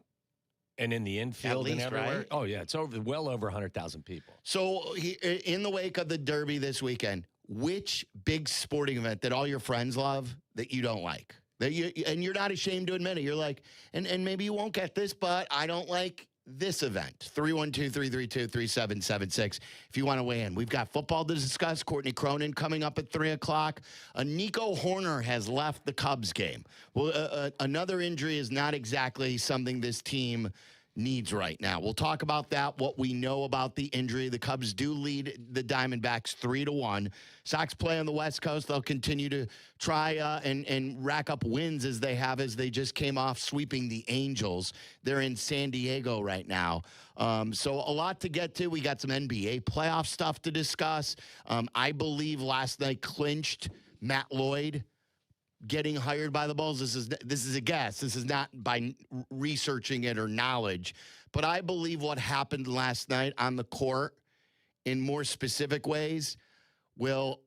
and in the infield and everywhere. Right? Oh, yeah. It's well over 100,000 people. So, in the wake of the Derby this weekend, which big sporting event that all your friends love that you don't like? And you're not ashamed to admit it. You're like, and maybe you won't get this, but I don't like this event. 312-332-3776. If you want to weigh in. We've got football to discuss. Courtney Cronin coming up at 3 o'clock. Nico Horner has left the Cubs game. Well, another injury is not exactly something this team needs right now. We'll talk about that, what we know about the injury. The Cubs do lead the Diamondbacks 3-1. Sox play on the West Coast. They'll continue to try and rack up wins as they just came off sweeping the Angels. They're in San Diego right now. So a lot to get to. We got some NBA playoff stuff to discuss. I believe last night clinched Matt Lloyd getting hired by the Bulls. This is a guess. This is not by researching it or knowledge, but I believe what happened last night on the court in more specific ways will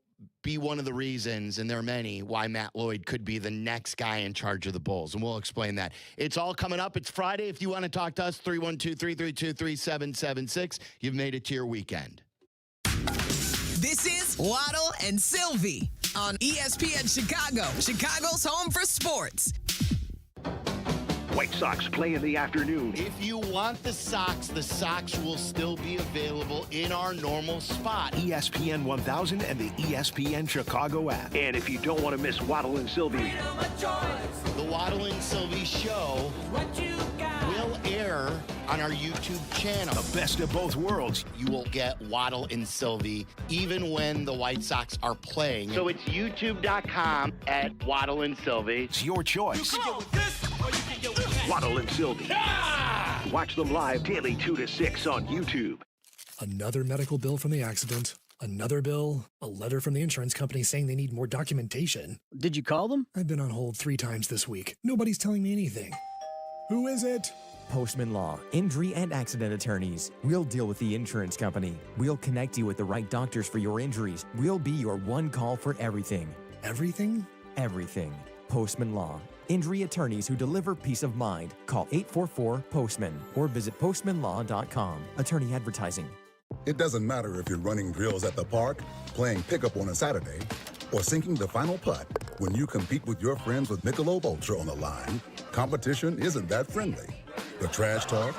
be one of the reasons, and there are many, why Matt Lloyd could be the next guy in charge of the Bulls, and we'll explain that. It's all coming up. It's Friday. If you want to talk to us, 312-332-3776. You've made it to your weekend. This is Waddle and Silvy on ESPN Chicago, Chicago's home for sports. White Sox play in the afternoon. If you want the Sox will still be available in our normal spot. ESPN 1000 and the ESPN Chicago app. And if you don't want to miss Waddle and Silvy, the Waddle and Silvy show will air on our YouTube channel. The best of both worlds. You will get Waddle and Silvy even when the White Sox are playing. So it's youtube.com at Waddle and Silvy. It's your choice. Waddle and Silvy. Yeah! Watch them live daily 2 to 6 on YouTube. Another medical bill from the accident. Another bill. A letter from the insurance company saying they need more documentation. Did you call them? I've been on hold 3 times this week. Nobody's telling me anything. Who is it? Postman Law, injury and accident attorneys. We'll deal with the insurance company. We'll connect you with the right doctors for your injuries. We'll be your one call for everything. Everything? Everything. Postman Law. Injury attorneys who deliver peace of mind. Call 844-POSTMAN or visit postmanlaw.com. Attorney advertising. It doesn't matter if you're running drills at the park, playing pickup on a Saturday, or sinking the final putt. When you compete with your friends with Michelob Ultra on the line, competition isn't that friendly. The trash talk,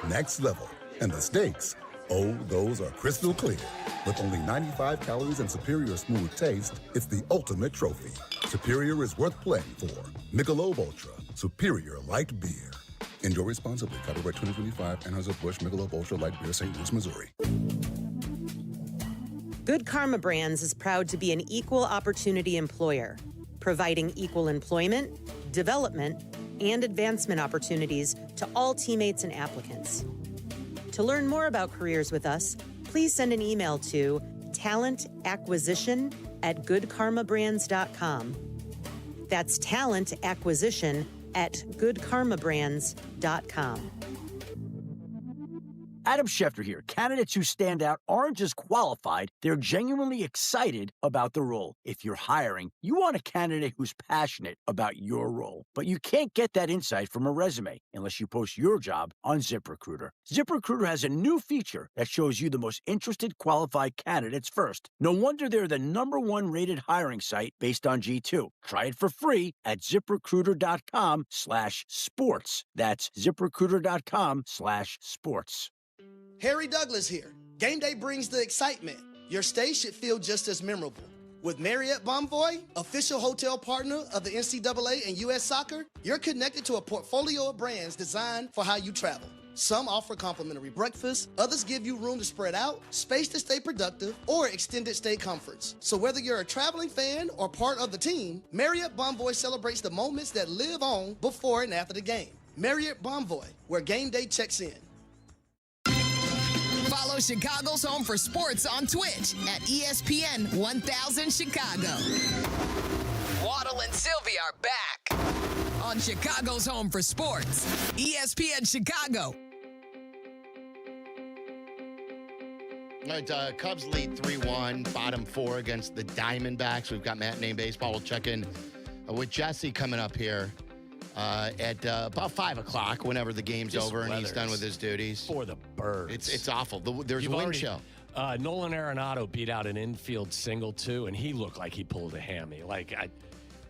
next level, and the stakes, oh, those are crystal clear. With only 95 calories and superior smooth taste, it's the ultimate trophy. Superior is worth playing for. Michelob Ultra, superior light beer. Enjoy responsibly. Copyright 2025, Anheuser-Busch Michelob Ultra Light Beer, St. Louis, Missouri. Good Karma Brands is proud to be an equal opportunity employer, providing equal employment, development, and advancement opportunities to all teammates and applicants. To learn more about careers with us, please send an email to talentacquisition@goodkarmabrands.com. That's talentacquisition@goodkarmabrands.com. Adam Schefter here. Candidates who stand out aren't just qualified, they're genuinely excited about the role. If you're hiring, you want a candidate who's passionate about your role. But you can't get that insight from a resume unless you post your job on ZipRecruiter. ZipRecruiter has a new feature that shows you the most interested qualified candidates first. No wonder they're the #1 rated hiring site based on G2. Try it for free at ZipRecruiter.com/sports. That's ZipRecruiter.com/sports. Harry Douglas here. Game day brings the excitement. Your stay should feel just as memorable. With Marriott Bonvoy, official hotel partner of the NCAA and U.S. Soccer, you're connected to a portfolio of brands designed for how you travel. Some offer complimentary breakfast, others give you room to spread out, space to stay productive, or extended stay comforts. So whether you're a traveling fan or part of the team, Marriott Bonvoy celebrates the moments that live on before and after the game. Marriott Bonvoy, where game day checks in. Follow Chicago's Home for Sports on Twitch at ESPN 1000 Chicago. Waddle and Silvy are back on Chicago's Home for Sports, ESPN Chicago. All right, Cubs lead 3-1, bottom 4 against the Diamondbacks. We've got matinee baseball. We'll check in with Jesse coming up here at about 5 o'clock whenever the game's over and he's done with his duties. For the birds. It's awful. There's a wind chill. Nolan Arenado beat out an infield single, too, and he looked like he pulled a hammy.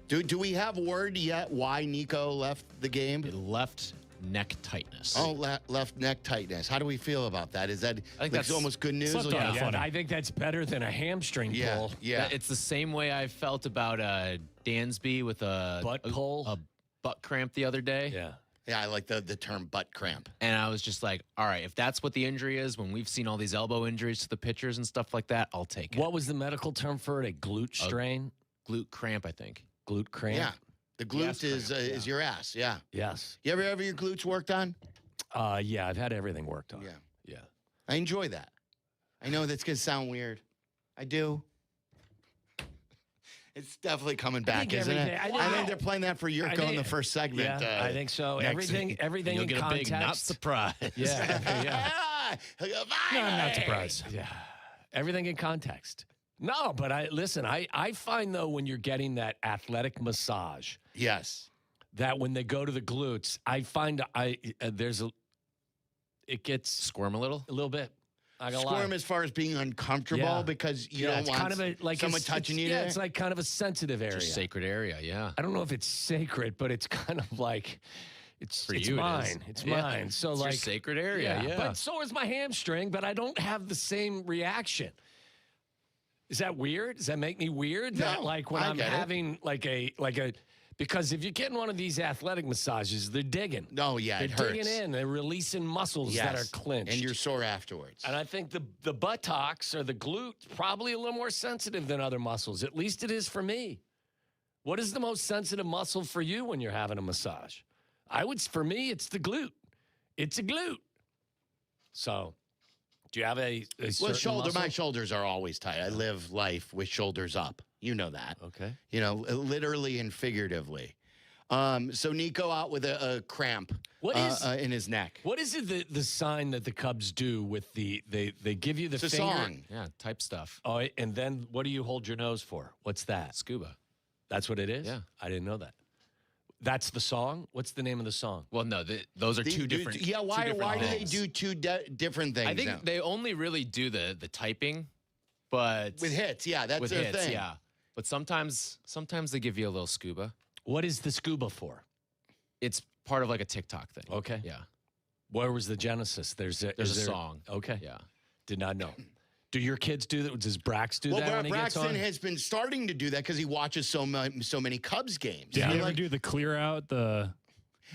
Do we have word yet why Nico left the game? It left neck tightness. Oh, left neck tightness. How do we feel about that? Is that that's almost good news? I think that's better than a hamstring pull. Yeah. It's the same way I felt about Dansby with a butt pull, a butt cramp the other day. Yeah, I like the term butt cramp. And I was just like, all right, if that's what the injury is, when we've seen all these elbow injuries to the pitchers and stuff like that, I'll take it. What was the medical term for it? A glute strain? Glute cramp, I think. Glute cramp? Yeah. The glute is your ass. Yeah. Yes. You ever have your glutes worked on? Yeah, I've had everything worked on. Yeah. I enjoy that. I know that's going to sound weird. I do. It's definitely coming back, isn't it? I think they're playing that for Yurko in the first segment. Yeah, I think so. Everything You'll in get context. a big not surprised. Yeah. No, I'm not surprised. Yeah. Everything in context. No, but I find, though, when you're getting that athletic massage. Yes. That when they go to the glutes, I find it gets. Squirm a little? A little bit. Squirm as far as being uncomfortable because you don't want kind of someone touching you there? Yeah, it's like kind of a sensitive area. It's a sacred area, yeah. I don't know if it's sacred, but it's kind of like it's mine. It's mine. So it's like your sacred area, yeah. But so is my hamstring, but I don't have the same reaction. Is that weird? Does that make me weird? No, that like when I'm having like a because if you're getting one of these athletic massages, they're digging. No, yeah, it hurts. They're digging in. They're releasing muscles that are clinched. And you're sore afterwards. And I think the buttocks or the glute probably a little more sensitive than other muscles. At least it is for me. What is the most sensitive muscle for you when you're having a massage? For me, it's the glute. It's a glute. So, do you have a certain muscle? My shoulders are always tight. I live life with shoulders up. You know that. Okay. You know, literally and figuratively. So Nico out with a cramp in his neck. What is it the sign that the Cubs do with they give you the it's finger? A song. Yeah, type stuff. Oh, and then what do you hold your nose for? What's that? Scuba. That's what it is? Yeah. I didn't know that. That's the song? What's the name of the song? Well, no, those are two different. Yeah, why do they do two different things? I think they only really do the typing, but with hits, yeah, that's their thing. Yeah. But sometimes they give you a little scuba. What is the scuba for? It's part of like a TikTok thing. Okay. Yeah. Where was the genesis? There's a song. Okay. Yeah. Did not know. Do your kids do that? Does Brax do that when he gets on? Braxton has been starting to do that because he watches so many Cubs games. Yeah. Do you ever do the clear out?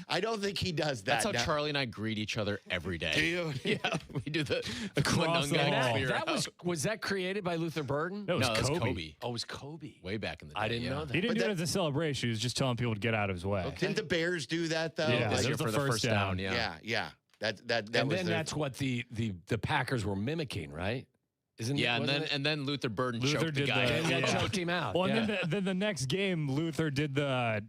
I don't think he does that. That's how Charlie and I greet each other every day. Do you? Yeah, we do the cross the hall. Was that created by Luther Burden? No, it was Kobe. Oh, it was Kobe. Way back in the day. I didn't know that. He didn't do it as a celebration. He was just telling people to get out of his way. Okay. Didn't the Bears do that though? Yeah, that was the first down. Yeah. That and was then that's what the Packers were mimicking, right? And then Luther Burden choked the guy. Choked him out. Well, and then the next game, Luther did the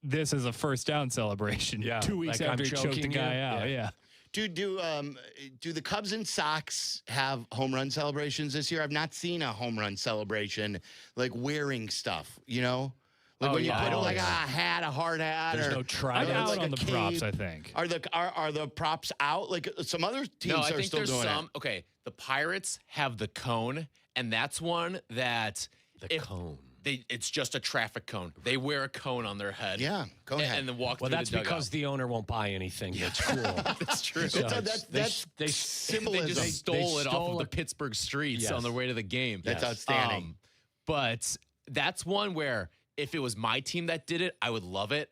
this is a first down celebration. Yeah, 2 weeks after he choked the guy out. Yeah. Do the Cubs and Sox have home run celebrations this year? I've not seen a home run celebration like wearing stuff. You know. Like when you put a hat, a hard hat, there's no try. I'm out on the props. I think are the props out? Like some other teams are still doing it. Okay, the Pirates have the cone, and that's one that cone. It's just a traffic cone. They wear a cone on their head. Yeah, cone head. And then walk through that's the dugout. because the owner won't buy anything that's cool. That's true. So that's symbolism. They just stole it off of the Pittsburgh streets on their way to the game. That's outstanding. But that's one where if it was my team that did it, I would love it.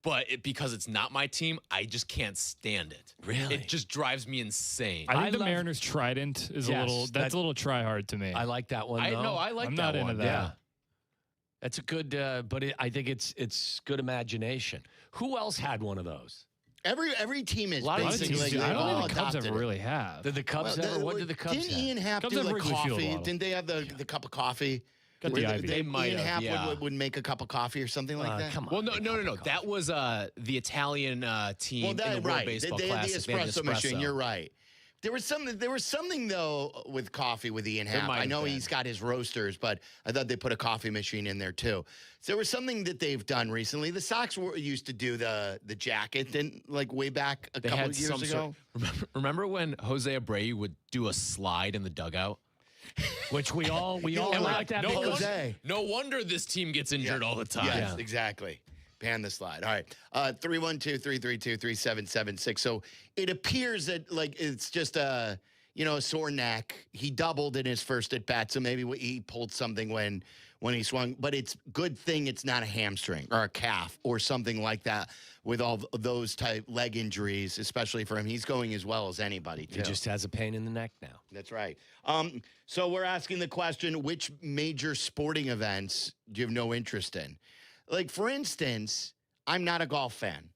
But because it's not my team, I just can't stand it. Really? It just drives me insane. I think the Mariners Trident is a little try hard to me. I like that one. I like I'm that not one. into that. Yeah. That's a good, but I think it's good imagination. Who else had one of those? Every team is A lot of basically teams like do. I don't all think the Cubs adopted ever it. really have. Did the Cubs ever? What did the Cubs Didn't have? Ian have Cubs to have like Wrigley Field coffee? Waddle. Didn't they have the cup of coffee? Got Where the IV. They might Ian have, Happ yeah. would make a cup of coffee or something like that. Come on. Well, no. That was the Italian team Well, in the that World right. Baseball They had the Classic. They had espresso machine. You're right. There was something though with coffee with Ian Happ. might I have know been. he's got his roasters, but I thought they put a coffee machine in there too. So there was something that they've done recently. The Sox used to do the jacket, didn't like way back a They couple had of years some ago. remember when Jose Abreu would do a slide in the dugout? Which we all And like that. no, because- Jose. no wonder this team gets injured all the time. Yes, exactly. Pan the slide. All right. 312-332-3776. So it appears that like it's just a sore neck. He doubled in his first at bat, so maybe he pulled something when he swung. But it's good thing it's not a hamstring or a calf or something like that with all those type leg injuries, especially for him. He's going as well as anybody, too. He just has a pain in the neck now. That's right. So we're asking the question, which major sporting events do you have no interest in? Like, for instance, I'm not a golf fan,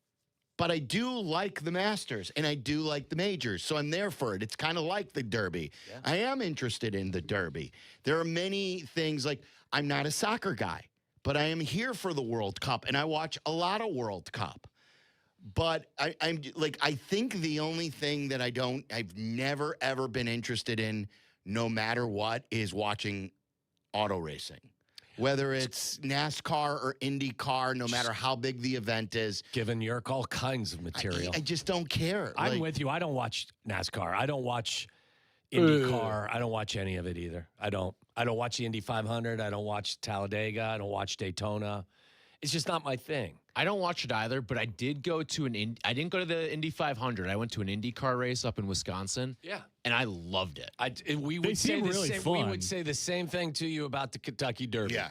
but I do like the Masters, and I do like the majors, so I'm there for it. It's kind of like the Derby. Yeah. I am interested in the Derby. There are many things, like I'm not a soccer guy, but I am here for the World Cup, and I watch a lot of World Cup. But I think the only thing that I've never, ever been interested in, no matter what, is watching auto racing. Whether it's NASCAR or IndyCar, no matter how big the event is. Giving Yerk all kinds of material. I just don't care. I'm with you. I don't watch NASCAR. I don't watch IndyCar. I don't watch any of it either. I don't watch the Indy 500. I don't watch Talladega. I don't watch Daytona. It's just not my thing. I don't watch it either, but I did go to I didn't go to the Indy 500. I went to an IndyCar race up in Wisconsin. Yeah. And I loved it. We would say the same thing to you about the Kentucky Derby. Yeah.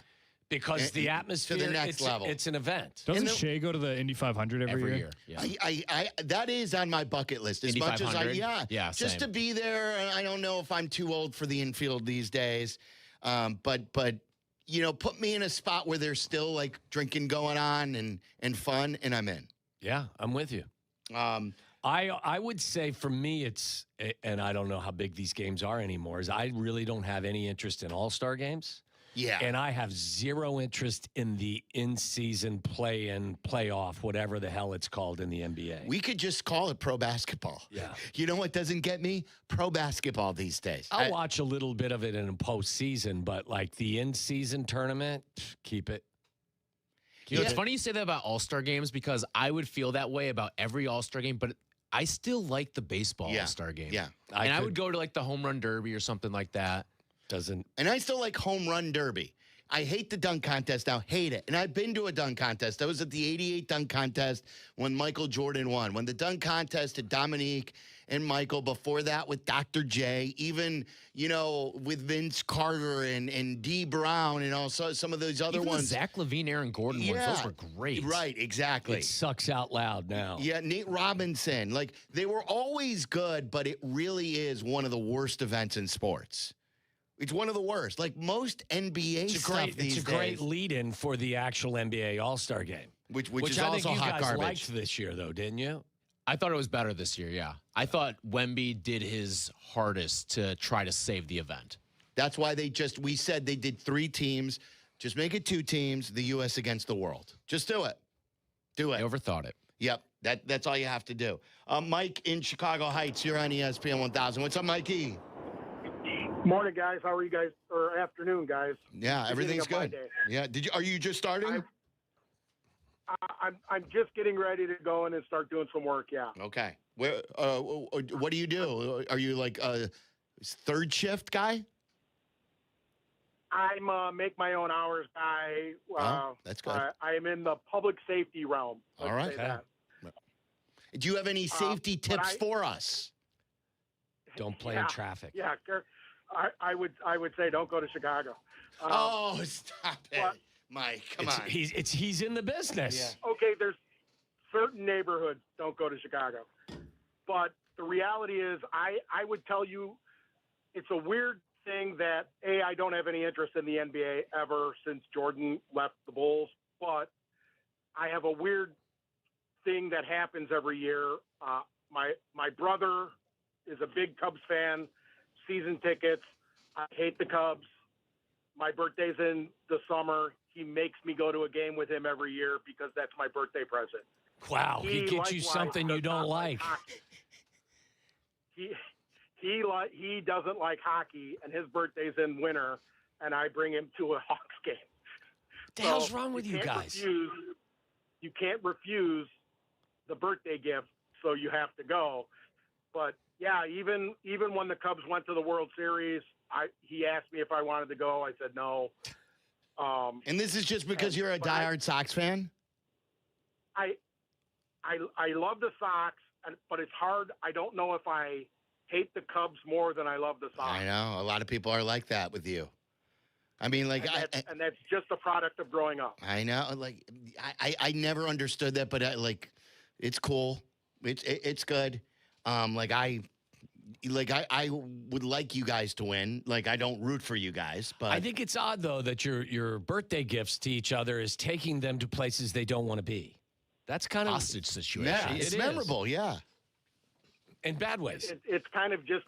Because the atmosphere, to the next level. It's an event. Doesn't Shea go to the Indy 500 every year? Yeah. I that is on my bucket list. As Indy much 500? as Yeah, just same. to be there. I don't know if I'm too old for the infield these days, but put me in a spot where there's still like drinking going on and fun, and I'm in. Yeah, I'm with you. I would say for me it's, and I don't know how big these games are anymore, is I really don't have any interest in all-star games. Yeah. And I have zero interest in the in-season play-in, playoff, whatever the hell it's called in the NBA. We could just call it pro basketball. Yeah. You know what doesn't get me? Pro basketball these days. I'll watch a little bit of it in a postseason, but like the in-season tournament, keep it. It's funny you say that about all-star games because I would feel that way about every all-star game, but I still like the baseball all-star game. Yeah. I would go to like the home run derby or something like that. And I still like home run derby. I hate the dunk contest now. Hate it. And I've been to a dunk contest. I was at the 88 dunk contest when Michael Jordan won. When the dunk contest had Dominique and Michael, before that with Dr. J, even, with Vince Carter and Dee Brown and also some of those other Even ones. the Zach LaVine, Aaron Gordon ones, those were great. Right, exactly. It sucks out loud now. Yeah, Nate Robinson. Like, they were always good, but it really is one of the worst events in sports. It's one of the worst. Like most NBA stuff these days. It's a great lead-in for the actual NBA All-Star game. Which I is think also you hot guys garbage. liked this year, though, didn't you? I thought it was better this year, yeah. I thought Wemby did his hardest to try to save the event. That's why we said they did 3 teams. Just make it 2 teams, the U.S. against the world. Just do it. Do it. I overthought it. Yep, that's all you have to do. Mike in Chicago Heights, you're on ESPN 1000. What's up, Mikey? Morning, guys. How are you guys? Or afternoon, guys? Yeah, everything's good. Yeah, are you just starting? I'm just getting ready to go in and start doing some work. Yeah. Okay. What do you do? Are you like a third shift guy? I'm a make my own hours guy. That's good. I am in the public safety realm. All right. Do you have any safety tips for us? Don't play in traffic. Yeah, I would say don't go to Chicago. Stop it, Mike! Come on. He's in the business. Yeah. Okay, there's certain neighborhoods don't go to Chicago, but the reality is, I would tell you, it's a weird thing that I don't have any interest in the NBA ever since Jordan left the Bulls, but I have a weird thing that happens every year. My brother is a big Cubs fan, season tickets. I hate the Cubs. My birthday's in the summer. He makes me go to a game with him every year because that's my birthday present. Wow, he gets you something you don't like. He doesn't like hockey, and his birthday's in winter, and I bring him to a Hawks game. What the hell's wrong with you guys? You can't refuse the birthday gift, so you have to go. But yeah, even when the Cubs went to the World Series, he asked me if I wanted to go. I said no. And this is just because you're a diehard Sox fan? I love the Sox, but it's hard. I don't know if I hate the Cubs more than I love the Sox. I know. A lot of people are like that with you. I mean, like, and that's just a product of growing up. I know. Like, I never understood that, but it's cool. It's good. I would like you guys to win. Like, I don't root for you guys, but I think it's odd though that your birthday gifts to each other is taking them to places they don't want to be. That's kind of hostage situation. Yeah, it's memorable. Yeah, in bad ways. It's kind of just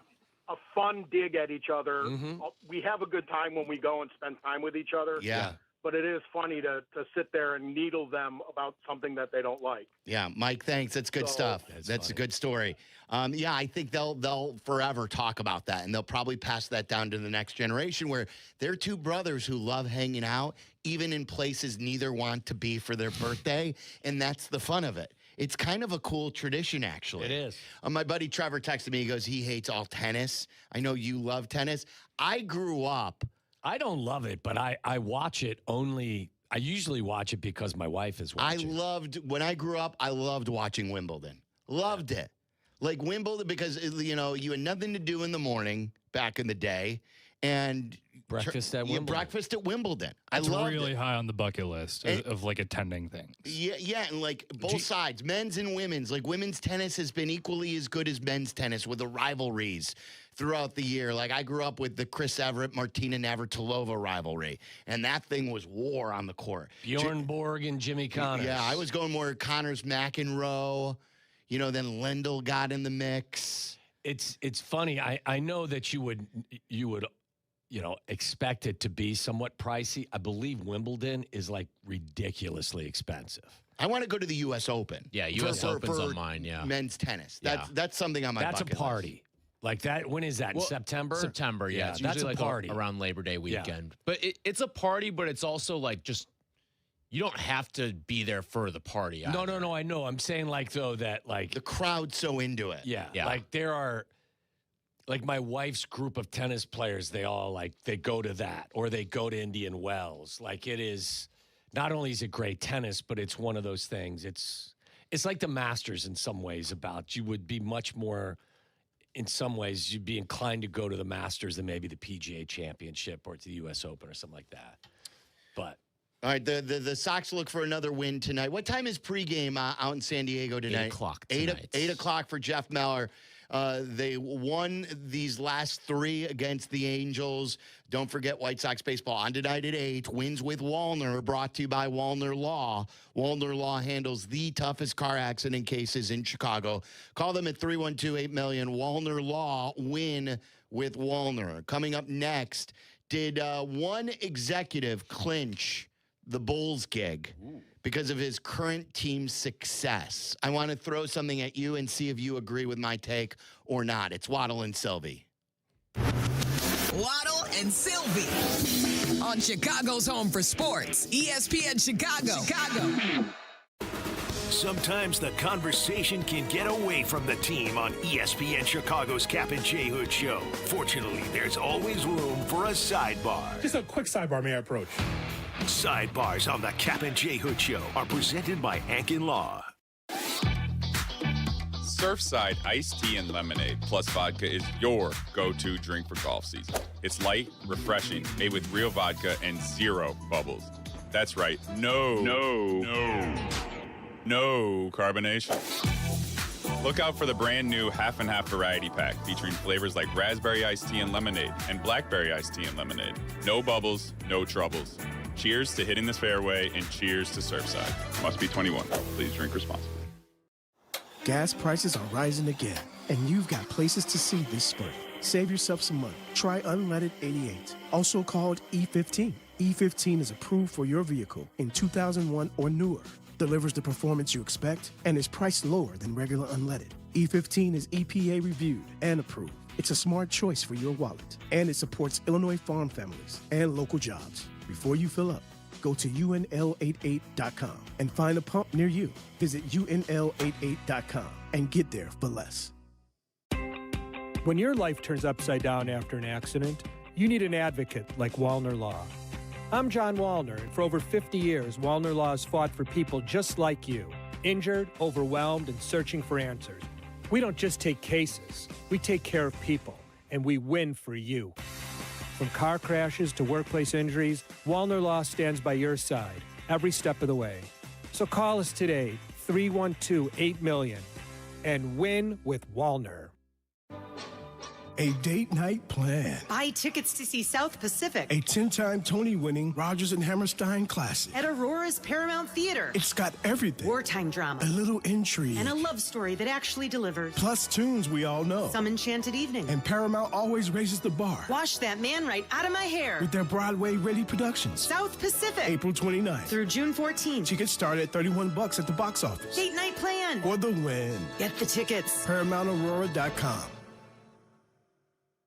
a fun dig at each other. Mm-hmm. We have a good time when we go and spend time with each other. Yeah. But it is funny to sit there and needle them about something that they don't like. Yeah, Mike, thanks. That's good stuff. That's a good story. Yeah, I think they'll forever talk about that, and they'll probably pass that down to the next generation where they're two brothers who love hanging out, even in places neither want to be for their birthday, and that's the fun of it. It's kind of a cool tradition, actually. It is. My buddy Trevor texted me. He goes, he hates all tennis. I know you love tennis. I grew up. I don't love it, but I watch it only. I usually watch it because my wife is watching. When I grew up, I loved watching Wimbledon. Loved it. Like Wimbledon because, you had nothing to do in the morning back in the day. And breakfast at Wimbledon. Breakfast at Wimbledon. It's I loved really it. high on the bucket list of like attending things. Yeah, and like both sides, men's and women's. Like women's tennis has been equally as good as men's tennis with the rivalries throughout the year. Like I grew up with the Chris Everett, Martina Navratilova rivalry, and that thing was war on the court. Bjorn Borg and Jimmy Connors. Yeah, I was going more Connors, McEnroe. Then Lendl got in the mix. It's funny. I know that you would expect it to be somewhat pricey. I believe Wimbledon is like ridiculously expensive. I want to go to the U.S. Open. Yeah, U.S. Open's on mine, yeah. Men's tennis. That's something on my bucket list. That's a party. Like that, when is that? In September? September, yeah. It's that's usually a party. Around Labor Day weekend. But it's a party, but it's also like just, you don't have to be there for the party. No, I know. I'm saying though that the crowd's so into it. Yeah. Like there are, like my wife's group of tennis players, they all they go to that or they go to Indian Wells. Like it is, not only is it great tennis, but it's one of those things. It's like the Masters in some ways you would be much more, in some ways, you'd be inclined to go to the Masters than maybe the PGA Championship or to the U.S. Open or something like that. But. All right, the Sox look for another win tonight. What time is pregame out in San Diego tonight? 8 o'clock tonight. 8 o'clock for Jeff Meller. They won these last three against the Angels. Don't forget White Sox baseball on tonight at 8. Wins with Wallner, brought to you by Wallner Law. Wallner Law handles the toughest car accident cases in Chicago. Call them at 312-8-million. Wallner Law, win with Wallner. Coming up next, did one executive clinch the Bulls gig because of his current team's success? I want to throw something at you and see if you agree with my take or not. It's Waddle and Silvy. Waddle and Silvy on Chicago's home for sports, ESPN Chicago. Sometimes the conversation can get away from the team on ESPN Chicago's Kap J Hood show. Fortunately, there's always room for a sidebar. Just a quick sidebar, may I approach? Sidebars on the Kap J Hood show are presented by Hankin Law. Surfside iced tea and lemonade plus vodka is your go-to drink for golf season. It's light, refreshing, made with real vodka and zero bubbles. That's right. No carbonation. Look out for the brand new half and half variety pack featuring flavors like raspberry iced tea and lemonade and blackberry iced tea and lemonade. No bubbles, no troubles. Cheers to hitting this fairway and cheers to Surfside. Must be 21. Please drink responsibly. Gas prices are rising again, and you've got places to see this spring. Save yourself some money. Try Unleaded 88, also called E15. E15 is approved for your vehicle in 2001 or newer, delivers the performance you expect, and is priced lower than regular unleaded. E15 is EPA reviewed and approved. It's a smart choice for your wallet, and it supports Illinois farm families and local jobs. Before you fill up, go to UNL88.com and find a pump near you. Visit UNL88.com and get there for less. When your life turns upside down after an accident, you need an advocate like Wallner Law. I'm John Wallner, and for over 50 years, Wallner Law has fought for people just like you, injured, overwhelmed, and searching for answers. We don't just take cases, we take care of people, and we win for you. From car crashes to workplace injuries, Wallner Law stands by your side every step of the way. So call us today, 312-8-MILLION, and win with Wallner. A date night plan. Buy tickets to see South Pacific. A 10-time Tony-winning Rodgers and Hammerstein classic. At Aurora's Paramount Theater. It's got everything. Wartime drama. A little intrigue. And a love story that actually delivers. Plus tunes we all know. Some enchanted evening. And Paramount always raises the bar. Wash that man right out of my hair. With their Broadway-ready productions. South Pacific. April 29th. Through June 14th. Tickets start at $31 at the box office. Date night plan. For the win. Get the tickets. ParamountAurora.com.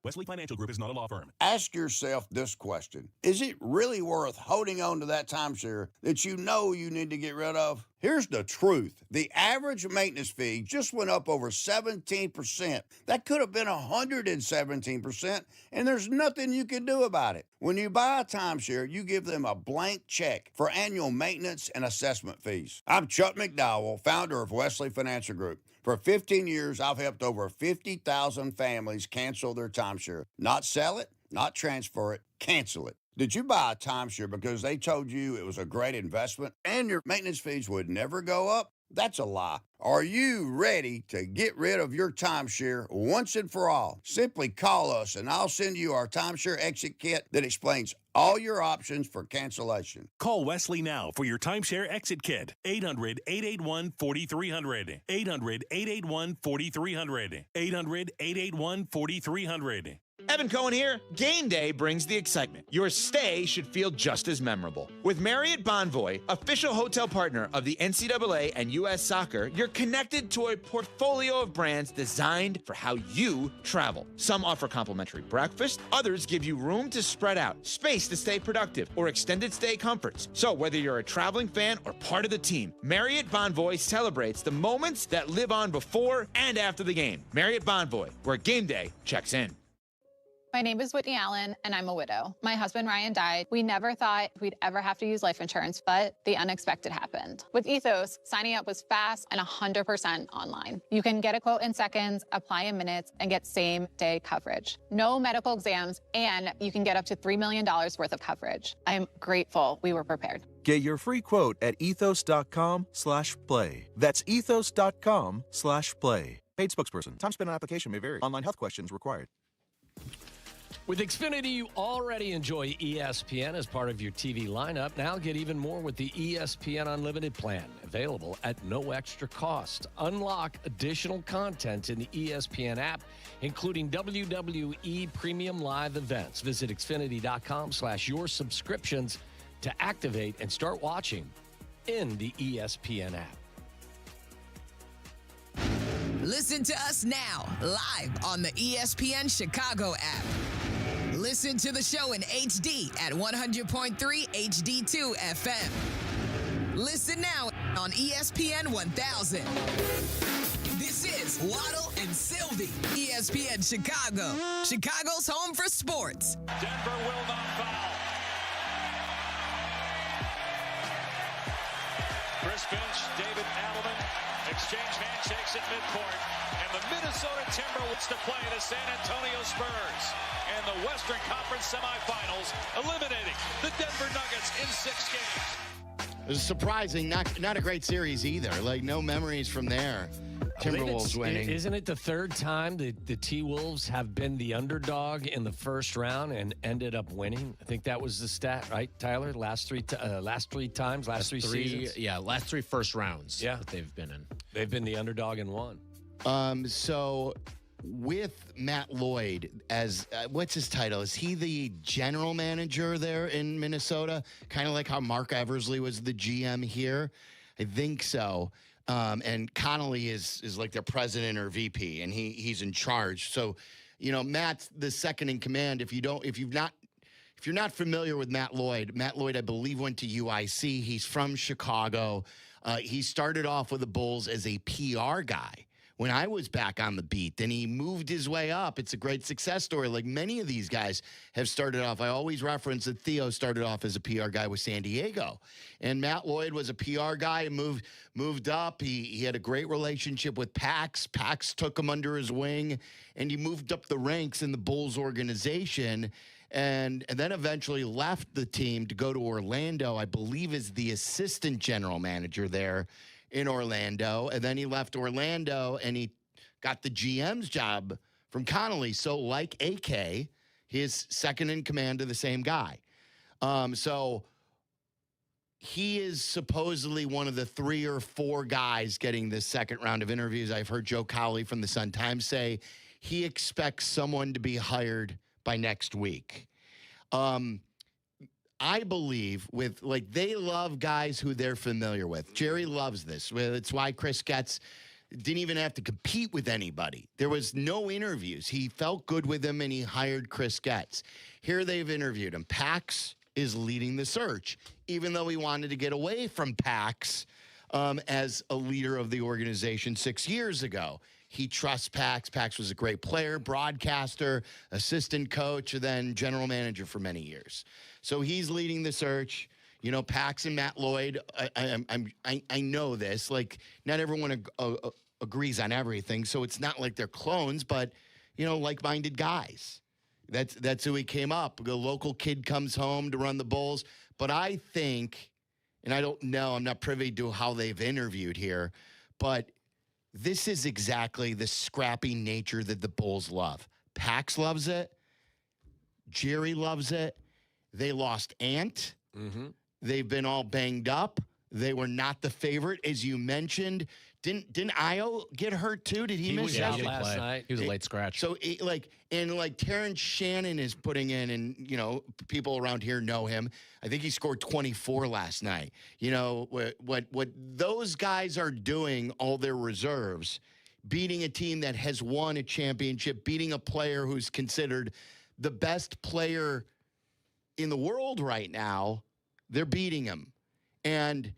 Wesley Financial Group is not a law firm. Ask yourself this question. Is it really worth holding on to that timeshare that you know you need to get rid of? Here's the truth. The average maintenance fee just went up over 17%. That could have been 117%, and there's nothing you can do about it. When you buy a timeshare, you give them a blank check for annual maintenance and assessment fees. I'm Chuck McDowell, founder of Wesley Financial Group. For 15 years, I've helped over 50,000 families cancel their timeshare. Not sell it, not transfer it, cancel it. Did you buy a timeshare because they told you it was a great investment and your maintenance fees would never go up? That's a lie. Are you ready to get rid of your timeshare once and for all? Simply call us and I'll send you our timeshare exit kit that explains all your options for cancellation. Call Wesley now for your timeshare exit kit. 800-881-4300. 800-881-4300. 800-881-4300. Evan Cohen here. Game day brings the excitement. Your stay should feel just as memorable. With Marriott Bonvoy, official hotel partner of the NCAA and U.S. Soccer, you're connected to a portfolio of brands designed for how you travel. Some offer complimentary breakfast, others give you room to spread out, space to stay productive, or extended stay comforts. So whether you're a traveling fan or part of the team, Marriott Bonvoy celebrates the moments that live on before and after the game. Marriott Bonvoy, where game day checks in. My name is Whitney Allen, and I'm a widow. My husband, Ryan, died. We never thought we'd ever have to use life insurance, but the unexpected happened. With Ethos, signing up was fast and 100% online. You can get a quote in seconds, apply in minutes, and get same-day coverage. No medical exams, and you can get up to $3 million worth of coverage. I'm grateful we were prepared. Get your free quote at ethos.com/play. That's ethos.com/play. Paid spokesperson. Time spent on application may vary. Online health questions required. With Xfinity, you already enjoy ESPN as part of your TV lineup. Now get even more with the ESPN Unlimited plan, available at no extra cost. Unlock additional content in the ESPN app, including WWE Premium Live events. Visit Xfinity.com/your subscriptions to activate and start watching in the ESPN app. Listen to us now, live on the ESPN Chicago app. Listen to the show in HD at 100.3 HD2 FM. Listen now on ESPN 1000. This is Waddle and Silvy, ESPN Chicago, Chicago's home for sports. Denver will not foul. Chris Finch, David Adelman exchange handshakes at midcourt, and the Minnesota Timberwolves to play the San Antonio Spurs and the Western Conference semifinals, eliminating the Denver Nuggets in 6 games. It was surprising, not a great series either. Like, no memories from there. Timberwolves winning. Isn't it the third time the T-Wolves have been the underdog in the first round and ended up winning? I think that was the stat, right, Tyler? Last three times, last three seasons? Yeah, last three first rounds Yeah. that they've been in. They've been the underdog and won. So with Matt Lloyd as, what's his title? Is he the general manager there in Minnesota? Kind of like how Mark Eversley was the GM here? I think so. And Connolly is like their president or VP, and he's in charge. So, Matt's the second in command. If you're not familiar with Matt Lloyd, I believe went to UIC. He's from Chicago. He started off with the Bulls as a PR guy when I was back on the beat. Then he moved his way up. It's a great success story. Like many of these guys have started off. I always reference that Theo started off as a PR guy with San Diego. And Matt Lloyd was a PR guy and moved up. He had a great relationship with Pax. Pax took him under his wing, and he moved up the ranks in the Bulls organization. And then eventually left the team to go to Orlando, I believe is the assistant general manager there in Orlando. And then he left Orlando and he got the GM's job from Connolly. So like AK, his second in command of the same guy. So he is supposedly one of the 3 or 4 guys getting this second round of interviews. I've heard Joe Cowley from the Sun-Times say he expects someone to be hired by next week. I believe they love guys who they're familiar with. Jerry loves this. It's why Chris Getz didn't even have to compete with anybody. There was no interviews. He felt good with him, and he hired Chris Getz. Here they've interviewed him. Pax is leading the search, even though he wanted to get away from Pax as a leader of the organization 6 years ago. He trusts Pax. Pax was a great player, broadcaster, assistant coach, and then general manager for many years. So he's leading the search. Pax and Matt Lloyd, I know this. Like, not everyone agrees on everything, so it's not like they're clones, but, like-minded guys. That's who he came up. The local kid comes home to run the Bulls. But I think, and I don't know, I'm not privy to how they've interviewed here, but this is exactly the scrappy nature that the Bulls love. Pax loves it. Jerry loves it. They lost Ant. Mm-hmm. They've been all banged up. They were not the favorite, as you mentioned. Didn't Io get hurt too? Did he miss last night? He was a late scratch. So Terrence Shannon is putting in, and people around here know him. I think he scored 24 last night. What those guys are doing, all their reserves, beating a team that has won a championship, beating a player who's considered the best player in the world right now, they're beating him. And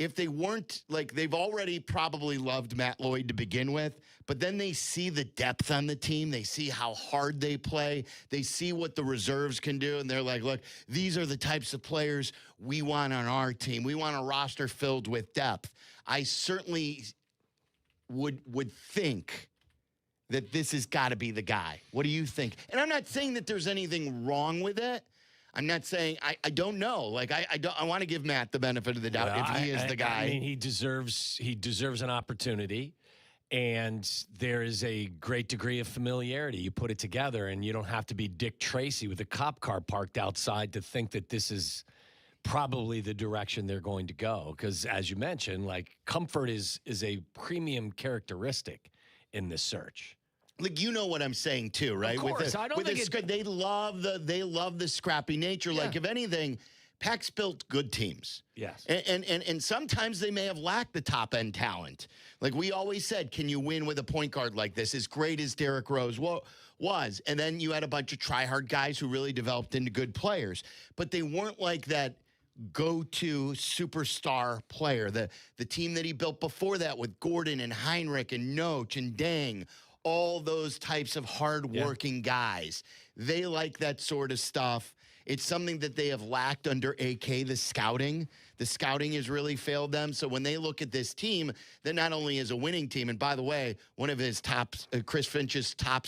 if they weren't, they've already probably loved Matt Lloyd to begin with, but then they see the depth on the team. They see how hard they play. They see what the reserves can do, and they're like, look, these are the types of players we want on our team. We want a roster filled with depth. I certainly would think that this has got to be the guy. What do you think? And I'm not saying that there's anything wrong with it. I'm not saying I don't know. I want to give Matt the benefit of the doubt if he is the guy. I mean, he deserves an opportunity, and there is a great degree of familiarity. You put it together, and you don't have to be Dick Tracy with a cop car parked outside to think that this is probably the direction they're going to go. Because as you mentioned, comfort is a premium characteristic in this search. What I'm saying too, right? Of course, I don't think they love the scrappy nature. Yeah. If anything, Pax built good teams. Yes, and sometimes they may have lacked the top end talent. Like we always said, can you win with a point guard like this? As great as Derrick Rose was, and then you had a bunch of try-hard guys who really developed into good players, but they weren't like that go-to superstar player. The team that he built before that with Gordon and Heinrich and Noach and Dang. All those types of hard-working guys. They like that sort of stuff. It's something that they have lacked under AK, the scouting. The scouting has really failed them. So when they look at this team, that not only is a winning team, and by the way, one of his Chris Finch's top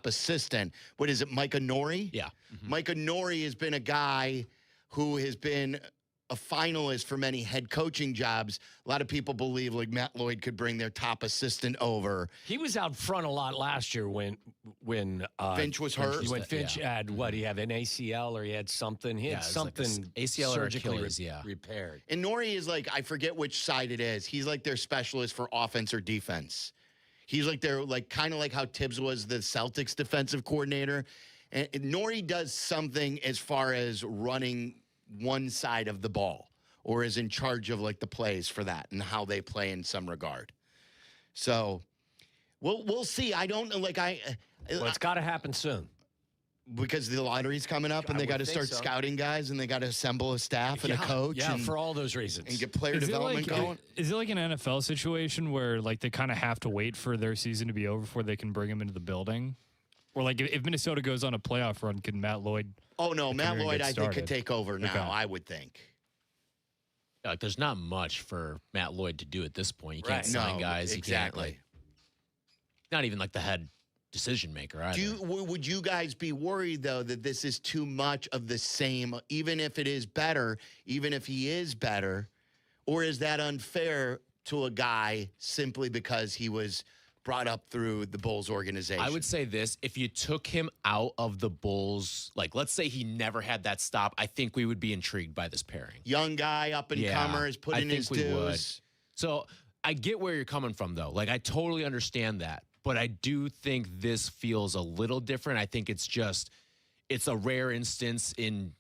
assistant, Micah Nori? Yeah. Mm-hmm. Micah Nori has been a guy who has been a finalist for many head coaching jobs. A lot of people believe like Matt Lloyd could bring their top assistant over. He was out front a lot last year when Finch was hurt. When Finch had what? He had an ACL or he had something. He had something like ACL or surgically Achilles, repaired. And Nori is like, I forget which side it is. He's like their specialist for offense or defense. He's like their kind of like how Tibbs was the Celtics defensive coordinator. And Nori does something as far as running one side of the ball, or is in charge of like the plays for that and how they play in some regard. So we'll see. I don't know. Well, it's got to happen soon because the lottery's coming up and they got to start scouting guys and they got to assemble a staff and a coach. Yeah, for all those reasons. And get player development going. Is it like an NFL situation where like they kind of have to wait for their season to be over before they can bring him into the building? Or like if Minnesota goes on a playoff run, can Matt Lloyd? Oh no, Matt Lloyd I think could take over now. Okay. I would think. Yeah, like there's not much for Matt Lloyd to do at this point. You can't sign guys. Exactly. You can't, not even like the head decision maker either. Would you guys be worried though that this is too much of the same? Even if it is better, even if he is better, or is that unfair to a guy simply because he was brought up through the Bulls organization? I would say this. If you took him out of the Bulls, like let's say he never had that stop, I think we would be intrigued by this pairing. Young guy, up and comers, put in his dues. Would. So I get where you're coming from, though. Like, I totally understand that. But I do think this feels a little different. I think it's a rare instance in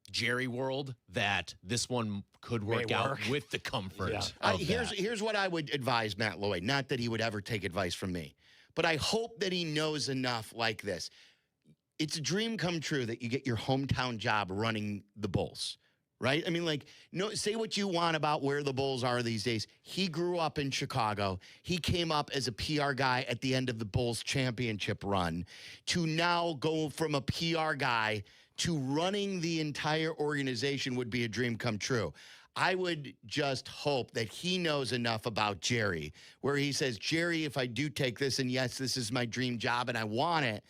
Jerry world that this one could work out with the comfort. Yeah. Here's what I would advise Matt Lloyd. Not that he would ever take advice from me, but I hope that he knows enough like this. It's a dream come true that you get your hometown job running the Bulls, right? I mean, say what you want about where the Bulls are these days. He grew up in Chicago. He came up as a PR guy at the end of the Bulls championship run to now go from a PR guy to running the entire organization would be a dream come true. I would just hope that he knows enough about Jerry where he says, Jerry, if I do take this, and yes, this is my dream job and I want it,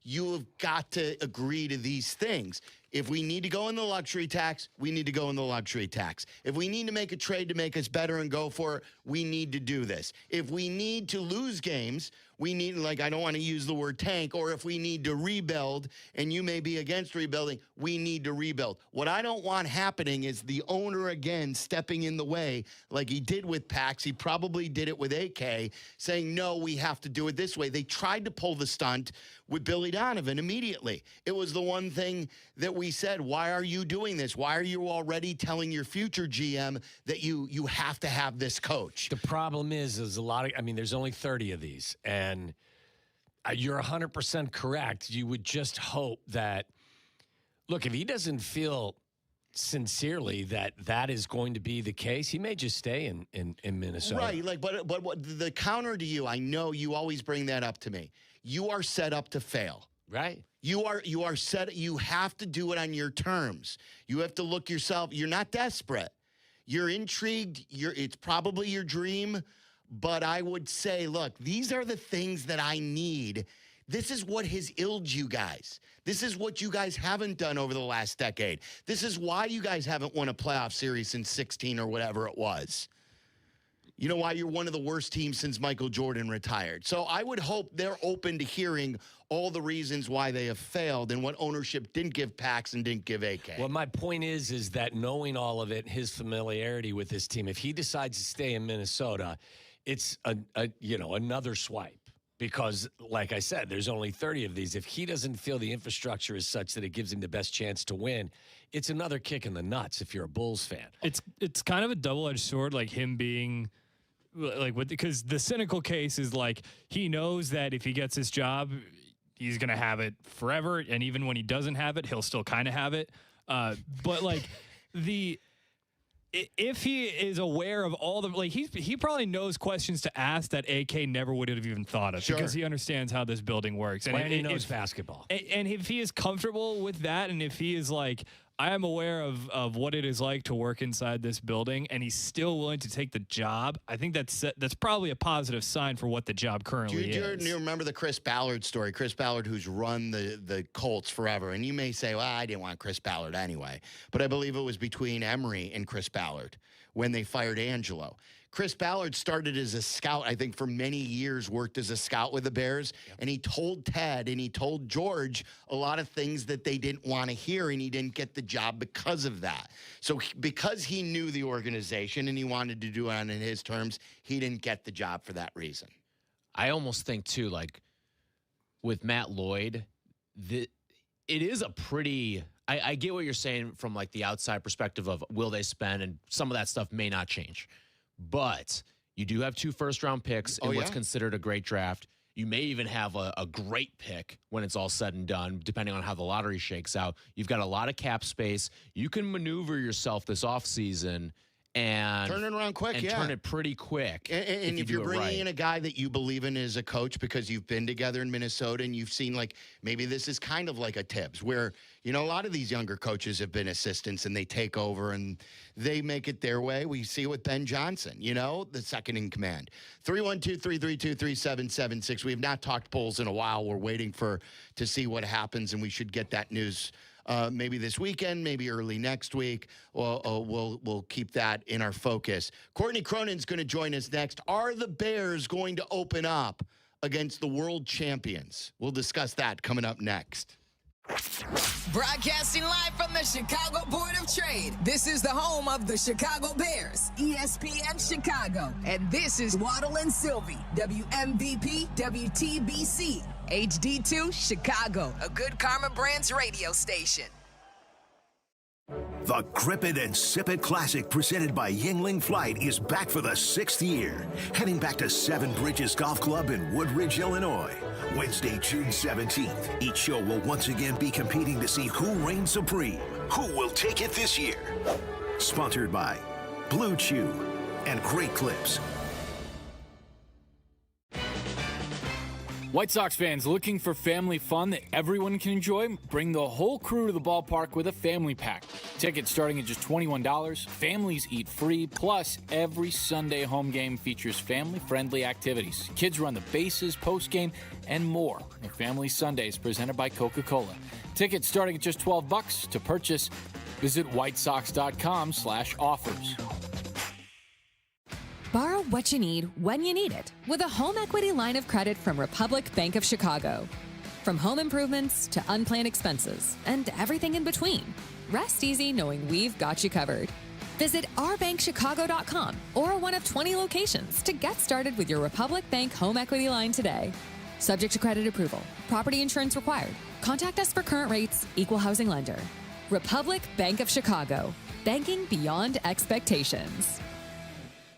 you have got to agree to these things. If we need to go in the luxury tax, we need to go in the luxury tax. If we need to make a trade to make us better and go for it, we need to do this. If we need to lose games, we need, I don't want to use the word tank, or if we need to rebuild, and you may be against rebuilding, we need to rebuild. What I don't want happening is the owner again stepping in the way like he did with Pax. He probably did it with AK, saying, no, we have to do it this way. They tried to pull the stunt with Billy Donovan immediately. It was the one thing that we said, why are you doing this? Why are you already telling your future GM that you have to have this coach? The problem is there's only 30 of these, and you're 100% correct. You would just hope that, look, if he doesn't feel sincerely that is going to be the case, he may just stay in Minnesota. Right, but what the counter to you, I know you always bring that up to me. You are set up to fail. Right. You are set. You have to do it on your terms. You have to look yourself. You're not desperate. You're intrigued. It's probably your dream. But I would say, look, these are the things that I need. This is what has illed you guys. This is what you guys haven't done over the last decade. This is why you guys haven't won a playoff series since 16 or whatever it was. You know why you're one of the worst teams since Michael Jordan retired. So I would hope they're open to hearing all the reasons why they have failed and what ownership didn't give Pax and didn't give AK. Well, my point is that knowing all of it, his familiarity with this team, if he decides to stay in Minnesota, it's another swipe. Because, like I said, there's only 30 of these. If he doesn't feel the infrastructure is such that it gives him the best chance to win, it's another kick in the nuts if you're a Bulls fan. It's kind of a double-edged sword, like him being because the cynical case is like he knows that if he gets this job, he's going to have it forever. And even when he doesn't have it, he'll still kind of have it. But if he is aware of all the he probably knows questions to ask that AK never would have even thought of because he understands how this building works. And he knows basketball. And if he is comfortable with that, and if he is like, I am aware of what it is like to work inside this building, and he's still willing to take the job. I think that's probably a positive sign for what the job currently is. Do you remember the Chris Ballard story? Chris Ballard, who's run the Colts forever. And you may say, well, I didn't want Chris Ballard anyway. But I believe it was between Emery and Chris Ballard when they fired Angelo. Chris Ballard started as a scout, I think, for many years, worked as a scout with the Bears. And he told Ted and he told George a lot of things that they didn't want to hear, and he didn't get the job because of that. So because he knew the organization and he wanted to do it on his terms, he didn't get the job for that reason. I almost think, too, like with Matt Lloyd, it is a pretty – I get what you're saying from like the outside perspective of will they spend, and some of that stuff may not change. But you do have 2 first-round picks in what's considered a great draft. You may even have a great pick when it's all said and done, depending on how the lottery shakes out. You've got a lot of cap space. You can maneuver yourself this offseason and turn it around quick, turn it pretty quick. And if you're bringing in a guy that you believe in as a coach because you've been together in Minnesota and you've seen, like, maybe this is kind of like a Tibbs where, you know, a lot of these younger coaches have been assistants and they take over and they make it their way. We see it with Ben Johnson, you know, the second in command. 312-332-3776. We have not talked polls in a while. We're waiting to see what happens, and we should get that news maybe this weekend, maybe early next week. We'll keep that in our focus. Courtney Cronin's going to join us next. Are the Bears going to open up against the world champions? We'll discuss that coming up next. Broadcasting live from the Chicago Board of Trade. This is the home of the Chicago Bears, ESPN Chicago. And this is Waddle and Silvy, WMVP, WTBC, HD2, Chicago, a good Karma Brands radio station. The Grip It and Sip It Classic presented by Yingling Flight is back for the 6th year. Heading back to Seven Bridges Golf Club in Woodridge, Illinois. Wednesday, June 17th. Each show will once again be competing to see who reigns supreme. Who will take it this year? Sponsored by Blue Chew and Great Clips. White Sox fans looking for family fun that everyone can enjoy? Bring the whole crew to the ballpark with a family pack. Tickets starting at just $21. Families eat free. Plus, every Sunday home game features family-friendly activities. Kids run the bases, postgame, and more. The Family Sundays presented by Coca-Cola. Tickets starting at just $12 to purchase. Visit whitesox.com/offers. Borrow what you need when you need it with a home equity line of credit from Republic Bank of Chicago. From home improvements to unplanned expenses and everything in between, rest easy knowing we've got you covered. Visit ourbankchicago.com or one of 20 locations to get started with your Republic Bank home equity line today. Subject to credit approval. Property insurance required. Contact us for current rates. Equal housing lender. Republic Bank of Chicago. Banking beyond expectations.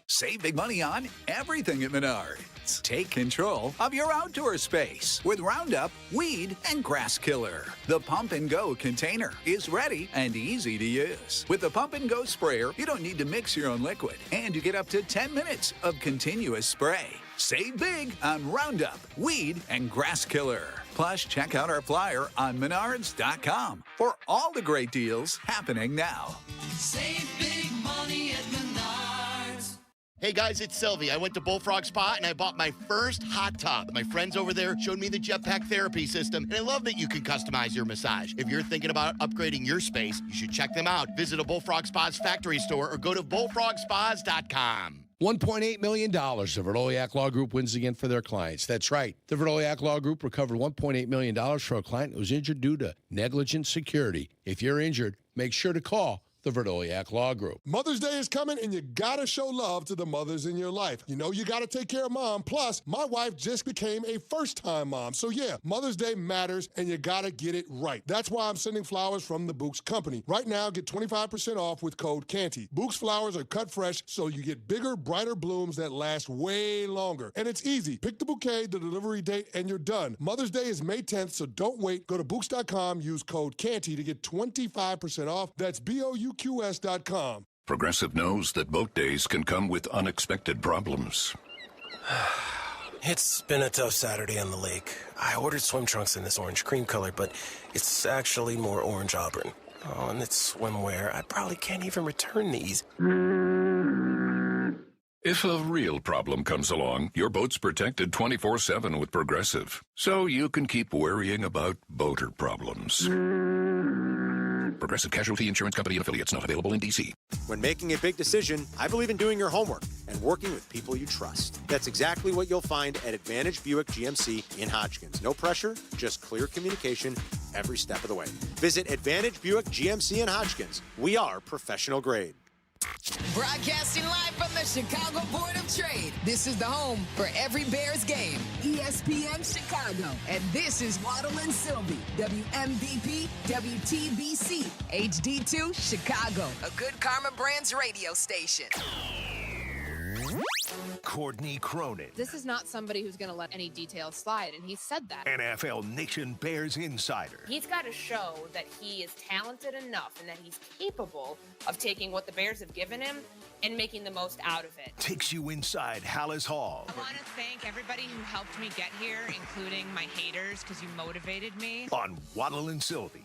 Save big money on everything at Menards. Take control of your outdoor space with Roundup, Weed, and Grass Killer. The Pump and Go container is ready and easy to use. With the Pump and Go sprayer, you don't need to mix your own liquid, and you get up to 10 minutes of continuous spray. Save big on Roundup, Weed, and Grass Killer. Plus, check out our flyer on Menards.com for all the great deals happening now. Save big money at Menards. Hey guys, it's Sylvie. I went to Bullfrog Spa and I bought my first hot tub. My friends over there showed me the jetpack therapy system, and I love that you can customize your massage. If you're thinking about upgrading your space, you should check them out. Visit a Bullfrog Spa's factory store or go to bullfrogspas.com. $1.8 million the Verdoliak Law Group wins again for their clients. That's right. The Verdoliak Law Group recovered $1.8 million for a client who was injured due to negligent security. If you're injured, make sure to call the Verdoliak Law Group. Mother's Day is coming, and you gotta show love to the mothers in your life. You know you gotta take care of mom. Plus, my wife just became a first-time mom. So yeah, Mother's Day matters, and you gotta get it right. That's why I'm sending flowers from the Books Company. Right now, get 25% off with code CANTY. Books flowers are cut fresh, so you get bigger, brighter blooms that last way longer. And it's easy. Pick the bouquet, the delivery date, and you're done. Mother's Day is May 10th, so don't wait. Go to Books.com, use code CANTY to get 25% off. That's BOUQS.com. Progressive knows that boat days can come with unexpected problems. It's been a tough Saturday on the lake. I ordered swim trunks in this orange cream color, but it's actually more orange auburn. Oh, and it's swimwear. I probably can't even return these. If a real problem comes along, your boat's protected 24/7 with Progressive. So you can keep worrying about boater problems. Progressive Casualty Insurance Company and Affiliates, not available in D.C. When making a big decision, I believe in doing your homework and working with people you trust. That's exactly what you'll find at Advantage Buick GMC in Hodgkins. No pressure, just clear communication every step of the way. Visit Advantage Buick GMC in Hodgkins. We are professional grade. Broadcasting live from the Chicago Board of Trade. This is the home for every Bears game. ESPN Chicago. And this is Waddle and Silvy. WMVP, WTBC, HD2, Chicago. A good Karma Brands radio station. Courtney Cronin, This is not somebody who's going to let any details slide, and he said that. NFL Nation Bears insider. He's got to show that he is talented enough and that he's capable of taking what the Bears have given him and making the most out of it. Takes you inside Hallis Hall. I want to thank everybody who helped me get here, including my haters, because you motivated me. On Waddle and Silvy.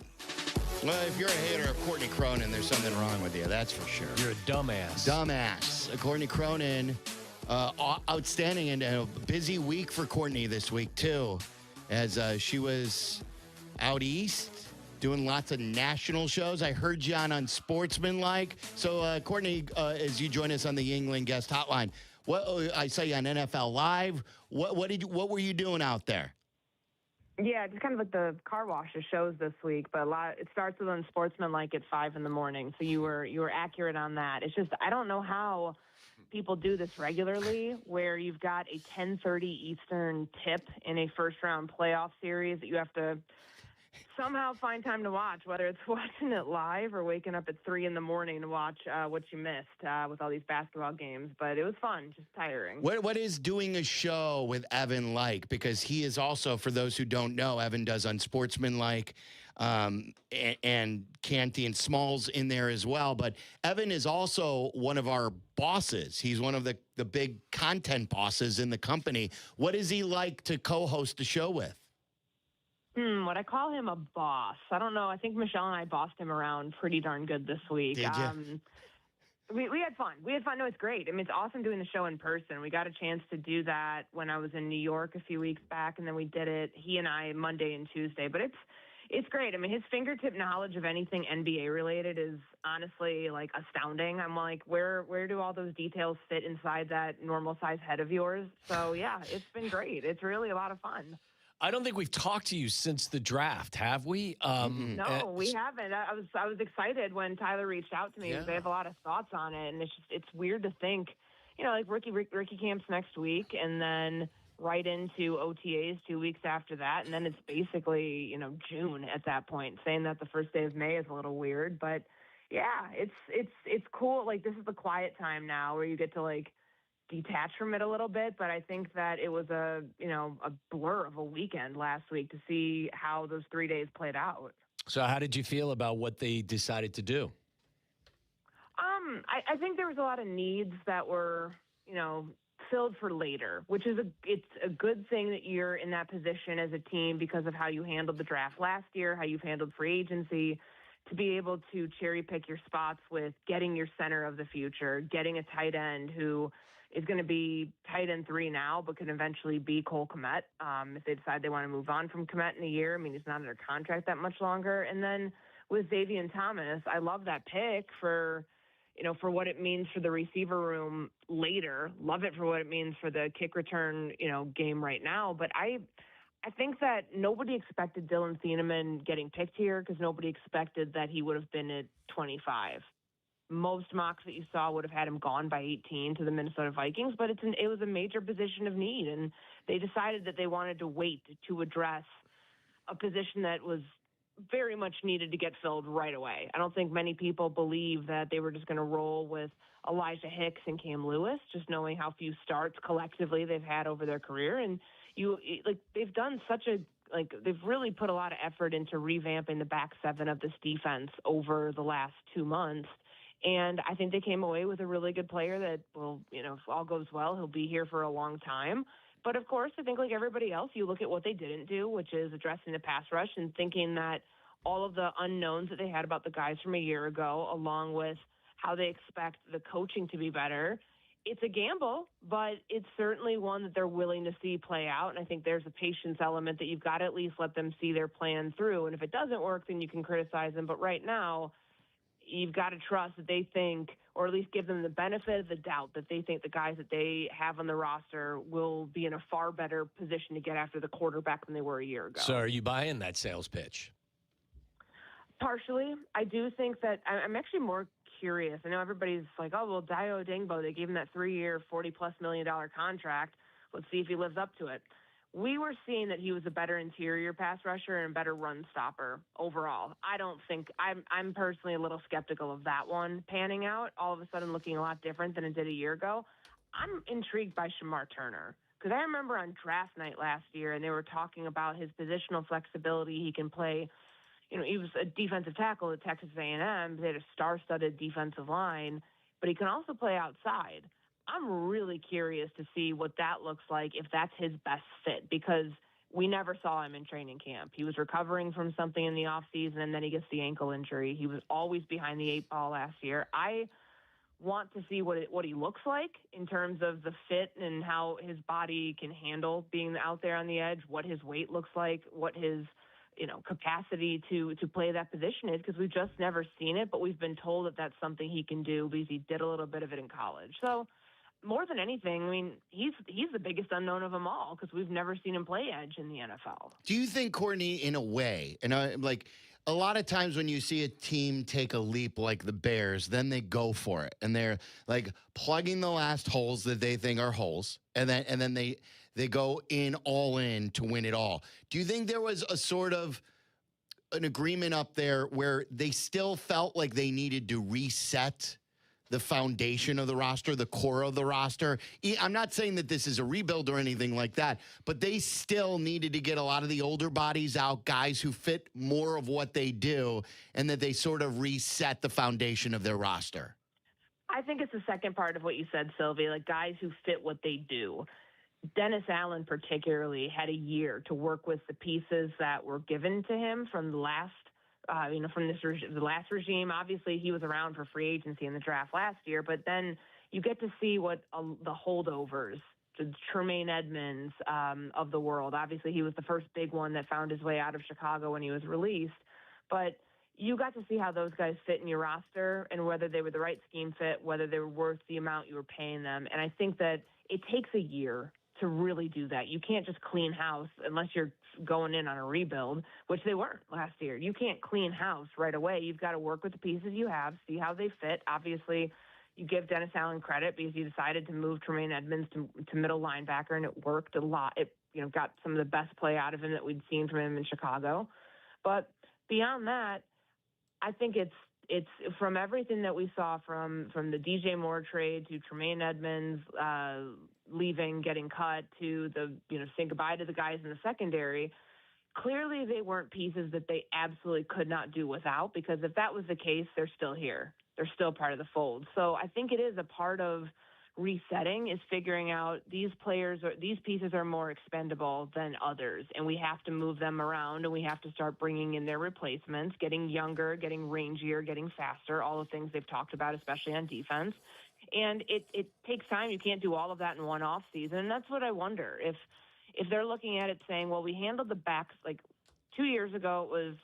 Well, if you're a hater of Courtney Cronin, there's something wrong with you, that's for sure. You're a dumbass. Dumbass. Courtney Cronin, outstanding, and a busy week for Courtney this week, too, as she was out east doing lots of national shows. I heard you on Unsportsmanlike. So, Courtney, as you join us on the Yingling Guest Hotline, I saw you on NFL Live. What were you doing out there? Yeah, just kind of like the car wash of shows this week, but it starts with Unsportsmanlike at 5 a.m. So you were accurate on that. It's just I don't know how people do this regularly, where you've got a 10:30 Eastern tip in a first-round playoff series that you have to somehow find time to watch, whether it's watching it live or waking up at 3 a.m. to watch what you missed with all these basketball games. But it was fun, just tiring. What is doing a show with Evan like? Because he is also, for those who don't know, Evan does Unsportsmanlike, and Canty and Smalls in there as well. But Evan is also one of our bosses. He's one of the big content bosses in the company. What is he like to co-host a show with? Would I call him a boss? I don't know. I think Michelle and I bossed him around pretty darn good this week. Did you? We had fun. No, it's great. I mean, it's awesome doing the show in person. We got a chance to do that when I was in New York a few weeks back, and then we did it, he and I, Monday and Tuesday. But it's great. I mean, his fingertip knowledge of anything NBA related is honestly like astounding. I'm like, where do all those details fit inside that normal size head of yours? So yeah, it's been great. It's really a lot of fun. I don't think we've talked to you since the draft, have we? No, we haven't. I was excited when Tyler reached out to me because I have a lot of thoughts on it, and it's weird to think, like Ricky camp's next week, and then right into OTAs 2 weeks after that, and then it's basically June at that point. Saying that the first day of May is a little weird, but yeah, it's cool. Like, this is the quiet time now where you get to like detach from it a little bit, but I think that it was a blur of a weekend last week to see how those 3 days played out. So how did you feel about what they decided to do? I think there was a lot of needs that were, filled for later, which is it's a good thing that you're in that position as a team because of how you handled the draft last year, how you've handled free agency, to be able to cherry pick your spots with getting your center of the future, getting a tight end who is going to be tight end 3 now, but could eventually be Cole Kmet if they decide they want to move on from Kmet in a year. I mean, he's not under contract that much longer. And then with Xavier Thomas, I love that pick for what it means for the receiver room later. Love it for what it means for the kick return, game right now. But I think that nobody expected Dylan Thieneman getting picked here because nobody expected that he would have been at 25. Most mocks that you saw would have had him gone by 18 to the Minnesota Vikings, but it was a major position of need, and they decided that they wanted to wait to address a position that was very much needed to get filled right away. I don't think many people believe that they were just going to roll with Elijah Hicks and Cam Lewis, just knowing how few starts collectively they've had over their career. And they've done they've really put a lot of effort into revamping the back seven of this defense over the last 2 months. And I think they came away with a really good player that will, if all goes well, he'll be here for a long time. But, of course, I think like everybody else, you look at what they didn't do, which is addressing the pass rush and thinking that all of the unknowns that they had about the guys from a year ago, along with how they expect the coaching to be better. It's a gamble, but it's certainly one that they're willing to see play out. And I think there's a patience element that you've got to at least let them see their plan through. And if it doesn't work, then you can criticize them. But right now, you've got to trust that they think, or at least give them the benefit of the doubt that they think the guys that they have on the roster will be in a far better position to get after the quarterback than they were a year ago. So are you buying that sales pitch? Partially. I do think that I'm actually more curious. I know everybody's like, oh, well, Dio Dingbo, they gave him that 3-year, $40+ million contract. Let's see if he lives up to it. We were seeing that he was a better interior pass rusher and a better run stopper overall. I don't think I'm personally a little skeptical of that one panning out, all of a sudden looking a lot different than it did a year ago. I'm intrigued by Shamar Turner because I remember on draft night last year, and they were talking about his positional flexibility. He can play. He was a defensive tackle at Texas A&M. They had a star-studded defensive line, but he can also play outside. I'm really curious to see what that looks like if that's his best fit, because we never saw him in training camp. He was recovering from something in the offseason, and then he gets the ankle injury. He was always behind the 8 ball last year. I want to see what he looks like in terms of the fit and how his body can handle being out there on the edge, what his weight looks like, what his capacity to play that position is, because we've just never seen it, but we've been told that that's something he can do because he did a little bit of it in college. So more than anything, I mean, he's the biggest unknown of them all because we've never seen him play edge in the NFL. Do you think, Courtney, in a way, and a lot of times when you see a team take a leap like the Bears, then they go for it, and they're like plugging the last holes that they think are holes, and then they go all in to win it all. Do you think there was a sort of an agreement up there where they still felt like they needed to reset the foundation of the roster, the core of the roster? I'm not saying that this is a rebuild or anything like that, but they still needed to get a lot of the older bodies out, guys who fit more of what they do, and that they sort of reset the foundation of their roster. I think it's the second part of what you said, Sylvie, like guys who fit what they do. Dennis Allen particularly had a year to work with the pieces that were given to him from the last the last regime. Obviously, he was around for free agency in the draft last year, but then you get to see what the holdovers, the Tremaine Edmonds of the world. Obviously, he was the first big one that found his way out of Chicago when he was released, but you got to see how those guys fit in your roster and whether they were the right scheme fit, whether they were worth the amount you were paying them. And I think that it takes a year to really do that. You can't just clean house unless you're going in on a rebuild, which they weren't last year. You can't clean house right away. You've got to work with the pieces you have, see how they fit. Obviously, you give Dennis Allen credit because he decided to move Tremaine Edmonds to middle linebacker, and it worked a lot. It got some of the best play out of him that we'd seen from him in Chicago. But beyond that, I think it's from everything that we saw from the DJ Moore trade to Tremaine Edmonds leaving, getting cut, to the saying goodbye to the guys in the secondary. Clearly, they weren't pieces that they absolutely could not do without, because if that was the case, they're still here. They're still part of the fold. So I think it is a part of resetting, is figuring out these pieces are more expendable than others, and we have to move them around, and we have to start bringing in their replacements, getting younger, getting rangier, getting faster, all the things they've talked about, especially on defense. And it takes time. You can't do all of that in one off season. And that's what I wonder, if they're looking at it saying, well, we handled the backs, like 2 years ago it was,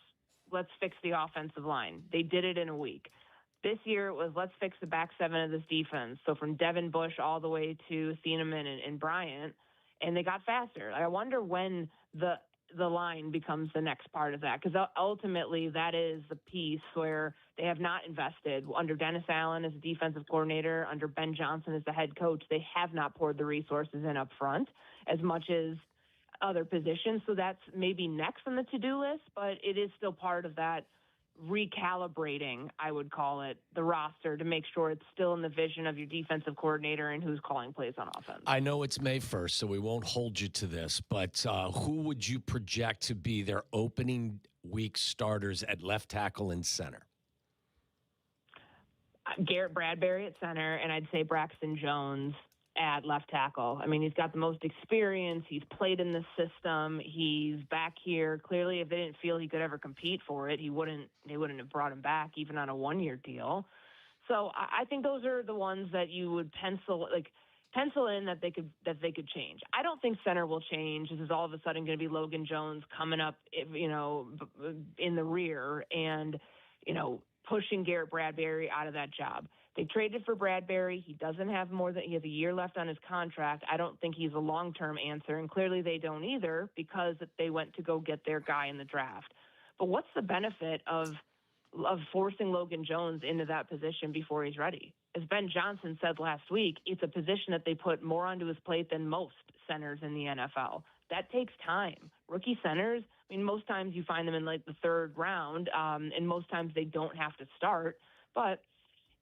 let's fix the offensive line. They did it in a week. This year it was, let's fix the back seven of this defense. So from Devin Bush all the way to Thieneman and Bryant, and they got faster. I wonder when the line becomes the next part of that, because ultimately that is the piece where they have not invested. Under Dennis Allen as a defensive coordinator, under Ben Johnson as the head coach, they have not poured the resources in up front as much as other positions. So that's maybe next on the to-do list, but it is still part of that recalibrating, I would call it, the roster to make sure it's still in the vision of your defensive coordinator and who's calling plays on offense. I know it's May 1st, so we won't hold you to this, but who would you project to be their opening week starters at left tackle and center? Garrett Bradbury at center, and I'd say Braxton Jones at left tackle. I mean, he's got the most experience. He's played in the system. He's back here. Clearly, if they didn't feel he could ever compete for it, they wouldn't have brought him back even on a 1-year deal. So I think those are the ones that you would pencil in that they could change. I don't think center will change. This is all of a sudden going to be Logan Jones coming up, in the rear and, pushing Garrett Bradbury out of that job. They traded for Bradbury. He doesn't have he has a year left on his contract. I don't think he's a long-term answer, and clearly they don't either because they went to go get their guy in the draft. But what's the benefit of forcing Logan Jones into that position before he's ready? As Ben Johnson said last week, it's a position that they put more onto his plate than most centers in the NFL. That takes time. Rookie centers, most times you find them in like the third round, and most times they don't have to start. But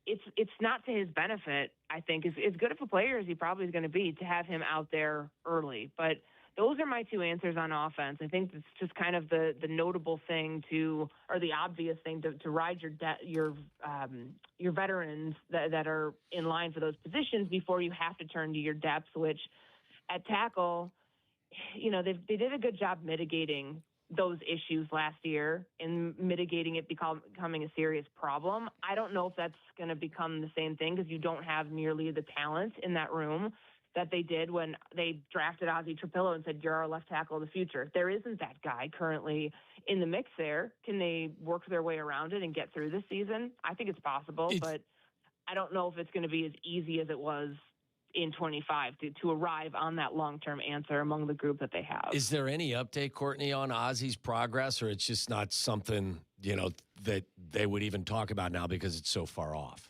it's not to his benefit, I think. As good of a player as he probably is going to be, to have him out there early. But those are my two answers on offense. I think it's just kind of the notable thing or the obvious thing to ride your veterans that are in line for those positions before you have to turn to your depth, which at tackle, they did a good job mitigating those issues last year and mitigating it becoming a serious problem. I don't know if that's going to become the same thing because you don't have nearly the talent in that room that they did when they drafted Ozzie Trapillo and said, you're our left tackle of the future. There isn't that guy currently in the mix there. Can they work their way around it and get through this season? I think it's possible, but I don't know if it's going to be as easy as it was in 25 to arrive on that long-term answer among the group that they have. Is there any update, Courtney, on Ozzie's progress, or it's just not something, that they would even talk about now because it's so far off?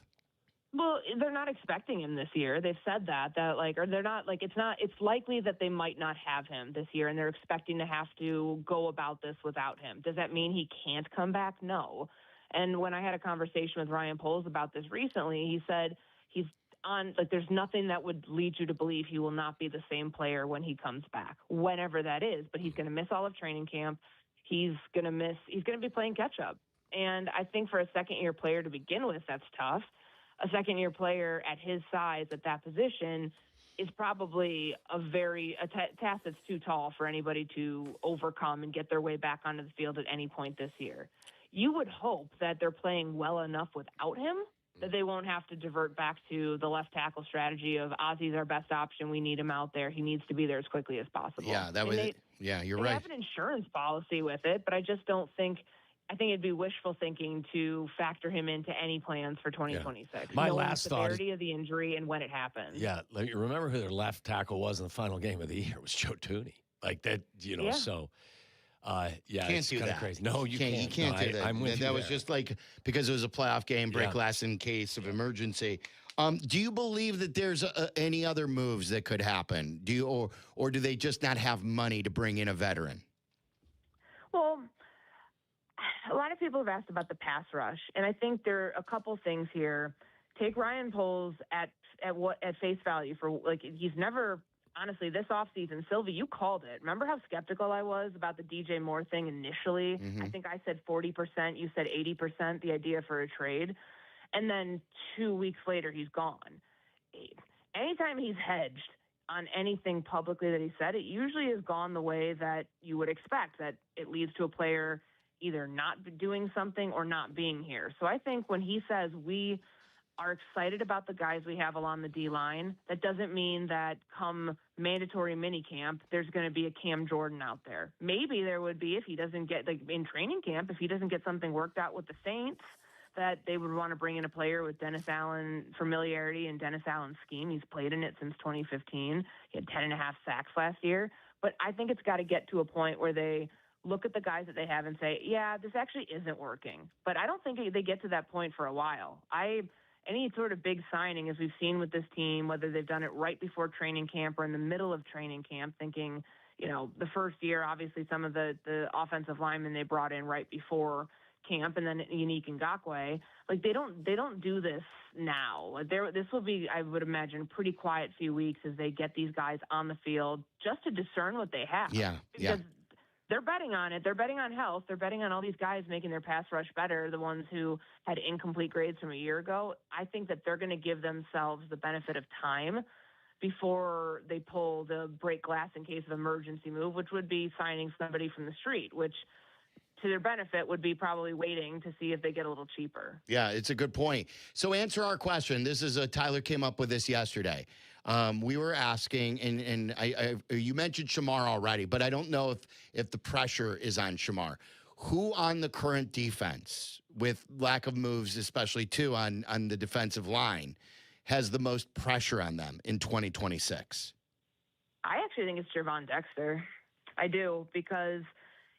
Well, they're not expecting him this year. They've said it's likely that they might not have him this year, and they're expecting to have to go about this without him. Does that mean he can't come back? No. And when I had a conversation with Ryan Poles about this recently, he said he's there's nothing that would lead you to believe he will not be the same player when he comes back, whenever that is. But he's going to miss all of training camp. He's going to be playing catch up. And I think for a second-year player to begin with, that's tough. A second-year player at his size at that position is probably a task that's too tall for anybody to overcome and get their way back onto the field at any point this year. You would hope that they're playing well enough without him that they won't have to divert back to the left tackle strategy of Ozzie's our best option. We need him out there. He needs to be there as quickly as possible. Yeah, you're right. They have an insurance policy with it, but I just don't think – I think it'd be wishful thinking to factor him into any plans for 2026. Yeah. My last the thought severity of the injury and when it happened. Yeah, remember who their left tackle was in the final game of the year? It was Joe Tooney. Like that, so – can't do that. Crazy. No, you can't. You can't do that. I'm with you. That was just like because it was a playoff game, break glass in case of emergency. Do you believe that there's any other moves that could happen? Do you or do they just not have money to bring in a veteran? Well, a lot of people have asked about the pass rush, and I think there are a couple things here. Take Ryan Poles at face value for he's never. Honestly, this offseason, Silvy, you called it. Remember how skeptical I was about the DJ Moore thing initially? Mm-hmm. I think I said 40%. You said 80%, the idea for a trade. And then 2 weeks later, he's gone. Anytime he's hedged on anything publicly that he said, it usually has gone the way that you would expect, that it leads to a player either not doing something or not being here. So I think when he says we are excited about the guys we have along the D-line, that doesn't mean that come mandatory minicamp, there's going to be a Cam Jordan out there. Maybe there would be if he doesn't get, in training camp, if he doesn't get something worked out with the Saints, that they would want to bring in a player with Dennis Allen familiarity and Dennis Allen's scheme. He's played in it since 2015. He had 10.5 sacks last year. But I think it's got to get to a point where they look at the guys that they have and say, yeah, this actually isn't working. But I don't think they get to that point for a while. Any sort of big signing, as we've seen with this team, whether they've done it right before training camp or in the middle of training camp, thinking, the first year, obviously some of the offensive linemen they brought in right before camp, and then Unique Ngakoue, they don't do this now. This will be, I would imagine, a pretty quiet few weeks as they get these guys on the field just to discern what they have. Because they're betting on it. They're betting on health. They're betting on all these guys making their pass rush better, the ones who had incomplete grades from a year ago. I think that they're going to give themselves the benefit of time before they pull the break glass in case of emergency move, which would be signing somebody from the street, which to their benefit would be probably waiting to see if they get a little cheaper. Yeah, it's a good point. So answer our question. This is Tyler came up with this yesterday. We were asking, and you mentioned Shamar already, but I don't know if the pressure is on Shamar. Who on the current defense, with lack of moves, especially too on the defensive line, has the most pressure on them in 2026? I actually think it's Gervon Dexter. I do, because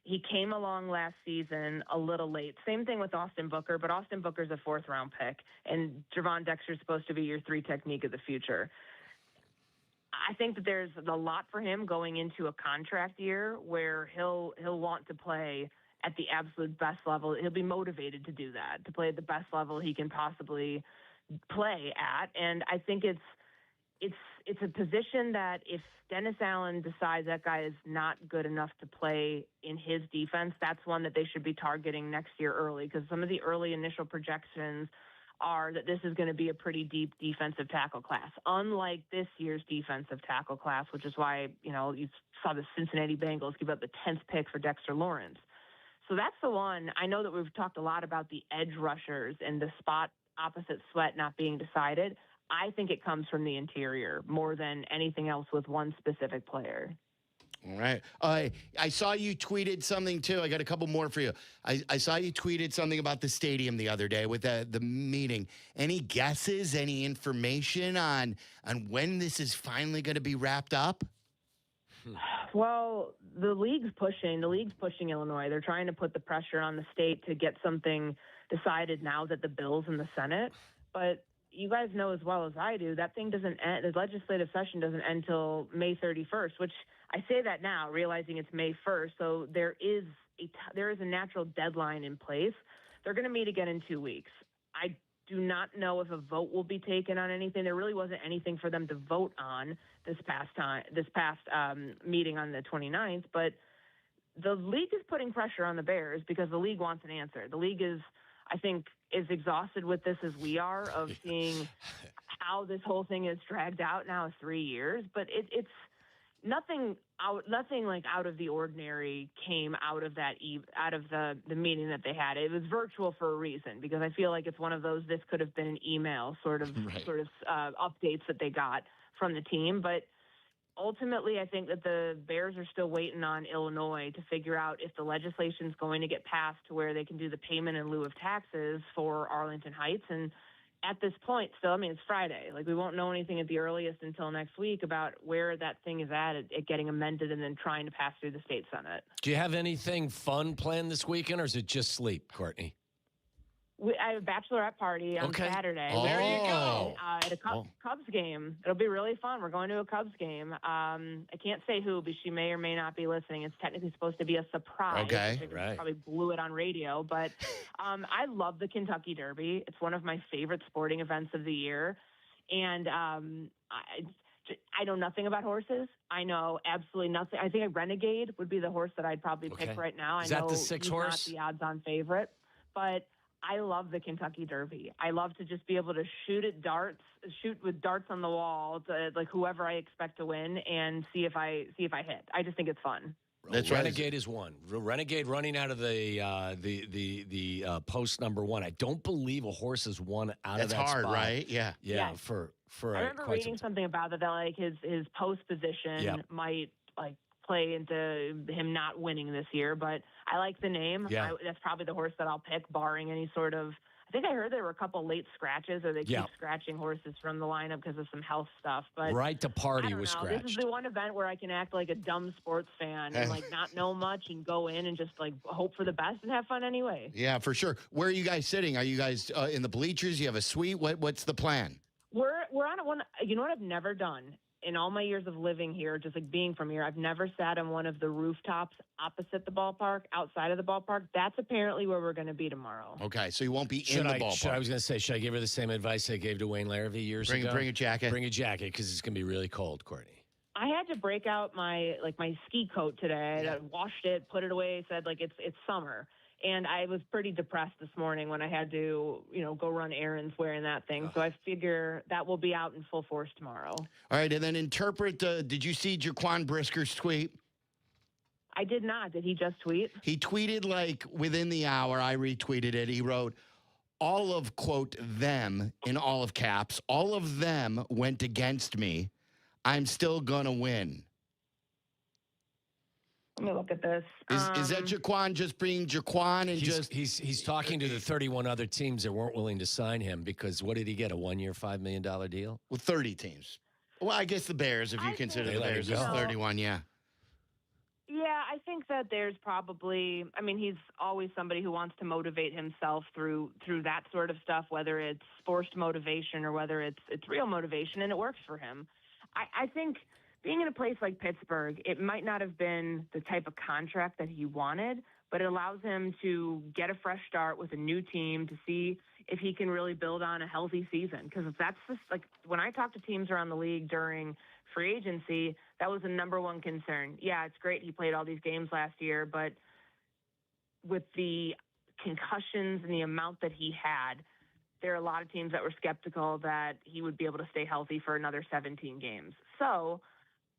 he came along last season a little late. Same thing with Austin Booker, but Austin Booker's a 4th-round pick, and Gervon Dexter's supposed to be your 3 technique of the future. I think that there's a lot for him going into a contract year where he'll want to play at the absolute best level. He'll be motivated to do that, to play at the best level he can possibly play at. And I think it's a position that if Dennis Allen decides that guy is not good enough to play in his defense, that's one that they should be targeting next year early, because some of the early initial projections are that this is going to be a pretty deep defensive tackle class, unlike this year's defensive tackle class, which is why, you saw the Cincinnati Bengals give up the 10th pick for Dexter Lawrence. So that's the one. I know that we've talked a lot about the edge rushers and the spot opposite Sweat not being decided. I think it comes from the interior more than anything else with one specific player. All right. I saw you tweeted something, too. I got a couple more for you. I saw you tweeted something about the stadium the other day with the meeting. Any guesses, any information on when this is finally going to be wrapped up? Well, the league's pushing Illinois. They're trying to put the pressure on the state to get something decided now that the bill's in the Senate. But you guys know as well as I do, that thing doesn't end. The legislative session doesn't end until May 31st, which I say that now, realizing it's May 1st. So there is a natural deadline in place. They're going to meet again in 2 weeks. I do not know if a vote will be taken on anything. There really wasn't anything for them to vote on this past meeting on the 29th, but the league is putting pressure on the Bears because the league wants an answer. The league is, I think, is exhausted with this as we are, of seeing how this whole thing is dragged out now 3 years, but it's nothing like out of the ordinary came out of the meeting that they had. It was virtual for a reason, because I feel like it's one of those, this could have been an email sort of updates that they got from the team. But ultimately, I think that the Bears are still waiting on Illinois to figure out if the legislation is going to get passed to where they can do the payment in lieu of taxes for Arlington Heights. And at this point, still, it's Friday. Like, we won't know anything at the earliest until next week about where that thing is at getting amended and then trying to pass through the state Senate. Do you have anything fun planned this weekend, or is it just sleep, Courtney? I have a bachelorette party on Saturday. Oh. There you go. At a Cubs game. It'll be really fun. We're going to a Cubs game. I can't say who, but she may or may not be listening. It's technically supposed to be a surprise. Okay, right. Probably blew it on radio. But I love the Kentucky Derby. It's one of my favorite sporting events of the year. And I know nothing about horses. I know absolutely nothing. I think a Renegade would be the horse that I'd probably pick right now. Is that the 6 horse? Not the odds-on favorite, but I love the Kentucky Derby. I love to just be able to shoot with darts on the wall to, like, whoever I expect to win, and see if I hit. I just think it's fun. That's Renegade is one. Renegade running out of the post number 1. I don't believe a horse has won out of that spot. That's hard, right? Yeah. Yeah. Yes. For I remember reading something about that like his post position might play into him not winning this year, but I like the name. Yeah. That's probably the horse that I'll pick, barring any sort of. I think I heard there were a couple late scratches, or they keep scratching horses from the lineup because of some health stuff. But Right to Party was scratched. This is the one event where I can act like a dumb sports fan and not know much and go in and just hope for the best and have fun anyway. Yeah, for sure. Where are you guys sitting? Are you guys in the bleachers? You have a suite? What's the plan? We're on one. You know what I've never done in all my years of living here, just being from here, I've never sat on one of the rooftops opposite the ballpark, outside of the ballpark. That's apparently where we're going to be tomorrow. Okay, so you won't be in the ballpark. I was going to say, should I give her the same advice I gave to Wayne Larrivee years ago? Bring a jacket. Bring a jacket, because it's going to be really cold, Courtney. I had to break out my ski coat today. I washed it, put it away, said it's summer. And I was pretty depressed this morning when I had to, go run errands wearing that thing. So I figure that will be out in full force tomorrow. All right, and then interpret, did you see Jaquan Brisker's tweet? I did not. Did he just tweet? He tweeted like within the hour. I retweeted it. He wrote, all of, quote, them, in all of caps, all of them went against me. I'm still going to win. Let me look at this. Is that Jaquan just being Jaquan and he's talking to the 31 other teams that weren't willing to sign him because what did he get, a 1-year, $5 million deal? Well, 30 teams. Well, I guess the Bears, if you consider the Bears as 31, yeah. Yeah, I think that there's probably, he's always somebody who wants to motivate himself through that sort of stuff, whether it's forced motivation or whether it's real motivation, and it works for him. I think being in a place like Pittsburgh, it might not have been the type of contract that he wanted, but it allows him to get a fresh start with a new team to see if he can really build on a healthy season. Because that's just like when I talk to teams around the league during free agency, that was the number one concern. Yeah, it's great he played all these games last year, but with the concussions and the amount that he had, there are a lot of teams that were skeptical that he would be able to stay healthy for another 17 games. So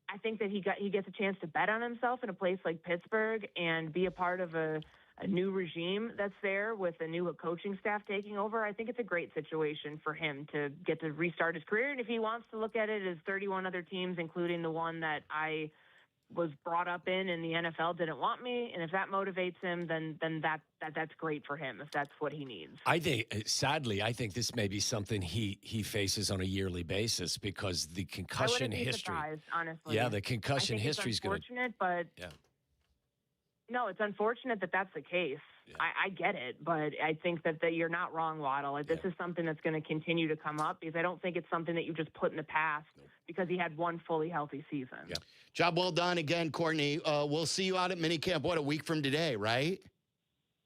I think that he gets a chance to bet on himself in a place like Pittsburgh and be a part of a new regime that's there with a new coaching staff taking over. I think it's a great situation for him to get to restart his career. And if he wants to look at it as 31 other teams, including the one that I was brought up in and the NFL didn't want me, and if that motivates him, then that's great for him if that's what he needs. I think this may be something he faces on a yearly basis because the concussion history. Surprised, honestly. Yeah, the concussion history is going to. Unfortunate, but no, it's unfortunate that that's the case. Yeah. I get it, but I think that you're not wrong, Waddle. Like, this is something that's going to continue to come up because I don't think it's something that you just put in the past because he had one fully healthy season. Yeah. Job well done again, Courtney. We'll see you out at minicamp, a week from today, right?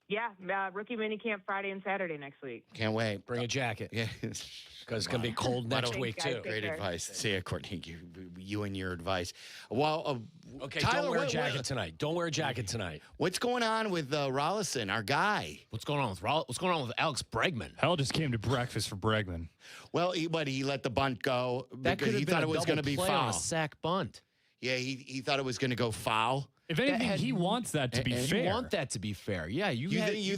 Yeah, rookie minicamp Friday and Saturday next week. Can't wait. Bring a jacket. Yeah. Because it's going to be cold next week, too. Great advice. See ya, Courtney. You and your advice. Well, okay, Tyler, don't wear a jacket tonight. Don't wear a jacket tonight. What's going on with Rollison, our guy? What's going on with Alex Bregman? Hell just came to breakfast for Bregman. Well, he let the bunt go because he thought it was going to be foul. A sack bunt. Yeah, he thought it was going to go foul. If anything, he wants that to be fair. You want that to be fair. Yeah, you think he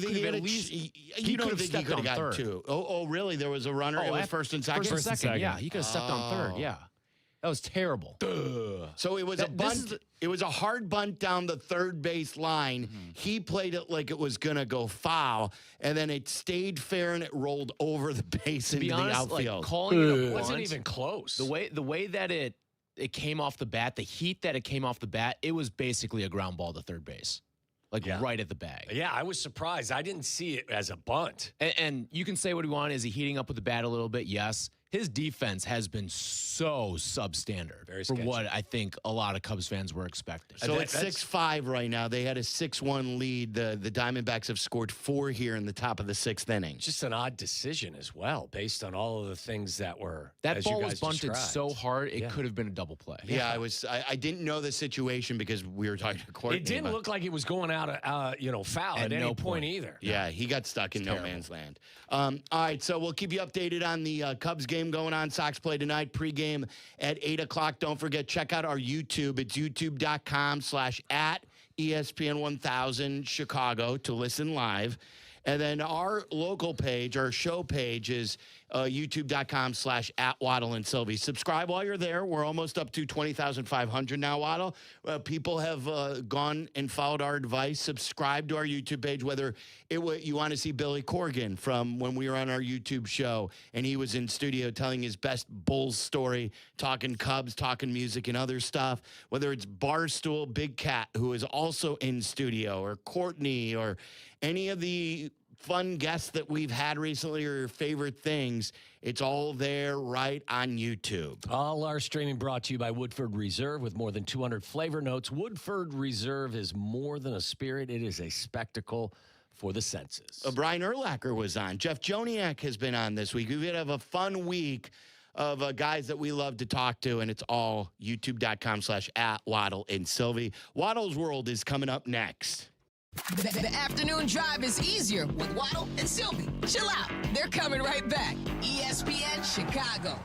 could have gotten two. Oh, really? There was a runner. It was first and second. First and second. Yeah, he could have stepped on third. Yeah, that was terrible. So it was a bunt. It was a hard bunt down the third base line. Mm-hmm. He played it like it was gonna go foul, and then it stayed fair and it rolled over the base into the outfield. Like, calling it a bunt wasn't even close. The way that it came off the bat, the heat that it came off the bat, it was basically a ground ball to third base. Right at the bag. Yeah, I was surprised. I didn't see it as a bunt. And you can say what you want. Is he heating up with the bat a little bit? Yes. His defense has been so substandard for what I think a lot of Cubs fans were expecting. So it's 6-5 right now. They had a 6-1 lead. The Diamondbacks have scored 4 here in the top of the 6th inning. Just an odd decision as well, based on all of the things that were. That ball was bunted so hard it could have been a double play. Yeah, I didn't know the situation because we were talking to Courtney. It didn't look like it was going out foul at any point either. Yeah, he got stuck in no man's land. All right, so we'll keep you updated on the Cubs game going on. Sox play tonight, pregame at 8 o'clock. Don't forget, check out our YouTube. It's youtube.com/@ESPN1000 Chicago to listen live. And then our local page, our show page is youtube.com/@Waddle and Silvy. Subscribe while you're there. We're almost up to 20,500 now, Waddle. People have gone and followed our advice. Subscribe to our YouTube page, whether you want to see Billy Corgan from when we were on our YouTube show, and he was in studio telling his best Bulls story, talking Cubs, talking music and other stuff, whether it's Barstool Big Cat, who is also in studio, or Courtney, or any of the fun guests that we've had recently or your favorite things, it's all there right on YouTube. All our streaming brought to you by Woodford Reserve with more than 200 flavor notes. Woodford Reserve is more than a spirit. It is a spectacle for the senses. Brian Urlacher was on. Jeff Joniak has been on this week. We're going to have a fun week of guys that we love to talk to, and it's all youtube.com/@Waddle and Silvy. Waddle's World is coming up next. The afternoon drive is easier with Waddle and Silvy. Chill out. They're coming right back. ESPN Chicago.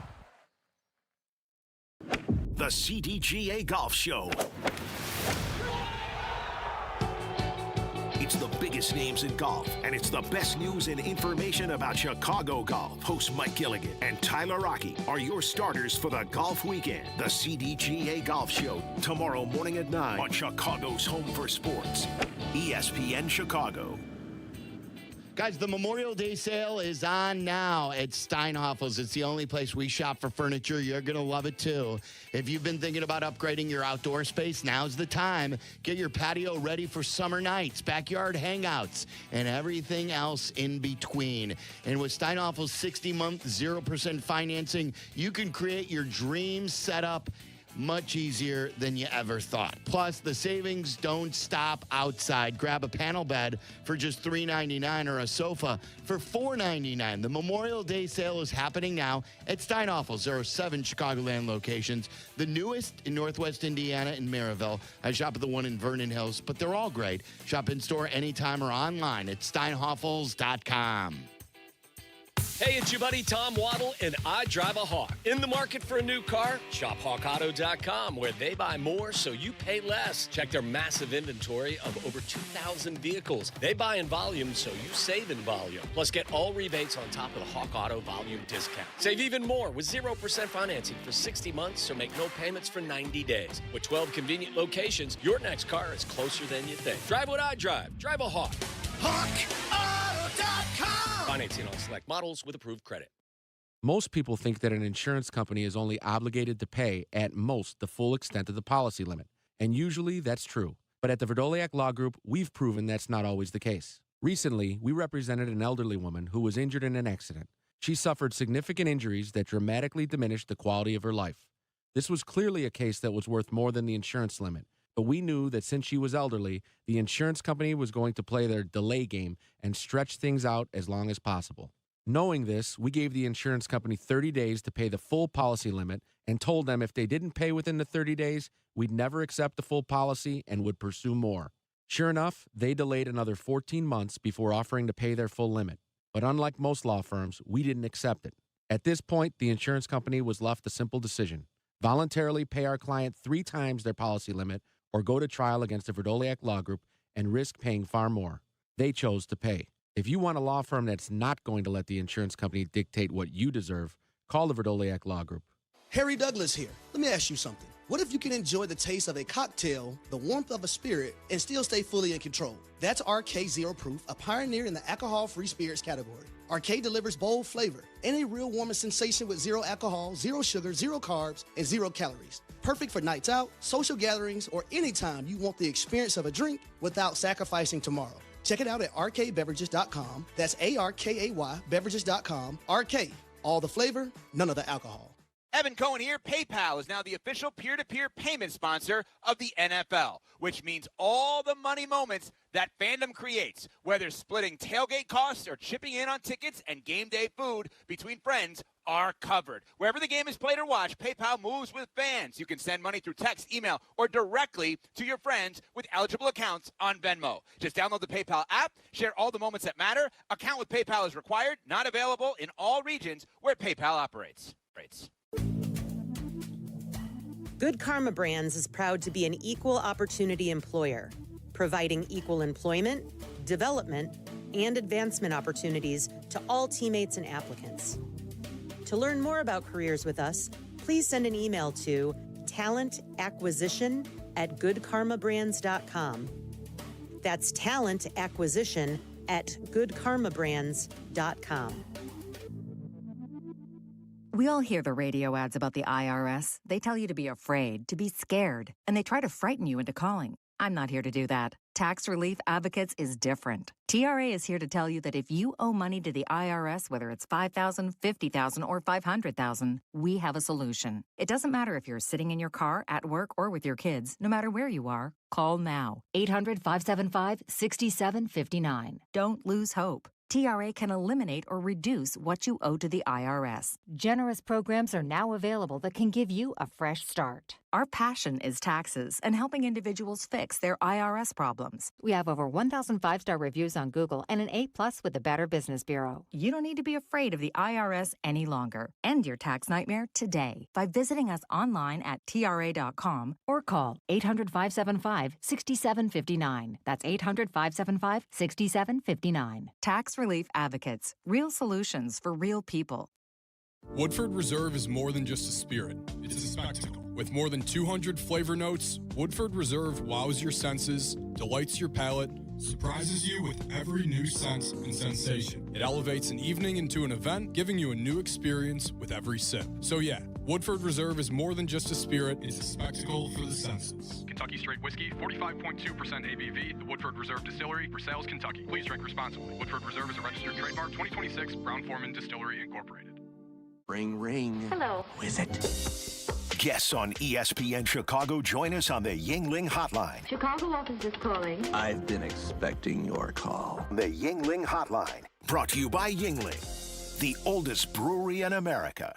The CDGA Golf Show. It's the biggest names in golf, and it's the best news and information about Chicago golf. Hosts Mike Gilligan and Tyler Rocky are your starters for the golf weekend. The CDGA Golf Show, tomorrow morning at 9 on Chicago's Home for Sports, ESPN Chicago. Guys, the Memorial Day sale is on now at Steinhoffel's. It's the only place we shop for furniture. You're going to love it, too. If you've been thinking about upgrading your outdoor space, now's the time. Get your patio ready for summer nights, backyard hangouts, and everything else in between. And with Steinhoffel's 60-month, 0% financing, you can create your dream setup much easier than you ever thought. Plus, the savings don't stop outside. Grab a panel bed for just $3.99 or a sofa for $4.99. The Memorial Day sale is happening now at Steinhoffel's. There are 7 Chicagoland locations. The newest in Northwest Indiana in Maryville. I shop at the one in Vernon Hills, but they're all great. Shop in store anytime or online at steinhoffels.com. Hey, it's your buddy Tom Waddle, and I drive a Hawk. In the market for a new car? Shop HawkAuto.com, where they buy more so you pay less. Check their massive inventory of over 2,000 vehicles. They buy in volume so you save in volume. Plus, get all rebates on top of the Hawk Auto volume discount. Save even more with 0% financing for 60 months or make no payments for 90 days. With 12 convenient locations, your next car is closer than you think. Drive what I drive. Drive a Hawk. HawkAuto.com. Financing on select models with approved credit. Most people think that an insurance company is only obligated to pay, at most, the full extent of the policy limit. And usually that's true. But at the Verdoliak Law Group, we've proven that's not always the case. Recently, we represented an elderly woman who was injured in an accident. She suffered significant injuries that dramatically diminished the quality of her life. This was clearly a case that was worth more than the insurance limit. But we knew that since she was elderly, the insurance company was going to play their delay game and stretch things out as long as possible. Knowing this, we gave the insurance company 30 days to pay the full policy limit and told them if they didn't pay within the 30 days, we'd never accept the full policy and would pursue more. Sure enough, they delayed another 14 months before offering to pay their full limit. But unlike most law firms, we didn't accept it. At this point, the insurance company was left a simple decision: voluntarily pay our client 3 times their policy limit, or go to trial against the Verdoliak Law Group and risk paying far more. They chose to pay. If you want a law firm that's not going to let the insurance company dictate what you deserve, call the Verdoliak Law Group. Harry Douglas here. Let me ask you something. What if you can enjoy the taste of a cocktail, the warmth of a spirit, and still stay fully in control? That's RK Zero Proof, a pioneer in the alcohol-free spirits category. RK delivers bold flavor and a real warming sensation with 0 alcohol, 0 sugar, 0 carbs, and 0 calories. Perfect for nights out, social gatherings, or anytime you want the experience of a drink without sacrificing tomorrow. Check it out at rkbeverages.com. That's ARKAY beverages.com. RK, all the flavor, none of the alcohol. Evan Cohen here. PayPal is now the official peer-to-peer payment sponsor of the NFL, which means all the money moments that fandom creates, whether splitting tailgate costs or chipping in on tickets and game day food between friends, are covered. Wherever the game is played or watched, PayPal moves with fans. You can send money through text, email, or directly to your friends with eligible accounts on Venmo. Just download the PayPal app, share all the moments that matter. Account with PayPal is required, not available in all regions where PayPal operates. Good Karma Brands is proud to be an equal opportunity employer, providing equal employment, development, and advancement opportunities to all teammates and applicants. To learn more about careers with us, please send an email to talentacquisition@goodkarmabrands.com. That's talentacquisition@goodkarmabrands.com. We all hear the radio ads about the IRS. They tell you to be afraid, to be scared, and they try to frighten you into calling. I'm not here to do that. Tax Relief Advocates is different. TRA is here to tell you that if you owe money to the IRS, whether it's $5,000, $50,000, or $500,000, we have a solution. It doesn't matter if you're sitting in your car, at work, or with your kids. No matter where you are, call now. 800-575-6759. Don't lose hope. TRA can eliminate or reduce what you owe to the IRS. Generous programs are now available that can give you a fresh start. Our passion is taxes and helping individuals fix their IRS problems. We have over 1,000 5-star reviews on Google and an A+ with the Better Business Bureau. You don't need to be afraid of the IRS any longer. End your tax nightmare today by visiting us online at TRA.com or call 800-575-6759. That's 800-575-6759. Tax Relief Advocates. Real solutions for real people. Woodford Reserve is more than just a spirit. It's a spectacle. With more than 200 flavor notes, Woodford Reserve wows your senses, delights your palate, surprises you with every new sense and sensation. It elevates an evening into an event, giving you a new experience with every sip. So yeah, Woodford Reserve is more than just a spirit, it's a spectacle for the senses. Kentucky Straight Whiskey, 45.2% ABV, the Woodford Reserve Distillery, for sales, Kentucky. Please drink responsibly. Woodford Reserve is a registered trademark, 2026, Brown-Forman Distillery, Incorporated. Ring, ring. Hello. Who is it? Guests on ESPN Chicago join us on the Yingling Hotline. Chicago office is calling. I've been expecting your call. The Yingling Hotline, brought to you by Yingling, the oldest brewery in America.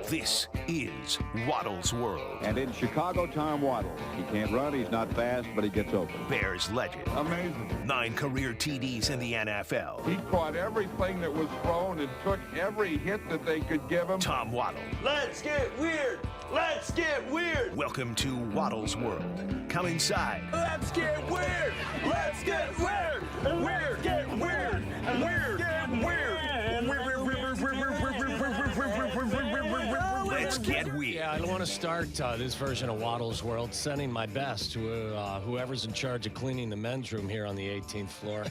This is Waddle's World. And in Chicago, Tom Waddle. He can't run, he's not fast, but he gets open. Bears legend. Amazing. 9 career TDs in the NFL. He caught everything that was thrown and took every hit that they could give him. Tom Waddle. Let's get weird. Let's get weird. Welcome to Waddle's World. Come inside. Let's get weird. Let's get weird. Weird. Get weird. Weird. Get weird. Let's get weird. Yeah, I want to start this version of Waddle's World sending my best to whoever's in charge of cleaning the men's room here on the 18th floor.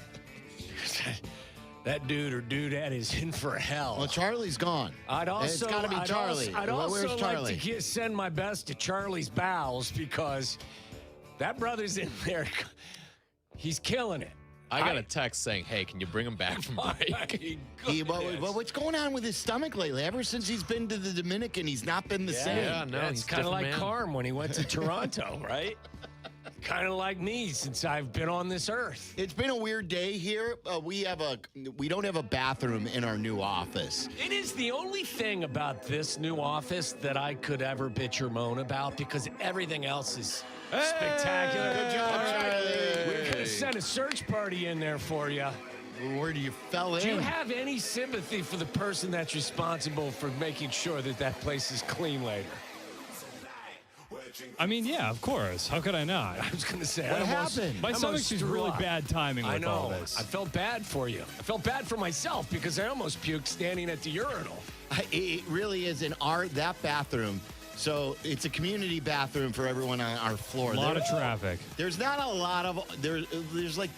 That dude or dudette is in for hell. Well, Charlie's gone. It's got to be Charlie. I'd also Where's Charlie? like to send my best to Charlie's bowels because that brother's in there. He's killing it. I got a text saying, hey, can you bring him back from break? What's going on with his stomach lately? Ever since he's been to the Dominican, he's not been the same. Yeah, no, it's kind of like Carm when he went to Toronto, right? Kind of like me since I've been on this earth. It's been a weird day here. We don't have a bathroom in our new office. It is the only thing about this new office that I could ever bitch or moan about because everything else is spectacular. Good job, Charlie. We're going to send a search party in there for you. Where do you fell in? Do you have any sympathy for the person that's responsible for making sure that that place is clean later? I mean, yeah, of course. How could I not? I was going to say, what happened? My stomach's just really bad timing with all this. I felt bad for you. I felt bad for myself because I almost puked standing at the urinal. It really is that bathroom. So it's a community bathroom for everyone on our floor. A lot of traffic. There's not a lot of there's like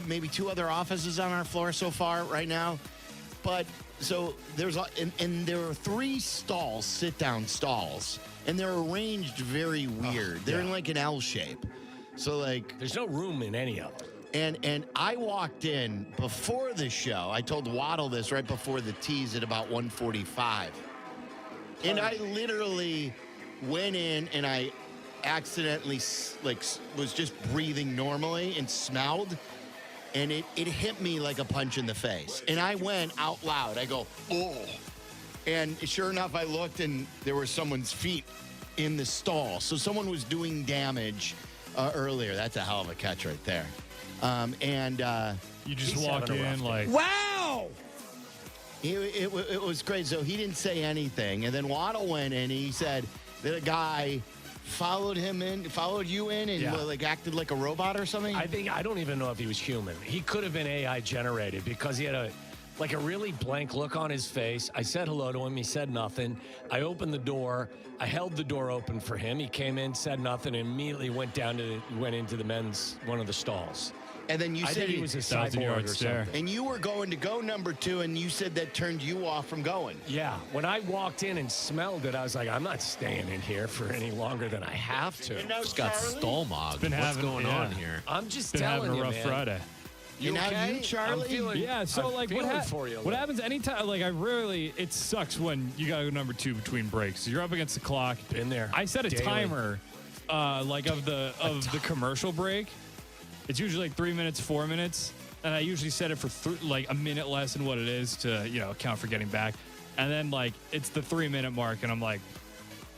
maybe two other offices on our floor so far right now. But so there are 3 stalls, sit-down stalls, and they're arranged very weird. They're in like an L shape. So like there's no room in any of them. And I walked in before the show. I told Waddle this right before the tease at about 1:45. And I literally went in and I accidentally was just breathing normally and smelled. And it hit me like a punch in the face. And I went out loud. I go, oh. And sure enough, I looked and there were someone's feet in the stall. So someone was doing damage earlier. That's a hell of a catch right there. You just walk in like, wow! It was great. So he didn't say anything. And then Waddle went in and he said that a guy followed you in and like acted like a robot or something? I don't even know if he was human. He could have been AI generated because he had a really blank look on his face. I said hello to him. He said nothing. I opened the door. I held the door open for him. He came in, said nothing, and immediately went into the men's one of the stalls. And then you said he was a cyborg or something. And you were going to go number 2, and you said that turned you off from going. Yeah. When I walked in and smelled it, I was like, I'm not staying in here for any longer than I have to. Just got stall mogged. What's going on here? I'm just been telling having a rough man. Friday. You okay? You, Charlie? Yeah, so I'm like what happens anytime, like it sucks when you gotta go number 2 between breaks. You're up against the clock. Been there. I set a daily. timer of the commercial break. It's usually like 3 minutes, 4 minutes, and I usually set it for like a minute less than what it is to account for getting back. And then like it's the 3 minute mark, and I'm like,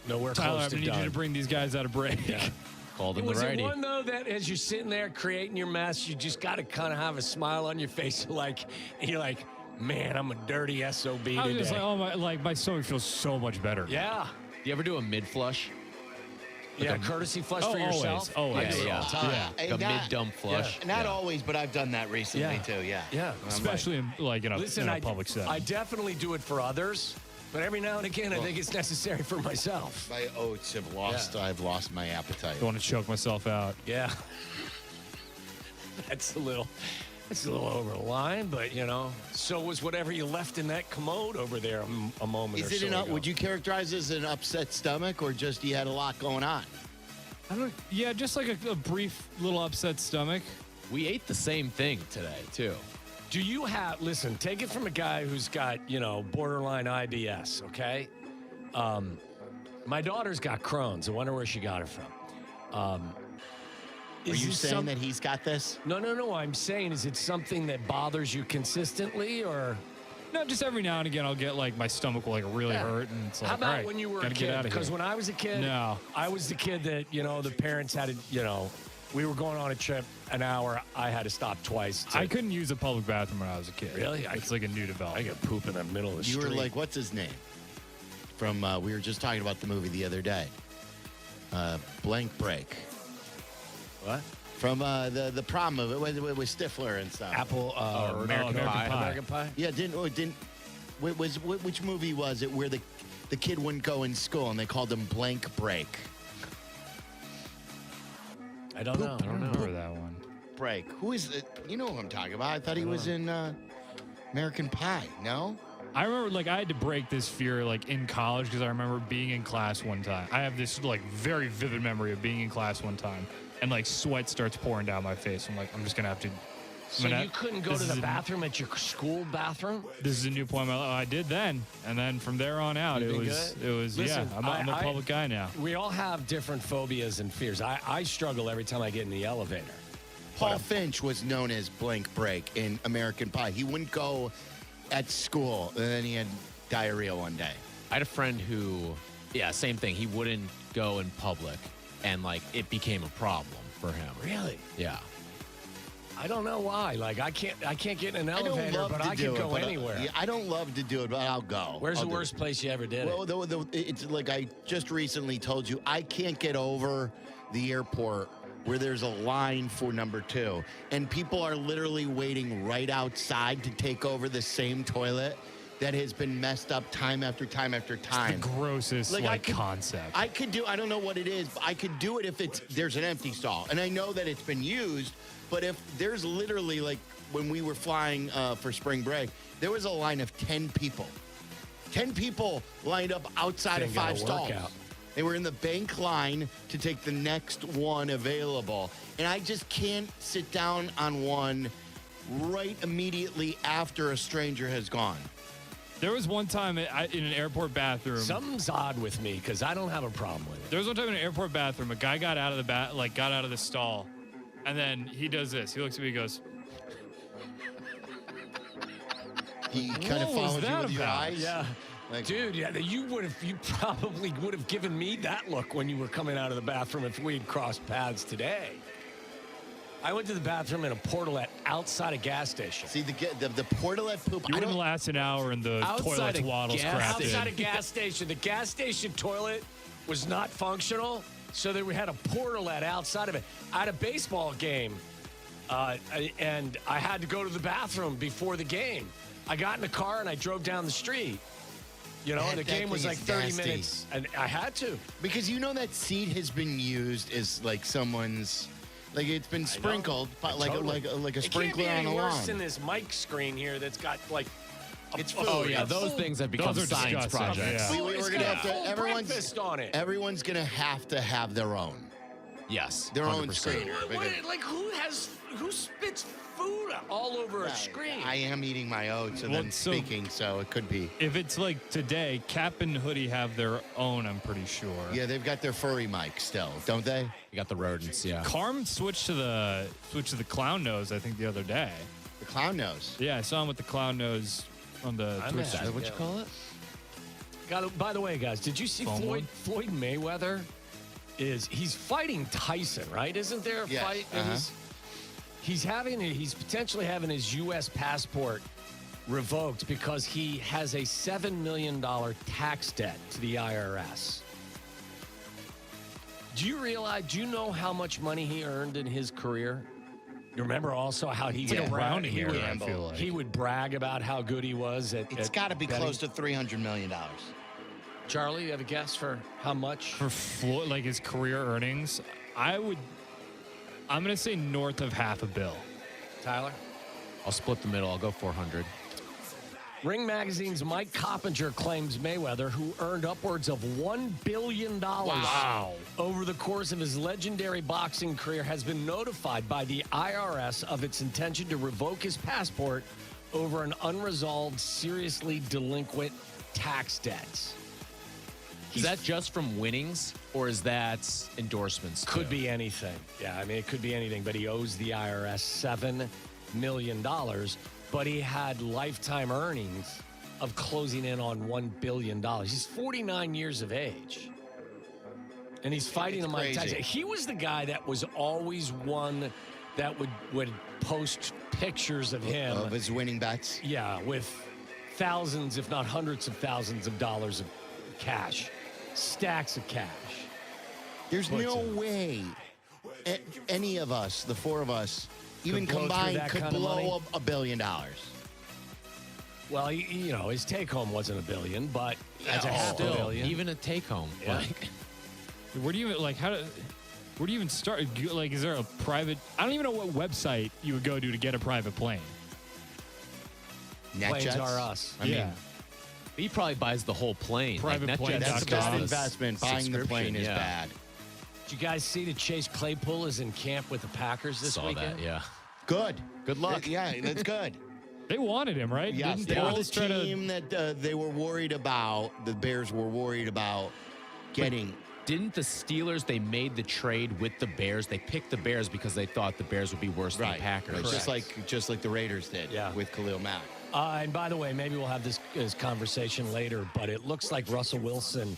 Nowhere Tyler, close to I need done. you to bring these guys out of break. Yeah. Called in the Was it righty. one, though, that as you're sitting there creating your mess, you just got to kind of have a smile on your face? You're like, man, I'm a dirty SOB I was today. just like, oh my stomach feels so much better. Yeah. You ever do a mid-flush? Yeah, courtesy flush Oh, for yourself? always. I do it all the time. Like a And not- mid-dump flush. Not always, but I've done that recently too. Yeah. Yeah. Especially in Listen, a public setting. I definitely do it for others, but every now and again, I think it's necessary for myself. My oats have lost. I've lost my appetite. I want to choke myself out. Yeah. That's a little over the line, but so was whatever you left in that commode over there a moment Is or it so ago. would you characterize it as an upset stomach, or just you had a lot going on? Yeah, just like a brief little upset stomach. We ate the same thing today, too. Do you have, listen, take it from a guy who's got, borderline IBS, okay? My daughter's got Crohn's. I wonder where she got it from. Are you saying that he's got this? No. I'm saying, is it something that bothers you consistently, or? No, just every now and again I'll get my stomach will really hurt, and it's like, How about all right, when you were a gotta get kid? out of Because here. when I was a kid, No. I was the kid that, the parents had to, we were going on a trip an hour. I had to stop twice. I couldn't use a public bathroom when I was a kid. Really? It's like a new development. I get poop in the middle of the You street. were like, what's his name? From we were just talking about the movie the other day. Blank Break. What? From the prom movie with Stifler and stuff. American Pie. American Pie? Yeah, which movie was it where the kid wouldn't go in school and they called him Blank Break? I don't know. I don't remember that one. Break. Who is it? You know who I'm talking about. I thought he was in American Pie. No? I remember, I had to break this fear, in college because I remember being in class one time. I have this, very vivid memory of being in class one time, and, sweat starts pouring down my face. I'm like, I'm just going to have to... So you couldn't go to the bathroom at your school bathroom? This is a new point in my life. I did then, and then from there on out, it was. Listen, I'm a public guy now. We all have different phobias and fears. I struggle every time I get in the elevator. Paul Finch was known as Blank Break in American Pie. He wouldn't go at school, and then he had diarrhea one day. I had a friend who, same thing. He wouldn't go in public, and, it became a problem for him. Really? Yeah. I don't know why. I can't get in an elevator, but I can go anywhere. I don't love to do it, but I'll go. Where's the worst place you ever did it? Well, it's like I just recently told you, I can't get over the airport where there's a line for number 2, and people are literally waiting right outside to take over the same toilet that has been messed up time after time after time. The grossest concept. I don't know what it is, but I could do it if there's an empty stall. And I know that it's been used, but if there's literally, when we were flying for spring break, there was a line of 10 people. 10 people lined up outside of 5 stalls. They were in the bank line to take the next one available. And I just can't sit down on one right immediately after a stranger has gone. There was one time in an airport bathroom. Something's odd with me because I don't have a problem with it. There was one time in an airport bathroom, a guy got out of the stall, and then he does this. He looks at me and goes, He kind of follows you with your eyes. Yeah. Dude, you probably would have given me that look when you were coming out of the bathroom if we had crossed paths today. I went to the bathroom in a portalette outside a gas station. See, the portalette poop. You wouldn't last an hour in the toilet's waddles crap. Outside a gas station. The gas station toilet was not functional, so we had a portalette outside of it. I had a baseball game, and I had to go to the bathroom before the game. I got in the car and I drove down the street. And the game was 30 minutes, and I had to. Because that seat has been used as someone's, it's been sprinkled, like a sprinkler on a lawn. It can't be any worse than this mic screen here that's got it's food. Oh yeah, those things have become science projects. Yeah. We're gonna have to. Everyone's on it. Everyone's gonna have to have their own. Yes, their 100%. own screen. Who spits food all over a screen? I am eating my oats and then speaking, so it could be. If it's today, Kap and Hoodie have their own, I'm pretty sure. Yeah, they've got their furry mic still, don't they? You got the rodents, yeah. Carm switched to the clown nose, I think, the other day. The clown nose? Yeah, I saw him with the clown nose on the Twitch. Is that what you call it? By the way, guys, did you see Floyd Mayweather? He's fighting Tyson, right? Isn't there a fight? He's potentially having his U.S. passport revoked because he has a $7 million tax debt to the IRS. Do you know how much money he earned in his career? You remember also how he would brag about how good he was at It's got to be betting? close to $300 million. Charlie, you have a guess for how much? For Floyd, like his career earnings, I'm going to say north of $500 million. Tyler? I'll split the middle. I'll go 400. Ring Magazine's Mike Coppinger claims Mayweather, who earned upwards of $1 billion over the course of his legendary boxing career, has been notified by the IRS of its intention to revoke his passport over an unresolved, seriously delinquent tax debt. Is that just from winnings, or is that endorsements? Could be anything. Yeah, I mean, it could be anything, but he owes the IRS $7 million, but he had lifetime earnings of closing in on $1 billion. He's 49 years of age, and he's fighting the Mike Tyson. He was the guy that was always one that would post pictures of him. Of his winning bets? Yeah, with thousands, if not hundreds of thousands of dollars of cash. Stacks of cash. There's no way any of us, the four of us, even combined, could blow $1 billion. Well, his take home wasn't $1 billion, but that's a half a billion. Even a take home. Yeah. Where do you even start? Like, is there a private? I don't even know what website you would go to get a private plane. Planes are us. I mean, he probably buys the whole plane. Private plane. That's the best investment. Buying the plane is bad. Did you guys see that Chase Claypool is in camp with the Packers this weekend? That, yeah. Good. Good luck. Yeah, that's good. They wanted him, right? Yes, they were the team that they were worried about. The Bears were worried about getting. Didn't the Steelers, they made the trade with the Bears? They picked the Bears because they thought the Bears would be worse than the Packers. Just like the Raiders did with Khalil Mack. And by the way, maybe we'll have this conversation later, but it looks like Russell Wilson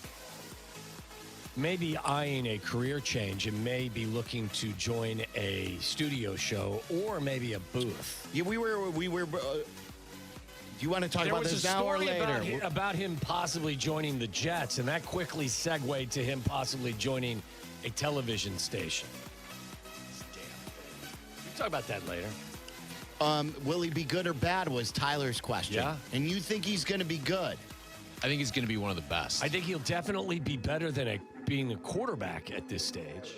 may be eyeing a career change and may be looking to join a studio show or maybe a booth. Yeah, we were. Do you want to talk about this now or later? About him possibly joining the Jets, and that quickly segued to him possibly joining a television station. We'll talk about that later. Will he be good or bad was Tyler's question. Yeah. And you think he's going to be good? I think he's going to be one of the best. I think he'll definitely be better than being a quarterback at this stage.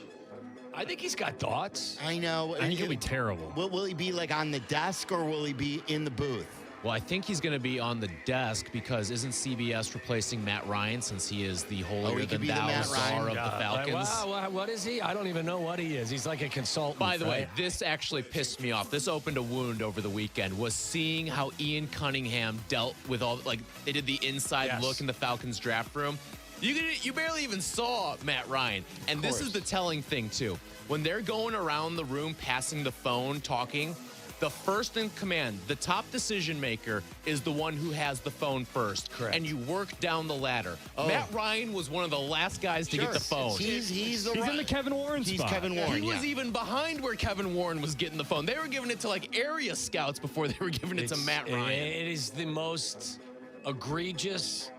I think he's got thoughts. I know. I think he'll be terrible. Will he be like on the desk or will he be in the booth? Well, I think he's going to be on the desk because isn't CBS replacing Matt Ryan since he is the holier-than-thou czar of the Falcons? Wow, what is he? I don't even know what he is. He's like a consultant. By the way, this actually pissed me off. This opened a wound over the weekend, was seeing how Ian Cunningham dealt with all, like, they did the inside look in the Falcons draft room. You barely even saw Matt Ryan. And this is the telling thing, too. When they're going around the room, passing the phone, talking, the first in command, the top decision maker, is the one who has the phone first. Correct. And you work down the ladder. Matt Ryan was one of the last guys to get the phone. He's in the Kevin Warren spot. He's Kevin Warren. He was even behind where Kevin Warren was getting the phone. They were giving it to like area scouts before they were giving it to Matt Ryan. It is the most egregious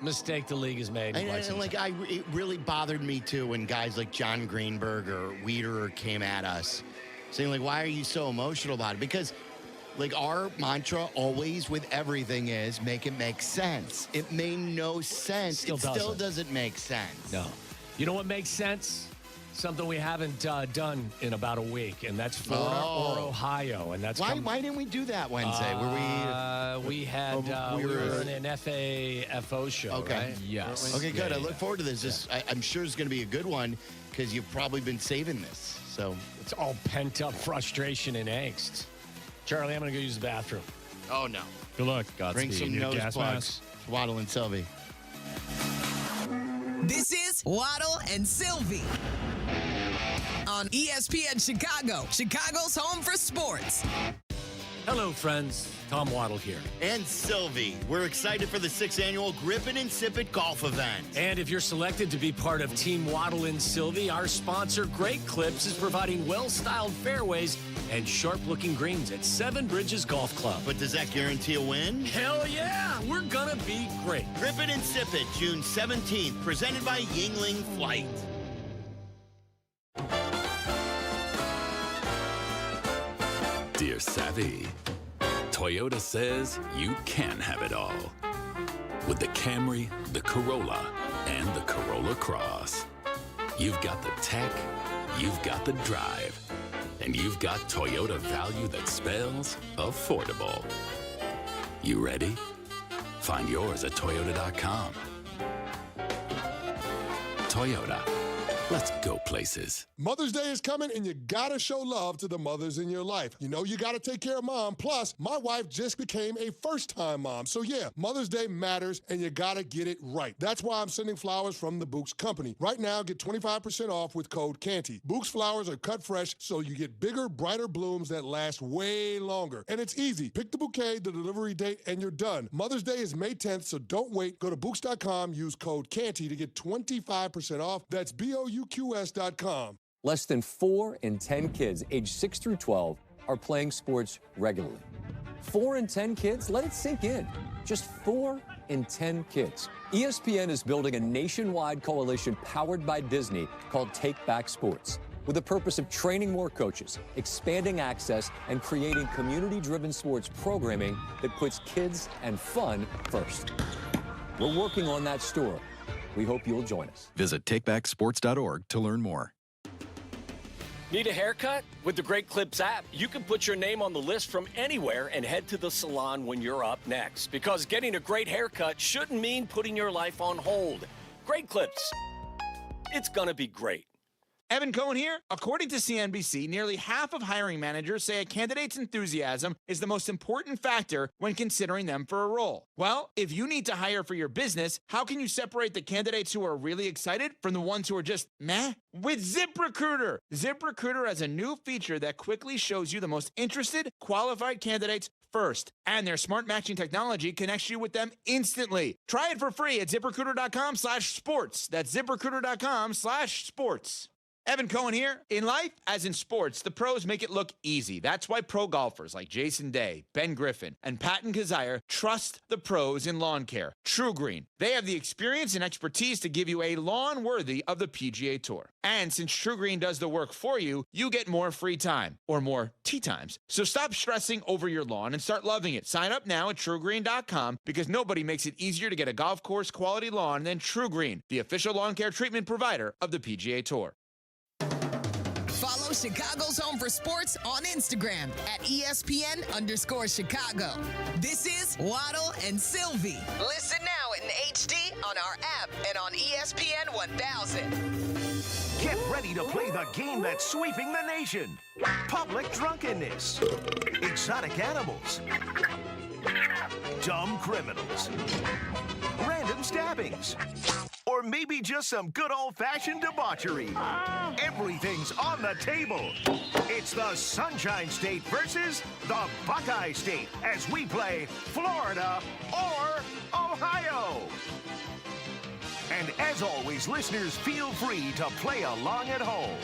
mistake the league has made. It really bothered me too when guys like John Greenberg or Weeder came at us saying, like, why are you so emotional about it? Because, like, our mantra always with everything is make it make sense. It made no sense. Still doesn't make sense. No. You know what makes sense? Something we haven't done in about a week, and that's Florida or Ohio. And that's why didn't we do that Wednesday? We were in an FAFO show. Okay. Right? Yes. Okay, good. I look forward to this. I'm sure it's going to be a good one because you've probably been saving this. So it's all pent up frustration and angst. Charlie, I'm going to go use the bathroom. Oh, no. Good luck. Bring some nose plugs. Waddle and Silvy. This is Waddle and Silvy on ESPN Chicago, Chicago's home for sports. Hello, friends. Tom Waddle here. And Silvy. We're excited for the 6th annual Grip and Sip It golf event. And if you're selected to be part of Team Waddle and Silvy, our sponsor, Great Clips, is providing well-styled fairways and sharp-looking greens at Seven Bridges Golf Club. But does that guarantee a win? Hell yeah! We're gonna be great. Grip It and Sip It, June 17th, presented by Yingling Flight. Dear Savvy, Toyota says you can have it all. With the Camry, the Corolla, and the Corolla Cross. You've got the tech, you've got the drive, and you've got Toyota value that spells affordable. You ready? Find yours at Toyota.com. Toyota. Let's go places. Mother's Day is coming, and you gotta show love to the mothers in your life. You know you gotta take care of mom. Plus, my wife just became a first-time mom. So yeah, Mother's Day matters, and you gotta get it right. That's why I'm sending flowers from the Books Company. Right now, get 25% off with code CANTY. Books flowers are cut fresh, so you get bigger, brighter blooms that last way longer. And it's easy. Pick the bouquet, the delivery date, and you're done. Mother's Day is May 10th, so don't wait. Go to Books.com, use code CANTY to get 25% off. That's BOUQS.com. Less than 4 in 10 kids aged 6 through 12 are playing sports regularly. 4 in 10 kids? Let it sink in. Just 4 in 10 kids. ESPN is building a nationwide coalition powered by Disney called Take Back Sports, with the purpose of training more coaches, expanding access, and creating community-driven sports programming that puts kids and fun first. We're working on that story. We hope you'll join us. Visit takebacksports.org to learn more. Need a haircut? With the Great Clips app, you can put your name on the list from anywhere and head to the salon when you're up next. Because getting a great haircut shouldn't mean putting your life on hold. Great Clips. It's gonna be great. Evan Cohen here. According to CNBC, nearly half of hiring managers say a candidate's enthusiasm is the most important factor when considering them for a role. Well, if you need to hire for your business, how can you separate the candidates who are really excited from the ones who are just meh? With ZipRecruiter. ZipRecruiter has a new feature that quickly shows you the most interested, qualified candidates first. And their smart matching technology connects you with them instantly. Try it for free at ZipRecruiter.com/sports. That's ZipRecruiter.com/sports. Evan Cohen here. In life, as in sports, the pros make it look easy. That's why pro golfers like Jason Day, Ben Griffin, and Patton Kazire trust the pros in lawn care. True Green. They have the experience and expertise to give you a lawn worthy of the PGA Tour. And since True Green does the work for you, you get more free time, or more tee times. So stop stressing over your lawn and start loving it. Sign up now at TrueGreen.com, because nobody makes it easier to get a golf course quality lawn than True Green, the official lawn care treatment provider of the PGA Tour. Follow Chicago's Home for Sports on Instagram at ESPN_Chicago. This is Waddle and Silvy. Listen now in HD on our app and on ESPN 1000. Get ready to play the game that's sweeping the nation. Public drunkenness, exotic animals, dumb criminals, random stabbings, or maybe just some good old-fashioned debauchery. Everything's on the table. It's the Sunshine State versus the Buckeye State as we play Florida or Ohio. And as always, listeners, feel free to play along at home.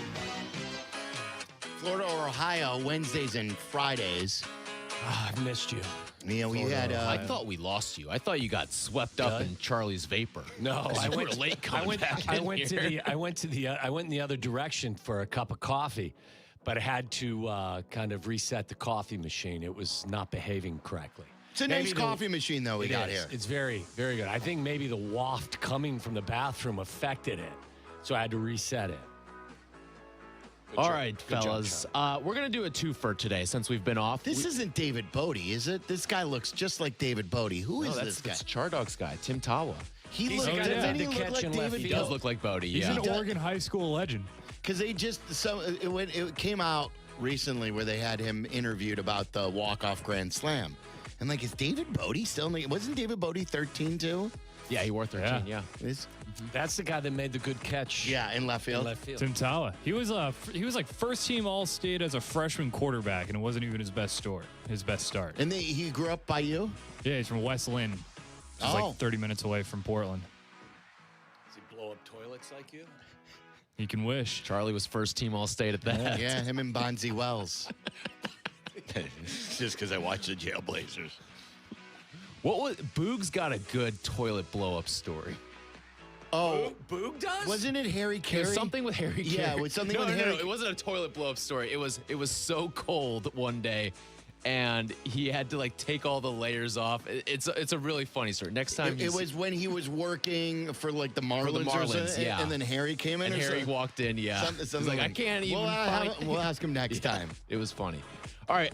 Florida or Ohio, Wednesdays and Fridays. Oh, I've missed you. Yeah, we had. I thought we lost you. I thought you got swept up in Charlie's vapor. No, I went late coming back. I went in the other direction for a cup of coffee, but I had to kind of reset the coffee machine. It was not behaving correctly. It's a nice coffee machine, though, we got here. It's very, very good. I think maybe the waft coming from the bathroom affected it, so I had to reset it. All right, fellas. We're going to do a twofer today since we've been off. This isn't David Bodie, is it? This guy looks just like David Bodie. Who is this guy? That's Chardog's guy, Tim Tawa. He doesn't he look like David? He does look like Bodie, He's yeah. an Oregon high school legend. Because it came out recently where they had him interviewed about the walk-off Grand Slam. And is David Bodie still in the... Wasn't David Bodie 13 too? Yeah, he wore 13, yeah. That's the guy that made the good catch. Yeah, in left field. Tim Tala. He was like first team All-State as a freshman quarterback, and it wasn't even his best start. And he grew up by you? Yeah, he's from West Lynn. He's like 30 minutes away from Portland. Does he blow up toilets like you? He can wish. Charlie was first team All-State at that. Yeah, him and Bonzi Wells. Just because I watched the Jailblazers. Boog's got a good toilet blow-up story. Oh, Boog does? Wasn't it Harry Carey? It was something with Harry Carey. Yeah, it was something with Harry. No, it wasn't a toilet blow-up story. It was so cold one day, and he had to like take all the layers off. It's a really funny story. Next time, it was when he was working for like the Marlins. Yeah. And then Harry came in. And Harry walked in. Yeah, something he's like, I can't even. We'll ask him next time. It was funny. All right,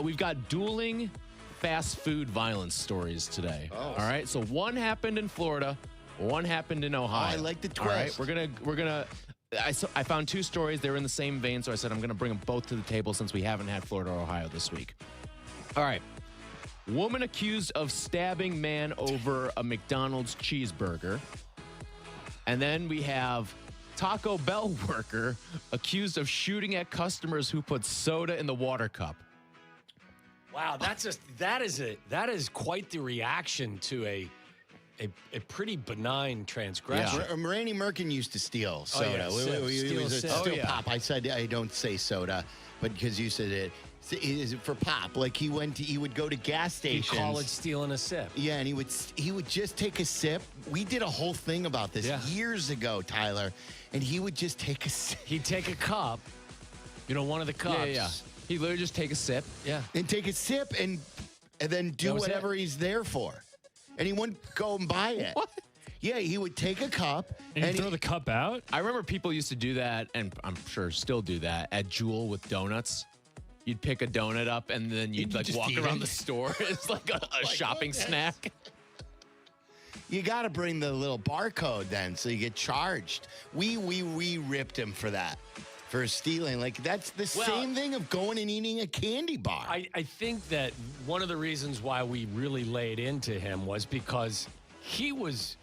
we've got dueling fast food violence stories today. Oh. All right, so one happened in Florida. One happened in Ohio. I like the twist. All right, we're gonna. I found two stories. They were in the same vein, so I said I'm gonna bring them both to the table since we haven't had Florida or Ohio this week. All right, woman accused of stabbing man over a McDonald's cheeseburger, and then we have Taco Bell worker accused of shooting at customers who put soda in the water cup. Wow, that is quite the reaction to a pretty benign transgression. Yeah. Randy Merkin used to steal soda. Steal pop. I said I don't say soda, but because you said it. Is it for pop? Like he would go to gas stations. He'd call it stealing a sip. Yeah, and he would just take a sip. We did a whole thing about this years ago, Tyler, and he would just take a sip. He'd take a cup, one of the cups. Yeah. He'd literally just take a sip. Yeah. And take a sip and then do whatever he's there for. And he wouldn't go and buy it. What? Yeah, he would take a cup and throw the cup out. I remember people used to do that, and I'm sure still do that at Jewel with donuts. You'd pick a donut up, and then you'd like walk around the store. It's like a shopping snack. You got to bring the little barcode then, so you get charged. We ripped him for that. For stealing. Like, that's the same thing of going and eating a candy bar. I think that one of the reasons why we really laid into him was because he was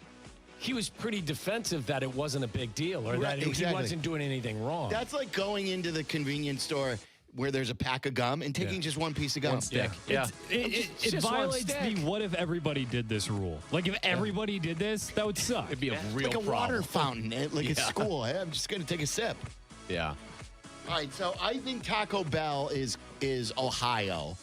pretty defensive that it wasn't a big deal or that he wasn't doing anything wrong. That's like going into the convenience store where there's a pack of gum and taking just one piece of gum. One stick. Yeah. It violates the what if everybody did this rule. Like, if everybody did this, that would suck. It'd be a real like a problem. water fountain, like at school. Hey, I'm just going to take a sip. Yeah. All right, so I think Taco Bell is Ohio,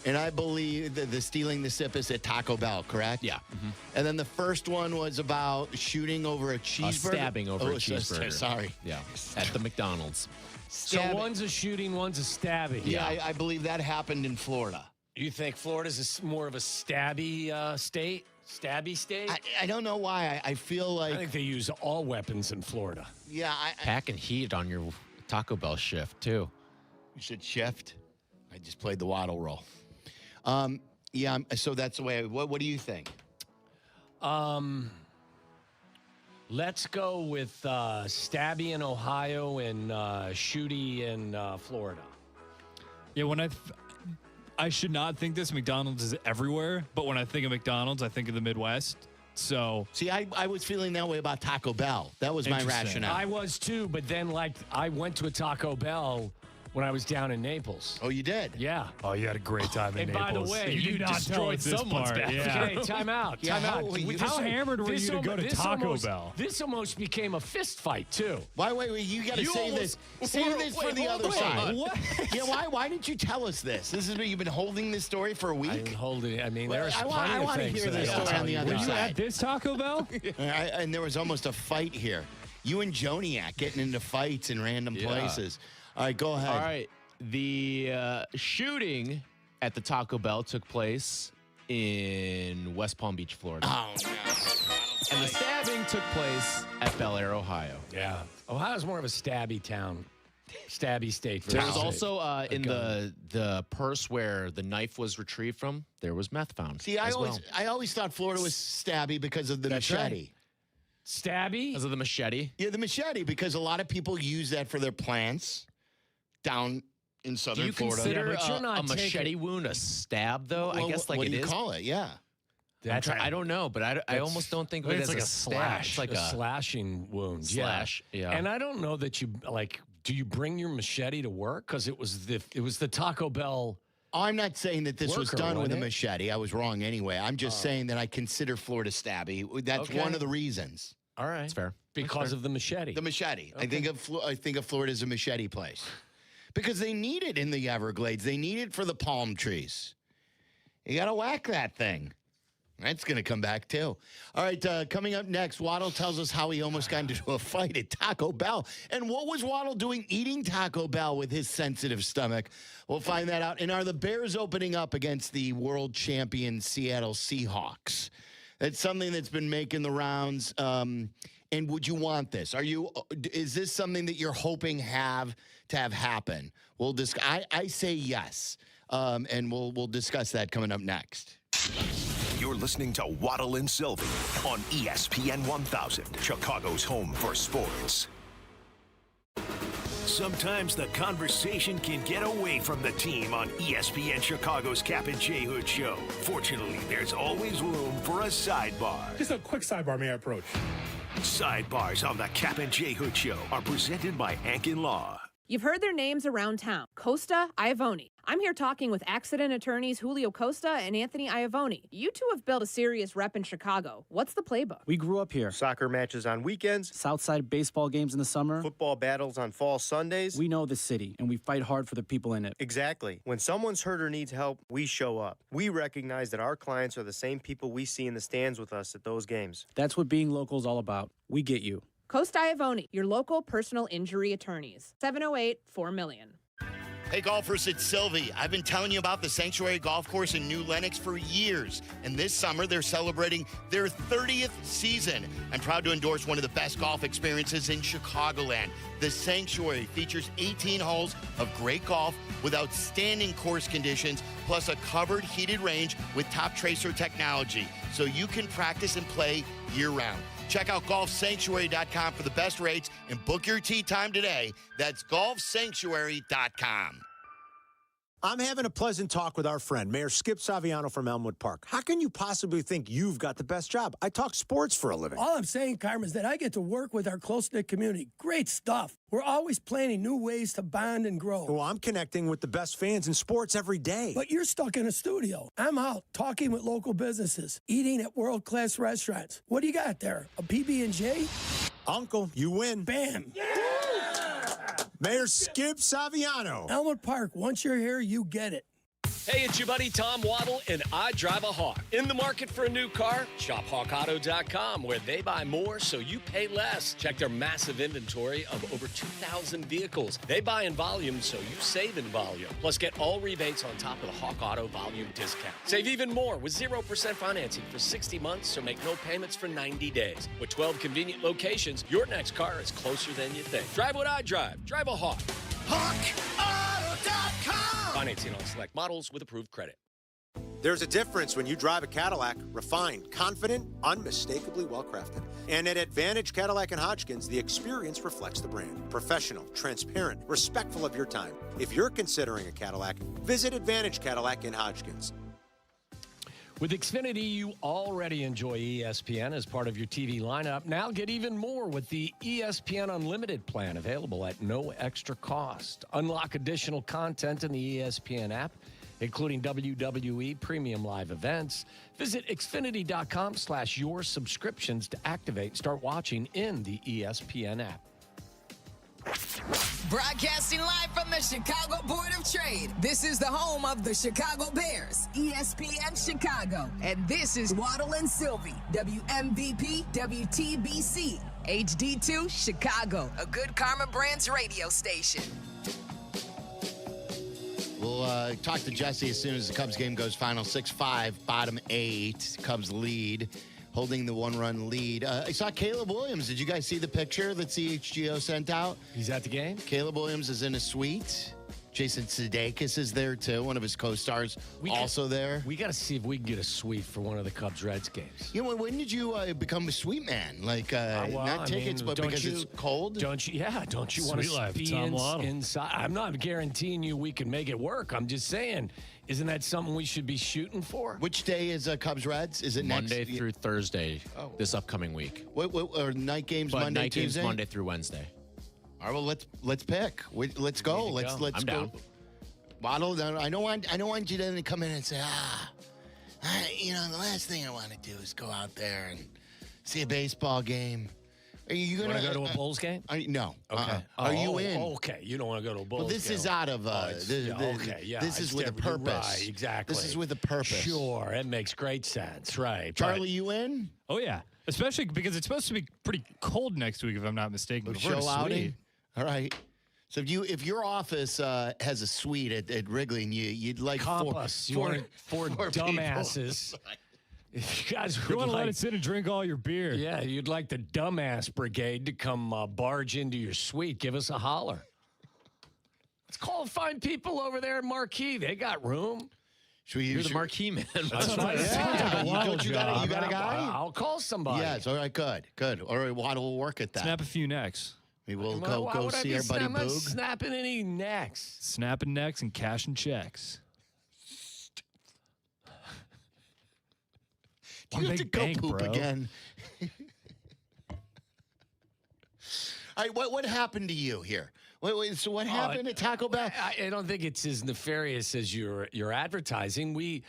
and I believe that the stealing the sip is at Taco Bell, correct? Yeah. Mm-hmm. And then the first one was about shooting over a cheeseburger. Stabbing over a cheeseburger. Sorry. Yeah. At the McDonald's. So one's a shooting, one's a stabbing. Yeah, I believe that happened in Florida. You think Florida's more of a stabby state? Stabby state? I don't know why. I feel like... I think they use all weapons in Florida. Yeah. Packing heat on your Taco Bell shift, too. You said shift? I just played the Waddle roll. Yeah, so that's the way... What do you think? Let's go with stabby in Ohio and shooty in Florida. Yeah, when I should not think this. McDonald's is everywhere, but when I think of McDonald's, I think of the Midwest. So, see, I was feeling that way about Taco Bell. That was my rationale. I was too, but then I went to a Taco Bell when I was down in Naples. Oh, you did? Yeah. Oh, you had a great time in Naples. And by the way, you did not destroyed someone's bathroom. Yeah. Okay, time out. Yeah, Time out. How hammered were you to go to Taco Bell? This almost became a fist fight too. Wait, you got to save this. Save this for the other side. What? Yeah, why didn't you tell us this? This is what you've been holding this story for a week. I've been holding it. I mean, there's I plenty of want to things hear this story on the other Were you side. at this Taco Bell? And there was almost a fight here. You and Joniak getting into fights in random places. All right, go ahead. All right. The shooting at the Taco Bell took place in West Palm Beach, Florida. Oh, no. And the stabbing took place at Bel Air, Ohio. Yeah. Ohio's more of a stabby town. Stabby state. There was also in the purse where the knife was retrieved from, there was meth found. See, I always thought Florida was stabby because of the machete. Right. Stabby? Because of the machete? Yeah, the machete, because a lot of people use that for their plants down in southern Florida. Do you consider a machete wound a stab, though? Well, I guess what it do you is. call it? Yeah. I don't know, but I almost don't think of it as like a slash. It's like a slashing wound. Slash, yeah. And I don't know that you do you bring your machete to work? Because it was the Taco Bell. Oh, I'm not saying that this was done with a wasn't it? machete. I was wrong ananyway. I'm just saying that I consider Florida stabby. That's one of the reasons. All right. That's fair. Because of the machete. The machete. Okay. I think of Florida as a machete place. Because they need it in the Everglades. They need it for the palm trees. You got to whack that thing. That's going to come back, too. All right, coming up next, Waddle tells us how he almost got into a fight at Taco Bell. And what was Waddle doing eating Taco Bell with his sensitive stomach? We'll find that out. And are the Bears opening up against the world champion Seattle Seahawks? That's something that's been making the rounds. And would you want this? Is this something that you're hoping to have happen? I say yes. And we'll discuss that coming up next. You're listening to Waddle and Silvy on ESPN 1000, Chicago's home for sports. Sometimes the conversation can get away from the team on ESPN Chicago's Kap J Hood show. Fortunately, there's always room for a sidebar. Just a quick sidebar, may I approach? Sidebars on the Kap J Hood show are presented by Hankin Law. You've heard their names around town. Costa, Iavoni. I'm here talking with accident attorneys Julio Costa and Anthony Iavoni. You two have built a serious rep in Chicago. What's the playbook? We grew up here. Soccer matches on weekends. Southside baseball games in the summer. Football battles on fall Sundays. We know the city, and we fight hard for the people in it. Exactly. When someone's hurt or needs help, we show up. We recognize that our clients are the same people we see in the stands with us at those games. That's what being local is all about. We get you. Costa Iavoni, your local personal injury attorneys. 708-4-million. Hey, golfers, it's Silvy. I've been telling you about the Sanctuary Golf Course in New Lenox for years. And this summer, they're celebrating their 30th season. I'm proud to endorse one of the best golf experiences in Chicagoland. The Sanctuary features 18 holes of great golf with outstanding course conditions, plus a covered heated range with top tracer technology, so you can practice and play year-round. Check out golfsanctuary.com for the best rates and book your tee time today. That's golfsanctuary.com. I'm having a pleasant talk with our friend, Mayor Skip Saviano from Elmwood Park. How can you possibly think you've got the best job? I talk sports for a living. All I'm saying, Carmen, is that I get to work with our close-knit community. Great stuff. We're always planning new ways to bond and grow. Well, I'm connecting with the best fans in sports every day. But you're stuck in a studio. I'm out talking with local businesses, eating at world-class restaurants. What do you got there? A PB&J? Uncle, you win. Bam. Yeah. Mayor Skip Saviano. Elmwood Park, once you're here, you get it. Hey, it's your buddy Tom Waddle, and I drive a Hawk. In the market for a new car? Shop HawkAuto.com, where they buy more so you pay less. Check their massive inventory of over 2,000 vehicles. They buy in volume so you save in volume. Plus, get all rebates on top of the Hawk Auto volume discount. Save even more with 0% financing for 60 months, so make no payments for 90 days. With 12 convenient locations, your next car is closer than you think. Drive what I drive. Drive a Hawk. HawkAuto.com. Financing on select models with approved credit. There's a difference when you drive a Cadillac, refined, confident, unmistakably well-crafted. And at Advantage Cadillac and Hodgkins, the experience reflects the brand. Professional, transparent, respectful of your time. If you're considering a Cadillac, visit Advantage Cadillac and Hodgkins. With Xfinity, you already enjoy ESPN as part of your TV lineup. Now get even more with the ESPN Unlimited plan, available at no extra cost. Unlock additional content in the ESPN app, including WWE premium live events. Visit Xfinity.com/your subscriptions to activate and start watching in the ESPN app. Broadcasting live from the Chicago Board of Trade. This is the home of the Chicago Bears, ESPN Chicago. And this is Waddle and Silvy, WMVP, WTBC, HD2, Chicago, a good Karma Brands radio station. We'll talk to Jesse as soon as the Cubs game goes final. 6-5, bottom 8. Cubs lead, holding the one-run lead. I saw Caleb Williams. Did you guys see the picture that CHGO sent out? He's at the game? Caleb Williams is in a suite. Jason Sudeikis is there, too. One of his co-stars there. We got to see if we can get a suite for one of the Cubs-Reds games. You know, when did you become a suite man? Like, not tickets, but because it's cold? Don't you want to be inside? I'm not guaranteeing you we can make it work. I'm just saying, Isn't that something we should be shooting for? Which day is Cubs Reds? Is it Monday through Thursday this upcoming week? What or night games But Monday, night Tuesday? games Monday through Wednesday. All right, well let's pick. Let's go. Let's I'm go. down. Waddle, I don't want you to then come in and say, the last thing I want to do is go out there and see a baseball game. Are you going to go to a Bulls game? No. Okay. Are you in? Okay. You don't want to go to a Bulls Well, this game. is out of. Okay. Yeah. This is with a You're purpose. Right. Exactly. This is with a purpose. Sure. It makes great sense. Right. Charlie, you in? Oh, yeah. Especially because it's supposed to be pretty cold next week, if I'm not mistaken. Show outing? All right. So if your office has a suite at Wrigley and you'd like Compass. four dumbasses. If you guys You want to let it sit and drink all your beer. Yeah, you'd like the dumbass brigade to come barge into your suite. Give us a holler. Let's call and find people over there at Marquee. They got room. You're the marquee man. That's what I Yeah. You got a guy? I'll call somebody. Yes. All right. Good. All right. Waddle will work at that. Snap a few necks. Maybe we'll Why go would I see be our buddy I'm not Boog. snapping any necks. Snapping necks and cashing checks. Do you have to go poop again? All right, what happened to you here? Wait, so what happened at Taco Bell? I don't think it's as nefarious as your advertising. We,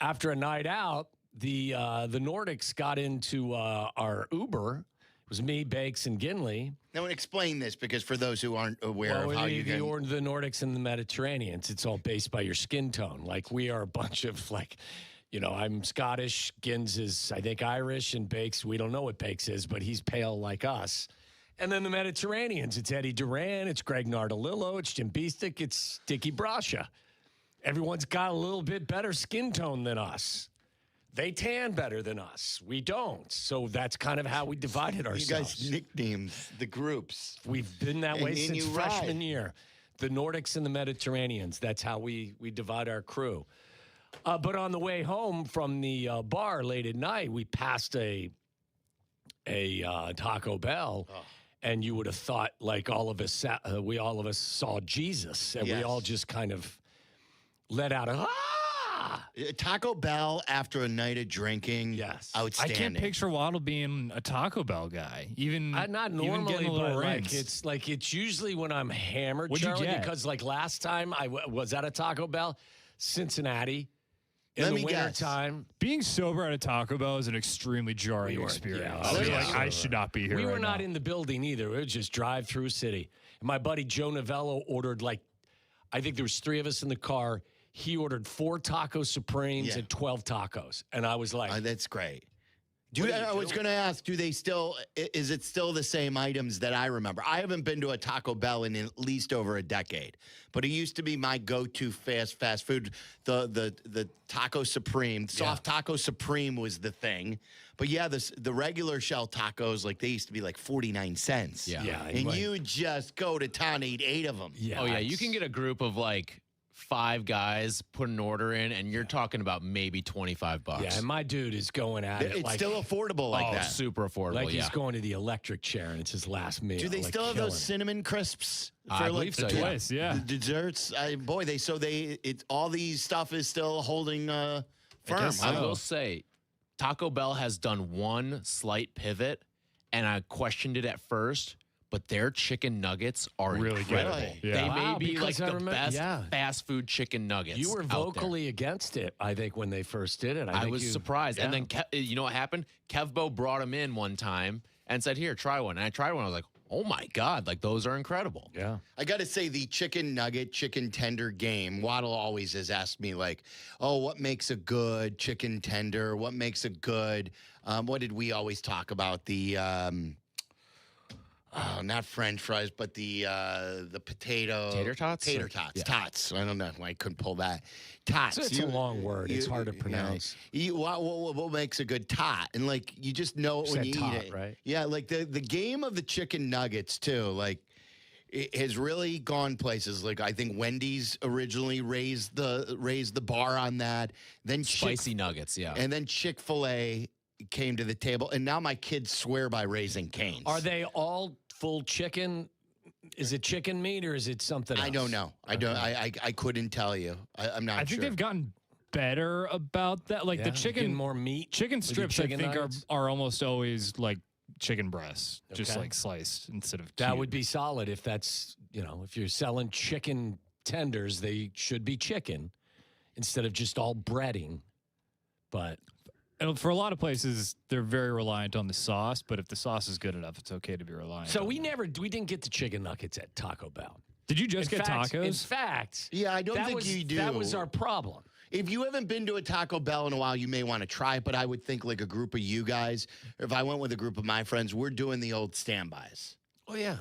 after a night out, the Nordics got into our Uber. It was me, Bakes, and Ginley. Now, explain this, because for those who aren't aware of how you get... the Nordics and the Mediterraneans, it's all based by your skin tone. Like, we are a bunch of, I'm Scottish, Gins is, I think, Irish, and Bakes, we don't know what Bakes is, but he's pale like us. And then the Mediterraneans, it's Eddie Duran, it's Greg Nardolillo, it's Jim Beestick, it's Dicky Brascia. Everyone's got a little bit better skin tone than us. They tan better than us. We don't. So that's kind of how we divided ourselves. You guys nicknamed the groups. We've been that way And since you freshman ride. year. The Nordics and the Mediterraneans. That's how we divide our crew. But on the way home from the bar late at night, we passed a Taco Bell, and you would have thought like all of us saw Jesus, and we all just kind of let out a Taco Bell after a night of drinking. Yes, outstanding. I can't picture Waddle being a Taco Bell guy. Even not even normally, getting a little but rings. it's usually when I'm hammered, What'd you Charlie, get? because like last time I was at a Taco Bell, Cincinnati. In Let the me winter guess. time, Being sober at a Taco Bell is an extremely jarring experience. I should not be here. We were right not now. in the building either. It was just drive-through city. And my buddy Joe Novello ordered I think there was 3 of us in the car. He ordered 4 Taco Supremes and 12 tacos. And I was like, that's great. I was going to ask, is it still the same items that I remember? I haven't been to a Taco Bell in at least over a decade, but it used to be my go-to fast food. The Taco Supreme, soft Taco Supreme was the thing. But yeah, the regular shell tacos, they used to be 49 cents. Yeah. And you just go to town, eat 8 of them. Yeah. Oh, yeah. You can get a group of 5 guys, put an order in, and you're talking about maybe $25. yeah, and my dude is going at it. It's still affordable like that. Super affordable. Like he's going to the electric chair, and it's his last meal. Do they still have those cinnamon crisps? I believe so, the yeah. Twice, yeah. The desserts. All these stuff is still holding firm. I will say, Taco Bell has done one slight pivot, and I questioned it at first, but their chicken nuggets are Really good. incredible. Yeah. They Wow, may be because I the remember- best yeah. fast food chicken nuggets. You were out there. vocally against it, I think, when they first did it. I was surprised. And then, you know what happened? Kevbo brought him in one time and said, here, try one. And I tried one. I was like, oh, my God. Those are incredible. Yeah. I got to say, the chicken nugget, chicken tender game, Waddle always has asked me, what makes a good chicken tender? What makes a good, what did we always talk about? The, not French fries, but the potato. Tater tots? Tater tots. Yeah. Tots. I don't know why I couldn't pull that. Tots. It's a long word. It's hard to pronounce. What makes a good tot? And you just know it when you tot, eat it. right? Yeah, the game of the chicken nuggets too. It has really gone places. I think Wendy's originally raised the bar on that. Then Spicy nuggets, yeah. And then Chick-fil-A came to the table, and now my kids swear by Raising Cane's. Are they all full chicken Is it chicken meat or is it something else? I don't know. I don't. I couldn't tell you. I'm not sure. I think they've gotten better about that. Like the chicken, getting more meat. Chicken strips, I chicken think, nuggets? are almost always like chicken breasts, just like sliced instead of That cubed. would be solid if that's, if you're selling chicken tenders, they should be chicken instead of just all breading. But And for a lot of places, they're very reliant on the sauce, but if the sauce is good enough, it's okay to be reliant so on we didn't get the chicken nuggets at Taco Bell. Did you just get tacos? In fact, yeah, I don't think you do. That was our problem. If you haven't been to a Taco Bell in a while, you may want to try it, but I would think like a group of you guys, if I went with a group of my friends, we're doing the old standbys. Oh, yeah.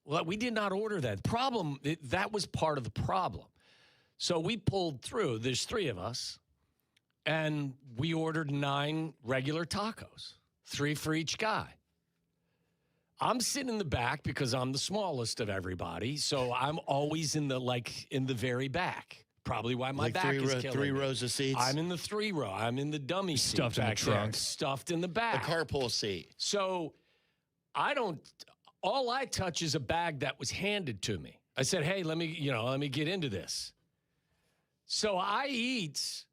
Well, we did not order that. That was part of the problem. So we pulled through. There's 3 of us, and we ordered 9 regular tacos, 3 for each guy. I'm sitting in the back because I'm the smallest of everybody, so I'm always in the very back. Probably why my back is killing 3 me. rows of seats. I'm in the 3 row. I'm in the dummy seat Stuffed in the back there, trunk. stuffed in the back. The carpool seat. So all I touch is a bag that was handed to me. I said, hey, let me get into this. So I eat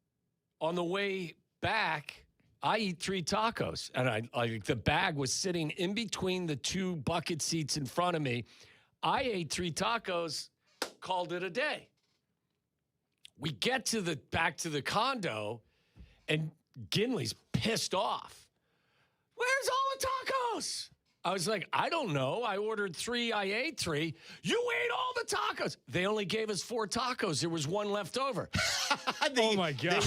on the way back. I eat 3 tacos, and the bag was sitting in between the 2 bucket seats in front of me. I ate 3 tacos, called it a day. We get back to the condo, and Ginley's pissed off. Where's all the tacos? I was like, I don't know. I ordered 3. I ate 3. You ate all the tacos. They only gave us 4 tacos. There was 1 left over. Oh, my God.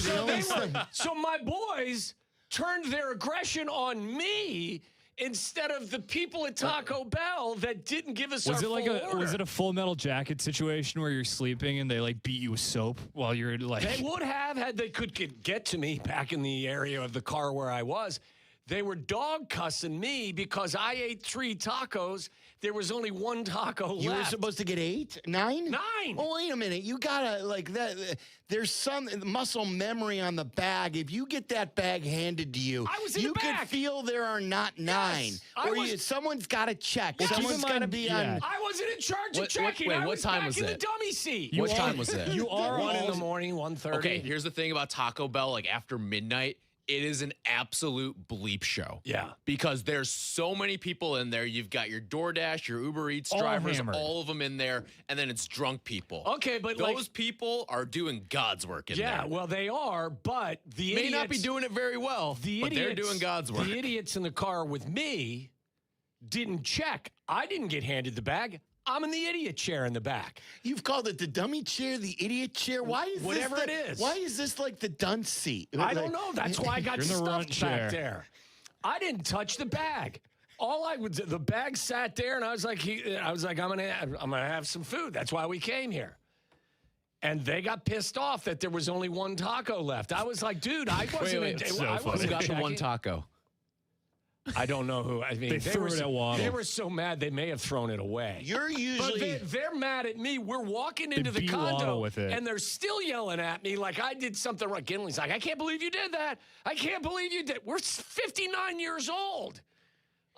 So my boys turned their aggression on me instead of the people at Taco Bell that didn't give us our full order. Was it a Full Metal Jacket situation where you're sleeping and they like beat you with soap while you're like? They would have had they could get to me back in the area of the car where I was. They were dog cussing me because I ate 3 tacos. There was only 1 taco left. You were supposed to get 8? 9? 9. Oh, wait a minute. You gotta like that. There's some muscle memory on the bag. If you get that bag handed to you, I was in you the back. could feel there are not 9. Yes, someone's got to check. Well, Someone's got to be on. I wasn't in charge of checking. Wait, I what was time back was in the it? dummy seat. What time was it? You are 1 in the morning, 1:30. Okay, here's the thing about Taco Bell, like after midnight, it is an absolute bleep show. Yeah. Because there's so many people in there. You've got your DoorDash, your Uber Eats All drivers, hammered. all of them in there, and then it's drunk people. Okay, but those people are doing God's work in there. Yeah, well, they are, but the May idiots not be doing it very well, but they're doing God's work. The idiots in the car with me didn't check. I didn't get handed the bag. I'm in the idiot chair in the back. You've called it the dummy chair, the idiot chair. Why is Whatever this it is. Why is this like the dunce seat? I don't know. That's why I got You're in the runt stuffed back chair. there. I didn't touch the bag. The bag sat there, and I was like, I'm gonna have some food. That's why we came here. And they got pissed off that there was only 1 taco left. I was like, dude, I wasn't. I Who wasn't got the 1 checking. taco? I don't know who. I mean, They threw it at Waddle. They were so mad they may have thrown it away. You're usually. But they're mad at me. We're walking into the beat condo, Waddle with it. and they're still yelling at me like I did something wrong. Ginley's like, I can't believe you did that. I can't believe you did. We're 59 years old.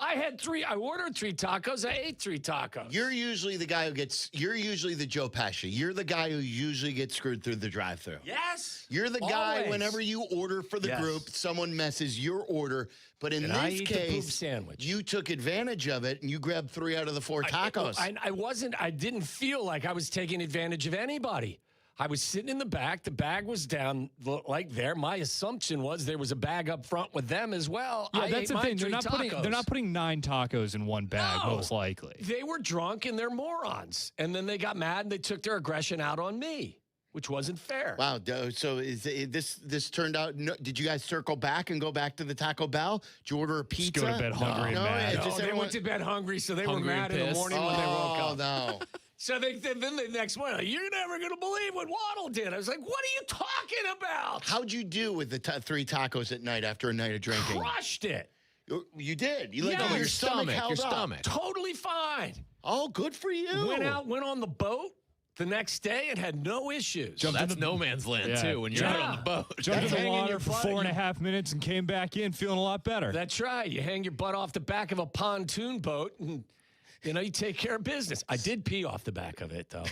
I ordered 3 tacos. I ate 3 tacos. You're usually the guy you're usually the Joe Pesci. You're the guy who usually gets screwed through the drive-thru. Yes. You're the guy Always. whenever you order for the Yes. group, someone messes your order. But in And I this eat the poop case, sandwich. you took advantage of it and you grabbed 3 out of the 4 tacos. I didn't feel like I was taking advantage of anybody. I was sitting in the back. The bag was down like there. My assumption was there was a bag up front with them as well. Yeah, I that's ate the my thing. They're 3 not tacos. putting 9 tacos in one bag, No. most likely. They were drunk and they're morons. And then they got mad and they took their aggression out on me, which wasn't fair. Wow. So this turned out? No, did you guys circle back and go back to the Taco Bell? Did you order a pizza? go to bed hungry and mad. it's just they everyone- went to bed hungry, so they were Hungry mad and in the pissed. morning when they woke Oh up. no. So then the next morning, like, you're never going to believe what Waddle did. I was like, what are you talking about? How'd you do with the 3 tacos at night after a night of drinking? Crushed it. You did. You Yeah. your stomach held your up. stomach. Totally fine. Oh, good for you. Went on the boat the next day and had no issues. That's no man's land, Yeah. too, when you're out on the boat. Jumped in the hanging water your for butt. 4.5 minutes and came back in feeling a lot better. That's right. You hang your butt off the back of a pontoon boat and You know, you take care of business. I did pee off the back of it, though.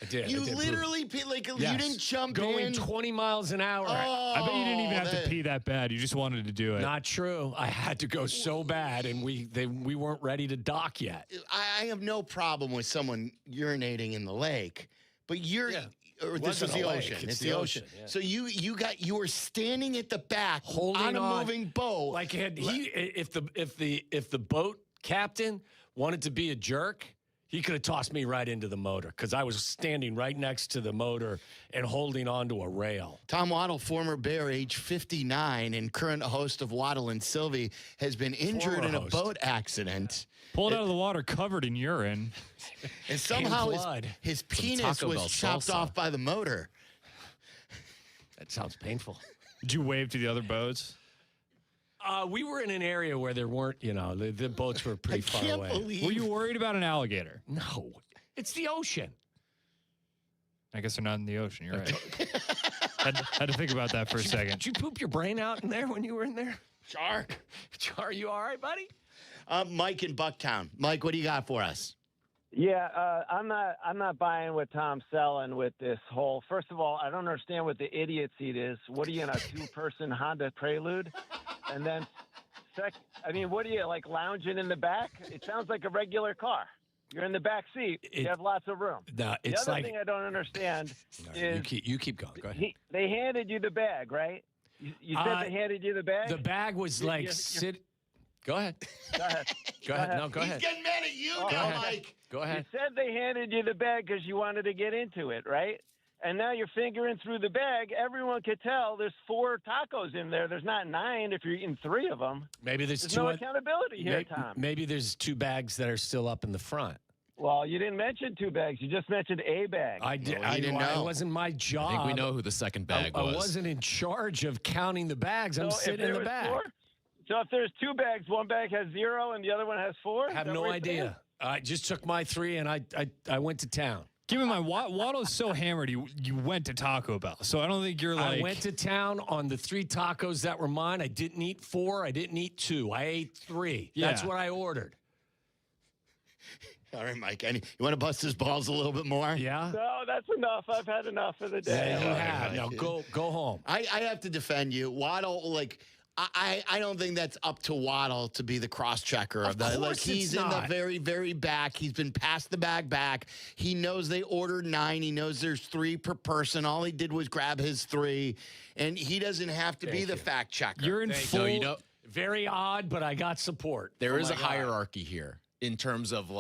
I did. You I did literally pee, like Yes. you didn't jump Going in. 20 miles an hour. I bet you didn't even have to pee that bad. You just wanted to do it. Not true. I had to go so bad, and we weren't ready to dock yet. I have no problem with someone urinating in the lake, but or this was the ocean. It's the ocean. Yeah. So you were standing at the back Holding on a moving boat. Like if the boat captain wanted to be a jerk, he could have tossed me right into the motor because I was standing right next to the motor and holding onto a rail. Tom Waddle, former Bear, age 59, and current host of Waddle and Silvy, has been injured in a boat accident. Pulled out of the water covered in urine. And somehow his Some penis Taco was Bell chopped salsa. off by the motor. That sounds painful. Did you wave to the other boats? We were in an area where there weren't, the boats were pretty far away. Were you worried about an alligator? No. It's the ocean. I guess they're not in the ocean. You're right. had to think about that for a second. Did you poop your brain out in there when you were in there? Char, you all right, buddy? Mike in Bucktown. Mike, what do you got for us? Yeah, I'm not buying what Tom's selling with this whole. First of all, I don't understand what the idiot seat is. What are you in a two-person Honda Prelude? And then, what are you like lounging in the back? It sounds like a regular car. You're in the back seat. You have lots of room. No, the it's other thing I don't understand is you keep going. Go ahead. They handed you the bag, right? You said they handed you the bag. The bag was like sit. Go ahead. Go ahead. Go ahead. No, go ahead. He's getting mad at you Oh, now, okay. Mike. Go ahead. You said they handed you the bag because you wanted to get into it, right? And now you're fingering through the bag. Everyone could tell there's 4 tacos in there. There's not 9 if you're eating 3 of them. Maybe there's There's two. no accountability here, Tom. Maybe there's 2 bags that are still up in the front. Well, you didn't mention 2 bags. You just mentioned a bag. I did. I didn't know. It wasn't my job. I think we know who the second bag was. I wasn't in charge of counting the bags. I'm So if sitting in there the was bag. 4 so if there's 2 bags, one bag has 0 and the other one has 4? I have no idea. I just took my 3 and I went to town. Keep in mind, Waddle's so hammered, you went to Taco Bell. So I don't think you're like... I went to town on the 3 tacos that were mine. I didn't eat 4. I didn't eat 2. I ate 3. Yeah. That's what I ordered. All right, Mike. You want to bust his balls a little bit more? Yeah? No, that's enough. I've had enough for the day. Yeah, you have. Now go home. I have to defend you. Waddle, I don't think that's up to Waddle to be the cross-checker of that. Like, he's in the very, very back. He's been passed the bag back. He knows they ordered 9. He knows there's 3 per person. All he did was grab his 3, and he doesn't have to be the fact checker. You're in full... Very odd, but I got support. There is a hierarchy here in terms of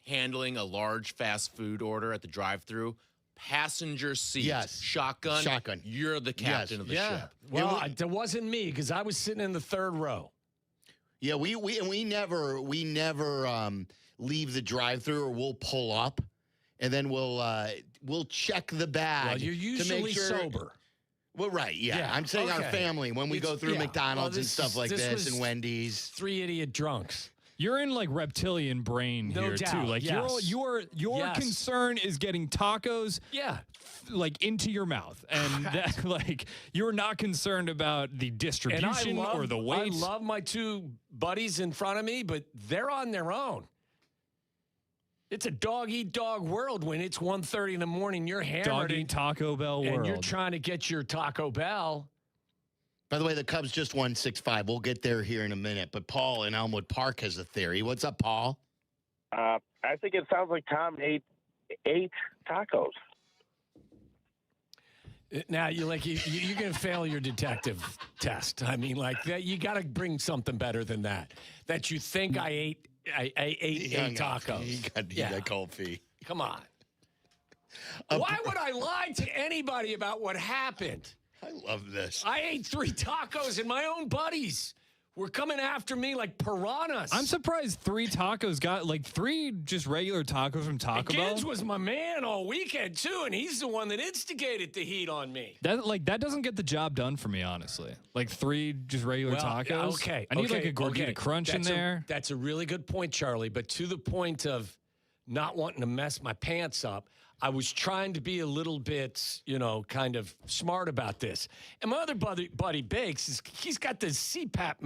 handling a large fast food order at the drive-thru. Passenger seat, shotgun. You're the captain of the ship. Well, that wasn't me because I was sitting in the 3rd row. Yeah, we never leave the drive-through, or we'll pull up, and then we'll check the bag. Well, you're usually to make sure, sober. Well, right, yeah. I'm saying our family when we go through McDonald's and stuff like this and Wendy's. 3 idiot drunks. You're in reptilian brain No here doubt, too. Like yes. your Yes. concern is getting tacos into your mouth. And that you're not concerned about the distribution or the weight. I love my 2 buddies in front of me, but they're on their own. It's a dog-eat-dog world when it's 1:30 in the morning. You're hammered. Dog-eat Taco Bell world. And you're trying to get your Taco Bell. By the way, the Cubs just won 6-5. We'll get there here in a minute. But Paul in Elmwood Park has a theory. What's up, Paul? I think it sounds like Tom ate 8 tacos. Now you're going to fail your detective test. I mean, that you got to bring something better than that. That you think I ate 8 tacos. He got cold feet. Come on. Why would I lie to anybody about what happened? I love this. I ate 3 tacos and my own buddies were coming after me like piranhas. I'm surprised 3 tacos got 3 just regular tacos from Taco Bell. Gibbs was my man all weekend too, and he's the one that instigated the heat on me. That doesn't get the job done for me, honestly. 3 just regular tacos. Okay. I need a gordita crunch in there. That's a really good point, Charlie. But to the point of not wanting to mess my pants up, I was trying to be a little bit, kind of smart about this. And my other buddy Bakes, he's got the CPAP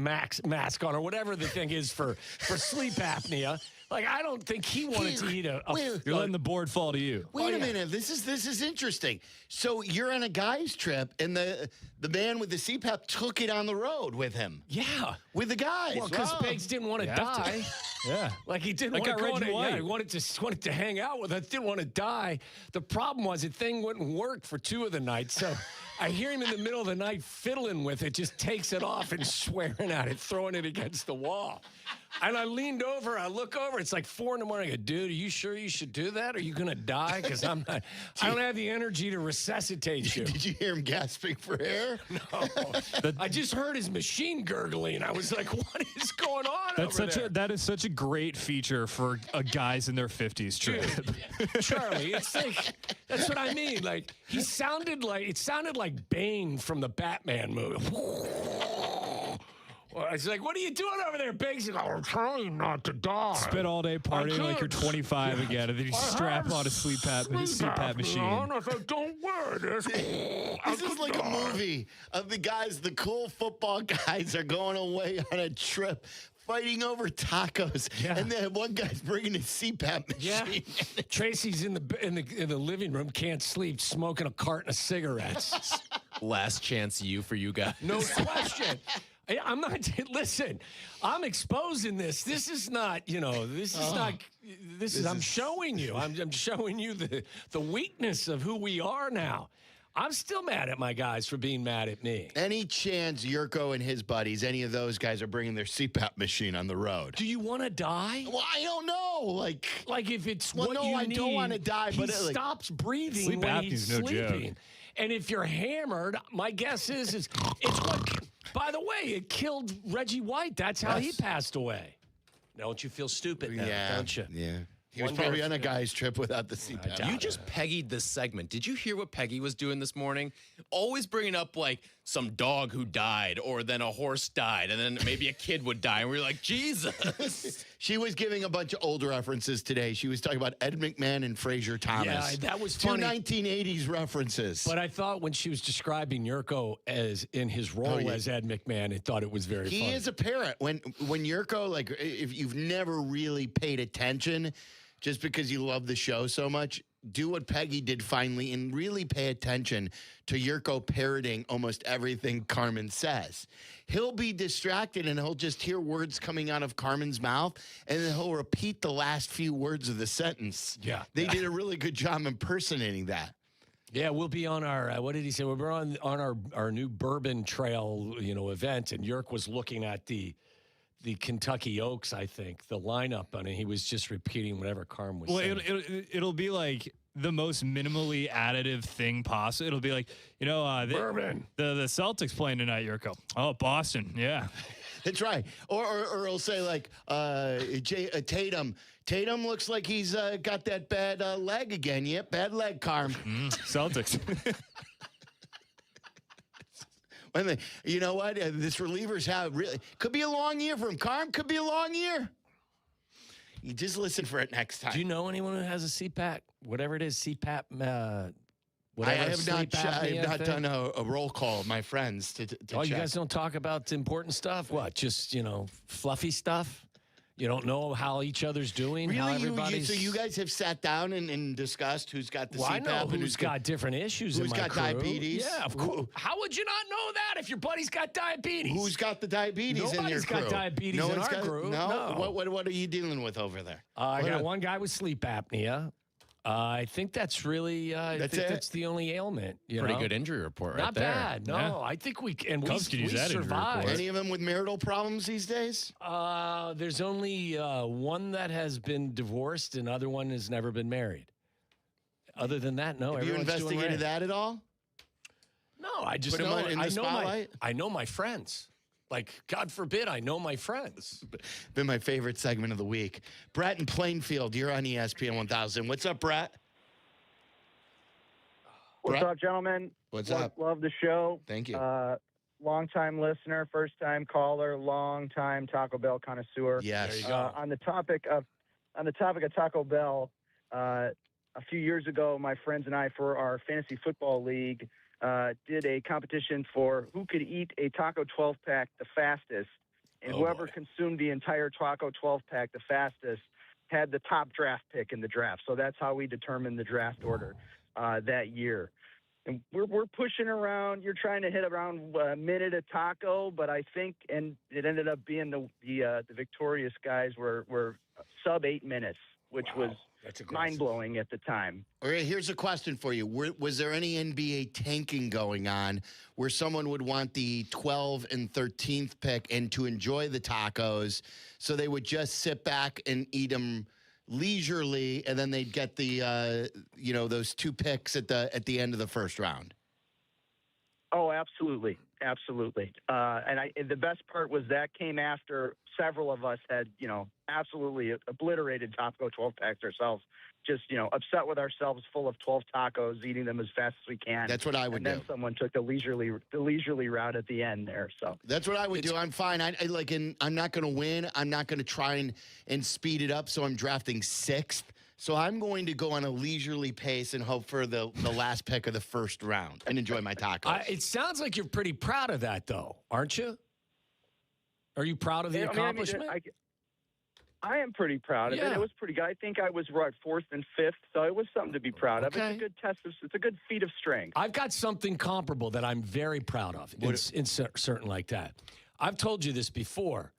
mask on, or whatever the thing is for sleep apnea. Like, I don't think he wanted to eat You're letting the board fall to you. Wait a minute. This is interesting. So you're on a guy's trip, and the man with the CPAP took it on the road with him. Yeah. With the guys. Well, because Biggs didn't want to die. Yeah. Like he didn't want to go on it. Yeah, he wanted to hang out with us. Didn't want to die. The problem was the thing wouldn't work for 2 of the nights. So I hear him in the middle of the night fiddling with it, just takes it off and swearing at it, throwing it against the wall. And I leaned over, I look over, it's like 4 a.m. I go, dude, are you sure you should do that? Are you going to die? Because I don't have the energy to resuscitate you. Did you hear him gasping for air? No. I just heard his machine gurgling. I was like, what is going on That is such a great feature for a guys in their 50s trip. Dude, Charlie, it's like, that's what I mean. Like, it sounded like Bane from the Batman movie. Well, I was like, what are you doing over there, Biggs? He's like, I'm trying not to die. Spend all day partying like you're 25 again, and then you strap on a CPAP machine. I said, don't worry. This is like a movie of the guys, the cool football guys are going away on a trip fighting over tacos, and then one guy's bringing a CPAP machine. Yeah. Tracy's in the living room, can't sleep, smoking a carton of cigarettes. Last chance for you guys. No question. I'm not. Listen, I'm exposing this. This is not. This is not. I'm showing you. I'm showing you the weakness of who we are now. I'm still mad at my guys for being mad at me. Any chance Jurko and his buddies, any of those guys, are bringing their CPAP machine on the road? Do you want to die? Well, I don't know. Like if it's well, what no, you I need, don't want to die. He But stops breathing sleep when he's apnea's no sleeping. joke. And if you're hammered, my guess is it's what. By the way, it killed Reggie White. That's how he passed away. Don't you feel stupid now, don't you? Yeah. He was probably on a guy's trip without the CPAP. You just Peggy'd this segment. Did you hear what Peggy was doing this morning? Always bringing up like some dog who died, or then a horse died, and then maybe a kid would die. And we were like, Jesus. She was giving a bunch of old references today. She was talking about Ed McMahon and Fraser Thomas. Yeah, that was two funny. 1980s references. But I thought when she was describing Jurko as in his role as Ed McMahon, I thought it was very funny. He is a parrot. When Jurko, like, if you've never really paid attention, just because you love the show so much, do what Peggy did finally and really pay attention to Jurko parroting almost everything Carmen says. He'll be distracted and he'll just hear words coming out of Carmen's mouth, and then he'll repeat the last few words of the sentence. Yeah. They did a really good job impersonating that. Yeah, we'll be on our, what did he say? We're on our new Bourbon Trail, event, and Jurk was looking at the Kentucky Oaks, I think, the lineup, and he was just repeating whatever Carm was saying. It'll be like the most minimally additive thing possible. It'll be like, Bourbon. The Celtics playing tonight, Jurko. Oh, Boston, yeah. That's right. Or he'll say like Tatum. Tatum looks like he's got that bad leg again. Yep, bad leg, Carm. Celtics. You know what? This reliever's could be a long year for him. Carm, could be a long year. You just listen for it next time. Do you know anyone who has a CPAP, whatever it is, CPAP? I have not done a roll call of my friends to check. You guys don't talk about important stuff? What? Just fluffy stuff? You don't know how each other's doing? Really? How everybody's... So you guys have sat down and discussed who's got the CPAP? I know and who's got different issues in my got crew. diabetes? Yeah, of course. How would you not know that if your buddy's got diabetes? Who's got the diabetes in your crew? Nobody's got diabetes in our crew. No? What are you dealing with over there? I got one guy with sleep apnea. I think that's really that's the only ailment. Pretty good injury report right Not there. Not bad. No, yeah. I think we survived. Any of them with marital problems these days? There's only one that has been divorced, and other one has never been married. Other than that, no. Have you investigated that at all? No, I just know. I know my friends. Like, God forbid, I know my friends. Been my favorite segment of the week. Brett in Plainfield, you're on ESPN 1000. What's up, Brett? What's up, gentlemen? What's up? Love the show. Thank you. Long-time listener, first-time caller, long-time Taco Bell connoisseur. Yes. There you go. On the topic of Taco Bell, a few years ago, my friends and I, for our fantasy football league, did a competition for who could eat a Taco 12-pack the fastest, and whoever consumed the entire Taco 12-pack the fastest had the top draft pick in the draft. So that's how we determined the draft order that year. And we're pushing around. You're trying to hit around a minute a taco, but I think, and it ended up being the victorious guys were sub 8 minutes, which was mind blowing at the time. All right, here's a question for you: was there any NBA tanking going on where someone would want the 12th and 13th pick and to enjoy the tacos, so they would just sit back and eat them leisurely, and then they'd get the those 2 picks at the end of the first round? Oh, absolutely. And the best part was that came after several of us had, absolutely obliterated Taco 12 packs ourselves. Just, upset with ourselves, full of 12 tacos, eating them as fast as we can. That's what I would do. And then someone took the leisurely route at the end there. So that's what I would do. I'm fine. I'm not going to win. I'm not going to try and speed it up. So I'm drafting 6th. So I'm going to go on a leisurely pace and hope for the last pick of the first round and enjoy my tacos. It sounds like you're pretty proud of that, though, aren't you? Are you proud of the accomplishment? I am pretty proud of it. It was pretty good. I think I was 4th and 5th, so it was something to be proud of. It's a good test. It's a good feat of strength. I've got something comparable that I'm very proud of in certain like that. I've told you this before.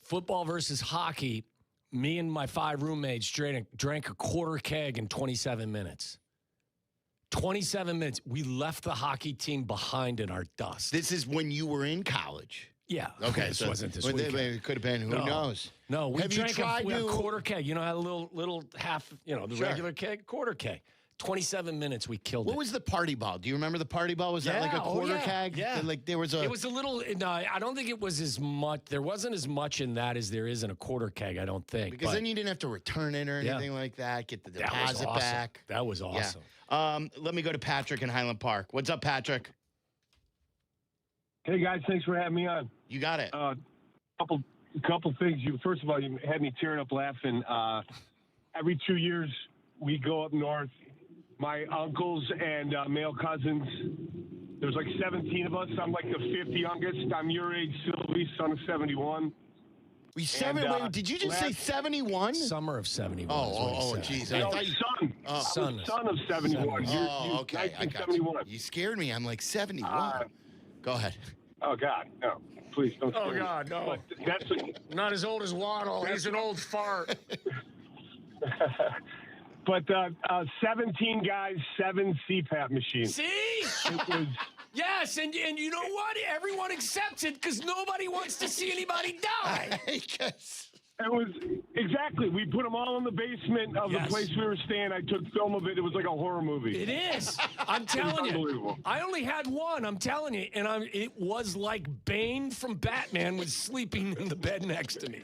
Football versus hockey. Me and my 5 roommates drank a quarter keg in 27 minutes. 27 minutes. We left the hockey team behind in our dust. This is when you were in college. Yeah. Okay. This wasn't this weekend. It could have been. Who knows? No, we Have drank you tried a quarter keg. You know, had a little half, the regular keg, quarter keg. 27 minutes, we killed it. What was the party ball? Do you remember the party ball? Was that like a quarter keg? Yeah. Like there was a. It was a little. No, I don't think it was as much. There wasn't as much in that as there is in a quarter keg. I don't think. Because then you didn't have to return it or anything like that. Get the deposit back. That was awesome. Yeah. Let me go to Patrick in Highland Park. What's up, Patrick? Hey guys, thanks for having me on. You got it. Couple things. First of all, you had me tearing up laughing. Every 2 years, we go up north. My uncles and male cousins. There's like 17 of us. I'm like the 5th youngest. I'm your age, Sylvie, son of 71. Did you just say 71? Summer of 71. Oh, jeez. No, son of 71. Okay. I got you. You scared me. I'm like 71. Go ahead. Oh, God. No. Please don't scare me. God, no. Not as old as Waddle. He's an old fart. But 17 guys, 7 CPAP machines. See? Yes, and you know what? Everyone accepts it because nobody wants to see anybody die. It was exactly. We put them all in the basement of the place we were staying. I took film of it. It was like a horror movie. It is. I'm telling you. Unbelievable. I only had one. I'm telling you, and it was like Bane from Batman was sleeping in the bed next to me.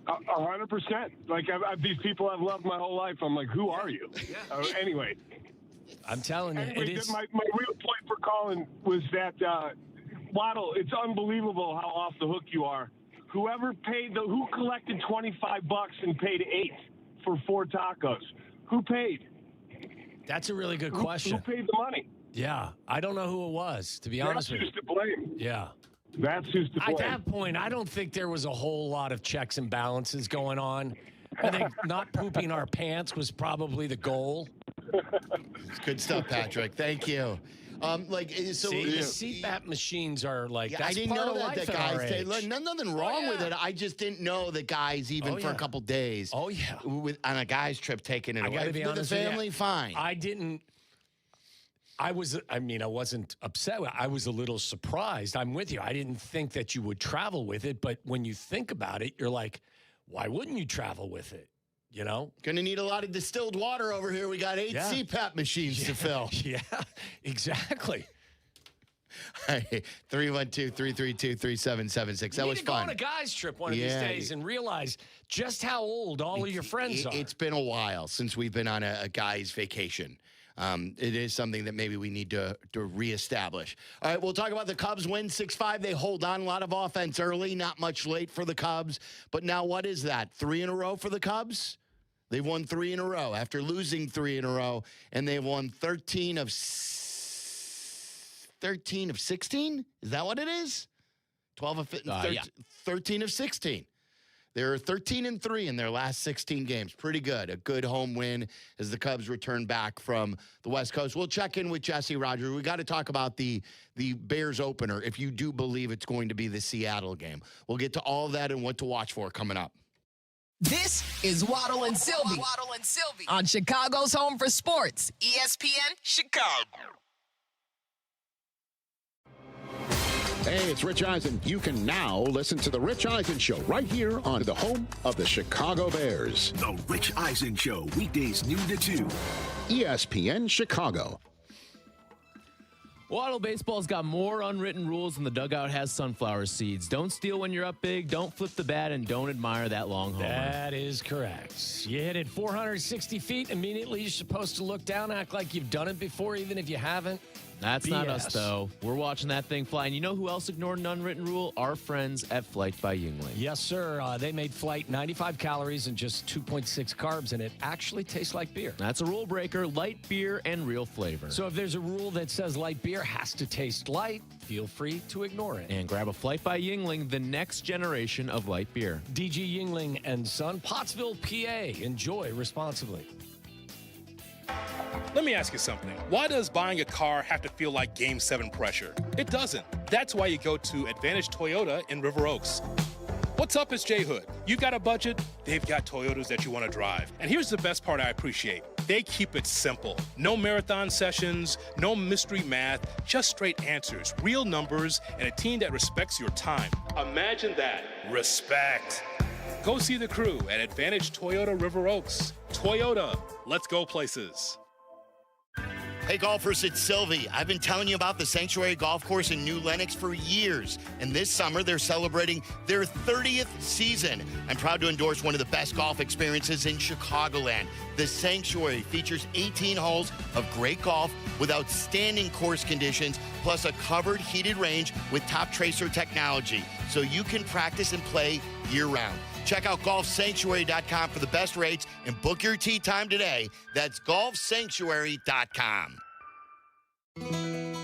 100%. Like these people I've loved my whole life. I'm like, who are you? Anyway, I'm telling you, it is. My real point for calling was that Waddle. It's unbelievable how off the hook you are. Who collected $25 and paid $8 for 4 tacos? Who paid? That's a really good question. Who paid the money? Yeah, I don't know who it was, to be honest with you. That's who's to blame. Yeah. That's who's to blame. At that point, I don't think there was a whole lot of checks and balances going on. I think not pooping our pants was probably the goal. Good stuff, Patrick. Thank you. The CPAP machines are like, that's I didn't part know of that life at our age. Nothing wrong with it. I just didn't know that guys, even for a couple days, on a guy's trip, taking it away. Gotta be with the family, fine. I wasn't upset. I was a little surprised. I'm with you. I didn't think that you would travel with it, but when you think about it, you're like, why wouldn't you travel with it? You know? Going to need a lot of distilled water over here. We got 8 CPAP machines to fill. Yeah, exactly. 312-332-3776. That was fun. You need to go on a guy's trip one of these days and realize just how old all of your friends are. It's been a while since we've been on a guy's vacation. It is something that maybe we need to reestablish. All right, we'll talk about the Cubs win 6-5. They hold on, a lot of offense early, not much late for the Cubs. But now what is that? 3 in a row for the Cubs? They've won 3 in a row after losing 3 in a row, and they've won 13 of 16? Is that what it is? 13 of 16. They're 13-3 in their last 16 games. Pretty good. A good home win as the Cubs return back from the West Coast. We'll check in with Jesse Rogers. We got to talk about the Bears opener, if you do believe it's going to be the Seattle game. We'll get to all of that and what to watch for coming up. This is Waddle and Silvy. Waddle and Silvy on Chicago's Home for Sports, ESPN Chicago. Hey, it's Rich Eisen. You can now listen to The Rich Eisen Show right here on the home of the Chicago Bears. The Rich Eisen Show, weekdays noon to 2. ESPN Chicago. Waddle Baseball's got more unwritten rules than the dugout has sunflower seeds. Don't steal when you're up big, don't flip the bat, and don't admire that long homer. That is correct. You hit it 460 feet, immediately you're supposed to look down, act like you've done it before, even if you haven't. That's BS. not us, though. We're watching that thing fly. And you know who else ignored an unwritten rule? Our friends at Flight by Yuengling. Yes, sir. They made Flight 95 calories and just 2.6 carbs, and it actually tastes like beer. That's a rule breaker, light beer and real flavor. So if there's a rule that says light beer has to taste light, feel free to ignore it. And grab a Flight by Yuengling, the next generation of light beer. DG Yuengling and Son, Pottsville, PA. Enjoy responsibly. Let me ask you something. Why does buying a car have to feel like Game 7 pressure? It doesn't. That's why you go to Advantage Toyota in River Oaks. What's up, it's J Hood. You got a budget? They've got Toyotas that you want to drive. And here's the best part I appreciate. They keep it simple. No marathon sessions, no mystery math, just straight answers, real numbers, and a team that respects your time. Imagine that. Respect. Go see the crew at Advantage Toyota River Oaks. Toyota, let's go places. Hey golfers, it's Silvy. I've been telling you about the Sanctuary Golf Course in New Lenox for years. And this summer, they're celebrating their 30th season. I'm proud to endorse one of the best golf experiences in Chicagoland. The Sanctuary features 18 holes of great golf with outstanding course conditions, plus a covered heated range with top tracer technology, so you can practice and play year-round. Check out golfsanctuary.com for the best rates and book your tee time today. That's golfsanctuary.com.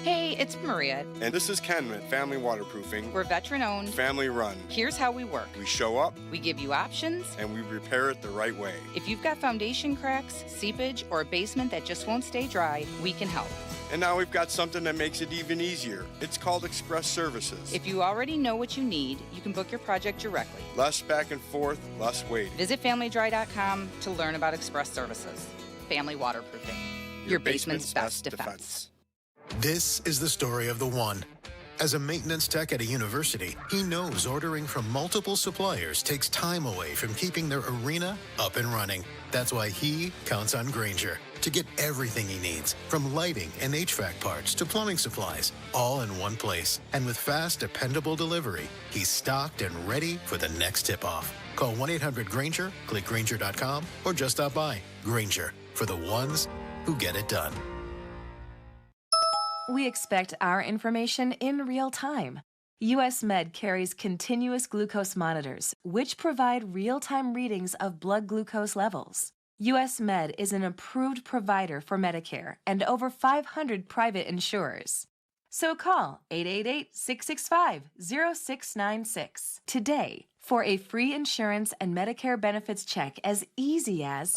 Hey, it's Maria. And this is Ken at Family Waterproofing. We're veteran-owned. Family-run. Here's how we work. We show up. We give you options. And we repair it the right way. If you've got foundation cracks, seepage, or a basement that just won't stay dry, we can help. And now we've got something that makes it even easier. It's called Express Services. If you already know what you need, you can book your project directly. Less back and forth, less waiting. Visit FamilyDry.com to learn about Express Services. Family Waterproofing. Your basement's best defense. This is the story of the one. As a maintenance tech at a university, he knows ordering from multiple suppliers takes time away from keeping their arena up and running. That's why he counts on Grainger to get everything he needs, from lighting and HVAC parts to plumbing supplies, all in one place. And with fast, dependable delivery, he's stocked and ready for the next tip-off. Call 1-800-GRAINGER, click Grainger.com, or just stop by. Grainger, for the ones who get it done. We expect our information in real time. US Med carries continuous glucose monitors, which provide real-time readings of blood glucose levels. US Med is an approved provider for Medicare and over 500 private insurers. So call 888-665-0696 today for a free insurance and Medicare benefits check as easy as...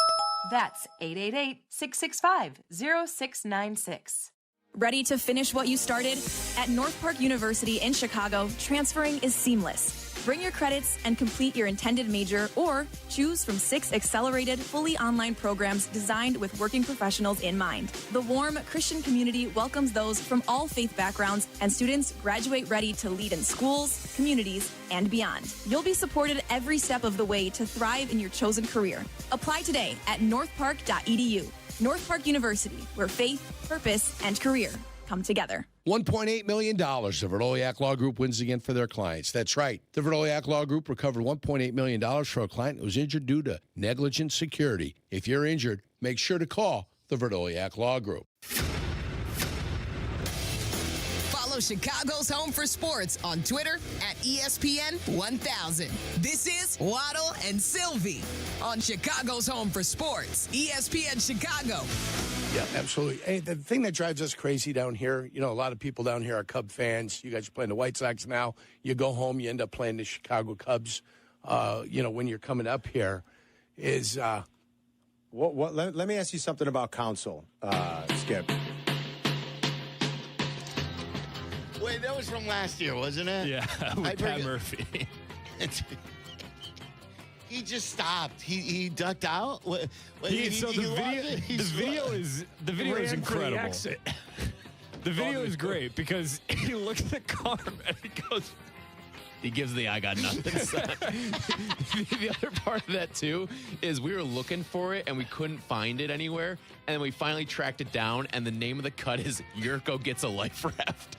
That's 888-665-0696. Ready to finish what you started? At North Park University in Chicago, transferring is seamless. Bring your credits and complete your intended major, or choose from 6 accelerated, fully online programs designed with working professionals in mind. The warm Christian community welcomes those from all faith backgrounds, and students graduate ready to lead in schools, communities, and beyond. You'll be supported every step of the way to thrive in your chosen career. Apply today at northpark.edu. North Park University, where faith, purpose, and career come together. $1.8 million the Verdoliak Law Group wins again for their clients. That's right. The Verdoliak Law Group recovered $1.8 million for a client who was injured due to negligent security. If you're injured, make sure to call the Verdoliak Law Group. Follow Chicago's Home for Sports on Twitter at ESPN 1000. This is Waddle and Silvy on Chicago's Home for Sports, ESPN Chicago. Yeah, absolutely. Hey, the thing that drives us crazy down here, you know, a lot of people down here are Cub fans. You guys are playing the White Sox now. You go home, you end up playing the Chicago Cubs. when you're coming up here is let me ask you something about counsel, Skip. Wait, that was from last year, wasn't it? Yeah, with Pat Murphy. He just stopped. He ducked out. The video is incredible. The video is great because he looks at Carmen and he goes. He gives the I got nothing sign. The other part of that, too, is we were looking for it and we couldn't find it anywhere. And then we finally tracked it down, and the name of the cut is Jurko Gets a Life Raft.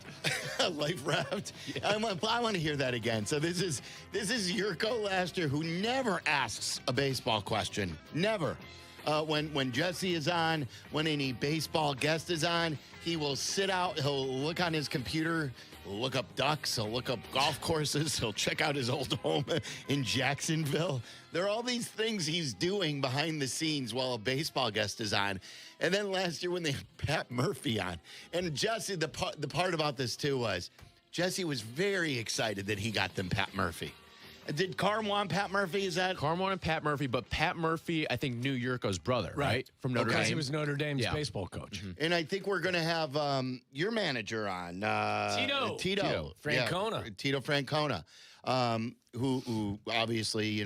A life raft? Yeah. I want to hear that again. So this is Jurko last year, who never asks a baseball question. Never. When Jesse is on, when any baseball guest is on, he will sit out. He'll look on his computer. He'll look up ducks. He'll look up golf courses. He'll check out his old home in Jacksonville. There are all these things he's doing behind the scenes while a baseball guest is on. And then last year when they had Pat Murphy on. And Jesse, the part about this, too, was Jesse was very excited that he got them Pat Murphy. Did Carm want Pat Murphy? Is that Carm wanted Pat Murphy, but Pat Murphy, I think, knew Jurko's brother, right? From Notre Dame. He was Notre Dame's baseball coach. Mm-hmm. And I think we're going to have your manager on. Tito Francona. Yeah, Tito Francona, who obviously,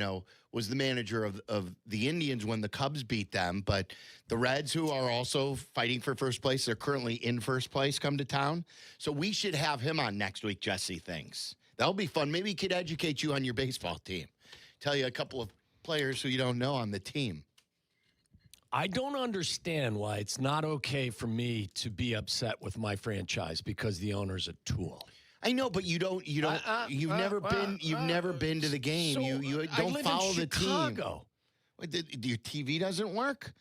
was the manager of the Indians when the Cubs beat them. But the Reds, who are also fighting for first place, they're currently in first place, come to town. So we should have him on next week, Jesse thinks. That'll be fun. Maybe he could educate you on your baseball team. Tell you a couple of players who you don't know on the team. I don't understand why it's not okay for me to be upset with my franchise because the owner's a tool. I know, but you've never been to the game. So you I don't live follow in the team. Chicago. What, your TV doesn't work?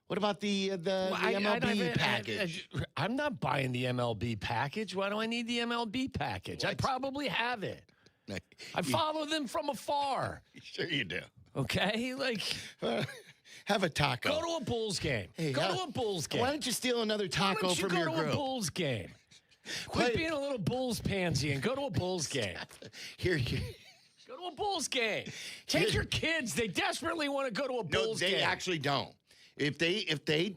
What about the MLB package? I'm not buying the MLB package. Why do I need the MLB package? I probably have it. I follow them from afar. Sure you do. Okay? Have a taco. Go to a Bulls game. Hey, go to a Bulls game. Why don't you steal another taco from your group? Go to a Bulls game. Quit being a little Bulls pansy and go to a Bulls game. Here. Go to a Bulls game. Take your kids. They desperately want to go to a Bulls game. No, they actually don't. If they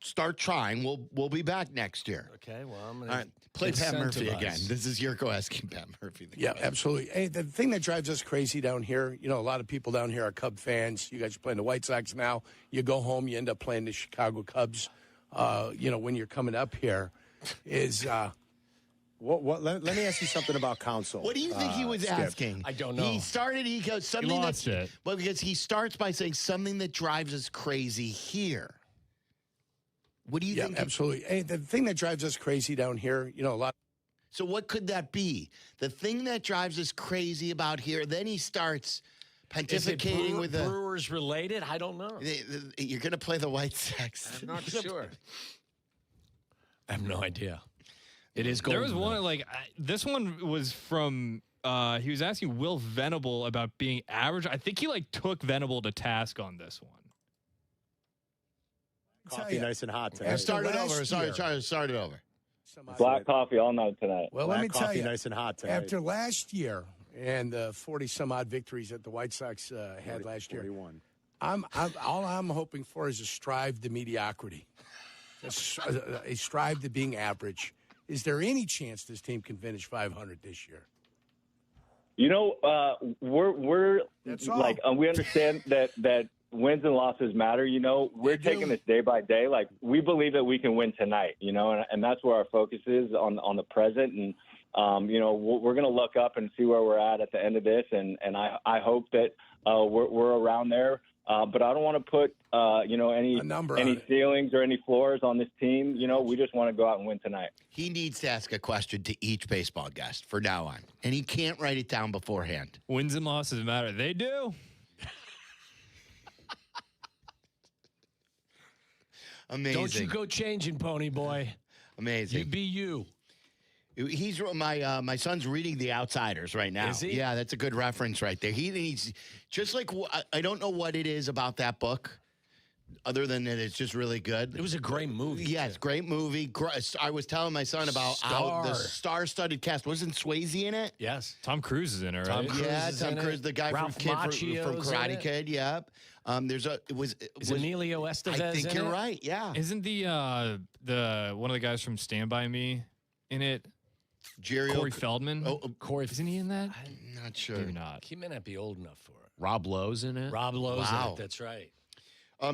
start trying, we'll be back next year. Okay, well, I'm going to play Pat Murphy again. This is Jurko asking Pat Murphy. Yeah, absolutely. Hey, the thing that drives us crazy down here, a lot of people down here are Cub fans. You guys are playing the White Sox now. You go home, you end up playing the Chicago Cubs. When you're coming up here is let me ask you something about counsel. What do you think he was asking? I don't know. He goes something because he starts by saying something that drives us crazy here. What do you think? Absolutely. Hey, the thing that drives us crazy down here, a lot. So what could that be? The thing that drives us crazy about here. Then he starts pontificating with the Brewers related. I don't know. You're going to play the White Sox. I'm not sure. I have no idea. It is golden. There was one this one was from he was asking Will Venable about being average. I think he took Venable to task on this one. Coffee nice and hot today. Start it over. Start it over. Black coffee all night tonight. Well, let me tell you, nice and hot tonight. After last year and the 40-some-odd victories that the White Sox had last year, 41. All I'm hoping for is a strive to mediocrity, a strive to being average. Is there any chance this team can finish 500 this year? We're That's all. we understand that wins and losses matter. We're taking this day by day. We believe that we can win tonight. And that's where our focus is on the present. And we're going to look up and see where we're at the end of this. And I hope that we're around there. But I don't want to put any ceilings or any floors on this team. We just want to go out and win tonight. He needs to ask a question to each baseball guest from now on, and he can't write it down beforehand. Wins and losses matter. They do. Amazing. Don't you go changing, Pony Boy. Amazing. You be you. He's my son's reading The Outsiders right now. Is he? Yeah, that's a good reference right there. He's just like, I don't know what it is about that book other than that it's just really good. It was a great movie. Yes, great movie. I was telling my son about how the star-studded cast. Wasn't Swayze in it? Yes. Tom Cruise is in it, right? Tom Cruise, the guy from Karate Kid. Yep. Is Emilio Estevez I think in you're it? right. Yeah. Isn't the one of the guys from Stand By Me in it? Corey Feldman. Corey, isn't he in that? I'm not sure. Maybe not. He may not be old enough for it. Rob Lowe's in it. Rob Lowe's in it. That's right.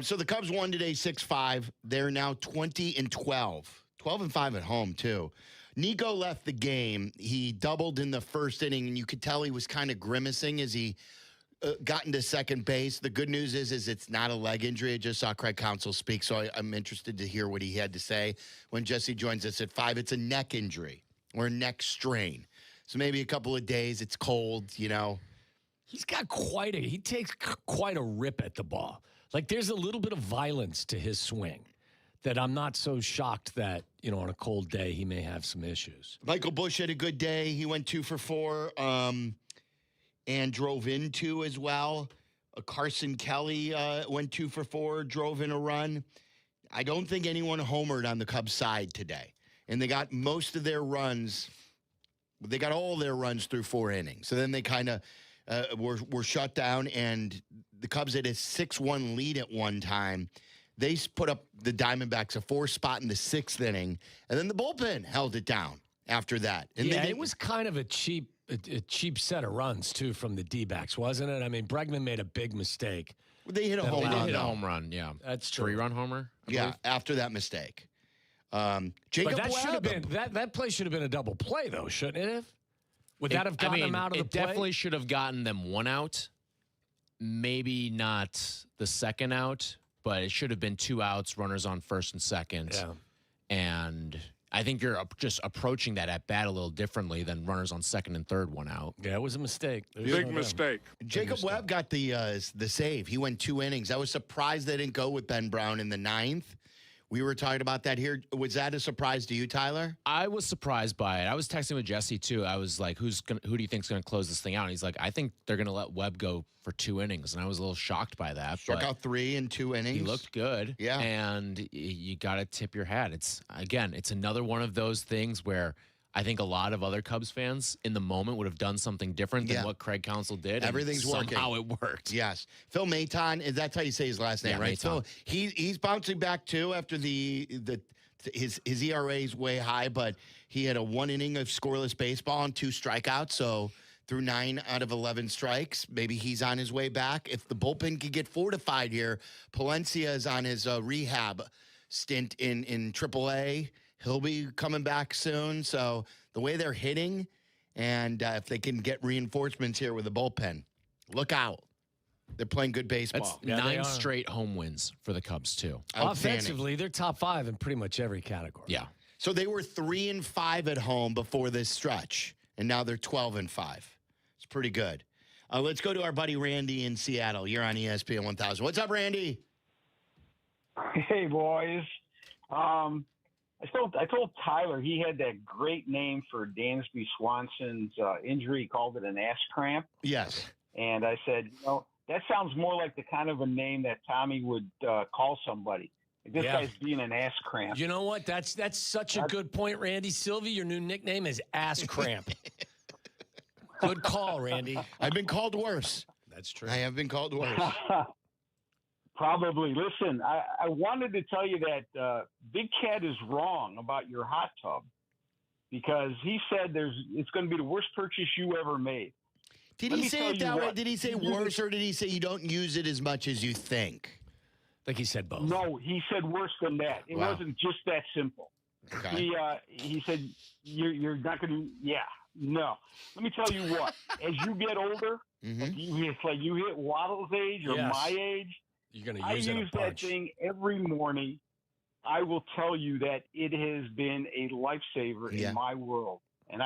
So the Cubs won today 6-5. They're now 20-12. 12-5 at home, too. Nico left the game. He doubled in the first inning, and you could tell he was kind of grimacing as he got into second base. The good news is it's not a leg injury. I just saw Craig Counsell speak, so I'm interested to hear what he had to say when Jesse joins us at 5. It's a neck injury or a neck strain. So maybe a couple of days. It's cold, you know. He takes quite a rip at the ball. Like there's a little bit of violence to his swing that I'm not so shocked that, you know, on a cold day he may have some issues. Michael Busch had a good day. He went 2 for 4 and drove in 2 as well. Carson Kelly went 2 for 4, drove in a run. I don't think anyone homered on the Cubs side today. And they got most of their runs. They got all their runs through 4 innings. So then they kind of were shut down, and the Cubs had a 6-1 lead at one time. They put up the Diamondbacks a 4 spot in the 6th inning, and then the bullpen held it down after that. And it was kind of a cheap set of runs, too, from the D-backs, wasn't it? I mean, Bregman made a big mistake. They hit a home run. They hit a home run, yeah. That's true. 3-run homer? Yeah, after that mistake. but Jacob that should have Webb. been that play should have been a double play, though, shouldn't it have? Would that have gotten them out of the play? It definitely should have gotten them 1 out. Maybe not the second out, but it should have been 2 outs, runners on first and second. Yeah. And I think you're just approaching that at bat a little differently than runners on second and third, 1 out. Yeah, it was a mistake. Big mistake. Jacob Webb got the save. He went 2 innings. I was surprised they didn't go with Ben Brown in the 9th. We were talking about that here. Was that a surprise to you, Tyler? I was surprised by it. I was texting with Jesse, too. I was like, who do you think's going to close this thing out? And he's like, I think they're going to let Webb go for 2 innings. And I was a little shocked by that. Struck out 3 in 2 innings. He looked good. Yeah. And you got to tip your hat. It's another one of those things where I think a lot of other Cubs fans in the moment would have done something different than what Craig Counsell did. Everything's working. Somehow it worked. Yes. Phil Maton, that's how you say his last name, right? Maton. Phil, he's bouncing back too after his ERA is way high, but he had a 1 inning of scoreless baseball and 2 strikeouts. So through 9 out of 11 strikes, maybe he's on his way back. If the bullpen could get fortified here, Palencia is on his rehab stint in AAA. He'll be coming back soon. So the way they're hitting, and if they can get reinforcements here with the bullpen, look out. They're playing good baseball. That's 9 straight home wins for the Cubs, too. Offensively, they're top 5 in pretty much every category. Yeah. So they were 3-5 at home before this stretch, and now they're 12-5. It's pretty good. Let's go to our buddy Randy in Seattle. You're on ESPN 1000. What's up, Randy? Hey, boys. I told Tyler he had that great name for Dansby Swanson's injury. He called it an ass cramp. Yes. And I said, that sounds more like the kind of a name that Tommy would call somebody. This guy's being an ass cramp. You know what? That's such a good point, Randy Silvy. Your new nickname is Ass Cramp. Good call, Randy. I've been called worse. That's true. I have been called worse. Probably. Listen, I wanted to tell you that Big Cat is wrong about your hot tub because he said it's going to be the worst purchase you ever made. Did he say it that way? Did he say worse, or did he say you don't use it as much as you think? I think he said both. No, he said worse than that. It wasn't just that simple. Okay. He said you're not going to. Yeah, no. Let me tell you what. As you get older, it's like you hit Waddle's age or my age. You're going to use it a bunch. I use that thing every morning. I will tell you that it has been a lifesaver in my world. And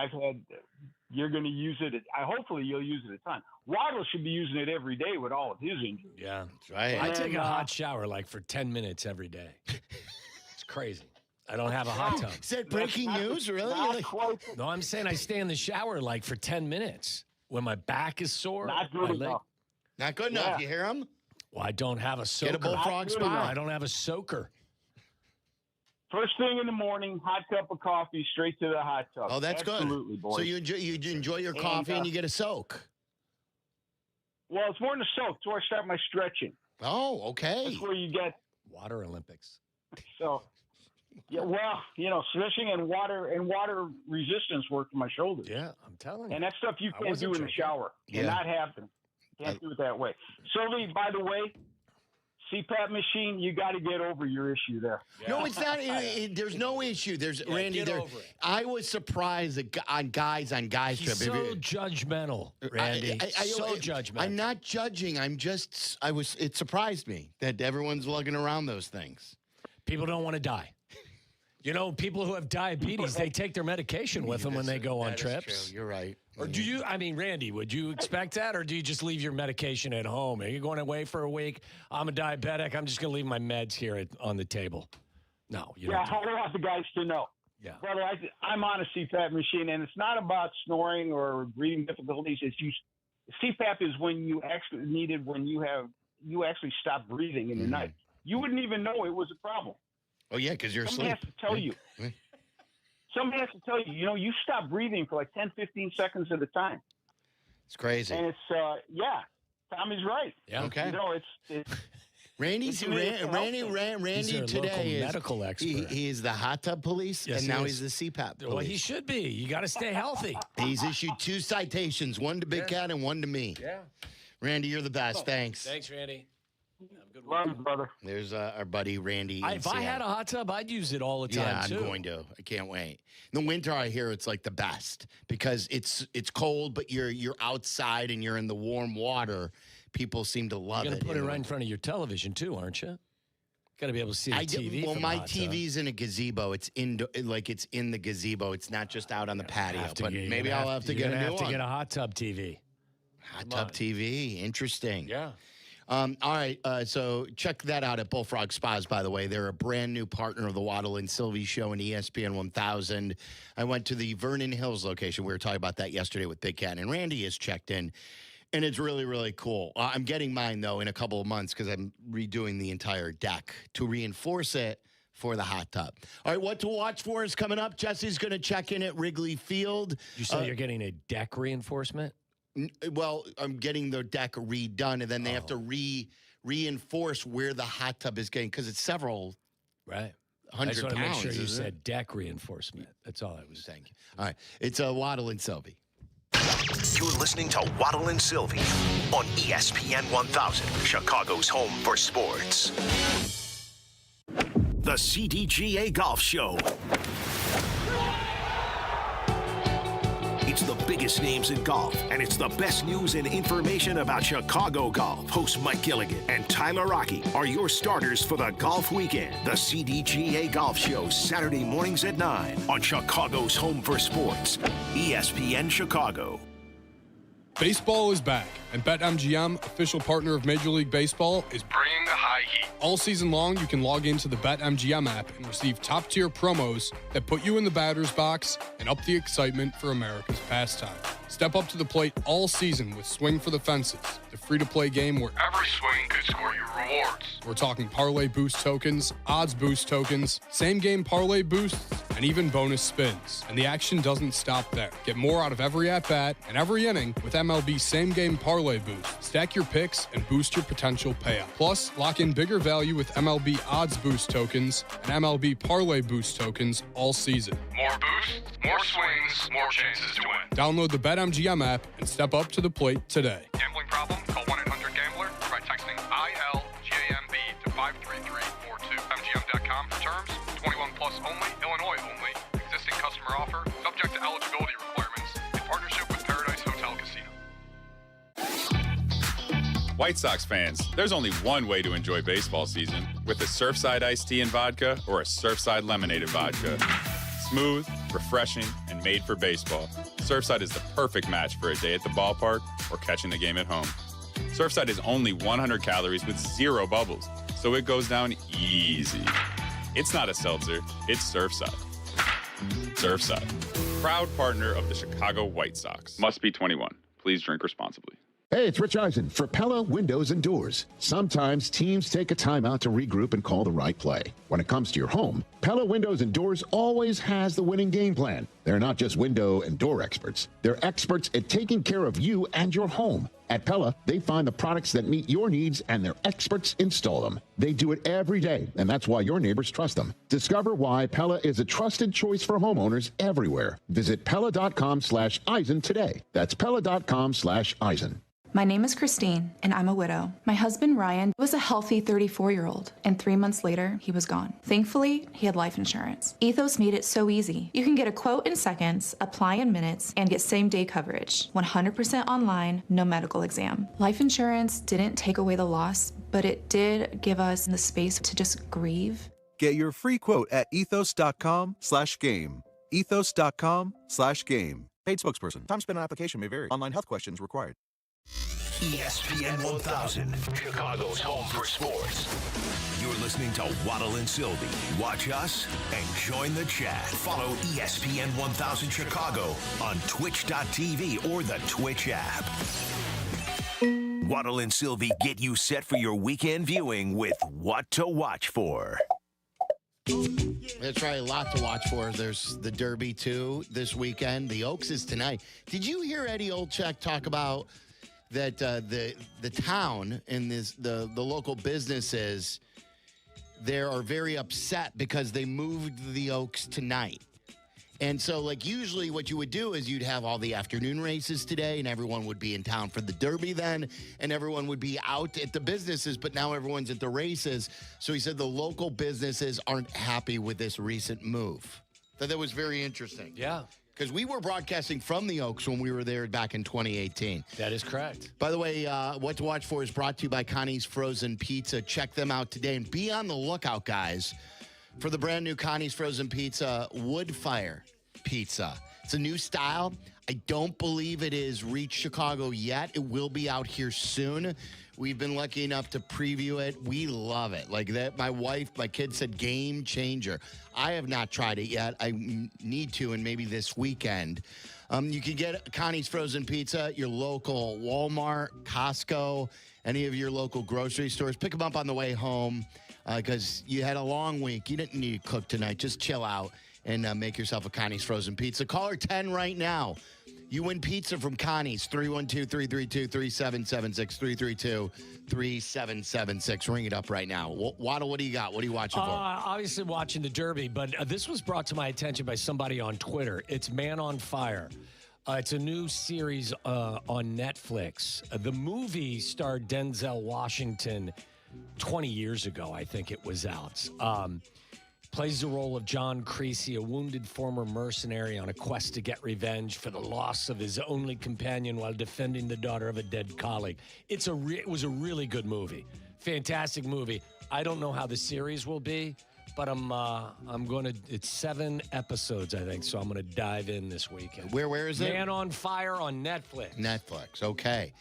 you're going to use it. Hopefully you'll use it a ton. Waddle should be using it every day with all of his injuries. Yeah, that's right. I take a hot shower for 10 minutes every day. It's crazy. I don't have a hot tub. Is that breaking news, really? No, I'm saying I stay in the shower for 10 minutes when my back is sore. Not good enough. Not good enough. You hear him? Well, I don't have a soaker. Get a bullfrog spot. I don't have a soaker. First thing in the morning, hot cup of coffee, straight to the hot tub. Oh, that's Absolutely, good. boys. So you enjoy your coffee and you get a soak. Well, it's more than a soak. It's where I start my stretching. Oh, okay. That's where you get Water Olympics. So, yeah, well, stretching and water resistance work for my shoulders. Yeah, I'm telling you. And that stuff you can't do in the shower. Cannot happen. Can't do it that way. Sylvie, by the way, CPAP machine, you got to get over your issue there. Yeah. No, it's not. There's no issue. Randy. I was surprised on guys trip. So judgmental, Randy. So judgmental. I'm not judging. It surprised me that everyone's lugging around those things. People don't want to die. People who have diabetes, they take their medication with them when they go on trips. You're right. Or Randy, would you expect that? Or do you just leave your medication at home? Are you going away for a week? I'm a diabetic. I'm just going to leave my meds here on the table. No, you don't. Yeah, I want the guys to know. Yeah. Brother, I'm on a CPAP machine, and it's not about snoring or breathing difficulties. CPAP is when you actually needed when you actually stop breathing in the night. You wouldn't even know it was a problem. Oh, yeah, because you're asleep. Somebody has to tell you. Somebody has to tell you, you stop breathing for like 10, 15 seconds at a time. It's crazy. And it's, Tommy's right. Yeah. Okay. It's Randy today is medical expert. He is the hot tub police, and now he's the CPAP police. Well, he should be. You got to stay healthy. He's issued 2 citations, one to Big Cat and one to me. Yeah. Randy, you're the best. Thanks. Thanks, Randy. Love you, brother. There's our buddy Randy. If I had a hot tub, I'd use it all the time, too. I'm going to. I can't wait. In the winter, I hear it's like the best because it's cold, but you're outside and you're in the warm water. People seem to love it. You're going to put it right in front of your television, too, aren't you? Got to be able to see the TV. Well, my TV's in a gazebo. It's in the gazebo. It's not just out on the patio. But maybe I'll have to get a new one. Have to get a hot tub TV. Hot tub TV. Interesting. Yeah. All right, so check that out at Bullfrog Spas, by the way. They're a brand new partner of the Waddle and Silvy show and ESPN 1000. I went to the Vernon Hills location. We were talking about that yesterday with Big Cat, and Randy is checked in, and it's really, really cool. I'm getting mine, though, in a couple of months because I'm redoing the entire deck to reinforce it for the hot tub. All right, what to watch for is coming up. Jesse's going to check in at Wrigley Field. You say you're getting a deck reinforcement? Well, I'm getting the deck redone, and then they have to reinforce where the hot tub is getting because it's several hundred pounds. I just want to make sure you said deck reinforcement. That's all I was saying. All right. It's Waddle and Silvy. You're listening to Waddle and Silvy on ESPN 1000, Chicago's home for sports. The CDGA Golf Show. It's the biggest names in golf, and it's the best news and information about Chicago golf. Hosts Mike Gilligan and Tyler Rocky are your starters for the golf weekend. The CDGA Golf Show, Saturday mornings at 9 on Chicago's home for sports, ESPN Chicago. Baseball is back, and BetMGM, official partner of Major League Baseball, is bringing the high heat. All season long, you can log into the BetMGM app and receive top-tier promos that put you in the batter's box and up the excitement for America's pastime. Step up to the plate all season with Swing for the Fences, the free-to-play game where every swing could score you rewards. We're talking parlay boost tokens, odds boost tokens, same-game parlay boosts, and even bonus spins. And the action doesn't stop there. Get more out of every at-bat and every inning with MLB same-game parlay boost. Stack your picks and boost your potential payout. Plus, lock in bigger value with MLB odds boost tokens and MLB parlay boost tokens all season. More boosts, more swings, more chances to win. Download the BetMGM app and step up to the plate today. Gambling problem? Call 1-800-GAMBLER or try texting ILGAMB to 53342. MGM.com for terms. 21 plus only. Illinois only. Existing customer offer. Subject to eligibility requirements. In partnership with Paradise Hotel Casino. White Sox fans, there's only one way to enjoy baseball season, with a Surfside iced tea and vodka or a Surfside lemonade and vodka. Smooth, refreshing, and made for baseball, Surfside is the perfect match for a day at the ballpark or catching the game at home. Surfside is only 100 calories with 0 bubbles, so it goes down easy. It's not a seltzer, it's Surfside. Surfside, proud partner of the Chicago White Sox. Must be 21. Please drink responsibly. Hey, it's Rich Eisen for Pella Windows and Doors. Sometimes teams take a timeout to regroup and call the right play. When it comes to your home, Pella Windows and Doors always has the winning game plan. They're not just window and door experts. They're experts at taking care of you and your home. At Pella, they find the products that meet your needs and their experts install them. They do it every day, and that's why your neighbors trust them. Discover why Pella is a trusted choice for homeowners everywhere. Visit Pella.com/Eisen today. That's Pella.com/Eisen. My name is Christine, and I'm a widow. My husband, Ryan, was a healthy 34-year-old, and 3 months later, he was gone. Thankfully, he had life insurance. Ethos made it so easy. You can get a quote in seconds, apply in minutes, and get same-day coverage. 100% online, no medical exam. Life insurance didn't take away the loss, but it did give us the space to just grieve. Get your free quote at ethos.com/game. Ethos.com/game. Paid spokesperson. Time spent on application may vary. Online health questions required. ESPN 1000, Chicago's home for sports. You're listening to Waddle and Silvy. Watch us and join the chat. Follow ESPN 1000 Chicago on twitch.tv or the Twitch app. Waddle and Silvy get you set for your weekend viewing with what to watch for. That's right, a lot to watch for. There's the Derby, too, this weekend. The Oaks is tonight. Did you hear Eddie Olczyk talk about that the town and the local businesses there are very upset because they moved the Oaks tonight? And so, like, usually what you would do is you'd have all the afternoon races today, and everyone would be in town for the Derby then, and everyone would be out at the businesses, but now everyone's at the races. So he said the local businesses aren't happy with this recent move. So that was very interesting. Yeah. Because we were broadcasting from the Oaks when we were there back in 2018. That is correct. By the way, What to Watch For is brought to you by Connie's Frozen Pizza. Check them out today, and be on the lookout, guys, for the brand new Connie's Frozen Pizza Wood Fire Pizza. It's a new style. I don't believe it has reached Chicago yet. It will be out here soon. We've been lucky enough to preview it. We love it. Like that, my kid said game changer. I have not tried it yet. I need to, and maybe this weekend. You can get Connie's Frozen Pizza at your local Walmart, Costco, any of your local grocery stores. Pick them up on the way home because you had a long week. You didn't need to cook tonight. Just chill out and make yourself a Connie's Frozen Pizza. Caller 10 right now. You win pizza from Connie's, 312-332-3776, 332-3776. Ring it up right now. Waddle, what do you got? What are you watching for? Obviously watching the Derby, but this was brought to my attention by somebody on Twitter. It's Man on Fire. It's a new series on Netflix. The movie starred Denzel Washington 20 years ago, I think it was out. Plays the role of John Creasy, a wounded former mercenary on a quest to get revenge for the loss of his only companion while defending the daughter of a dead colleague. It was a really good movie. Fantastic movie. I don't know how the series will be, but I'm going to, it's 7 episodes, I think, so I'm going to dive in this weekend. Where is it? Man on Fire on Netflix. Netflix, okay.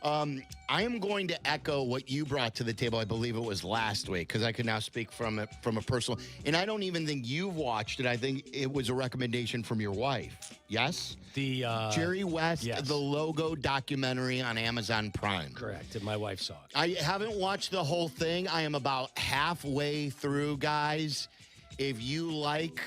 I am going to echo what you brought to the table. I believe it was last week, because I could now speak from a personal. And I don't even think you've watched it. I think it was a recommendation from your wife. Yes? The Jerry West, yes. The Logo documentary on Amazon Prime. Correct. And my wife saw it. I haven't watched the whole thing. I am about halfway through, guys. If you like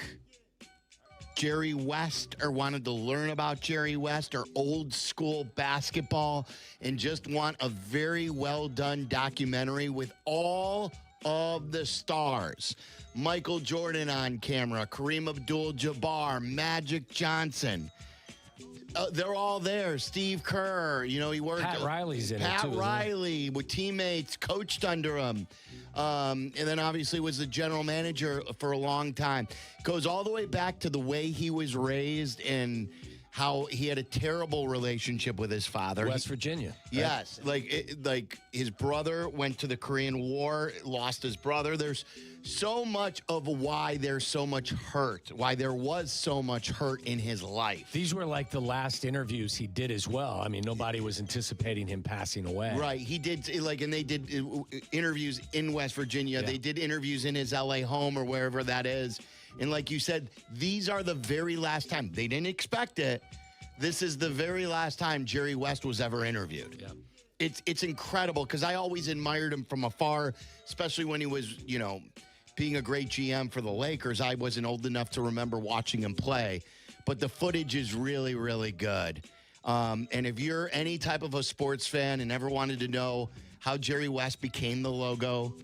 Jerry West or wanted to learn about Jerry West or old school basketball and just want a very well done documentary with all of the stars. Michael Jordan on camera, Kareem Abdul-Jabbar, Magic Johnson. They're all there. Steve Kerr, he worked. Pat Riley's in it, too. Pat Riley with teammates, coached under him. And then obviously was the general manager for a long time. Goes all the way back to the way he was raised and how he had a terrible relationship with his father. West Virginia. Right? Yes. Like his brother went to the Korean War, lost his brother. There's so much of why there's so much hurt, why there was so much hurt in his life. These were like the last interviews he did as well. I mean, nobody was anticipating him passing away. Right. He did, and they did interviews in West Virginia. Yeah. They did interviews in his LA home or wherever that is. And like you said, these are the very last time. They didn't expect it. This is the very last time Jerry West was ever interviewed. Yeah. It's incredible because I always admired him from afar, especially when he was, being a great GM for the Lakers. I wasn't old enough to remember watching him play, but the footage is really, really good. And if you're any type of a sports fan and ever wanted to know how Jerry West became the logo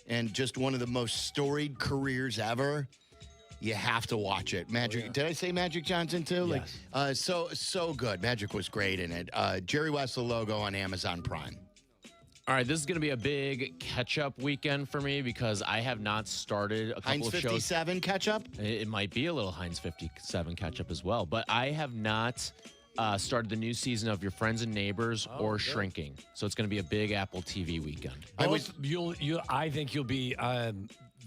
and just one of the most storied careers ever, you have to watch it. Magic. Did I say Magic Johnson too? Yes. So good. Magic was great in it. Jerry West, the logo on Amazon Prime. All right, this is going to be a big catch-up weekend for me because I have not started a couple Heinz of shows. 57 catch-up? It might be a little Heinz 57 catch-up as well, but I have not started the new season of Your Friends and Neighbors or Shrinking. So it's going to be a big Apple TV weekend. I think you'll be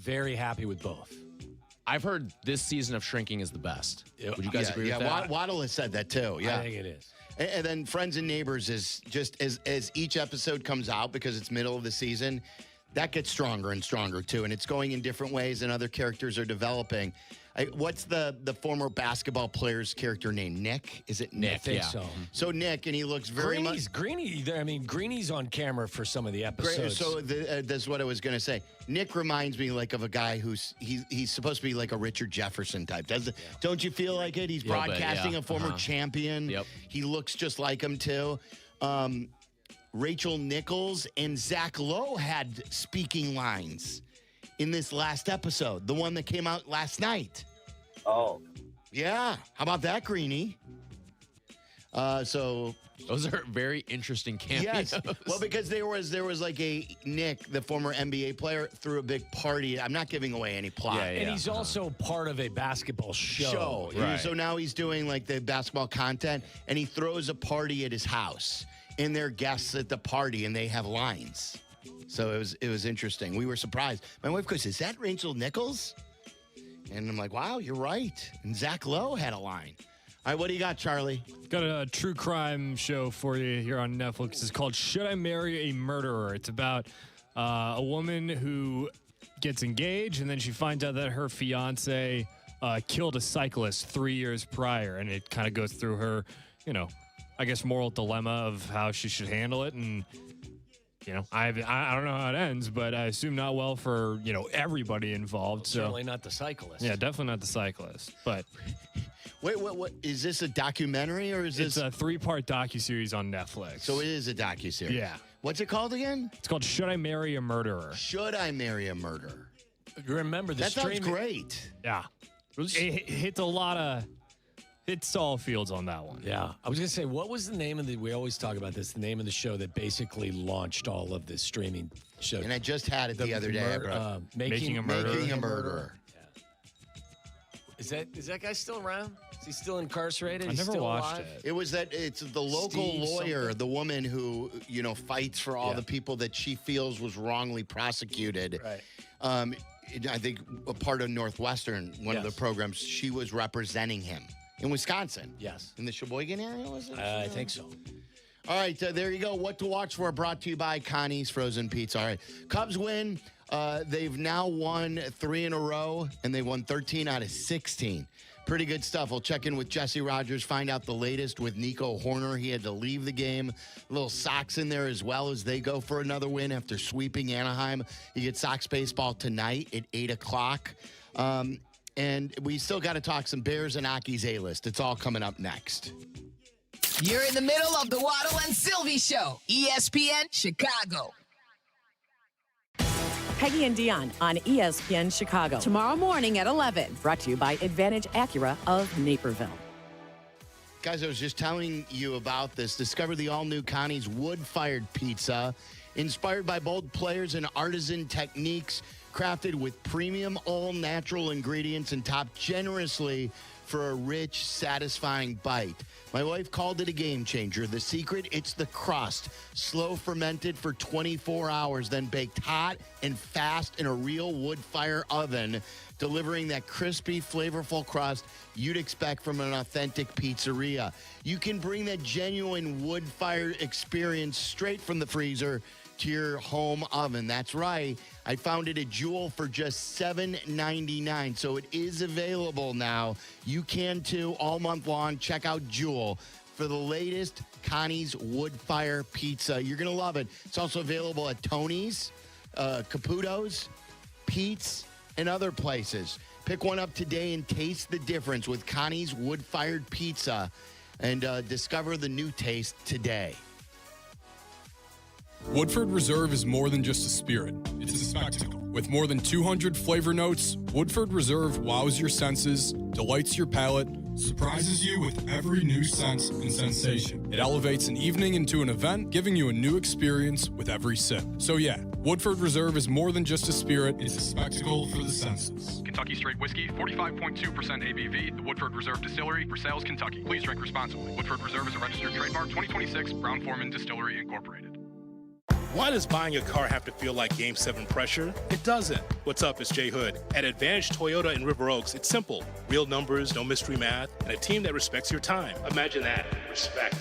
very happy with both. I've heard this season of Shrinking is the best. Would you guys agree with that? Waddle has said that too. Yeah, I think it is. And then Friends and Neighbors is just as each episode comes out, because it's middle of the season, that gets stronger and stronger too. And it's going in different ways and other characters are developing. What's the former basketball player's character name? Nick? Is it Nick? I think so. So Nick, and he looks very much... Greeny's on camera for some of the episodes. So that's what I was going to say. Nick reminds me of a guy he's supposed to be like a Richard Jefferson type. Don't you feel like it? He's broadcasting a former champion. Yep. He looks just like him too. Rachel Nichols and Zach Lowe had speaking lines in this last episode, the one that came out last night. Oh. Yeah. How about that, Greeny? So those are very interesting cameos. Yes. Well, because there was like a Nick, the former NBA player, threw a big party. I'm not giving away any plot. And he's also part of a basketball show. Right. So now he's doing like the basketball content, and he throws a party at his house, and there are guests at the party, and they have lines. So it was interesting. We were surprised. My wife goes, "Is that Rachel Nichols?" And I'm like, "Wow, you're right." And Zach Lowe had a line. All right, what do you got, Charlie? Got a true crime show for you here on Netflix. It's called Should I Marry a Murderer? It's about a woman who gets engaged, and then she finds out that her fiance killed a cyclist 3 years prior, and it kind of goes through her, I guess, moral dilemma of how she should handle it. And I don't know how it ends, but I assume not well for everybody involved. So certainly not the cyclist. Yeah, definitely not the cyclist. But wait, what is this, a documentary or is this? It's a 3-part docuseries on Netflix. So it is a docuseries. Yeah. What's it called again? It's called Should I Marry a Murderer? Should I Marry a Murderer? Remember that sounds great. Yeah, it hits a lot of. It's all fields on that one. Yeah. I was going to say, what was the name of we always talk about this, the name of the show that basically launched all of this streaming show? And I just had it the other day. Making a Murderer. Making a Murderer. Yeah. Is that guy still around? Is he still incarcerated? I never watched it. It was it's the local lawyer, the woman who, fights for all the people that she feels was wrongly prosecuted. Right. I think a part of Northwestern, one of the programs, she was representing him. In Wisconsin? Yes. In the Sheboygan area, was it? I think so. All right, there you go. What to watch for, brought to you by Connie's Frozen Pizza. All right, Cubs win. They've now won 3 in a row, and they won 13 out of 16. Pretty good stuff. We'll check in with Jesse Rogers, find out the latest with Nico Horner. He had to leave the game. A little Sox in there as well as they go for another win after sweeping Anaheim. You get Sox baseball tonight at 8 o'clock. And we still got to talk some Bears and Aki's A-list. It's all coming up next. You're in the middle of the Waddle and Silvy Show, ESPN Chicago. Peggy and Dion on ESPN Chicago. Tomorrow morning at 11. Brought to you by Advantage Acura of Naperville. Guys, I was just telling you about this. Discover the all-new Connie's wood-fired pizza, inspired by bold players and artisan techniques, crafted with premium all-natural ingredients and topped generously for a rich, satisfying bite. My wife called it a game changer. The secret, it's the crust. Slow fermented for 24 hours, then baked hot and fast in a real wood fire oven, delivering that crispy, flavorful crust you'd expect from an authentic pizzeria. You can bring that genuine wood fire experience straight from the freezer to your home oven. That's right. I found it at Jewel for just $7.99. So it is available now. You can too all month long. Check out Jewel. for the latest Connie's Wood Fire Pizza. You're going to love it. It's also available at Tony's, Caputo's, Pete's, and other places. Pick one up today and taste the difference with Connie's Wood-Fired Pizza and discover the new taste today. Woodford Reserve is more than just a spirit. It's a spectacle. With more than 200 flavor notes, Woodford Reserve wows your senses, delights your palate, surprises you with every new sense and sensation. It elevates an evening into an event, giving you a new experience with every sip. So yeah, Woodford Reserve is more than just a spirit, it's a spectacle for the senses. Kentucky Straight Whiskey, 45.2% ABV, the Woodford Reserve Distillery, Versailles, Kentucky. Please drink responsibly. Woodford Reserve is a registered trademark, 2026, Brown-Forman Distillery, Incorporated. Why does buying a car have to feel like Game 7 pressure? It doesn't. What's up, it's Jay Hood. At Advantage Toyota in River Oaks, it's simple. Real numbers, no mystery math, and a team that respects your time. Imagine that. Respect.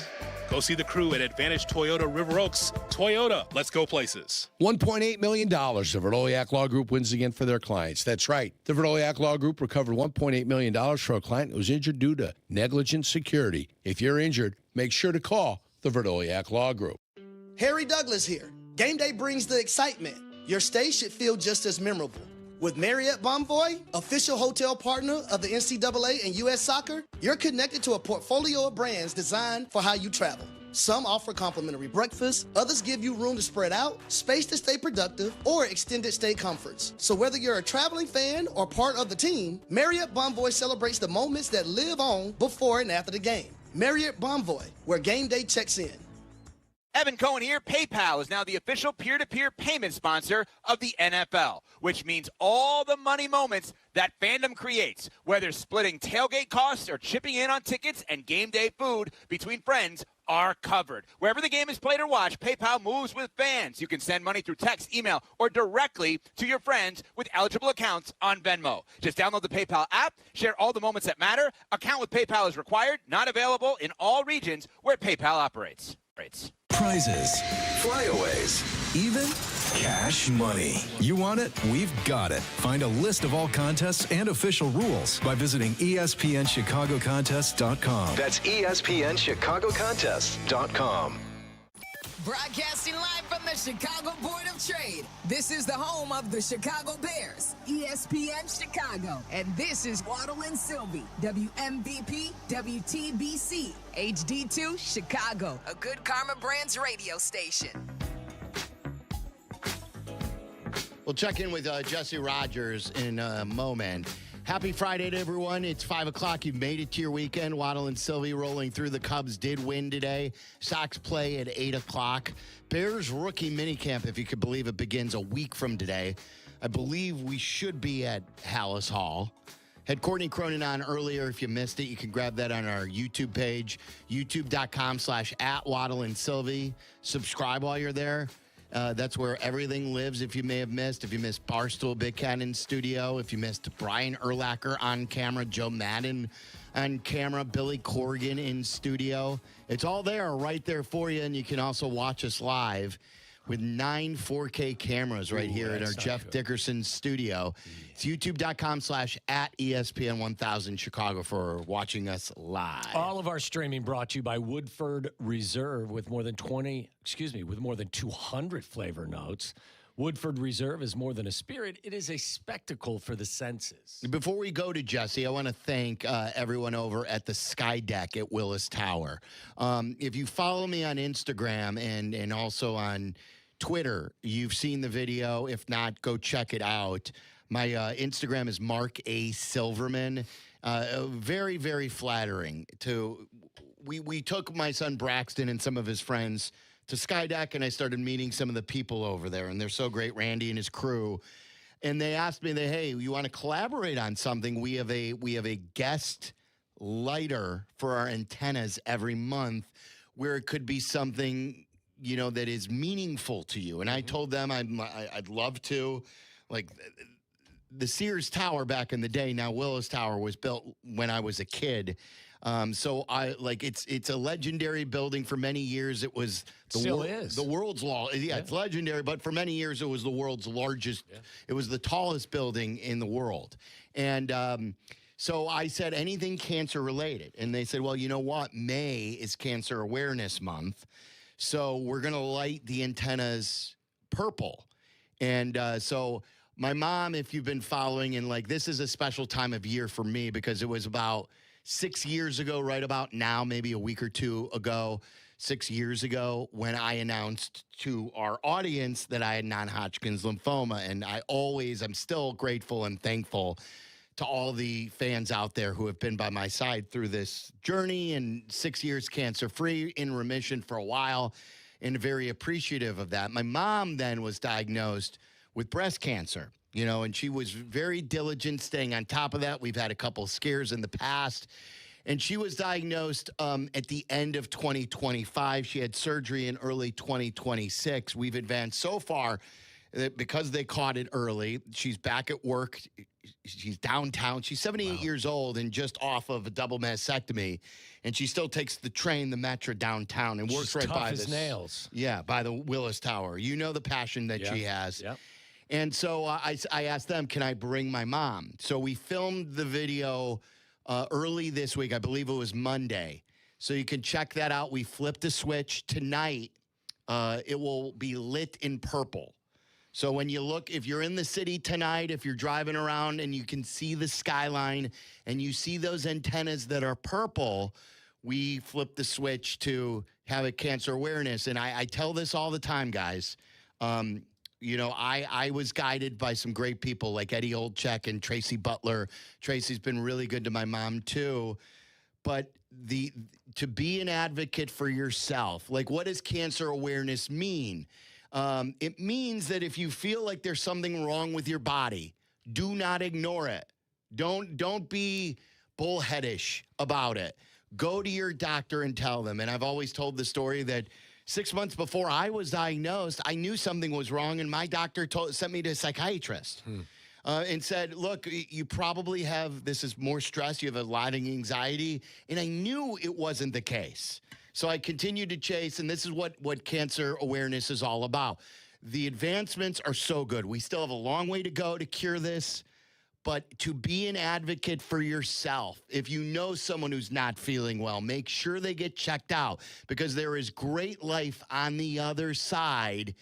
Go see the crew at Advantage Toyota River Oaks. Toyota, let's go places. $1.8 million the Verdoliak Law Group wins again for their clients. That's right. The Verdoliak Law Group recovered $1.8 million for a client who was injured due to negligent security. If you're injured, make sure to call the Verdoliak Law Group. Harry Douglas here. Game day brings the excitement. Your stay should feel just as memorable. With Marriott Bonvoy, official hotel partner of the NCAA and U.S. Soccer, you're connected to a portfolio of brands designed for how you travel. Some offer complimentary breakfast, others give you room to spread out, space to stay productive, or extended stay comforts. So whether you're a traveling fan or part of the team, Marriott Bonvoy celebrates the moments that live on before and after the game. Marriott Bonvoy, where game day checks in. Evan Cohen here. PayPal is now the official peer-to-peer payment sponsor of the NFL, which means all the money moments that fandom creates, whether splitting tailgate costs or chipping in on tickets and game day food between friends, are covered. Wherever the game is played or watched, PayPal moves with fans. You can send money through text, email, or directly to your friends with eligible accounts on Venmo. Just download the PayPal app, share all the moments that matter. Account with PayPal is required, not available in all regions where PayPal operates. Prizes, flyaways, even cash money. You want it? We've got it. Find a list of all contests and official rules by visiting ESPNChicagoContests.com. That's ESPNChicagoContests.com. Broadcasting live from the Chicago Board of Trade. This is the home of the Chicago Bears, ESPN Chicago. And this is Waddle and Silvy, WMVP, WTBC, HD2, Chicago, a good Karma Brands radio station. We'll check in with Jesse Rogers in a moment. Happy Friday to everyone. It's 5 o'clock. You've made it to your weekend. Waddle and Silvy rolling through. The Cubs did win today. Sox play at 8 o'clock. Bears rookie minicamp, if you could believe it, begins a week from today. I believe we should be at Hallis Hall. Had Courtney Cronin on earlier. If you missed it, you can grab that on our YouTube page, youtube.com/@WaddleandSilvy. Subscribe while you're there. That's where everything lives. If you may have missed, if you missed Barstool Big Cat in studio, if you missed Brian Urlacher on camera, Joe Madden on camera, Billy Corrigan in studio, it's all there right there for you. And you can also watch us live with 9 4K cameras right here at our Jeff Dickerson studio. It's youtube.com/@ESPN1000 Chicago for watching us live. All of our streaming brought to you by Woodford Reserve with more than 200 flavor notes. Woodford Reserve is more than a spirit. It is a spectacle for the senses. Before we go to Jesse, I want to thank everyone over at the Sky Deck at Willis Tower. If you follow me on Instagram and also on Twitter, you've seen the video. If not, go check it out. My Instagram is Mark A. Silverman. Very, very flattering. We took my son Braxton and some of his friends to Sky Deck, and I started meeting some of the people over there, and they're so great, Randy and his crew. And they asked me, hey, you want to collaborate on something? We have a guest lighter for our antennas every month where it could be something, that is meaningful to you. And I told them I'd love to. Like the Sears Tower back in the day, now Willis Tower, was built when I was a kid. So it's a legendary building. For many years it was the world's it's legendary, but for many years it was the world's largest. It was the tallest building in the world. And So I said, anything cancer related. And they said, well, you know what? May is Cancer Awareness Month. So we're going to light the antennas purple. And so my mom, if you've been following, and like this is a special time of year for me because it was about 6 years ago, right about now, maybe a week or two ago, 6 years ago, when I announced to our audience that I had non-Hodgkin's lymphoma. And I'm still grateful and thankful to all the fans out there who have been by my side through this journey, and 6 years cancer-free, in remission for a while, and very appreciative of that. My mom then was diagnosed with breast cancer, and she was very diligent staying on top of that. We've had a couple scares in the past, and she was diagnosed at the end of 2025. She had surgery in early 2026. We've advanced so far that because they caught it early, she's back at work. She's downtown. She's 78 years old and just off of a double mastectomy. And she still takes the train, the metro downtown, and works right by this. Nails. Yeah, by the Willis Tower. You know the passion that she has. Yep. And so I asked them, can I bring my mom? So we filmed the video early this week. I believe it was Monday. So you can check that out. We flipped a switch. Tonight, it will be lit in purple. So when you look, if you're in the city tonight, if you're driving around and you can see the skyline and you see those antennas that are purple, we flip the switch to have a cancer awareness. And I tell this all the time, guys. I was guided by some great people like Eddie Olczyk and Tracy Butler. Tracy's been really good to my mom too. But to be an advocate for yourself, like what does cancer awareness mean? It means that if you feel like there's something wrong with your body, do not ignore it. Don't be bullheadish about it. Go to your doctor and tell them. And I've always told the story that 6 months before I was diagnosed, I knew something was wrong, and my doctor sent me to a psychiatrist and said, look, you probably have, this is more stress, you have a lot of anxiety, and I knew it wasn't the case. So I continued to chase, and this is what cancer awareness is all about. The advancements are so good. We still have a long way to go to cure this, but to be an advocate for yourself, if you know someone who's not feeling well, make sure they get checked out, because there is great life on the other side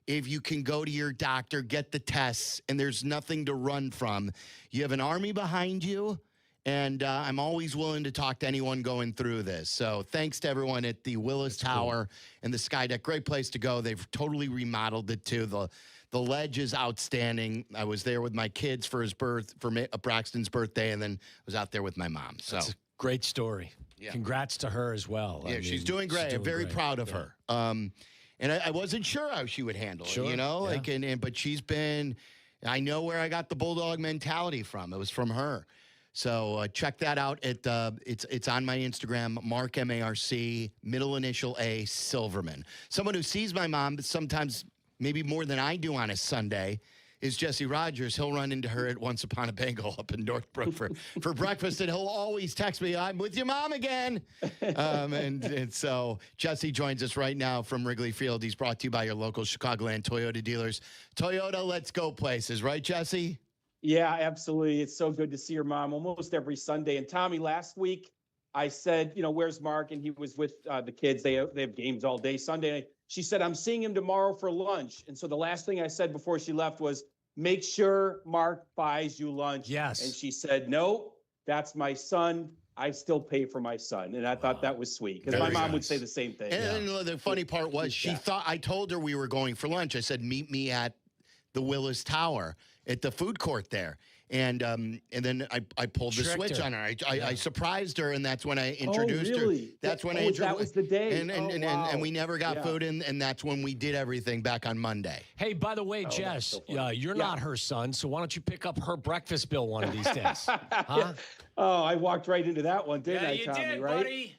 if you can go to your doctor, get the tests, and there's nothing to run from. You have an army behind you. And I'm always willing to talk to anyone going through this. So thanks to everyone at the Willis Tower and the Sky Deck. Great place to go. They've totally remodeled it too. The ledge is outstanding. I was there with my kids for Braxton's birthday, and then was out there with my mom. So that's a great story. Yeah. Congrats to her as well. Yeah, she's doing great. I'm very proud of her. And I wasn't sure how she would handle it, but she's been. I know where I got the bulldog mentality from. It was from her. So check that out. It's on my Instagram, Mark, M-A-R-C, middle initial A, Silverman. Someone who sees my mom sometimes maybe more than I do on a Sunday is Jesse Rogers. He'll run into her at Once Upon a Bengal up in Northbrook for breakfast, and he'll always text me, I'm with your mom again. And so Jesse joins us right now from Wrigley Field. He's brought to you by your local Chicagoland Toyota dealers. Toyota, let's go places. Right, Jesse? Yeah, absolutely. It's so good to see your mom almost every Sunday. And Tommy, last week I said, where's Mark? And he was with the kids. They have games all day Sunday. She said, I'm seeing him tomorrow for lunch. And so the last thing I said before she left was, make sure Mark buys you lunch. Yes. And she said, no, that's my son. I still pay for my son. And I thought that was sweet, because my mom would say the same thing. And the funny part was she thought, I told her we were going for lunch. I said, meet me at the Willis Tower at the food court there. And then I pulled the switch on her. I surprised her, and that's when I introduced her. That's when I introduced her. That was the day. And we never got food, and that's when we did everything back on Monday. Hey, by the way, Jess, you're not her son, so why don't you pick up her breakfast bill one of these days? Huh? Oh, I walked right into that one, didn't I, you Tommy? did, right? buddy.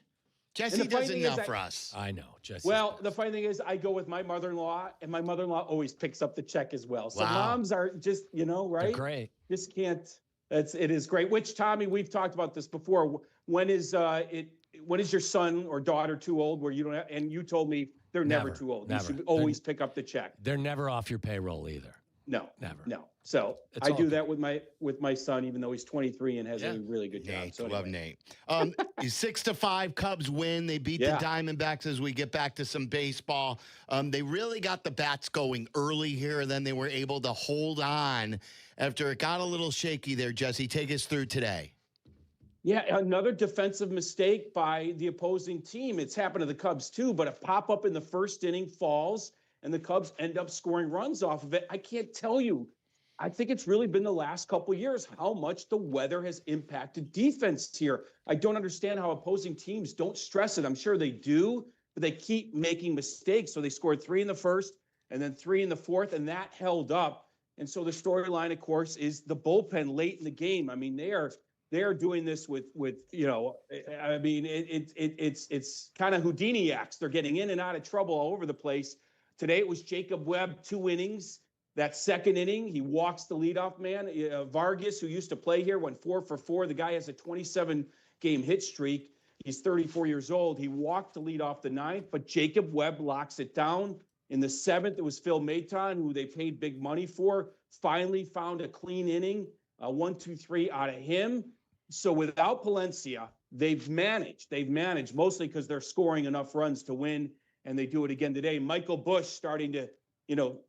Jesse doesn't know for us. I know, Jesse. Well, the funny thing is, I go with my mother-in-law, and my mother-in-law always picks up the check as well. So moms are just, right? They're great. Just can't. It is great. Which, Tommy, we've talked about this before. When is your son or daughter too old where you don't have? And you told me they're never too old. Never. You should always pick up the check. They're never off your payroll either. No, never. No. So It's I all do good. that with my son, even though he's 23 and has a really good job. So Love anyway. Nate. 6-5 Cubs win. They beat the Diamondbacks as we get back to some baseball. They really got the bats going early here, and then they were able to hold on after it got a little shaky there. Jesse, take us through today. Yeah, another defensive mistake by the opposing team. It's happened to the Cubs too, but a pop-up in the first inning falls, and the Cubs end up scoring runs off of it. I can't tell you. I think it's really been the last couple of years how much the weather has impacted defense here. I don't understand how opposing teams don't stress it. I'm sure they do, but they keep making mistakes. So they scored 3 in the first and then 3 in the fourth, and that held up. And so the storyline, of course, is the bullpen late in the game. I mean, they are doing this with I mean, it's kind of Houdini acts. They're getting in and out of trouble all over the place. Today it was Jacob Webb, 2 innings. That second inning, he walks the leadoff man. Vargas, who used to play here, went 4 for 4. The guy has a 27-game hit streak. He's 34 years old. He walked the lead off the 9th, but Jacob Webb locks it down. In the 7th, it was Phil Maton, who they paid big money for, finally found a clean inning, 1-2-3 out of him. So without Palencia, they've managed mostly because they're scoring enough runs to win, and they do it again today. Michael Busch starting to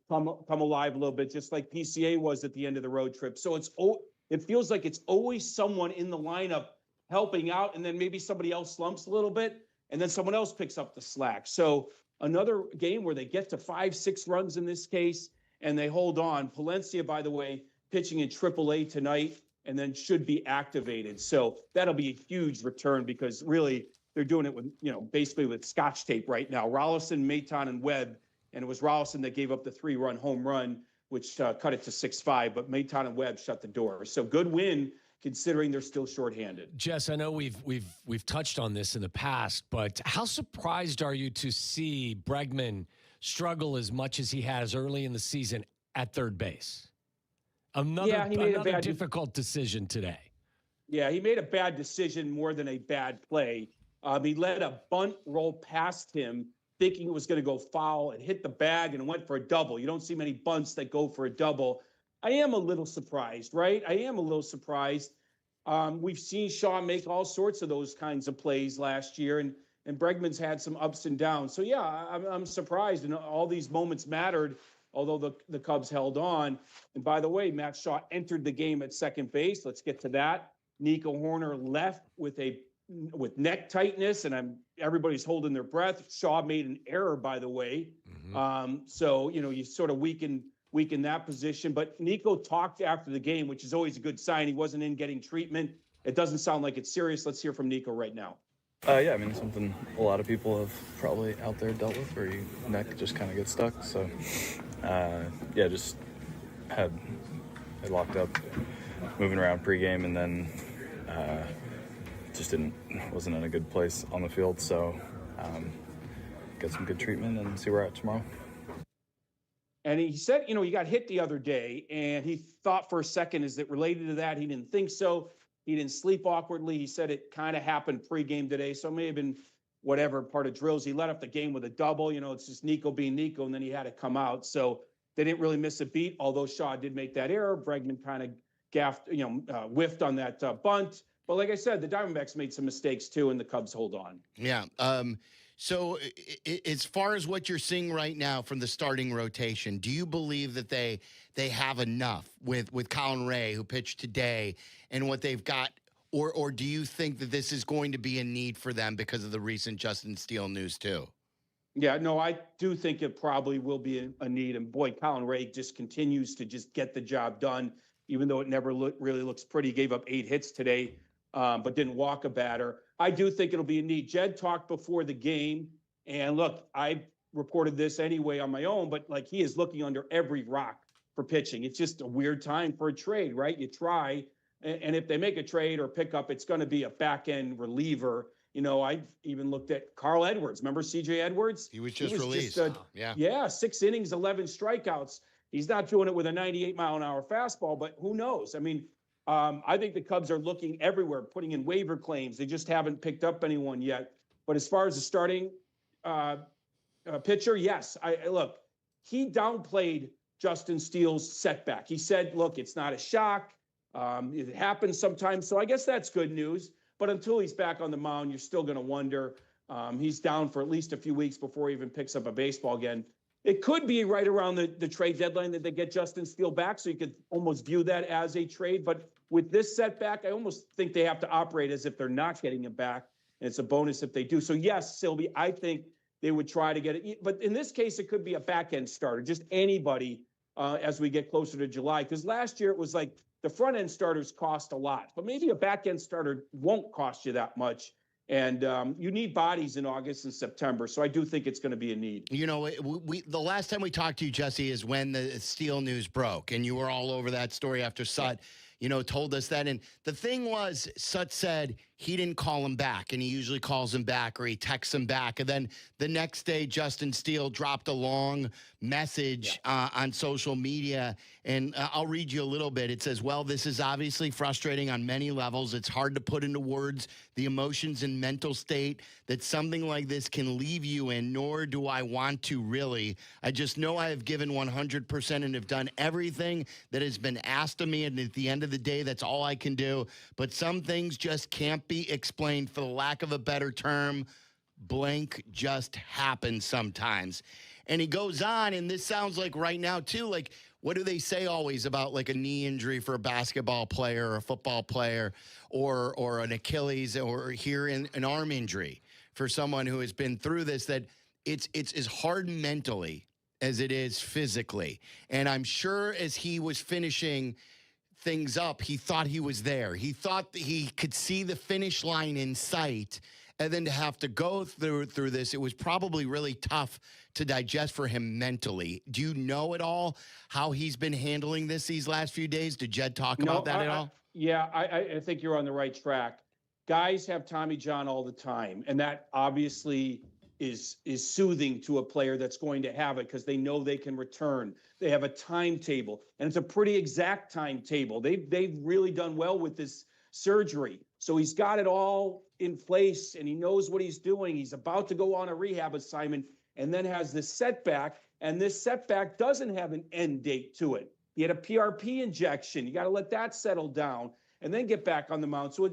come alive a little bit, just like PCA was at the end of the road trip. So it feels like it's always someone in the lineup helping out, and then maybe somebody else slumps a little bit, and then someone else picks up the slack. So another game where they get to 5-6 runs in this case, and they hold on. Palencia, by the way, pitching in AAA tonight, and then should be activated. So that'll be a huge return because really they're doing it with, basically with Scotch tape right now. Rollison, Maton, and Webb. And it was Rollison that gave up the 3-run home run, which cut it to 6-5. But Maton and Webb shut the door. So good win, considering they're still shorthanded. Jess, I know we've touched on this in the past, but how surprised are you to see Bregman struggle as much as he has early in the season at third base? Another difficult decision today. Yeah, he made a bad decision more than a bad play. He let a bunt roll past him, thinking it was going to go foul, and hit the bag and went for a double. You don't see many bunts that go for a double. I am a little surprised, right? I am a little surprised. We've seen Shaw make all sorts of those kinds of plays last year, and Bregman's had some ups and downs. So, yeah, I'm surprised, and all these moments mattered, although the Cubs held on. And by the way, Matt Shaw entered the game at second base. Let's get to that. Nico Horner left with neck tightness, and everybody's holding their breath. Shaw made an error, by the way. So, you sort of weaken that position. But Nico talked after the game, which is always a good sign. He wasn't in getting treatment. It doesn't sound like it's serious. Let's hear from Nico right now. Yeah, I mean, something a lot of people have probably out there dealt with, where your neck just kind of gets stuck. So, just had it locked up, moving around pregame, and then just wasn't in a good place on the field. So, get some good treatment and see where we're at tomorrow. And he said, he got hit the other day, and he thought for a second, is it related to that? He didn't think so. He didn't sleep awkwardly. He said it kind of happened pregame today, so it may have been whatever part of drills. He let up the game with a double. It's just Nico being Nico, and then he had to come out. So they didn't really miss a beat, although Shaw did make that error. Bregman kind of whiffed on that bunt. But like I said, the Diamondbacks made some mistakes too, and the Cubs hold on. Yeah. So as far as what you're seeing right now from the starting rotation, do you believe that they have enough with Colin Ray, who pitched today, and what they've got, or do you think that this is going to be a need for them because of the recent Justin Steele news too? Yeah, no, I do think it probably will be a need. And boy, Colin Ray just continues to just get the job done, even though it never really looks pretty. Gave up 8 hits today, but didn't walk a batter. I do think it'll be a need. Jed talked before the game, and look, I reported this anyway on my own, but he is looking under every rock for pitching. It's just a weird time for a trade, right? You try, and if they make a trade or pick up, it's going to be a back-end reliever. I even looked at Carl Edwards. Remember C.J. Edwards? He was just released. Yeah, 6 innings, 11 strikeouts. He's not doing it with a 98-mile-an-hour fastball, but who knows? I mean, I think the Cubs are looking everywhere, putting in waiver claims. They just haven't picked up anyone yet. But as far as the starting pitcher, yes. Look, he downplayed Justin Steele's setback. He said, look, it's not a shock. It happens sometimes. So I guess that's good news. But until he's back on the mound, you're still going to wonder. He's down for at least a few weeks before he even picks up a baseball again. It could be right around the trade deadline that they get Justin Steele back, so you could almost view that as a trade. But with this setback, I almost think they have to operate as if they're not getting him back, and it's a bonus if they do. So yes, Silvy, I think they would try to get it. But in this case, it could be a back-end starter, just anybody as we get closer to July. Because last year it was like the front-end starters cost a lot, but maybe a back-end starter won't cost you that much. And you need bodies in August and September, so I do think it's going to be a need. You know, the last time we talked to you, Jesse, is when the Steele news broke, and you were all over that story after Sut, told us that. And the thing was, Sut said he didn't call him back, and he usually calls him back or he texts him back. And then the next day, Justin Steele dropped a long message on social media, and I'll read you a little bit. It says, well, this is obviously frustrating on many levels. It's hard to put into words the emotions and mental state that something like this can leave you in, nor do I want to really. I just know I have given 100% and have done everything that has been asked of me, and at the end of the day, that's all I can do. But some things just can't be explained. For the lack of a better term, blank just happens sometimes. And he goes on, and this sounds like right now too, like, what do they say always about like a knee injury for a basketball player or a football player, or an Achilles, or here an arm injury for someone who has been through this, that it's as hard mentally as it is physically. And I'm sure as he was finishing things up, he thought he was there. He thought that he could see the finish line in sight, and then to have to go through this, it was probably really tough to digest for him mentally. Do you know at all how he's been handling this these last few days? Did Jed talk about that at all? I think you're on the right track. Guys have Tommy John all the time, and that obviously is soothing to a player that's going to have it because they know they can return. They have a timetable, and it's a pretty exact timetable. They've really done well with this surgery. So he's got it all in place, and he knows what he's doing. He's about to go on a rehab assignment and then has this setback, and this setback doesn't have an end date to it. He had a PRP injection. You got to let that settle down and then get back on the mound. So,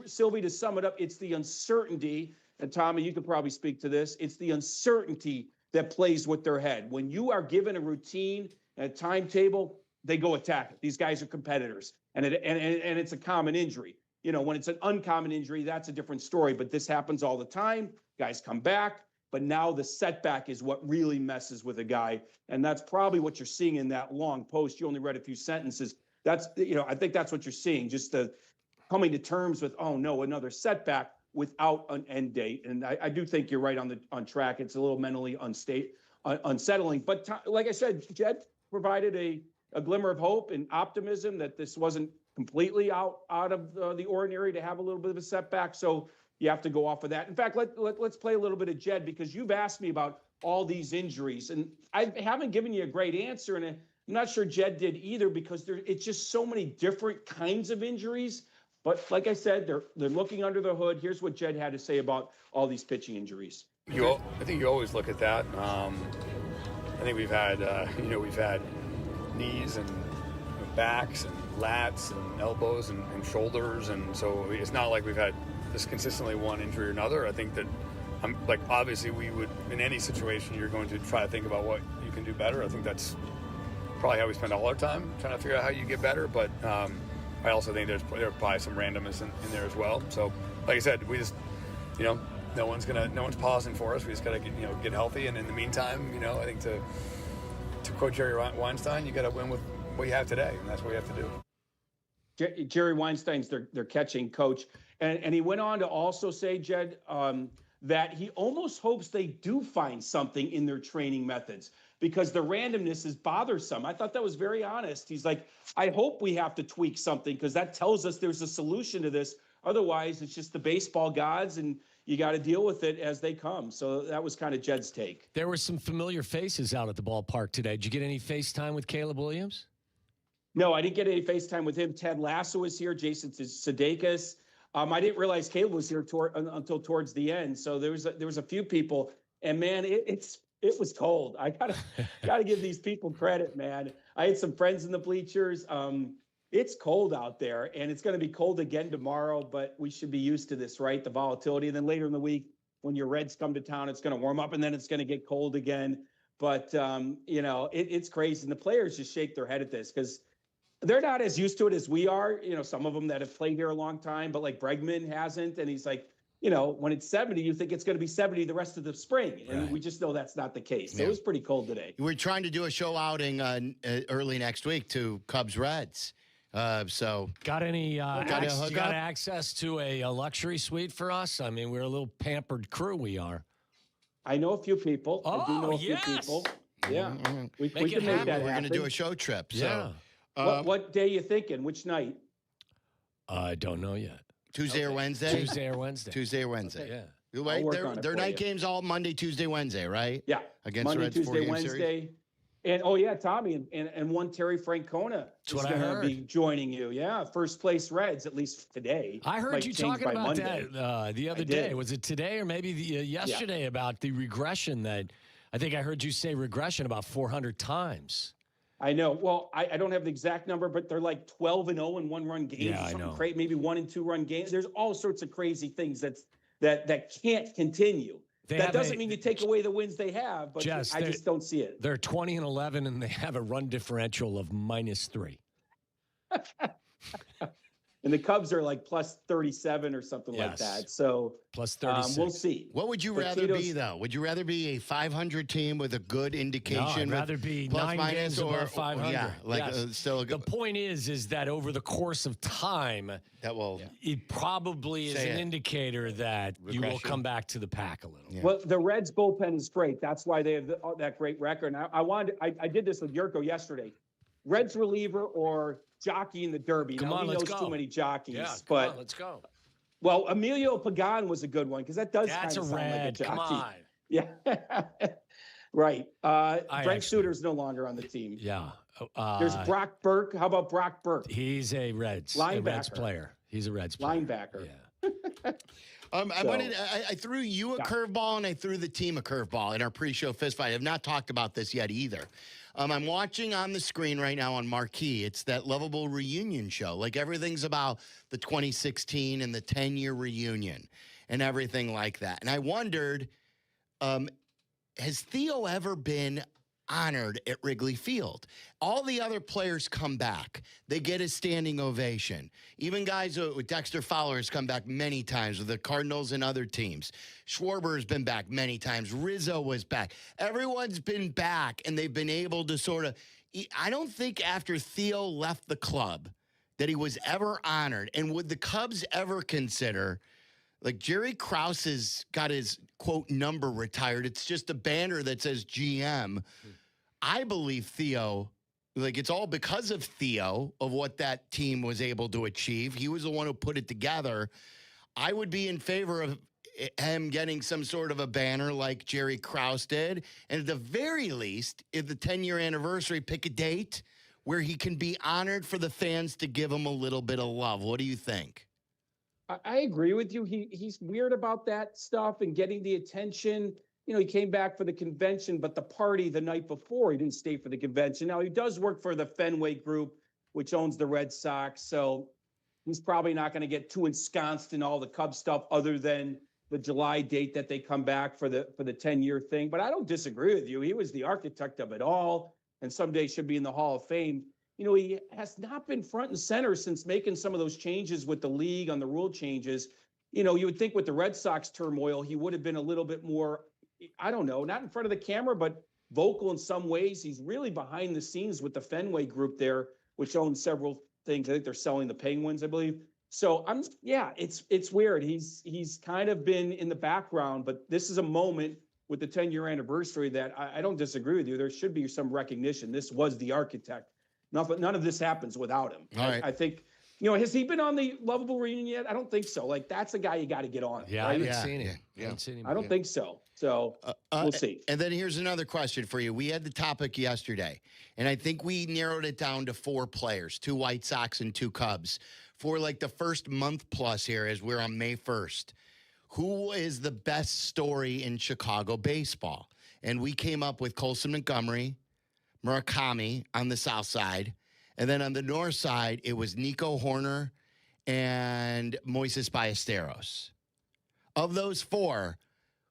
Silvy, to sum it up, it's the uncertainty, and Tommy, you could probably speak to this, it's the uncertainty that plays with their head. When you are given a routine and a timetable, they go attack it. These guys are competitors, and it's a common injury. You know, when it's an uncommon injury, that's a different story, but this happens all the time. Guys come back, but now the setback is what really messes with a guy, and that's probably what you're seeing in that long post. You only read a few sentences. That's, I think that's what you're seeing, just the coming to terms with, oh no, another setback without an end date. And I do think you're right on track. It's a little mentally unsettling, but like I said, Jed provided a glimmer of hope and optimism that this wasn't completely out of the ordinary to have a little bit of a setback. So you have to go off of that. In fact, let's play a little bit of Jed, because you've asked me about all these injuries, and I haven't given you a great answer, and I'm not sure Jed did either, because it's just so many different kinds of injuries. But like I said, they're looking under the hood. Here's what Jed had to say about all these pitching injuries. I think you always look at that. I think we've had knees and backs and lats and elbows and shoulders, and so it's not like we've had this consistently one injury or another. I think that, obviously we would, in any situation, you're going to try to think about what you can do better. I think that's probably how we spend all our time, trying to figure out how you get better. But I also think there's probably some randomness in there as well. So, like I said, we just, no one's pausing for us. We just got to get healthy. And in the meantime, I think to quote Jerry Weinstein, you got to win with what you have today, and that's what we have to do. Jerry Weinstein's their catching coach, and he went on to also say, Jed, that he almost hopes they do find something in their training methods, because the randomness is bothersome. I thought that was very honest. He's like, I hope we have to tweak something, because that tells us there's a solution to this. Otherwise, it's just the baseball gods, and you got to deal with it as they come. So that was kind of Jed's take. There were some familiar faces out at the ballpark today. Did you get any FaceTime with Caleb Williams? No, I didn't get any FaceTime with him. Ted Lasso was here. Jason Sudeikis. I didn't realize Caleb was here until towards the end. So there was a few people, and man, it's It was cold. I gotta give these people credit, man. I had some friends in the bleachers. It's cold out there, and it's going to be cold again tomorrow, but we should be used to this, right? The volatility. And then later in the week, when your Reds come to town, it's going to warm up, and then it's going to get cold again. But, it's crazy. And the players just shake their head at this because they're not as used to it as we are. Some of them that have played here a long time, but like Bregman hasn't. And he's like, when it's 70, you think it's going to be 70 the rest of the spring. And we just know that's not the case. So It was pretty cold today. We're trying to do a show outing early next week to Cubs Reds. Got any got access to a luxury suite for us? I mean, we're a little pampered crew. We are. I know a few people. I do know a few people. Yeah, we can make that happen. We're going to do a show trip. So, what day are you thinking? Which night? I don't know yet. Tuesday or Wednesday? Tuesday or Wednesday. Tuesday or Wednesday. Okay. Yeah. Right? Their night games all Monday, Tuesday, Wednesday, right? Yeah. Against Monday, Reds Tuesday, 4-game Wednesday. series? And Tommy and one Terry Francona is going to be joining you. Yeah, first place Reds at least today. I heard you talking about that the other day. Was it today or maybe yesterday about the regression that I think I heard you say regression about 400 times. I know. Well, I don't have the exact number, but they're like 12-0 in one-run games. Yeah, or something I know. Crazy, maybe 1- and 2-run games. There's all sorts of crazy things that can't continue. That doesn't mean you take away the wins they have, but I just don't see it. They're 20-11, and they have a run differential of -3. And the Cubs are like plus 37 or something like that. So plus 36. We'll see. What would you rather be, though? Would you rather be a 500 team with a good indication? No, I'd rather be plus, 9 games above 500. Yeah, still a good. The point is that over the course of time, it probably is an indicator that you will come back to the pack a little. Yeah. Well, the Reds bullpen is great. That's why they have that great record. And I did this with Jurko yesterday. Reds reliever or jockey in the Derby. Come now, on, he let's knows go. too many jockeys. Yeah, but let's go. Well, Emilio Pagan was a good one because that does kind of sound like a jockey. Come on. Yeah. Right. Brent Suter's no longer on the team. Yeah. There's Brock Burke. How about Brock Burke? He's a Reds player. He's a Reds player. Linebacker. Yeah. I threw you a curveball and I threw the team a curveball in our pre-show fist fight. I have not talked about this yet either. I'm watching on the screen right now on Marquee. It's that Lovable reunion show. Like everything's about the 2016 and the 10-year reunion and everything like that. And I wondered, has Theo ever been honored at Wrigley Field? All the other players come back. They get a standing ovation. Even guys with Dexter Fowler has come back many times with the Cardinals and other teams. Schwarber has been back many times. Rizzo was back. Everyone's been back, and they've been able to sort of – I don't think after Theo left the club that he was ever honored. And would the Cubs ever consider – like Jerry Krause has got his, quote, number retired. It's just a banner that says GM. I believe Theo, like it's all because of Theo, of what that team was able to achieve. He was the one who put it together. I would be in favor of him getting some sort of a banner like Jerry Krause did. And at the very least, if the 10-year anniversary, pick a date where he can be honored for the fans to give him a little bit of love. What do you think? I agree with you. He's weird about that stuff and getting the attention. He came back for the convention, but the party the night before, he didn't stay for the convention. Now, he does work for the Fenway Group, which owns the Red Sox. So he's probably not going to get too ensconced in all the Cubs stuff other than the July date that they come back for the 10-year thing. But I don't disagree with you. He was the architect of it all and someday should be in the Hall of Fame. He has not been front and center since making some of those changes with the league on the rule changes. You would think with the Red Sox turmoil, he would have been a little bit more, I don't know, not in front of the camera, but vocal in some ways. He's really behind the scenes with the Fenway Group there, which owns several things. I think they're selling the Penguins, I believe. So it's weird. He's kind of been in the background, but this is a moment with the 10-year anniversary that I don't disagree with you. There should be some recognition. This was the architect. None of this happens without him. All right. I think, has he been on the Lovable reunion yet? I don't think so. Like, that's a guy you got to get on. Yeah, right? I haven't seen him. I haven't seen him. I don't think so. So we'll see. And then here's another question for you. We had the topic yesterday, and I think we narrowed it down to 4 players, 2 White Sox and 2 Cubs, for like the first month plus here as we're on May 1st. Who is the best story in Chicago baseball? And we came up with Colson Montgomery, Murakami on the south side. And then on the north side, it was Nico Horner and Moises Ballesteros. Of those four,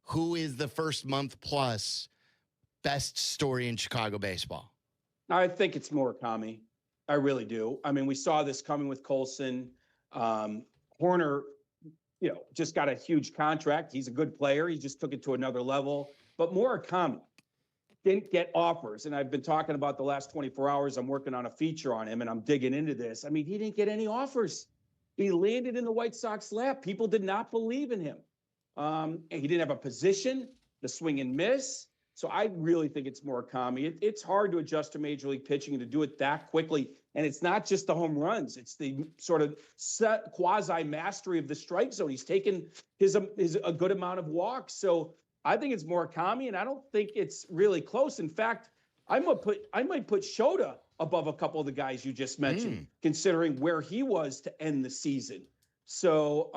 who is the first month plus best story in Chicago baseball? I think it's Murakami. I really do. I mean, we saw this coming with Colson. Horner, just got a huge contract. He's a good player. He just took it to another level. But Murakami didn't get offers. And I've been talking about the last 24 hours. I'm working on a feature on him, and I'm digging into this. I mean, he didn't get any offers. He landed in the White Sox lap. People did not believe in him. And he didn't have a position, the swing and miss. So I really think it's Murakami. It's hard to adjust to Major League pitching and to do it that quickly. And it's not just the home runs. It's the sort of set quasi-mastery of the strike zone. He's taken a good amount of walks. So I think it's Murakami, and I don't think it's really close. In fact, I might put Shota above a couple of the guys you just mentioned, considering where he was to end the season. So,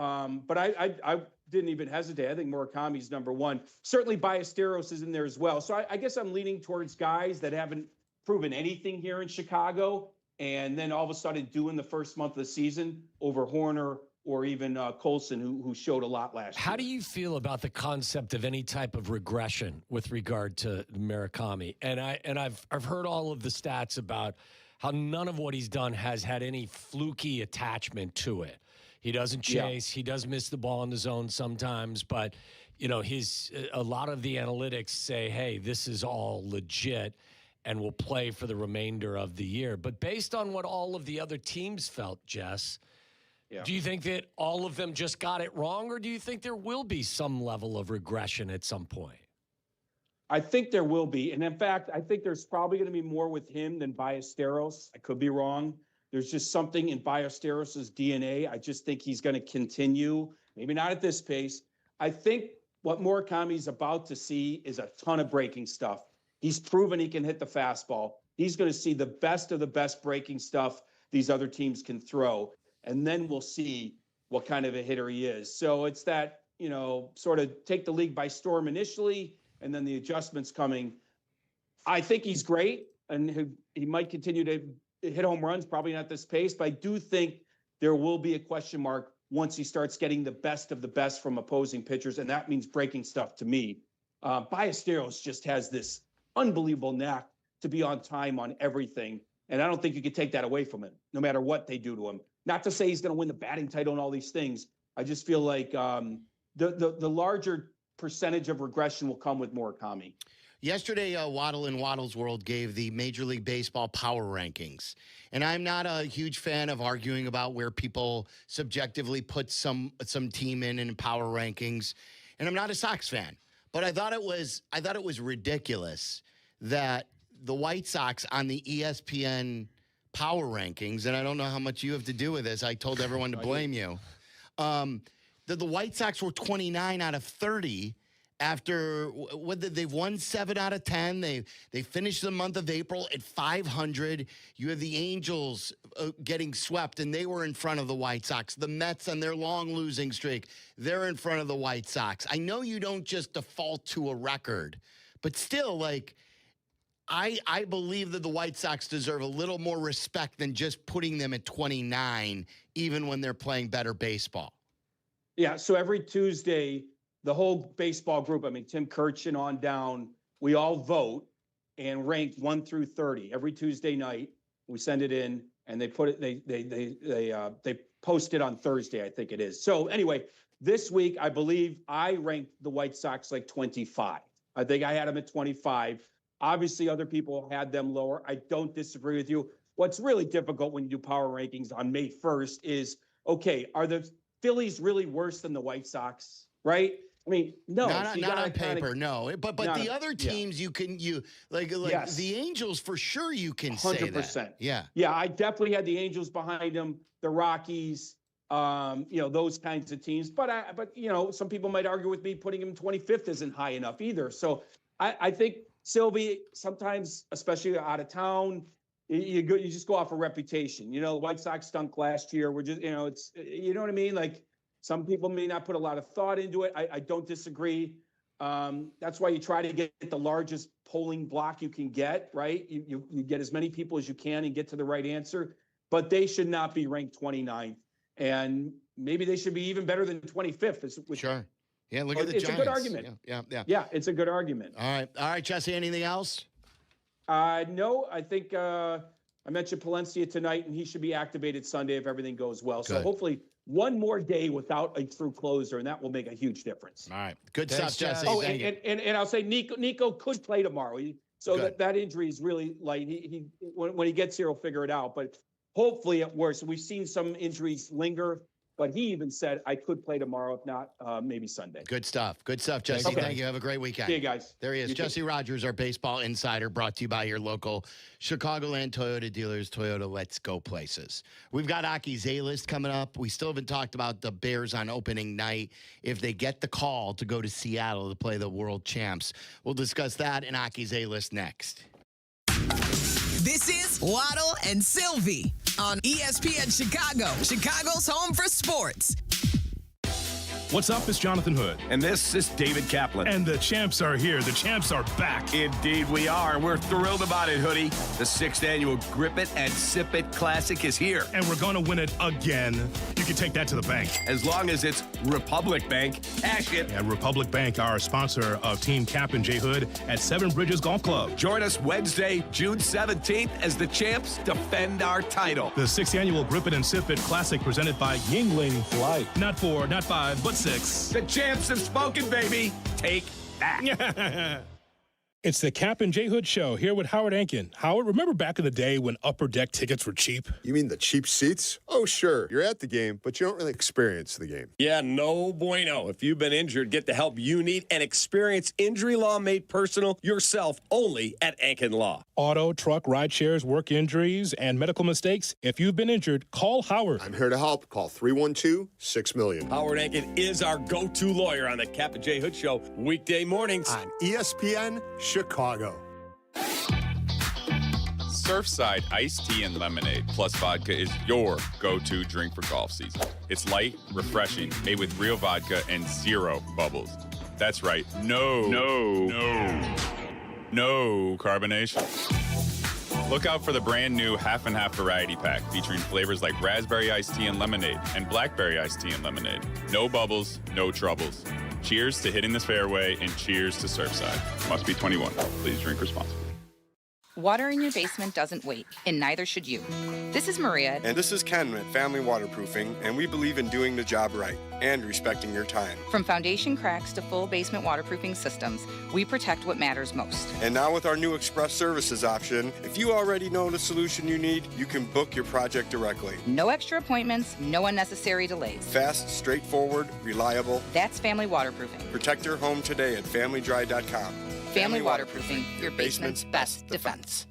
but I didn't even hesitate. I think Murakami's number one. Certainly Ballesteros is in there as well. So I guess I'm leaning towards guys that haven't proven anything here in Chicago, and then all of a sudden doing the first month of the season over Horner or even Colson, who showed a lot last year. How do you feel about the concept of any type of regression with regard to Murakami? And I've heard all of the stats about how none of what he's done has had any fluky attachment to it. He doesn't chase. He does miss the ball in the zone sometimes, but a lot of the analytics say, hey, this is all legit and will play for the remainder of the year. But based on what all of the other teams felt, Jess, do you think that all of them just got it wrong, or do you think there will be some level of regression at some point? I think there will be. And in fact, I think there's probably going to be more with him than Ballesteros. I could be wrong. There's just something in Ballesteros' DNA. I just think he's going to continue, maybe not at this pace. I think what Murakami's about to see is a ton of breaking stuff. He's proven he can hit the fastball. He's going to see the best of the best breaking stuff these other teams can throw. And then we'll see what kind of a hitter he is. So it's that, sort of take the league by storm initially, and then the adjustments coming. I think he's great, and he might continue to hit home runs, probably not this pace, but I do think there will be a question mark once he starts getting the best of the best from opposing pitchers, and that means breaking stuff to me. Ballesteros just has this unbelievable knack to be on time on everything, and I don't think you could take that away from him, no matter what they do to him. Not to say he's going to win the batting title and all these things. I just feel like the larger percentage of regression will come with Murakami. Yesterday, Waddle in Waddle's World gave the Major League Baseball power rankings. And I'm not a huge fan of arguing about where people subjectively put some team in power rankings. And I'm not a Sox fan. But I thought it was ridiculous that the White Sox on the ESPN power rankings, and I don't know how much you have to do with this. I told everyone to blame you. That the White Sox were 29 out of 30 after they've won 7 out of 10. They finished the month of April at 500. You have the Angels getting swept, and they were in front of the White Sox. The Mets on their long losing streak, they're in front of the White Sox. I know you don't just default to a record, but still, I believe that the White Sox deserve a little more respect than just putting them at 29, even when they're playing better baseball. Yeah, so every Tuesday, the whole baseball group, Tim Kirchin on down, we all vote and rank 1 through 30 every Tuesday night. We send it in, and they put it. They post it on Thursday, I think it is. So anyway, this week I believe I ranked the White Sox 25. I think I had them at 25. Obviously, other people had them lower. I don't disagree with you. What's really difficult when you do power rankings on May 1st is, okay, are the Phillies really worse than the White Sox? Right? No. Not on paper, no. But the other teams, yes. The Angels for sure you can 100%. Say that. Yeah. Yeah, I definitely had the Angels behind them, the Rockies, those kinds of teams. But some people might argue with me putting him 25th isn't high enough either. So I think Silvy, sometimes, especially out of town, you just go off a reputation. The White Sox stunk last year. We're just, it's, you know what I mean? Some people may not put a lot of thought into it. I don't disagree. That's why you try to get the largest polling block you can get, right? You get as many people as you can and get to the right answer, but they should not be ranked 29th. And maybe they should be even better than 25th. Sure. Yeah, look at the Giants. It's a good argument. Yeah, it's a good argument. All right, Jesse, anything else? No, I think I mentioned Palencia tonight, and he should be activated Sunday if everything goes well. Good. So hopefully one more day without a true closer, and that will make a huge difference. All right. Good stuff, Jesse. Oh, and I'll say Nico could play tomorrow. That injury is really light. He when he gets here, he'll figure it out. But hopefully it works. We've seen some injuries linger, but he even said, I could play tomorrow, if not, maybe Sunday. Good stuff, Jesse. Okay. Thank you. Have a great weekend. See you guys. There he is, You Jesse Rogers, our baseball insider, brought to you by your local Chicagoland Toyota dealers. Toyota, let's go places. We've got Aki's A-list coming up. We still haven't talked about the Bears on opening night. If they get the call to go to Seattle to play the world champs, we'll discuss that in Aki's A-list next. This is Waddle and Silvy on ESPN Chicago, Chicago's home for sports. What's up? It's Jonathan Hood. And this is David Kaplan. And the champs are here. The champs are back. Indeed we are. We're thrilled about it, Hoodie. The 6th annual Grip It and Sip It Classic is here. And we're going to win it again. You can take that to the bank. As long as it's Republic Bank, cash it. And Republic Bank, our sponsor of Team Kap J Hood at Seven Bridges Golf Club. Join us Wednesday, June 17th as the champs defend our title. The 6th annual Grip It and Sip It Classic presented by Yingling Flight. Not 4, not 5, but 6. The champs have spoken, baby. Take that. It's the Kap J Hood Show here with Howard Ankin. Howard, remember back in the day when upper deck tickets were cheap? You mean the cheap seats? Oh, sure. You're at the game, but you don't really experience the game. Yeah, no bueno. If you've been injured, get the help you need and experience injury law made personal yourself only at Ankin Law. Auto, truck, ride shares, work injuries, and medical mistakes. If you've been injured, call Howard. I'm here to help. Call 312-6-million. Howard Ankin is our go-to lawyer on the Kap J Hood Show weekday mornings on ESPN Chicago. Surfside iced tea and lemonade plus vodka is your go-to drink for golf season. It's light, refreshing, made with real vodka and 0 bubbles. That's right. No carbonation. Look out for the brand new half and half variety pack featuring flavors like raspberry iced tea and lemonade and blackberry iced tea and lemonade. No bubbles, no troubles. Cheers to hitting this fairway and cheers to Surfside. Must be 21. Please drink responsibly. Water in your basement doesn't wait, and neither should you. This is Maria. And this is Ken at Family Waterproofing, and we believe in doing the job right and respecting your time. From foundation cracks to full basement waterproofing systems, we protect what matters most. And now with our new Express Services option, if you already know the solution you need, you can book your project directly. No extra appointments, no unnecessary delays. Fast, straightforward, reliable. That's Family Waterproofing. Protect your home today at familydry.com. Family Waterproofing, your basement's best defense.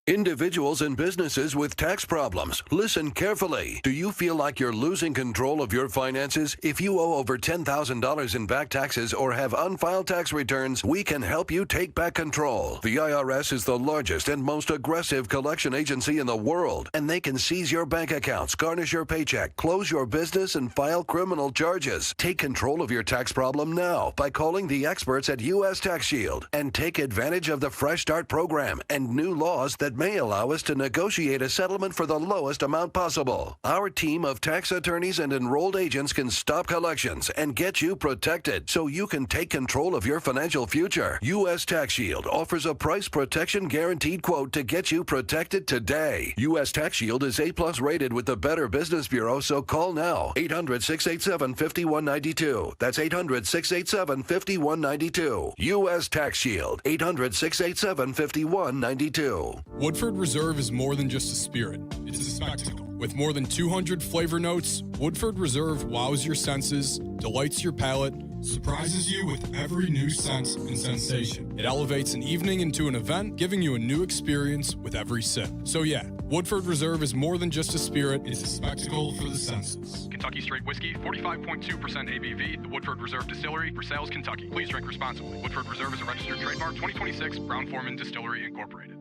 Individuals and businesses with tax problems, listen carefully. Do you feel like you're losing control of your finances? If you owe over $10,000 in back taxes or have unfiled tax returns, we can help you take back control. The IRS is the largest and most aggressive collection agency in the world, and they can seize your bank accounts, garnish your paycheck, close your business, and file criminal charges. Take control of your tax problem now by calling the experts at U.S. Tax Shield and take advantage of the Fresh Start program and new laws that may allow us to negotiate a settlement for the lowest amount possible. Our team of tax attorneys and enrolled agents can stop collections and get you protected so you can take control of your financial future. U.S. Tax Shield offers a price protection guaranteed quote to get you protected today. U.S. Tax Shield is A+ rated with the Better Business Bureau, so call now. 800-687-5192. That's 800-687-5192. U.S. Tax Shield. 800-687-5192. Woodford Reserve is more than just a spirit. It's a spectacle. With more than 200 flavor notes, Woodford Reserve wows your senses, delights your palate, surprises you with every new sense and sensation. It elevates an evening into an event, giving you a new experience with every sip. So yeah, Woodford Reserve is more than just a spirit, it's a spectacle for the senses. Kentucky Straight Whiskey, 45.2% ABV, the Woodford Reserve Distillery, Versailles, Kentucky. Please drink responsibly. Woodford Reserve is a registered trademark, 2026, Brown-Forman Distillery, Incorporated.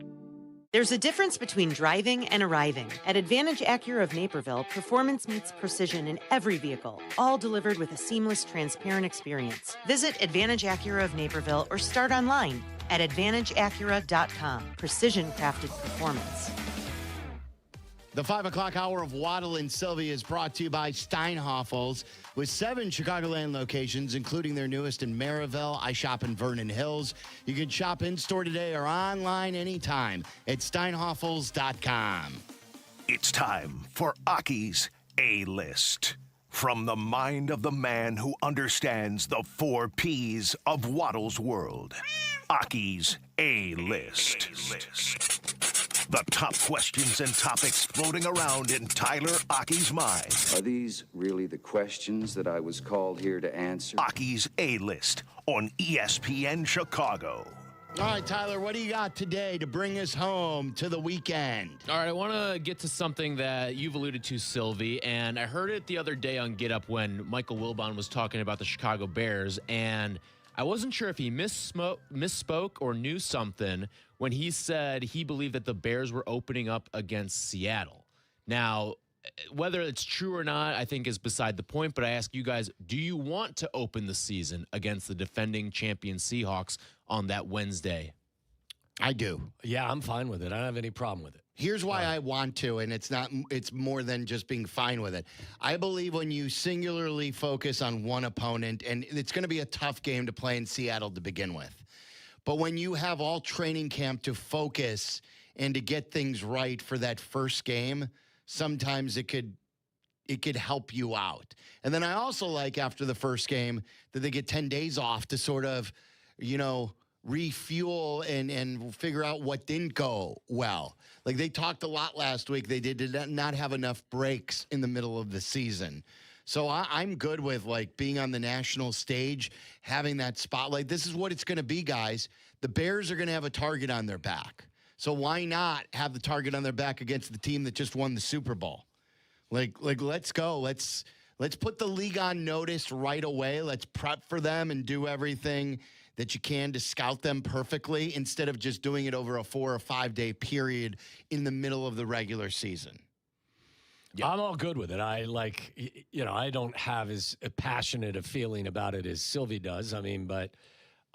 There's a difference between driving and arriving. At Advantage Acura of Naperville, performance meets precision in every vehicle, all delivered with a seamless, transparent experience. Visit Advantage Acura of Naperville or start online at AdvantageAcura.com. Precision-crafted performance. The 5 o'clock hour of Waddle and Silvy is brought to you by Steinhoffels. With 7 Chicagoland locations, including their newest in Maryville. I shop in Vernon Hills. You can shop in-store today or online anytime at steinhoffels.com. It's time for Aki's A-List. From the mind of the man who understands the 4 Ps of Waddle's world. Aki's A-List. The top questions and topics floating around in Tyler Aki's mind. Are these really the questions that I was called here to answer? Aki's A-List on ESPN Chicago. All right, Tyler, what do you got today to bring us home to the weekend? All right, I want to get to something that you've alluded to, Silvy, and I heard it the other day on Get Up when Michael Wilbon was talking about the Chicago Bears, and I wasn't sure if he misspoke or knew something when he said he believed that the Bears were opening up against Seattle. Now, whether it's true or not, I think is beside the point, but I ask you guys, do you want to open the season against the defending champion Seahawks on that Wednesday? I do. Yeah, I'm fine with it. I don't have any problem with it. Here's why I want to, and it's more than just being fine with it. I believe when you singularly focus on one opponent, and it's going to be a tough game to play in Seattle to begin with, but when you have all training camp to focus and to get things right for that first game, sometimes it could help you out. And then I also like after the first game that they get 10 days off to sort of, refuel and figure out what didn't go well. Like they talked a lot last week. They did not have enough breaks in the middle of the season. So I'm good with like being on the national stage, having that spotlight. This is what it's going to be, guys. The Bears are going to have a target on their back. So why not have the target on their back against the team that just won the Super Bowl? Like let's go. Let's put the league on notice right away. Let's prep for them and do everything that you can to scout them perfectly instead of just doing it over a 4 or 5 day period in the middle of the regular season. Yeah. I'm all good with it. I I don't have as passionate a feeling about it as Silvy does. I mean, but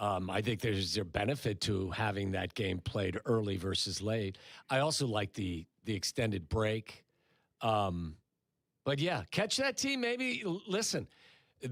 I think there's a benefit to having that game played early versus late. I also like the extended break. But yeah, catch that team. Maybe listen.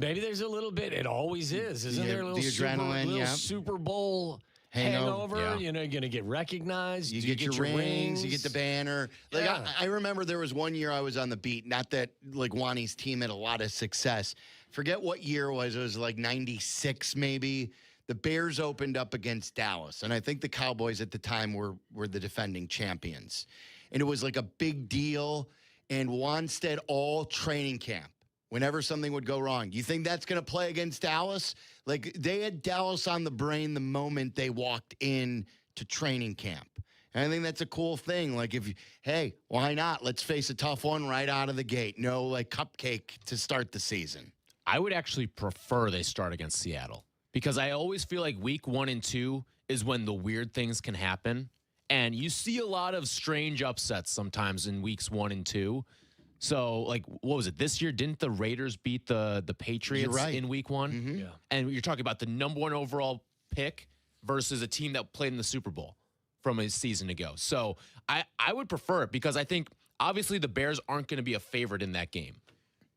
Maybe there's a little bit. It always is, isn't there? A little adrenaline, Super Bowl hangover. Yeah. You're going to get recognized. You get your rings. You get the banner. Like Yeah. I remember there was one year I was on the beat. Not that like Wani's team had a lot of success. Forget what year it was. It was like 96 maybe. The Bears opened up against Dallas, and I think the Cowboys at the time were the defending champions. And it was like a big deal. And Wanstead all training camp. Whenever something would go wrong. You think that's going to play against Dallas? Like, they had Dallas on the brain the moment they walked in to training camp. And I think that's a cool thing. Like, hey, why not? Let's face a tough one right out of the gate. No, like, cupcake to start the season. I would actually prefer they start against Seattle because I always feel like week 1 and 2 is when the weird things can happen. And you see a lot of strange upsets sometimes in weeks 1 and 2. So, like, what was it? This year, didn't the Raiders beat the Patriots in week 1? Mm-hmm. Yeah. And you're talking about the number 1 overall pick versus a team that played in the Super Bowl from a season ago. So, I would prefer it because I think, obviously, the Bears aren't going to be a favorite in that game.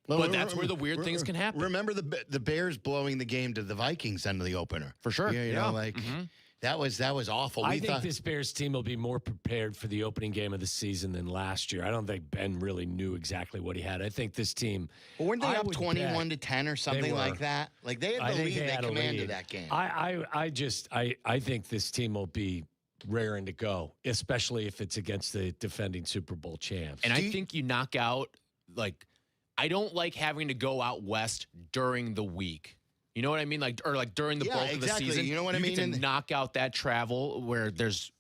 But that's where the weird things can happen. Remember the Bears blowing the game to the Vikings end of the opener. For sure. You know, like... Mm-hmm. That was awful. I think this Bears team will be more prepared for the opening game of the season than last year. I don't think Ben really knew exactly what he had. I think this team. Well, weren't they up 21-10 or something like that? Like they had the lead. They commanded that game. I think this team will be raring to go, especially if it's against the defending Super Bowl champs. And I think you knock out I don't like having to go out west during the week. You know what I mean? Like during the bulk of the season. You know what I mean? Get to knock out that travel where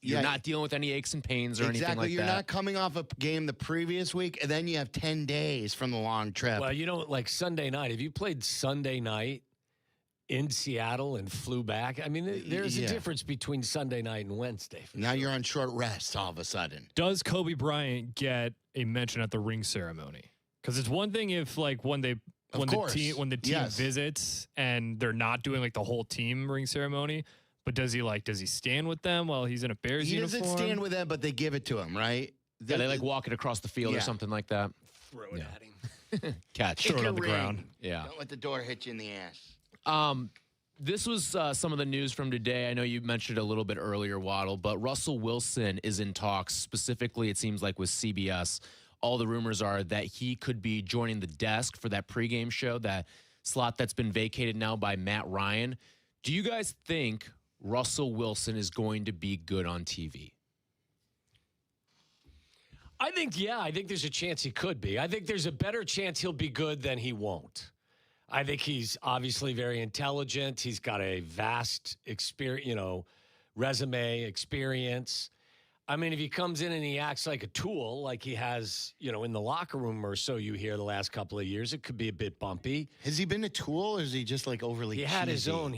you're not dealing with any aches and pains or anything like You're that. not coming off a game the previous week, and then you have 10 days from the long trip. Well, like Sunday night. If you played Sunday night, in Seattle and flew back. I mean, there's a difference between Sunday night and Wednesday. Now you're on short rest all of a sudden. Does Kobe Bryant get a mention at the ring ceremony? Because it's one thing if like when the team visits and they're not doing like the whole team ring ceremony, but does he stand with them while he's in a Bears uniform? He doesn't stand with them, but they give it to him, right? Yeah, they like walk it across the field or something like that. Throw it at him. Catch. Throw it on the ground. Yeah. Don't let the door hit you in the ass. This was some of the news from today. I know you mentioned it a little bit earlier, Waddle, but Russell Wilson is in talks. Specifically, it seems like with CBS. All the rumors are that he could be joining the desk for that pregame show, that slot that's been vacated now by Matt Ryan. Do you guys think Russell Wilson is going to be good on TV? I think there's a chance he could be. I think there's a better chance he'll be good than he won't. I think he's obviously very intelligent. He's got a vast experience, resume experience. I mean, if he comes in and he acts like a tool, like he has, in the locker room or so you hear the last couple of years, it could be a bit bumpy. Has he been a tool or is he just like overly He had his own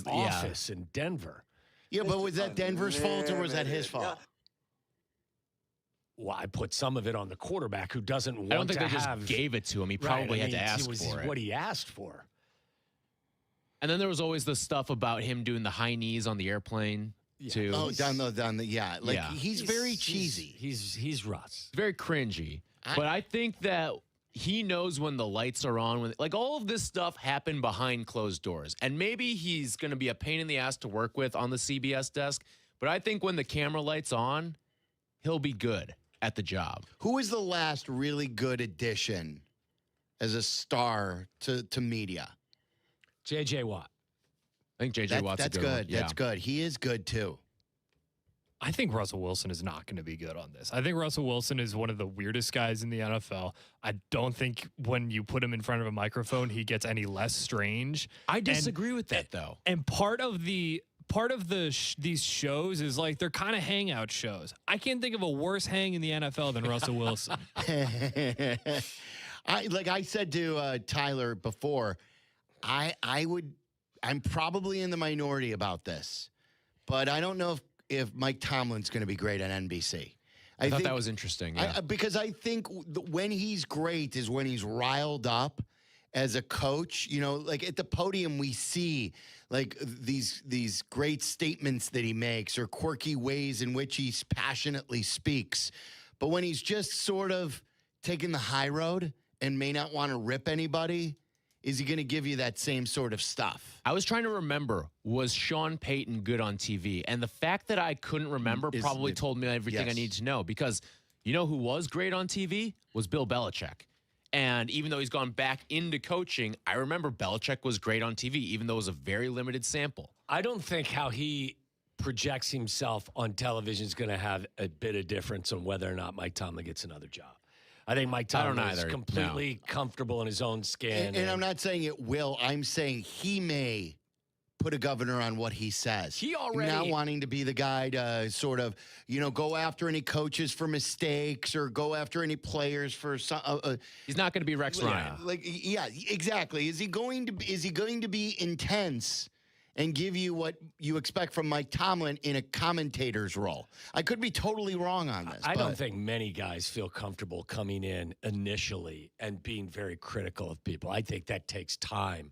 office in Denver. Yeah, but was that Denver's fault or was that his fault? Well, I put some of it on the quarterback who doesn't want to I don't think they just gave it to him. He probably had to ask for it. What he asked for. And then there was always the stuff about him doing the high knees on the airplane, too. Oh, down the he's very cheesy. He's Russ. Very cringy. But I think that he knows when the lights are on. Like, all of this stuff happened behind closed doors. And maybe he's going to be a pain in the ass to work with on the CBS desk. But I think when the camera light's on, he'll be good at the job. Who was the last really good addition as a star to media? J.J. Watt. I think J.J. Watt's that's a good good. one. That's good. He is good, too. I think Russell Wilson is not going to be good on this. I think Russell Wilson is one of the weirdest guys in the NFL. I don't think when you put him in front of a microphone, he gets any less strange. I disagree with that, though. And part of these shows is like they're kind of hangout shows. I can't think of a worse hang in the NFL than Russell Wilson. I said to Tyler before, I'm probably in the minority about this, but I don't know if Mike Tomlin's going to be great on NBC. I thought that was interesting. Yeah. Because I think when he's great is when he's riled up as a coach. Like at the podium, we see like these great statements that he makes or quirky ways in which he passionately speaks. But when he's just sort of taking the high road and may not want to rip anybody, is he going to give you that same sort of stuff? I was trying to remember, was Sean Payton good on TV? And the fact that I couldn't remember probably told me everything I need to know. Because you know who was great on TV? Was Bill Belichick. And even though he's gone back into coaching, I remember Belichick was great on TV, even though it was a very limited sample. I don't think how he projects himself on television is going to have a bit of difference on whether or not Mike Tomlin gets another job. I think Mike Tomlin is completely comfortable in his own skin. And I'm not saying it will. I'm saying he may put a governor on what he says. He already not wanting to be the guy to sort of, go after any coaches for mistakes or go after any players for some. He's not going to be Rex Ryan. Yeah, exactly. Is he going to be intense and give you what you expect from Mike Tomlin in a commentator's role? I could be totally wrong on this. I don't think many guys feel comfortable coming in initially and being very critical of people. I think that takes time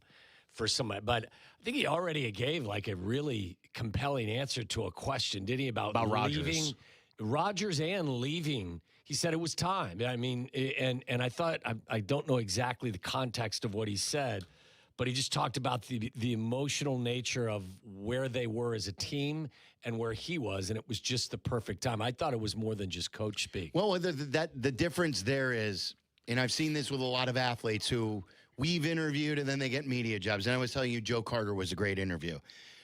for somebody. But I think he already gave like a really compelling answer to a question, didn't he, about leaving Rodgers and leaving. He said it was time. I mean, and I thought, I don't know exactly the context of what he said, but he just talked about the emotional nature of where they were as a team and where he was, and it was just the perfect time. I thought it was more than just coach speak. Well, the difference there is, and I've seen this with a lot of athletes who we've interviewed and then they get media jobs. And I was telling you, Joe Carter was a great interview.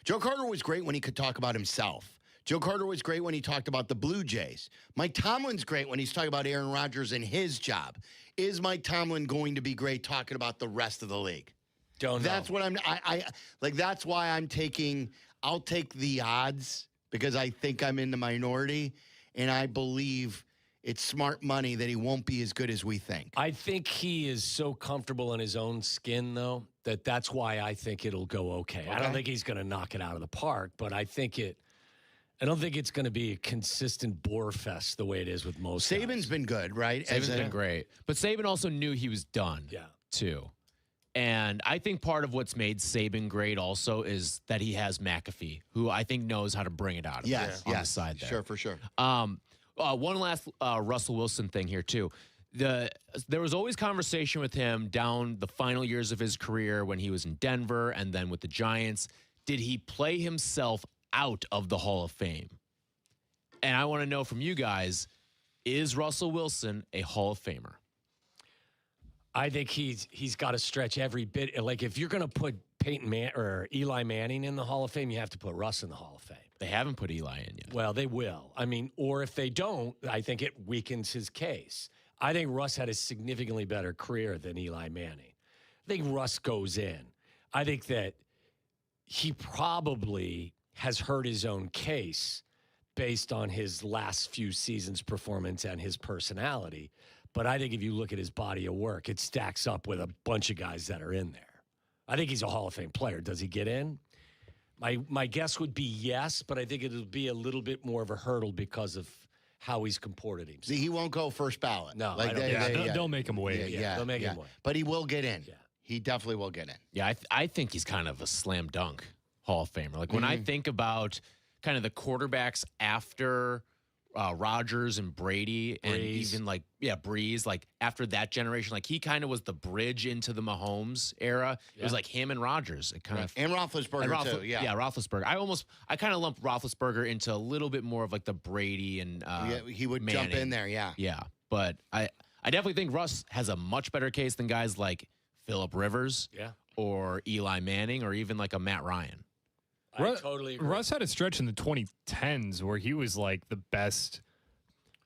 Joe Carter was great when he could talk about himself. Joe Carter was great when he talked about the Blue Jays. Mike Tomlin's great when he's talking about Aaron Rodgers and his job. Is Mike Tomlin going to be great talking about the rest of the league? Don't know. That's what that's why I'll take the odds because I think I'm in the minority and I believe it's smart money that he won't be as good as we think. I think he is so comfortable in his own skin, though, that's why I think it'll go okay. I don't think he's going to knock it out of the park, but I don't think it's going to be a consistent bore fest the way it is with most Saban's guys. been good, right? Saban's been great. But Saban also knew he was done, too. And I think part of what's made Saban great also is that he has McAfee, who I think knows how to bring it out of on the side there. Sure, for sure. One last Russell Wilson thing here, too. There was always conversation with him down the final years of his career when he was in Denver and then with the Giants. Did he play himself out of the Hall of Fame? And I want to know from you guys, is Russell Wilson a Hall of Famer? I think he's got to stretch every bit. Like, if you're going to put or Eli Manning in the Hall of Fame, you have to put Russ in the Hall of Fame. They haven't put Eli in yet. Well, they will. I mean, or if they don't, I think it weakens his case. I think Russ had a significantly better career than Eli Manning. I think Russ goes in. I think that he probably has hurt his own case based on his last few seasons' performance and his personality. But I think if you look at his body of work, it stacks up with a bunch of guys that are in there. I think he's a Hall of Fame player. Does he get in? My guess would be yes, but I think it'll be a little bit more of a hurdle because of how he's comported himself. See, he won't go first ballot. No, they'll make him wait. Yeah, they'll make him wait. But he will get in. Yeah. He definitely will get in. Yeah, I think he's kind of a slam dunk Hall of Famer. Like, when I think about kind of the quarterbacks after Rodgers and Brady and even Breeze, like after that generation, like he kind of was the bridge into the Mahomes era. It was like him and Rodgers. It kind of and Roethlisberger too. Yeah, Roethlisberger. I kind of lumped Roethlisberger into a little bit more of like the Brady and he would Manning. jump in there. Yeah. But I definitely think Russ has a much better case than guys like Phillip Rivers, or Eli Manning, or even like a Matt Ryan. I totally agree. Russ had a stretch in the 2010s where he was like the best,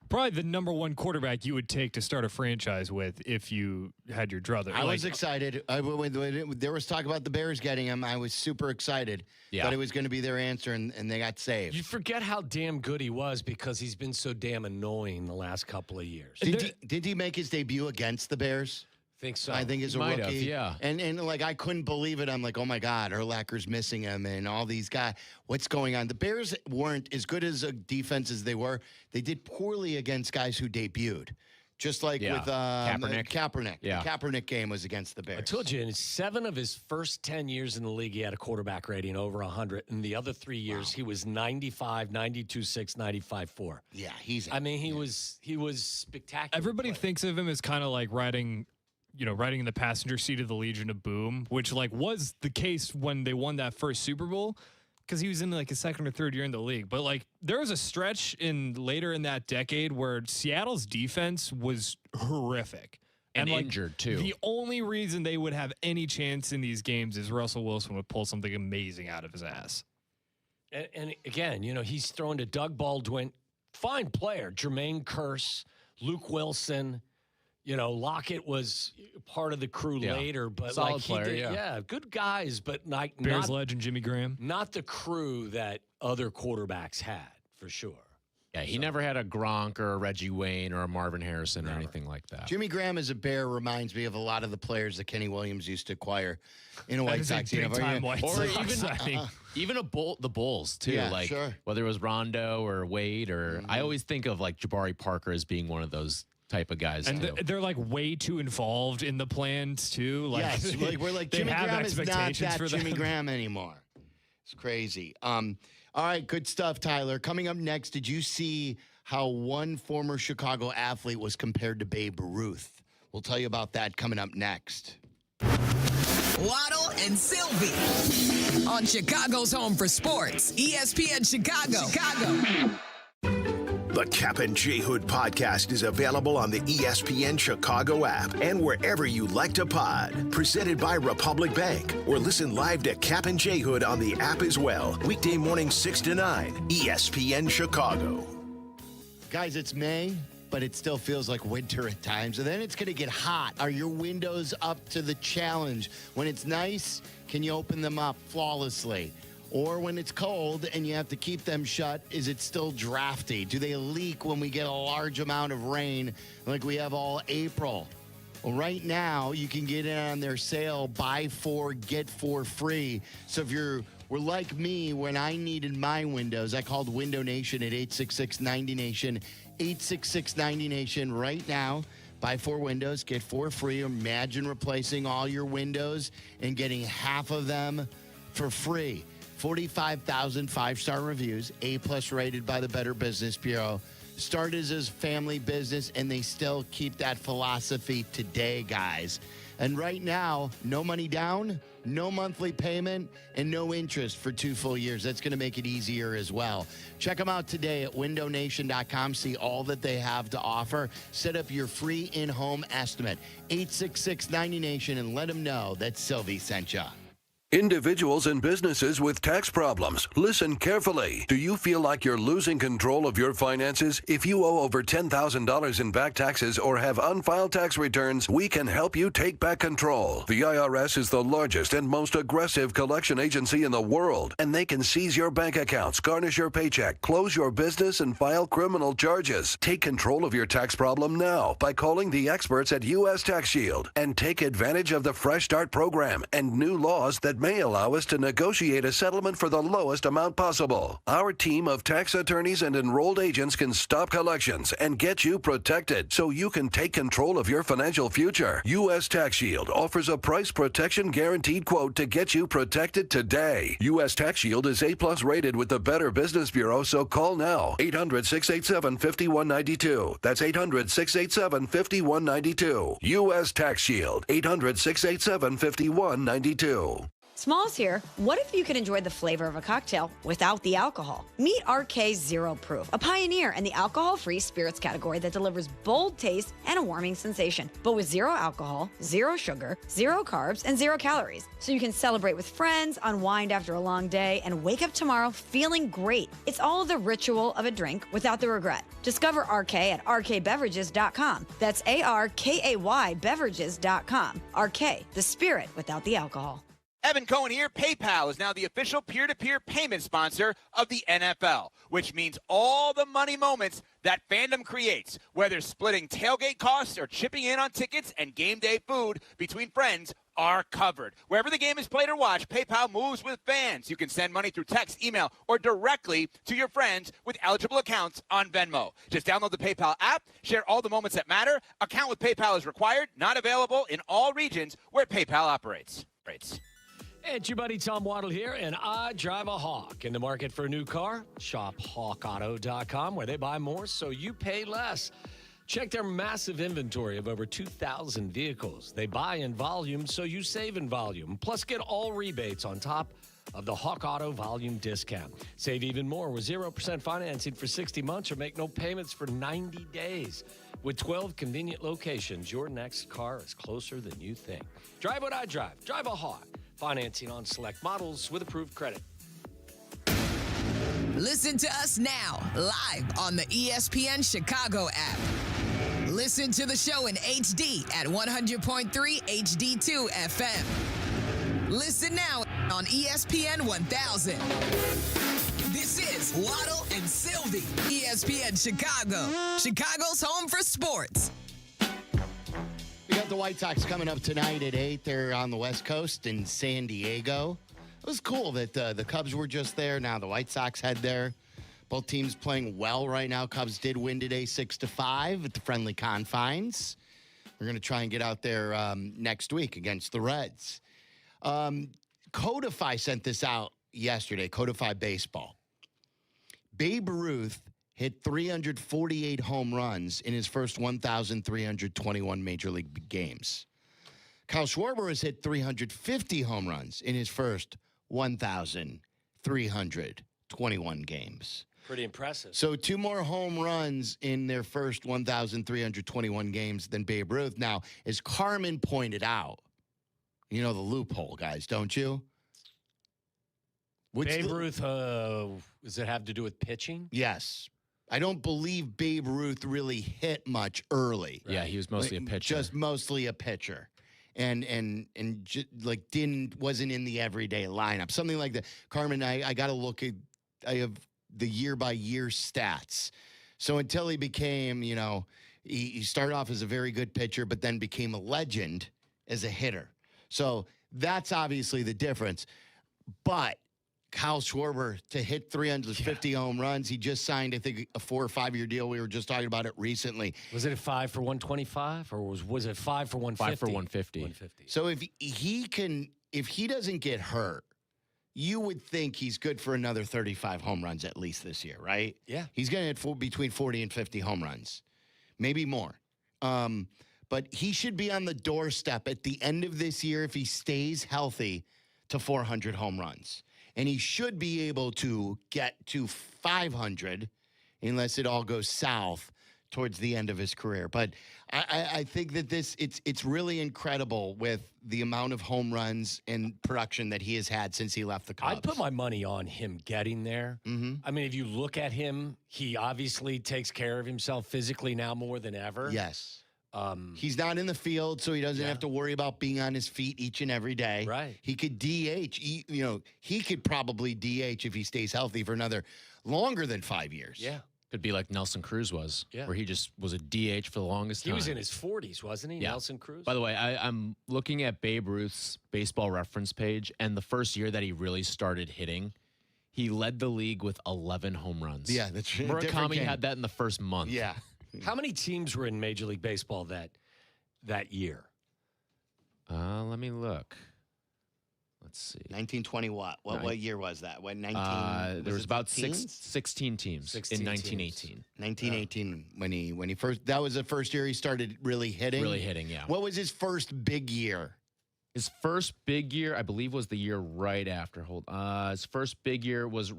probably the number one quarterback you would take to start a franchise with if you had your druther. I was excited. When there was talk about the Bears getting him, I was super excited. Yeah. Thought it was going to be their answer, and they got saved. You forget how damn good he was because he's been so damn annoying the last couple of years. Did he make his debut against the Bears? Think so. I think as a Might rookie. have, yeah. And like I couldn't believe it. I'm like, oh my God, Urlacher's missing him and all these guys. What's going on? The Bears weren't as good as a defense as they were. They did poorly against guys who debuted. Just like with Kaepernick. Yeah. The Kaepernick game was against the Bears. I told you, in 7 of his first 10 years in the league, he had a quarterback rating over 100. In the other 3 years, he was 95, 92.6, 95.4. Yeah, he was spectacular. Everybody thinks of him as kind of like riding in the passenger seat of the Legion of Boom, which like was the case when they won that first Super Bowl, because he was in like his second or third year in the league. But like there was a stretch later in that decade where Seattle's defense was horrific and like, injured too. The only reason they would have any chance in these games is Russell Wilson would pull something amazing out of his ass. And again, he's thrown to Doug Baldwin, fine player, Jermaine Kearse, Luke Wilson. Lockett was part of the crew later, but solid like player, good guys, but like Bears legend Jimmy Graham, not the crew that other quarterbacks had for sure. Yeah, he never had a Gronk or a Reggie Wayne or a Marvin Harrison or anything like that. Jimmy Graham as a Bear reminds me of a lot of the players that Kenny Williams used to acquire in a White Sox. Even the Bulls too. Yeah, sure. Whether it was Rondo or Wade or I always think of like Jabari Parker as being one of those type of guys, and they're like way too involved in the plans too. Like, yes, we're like Jimmy Graham is not that Jimmy Graham anymore. It's crazy. All right, good stuff, Tyler. Coming up next, did you see how one former Chicago athlete was compared to Babe Ruth? We'll tell you about that coming up next. Waddle and Silvy on Chicago's home for sports, ESPN Chicago. The Kap J Hood podcast is available on the ESPN Chicago app and wherever you like to pod. Presented by Republic Bank. Or listen live to Kap J Hood on the app as well. Weekday morning 6 to 9, ESPN Chicago. Guys, it's May, but it still feels like winter at times. And then it's going to get hot. Are your windows up to the challenge? When it's nice, can you open them up flawlessly? Or when it's cold and you have to keep them shut, is it still drafty? Do they leak when we get a large amount of rain like we have all April? Well, right now, you can get in on their sale, buy 4, get 4 free. So if you're like me, when I needed my windows, I called Window Nation at 866-90-NATION, 866-90-NATION right now. Buy 4 windows, get 4 free. Imagine replacing all your windows and getting half of them for free. 45,000 5-star reviews, A+ rated by the Better Business Bureau. Started as family business, and they still keep that philosophy today, guys. And right now, no money down, no monthly payment, and no interest for 2 full years. That's going to make it easier as well. Check them out today at windownation.com. See all that they have to offer. Set up your free in-home estimate. 866-90-NATION, and let them know that Silvy sent you. Individuals and businesses with tax problems, listen carefully. Do you feel like you're losing control of your finances? If you owe over $10,000 in back taxes or have unfiled tax returns, we can help you take back control. The IRS is the largest and most aggressive collection agency in the world, and they can seize your bank accounts, garnish your paycheck, close your business, and file criminal charges. Take control of your tax problem now by calling the experts at U.S. Tax Shield and take advantage of the Fresh Start program and new laws that may allow us to negotiate a settlement for the lowest amount possible. Our team of tax attorneys and enrolled agents can stop collections and get you protected so you can take control of your financial future. U.S. Tax Shield offers a price protection guaranteed quote to get you protected today. U.S. Tax Shield is A+ rated with the Better Business Bureau, so call now. 800-687-5192. That's 800-687-5192. U.S. Tax Shield. 800-687-5192. Smalls here. What if you could enjoy the flavor of a cocktail without the alcohol? Meet RK Zero Proof, a pioneer in the alcohol-free spirits category that delivers bold taste and a warming sensation, but with 0 alcohol, 0 sugar, 0 carbs, and 0 calories. So you can celebrate with friends, unwind after a long day, and wake up tomorrow feeling great. It's all the ritual of a drink without the regret. Discover RK at rkbeverages.com. That's ARKAY beverages.com. RK, the spirit without the alcohol. Evan Cohen here. PayPal is now the official peer-to-peer payment sponsor of the NFL, which means all the money moments that fandom creates, whether splitting tailgate costs or chipping in on tickets and game day food between friends, are covered. Wherever the game is played or watched, PayPal moves with fans. You can send money through text, email, or directly to your friends with eligible accounts on Venmo. Just download the PayPal app, share all the moments that matter. Account with PayPal is required, not available in all regions where PayPal operates. It's your buddy Tom Waddle here, and I drive a Hawk. In the market for a new car? Shop hawkauto.com, where they buy more so you pay less. Check their massive inventory of over 2,000 vehicles. They buy in volume so you save in volume. Plus, get all rebates on top of the Hawk Auto volume discount. Save even more with 0% financing for 60 months or make no payments for 90 days. With 12 convenient locations, your next car is closer than you think. Drive what I drive. Drive a Hawk. Financing on select models with approved credit. Listen to us now, live on the ESPN Chicago app. Listen to the show in HD at 100.3 HD2 FM. Listen now on ESPN 1000. This is Waddle and Silvy, ESPN Chicago, Chicago's home for sports. We got the White Sox coming up tonight at 8. They're on the West Coast in San Diego. It was cool that the Cubs were just there. Now the White Sox head there. Both teams playing well right now. Cubs did win today 6-5 at the friendly confines. We're going to try and get out there next week against the Reds. Codify sent this out yesterday, Codify Baseball. Babe Ruth hit 348 home runs in his first 1,321 Major League games. Kyle Schwarber has hit 350 home runs in his first 1,321 games. Pretty impressive. So 2 more home runs in their first 1,321 games than Babe Ruth. Now, as Carmen pointed out, you know the loophole, guys, don't you? Babe Ruth, does it have to do with pitching? Yes. I don't believe Babe Ruth really hit much early. Yeah, he was mostly a pitcher. Just mostly a pitcher. and wasn't in the everyday lineup, something like that. Carmen, I got to look at. I have the year-by-year stats. So until he became, he started off as a very good pitcher, but then became a legend as a hitter. So that's obviously the difference. But Kyle Schwarber to hit 350 home runs, he just signed, I think, a 4 or 5 year deal. We were just talking about it recently. Was it a 5 for 125 or was it 5 for 150? 5 for 150. So if he doesn't get hurt, you would think he's good for another 35 home runs at least this year, right? Yeah. He's going to hit between 40 and 50 home runs, maybe more. But he should be on the doorstep at the end of this year if he stays healthy to 400 home runs. And he should be able to get to 500 unless it all goes south towards the end of his career. But I think that it's really incredible with the amount of home runs and production that he has had since he left the Cubs. I'd put my money on him getting there. Mm-hmm. I mean, if you look at him, he obviously takes care of himself physically now more than ever. Yes. He's not in the field, so he doesn't have to worry about being on his feet each and every day. Right. He could DH. He could probably DH if he stays healthy for another longer than 5 years. Yeah. Could be like Nelson Cruz was, where he just was a DH for the longest time. He was in his 40s, wasn't he, Nelson Cruz? By the way, I'm looking at Babe Ruth's baseball reference page, and the first year that he really started hitting, he led the league with 11 home runs. Yeah, that's true. Murakami had that in the first month. Yeah. How many teams were in Major League Baseball that year? Let me look. Let's see. 1920 what? What year was that? When 19? There was about 16 teams in 1918. 1918 when he first. That was the first year he started really hitting. Really hitting, yeah. What was his first big year? His first big year, I believe, was the year right after. His first big year was.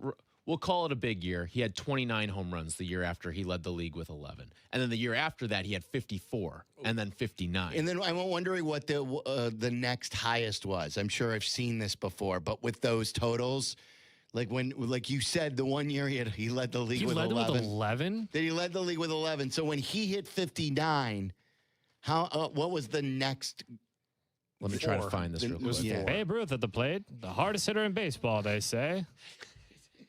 We'll call it a big year. He had 29 home runs the year after he led the league with 11. And then the year after that, he had 54 and then 59. And then I'm wondering what the next highest was. I'm sure I've seen this before, but with those totals, like you said, the one year he led the league with 11. He led with 11? Then he led the league with 11. So when he hit 59, what was the next? Let me try to find this real quick. Babe Ruth at the plate, the hardest hitter in baseball, they say.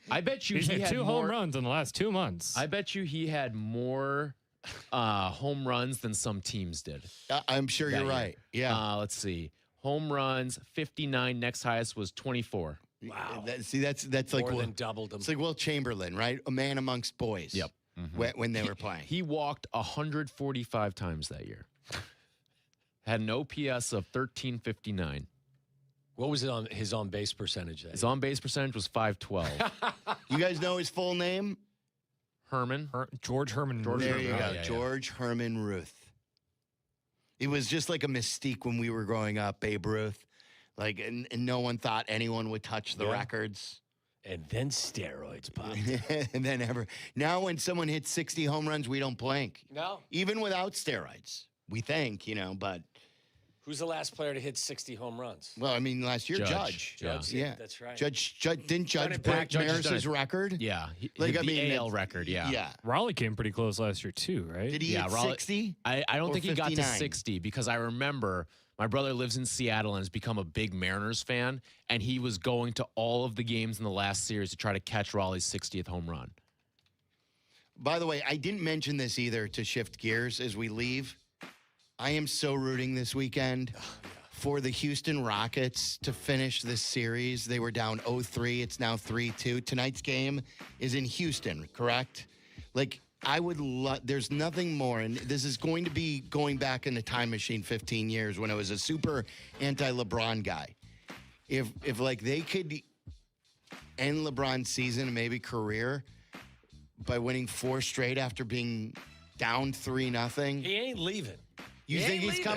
I bet you he had 2 home runs in the last 2 months. I bet you he had more home runs than some teams did. I'm sure you're right. Yeah. Let's see. Home runs, 59. Next highest was 24. Wow. That's like more than doubled him. It's like Will Chamberlain, right? A man amongst boys. Yep. When they were playing. He walked 145 times that year. Had an OPS of 1359. What was his on-base percentage? His on-base percentage was 512. You guys know his full name? George Herman Ruth. There you go. George Herman Ruth. It was just like a mystique when we were growing up, Babe Ruth. And no one thought anyone would touch the records. And then steroids popped. And then now when someone hits 60 home runs, we don't blink. No. Even without steroids. We think, but... Who's the last player to hit 60 home runs? Well, I mean, last year, Judge. Yeah, that's right. Judge didn't Judge break Maris's record? Yeah, the AL record. Yeah. Raleigh came pretty close last year too, right? Did he hit 60? I don't think 59? he got to 60 because I remember my brother lives in Seattle and has become a big Mariners fan, and he was going to all of the games in the last series to try to catch Raleigh's 60th home run. By the way, I didn't mention this either to shift gears as we leave. I am so rooting this weekend for the Houston Rockets to finish this series. They were down 0-3. It's now 3-2. Tonight's game is in Houston, correct? I would love, there's nothing more, and this is going to be going back in the time machine 15 years when I was a super anti-LeBron guy. If they could end LeBron's season and maybe career by winning 4 straight after being down 3-0. He ain't leaving. You think he's coming?